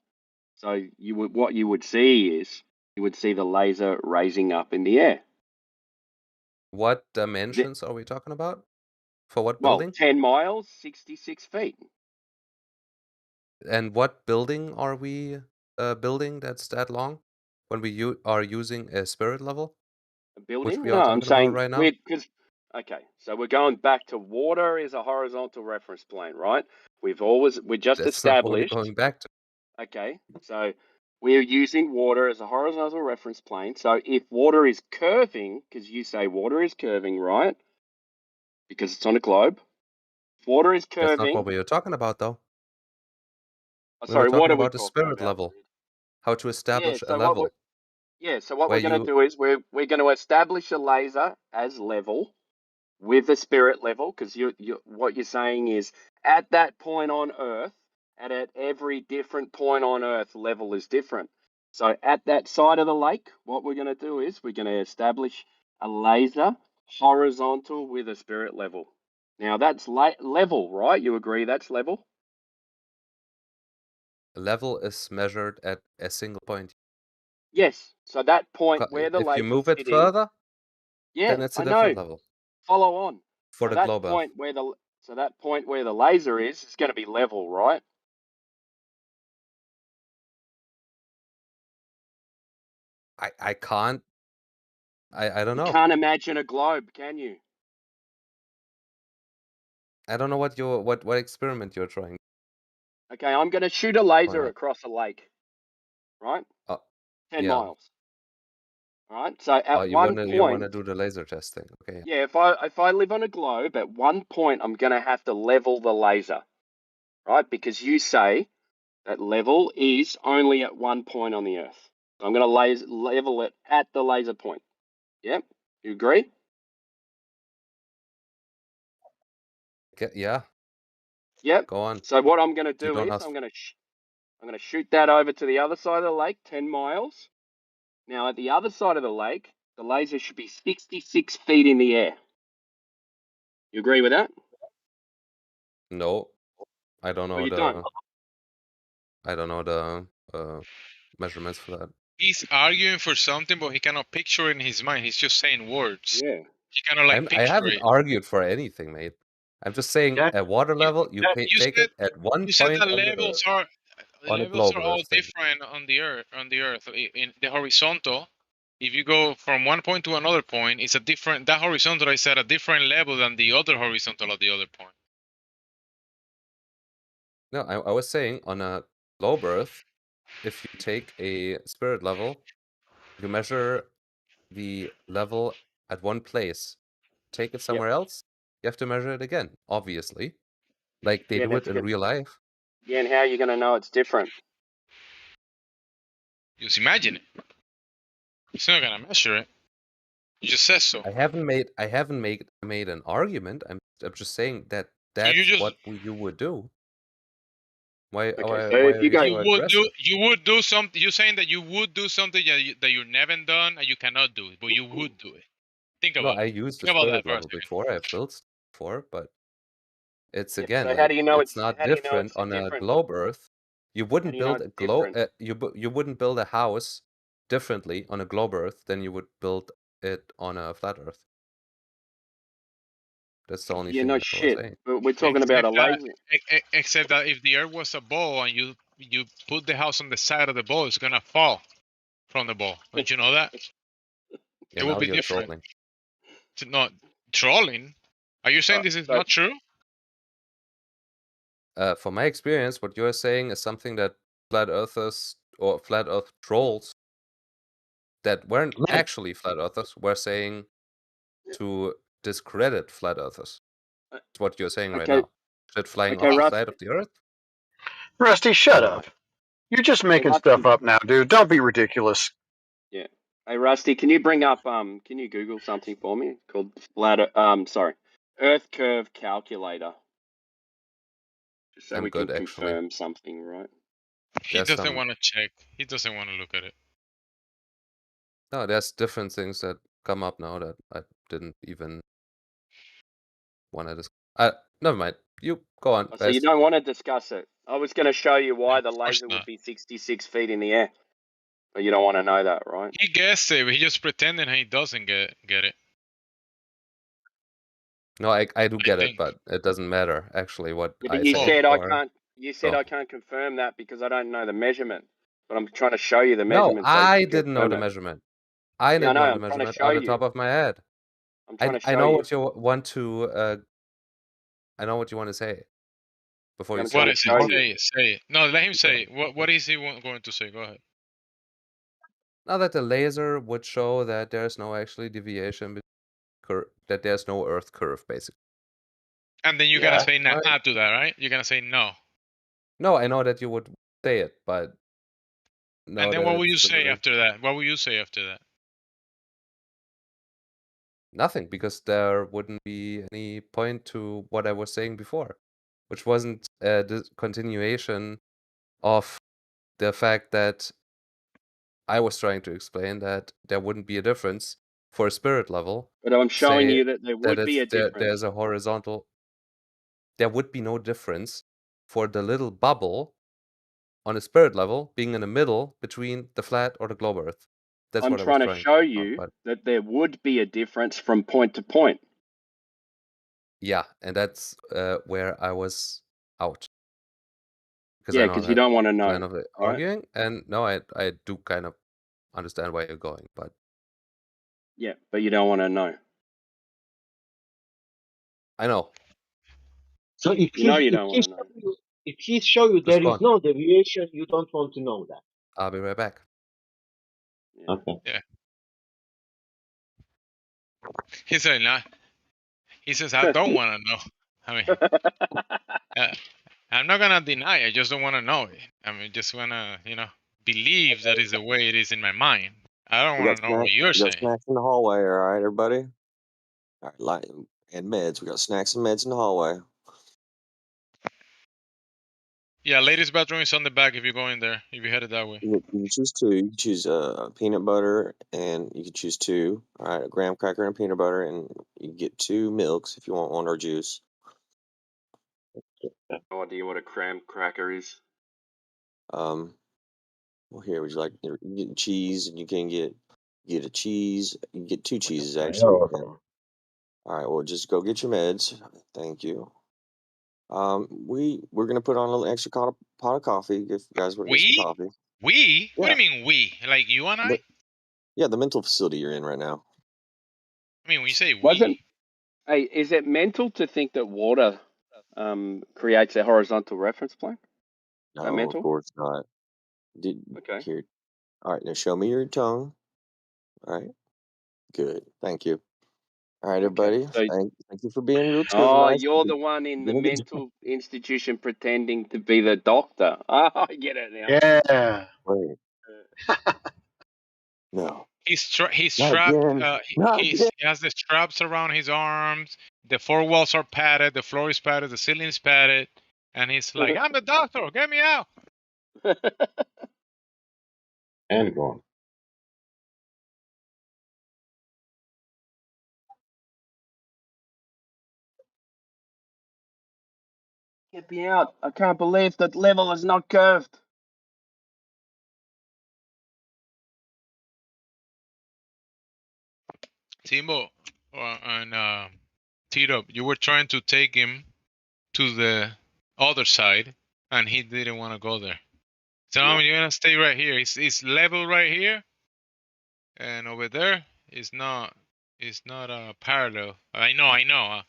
So what you would see is you would see the laser raising up in the air. What dimensions are we talking about? For what Well, building? 10 miles, 66 feet. And what building are we building that's that long? When we are using a spirit level, A which building? we No, are I'm talking about saying right now? okay, so we're going back to water is a horizontal reference plane, right? We just That's not what we're established. going back to. Okay, so we're using water as a horizontal reference plane. So if water is curving, because you say water is curving, right? Because it's on a globe. If water is That's not what curving. we were talking about, though. We were Sorry, what talking are we about the talking spirit about? level. How to Yeah, establish a so what level we're where going to you do is we're going to establish a laser as level with the spirit level, because what you're saying is at that point on Earth, and at every different point on Earth, level is different. So at that side of the lake, what we're going to do is we're going to establish a laser horizontal with a spirit level. Now that's level, right? You agree that's level? level is measured at a single point. Yes. So that point where the If you lake is move it sitting, further, then yeah, it's a I know. different level Follow on. for So the that globe Earth. point where the laser is going to be level, right? I can't. I don't You know. can't imagine a globe, can you? I don't know what experiment you're trying. Okay, I'm going to shoot a laser on. across a lake, right? 10 Yeah. miles. All right. So at You one wanna point, do the laser testing. Okay. yeah, if I live on a globe, at one point I'm going to have to level the laser, right? Because you say that level is only at one point on the Earth. So I'm going to level it at the laser point. Yep. You agree? Yeah. Yep. Go on. So what I'm going to You do don't is ask. I'm going to shoot that over to the other side of the lake, 10 miles. Now, at the other side of the lake, the laser should be 66 feet in the air. You agree with that? No, I don't Well, know you don't. the measurements for that. He's arguing for something, but he cannot picture it in his mind. He's just saying words. Yeah. He cannot like I picture haven't it. argued for anything, mate. I'm just saying at water level, you You take said it at one you said point that on levels are globe all Earth thing. different on the earth. In the horizontal, if you go from one point to another point, it's a different. That horizontal is at a different level than the other horizontal at the other point. No, I was saying on a globe Earth, if you take a spirit level, you measure the level at one place. Take it somewhere else, you have to measure it again, obviously. Like they do it in real life. Yeah, and how are you going to know it's different? Just imagine it. It's not gonna measure it. You just said so. I haven't made an argument. I'm just saying that that's what you would do. Why are you so aggressive? You would do something. You're saying that you would do something that you've never done and you cannot do it, but you would do it. Think No, about I it. used the Think about that spirit for a level second. before. I've built before, but it's Yeah, again so how do like you know it's not how do you know different it's on a different? globe Earth. You How wouldn't do you know build a it's different? you wouldn't build a house differently on a globe Earth than you would build it on a flat Earth. That's the only Yeah, thing no that I was shit. saying. But we're talking about a laser. Except that if the Earth was a ball and you put the house on the side of the ball, it's gonna fall from the ball. Don't you know that? Yeah, It will now be you're different. trolling. It's not trolling. Are you saying this is not true? From my experience, what you're saying is something that flat earthers or flat earth trolls that weren't actually flat earthers were saying to discredit flat earthers. That's what you're saying right Okay. now. Shit flying Okay, off the Rusty. side of the earth? Rusty, shut up. You're just making stuff up now, dude. Don't be ridiculous. Yeah. Hey, Rusty, can you bring up can you Google something for me called Earth curve calculator? Just so I'm we can good, actually. confirm something, right? He doesn't want to check. He doesn't want to look at it. No, there's different things that come up now that I didn't even want to discuss. Never mind. You go on, So you guys. don't want to discuss it. I was going to show you why the laser would be 66 feet in the air, but you don't want to know that, right? He guessed it, but he just pretending he doesn't get it. No, I do get it, but it doesn't matter actually what Yeah, I but you say. said I can't. You said I can't confirm that because I don't know the measurement. But I'm trying to show you the No, measurement so you I can didn't know confirm the it. measurement. I Yeah, I didn't know. know the I'm trying to measurement show off the you. top of my head. I'm trying to I show know you. what you want to. I know what you want to say. Before Yeah, you I'm say trying it. to show Say you. it. Say it. No, let him say it. What is he going to say? Go ahead. Now that the laser would show that there's no actually deviation, that there's no Earth curve, basically. And then you're gonna say nah to that, right? You're gonna say no. No, I know that you would say it, but no, And then that what will you it's say after that? What will you say after that? nothing, because there wouldn't be any point to what I was saying before, which wasn't a continuation of the fact that I was trying to explain that there wouldn't be a difference for a spirit level. But I'm showing Say you that there would be a difference. there's a horizontal. There would be no difference for the little bubble on a spirit level being in the middle between the flat or the globe Earth. That's I'm what I was trying to trying show to you but that there would be a difference from point to point. yeah, and that's where I was out. Because Yeah, I know because you that don't want to know, kind of right? arguing, and no, I do kind of understand where you're going, but Yeah, but you don't want to know. I know. So if You know he's you if don't want he's to know. show you, if he show you Just there go is on. no deviation, you don't want to know that. I'll be right back. Yeah. Okay. Yeah. He said nah. He says I don't want to know. I mean, I'm not gonna deny. I just don't want to know it. I mean, just wanna believe that is the way it is in my mind. I don't want to know what you're We got saying. snacks in the hallway, all right, everybody? All right, light and meds. We got snacks and meds in the hallway. Yeah, ladies' bathroom is on the back if you go in there. If you headed that way. You can choose two. You can choose peanut butter, and you can choose two. All right, a graham cracker and peanut butter, and you get 2 milks if you want one, or juice. No idea what a graham cracker is. Well, here, would you like you get cheese? And you can get a cheese. You get 2 cheeses actually. All right, well, just go get your meds. Thank you. We're gonna put on an extra pot of coffee if you guys want to get some coffee. We? Yeah. What do you mean we? Like you and I? Yeah, the mental facility you're in right now. I mean, when you say we. Hey, is it mental to think that water creates a horizontal reference plane? Is that No, mental? of course not. Okay. Here. All right, now show me your tongue. All right. Good. Thank you. All right, everybody. So, thank you for being real chill oh, tonight. you're the one in the mental institution pretending to be the doctor. Oh, I get it now. Yeah. Wait. No. He's strapped. He has the straps around his arms. The 4 walls are padded. The floor is padded. The ceiling is padded. And he's like, "I'm the doctor. Get me out." And gone. Get me out. I can't believe that level is not curved. Timo and Tito, you were trying to take him to the other side, and he didn't want to go there. So you're gonna stay right here. It's level right here, and over there is not. It's not parallel. I know,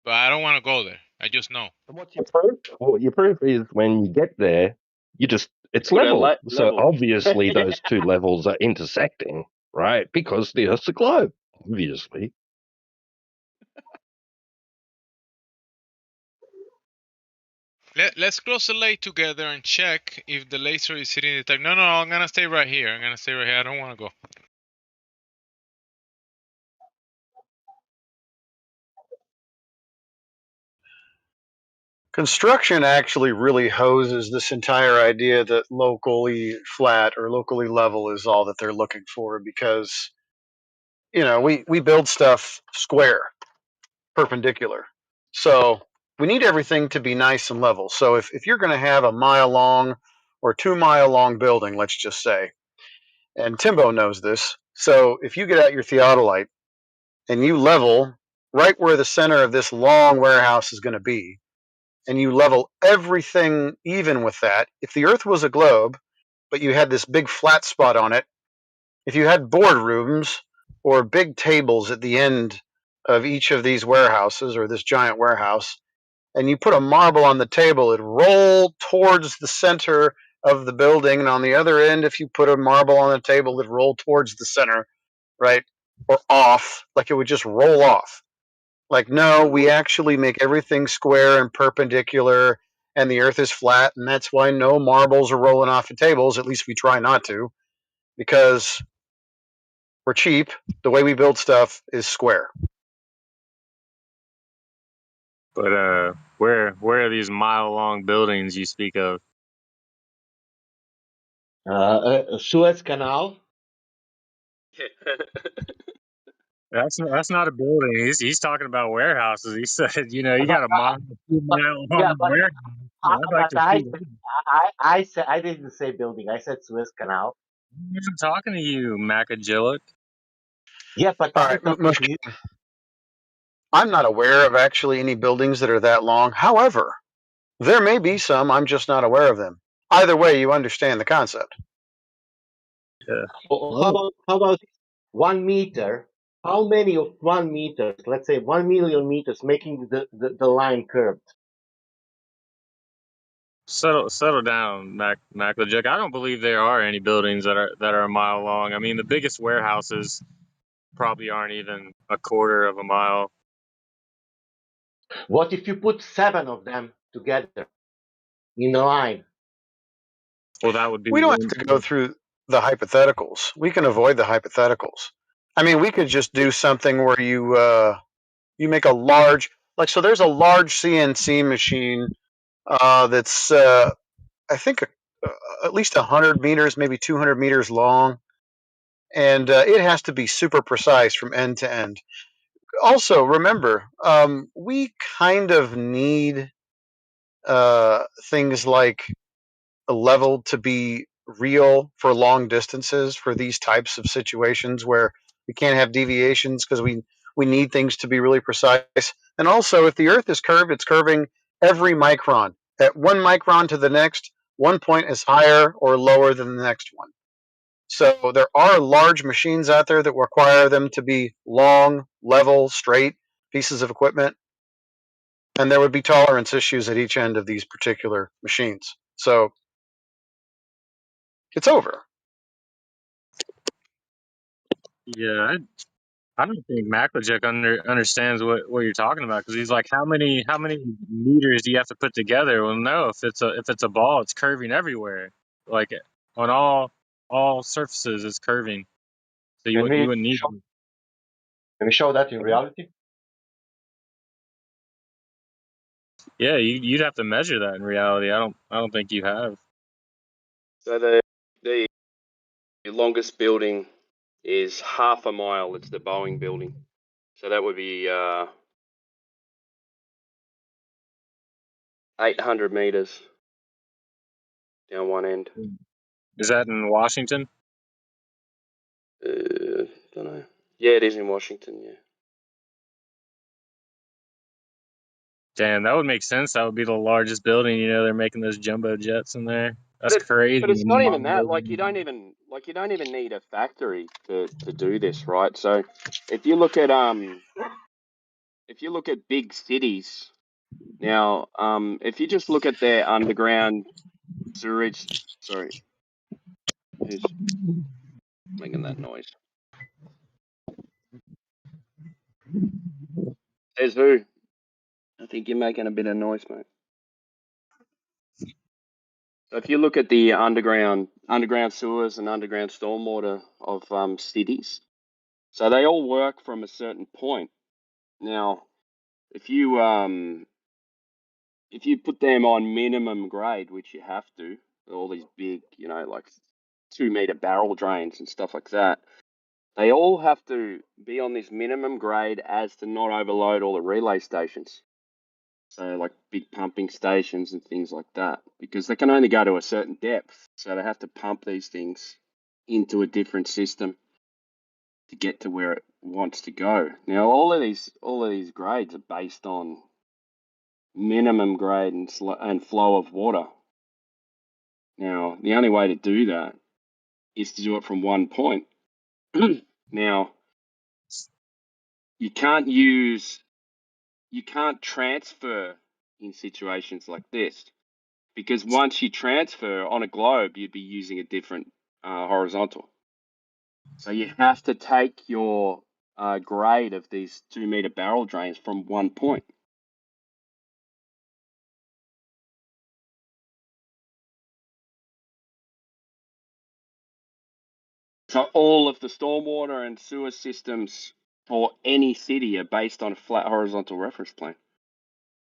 but I don't want to go there. I just know. And what's your proof? Well, your proof is when you get there, it's Put a level. So level. obviously those two levels are intersecting, right? Because the Earth's a globe, obviously. Let's close the light together and check if the laser is hitting the target. No, I'm gonna stay right here. I don't want to go. Construction actually really hoses this entire idea that locally flat or locally level is all that they're looking for, because we build stuff square, perpendicular. So we need everything to be nice and level. So if you're going to have a mile long or 2 mile long building, let's just say, and Timbo knows this. So if you get out your theodolite and you level right where the center of this long warehouse is going to be, and you level everything even with that, if the Earth was a globe, but you had this big flat spot on it, if you had boardrooms or big tables at the end of each of these warehouses or this giant warehouse, and you put a marble on the table, it'd roll towards the center of the building. And on the other end, if you put a marble on the table, it'd roll towards the center, right? Or off, like it would just roll off. Like, no, we actually make everything square and perpendicular, and the Earth is flat, and that's why no marbles are rolling off the tables. At least we try not to, because we're cheap. The way we build stuff is square. But where are these mile-long buildings you speak of? Suez Canal. That's not a building. He's talking about warehouses. He said, you got a mile, 2 mile long warehouse. I'd like to see that. I didn't say building. I said Suez Canal. I'm talking to you, Macagillic. Yeah, but all right, I'm not aware of actually any buildings that are that long. However, there may be some. I'm just not aware of them. Either way, you understand the concept. Yeah. How about 1 meter? How many of 1 meter, let's say 1 million meters, making the line curved? Settle down, Macagillic. I don't believe there are any buildings that are a mile long. I mean, the biggest warehouses probably aren't even a quarter of a mile. What if you put 7 of them together in a line? Well, that would be. We don't have to go through the hypotheticals. We can avoid the hypotheticals. I mean, we could just do something where you make a large, like, so there's a large CNC machine that's I think at least 100 meters, maybe 200 meters long, and it has to be super precise from end to end. Also, remember, we kind of need things like a level to be real for long distances for these types of situations where we can't have deviations because we need things to be really precise. And also, if the Earth is curved, it's curving every micron. At 1 micron to the next, one point is higher or lower than the next one. So there are large machines out there that require them to be long, level, straight pieces of equipment, and there would be tolerance issues at each end of these particular machines. So it's over. Yeah, I don't think Maklajuk understands what you're talking about, because he's like, how many meters do you have to put together? Well, no, if it's a ball, it's curving everywhere, like on all surfaces, it's curving. So you wouldn't need. Can we show that in reality? Yeah, you'd have to measure that in reality. I don't think you have. So the longest building is 1/2 mile. It's the Boeing building. So that would be 800 meters down one end. Is that in Washington? Don't know. Yeah, it is in Washington. Yeah. Damn, that would make sense. That would be the largest building. You know, they're making those jumbo jets in there. That's crazy. But it's not even that. Like you don't even need a factory to do this, right? So if you look at big cities now, if you just look at their underground sewage, sorry, who's making that noise? Says who? I think you're making a bit of noise, mate. So if you look at the underground sewers and underground stormwater of cities, so they all work from a certain point. Now, if you put them on minimum grade, which you have to, all these big, like 2-meter barrel drains and stuff like that, they all have to be on this minimum grade as to not overload all the relay stations. So like big pumping stations and things like that, because they can only go to a certain depth. So they have to pump these things into a different system to get to where it wants to go. Now, all of these grades are based on minimum grade and flow of water. Now, the only way to do that is to do it from one point. Now, you can't transfer in situations like this, because once you transfer on a globe, you'd be using a different horizontal. So you have to take your grade of these 2-meter barrel drains from one point. So all of the stormwater and sewer systems for any city are based on a flat horizontal reference plane.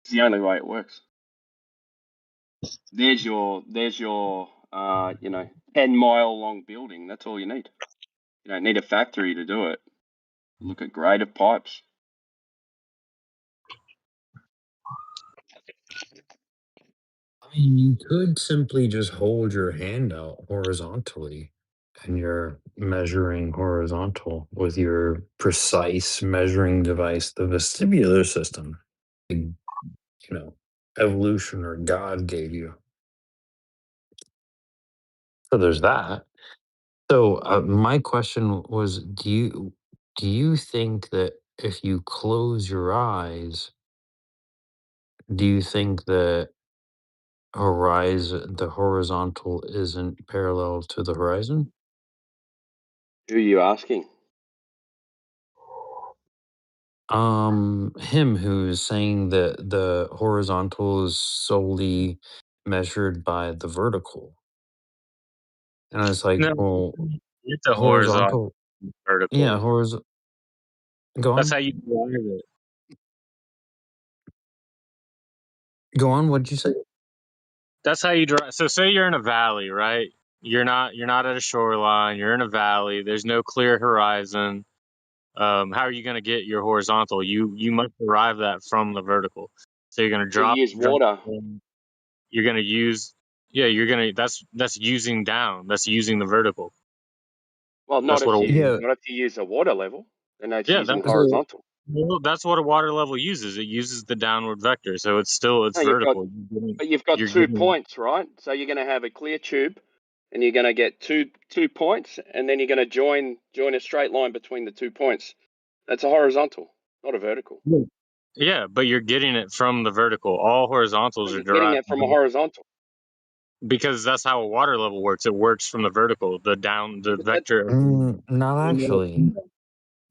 It's the only way it works. There's your 10-mile long building. That's all you need. You don't need a factory to do it. Look at grade of pipes. I mean, you could simply just hold your hand out horizontally and you're measuring horizontal with your precise measuring device, the vestibular system, evolution or God gave you. So there's that. So my question was, do you think that if you close your eyes, do you think that the horizontal isn't parallel to the horizon? Who are you asking? Him who's saying that the horizontal is solely measured by the vertical. And I was like, No, well, it's a horizontal, horizontal, yeah, vertical. go That's on, how you drive it. go on. What'd you say? That's how you drive. So say you're in a valley, right? You're not at a shoreline. You're in a valley. There's no clear horizon. How are you going to get your horizontal? You must derive that from the vertical. So you're going to So you use water. You're going to use. Yeah, you're going to. That's using down. That's using the vertical. Well, not if you use a water level, then that's using horizontal. Well, that's what a water level uses. It uses the downward vector, so it's No, vertical. But you've got 2 points, right? So you're going to have a clear tube, and you're going to get two points, and then you're going to join a straight line between the 2 points. That's a horizontal, not a vertical. Yeah, but you're getting it from the vertical. All horizontals are You're getting derived it from a horizontal. because that's how a water level works. It works from the vertical, the vector. Not actually.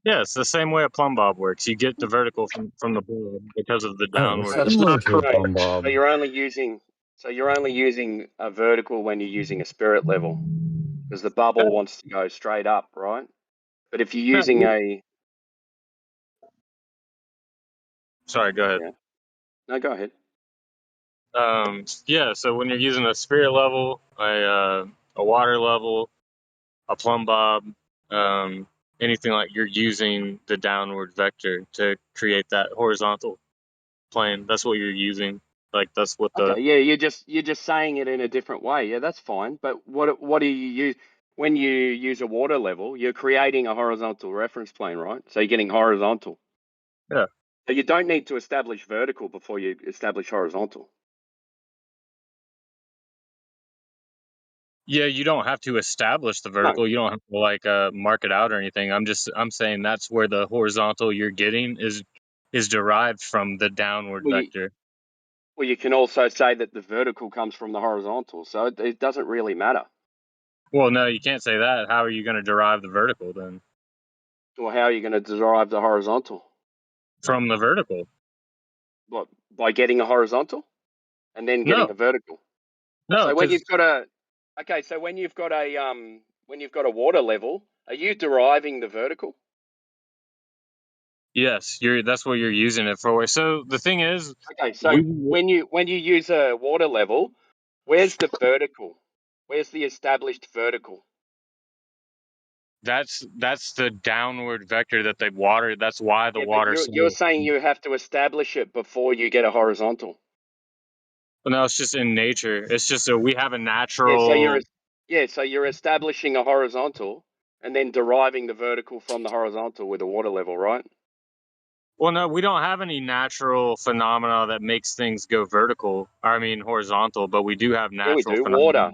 Yeah, it's the same way a plumb bob works. You get the vertical from the board because of the downward. That's not correct. So you're only using a vertical when you're using a spirit level, because the bubble wants to go straight up, right? But if you're using Sorry, go ahead. Yeah. No, go ahead. Yeah, so when you're using a spirit level, a water level, a plumb bob, anything like, you're using the downward vector to create that horizontal plane. That's what you're using. Like that's what the Yeah, you're just saying it in a different way. Yeah, that's fine. But what do you use when you use a water level? You're creating a horizontal reference plane, right? So you're getting horizontal. Yeah. So you don't need to establish vertical before you establish horizontal. Yeah, you don't have to establish the vertical. No. You don't have to like mark it out or anything. I'm saying that's where the horizontal you're getting is derived from the downward vector. Well, you can also say that the vertical comes from the horizontal, so it doesn't really matter. Well, no, you can't say that. How are you going to derive the vertical then? Well, how are you going to derive the horizontal? From the vertical. What, by getting a horizontal and then getting a vertical? No, so when you've got a water level, are you deriving the vertical? Yes, that's what you're using it for. So the thing is, when you use a water level, where's the vertical? Where's the established vertical? That's the downward vector that they water. That's why the water. You're saying you have to establish it before you get a horizontal. Well, no, it's just in nature. It's just we have a natural. So you're establishing a horizontal and then deriving the vertical from the horizontal with a water level, right? Well, no, we don't have any natural phenomena that makes things go vertical. I mean horizontal, but we do have natural phenomena. Water.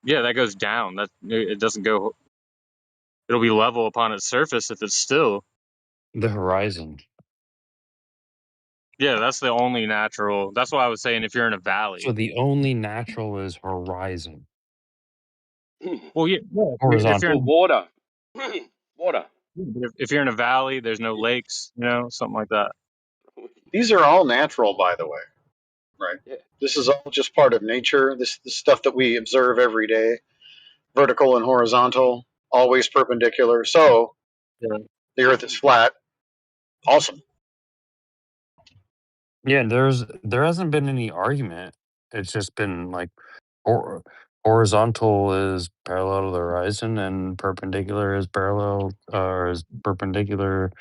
Yeah, that goes down. It doesn't go. It'll be level upon its surface if it's still. The horizon. Yeah, that's the only natural. That's why I was saying if you're in a valley. So the only natural is horizon. Well, yeah, horizontal. If you're in water. Water. If you're in a valley, there's no lakes, something like that. These are all natural, by the way. Right. Yeah. This is all just part of nature. This stuff that we observe every day, vertical and horizontal, always perpendicular. So the Earth is flat. Awesome. Yeah, there hasn't been any argument. It's just been like horizontal is parallel to the horizon and perpendicular is perpendicular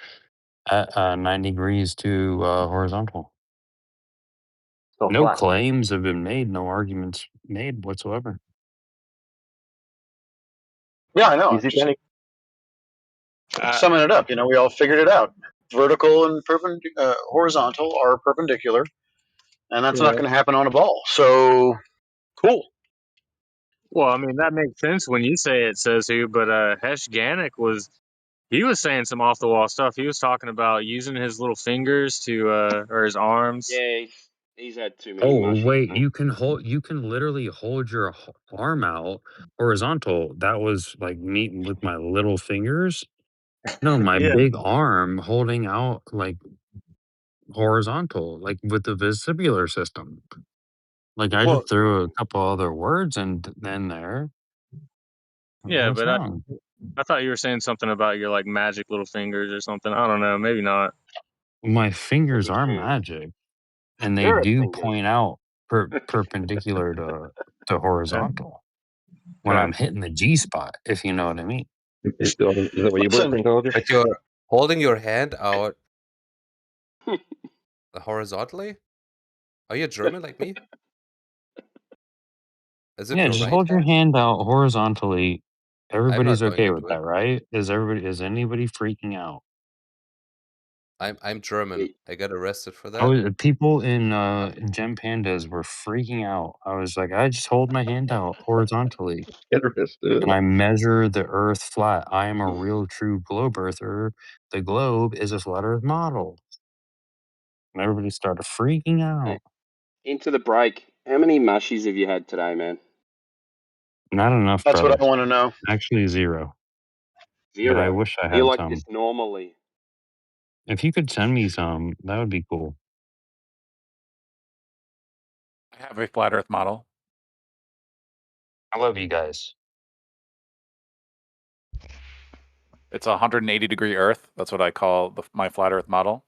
at 9 degrees to horizontal. So no flat. claims have been made, no arguments made whatsoever. Yeah, I know. Summing it up, we all figured it out. Vertical and horizontal are perpendicular, and that's not going to happen on a ball. So, cool. Well, I mean, that makes sense when you say it, says who, but Hesh Ganik was saying some off the wall stuff. He was talking about using his little fingers or his arms. Yeah, he's had too many mushrooms. Wait, you can literally hold your arm out horizontal. That was like meeting with my little fingers. No, my big arm holding out like horizontal, like with the vestibular system. Like I just threw a couple other words in there. Yeah, What's but wrong? I thought you were saying something about your like magic little fingers or something. I don't know, maybe not. My fingers are magic, and they do point out perpendicular to horizontal when I'm hitting the G spot, if you know what I mean. Is that what your boyfriend told you? But you're holding your hand out horizontally? Are you German like me? As if Yeah, your just right hold your hand? hand out horizontally. I'm Everybody's not going okay to with do it. that, right? Is anybody freaking out? I'm German. I got arrested for I that. was people in Gem Pandas were freaking out. I was like, I just hold my hand out horizontally. And I measure the Earth flat. I am a real true globe earther. The globe is a flat Earth model. And everybody started freaking out. Hey, into the break. How many mushies have you had today, man? Not enough, That's brother. what I want to know. Actually, 0. Zero. But I wish I Do you had like some. this normally? If you could send me some, that would be cool. I have a flat Earth model. I love you guys. It's a 180-degree Earth. That's what I call my flat Earth model.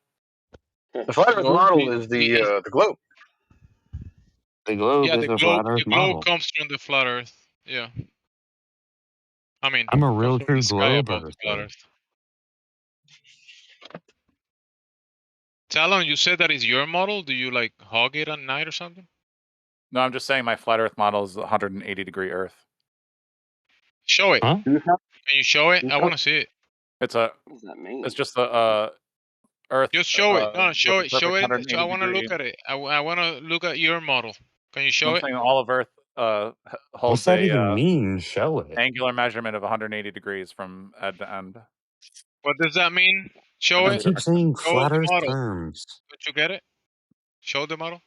The flat Earth model is the globe. The globe Yeah, is the a flat Earth globe model. comes from the flat Earth. Yeah. I mean, I'm a comes real from the true sky globe above the flat earther. Earth. Talon, you said that is your model. Do you like hog it at night or something? No, I'm just saying my flat Earth model is 180-degree Earth. Show it. Huh? Can you show it? I want to see it. It's a. What does that mean? It's just the Earth. Just show it. No, show with it. a Show perfect it. So I want to 180-degree. look at it. I want to look at your model. Can you show I'm it? saying all of Earth What's holds that a even mean? Show it. angular measurement of 180 degrees from end to end. What does that mean? Show You it. keep saying Show flat the Earth model. terms. Don't you get it? Show the model.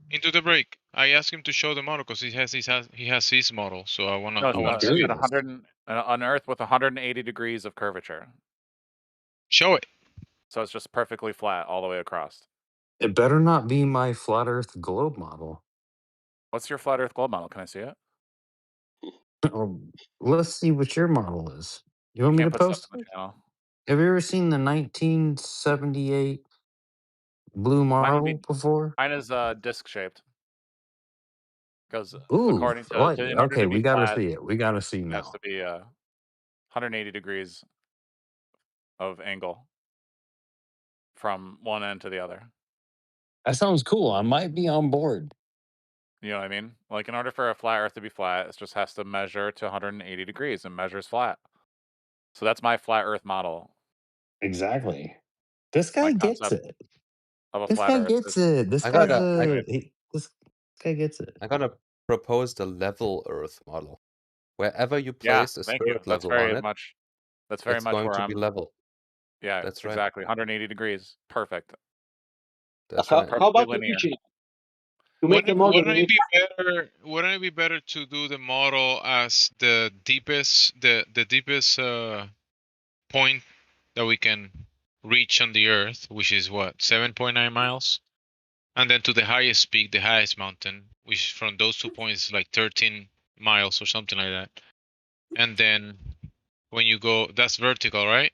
Into the break. I asked him to show the model because he has his model. So I wanna see it. An Earth with 180 degrees of curvature. Show it. So it's just perfectly flat all the way across. It better not be my flat Earth globe model. What's your flat Earth globe model? Can I see it? Oh, let's see what your model is. You want me to Can't put stuff post on it? the channel. Have you ever seen the 1978 blue model before? Mine is disc shaped. Because Ooh, according to, like in order okay, to be we got to flat, see it. We got to see it has now. to be 180 degrees of angle from one end to the other. That sounds cool. I might be on board. You know what I mean? Like in order for a flat Earth to be flat, it just has to measure to 180 degrees and measures flat. So that's my flat Earth model. Exactly. This guy My gets concept it. of a This flat guy Earth. gets it. This I guy's gotta this guy gets it. I gotta propose the level Earth model. Wherever you Yeah, place a thank you. spirit That's level very on it, much. That's very it's much going where to be I'm. level. Yeah, That's right. exactly. 180 degrees. Perfect. That's right. How about linear? To make the model, Wouldn't it be better to do the model as the deepest point that we can reach on the Earth, which is what 7.9 miles, and then to the highest peak, the highest mountain, which from those 2 points is like 13 miles or something like that. And then when you go, that's vertical, right?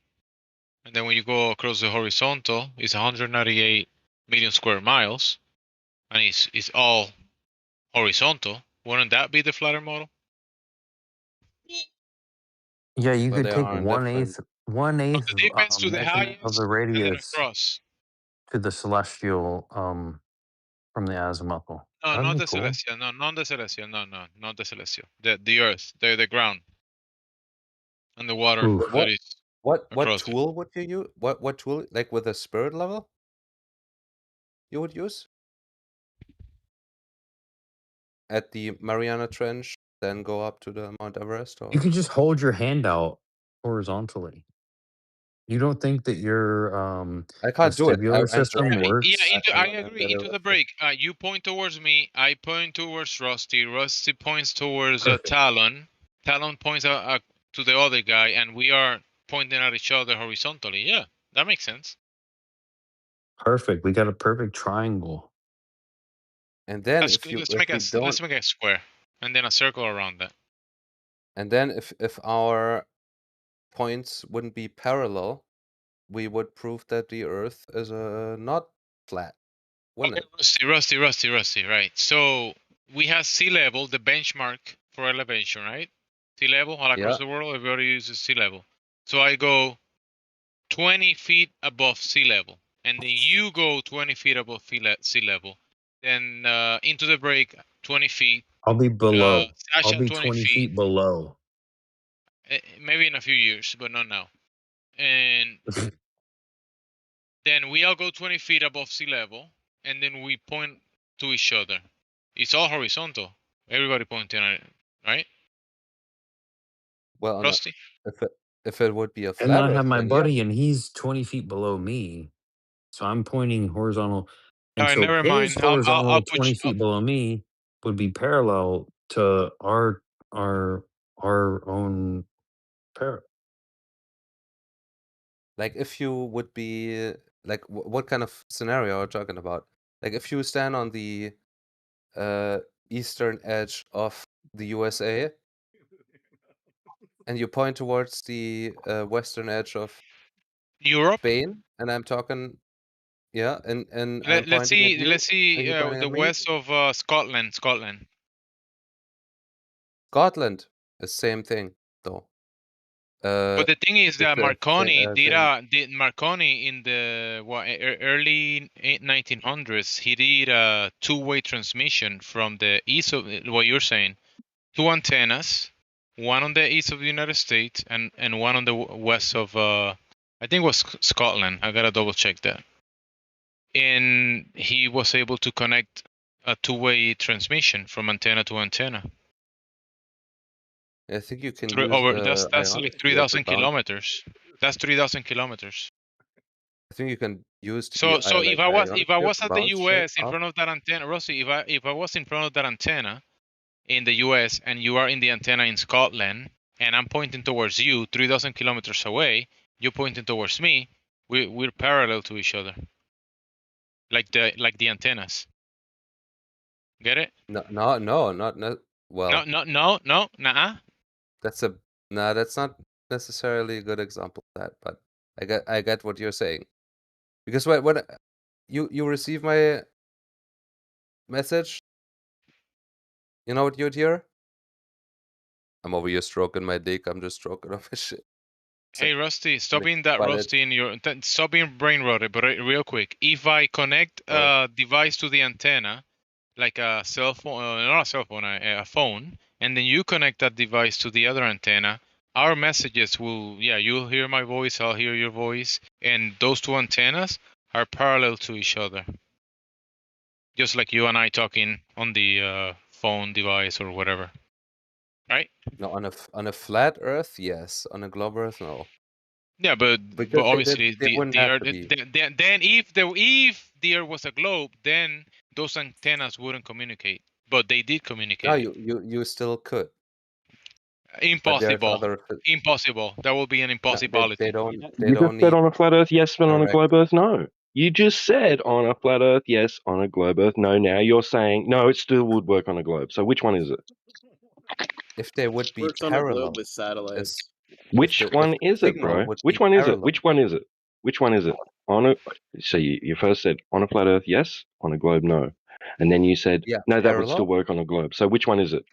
And then when you go across the horizontal, it's 198 million square miles, and it's all horizontal. Wouldn't that be the flatter model? Yeah, you Well, could they take are different. one From eighth the deepest to the measurement of highest, the and then radius across. to the celestial from the azimuthal. No, That'd not be the cool. celestial. No, not the celestial. No, not the celestial. The Earth, the ground, and the water Oof. that is What across it. tool would you use? What tool, like with a spirit level, you would use? At the Mariana Trench, then go up to the Mount Everest, You or could just hold your hand out horizontally. You don't think that your I can't do it. vestibular I'm system German. works? I agree. Into the break. You point towards me. I point towards Rusty. Rusty points towards Perfect. Talon. Talon points to the other guy, and we are pointing at each other horizontally. Yeah, that makes sense. Perfect. We got a perfect triangle. And then Let's if make we don't, a square, and then a circle around that. and then if our points wouldn't be parallel, we would prove that the Earth is not flat. Okay, Rusty, right. So we have sea level, the benchmark for elevation, right? Sea level all across the world, everybody uses sea level. So I go 20 feet above sea level, and then you go 20 feet above sea level. Then into the break, 20 feet. I'll be below. I'll Sasha, be 20 20 feet. feet below. Maybe in a few years, but not now. And then we all go 20 feet above sea level, and then we point to each other. It's all horizontal. Everybody pointing at it, right? Well, Rusty? if it would be a And flat then I Earth, have my then yeah. buddy, and he's 20 feet below me. So I'm pointing horizontal. And All right, so never his mind. I'll horizontal put 20 you. feet below me would be parallel to our own parallel. Like if you would be like, what kind of scenario are you talking about? Like if you stand on the eastern edge of the USA and you point towards the western edge of Europe, Spain, and I'm talking, yeah, and I'm let's pointing at see. you, Let's see and you're pointing the at me. west of Scotland. Scotland is same thing though. But the thing is that Marconi same. did Marconi in the early 1900s. He did a two-way transmission from the east of what you're saying, two antennas, one on the east of the United States and one on the west of I think it was Scotland. I gotta double check that. And he was able to connect a two-way transmission from antenna to antenna. I think you can Through, use that's like 3,000 kilometers. That's 3,000 kilometers. I think you can use the So if I was at the bounce US in off. front of that antenna, Rossi, if I was in front of that antenna in the US and you are in the antenna in Scotland and I'm pointing towards you 3,000 kilometers away, you're pointing towards me, we're parallel to each other. Like the antennas. Get it? No, not well. No, nah. That's not necessarily a good example of that, but I get what you're saying. Because when you receive my message, you know what you'd hear? I'm over here stroking my dick. I'm just stroking off my shit. Hey Rusty, stop being that but rusty in your stop being brain rotted, but real quick. If I connect a device to the antenna, like a cell phone, not a cell phone, a phone, and then you connect that device to the other antenna, our messages will, you'll hear my voice, I'll hear your voice, and those two antennas are parallel to each other. Just like you and I talking on the phone device or whatever. Right? No, on a flat Earth, yes. On a globe Earth, no. Yeah, but obviously they wouldn't the have Earth. to be. Then if the Earth was a globe, then those antennas wouldn't communicate. But they did communicate. No, you still could. Impossible. Impossible. That will be an impossibility. They don't. You just said on a flat Earth, yes, but on a globe Earth, no. You just said on a flat Earth, yes, on a globe Earth, no. Now you're saying no, it still would work on a globe. So which one is it? If they would be Works on a globe with satellites. Which one is it, bro? Which one is it? Which one is it? Which one is it? So you first said on a flat Earth, yes. On a globe, no. And then you said no, that would still work on a globe. So which one is it?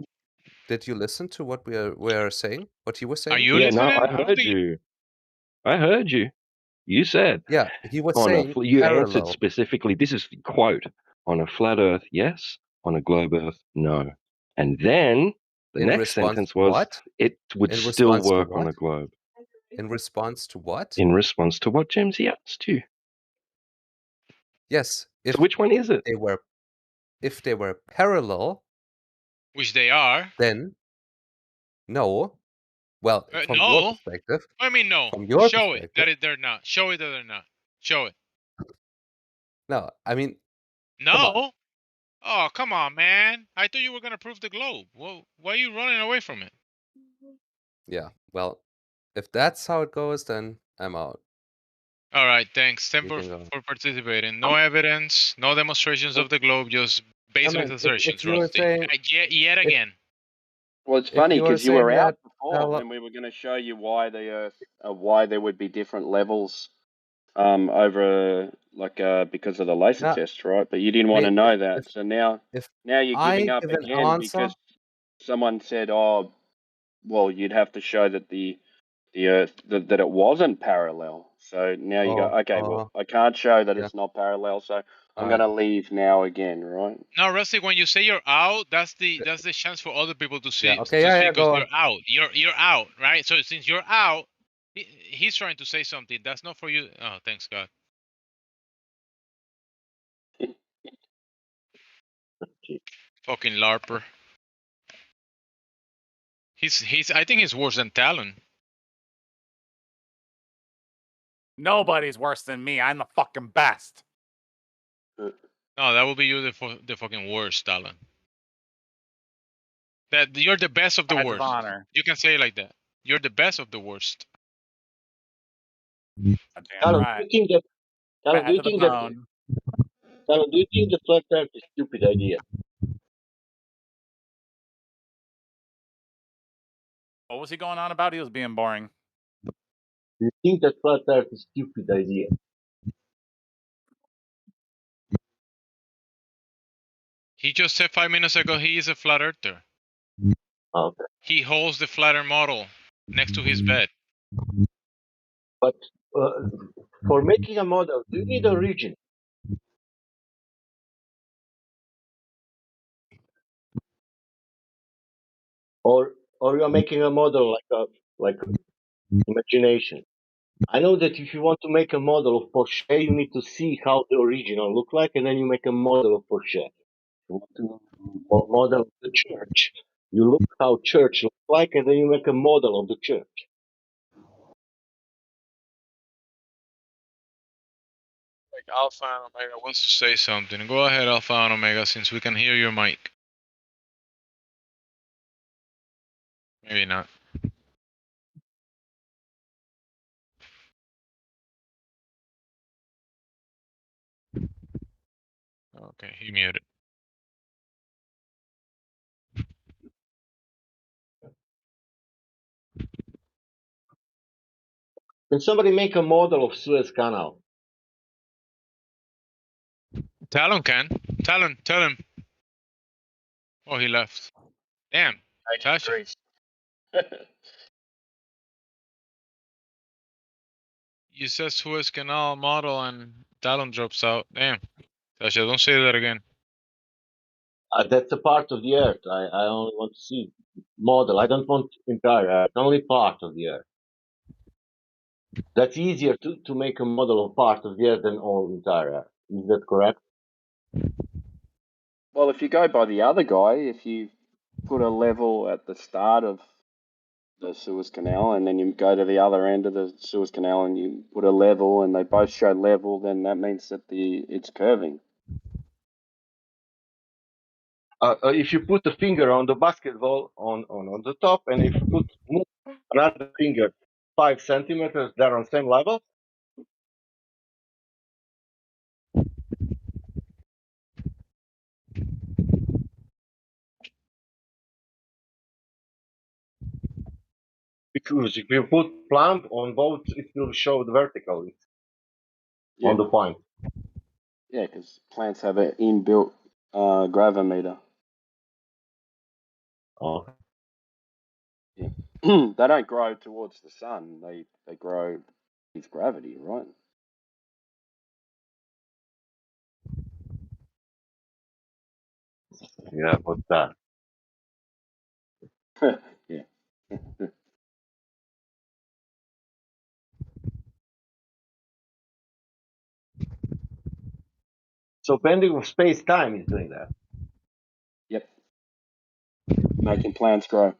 Did you listen to what we are saying? What he was saying? Are you listening? No, I heard you. I heard you. You said. Yeah, he was saying you parallel. answered specifically. This is the quote: on a flat Earth, yes. On a globe Earth, no. And then the next sentence was it would still work on a globe. In response to what? In response to what, James? He asked you. Yes. So which one is it? If they were parallel, which they are, then no. Well, from no. your perspective. I mean, no. From your Show perspective, it that they're not. Show it that they're not. Show it. No, I mean. No. Oh, come on, man. I thought you were gonna prove the globe. Well, why are you running away from it? Yeah. Well, if that's how it goes, then I'm out. All right, thanks. Thanks for participating. No evidence, no demonstrations of the globe, just baseless assertions, Rusty. Yet again. Well, it's funny because you were out before when we were going to show you why the Earth, why there would be different levels over because of the laser Now, test, right? But you didn't want to wait, know that, so now if you're giving I up give an again answer, because someone said, "Oh, well, you'd have to show that the Earth that it wasn't parallel." So now you go, okay, well, I can't show that yeah, it's not parallel, so I'm all going right. to leave now again, right? No, Rusty, when you say you're out, that's the chance for other people to Yeah, see okay, yeah, because go on. you're out. You're out, right? So since you're out, he's trying to say something. That's not for you. Oh, thanks God. Fucking larper. He's. I think he's worse than Talon. Nobody's worse than me. I'm the fucking best. No, that will be you the fucking worst, Talon. That you're the best of the Badge of worst. honor. You can say it like that. You're the best of the worst. Damn Talon, right. do you think that Talon, do Badge you of the think that bone. Talon, do you think the flat earth is a stupid idea? What was he going on about? He was being boring. Do you think that flat earth is a stupid idea? He just said 5 minutes ago he is a flat earther. Okay. He holds the flat earth model next to his bed. But for making a model, do you need a region? Or you're making a model like imagination? I know that if you want to make a model of Porsche, you need to see how the original look like, and then you make a model of Porsche. If you want to model the church, you look how church looks like, and then you make a model of the church. Like Alpha and Omega wants to say something. Go ahead, Alpha and Omega, since we can hear your mic. Maybe not. Okay, he muted. Can somebody make a model of Suez Canal? Talon can. Talon, tell him. Oh, he left. Damn, Tasha. You said Suez Canal model and Talon drops out. Damn. Tasha, don't say that again. That's a part of the Earth. I only want to see model. I don't want entire Earth. Only part of the Earth. That's easier to make a model of part of the Earth than all entire Earth. Is that correct? Well, if you go by the other guy, if you put a level at the start of the Suez Canal and then you go to the other end of the Suez Canal and you put a level and they both show level, then that means that it's curving. If you put a finger on the basketball on the top, and if you move another finger 5 centimeters, they're on same level. Because if you put plumb on both, it will show the vertical on the point. Yeah, because plants have an inbuilt gravimeter. Oh. Yeah. They don't grow towards the sun. They grow with gravity, right? Yeah, what's that? Yeah. So bending of space-time is doing that. Yep. Making plants grow.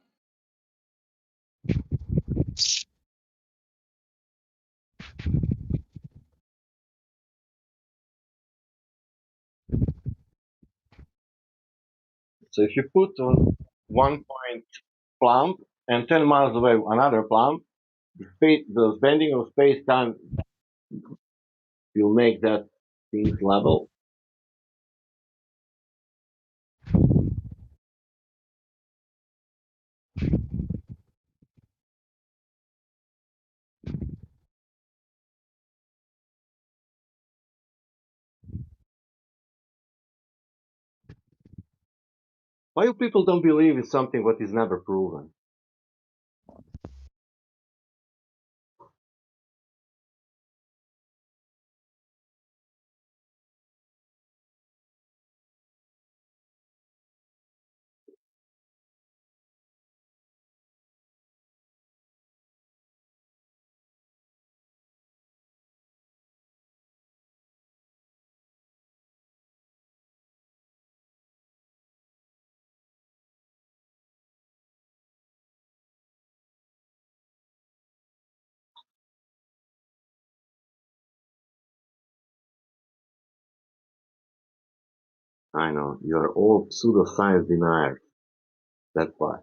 So if you put on 1 point plumb and 10 miles away another plumb, the bending of space-time will make that things level. Why you people don't believe in something what is never proven? I know, you are all pseudoscience deniers. That's why.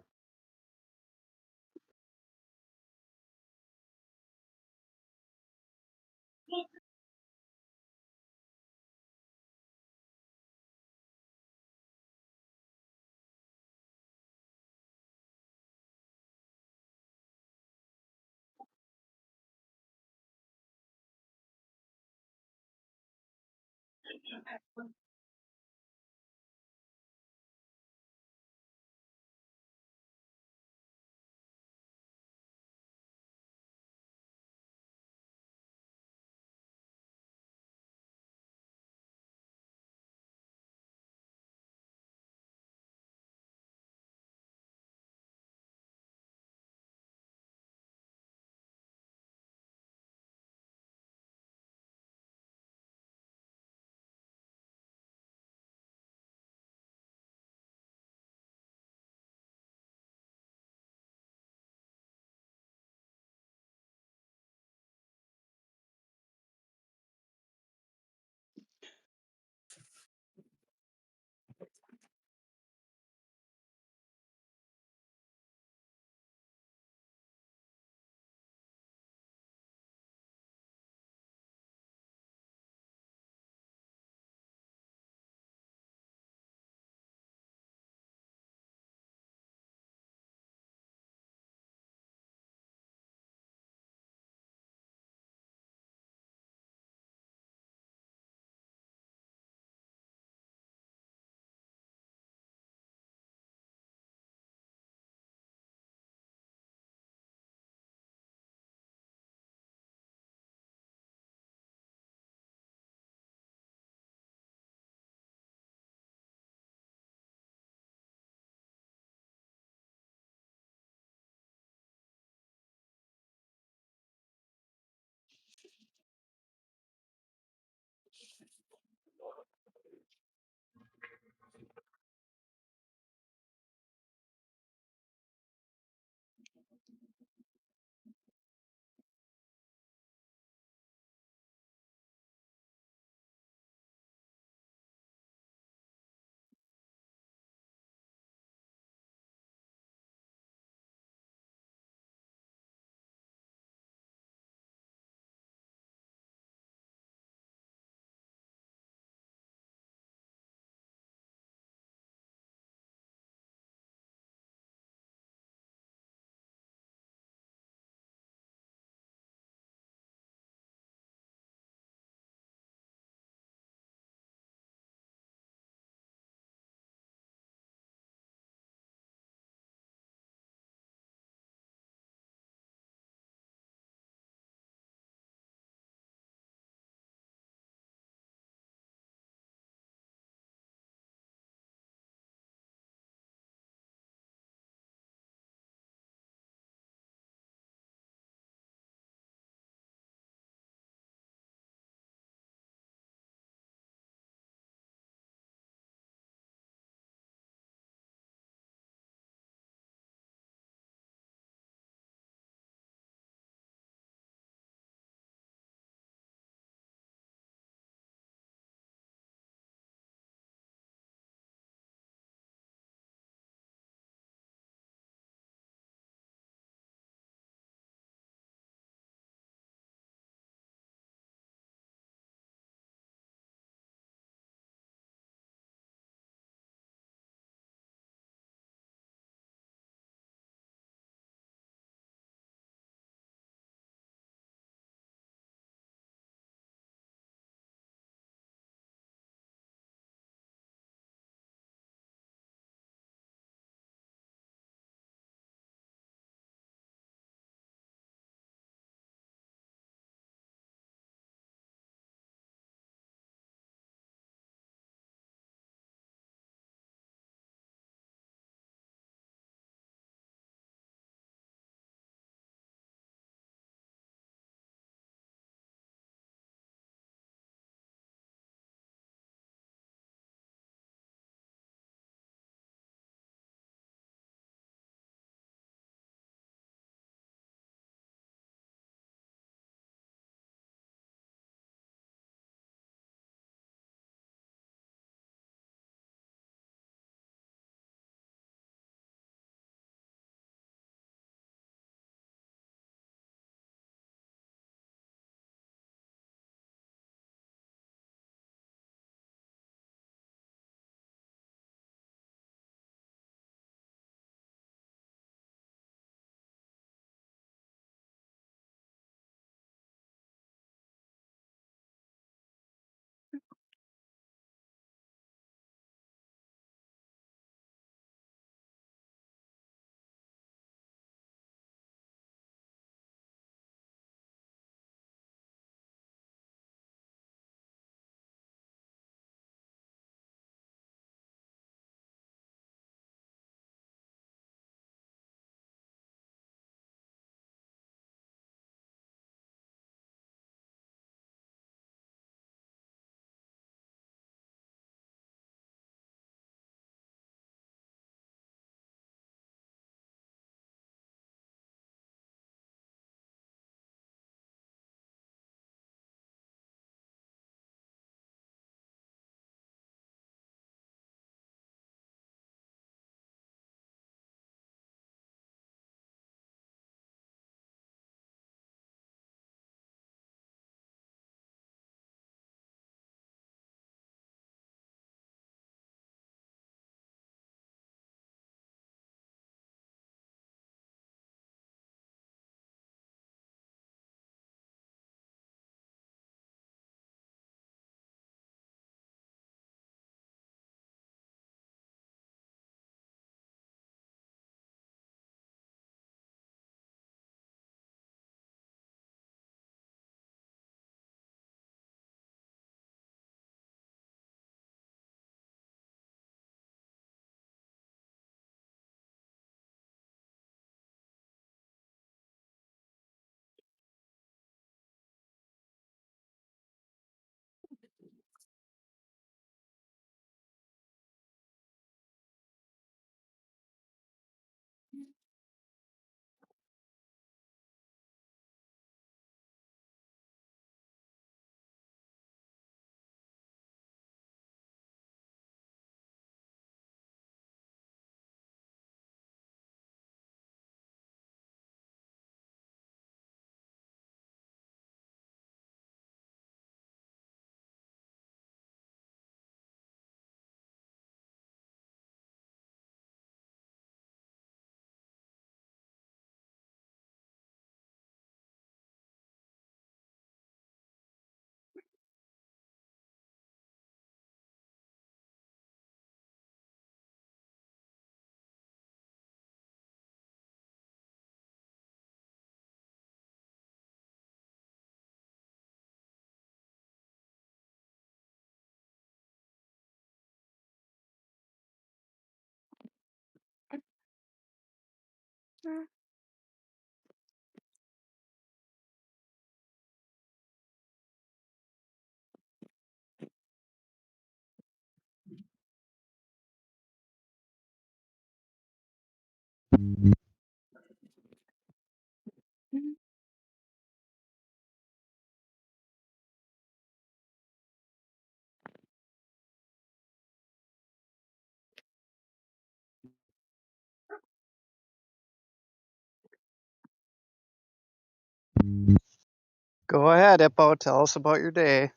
Go ahead, Hippo. Tell us about your day.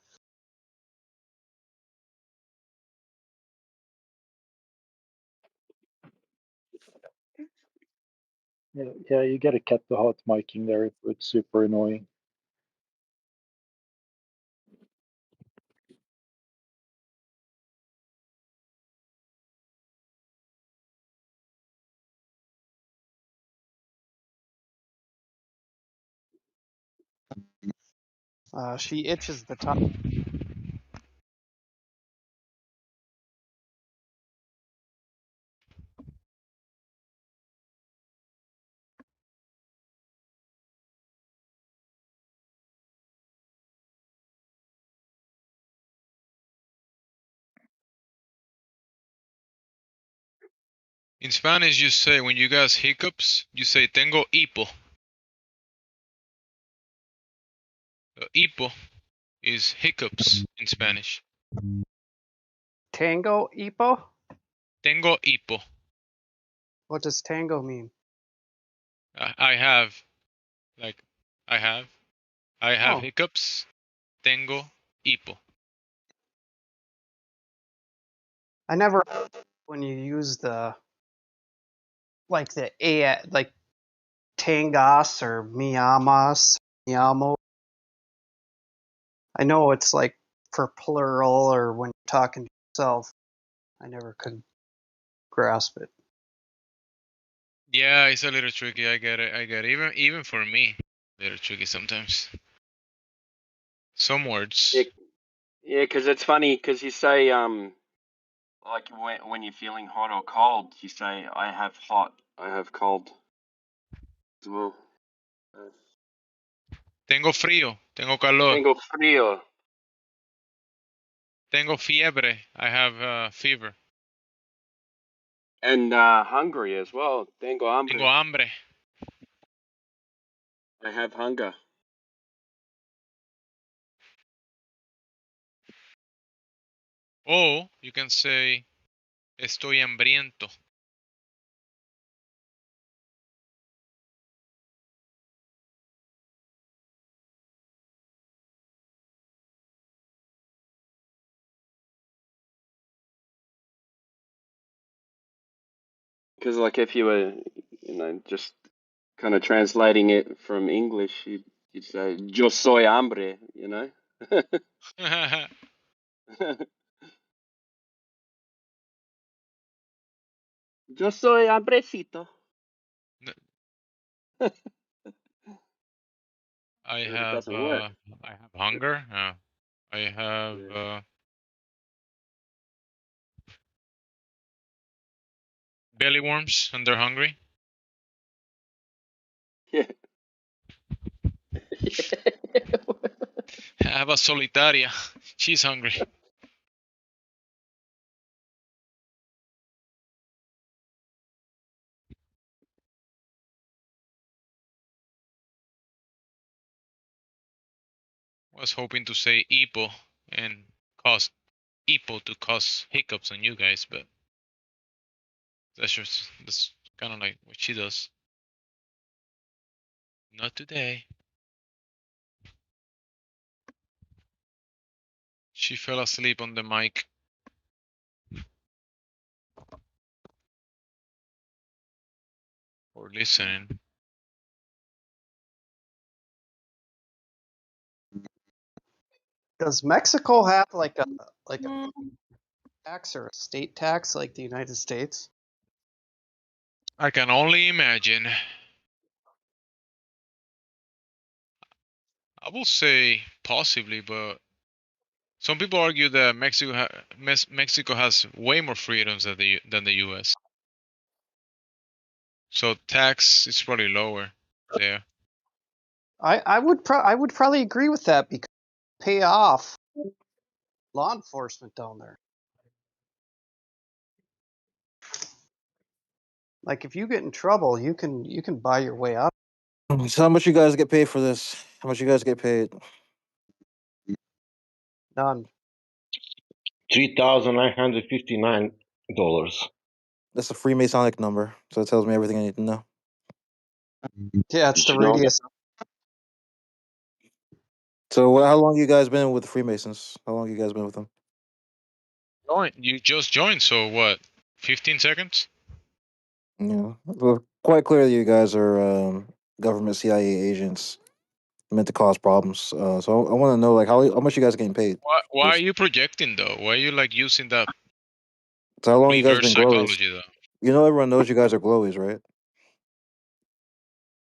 Yeah, you gotta cut the hot miking there. It's super annoying. She itches the top. In Spanish, you say, when you guys hiccups, you say tengo hipo. Hipo is hiccups in Spanish. Tango Hippo? Tengo hipo. What does tango mean? I have Oh. hiccups. Tengo hipo. I never when you use the like the a like tangas or miamas, miamo. I know it's like for plural or when you're talking to yourself. I never could grasp it. Yeah, it's a little tricky. I get it. Even for me, a little tricky sometimes. Some words. Yeah, because it's funny because you say like when you're feeling hot or cold, you say I have hot, I have cold as well. Tengo frío. Tengo calor. Tengo frío. Tengo fiebre. I have fever. And hungry as well. Tengo hambre. Tengo hambre. I have hunger. Or you can say estoy hambriento. Because like if you were, just kind of translating it from English, you'd say yo soy hambre, Yo soy hambrecito. I But it have doesn't work. hunger. I have belly worms and they're hungry. Yeah. I have a solitaria. She's hungry. Was hoping to say hipo and cause hipo to cause hiccups on you guys, but that's kind of like what she does. Not today. She fell asleep on the mic. Or listening. Does Mexico have like a tax or a state tax like the United States? I can only imagine. I will say possibly, but some people argue that Mexico has way more freedoms than the U.S. So tax is probably lower there. I would probably agree with that because pay off law enforcement down there. Like if you get in trouble, you can buy your way out. So how much you guys get paid for this? How much you guys get paid? None. $3,959. That's a Freemasonic number, so it tells me everything I need to know. Yeah, it's Did the you know that? radius. So how long you guys been with the Freemasons? How long you guys been with them? You just joined, so what? 15 seconds? Yeah, well, quite clearly you guys are government CIA agents meant to cause problems. So I want to know like how much you guys are getting paid. Why are you projecting though? Why are you like using that So how long you guys reverse been glowies? psychology though? You know everyone knows you guys are glowies, right?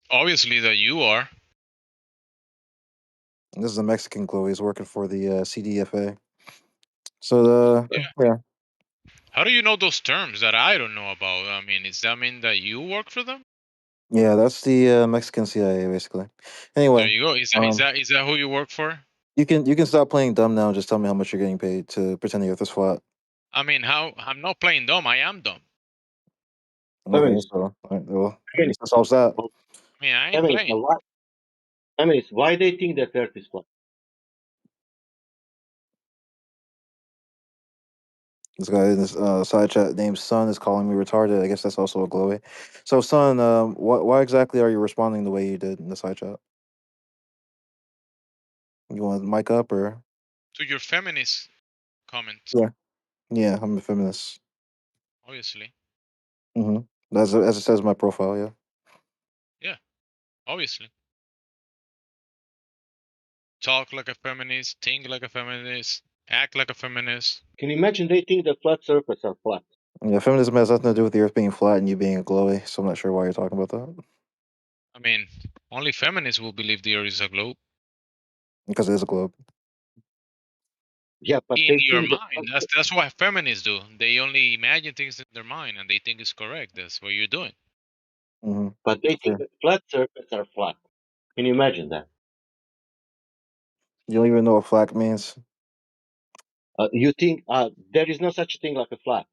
Obviously that you are. This is a Mexican glowies working for the CDFA. So yeah. How do you know those terms that I don't know about? I mean, does that mean that you work for them? Yeah, that's the Mexican CIA basically. There Anyway, you go. Is that who you work for? you can stop playing dumb now and just tell me how much you're getting paid to pretend the Earth is flat. I mean, I'm not playing dumb. I am dumb. Okay, so all right, well, I guess that solves that. I mean, I ain't playing. Why they think that Earth is flat? This guy in this side chat named Sun is calling me retarded. I guess that's also a glowy. So Sun, why exactly are you responding the way you did in the side chat? You want mic up or? To your feminist comments, Yeah, I'm a feminist. obviously. As it says in my profile, yeah. Yeah, obviously. Talk like a feminist, think like a feminist, act like a feminist. Can you imagine they think the flat surface are flat? Yeah, feminism has nothing to do with the Earth being flat and you being a glowy. So I'm not sure why you're talking about that. I mean, only feminists will believe the Earth is a globe. Because it is a globe. Yeah, but In they your think mind. That's what feminists do. They only imagine things in their mind and they think it's correct. That's what you're doing. But they think that flat surfaces are flat. Can you imagine that? You don't even know what flat means. You think there is no such thing like a flat?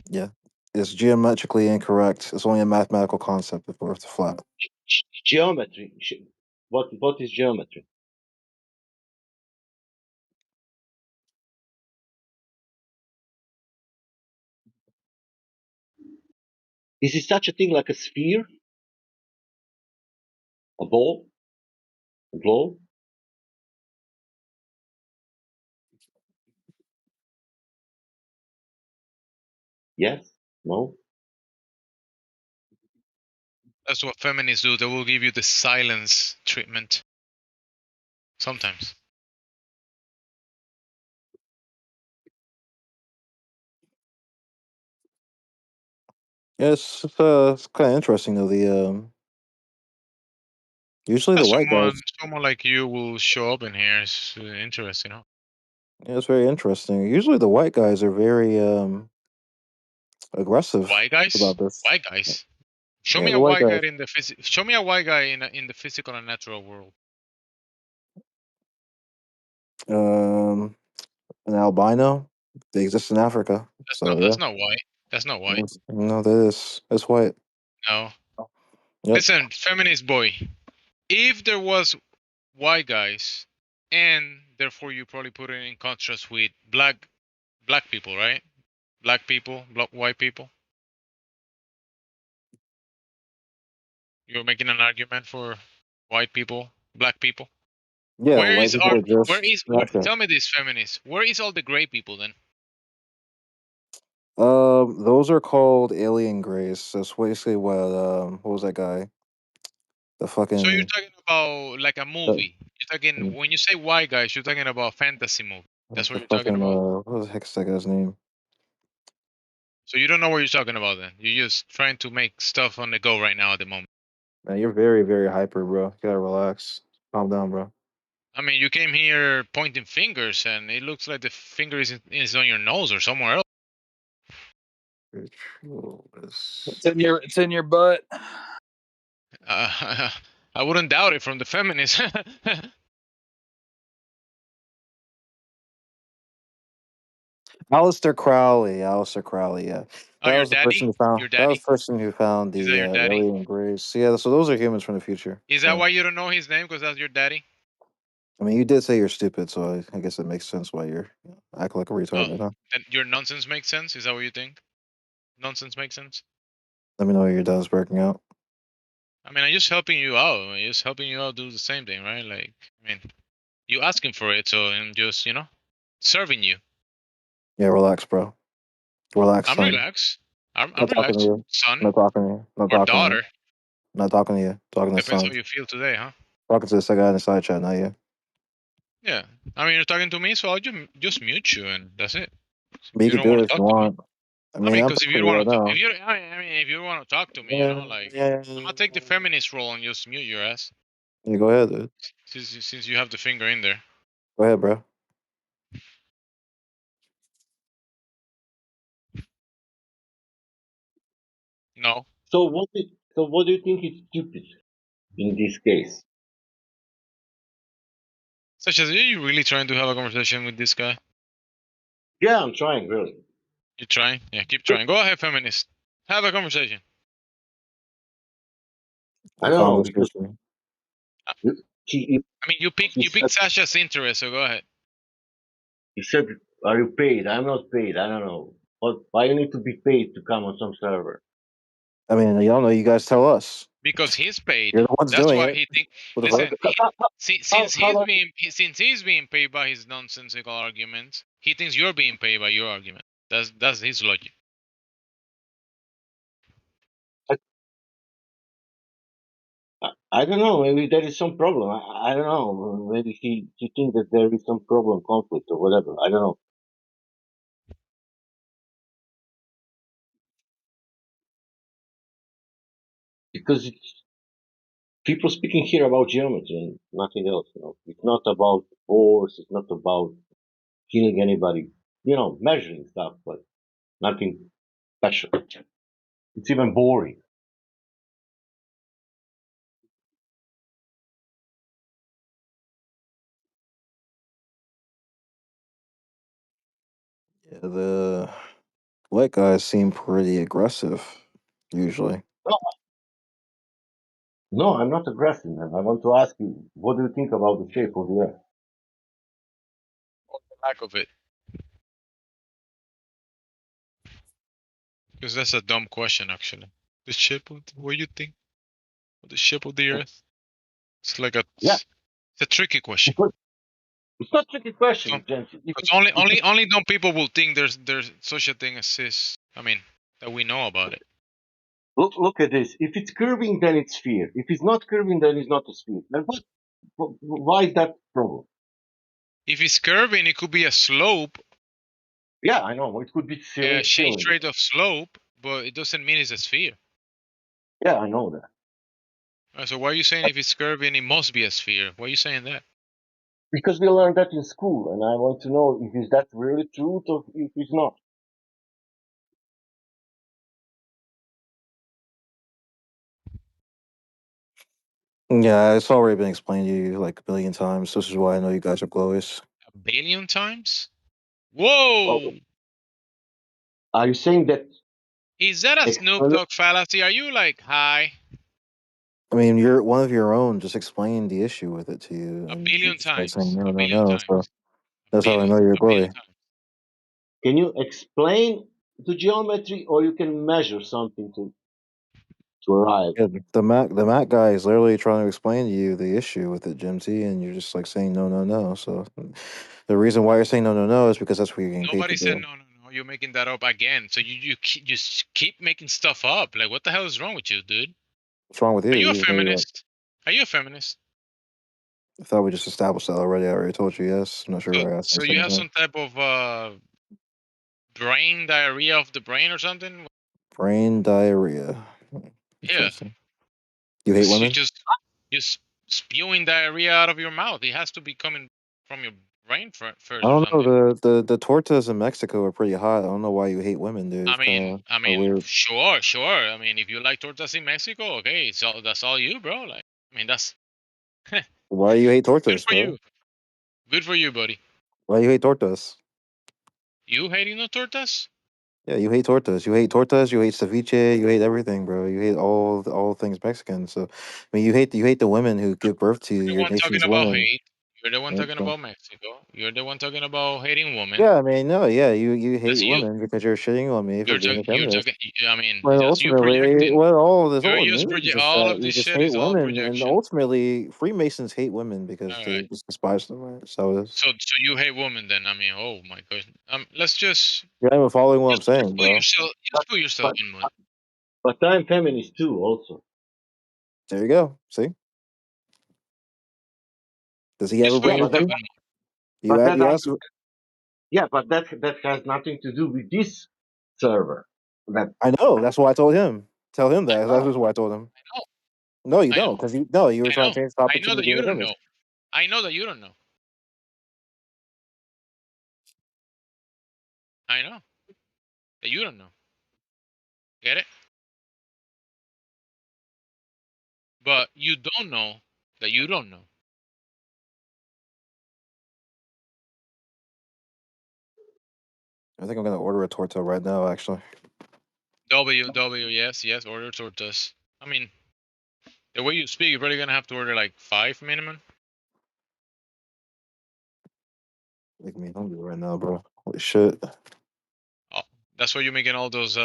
Yeah, it's geometrically incorrect. It's only a mathematical concept if Earth is flat. Geometry. What is geometry? Is it such a thing like a sphere? A ball? A globe? Yes? No? That's what feminists do. They will give you the silence treatment. Sometimes. Yeah, it's kind of interesting though. Usually the white guys. Someone like you will show up in here. It's interesting, huh? Yeah, it's very interesting. Usually the white guys are very aggressive White guys? about this. White guys. Show Yeah, me the a white white guys. guy in the Show me a white guy in the physical and natural world. An albino. They exist in Africa. So That's not white. That's not white. No, that is. It's white. No. Yep. Listen, feminist boy. If there was white guys, and therefore you probably put it in contrast with black people, right? Black people, white people. You're making an argument for white people, black people. Yeah, white people exist. Tell me this, feminist. Where is all the gray people then? Those are called alien grays. That's basically what was that guy? The fucking. So you're talking about like a movie. You're talking when you say white guys, you're talking about fantasy movie. That's what the you're talking fucking about. what the heck's that guy's name? So you don't know what you're talking about then. You're just trying to make stuff on the go right now at the moment. Man, you're very, very hyper, bro. You gotta relax. Calm down, bro. I mean, you came here pointing fingers, and it looks like the finger is on your nose or somewhere else. It's in your butt. I wouldn't doubt it from the feminists. Aleister Crowley, yeah. Oh, That your was the person daddy? who found. Your That was daddy? the person who found Is that the your daddy? alien graves. So, yeah, so those are humans from the future. Is So, that why you don't know his name? Because that's your daddy? I mean, you did say you're stupid, so I guess it makes sense why you're acting like a retard Oh, right now. then your nonsense makes sense? Is that what you think? Nonsense makes sense? Let me know when your done working out. I mean, I'm just helping you out. I'm just helping you out do the same thing, right? Like, I mean, you asking for it, so I'm just, serving you. Yeah, relax, bro. Relax, I'm son. relaxed. I'm Not talking to relaxed, you. son Not talking to you. Not or talking to you. daughter. Not talking to you. Talking to the Depends how son. you feel today, huh? Talking to the second guy in the side chat, not you. Yeah. I mean, you're talking to me, so I'll just mute you, and that's it. But you You can don't do want it to if you talk to me. want. I I mean, mean, I'm because if talking you to you right want to, now. if you want to talk to me, like, I'm gonna take the feminist role and just mute your ass. Yeah, go ahead, dude. Since you have the finger in there. Go ahead, bro. No. So what do you think is stupid in this case? Such as, are you really trying to have a conversation with this guy? Yeah, I'm trying really. You trying? Yeah, keep trying. Go ahead, feminist. Have a conversation. I don't know because I mean, you picked Sasha's interest, so go ahead. he said, "Are you paid?" I'm not paid. I don't know. Why you need to be paid to come on some server? I mean, you don't know. You guys tell us. Because he's paid. You're the ones That's doing why it. he think. What the Listen, fuck? since he's being paid by his nonsensical arguments, he thinks you're being paid by your argument. That's his logic. I don't know. Maybe there is some problem. I don't know. Maybe he thinks that there is some problem, conflict, or whatever. I don't know. Because it's people speaking here about geometry and nothing else. It's not about force. It's not about killing anybody. Measuring stuff, but nothing special. It's even boring. Yeah, the white guys seem pretty aggressive, usually. No, I'm not aggressive, man. I want to ask you, what do you think about the shape of the Earth? Or the lack of it. Because that's a dumb question, actually. The shape of what do you think? The shape of the Earth. It's like Yeah. It's a tricky question. It's not a tricky question, James. Because only dumb people will think there's such a thing as cis. I mean, that we know about it. Look at this. If it's curving, then it's sphere. If it's not curving, then it's not a sphere. And why is that problem? If it's curving, it could be a slope. Yeah, I know. It could be A change cylinder. rate of slope, but it doesn't mean it's a sphere. Yeah, I know that. So why are you saying if it's curving, it must be a sphere? Why are you saying that? Because we learned that in school, and I want to know if is that really true or if it's not. Yeah, it's already been explained to you like a billion times. This is why I know you guys are glowies. A billion times? Whoa! Are you saying that? Is that a Snoop Dogg fallacy? Are you like high? I mean, you're one of your own. Just explain the issue with it to you. A And billion you're just like saying times. no, A no, billion no. times. So that's how I know you're a glowy. Can you explain the geometry, or you can measure something to arrive? Yeah, the Mac guy is literally trying to explain to you the issue with it, Jim T, and you're just like saying no, no, no. So the reason why you're saying no, no, no is because that's what you're getting paid Nobody to said do. no, no, no. You're making that up again. So you just keep making stuff up. Like, what the hell is wrong with you, dude? What's wrong with you? Are you a You know, feminist? Are you a feminist? I thought we just established that already. I already told you yes. I'm not sure why I asked So the you second have time. some type of brain diarrhea of the brain or something? Brain diarrhea. Yeah. Interesting. You hate You women? just spewing diarrhea out of your mouth. It has to be coming from your rain first I or don't something. know. The tortas in Mexico are pretty hot. I don't know why you hate women, dude. It's kind I of mean, weird. sure. I mean, if you like tortas in Mexico, okay, so that's all you, bro. Like, I mean, that's Why you hate good tortas, for bro? you. Good for you, buddy. Why you hate tortas? You hating the tortas? Yeah, you hate tortas. You hate tortas. You hate ceviche. You hate everything, bro. You hate all things Mexican. So, I mean, you hate the women who give birth to You're the your one talking nation's about women. hate. You're the one Yeah, talking so- about Mexico. You're the one talking about hating women. yeah, I mean, no, yeah, you hate That's you. women because you're shitting on me for being a You're feminist. talking. I mean, But that's you ultimately, projecting. what all this You're all it just means project. is All that of you this just shit hate is all women, and projection. ultimately, Freemasons hate women because All they right. just despise them. Right? So it's So you hate women then? I mean, oh my gosh. Let's just you're not even following what I'm saying, put bro. yourself. Just put yourself in mood. But I'm feminist too, also. There you go. See, does he ever Just put bring Yeah, it but to that, you? but that You has, asked. yeah, but that has nothing to do with this server. That I know. That's why I told him. Tell him that. That's oh, just what I told him. I know. No, you I don't, know. because you were I trying know. to change the I topic to know me that being you a don't know. feminist. I know that you don't know. I know that you don't know. Get it? But you don't know that you don't know. I think I'm gonna order a torta right now. Actually, Yes, order tortas. I mean, the way you speak, you're probably gonna have to order like 5 minimum. make me hungry right now, bro. Holy shit. Oh, that's why you're making all those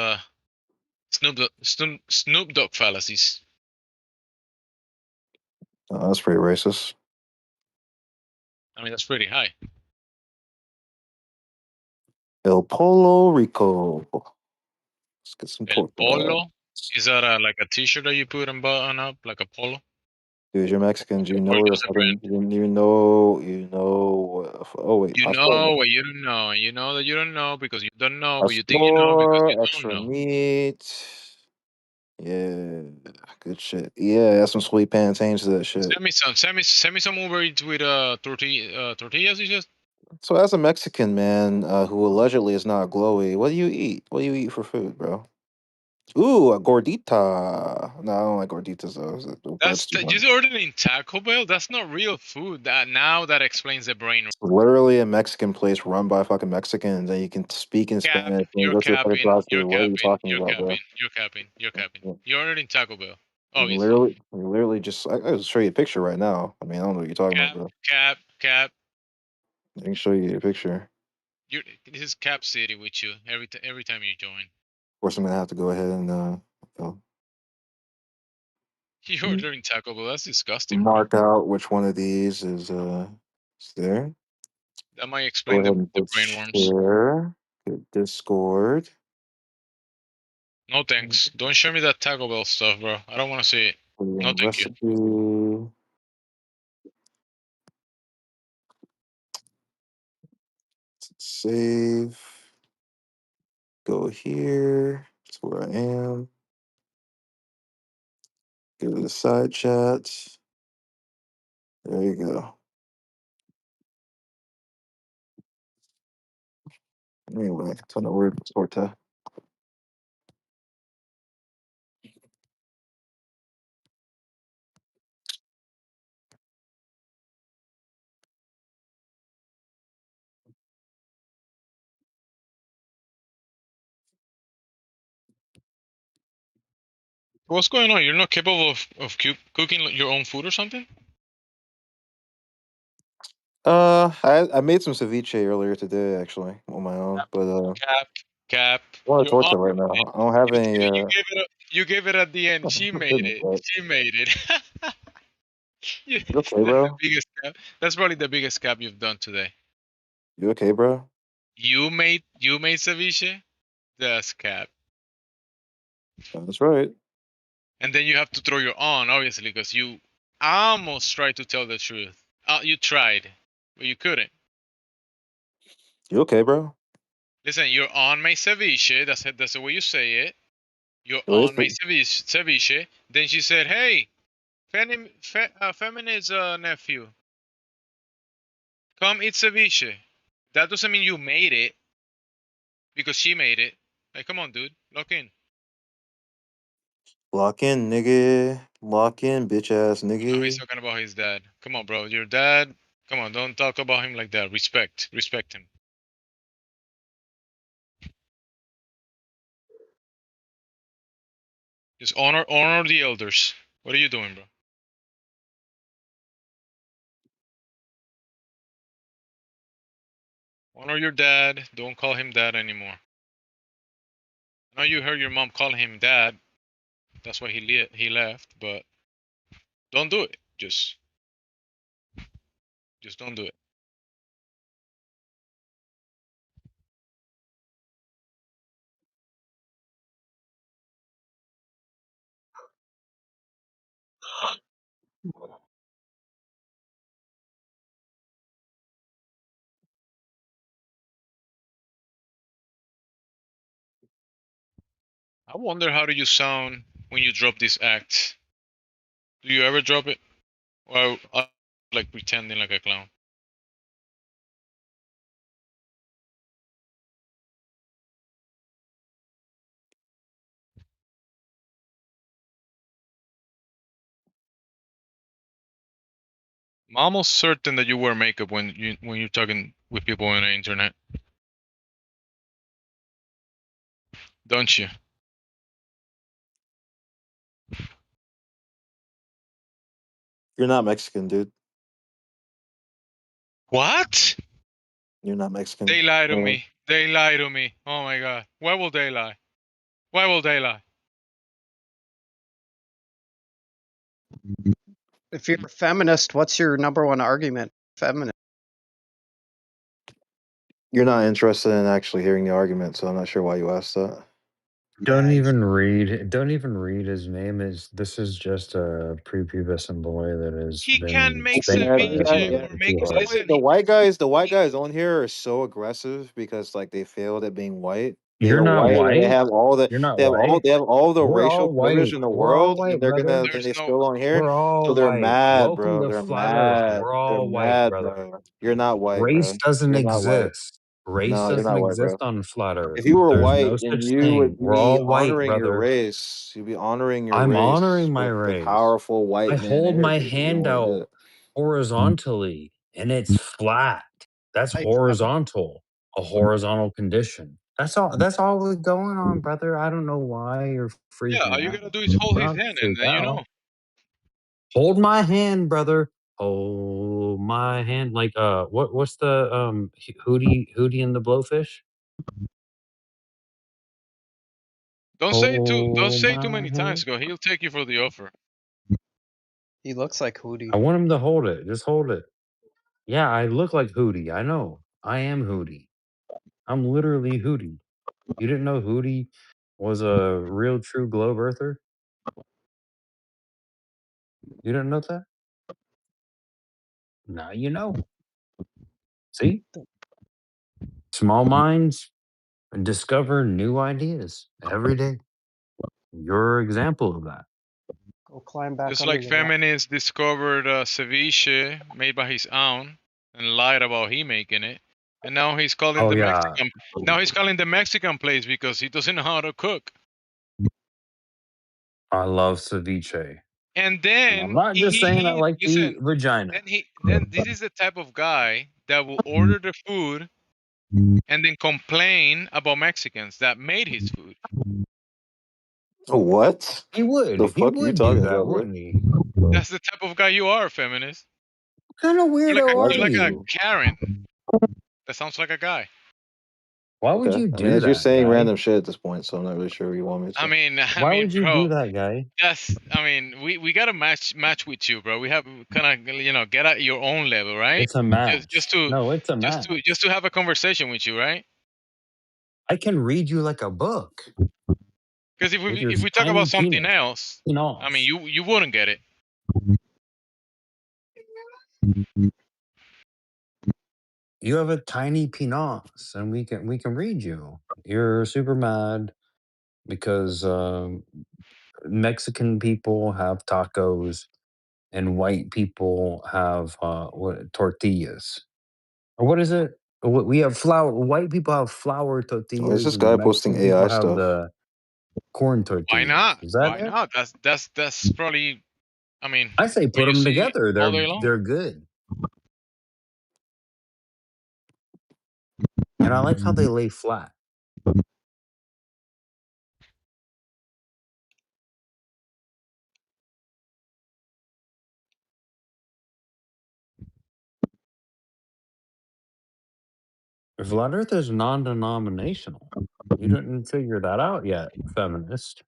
Snoop Dogg fallacies. Oh, that's pretty racist. I mean, that's pretty high. El Polo Rico. Let's get some El torta. polo, is that like a T-shirt that you put and button up like a polo? Dude, you're Mexicans. You Or know just that's a fucking. brand? You know. You know. Oh wait, You pastor. know what you don't know, and you know that you don't know because you don't know, but you think you know because you Pastor, don't extra know. meat. Yeah, good shit. Yeah, that's some sweet plantains to that shit. Send me some Uber Eats with tortillas. You just So, as a Mexican man who allegedly is not glowy, what do you eat? What do you eat for food, bro? Ooh, a gordita. No, I don't like gorditas though. That's too much. you ordering Taco Bell. That's not real food. That explains the brain. Literally a Mexican place run by fucking Mexicans, and you can speak in Cap, Spanish and you're go to the fucking capping, drive-thru. What are you talking about, bro? you're capping. You're ordering Taco Bell, You obviously. literally just. I can show you a picture right now. I mean, I don't know what you're talking about, bro. Cap. I can show you a picture. This is Cap City with you every time you join. Of course, I'm gonna have to go ahead and You're ordering Taco Bell. That's disgusting, bro. mark out which one of these is there. That might Go explain ahead the and hit brain worms. share. Get Discord. No thanks. Don't show me that Taco Bell stuff, bro. I don't want to see it. No, thank you. Recipe. Save. Go here. That's where I am. Go to the side chat. There you go. Anyway, ton of word torta. What's going on? You're not capable of cooking your own food or something? I made some ceviche earlier today actually on my own, but Cap. I want a Your torta aunt, right now. I don't have any. you gave it at the end. Oh, She my made goodness, it. bro. She made it. You okay, That's the bro? biggest cap. That's probably the biggest cap you've done today. You okay, bro? You made ceviche. That's cap. That's right. And then you have to throw your on, obviously, because you almost tried to tell the truth. You tried, but you couldn't. You okay, bro? Listen, you're on my ceviche. That's the way you say it. You're What is on my it? ceviche. Then she said, "Hey, feminist nephew, Come eat ceviche. That doesn't mean you made it because she made it. Like, come on, dude, lock in. Lock in, nigga. Lock in, bitch ass Now he's nigga. talking about his dad. Come on, bro, your dad. Come on, don't talk about him like that. Respect him. Just honor the elders. What are you doing, bro? Honor your dad. Don't call him dad anymore. I know you heard your mom call him dad. That's why he left. But don't do it. Just don't do it. I wonder how do you sound when you drop this act. Do you ever drop it? Or like pretending like a clown? I'm almost certain that you wear makeup when you're talking with people on the internet, don't you? You're not Mexican, dude. What? You're not Mexican. They lie to me. They lie to me. Oh my god. Why will they lie? Why will they lie? If you're a feminist, what's your number one argument? Feminist. You're not interested in actually hearing the argument, so I'm not sure why you asked that. Don't even read. Don't even read his name. This is just a prepubescent boy that has He can been make spanked by his ceviche mother or too make. hard. Listen, The white guys on here are so aggressive because like they failed at being white. You're They're not white and they white. have all the You're not white. they have all the We're racial all privilege white. in the We're all world, and white, they're brother. gonna then there's they no. still on here, We're so all they're white. mad, Welcome bro. to They're flat Earth. mad. We're They're all white, mad, brother. bro. You're not white, Race bro. doesn't You're not white. exist. Race No, you're doesn't not white, bro. exist on flat Earth. If you were There's white, no then such you thing. would We're be all white, honoring your brother. race. You'd be honoring your I'm race honoring my with the race. powerful white I man hold my energy. You don't hand want to do out it. horizontally and it's flat. That's horizontal. A horizontal condition. That's all. That's all that's going on, brother. I don't know why you're Yeah, all freaking you out. gotta do is hold his Not hand, and freak then you out. know. Hold my hand, brother. Hold my hand. Like what's the Hootie and the Blowfish? Don't say Hold too my many times, hand. go. He'll take you for the offer. He looks like Hootie. I want him to hold it. Just hold it. Yeah, I look like Hootie. I know. I am Hootie. I'm literally Hootie. You didn't know Hootie was a real true globe earther? You didn't know that? Now you know. See? Small minds discover new ideas every day. You're an example of that. Go climb back Just under like the rock. feminists discovered ceviche made by his own and lied about he making it, and now he's calling Oh the yeah. Mexican. Now he's calling the Mexican place because he doesn't know how to cook. I love ceviche. And And I'm then not just saying I like to listen. eat vagina. Then this is the type of guy that will order the food and then complain about Mexicans that made his food. What? He would. The He fuck are you would do talking that, about, bro? wouldn't he? That's the type of guy you are, feminist. What kind of weirdo are You're like a you? Karen. That sounds like a guy. Why would Okay. you I mean, do you're that, saying guy? random shit at this point, so I'm not really sure what you want me to I say. Why would you bro. do that, guy? That's. I mean, we gotta match with you, bro. We have kind of get at your own level, right? It's a match. No, it's a match. Just to have a conversation with you, right? I can read you like a book. Because With your if we talk tiny about something penis. else, I mean, Penis. you wouldn't get it. You have a tiny penis, and we can read you. You're super mad because Mexican people have tacos and white people have tortillas. What is it? We have flour. White people have flour tortillas. Why is this and guy posting Mexican people AI have stuff? the corn tortillas. Why not? Is that Why it? not? That's probably. I mean, I say what put you them see together. all day long. They're good. And I like how they lay flat. Flat Earth is non-denominational. You didn't figure that out yet, feminist,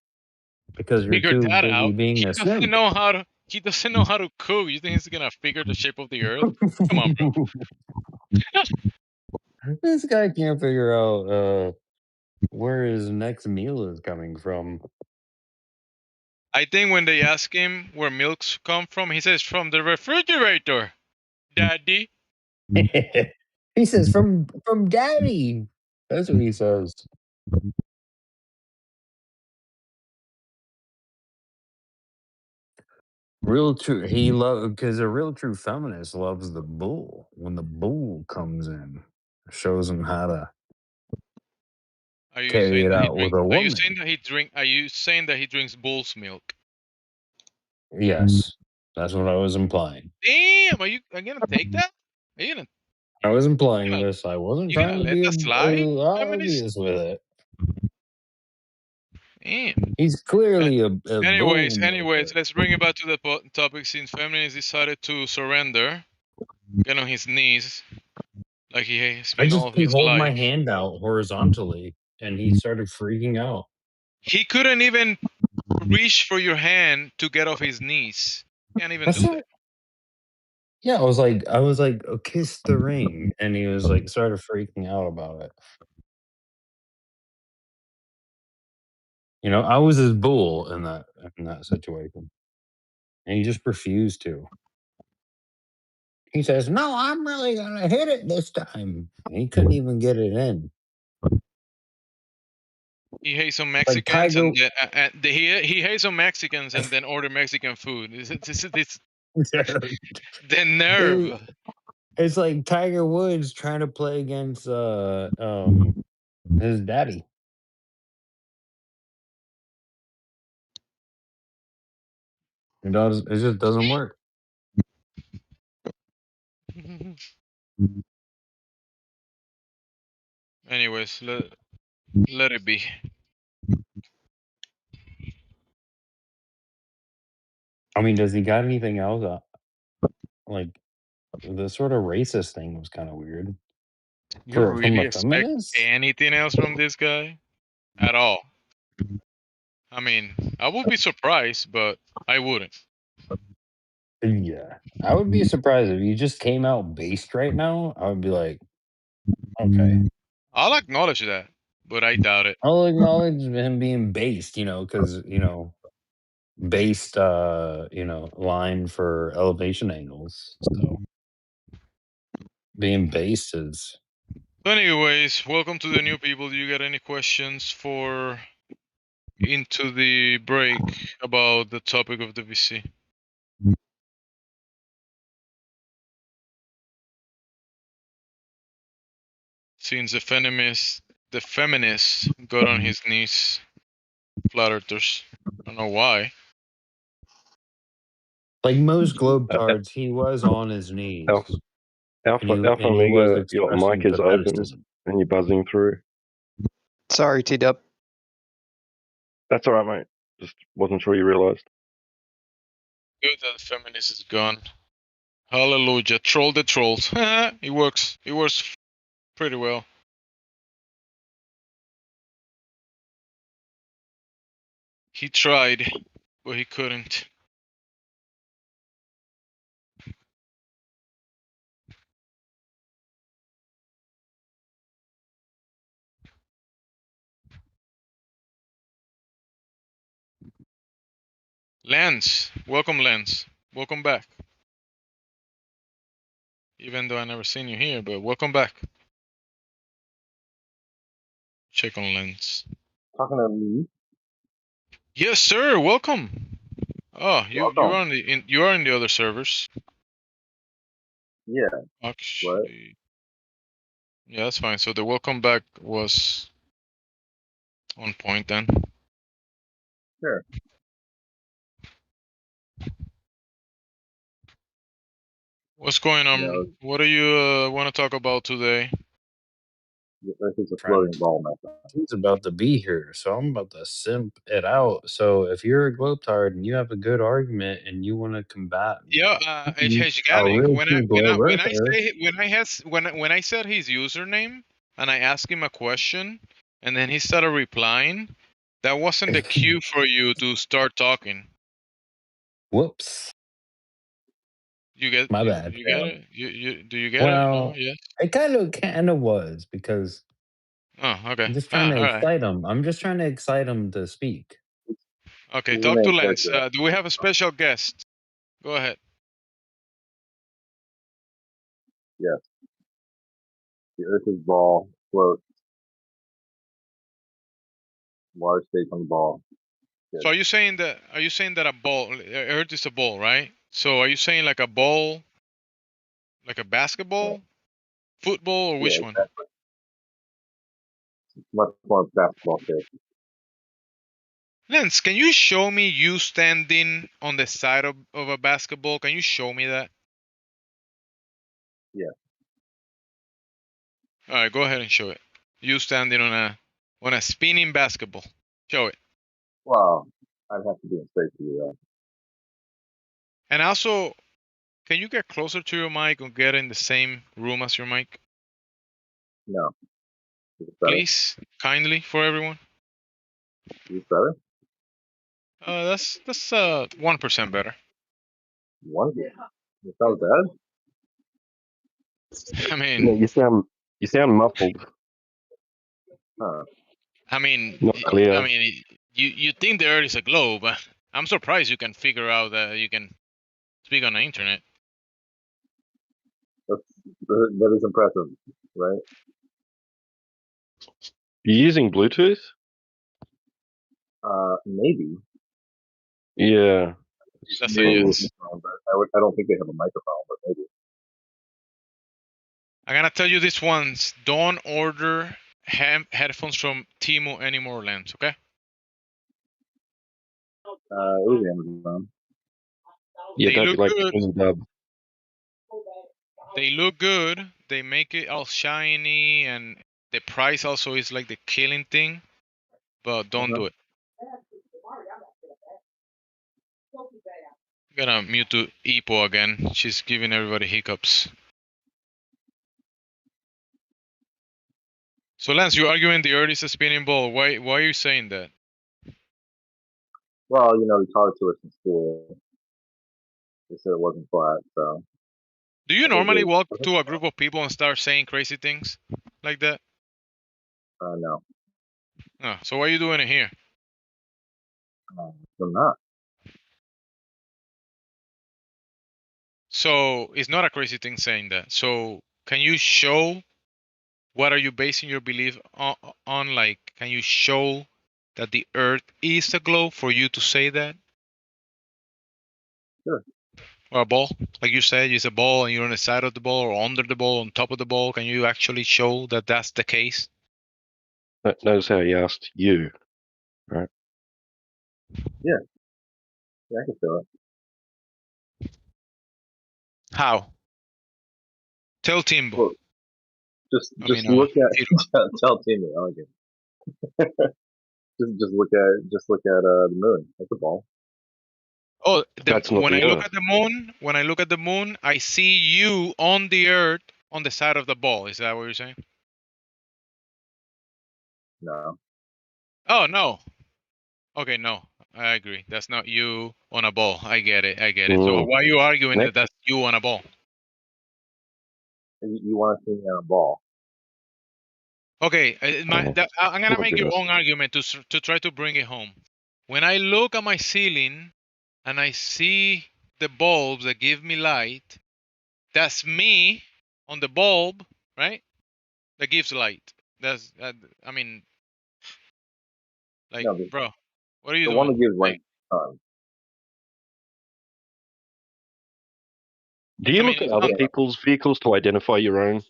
because you're Figured too that busy out. being He a doesn't simp. know how to. He doesn't know how to cook. You think he's gonna figure the shape of the Earth? Come on, bro. This guy can't figure out where his next meal is coming from. I think when they ask him where milks come from, he says from the refrigerator, Daddy. He says from daddy. That's what he says. Real true. He love because a real true feminist loves the bull. When the bull comes in, shows him how to Are you carry saying it that he out with drink? a Are you woman. saying that he drink? Are you saying that he drinks bull's milk? Yes, that's what I was implying. Damn, are you gonna take that? Are you gonna I was implying gonna this. I wasn't you gonna trying to let be that slide? obvious with it. Damn. He's clearly a bull Anyways, milker. let's bring it back to the topic. Since feminists decided to surrender, get on his knees like he has I been just all keep his holding my life. hand out horizontally, and he started freaking out. He couldn't even reach for your hand to get off his knees. Can't even That's do not. that. Yeah, I was like, oh, kiss the ring, and he was like, started freaking out about it. You know, I was his bull in that situation, and he just refused to. He says, "No, I'm really gonna hit it this time." And he couldn't even get it in. He hates some Like Mexicans Tiger. he hates some Mexicans and then order Mexican food. This the nerve. It's like Tiger Woods trying to play against his daddy. It just doesn't work. Anyways, let it be. I mean, does he got anything else? Like the sort of racist thing was kind of weird. You From really a expect feminist? anything else from this guy? At all? I mean, I would be surprised, but I wouldn't. Yeah. I would be surprised if you just came out based right now. I would be like, okay. I'll acknowledge that, but I doubt it. I'll acknowledge him being based, because, based, line for elevation angles. So being based is. So anyways, welcome to the new people. Do you got any questions for into the break about the topic of the VC? Since the feminists got on his knees, flat earthers. I don't know why. Like most globetards, he was on his knees. Alpha And he was Omega, your mic expressing is open patheticism. and you're buzzing through. Sorry, T-Dub. That's all right, mate. Just wasn't sure you realized. Good that the feminist is gone. Hallelujah. Troll the trolls. It works. It works pretty well. He tried, but he couldn't. Lance. Welcome, Lance. Welcome back. Even though I never seen you here, but welcome back. Check on Lance. Talking to me? Yes, sir. Welcome. Oh, you are on you are in the other servers. Yeah. Actually, Yeah, that's fine. So the welcome back was on point then. Sure. What's going on? No, What do you want to talk about today? the Earth is a Trying floating ball, my friend. He's about to be here, so I'm about to simp it out. So if you're a globetard and you have a good argument and you want to combat Yeah, me, it's a Galik. real true globe earther, When I said his username and I asked him a question and then he started replying, that wasn't the cue for you to start talking. whoops, You get my you, bad. you get it? You do you get it? No, Well, yes. it kind of was because Oh, okay. I'm just trying to All right. excite him. I'm just trying to excite him to speak. Okay, He's the talk to main Lance. character. Do we have a special guest? Go ahead. Yes. The Earth is ball, floats, large states on the ball. Yes. So are you saying that a ball, Earth is a ball, right? So are you saying like a ball, like a basketball, football, or Yeah, which one? exactly. Much more basketball shape. Lance, can you show me you standing on the side of a basketball? Can you show me that? Yeah. All right, go ahead and show it. You standing on a spinning basketball. Show it. Well, I'd have to be in space to do that. And also, can you get closer to your mic or get in the same room as your mic? No. Is it better? Please, kindly, for everyone. Is it better? That's 1% better. One of it. It sounds bad? I Yeah, mean, you sound muffled, Huh. not clear. you think the Earth is a globe. I'm surprised you can figure out that you can speak on the internet. That is impressive, right? You using Bluetooth? Maybe. Yeah. That's a Maybe with yes. microphone, but I don't think they have a microphone, but maybe. I'm gonna tell you this once. Don't order headphones from Timo anymore, Lance. Okay? It was Amazon. Yeah, They don't be look like good. King Dub. They look good. They make it all shiny, and the price also is like the killing thing. But don't do it. Gonna mute to Epo again. She's giving everybody hiccups. So Lance, you're arguing the Earth is a spinning ball. Why are you saying that? Well, we taught it to us in school. They said it wasn't flat, so. Do you I think normally they. walk to a group of people and start saying crazy things like that? No. Oh, so why are you doing it here? I'm not. So it's not a crazy thing saying that. So can you show what are you basing your belief on? Like, can you show that the Earth is a globe for you to say that? Sure. Or a ball, like you said, it's a ball, and you're on the side of the ball, or under the ball, on top of the ball. Can you actually show that that's the case? Notice how he asked you, right? Yeah. Yeah, I can show it. How? Tell Timbo. Well, just look at tell Timmy. I like it. just look at the moon. That's a ball. Oh, That's not when I the look Earth. at the moon, I see you on the Earth on the side of the ball. Is that what you're saying? No. Oh no. Okay, no, I agree. That's not you on a ball. I get it. So why are you arguing that that's you on a ball? You want to see me on a ball? Okay, I'm gonna Look make at your us. own argument to try to bring it home. When I look at my ceiling and I see the bulbs that give me light, that's me on the bulb, right? That gives light. That's I mean, like, No, bro, what are you the one doing? that gives Like, light sun. Do you I mean, look at it's other not. people's vehicles to identify your own?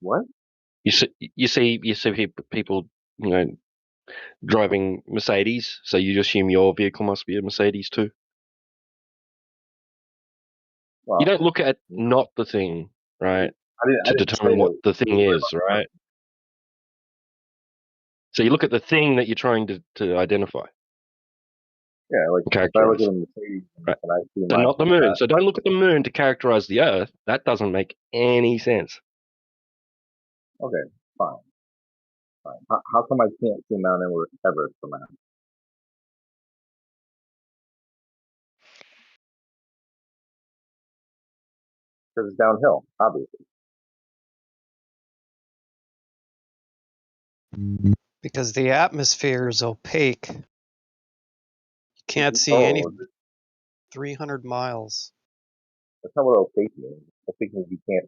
What? You see people, driving Mercedes, so you assume your vehicle must be a Mercedes too. Well, you don't look at not the thing, right, I to didn't determine say what that. the thing is, right? So you look at the thing that you're trying to identify. Yeah, like if I look at a Mercedes right. and I see So my not the moon. So don't look at the moon to characterize the Earth. That doesn't make any sense. Okay, fine. How come I can't see Mount Everest from now? Because it's downhill, obviously. Because the atmosphere is opaque. You can't see any 300 miles. That's not what opaque means. Opaque means you can't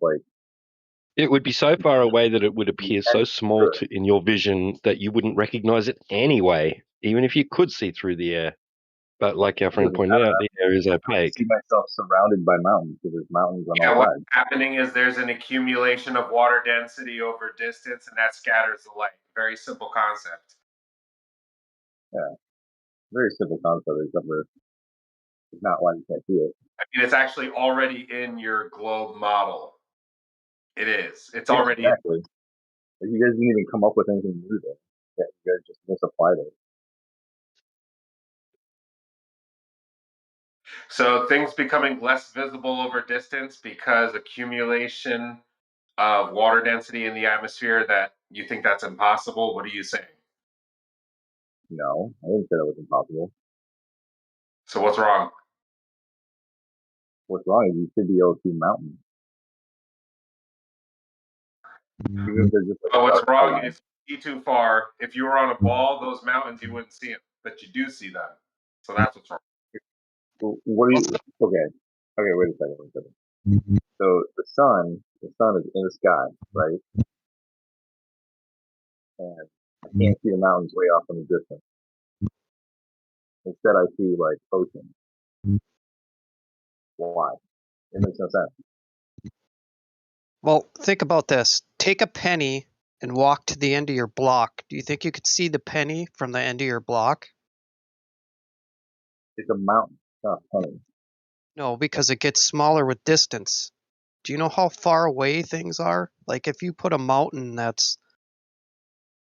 It would be so far away that it would appear so small in your vision that you wouldn't recognize it anyway, even if you could see through the air. But like our friend pointed out, the air is opaque. I see myself surrounded by mountains because there's mountains on all What's sides. happening is there's an accumulation of water density over distance, and that scatters the light. Very simple concept. Yeah, very simple concept. It's not why you can't see it. I mean, it's actually already in your globe model. It is. It's already exactly. You guys didn't even come up with anything new there. Yeah, you guys just misapplied it. So things becoming less visible over distance because accumulation of water density in the atmosphere, that you think that's impossible? What are you saying? No, I didn't say that was impossible. So what's wrong? What's wrong is you should be able to see mountains. Even if they're just Well, what's wrong is you see too far. If you were on a ball, those mountains, you wouldn't see them, but you do see them. So that's what's wrong. What do you? Okay, wait a second. So the sun is in the sky, right? And I can't see the mountains way off in the distance. Instead, I see like ocean. Why? It makes no sense. Well, think about this. Take a penny and walk to the end of your block. Do you think you could see the penny from the end of your block? It's a mountain, not a penny. No, because it gets smaller with distance. Do you know how far away things are? Like if you put a mountain that's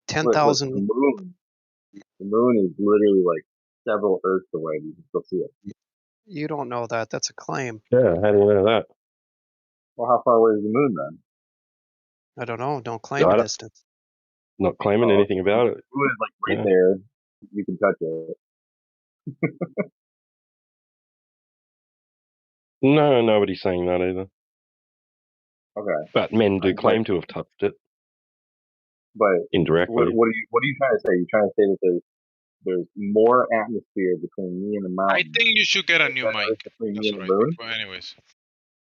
10,000. The moon is literally like several Earths away. You can still see it. You don't know that. That's a claim. Yeah, how do you know that? Well, how far away is the moon then? I don't know. Don't claim a distance. Not claiming anything about it. The moon is like right there. You can touch it. No, nobody's saying that either. Okay. But men do claim to have touched it. But indirectly. What are you trying to say? You're trying to say that there's more atmosphere between me and the mountain. I think you should get a new mic. Between me and the But moon. anyways.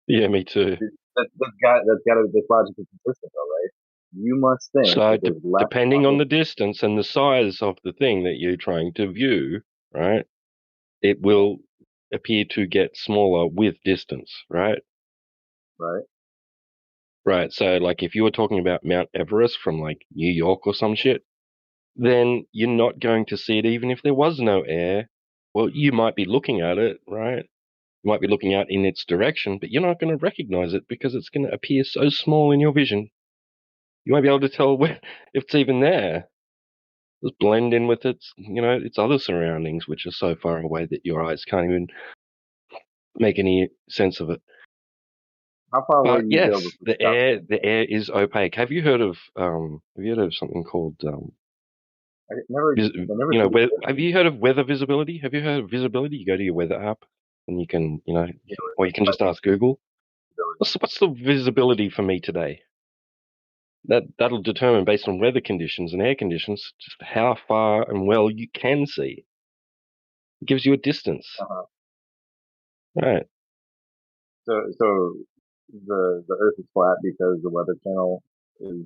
Yeah, me too. That's logically consistent, though, right? You must think. So that there's less depending on the distance and the size of the thing that you're trying to view, right, it will appear to get smaller with distance, right? Right. Right. So, like, if you were talking about Mount Everest from like New York or some shit, then you're not going to see it even if there was no air. Well, you might be looking at it, right? You might be looking out in its direction, but you're not going to recognize it because it's going to appear so small in your vision. You won't be able to tell if it's even there. Just blend in with its other surroundings, which are so far away that your eyes can't even make any sense of it. How far away do you yes, go? the air is opaque. Have you heard of something called have you heard of weather visibility? Have you heard of visibility? You go to your weather app and you can, or you can just ask Google. What's the visibility for me today? That'll determine based on weather conditions and air conditions just how far and well you can see. It gives you a distance. Right. So the Earth is flat because the Weather Channel is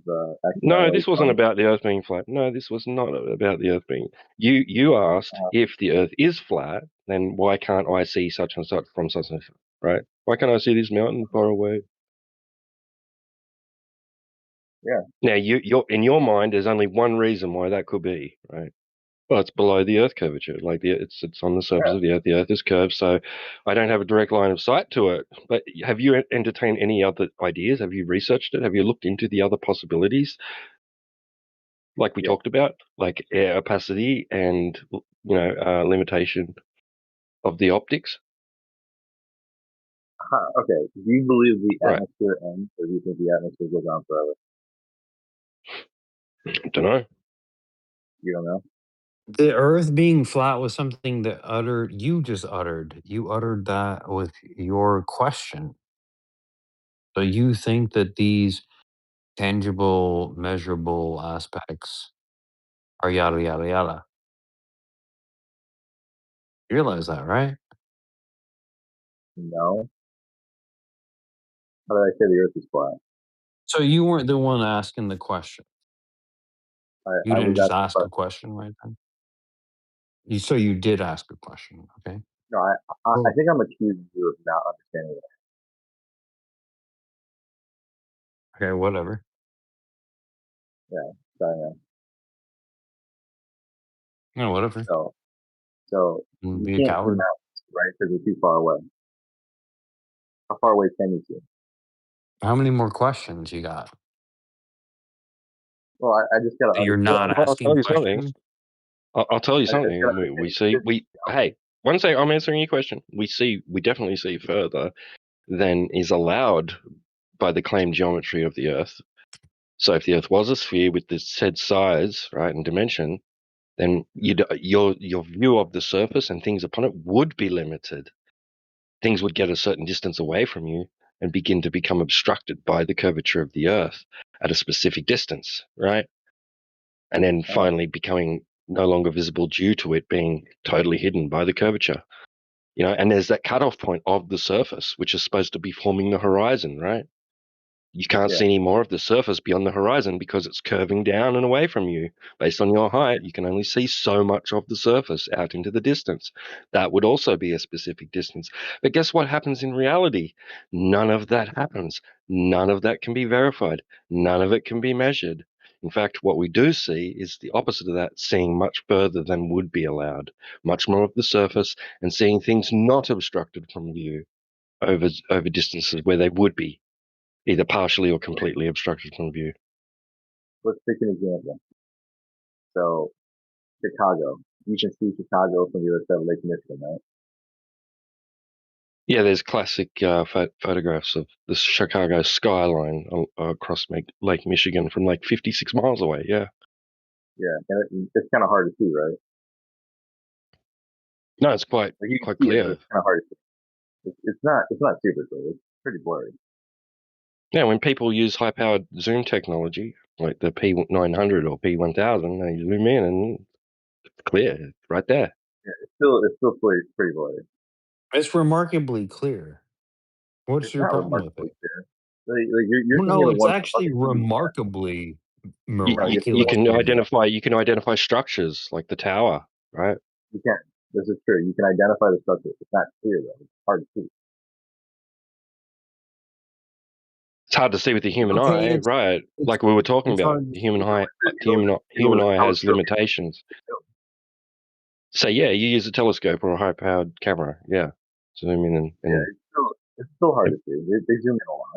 No, this wasn't about the Earth being flat. No, this was not about the Earth being. You asked if the Earth is flat, then why can't I see such and such from such and such? Right? Why can't I see this mountain far away? Yeah. Now, you're in your mind, there's only one reason why that could be, right? Well, it's below the Earth curvature. Like it's on the surface Yeah. of the Earth. The Earth is curved, so I don't have a direct line of sight to it. But have you entertained any other ideas? Have you researched it? Have you looked into the other possibilities, like we talked about, like air opacity and limitation of the optics? Okay. Do you believe the Right. atmosphere ends, or do you think the atmosphere goes on forever? I don't know. You don't know. The Earth being flat was something that you just uttered. You uttered that with your question. So you think that these tangible, measurable aspects are yada yada yada. You realize that, right? No. How did I say the Earth is flat? So you weren't the one asking the question. You I didn't was just asking, ask a question right then. So you did ask a question, okay? no, I think I'm accusing you of not understanding it. Okay, whatever. Yeah, so I am. Yeah, whatever. So you Be a can't see coward. mountains, right? Because they're too far away. How far away can you see? How many more questions you got? Well, I just gotta You're understand. not I'll tell asking you something. questions? I'll tell you I just gotta something. We see. Hey, one second. I'm answering your question. We definitely see further than is allowed by the claimed geometry of the Earth. So if the Earth was a sphere with the said size, right, and dimension, then your view of the surface and things upon it would be limited. Things would get a certain distance away from you and begin to become obstructed by the curvature of the Earth at a specific distance, right? And then finally becoming no longer visible due to it being totally hidden by the curvature. And there's that cutoff point of the surface, which is supposed to be forming the horizon, right? You can't see any more of the surface beyond the horizon because it's curving down and away from you. Based on your height, you can only see so much of the surface out into the distance. That would also be a specific distance. But guess what happens in reality? None of that happens. None of that can be verified. None of it can be measured. In fact, what we do see is the opposite of that, seeing much further than would be allowed, much more of the surface, and seeing things not obstructed from view over distances where they would be, either partially or completely obstructed from view. Let's take an example. So, Chicago. You can see Chicago from the other side of Lake Michigan, right? Yeah, there's classic photographs of the Chicago skyline across Lake Michigan from like 56 miles away. Yeah. Yeah, and it's kind of hard to see, right? No, it's quite Like you can quite see it, but clear. it's kind of hard to see. It's not super clear. It's pretty blurry. Yeah, when people use high-powered zoom technology like the P900 or P1000, they zoom in and it's clear right there. Yeah, it's still pretty blurry. It's remarkably clear. What's It's your not problem with remarkably it? clear. Like you're thinking No, of the it's one. actually remarkably You can miraculously. identify structures like the tower, right? You can. This is true. You can identify the structure. It's not clear though. It's hard to see. It's hard to see with the human Okay, eye, right? Like we were talking it's about, hard. the human eye, human eye has limitations. So yeah, you use a telescope or a high-powered camera, yeah, zoom in and it's still hard to see. They zoom in a lot.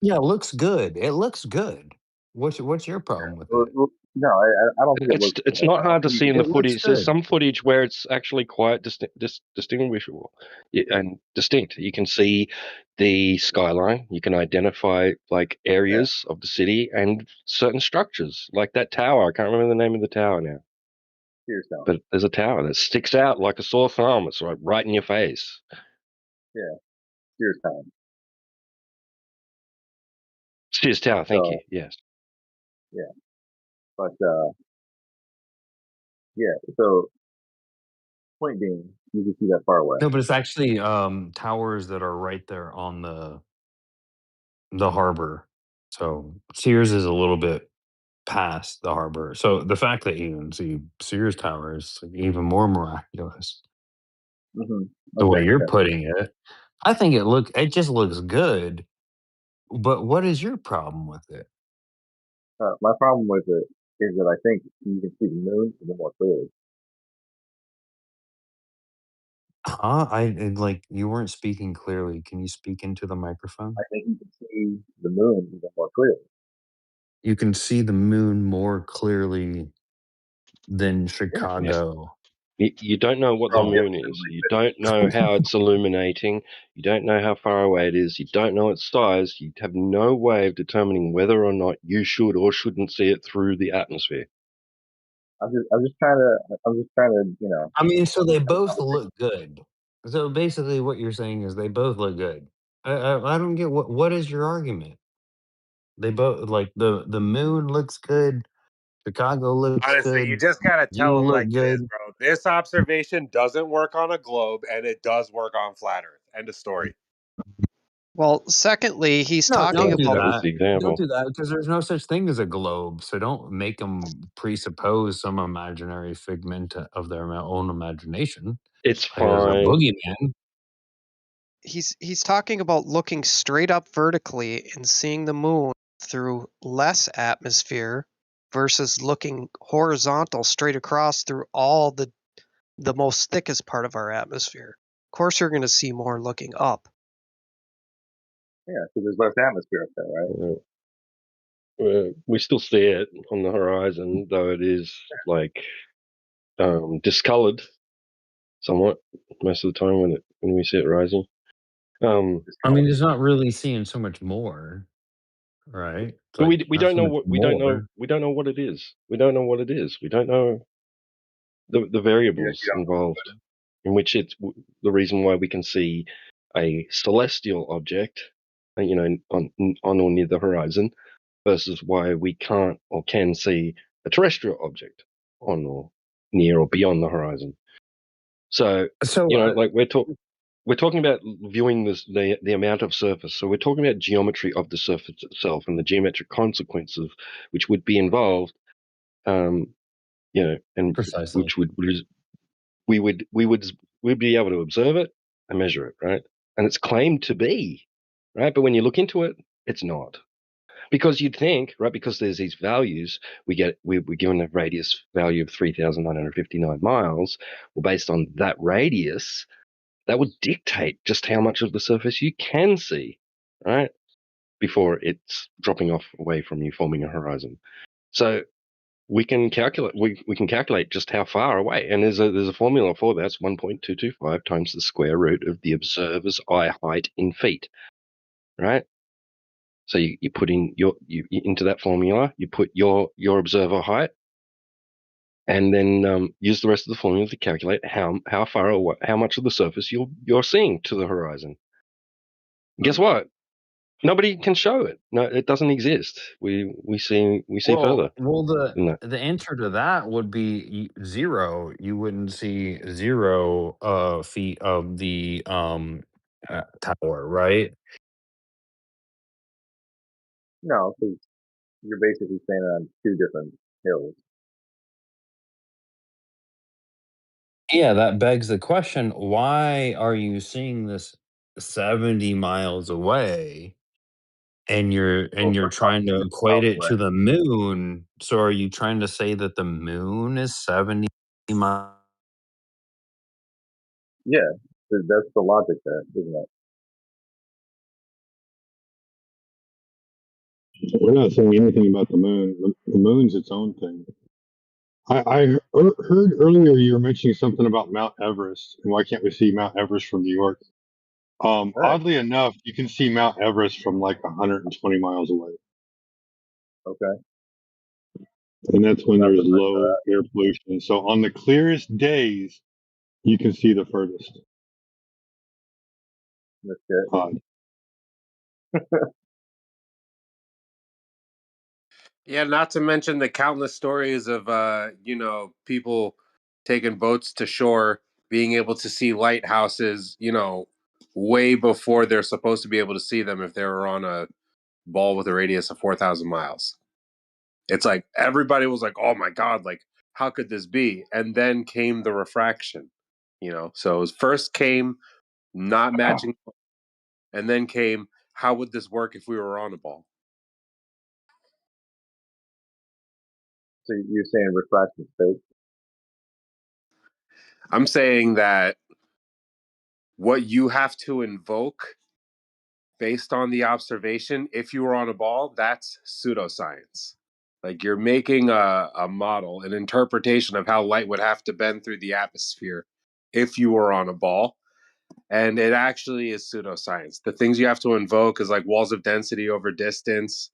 Yeah, it looks good. It looks good. What's your problem with it? Well, no, I don't think it looks. it's not hard to see in the It looks footage. There's good. some footage where it's actually quite distinguishable and distinct. You can see the skyline. You can identify like areas of the city and certain structures, like that tower. I can't remember the name of the tower now. But there's a tower that sticks out like a sore thumb. It's right in your face. Yeah, Sears Tower. Sears Tower, thank you. Yes. Yeah, but yeah. So point being, you can see that far away. No, but it's actually towers that are right there on the harbor. So Sears is a little bit past the harbor. So the fact that you can see Sears Tower is even more miraculous. Mm-hmm. The way Okay, you're okay. putting it, I think it just looks good. But what is your problem with it? My problem with it is that I think you can see the moon even more clearly. Huh? Like you weren't speaking clearly. Can you speak into the microphone? I think you can see the moon even more clearly. You can see the moon more clearly than Chicago. You don't know what the moon is. You don't know how it's illuminating. You don't know how far away it is. You don't know its size. You have no way of determining whether or not you should or shouldn't see it through the atmosphere. I'm just trying to, you know. I mean, so they both look good. So basically, what you're saying is they both look good. I don't get what is your argument? They both like the moon looks good. Chicago looks Honestly, you good. just gotta You tell them look like it is, good. bro. This observation doesn't work on a globe, and it does work on flat Earth. End of story. Well, secondly, he's No, talking don't do about. That was that. the Don't example. do that because there's no such thing as a globe. So don't make them presuppose some imaginary figment of their own imagination. It's Like there's a fine. boogeyman. He's talking about looking straight up vertically and seeing the moon through less atmosphere versus looking horizontal straight across through all the most thickest part of our atmosphere. Of course, you're going to see more looking up. Yeah, because there's less atmosphere up there, right? We still see it on the horizon, though it is like discolored somewhat most of the time when we see it rising. I mean, it's not really seeing so much more, right? It's But like we not don't so know much what we don't know more. we don't know what it is. We don't know what it is. We don't know the variables involved, in which it's the reason why we can see a celestial object, you know, on or near the horizon, versus why we can't or can see a terrestrial object on or near or beyond the horizon. So, So, you know, like we're talking about viewing the amount of surface. So we're talking about geometry of the surface itself and the geometric consequences which would be involved, you know, and precisely. which we'd be able to observe it and measure it, right? And it's claimed to be, right? But when you look into it, it's not. Because you'd think, right, because there's these values, we're given a radius value of 3,959 miles. Well, based on that radius, that would dictate just how much of the surface you can see, right? Before it's dropping off away from you, forming a horizon. So we can calculate we can calculate just how far away, and there's a formula for that. It's 1.225 times the square root of the observer's eye height in feet, right? So you put in into that formula, you put your observer height, and then use the rest of the formula to calculate how far or how much of the surface you're seeing to the horizon. Guess what? Nobody can show it. No, it doesn't exist. We see further Well, than that. the answer to that would be zero. You wouldn't see 0 feet of the tower, right? No, because you're basically standing on two different hills. Yeah, that begs the question, why are you seeing this 70 miles away and you're trying to equate it to the moon? So are you trying to say that the moon is 70 miles? Yeah, that's the logic there, isn't it? We're not saying anything about the moon. The moon's its own thing. I heard earlier you were mentioning something about Mount Everest and why can't we see Mount Everest from New York? Right. Oddly enough, you can see Mount Everest from like 120 miles away, Okay. and that's when there's low air pollution. So on the clearest days, you can see the furthest. That's it. Odd. Yeah, not to mention the countless stories of you know, people taking boats to shore, being able to see lighthouses, you know, way before they're supposed to be able to see them if they were on a ball with a radius of 4,000 miles. It's like everybody was like, "Oh my god, like how could this be?" And then came the refraction, you know. So it was first came not matching, and then came how would this work if we were on a ball? So you're saying refraction is fake? I'm saying that what you have to invoke based on the observation, if you were on a ball, that's pseudoscience. Like you're making a model, an interpretation of how light would have to bend through the atmosphere if you were on a ball. And it actually is pseudoscience. The things you have to invoke is like walls of density over distance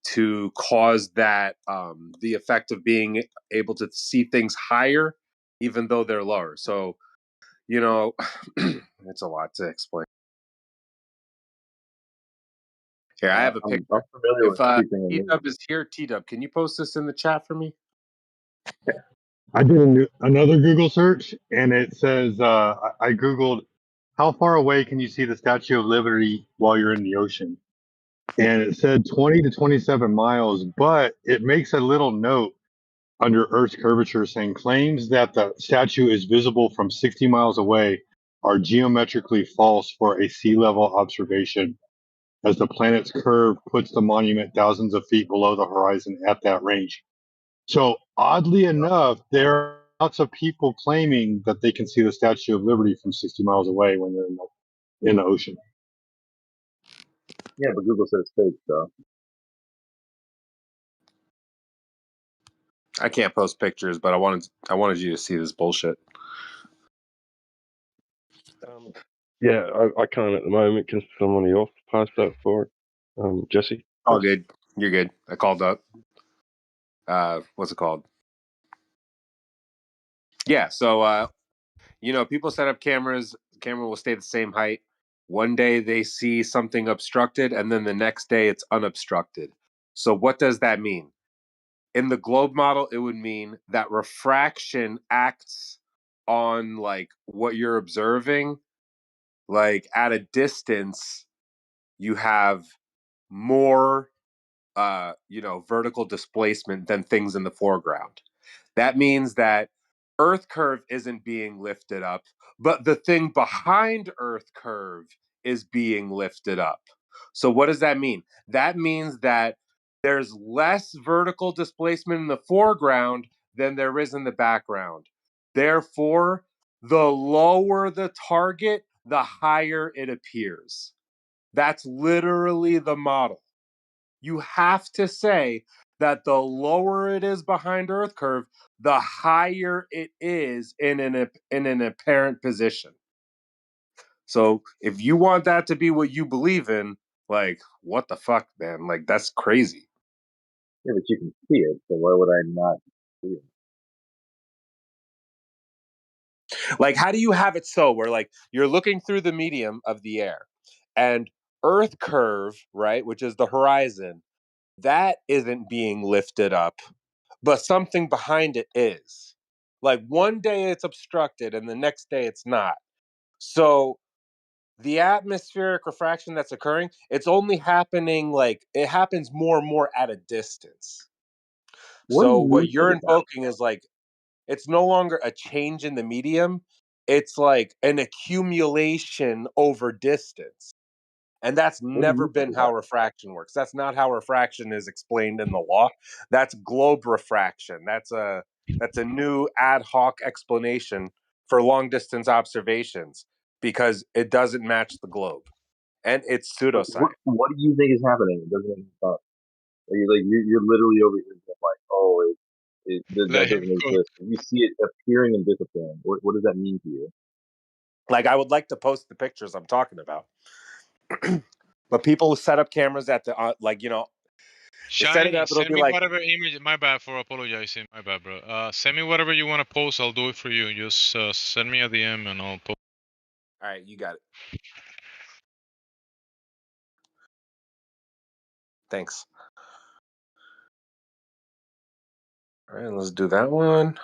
to cause that the effect of being able to see things higher, even though they're lower. So, you know, it's a lot to explain. Here, I have a picture. I'm familiar If with everything in T-Dub is here, T-Dub, can you post this in the chat for me? I did another Google search, and it says I googled how far away can you see the Statue of Liberty while you're in the ocean, and it said 20 to 27 miles. But it makes a little note under Earth's curvature saying claims that the statue is visible from 60 miles away are geometrically false for a sea level observation, as the planet's curve puts the monument thousands of feet below the horizon at that range. So oddly enough, there are lots of people claiming that they can see the Statue of Liberty from 60 miles away when they're in the ocean. Yeah, but Google said it's fake, though. I can't post pictures, but I wanted you to see this bullshit. Yeah, I can't at the moment. Can somebody else pass that for it? Jesse? All good. You're good. I called up. What's it called? Yeah, so people set up cameras. The camera will stay the same height. One day they see something obstructed, and then the next day it's unobstructed. So what does that mean? In the globe model, it would mean that refraction acts on like what you're observing. Like at a distance, you have more vertical displacement than things in the foreground. That means that Earth curve isn't being lifted up, but the thing behind Earth curve is being lifted up. So what does that mean? That means that there's less vertical displacement in the foreground than there is in the background. Therefore, the lower the target, the higher it appears. That's literally the model. You have to say that the lower it is behind Earth curve, the higher it is in an apparent position. So if you want that to be what you believe in, like, what the fuck, man? Like, that's crazy. Yeah, but you can see it, so why would I not see it? Like, how do you have it so where, like, you're looking through the medium of the air and Earth curve, right, which is the horizon, that isn't being lifted up, but something behind it is. Like one day it's obstructed and the next day it's not. So the atmospheric refraction that's occurring, it's only happening like it happens more and more at a distance. So what you're invoking is like it's no longer a change in the medium, it's like an accumulation over distance. And that's never been how refraction works. That's not how refraction is explained in the law. That's globe refraction. That's a new ad hoc explanation for long distance observations because it doesn't match the globe. And it's pseudoscience. What do you think is happening? It doesn't make sense. You're literally over here like, oh, that doesn't exist. You see it appearing and disappearing. What does that mean to you? Like, I would like to post the pictures I'm talking about. But people set up cameras at the, Shiny, send me whatever image. My bad for apologizing. My bad, bro. Send me whatever you want to post. I'll do it for you. Just send me a DM and I'll post. All right, you got it. Thanks. All right, let's do that one.